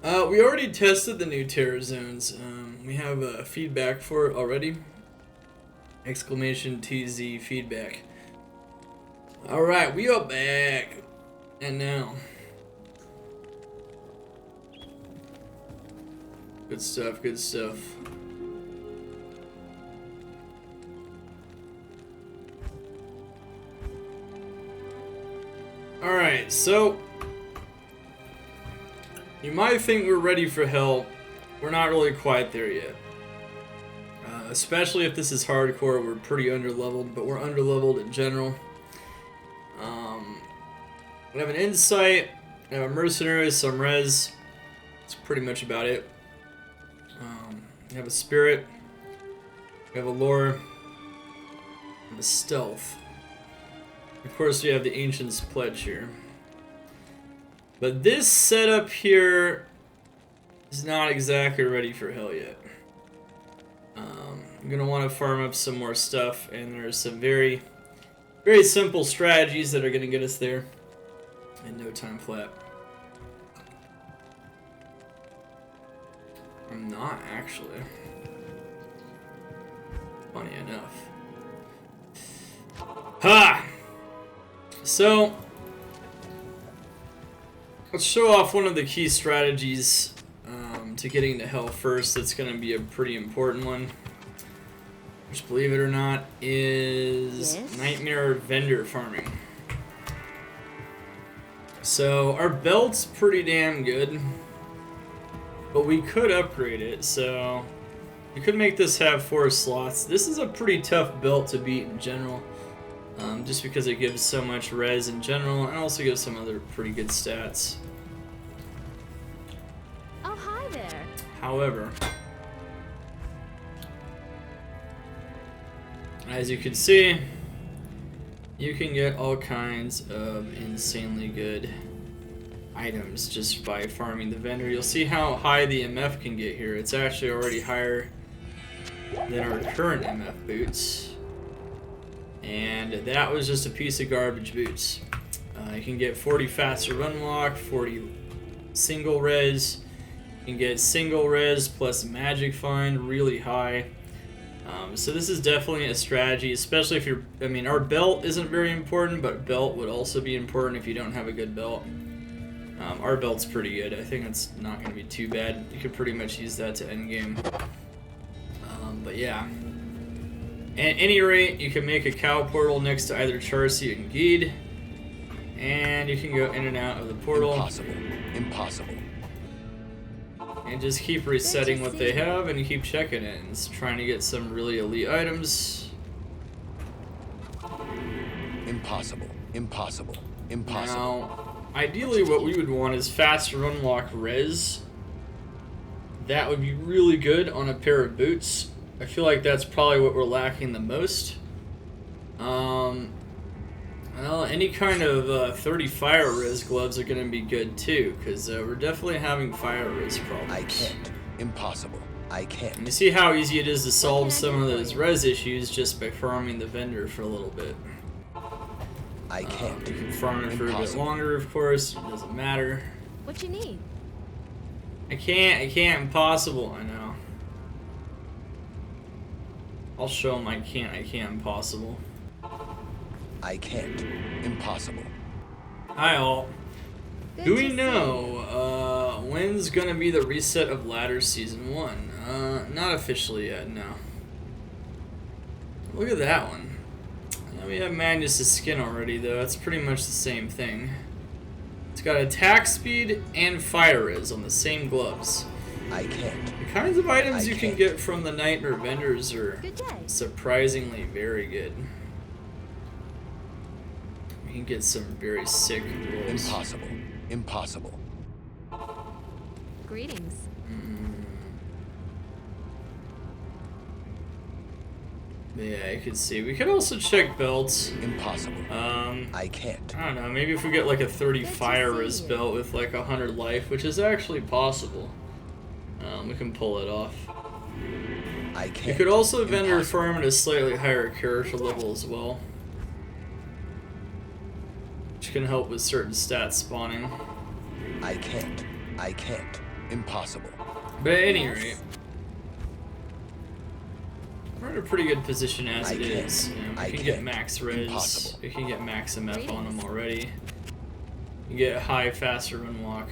We already tested the new terror zones. We have feedback for it already. Exclamation TZ feedback. Alright, we are back. And now. Good stuff, good stuff. Alright, so you might think we're ready for hell. We're not really quite there yet. Especially if this is hardcore, we're pretty underleveled, but we're underleveled in general. We have an insight, we have a mercenary, some res. That's pretty much about it. We have a spirit, we have a lore, we have a stealth. Of course, we have the Ancient's Pledge here. But this setup here is not exactly ready for hell yet. I'm going to want to farm up some more stuff, and there's some very, very simple strategies that are going to get us there in no time flat. I'm not, actually. Funny enough. Ha! So, let's show off one of the key strategies to getting to hell first. That's going to be a pretty important one. Which, believe it or not, is Nightmare Vendor farming. So, our belt's pretty damn good. But we could upgrade it, so you could make this have 4 slots. This is a pretty tough belt to beat in general. Just because it gives so much res in general, and also gives some other pretty good stats. Oh, hi there. However, as you can see, you can get all kinds of insanely good items just by farming the vendor. You'll see how high the MF can get here. It's actually already higher than our current MF boots. And that was just a piece of garbage boots. You can get 40 faster run walk, 40 single res. You can get single res plus magic find really high. So this is definitely a strategy, especially if you're, I mean, our belt isn't very important, but belt would also be important if you don't have a good belt. Our belt's pretty good. I think it's not going to be too bad. You could pretty much use that to end game. But yeah. At any rate, you can make a cow portal next to either Charcy and Hdin, and you can go in and out of the portal. Impossible. Impossible. And just keep resetting what they have and keep checking it and trying to get some really elite items. Impossible. Impossible. Impossible. Now, ideally what we would want is faster unlock res. That would be really good on a pair of boots. I feel like that's probably what we're lacking the most. Well, any kind of 30 fire res gloves are going to be good too, because we're definitely having fire res problems. I can't. Impossible. I can't. And you see how easy it is to solve some of those res issues just by farming the vendor for a little bit. I can't. You can farm it for a bit longer, of course. It doesn't matter. What you need? I can't. Impossible. I know. I'll show them I can't. Impossible. I can't. Impossible. Hi all. Do we know when's gonna be the reset of Ladder Season 1? Not officially yet, no. Look at that one. We have Magnus' skin already though, that's pretty much the same thing. It's got attack speed and fire res on the same gloves. I can't. The kinds of items you can get from the Nightmare Vendors are surprisingly very good. You can get some very sick rolls. Impossible. Impossible. Greetings. Yeah, you can see. We could also check belts. Impossible. I can't. I don't know, maybe if we get like a 30 fire res belt with like 100 life, which is actually possible. We can pull it off. I can't. You could also vendor farm at a slightly higher character level as well, which can help with certain stats spawning. I can't. I can't. Impossible. But at any rate, we're in a pretty good position as it is. You know, we can get max res, we can get max MF on them already. You get a high, faster run walk.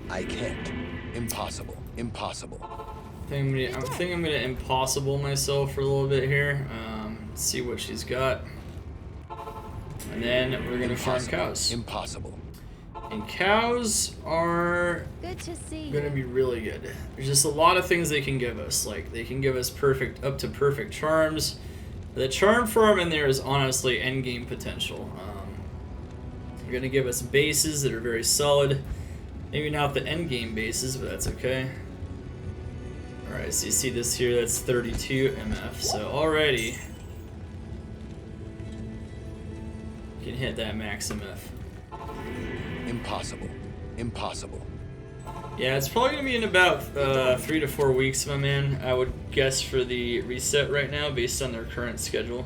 I can't. Impossible. Impossible. I think I'm gonna impossible myself for a little bit here. See what she's got, and then we're gonna farm cows. Impossible. And cows are gonna be really good. There's just a lot of things they can give us. Like they can give us up to perfect charms. The charm farm in there is honestly endgame potential. They're gonna give us bases that are very solid. Maybe not the endgame bases, but that's okay. Alright, so you see this here, that's 32 MF. So already you can hit that max MF. Impossible. Impossible. Yeah, it's probably gonna be in about 3 to 4 weeks, my man. I would guess for the reset right now, based on their current schedule,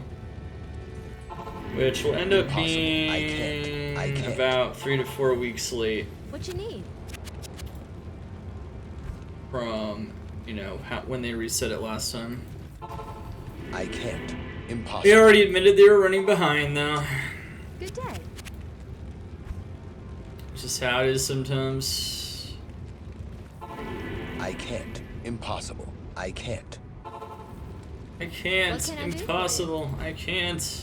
which will end up being about 3 to 4 weeks late. What you need? From, you know, when they reset it last time. I can't. Impossible. They already admitted they were running behind, though. Good day. It's just how it is sometimes. I can't. Impossible. I can't. I can't. Impossible. I can't.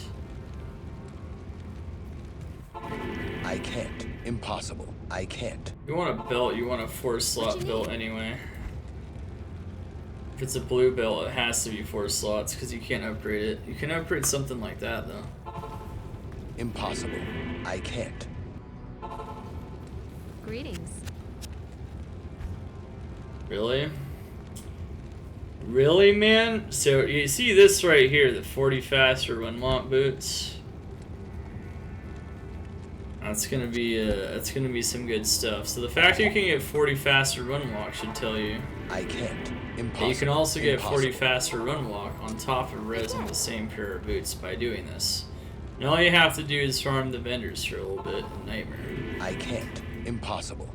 I can't. Impossible. I can't. You want a belt, you want a 4-slot belt anyway. If it's a blue belt, it has to be 4 slots because you can't upgrade it. You can upgrade something like that, though. Impossible. I can't. Greetings. Really? Really, man? So you see this right here, the 40 faster run-walk boots. That's gonna be some good stuff. So the fact you can get 40 faster run walk should tell you. I can't. Impossible. You can also get 40 faster run walk on top of res on the same pair of boots by doing this. And all you have to do is farm the vendors for a little bit. Nightmare. I can't. Impossible.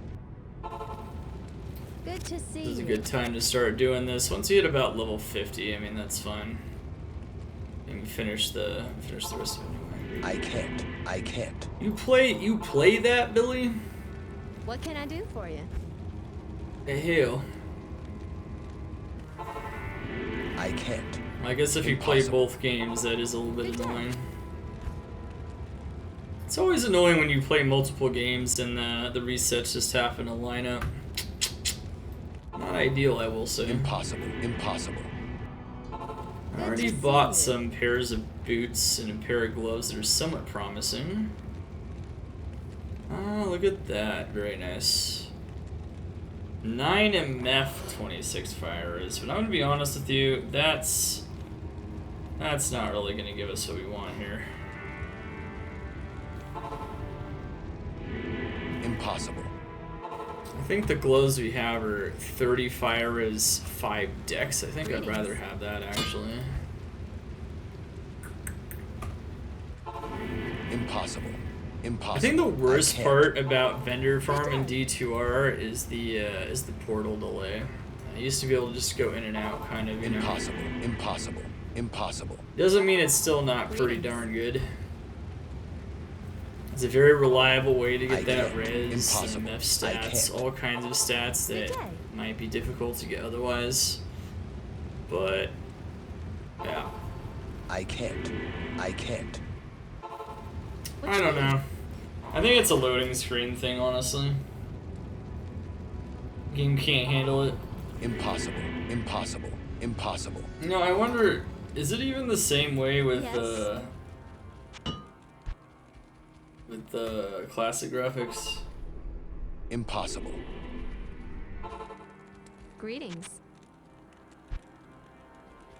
Good to see you. This is a good time to start doing this. Once you hit about level 50, I mean that's fine. You can finish the rest of it anyway. I can't. I can't. You play that, Billy? What can I do for you? The hell. I can't. I guess if you play both games, that is a little bit annoying. It's always annoying when you play multiple games and the resets just happen to line up. Not ideal, I will say. Impossible. Impossible. I already bought some pairs of boots and a pair of gloves that are somewhat promising. Oh, look at that. Very nice. 9 MF 26 fire is, but I'm gonna be honest with you, that's not really gonna give us what we want here. Impossible. I think the gloves we have are 30 fire is 5 dex. I think I'd rather have that actually. Impossible. Impossible. I think the worst part about vendor farm in D2R is the portal delay. I used to be able to just go in and out, kind of, you know. Impossible. Impossible. Impossible. Doesn't mean it's still not pretty darn good. It's a very reliable way to get that res, and MF stats, all kinds of stats that might be difficult to get otherwise. But yeah. I can't. I can't. I don't know. I think it's a loading screen thing, honestly. Game can't handle it. Impossible. Impossible. Impossible. You know, I wonder, is it even the same way with the classic graphics? Impossible. Greetings.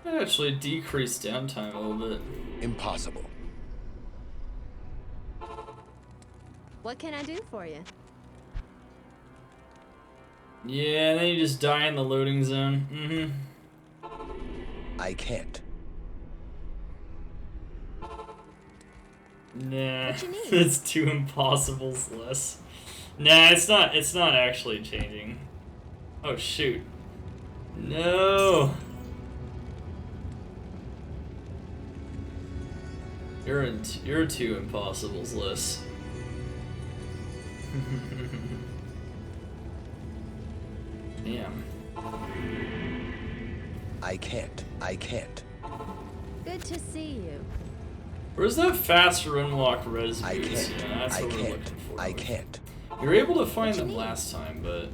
It actually decreased downtime a little bit. Impossible. What can I do for you? Yeah, and then you just die in the loading zone. Mm-hmm. I can't. Nah, What you need? it's 2 impossibles less. Nah, it's not actually changing. Oh shoot. No. You're 2 impossibles less. Damn. I can't. Good to see you. Where's that fast run walk res I boots? can't. Yeah, that's I what we're can't. looking for. I can't. We were able to find What you them need? last time, but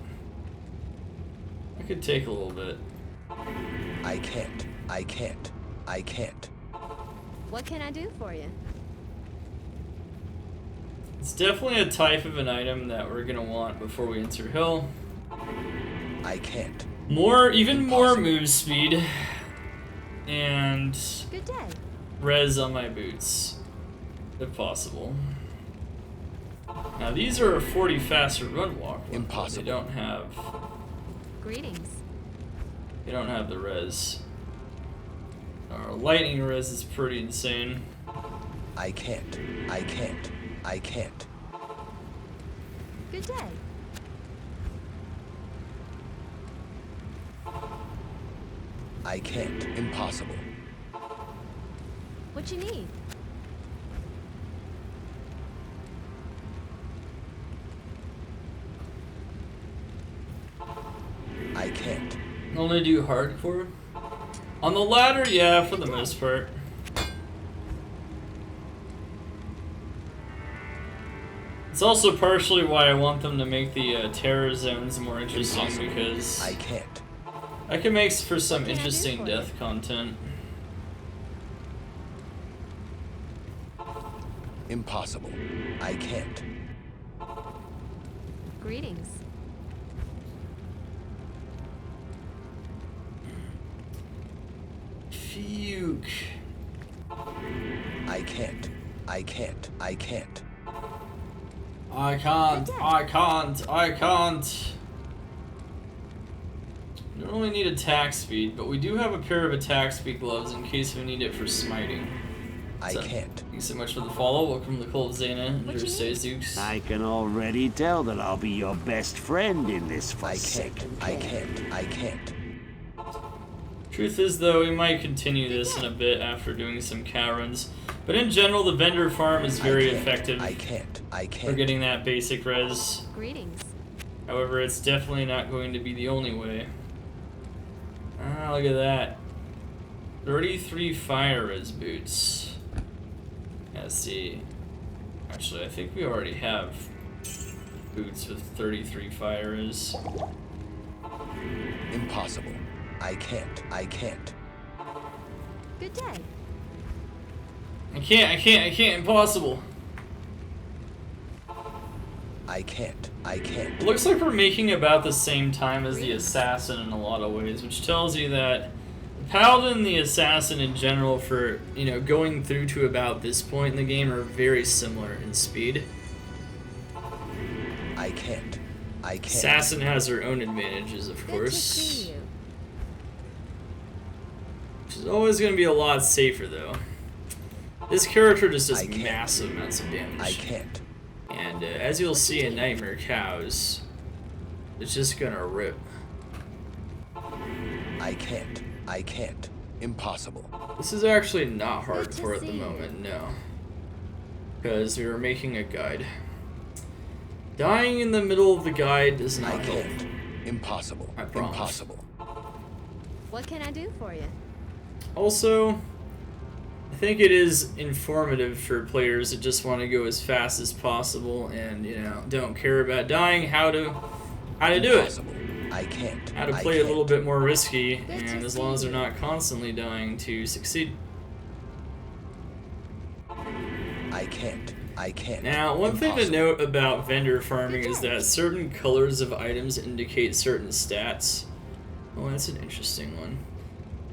it could take a little bit. I can't. What can I do for you? It's definitely a type of an item that we're gonna want before we enter Hill. I can't. Even more move speed and Good day. res on my boots, if possible. Now these are a 40 faster run walk. Impossible. They don't have. Greetings. They don't have the res. Our lightning res is pretty insane. I can't. Good day. I can't. Impossible. What you need? I can't. Only do hardcore? On the ladder, yeah, for the most part. It's also partially why I want them to make the terror zones more interesting, because I can't. I can make for some What can I do interesting for death content. Impossible. I can't. Greetings. Fuke. I can't. I can't. We don't really need attack speed, but we do have a pair of attack speed gloves in case we need it for smiting. I can't. Thanks so much for the follow. Welcome to the Cult of Xana. What you Stay Zooks. I can already tell that I'll be your best friend in this forsaken I can't. Truth is, though, we might continue this in a bit after doing some cow runs. But in general, the vendor farm is very effective for getting that basic res. Greetings. However, it's definitely not going to be the only way. Ah, look at that. 33 fire res boots. Let's see. Actually, I think we already have boots with 33 fire res. Impossible. I can't. Good day. I can't, impossible. I can't. It looks like we're making about the same time as the assassin in a lot of ways, which tells you that the paladin and the assassin in general, for going through to about this point in the game, are very similar in speed. I can't. Assassin has her own advantages, of Good to course, see you. which is always going to be a lot safer though. This character just does massive amounts of damage. I can't. And as you'll see in Nightmare Cows, it's just gonna rip. I can't. Impossible. This is actually not Good to hardcore at the see you. moment, no. Because we were making a guide. Dying in the middle of the guide does not I help. can't. Impossible. I promise. Impossible. What can I do for you? Also, I think it is informative for players that just want to go as fast as possible and, don't care about dying, how to do it. I can't. How to play a little bit more risky, Good and to as long as see they're not constantly dying, to succeed. I can't. Now, one thing to note about vendor farming is that certain colors of items indicate certain stats. Oh, that's an interesting one.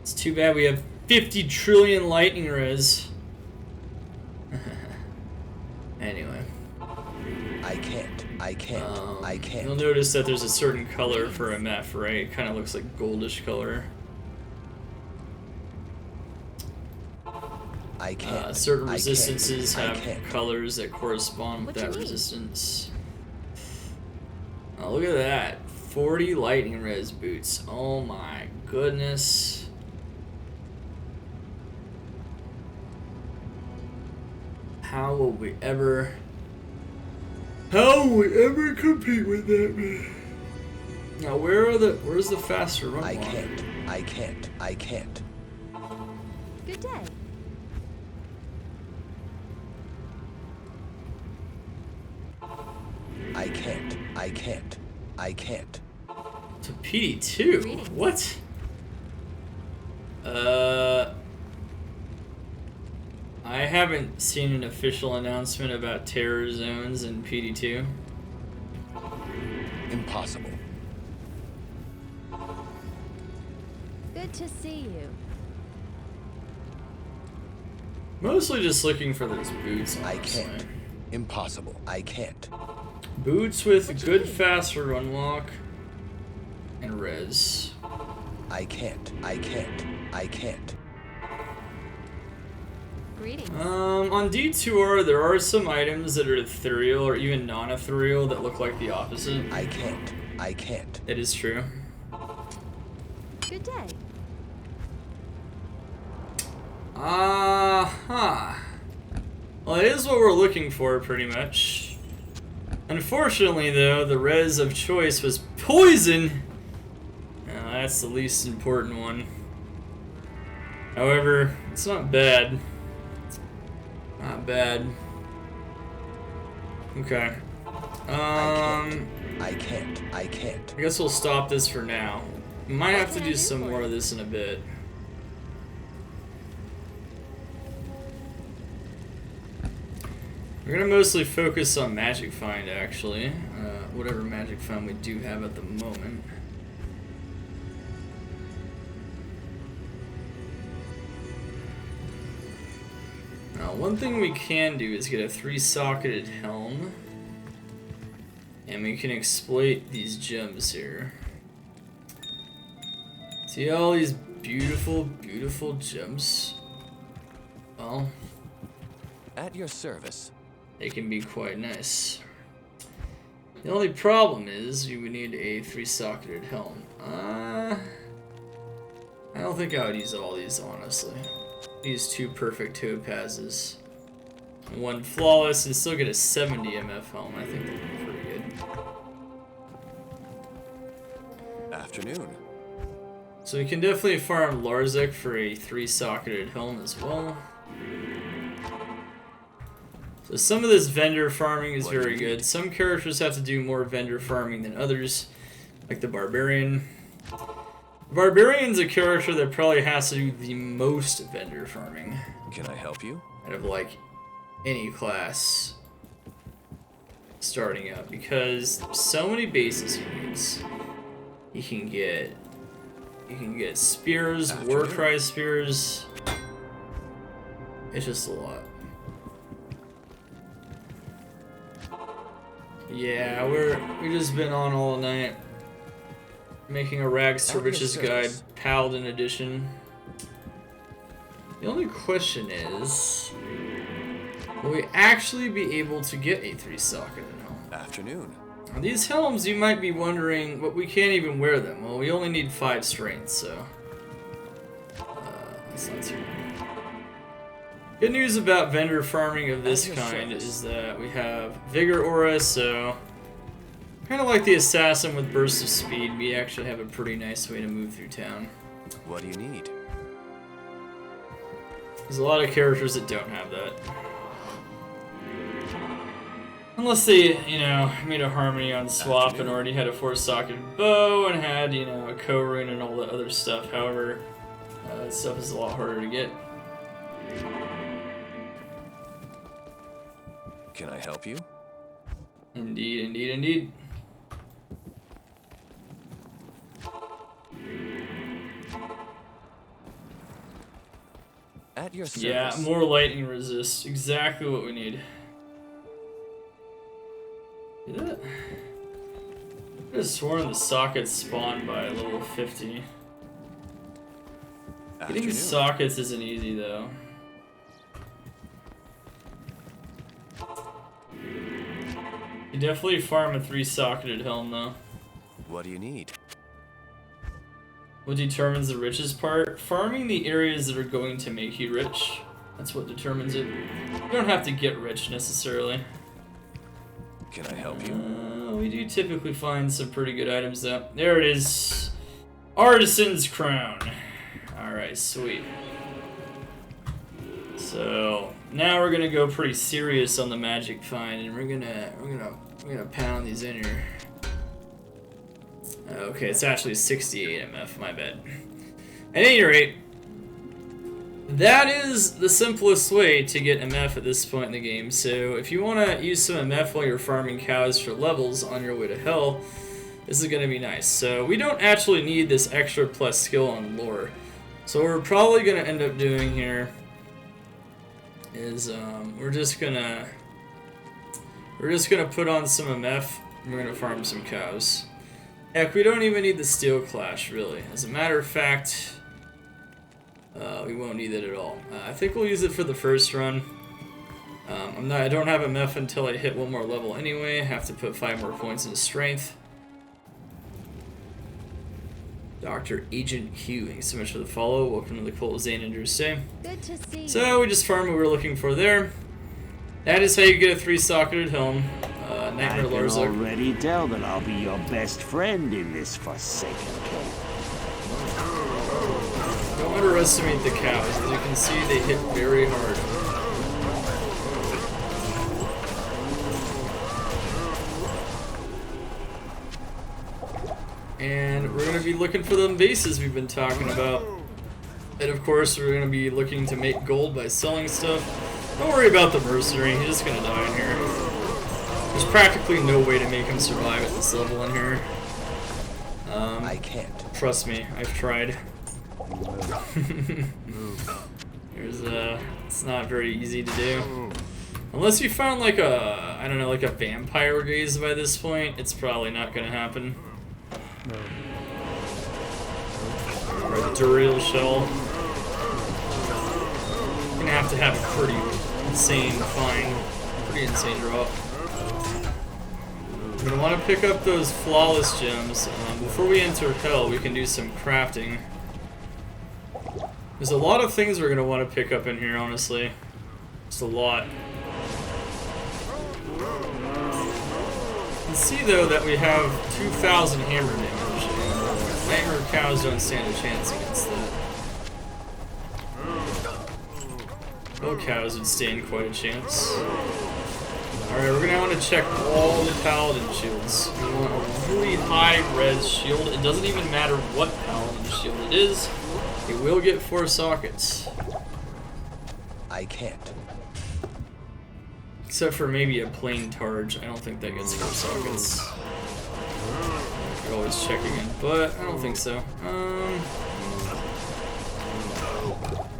It's too bad we have 50 trillion lightning res. Anyway. I can't. You'll notice that there's a certain color for a MF, right? It kind of looks like goldish color. certain resistances have colors that correspond with that What you need? resistance. Oh, look at that. 40 lightning res boots. Oh my goodness. How will we ever compete with that, man? Now where's the faster run? I can't. Good day. I can't. To PD2? What? I haven't seen an official announcement about terror zones in PD2. Impossible. Good to see you. Mostly just looking for those boots, honestly. I can't. Impossible. I can't. Boots with good faster run walk and res. I can't. Greetings. On D2R, there are some items that are ethereal or even non-ethereal that look like the opposite. I can't. It is true. Good day. Well, it is what we're looking for, pretty much. Unfortunately, though, the res of choice was poison. Now, that's the least important one. However, it's not bad. Not bad. Okay. I can't. I guess we'll stop this for now. We might have to do some more of this in a bit. We're gonna mostly focus on Magic Find, actually. Whatever Magic Find we do have at the moment. Now, one thing we can do is get a 3-socketed helm. And we can exploit these gems here. See all these beautiful, beautiful gems? Well, at your service. They can be quite nice. The only problem is you would need a 3-socketed helm. I don't think I would use all these, honestly. Use 2 perfect topazes. 1 flawless and still get a 70 MF helm. I think that would be pretty good. Afternoon. So we can definitely farm Larzek for a 3-socketed helm as well. So some of this vendor farming is very good. Some characters have to do more vendor farming than others, like the Barbarian. Barbarian's a character that probably has to do the most vendor farming. Can I help you? Out of like any class starting up, because there's so many bases he needs. You can get spears, Warcry spears. It's just a lot. Yeah, we've just been on all night making a Rags to Riches guide, Paladin edition. The only question is, will we actually be able to get a 3-socketed helm? Afternoon. Now, these helms, you might be wondering, but we can't even wear them. Well, we only need 5 strength, so that's not too bad. Good news about vendor farming of this kind is that we have Vigor Aura, so kind of like the Assassin with Burst of Speed, we actually have a pretty nice way to move through town. What do you need? There's a lot of characters that don't have that. Unless they, made a Harmony on swap and already had a 4-socketed bow and had, a co-rune and all the other stuff. However, that stuff is a lot harder to get. Can I help you? Indeed, indeed, indeed. At your service. Yeah, more lightning resist. Exactly what we need. See that? I could have sworn the sockets spawned by level 50. Getting sockets isn't easy though. You definitely farm a 3-socketed helm though. What do you need? What determines the richest part? Farming the areas that are going to make you rich. That's what determines it. You don't have to get rich necessarily. Can I help you? We do typically find some pretty good items though. There it is. Artisan's Crown. Alright, sweet. So now we're gonna go pretty serious on the magic find, and we're gonna pound these in here. Okay, it's actually 68 MF, my bad. At any rate, that is the simplest way to get MF at this point in the game. So if you want to use some MF while you're farming cows for levels on your way to hell, this is going to be nice. So we don't actually need this extra plus skill on lore. So what we're probably going to end up doing here is we're just gonna put on some MF. And we're gonna farm some cows. Heck, we don't even need the Steel Clash, really. As a matter of fact, we won't need it at all. I think we'll use it for the first run. I don't have MF until I hit one more level anyway. I have to put 5 more points into strength. Dr. Agent Q, thanks so much for the follow. Welcome to the cult of Zane and Drew Say. Good to see you. So we just farmed what we were looking for there. That is how you get a 3-socketed helm. Nightmare Lords I can already tell that I'll be your best friend in this forsaken camp. Don't underestimate the cows. As you can see, they hit very hard. And we're going to be looking for them bases we've been talking about. And of course, we're going to be looking to make gold by selling stuff. Don't worry about the mercenary, he's just going to die in here. There's practically no way to make him survive at this level in here. I can't. Trust me, I've tried. It's not very easy to do. Unless you found like a, I don't know, like a vampire gaze by this point, it's probably not going to happen. Or the Andariel shell. You're gonna have to have a pretty insane find, pretty insane drop. We're gonna want to pick up those flawless gems. Before we enter hell, we can do some crafting. There's a lot of things we're gonna want to pick up in here, honestly. Just a lot. You can see though that we have 2,000 hammer damage. Nightmare cows don't stand a chance against that. Well, cows would stand quite a chance. Alright, we're gonna want to check all the Paladin shields. We want a really high res shield. It doesn't even matter what Paladin shield it is. It will get 4 sockets. I can't. Except for maybe a plain Targe. I don't think that gets 4 sockets. You're always checking it, but I don't think so.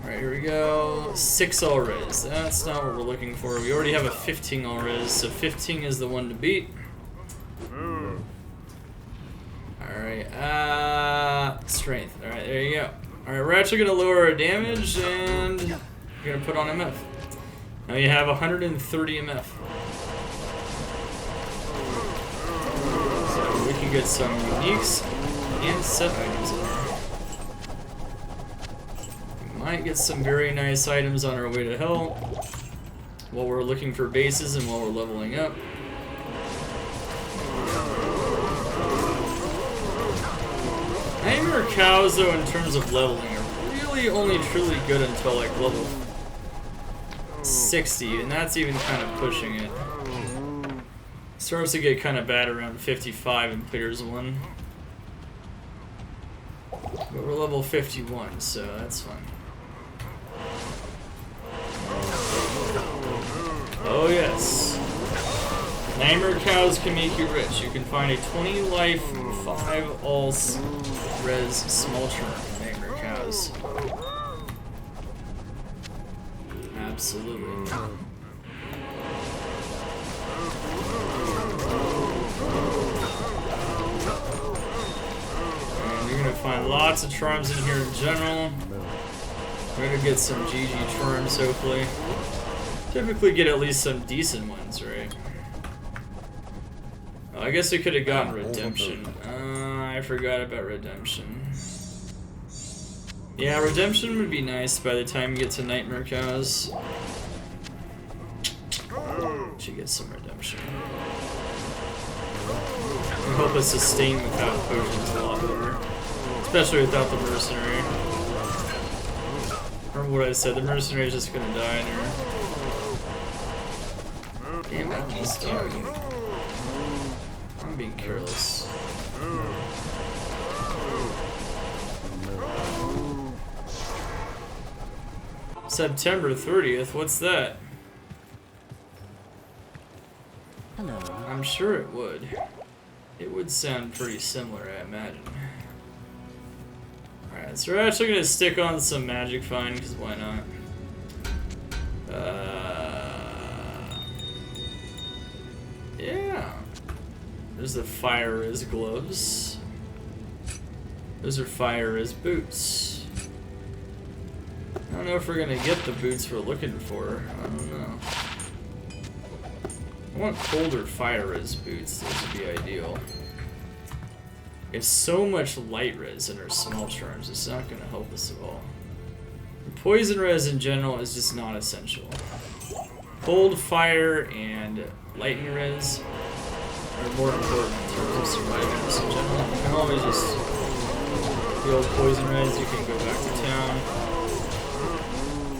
Alright, here we go. 6 all res. That's not what we're looking for. We already have a 15 all res, so 15 is the one to beat. Alright, strength. Alright, there you go. Alright, we're actually gonna lower our damage and we're gonna put on MF. Now you have 130 MF. So we can get some uniques and set items in there. Might get some very nice items on our way to hell while we're looking for bases and while we're leveling up. Nightmare cows, though, in terms of leveling, are really only truly good until like level 60, and that's even kind of pushing it. Starts to get kind of bad around 55 in Players 1. But we're level 51, so that's fine. Oh yes. Nightmare cows can make you rich. You can find a 20 life, 5 all res small churn Nightmare cows. Absolutely. And you're gonna find lots of charms in here in general. We're gonna get some GG charms, hopefully. Typically get at least some decent ones, right? I guess we could have gotten redemption. I forgot about redemption. Yeah, redemption would be nice by the time you get to Nightmare Cows. She gets some redemption. I hope a sustain without potions a lot better. Especially without the mercenary. Remember what I said, the mercenary is just gonna die in her. Damn, I missed you. I'm being careless. September 30th, what's that? Hello. I'm sure it would. It would sound pretty similar, I imagine. Alright, so we're actually gonna stick on some magic find, because why not? Yeah. There's the fire as gloves. Those are fire as boots. I don't know if we're gonna get the boots we're looking for. I don't know. I want colder fire res boots. Those would be ideal. We have so much light res in our small charms. It's not gonna help us at all. Poison res in general is just not essential. Cold, fire, and lightning res are more important in terms of surviving this in general. You can always just the old poison res. You can go back to town.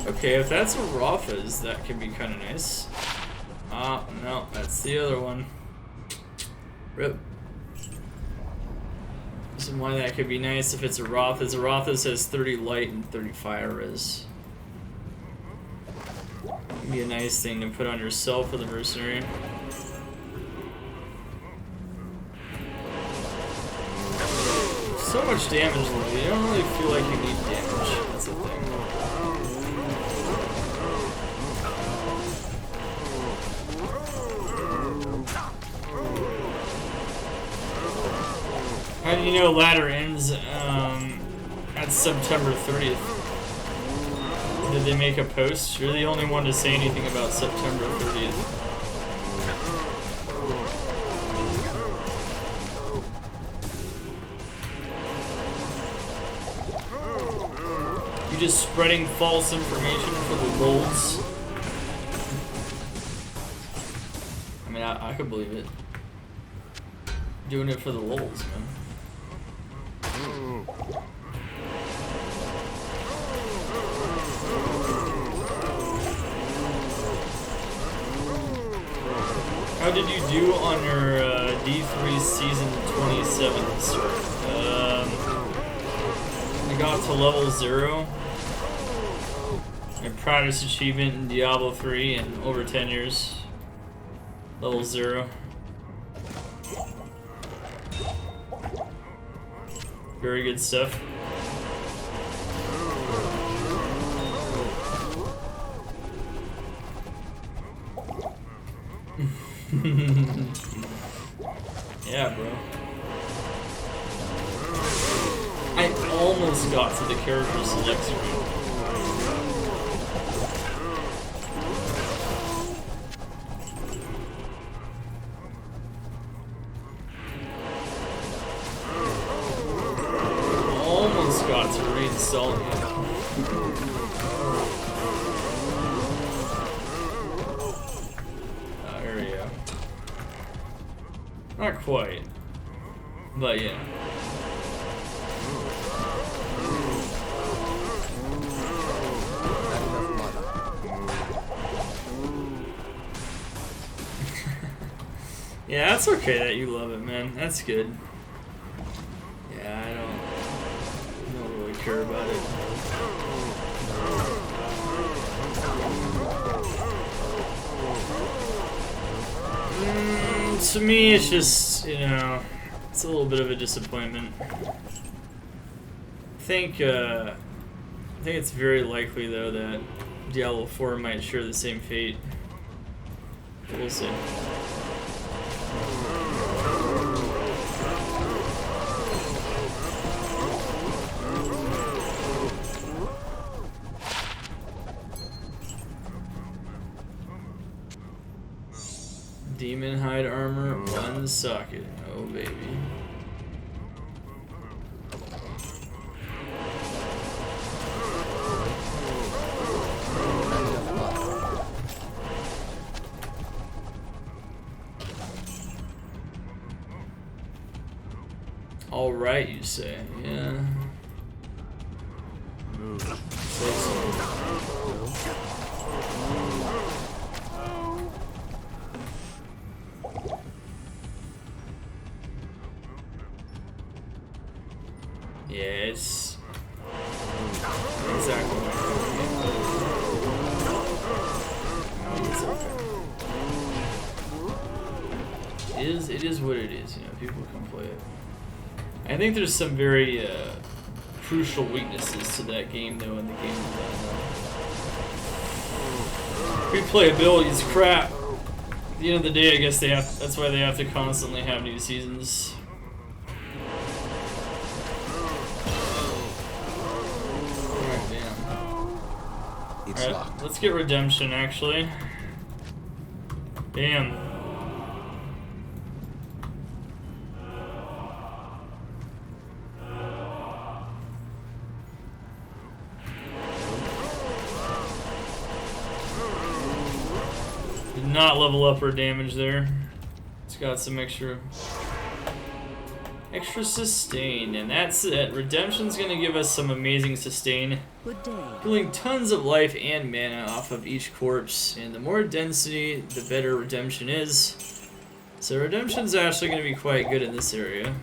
Okay, if that's a Rotha's, that can be kind of nice. Ah, no, that's the other one. Rip. Reason why that could be nice if it's a Rotha's. A Rotha's has 30 light and 30 fire res. Would be a nice thing to put on yourself for the mercenary. So much damage, though. You don't really feel like you need damage. That's the thing. How do you know ladder ends at September 30th? Did they make a post? You're the only one to say anything about September 30th. You just spreading false information for the lulz? I mean, I could believe it. Doing it for the lulz, man. How did you do on your D3 season 27 start? I got to level 0. My proudest achievement in Diablo 3 in over 10 years. Level 0. Very good stuff. Yeah, bro. I almost got to the character select screen. Almost got to reinstall it. There we go. Not quite, but yeah. Yeah, that's okay that you love it, man. That's good. Yeah, I don't really care about it. To me, it's just, you know, it's a little bit of a disappointment. I think it's very likely, though, that Diablo 4 might share the same fate. We'll see. Demon hide armor, 1 socket. Oh baby. All right, you say? Yeah. Yeah, it's exactly what it is what it is, you know, people can play it. I think there's some very crucial weaknesses to that game though in the game design. Replayability is crap. At the end of the day, I guess that's why they have to constantly have new seasons. Alright, let's get redemption actually. Damn. Did not level up her damage there. It's got some extra sustain, and that's it. Redemption's gonna give us some amazing sustain. Good day. Pulling tons of life and mana off of each corpse, and the more density, the better redemption is. So redemption's actually gonna be quite good in this area.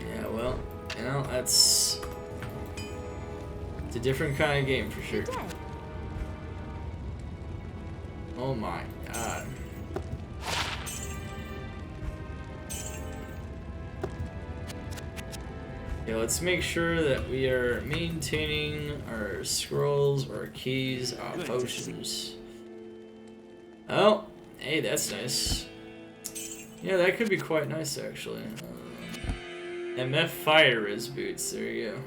Yeah, well, you know, it's a different kind of game for sure. Oh my god. Yeah, let's make sure that we are maintaining our scrolls, our keys, our potions. Oh, hey, that's nice. Yeah, that could be quite nice actually. MF Fire Res boots, there you go.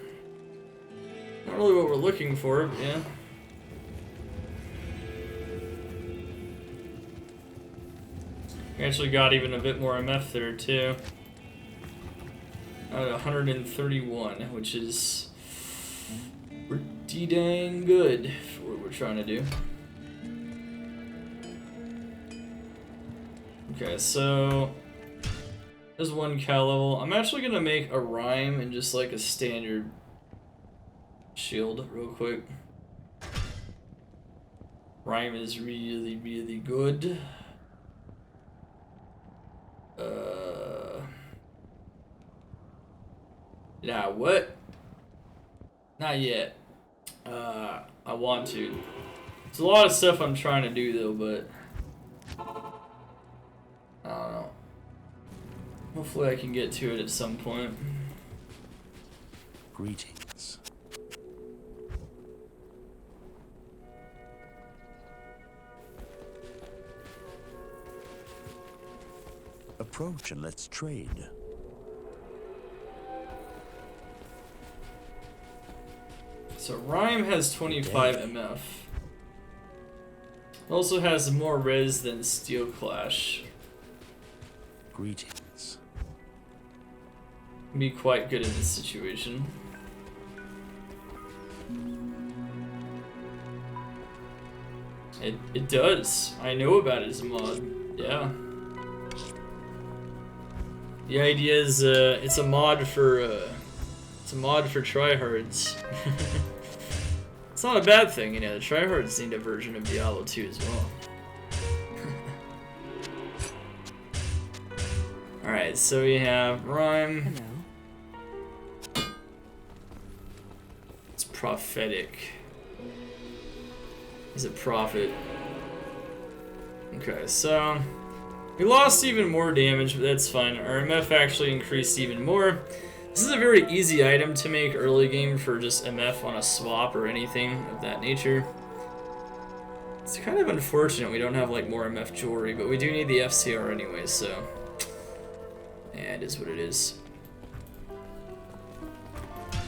Not really what we're looking for, but yeah. We actually got even a bit more MF there too. 131, which is pretty dang good for what we're trying to do. Okay, so there's 1 cal level. I'm actually gonna make a rhyme and just like a standard shield real quick. Rhyme is really, really good. Nah, what? Not yet. I want to. There's a lot of stuff I'm trying to do though, but I don't know. Hopefully I can get to it at some point. Greetings. Approach and let's trade. So Rhyme has 25 MF. It also has more res than Steel Clash. Greetings. Be quite good in this situation. It does. I know about it as a mod. Yeah. The idea is it's a mod for tryhards. It's not a bad thing, you know. The tryhards need a version of Diablo 2 as well. Alright, so we have Rhyme. Hello. It's prophetic. He's a prophet. Okay, so we lost even more damage, but that's fine. Our MF actually increased even more. This is a very easy item to make early game for just MF on a swap or anything of that nature. It's kind of unfortunate we don't have like more MF jewelry, but we do need the FCR anyway, so yeah, it is what it is.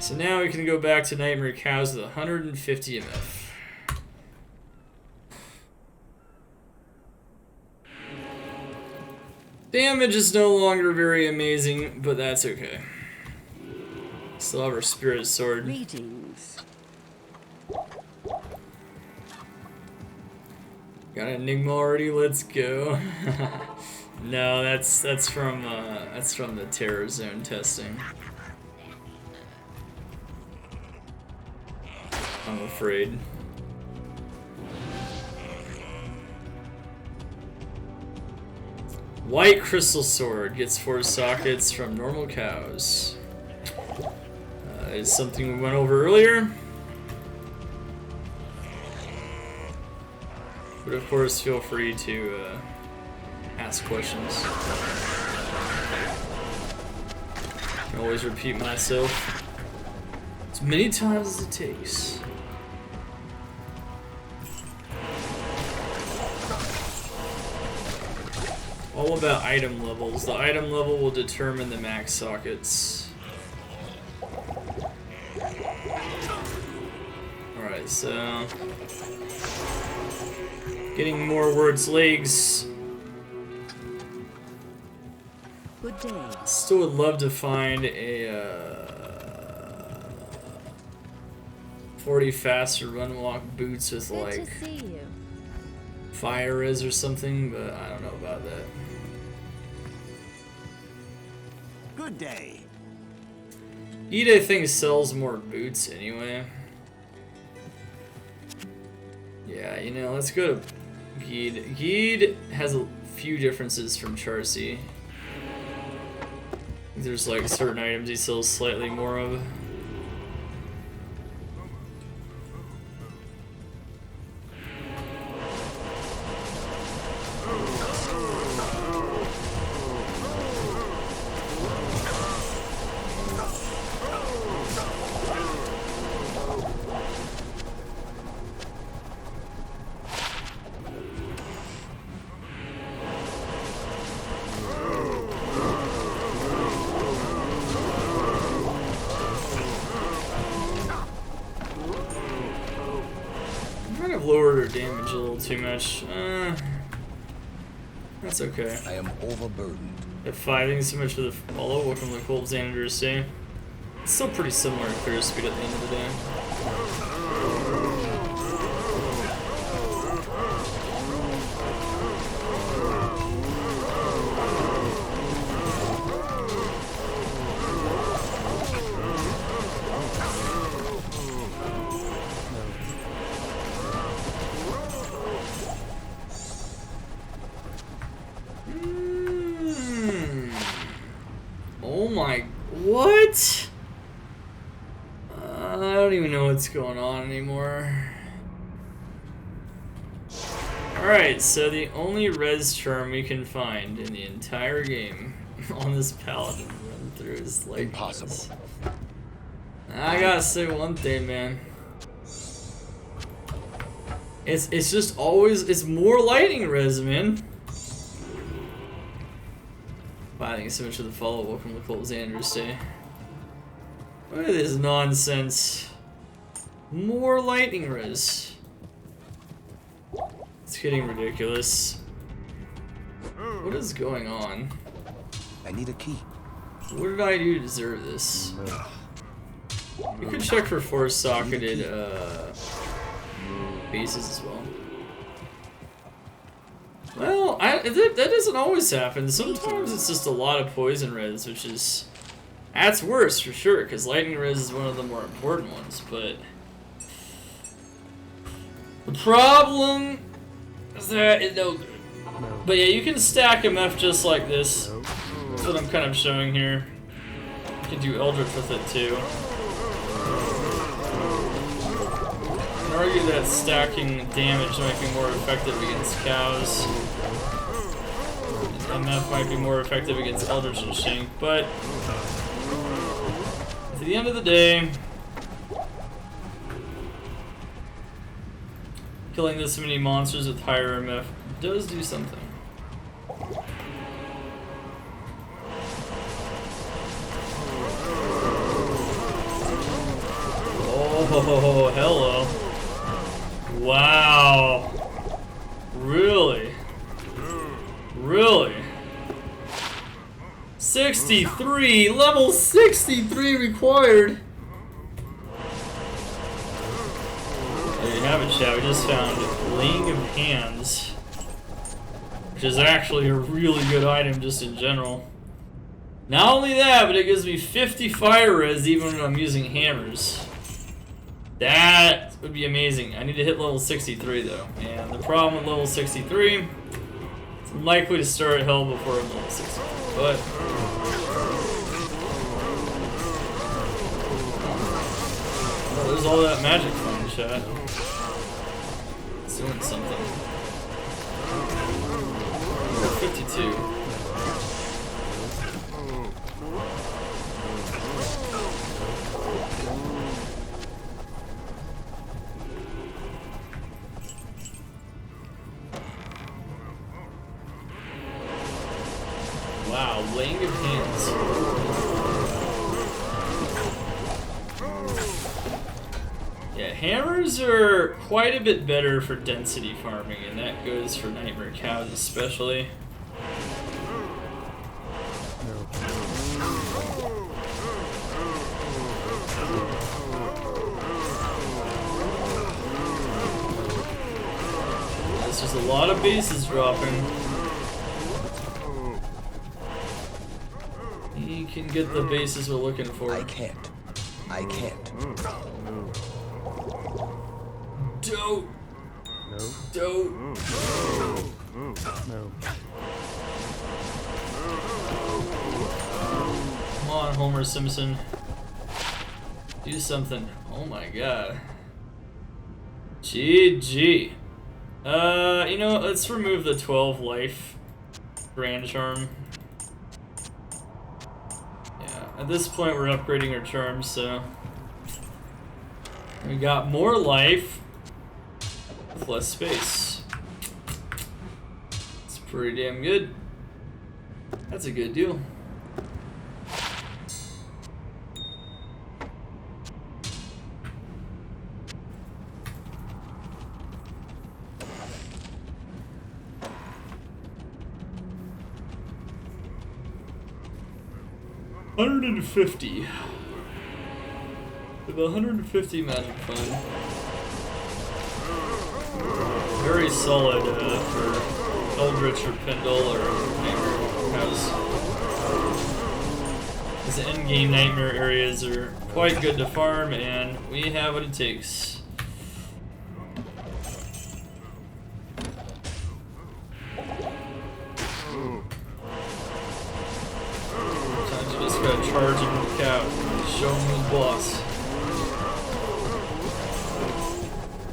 So now we can go back to Nightmare Cows with 150 MF. Damage is no longer very amazing, but that's okay. Still have our Spirit Sword. Greetings. Got an Enigma already. Let's go. No, that's from the Terror Zone testing. I'm afraid. White Crystal Sword gets 4 sockets from normal cows. It's something we went over earlier. But of course, feel free to ask questions. I can always repeat myself as many times as it takes. All about item levels. The item level will determine the max sockets. Alright, so getting more words legs. Good day. Still would love to find a 40 faster run walk boots with Good like to see you. fire res or something, but I don't know about that. Good day. Hdin, I think, sells more boots anyway. Yeah, you know, let's go to Hdin. Hdin has a few differences from Charcy. There's like certain items he sells slightly more of. Lowered her damage a little too much. That's okay. I am overburdened. At 5, thanks so much for the follow. Welcome to the Cold Xander's Day. It's still pretty similar to Clear Speed at the end of the day. What? I don't even know what's going on anymore. Alright, so the only res term we can find in the entire game on this Paladin run through is like impossible. I gotta say one thing, man. It's just always, it's more lightning res, man. Wow, thank you so much for the follow. Welcome to Cold Xander's Day. What is this nonsense? More lightning res. It's getting ridiculous. What is going on? I need a key. What did I do to deserve this? You could check for 4-socketed bases as well. Well, that doesn't always happen. Sometimes it's just a lot of poison res, which is... That's worse for sure, because lightning res is one of the more important ones, but... The problem is that it's no good. But yeah, you can stack MF just like this. That's what I'm kind of showing here. You can do Eldritch with it too. I can argue that stacking damage might be more effective against cows. MF might be more effective against Eldritch and Shank, but at the end of the day, killing this many monsters with higher MF does do something. Oh, hello. Wow. Really? Really? 63! Level 63 required! There you have it, chat. We just found Laying of Hands, which is actually a really good item just in general. Not only that, but it gives me 50 fire res even when I'm using hammers. That would be amazing. I need to hit level 63 though. And the problem with level 63, it's likely to start at hell before I'm level 63. But oh, there's all that magic fun, chat. It's doing something. 52. Wow, Laying of Hands. Yeah, hammers are quite a bit better for density farming, and that goes for Nightmare Cows especially. There's just a lot of bases dropping. You can get the bases we're looking for. I can't. Dope. No. Dope. No. Come on, Homer Simpson. Do something. Oh my god. GG. You know what? Let's remove the 12 life Grand Charm. At this point, we're upgrading our charms, so we got more life with less space. It's pretty damn good. That's a good deal. $150. With 150 magic fund. Very solid for Eldritch or Pendle or Nightmare House. These endgame Nightmare areas are quite good to farm, and we have what it takes. Gotta charge him with the cow. Show him who's boss.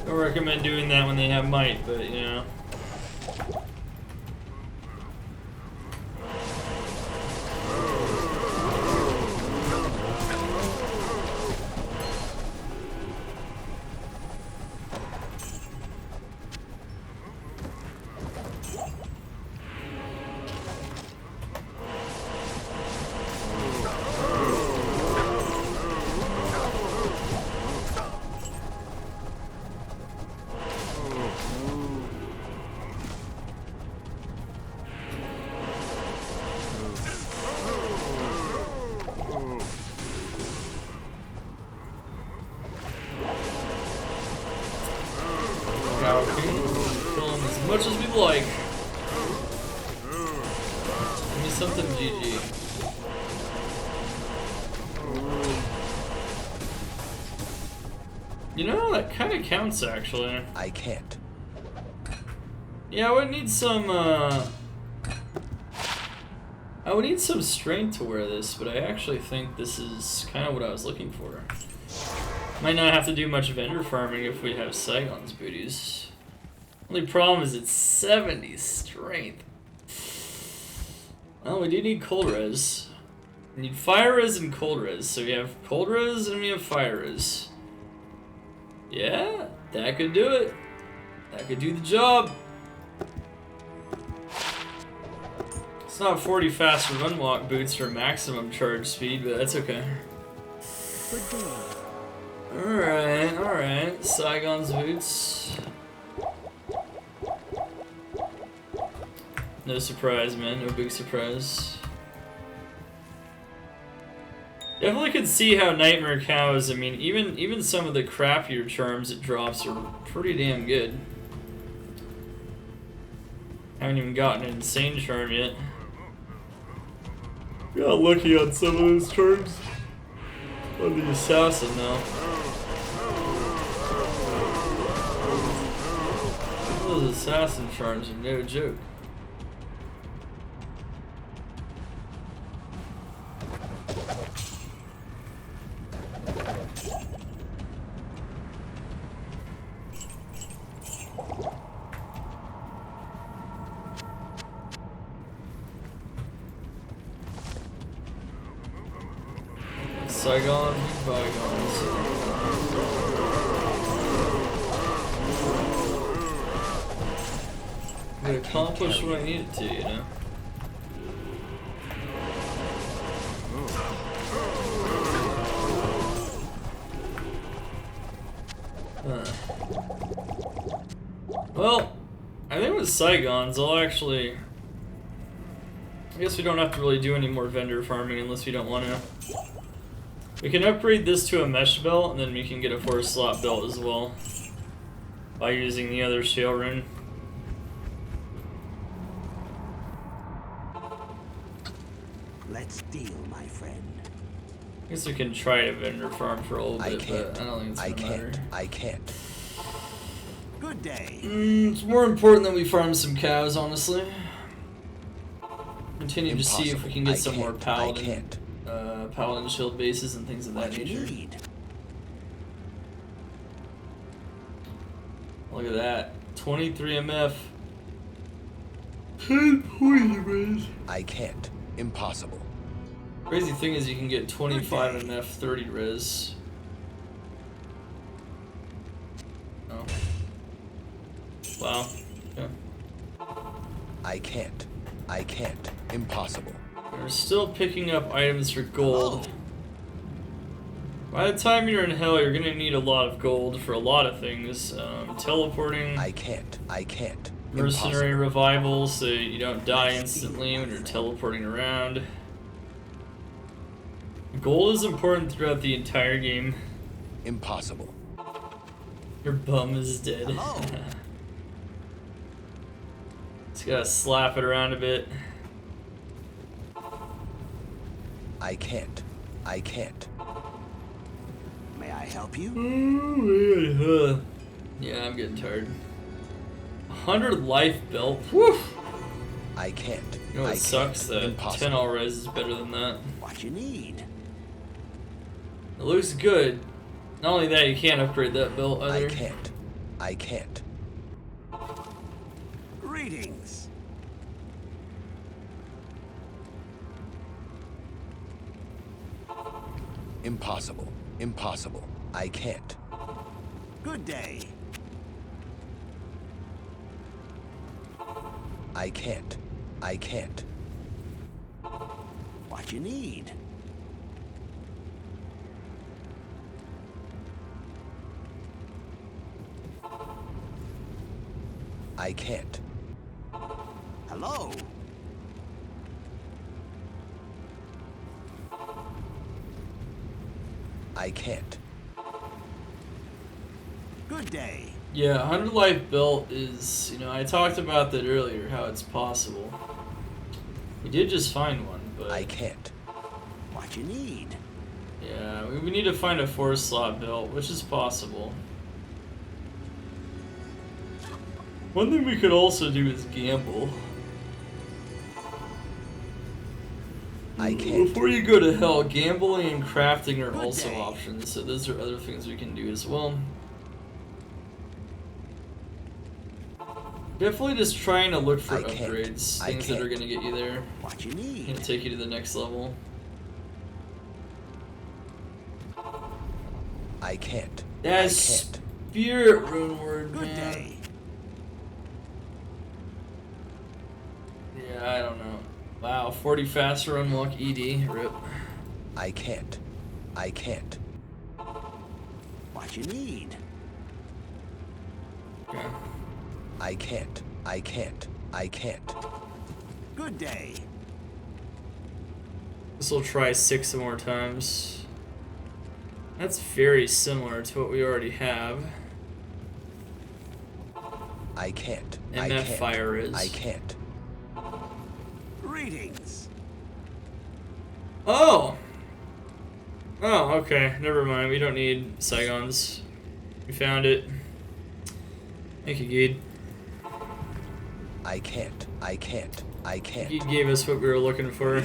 Don't recommend doing that when they have might, but you know. Kill him as much as we like. Give me something GG. You know, that kind of counts actually. I can't. Yeah, I would need some, I would need some strength to wear this, but I actually think this is kind of what I was looking for. Might not have to do much vendor farming if we have Saigon's booties. Only problem is it's 70 strength. Well, we do need cold res. We need fire res and cold res. So we have cold res and we have fire res. Yeah, that could do it. That could do the job. It's not 40 faster run walk boots for maximum charge speed, but that's okay. Good day. Alright. Saigon's boots. No surprise, man. No big surprise. Definitely could see how Nightmare Cows, I mean, even some of the crappier charms it drops are pretty damn good. Haven't even gotten an insane charm yet. Got lucky on some of those charms. On the assassin now. Those assassin charms are no joke. Saigon, bygones. It accomplished what I needed to, you know? Well, I think with Saigons, I'll actually... I guess we don't have to really do any more vendor farming unless we don't want to. We can upgrade this to a mesh belt, and then we can get a 4-slot belt as well by using the other shale rune. Let's deal, my friend. I guess we can try to vendor farm for a little bit, but I don't think it's gonna matter. I can't. Good day. It's more important that we farm some cows, honestly. Continue to see if we can get some more Paladin. Paladin shield bases and things of that nature. Look at that. 23 MF. 10 res. I can't. Impossible. Crazy thing is you can get 25 MF 30 res. Oh. Wow. Yeah. I can't. Impossible. We're still picking up items for gold. By the time you're in hell, you're gonna need a lot of gold for a lot of things. Teleporting. I can't. Mercenary revival, so you don't die instantly when you're teleporting around. Gold is important throughout the entire game. Impossible. Your bum is dead. Just gotta slap it around a bit. I can't. May I help you? Yeah, I'm getting tired. 100 life belt. Woo! I can't. You know what sucks? That 10 all res is better than that. What you need? It looks good. Not only that, you can't upgrade that belt either. I can't. Greetings. Impossible. I can't. Good day. I can't. What you need? I can't. Hello. I can't. Good day. Yeah, 100 life belt is, you know, I talked about that earlier, how it's possible. We did just find one, but... I can't. What you need? Yeah, we need to find a 4-slot belt, which is possible. One thing we could also do is gamble. I can't. Before you go to hell, gambling and crafting are also options, so those are other things we can do as well. Definitely just trying to look for upgrades, things that are going to get you there. What you need? And take you to the next level. I can't. That spirit rune word, Good man. day. Yeah, I don't know. Wow, 40 faster unlock ED. Rip. I can't. What you need? Okay. I can't. I can't. I can't. Good day. This will try 6 more times. That's very similar to what we already have. I can't. And I that can't. fire is. I can't. Greetings. Oh! Oh, okay. Never mind. We don't need Saigons. We found it. Thank you, Geed. I can't. I can't. I can't. Geed gave us what we were looking for.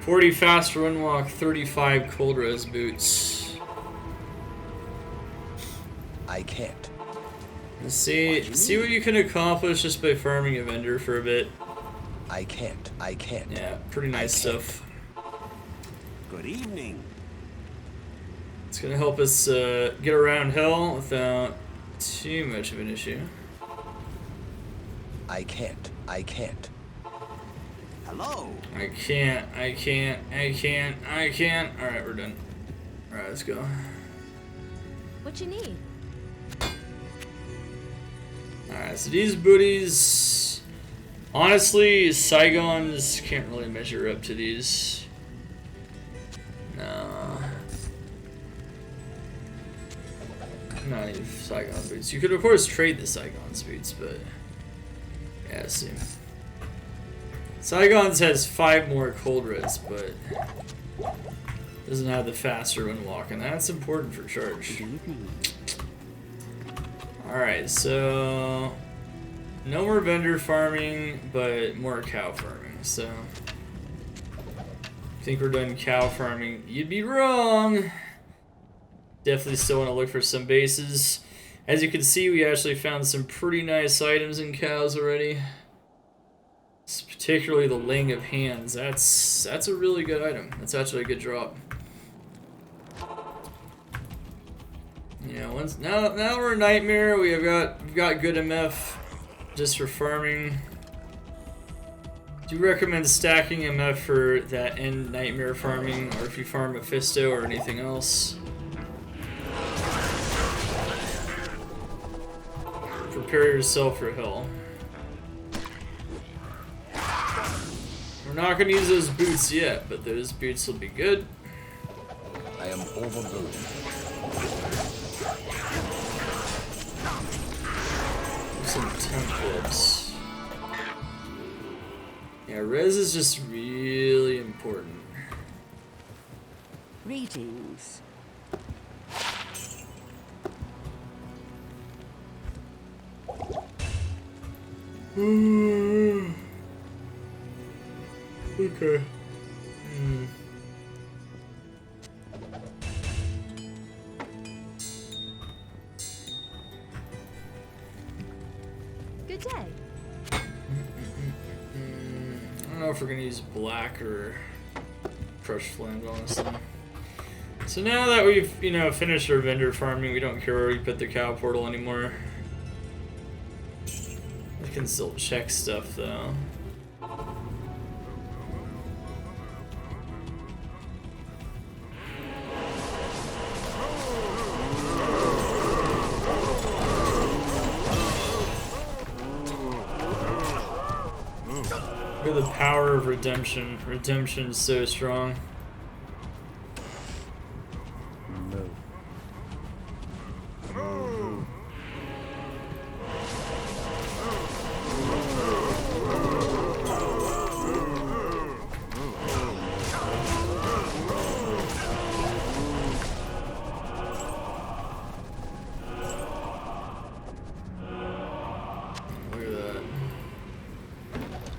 40 fast run walk, 35 cold res boots. I can't. Let's see what you can accomplish just by farming a vendor for a bit. I can't. I can't. Yeah, pretty nice stuff. Good evening. It's gonna help us get around hell without too much of an issue. I can't. I can't. Hello. I can't. I can't. I can't. I can't. All right, we're done. All right, let's go. What you need? All right, so these booties, honestly, Saigons can't really measure up to these. No. Not even Saigon boots. You could, of course, trade the Saigon's boots, but yeah, see. Saigon's has 5 more cold res, but doesn't have the faster when walking. That's important for charge. Alright, so no more vendor farming, but more cow farming. So I think we're done cow farming. You'd be wrong. Definitely still want to look for some bases. As you can see, we actually found some pretty nice items in cows already. Particularly the laying of hands. That's a really good item. That's actually a good drop. Yeah, now we're a nightmare. We've got good MF just for farming. Do recommend stacking MF for that end nightmare farming, or if you farm Mephisto or anything else. Prepare yourself for hell. We're not going to use those boots yet, but those boots will be good. I am overburdened. Some templates. Yeah, res is just really important. Greetings. Okay. Good day. I don't know if we're gonna use black or crushed flames, honestly. So now that we've, finished our vendor farming, we don't care where we put the cow portal anymore. We can still check stuff though. Look at the power of redemption. Redemption is so strong.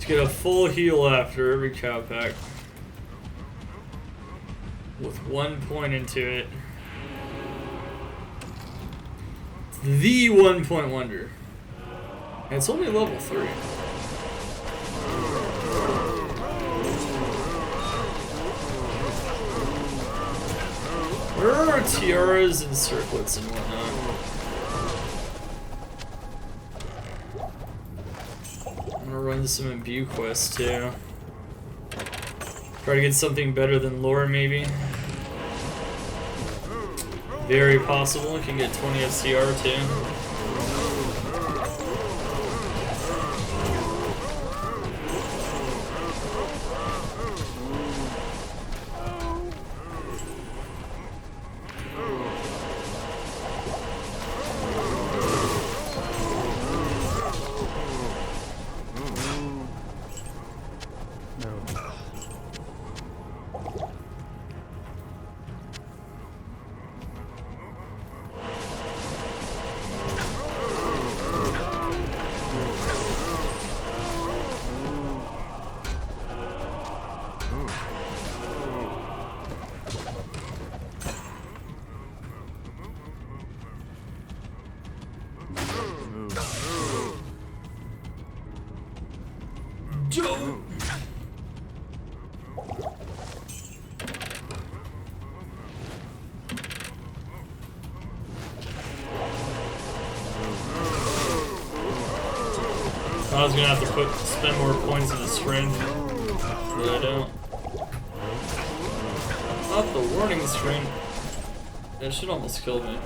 Get a full heal after every cow pack with 1 point into it. It's the 1 point wonder. And it's only level 3. Where are our tiaras and circlets and whatnot? Run some imbue quests too. Try to get something better than lore, maybe. very possible. It can get 20 of CR too. I was gonna have to spend more points in the strength, but I don't. Not the warning screen. That should almost kill me.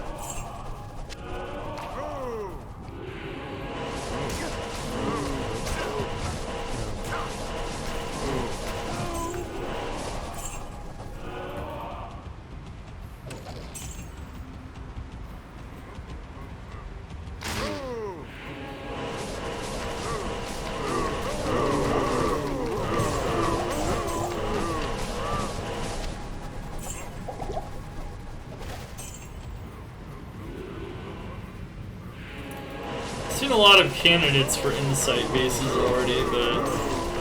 Seen a lot of candidates for insight bases already, but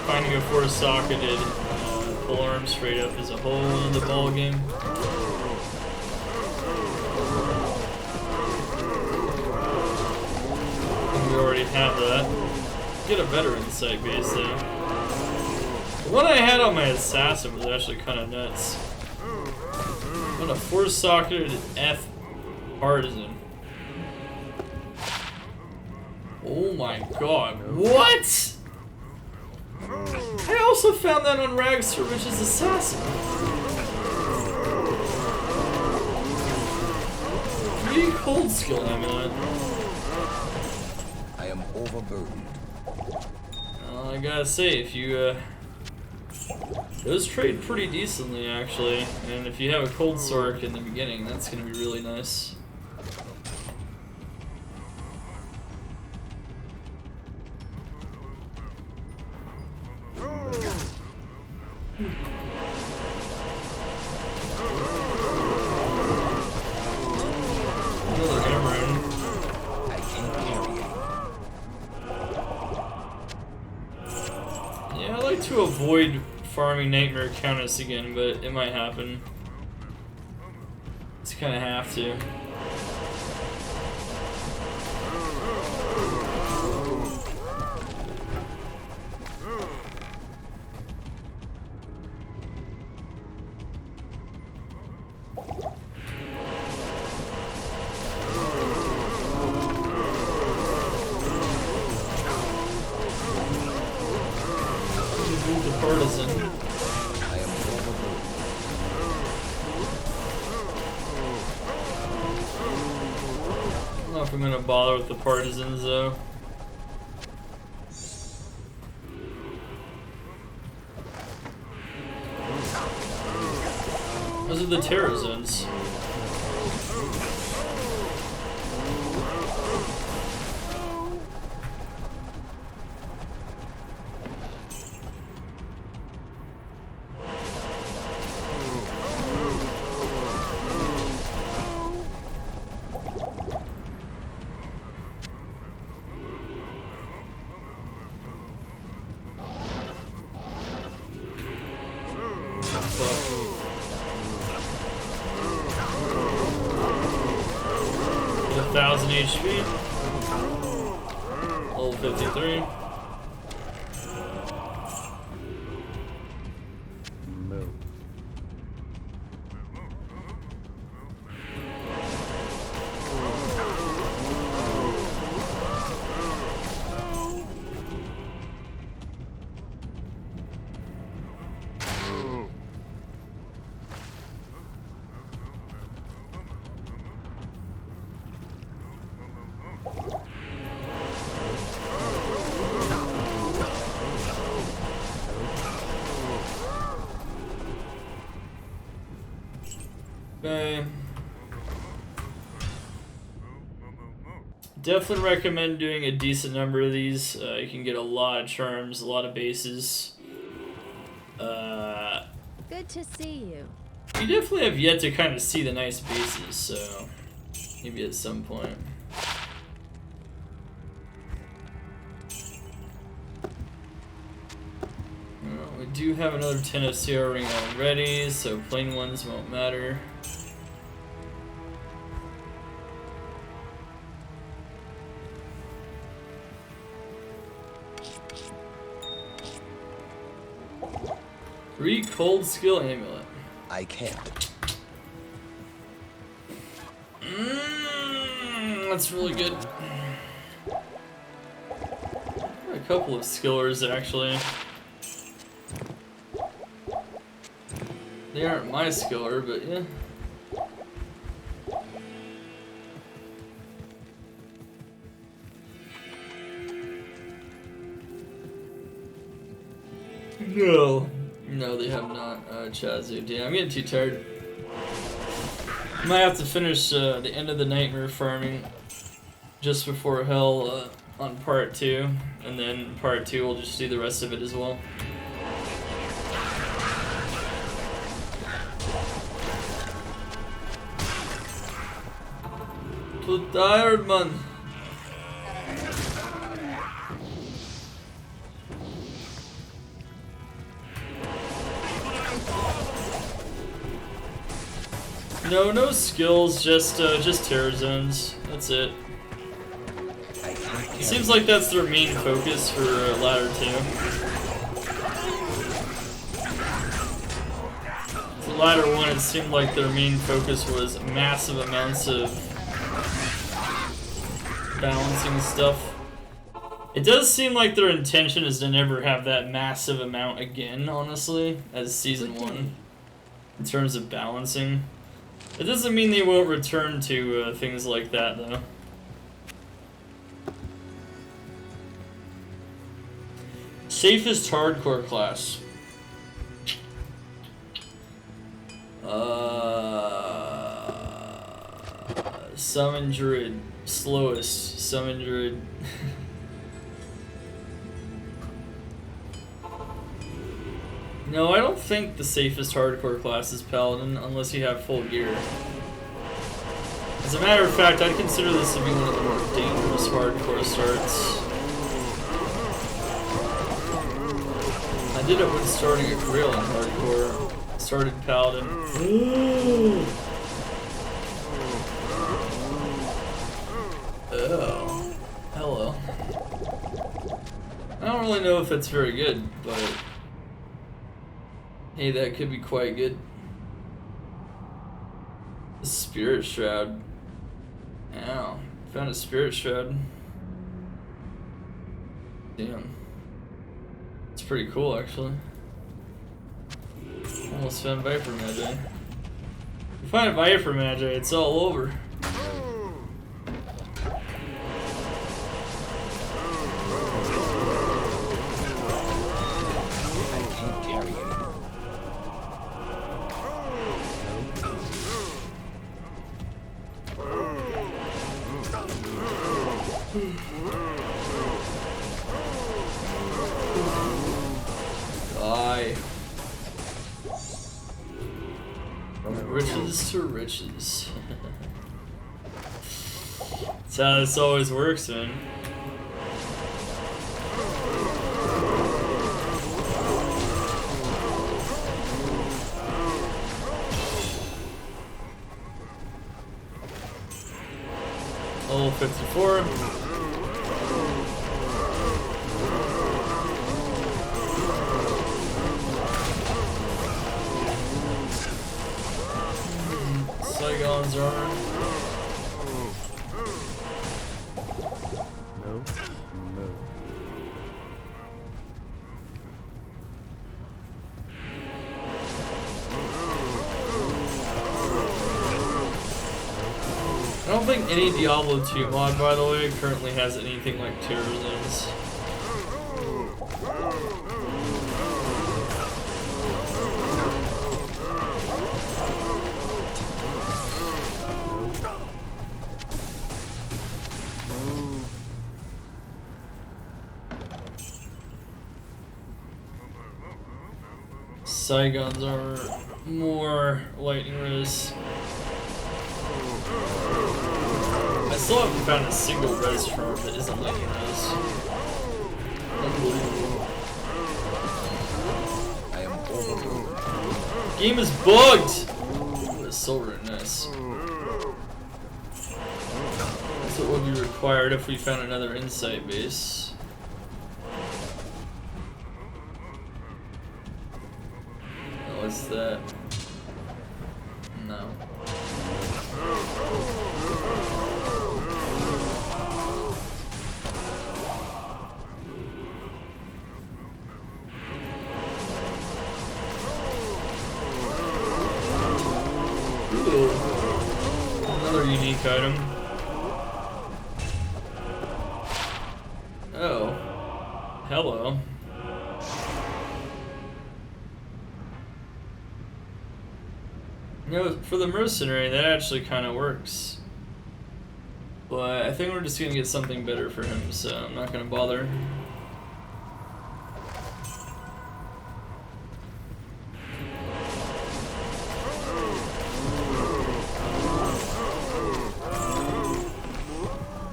finding a four-socketed full arm straight up is a whole other ball game. And we already have that. Get a better insight base though. The one I had on my assassin was actually kind of nuts. On a four-socketed F partisan. Oh my god, what?! I also found that on Rags to Riches Assassin. 3 cold skill amulet. I am overburdened. Well, I gotta say, if you, those trade pretty decently actually, and if you have a cold Sorc in the beginning, that's gonna be really nice. Yeah, I like to avoid farming Nightmare Countess again, but it might happen. Just kind of have to. Partisan. I am overburdened. I don't know if I'm gonna bother with the partisans though. Those are the terror zones. With 1,000 HP. Level 53. Move. Okay. Definitely recommend doing a decent number of these. You can get a lot of charms, a lot of bases. Good to see you. You definitely have yet to kind of see the nice bases, so maybe at some point. Well, we do have another 10 of CR ring already, so plain ones won't matter. Cold skill amulet. I can't. That's really good. A couple of skillers actually. They aren't my skiller, but yeah. No, they have not, Chazu. Damn, I'm getting too tired. Might have to finish the end of the nightmare farming just before hell on part 2, and then part 2 we'll just do the rest of it as well. Too tired, man. No skills, just terror zones. That's it. It seems like that's their main focus for ladder 2. For ladder 1, it seemed like their main focus was massive amounts of balancing stuff. It does seem like their intention is to never have that massive amount again, honestly, as season 1, in terms of balancing. It doesn't mean they won't return to things like that, though. Safest hardcore class. Summon Druid. Slowest. Summon Druid. No, I don't think the safest hardcore class is Paladin, unless you have full gear. As a matter of fact, I'd consider this to be one of the more dangerous hardcore starts. I did it when starting a Grail in hardcore. Started Paladin. Oh. Hello. I don't really know if it's very good, but hey, that could be quite good. A Spirit Shroud. Ow. Found a Spirit Shroud. Damn. It's pretty cool, actually. Almost found Viper Magi. If you find Viper Magi, it's all over. Riches to riches. That's how this always works, man. Level 54. Saigon's armor. No. I don't think any Diablo 2 mod, by the way, currently has anything like Terror Zones. Saigon's armor, more lightning res. I still haven't found a single res from him that isn't lightning res. Unbelievable. I am overruled. Game is bugged! What is silver? Nice. That's what would be required if we found another insight base. Oh, what's that? No. Ooh. Another unique item. Oh. Hello. You know, for the mercenary, that actually kind of works. But I think we're just going to get something better for him, so I'm not going to bother.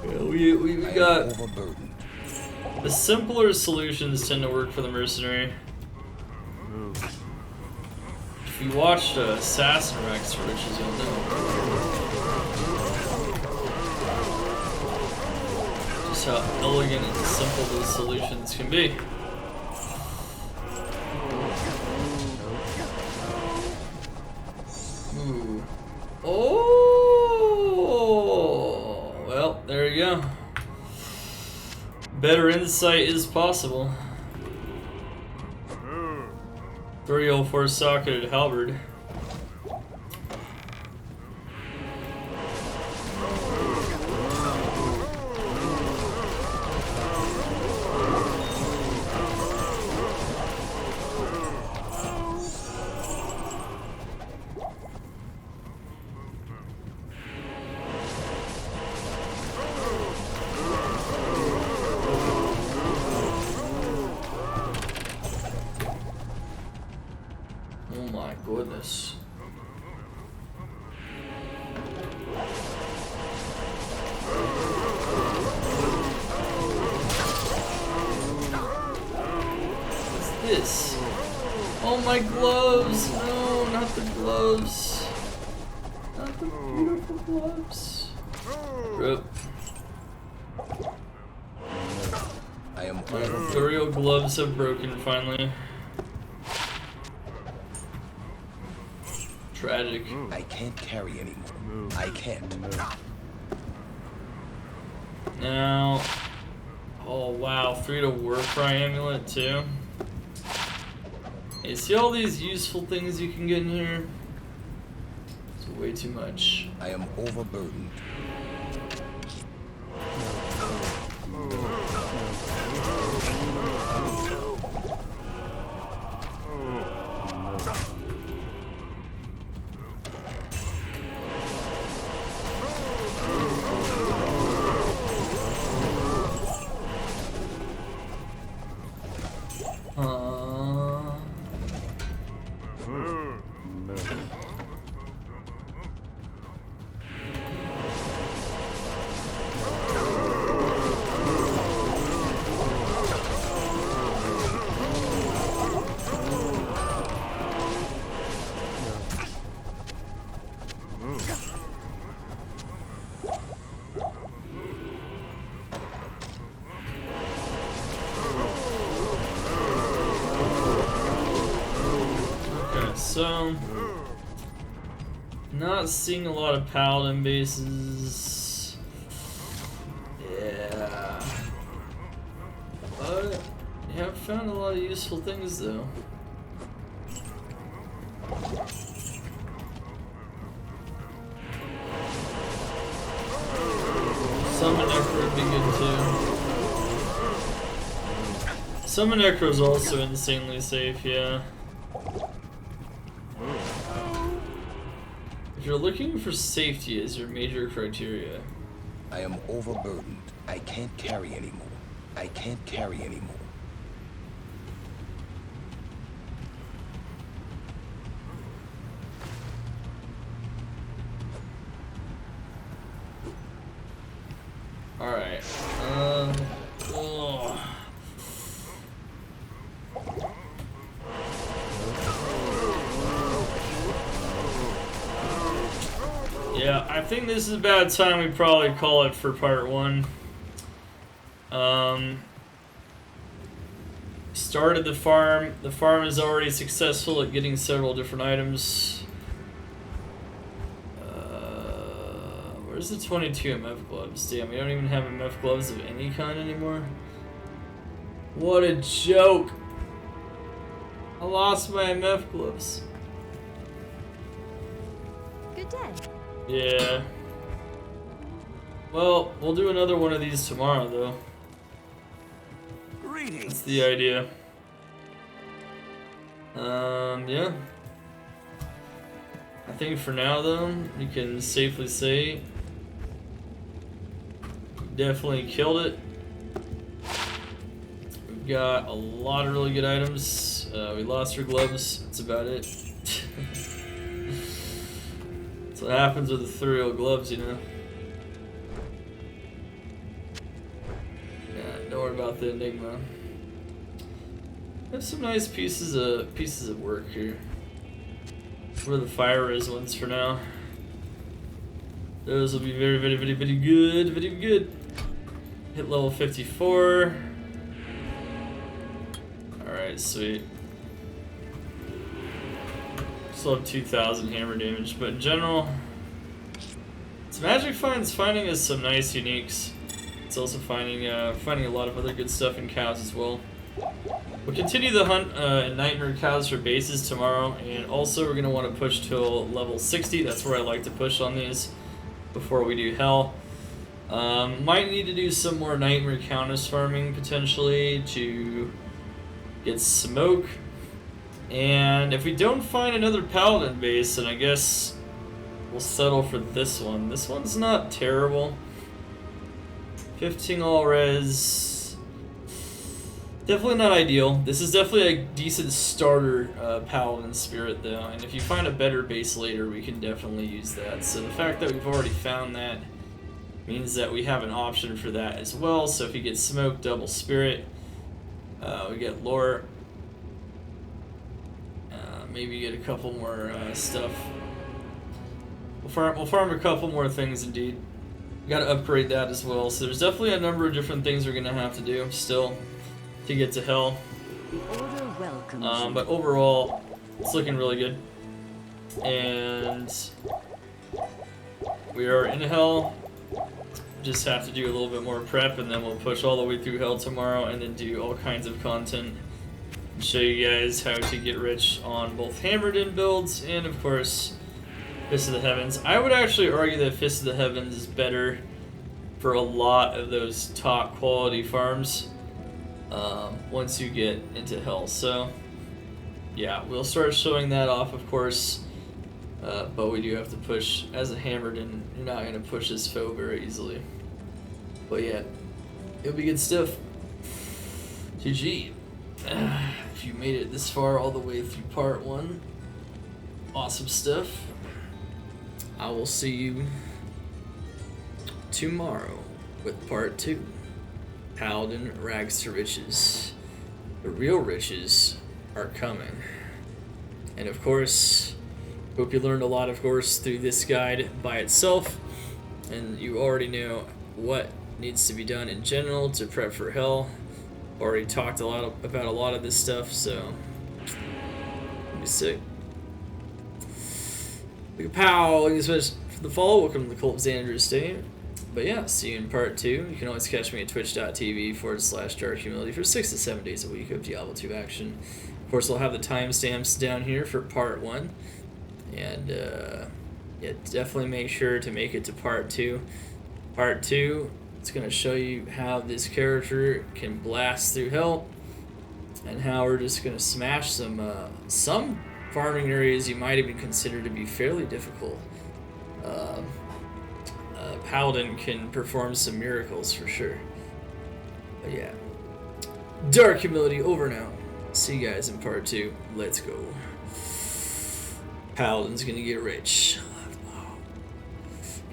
Yeah, we got... The simpler solutions tend to work for the mercenary. If you watched Assassin Rex Riches, you'll know just how elegant and simple those solutions can be. Ooh. Oh! Well, there you go. Better insight is possible. 304 socketed halberd. Oh my goodness. What's this? Oh my gloves! No, not the gloves. Not the beautiful gloves. Rip. I am The real gloves have broken finally. Tragic. I can't carry anymore. I can't. Now, oh wow, 3 to Warcry amulet too. Hey, see all these useful things you can get in here? It's way too much. I am overburdened. So, not seeing a lot of Paladin bases. Yeah. But, you have found a lot of useful things though. Summon Necro would be good too. Summon Necro is also insanely safe, yeah. If you're looking for safety as your major criteria. I am overburdened. I can't carry anymore. I can't carry anymore. Alright. Oh. Yeah, I think this is about time we probably call it for part 1. Started the farm. The farm is already successful at getting several different items. Where's the 22 MF gloves? Damn, we don't even have MF gloves of any kind anymore. What a joke! I lost my MF gloves. Good day. Yeah. Well, we'll do another one of these tomorrow, though. That's the idea. Yeah. I think for now, though, we can safely say we definitely killed it. We've got a lot of really good items. We lost our gloves. That's about it. That's what happens with the ethereal gloves, you know. Yeah, don't worry about the Enigma. There's some nice pieces of work here. We're the fire res ones for now. Those will be very, very, very, very good. Very good. Hit level 54. Alright, sweet. Still have 2,000 hammer damage, but in general, it's Magic finds finding us some nice uniques. It's also finding a lot of other good stuff in cows as well. We'll continue the hunt in Nightmare Cows for bases tomorrow, and also we're going to want to push till level 60. That's where I like to push on these before we do Hell. Might need to do some more Nightmare Countess farming potentially to get smoke. And if we don't find another Paladin base, then I guess we'll settle for this one. This one's not terrible. 15 all res. Definitely not ideal. This is definitely a decent starter Paladin spirit though, and if you find a better base later, we can definitely use that. So the fact that we've already found that means that we have an option for that as well. So if you get smoke, double spirit, we get lore, maybe get a couple more stuff. We'll farm a couple more things indeed. We gotta upgrade that as well. So there's definitely a number of different things we're gonna have to do still to get to Hell. But overall, it's looking really good. And we are in Hell. Just have to do a little bit more prep, and then we'll push all the way through Hell tomorrow, and then do all kinds of content and show you guys how to get rich on both hammered in builds and, of course, Fist of the Heavens. I would actually argue that Fist of the Heavens is better for a lot of those top quality farms. Once you get into Hell. So yeah, we'll start showing that off, of course, but we do have to push as a hammered, and you're not going to push this foe very easily. But yeah, it'll be good stuff. GG. If you made it this far all the way through part 1, awesome stuff. I will see you tomorrow with part 2. Paladin Rags to Riches. The real riches are coming. And of course, hope you learned a lot, of course, through this guide by itself. And you already know what needs to be done in general to prep for Hell. Already talked about a lot of this stuff, so it'll be sick. Big pow! Thank you so much for the follow. Welcome to the Cult of Xander's Day. But yeah, see you in part 2. You can always catch me at twitch.tv/darkhumility for 6 to 7 days a week of Diablo 2 action. Of course, I'll have the timestamps down here for part 1. And yeah, definitely make sure to make it to part 2. Part 2, it's going to show you how this character can blast through Hell, and how we're just going to smash some farming areas you might even consider to be fairly difficult. Paladin can perform some miracles for sure. But yeah, Dark Humility over now. See you guys in part 2. Let's go. Paladin's gonna get rich.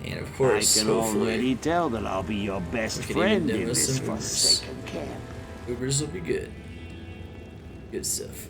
And of course, I can already tell that I'll be your best friend in this forsaken camp. Ubers will be good. Good stuff.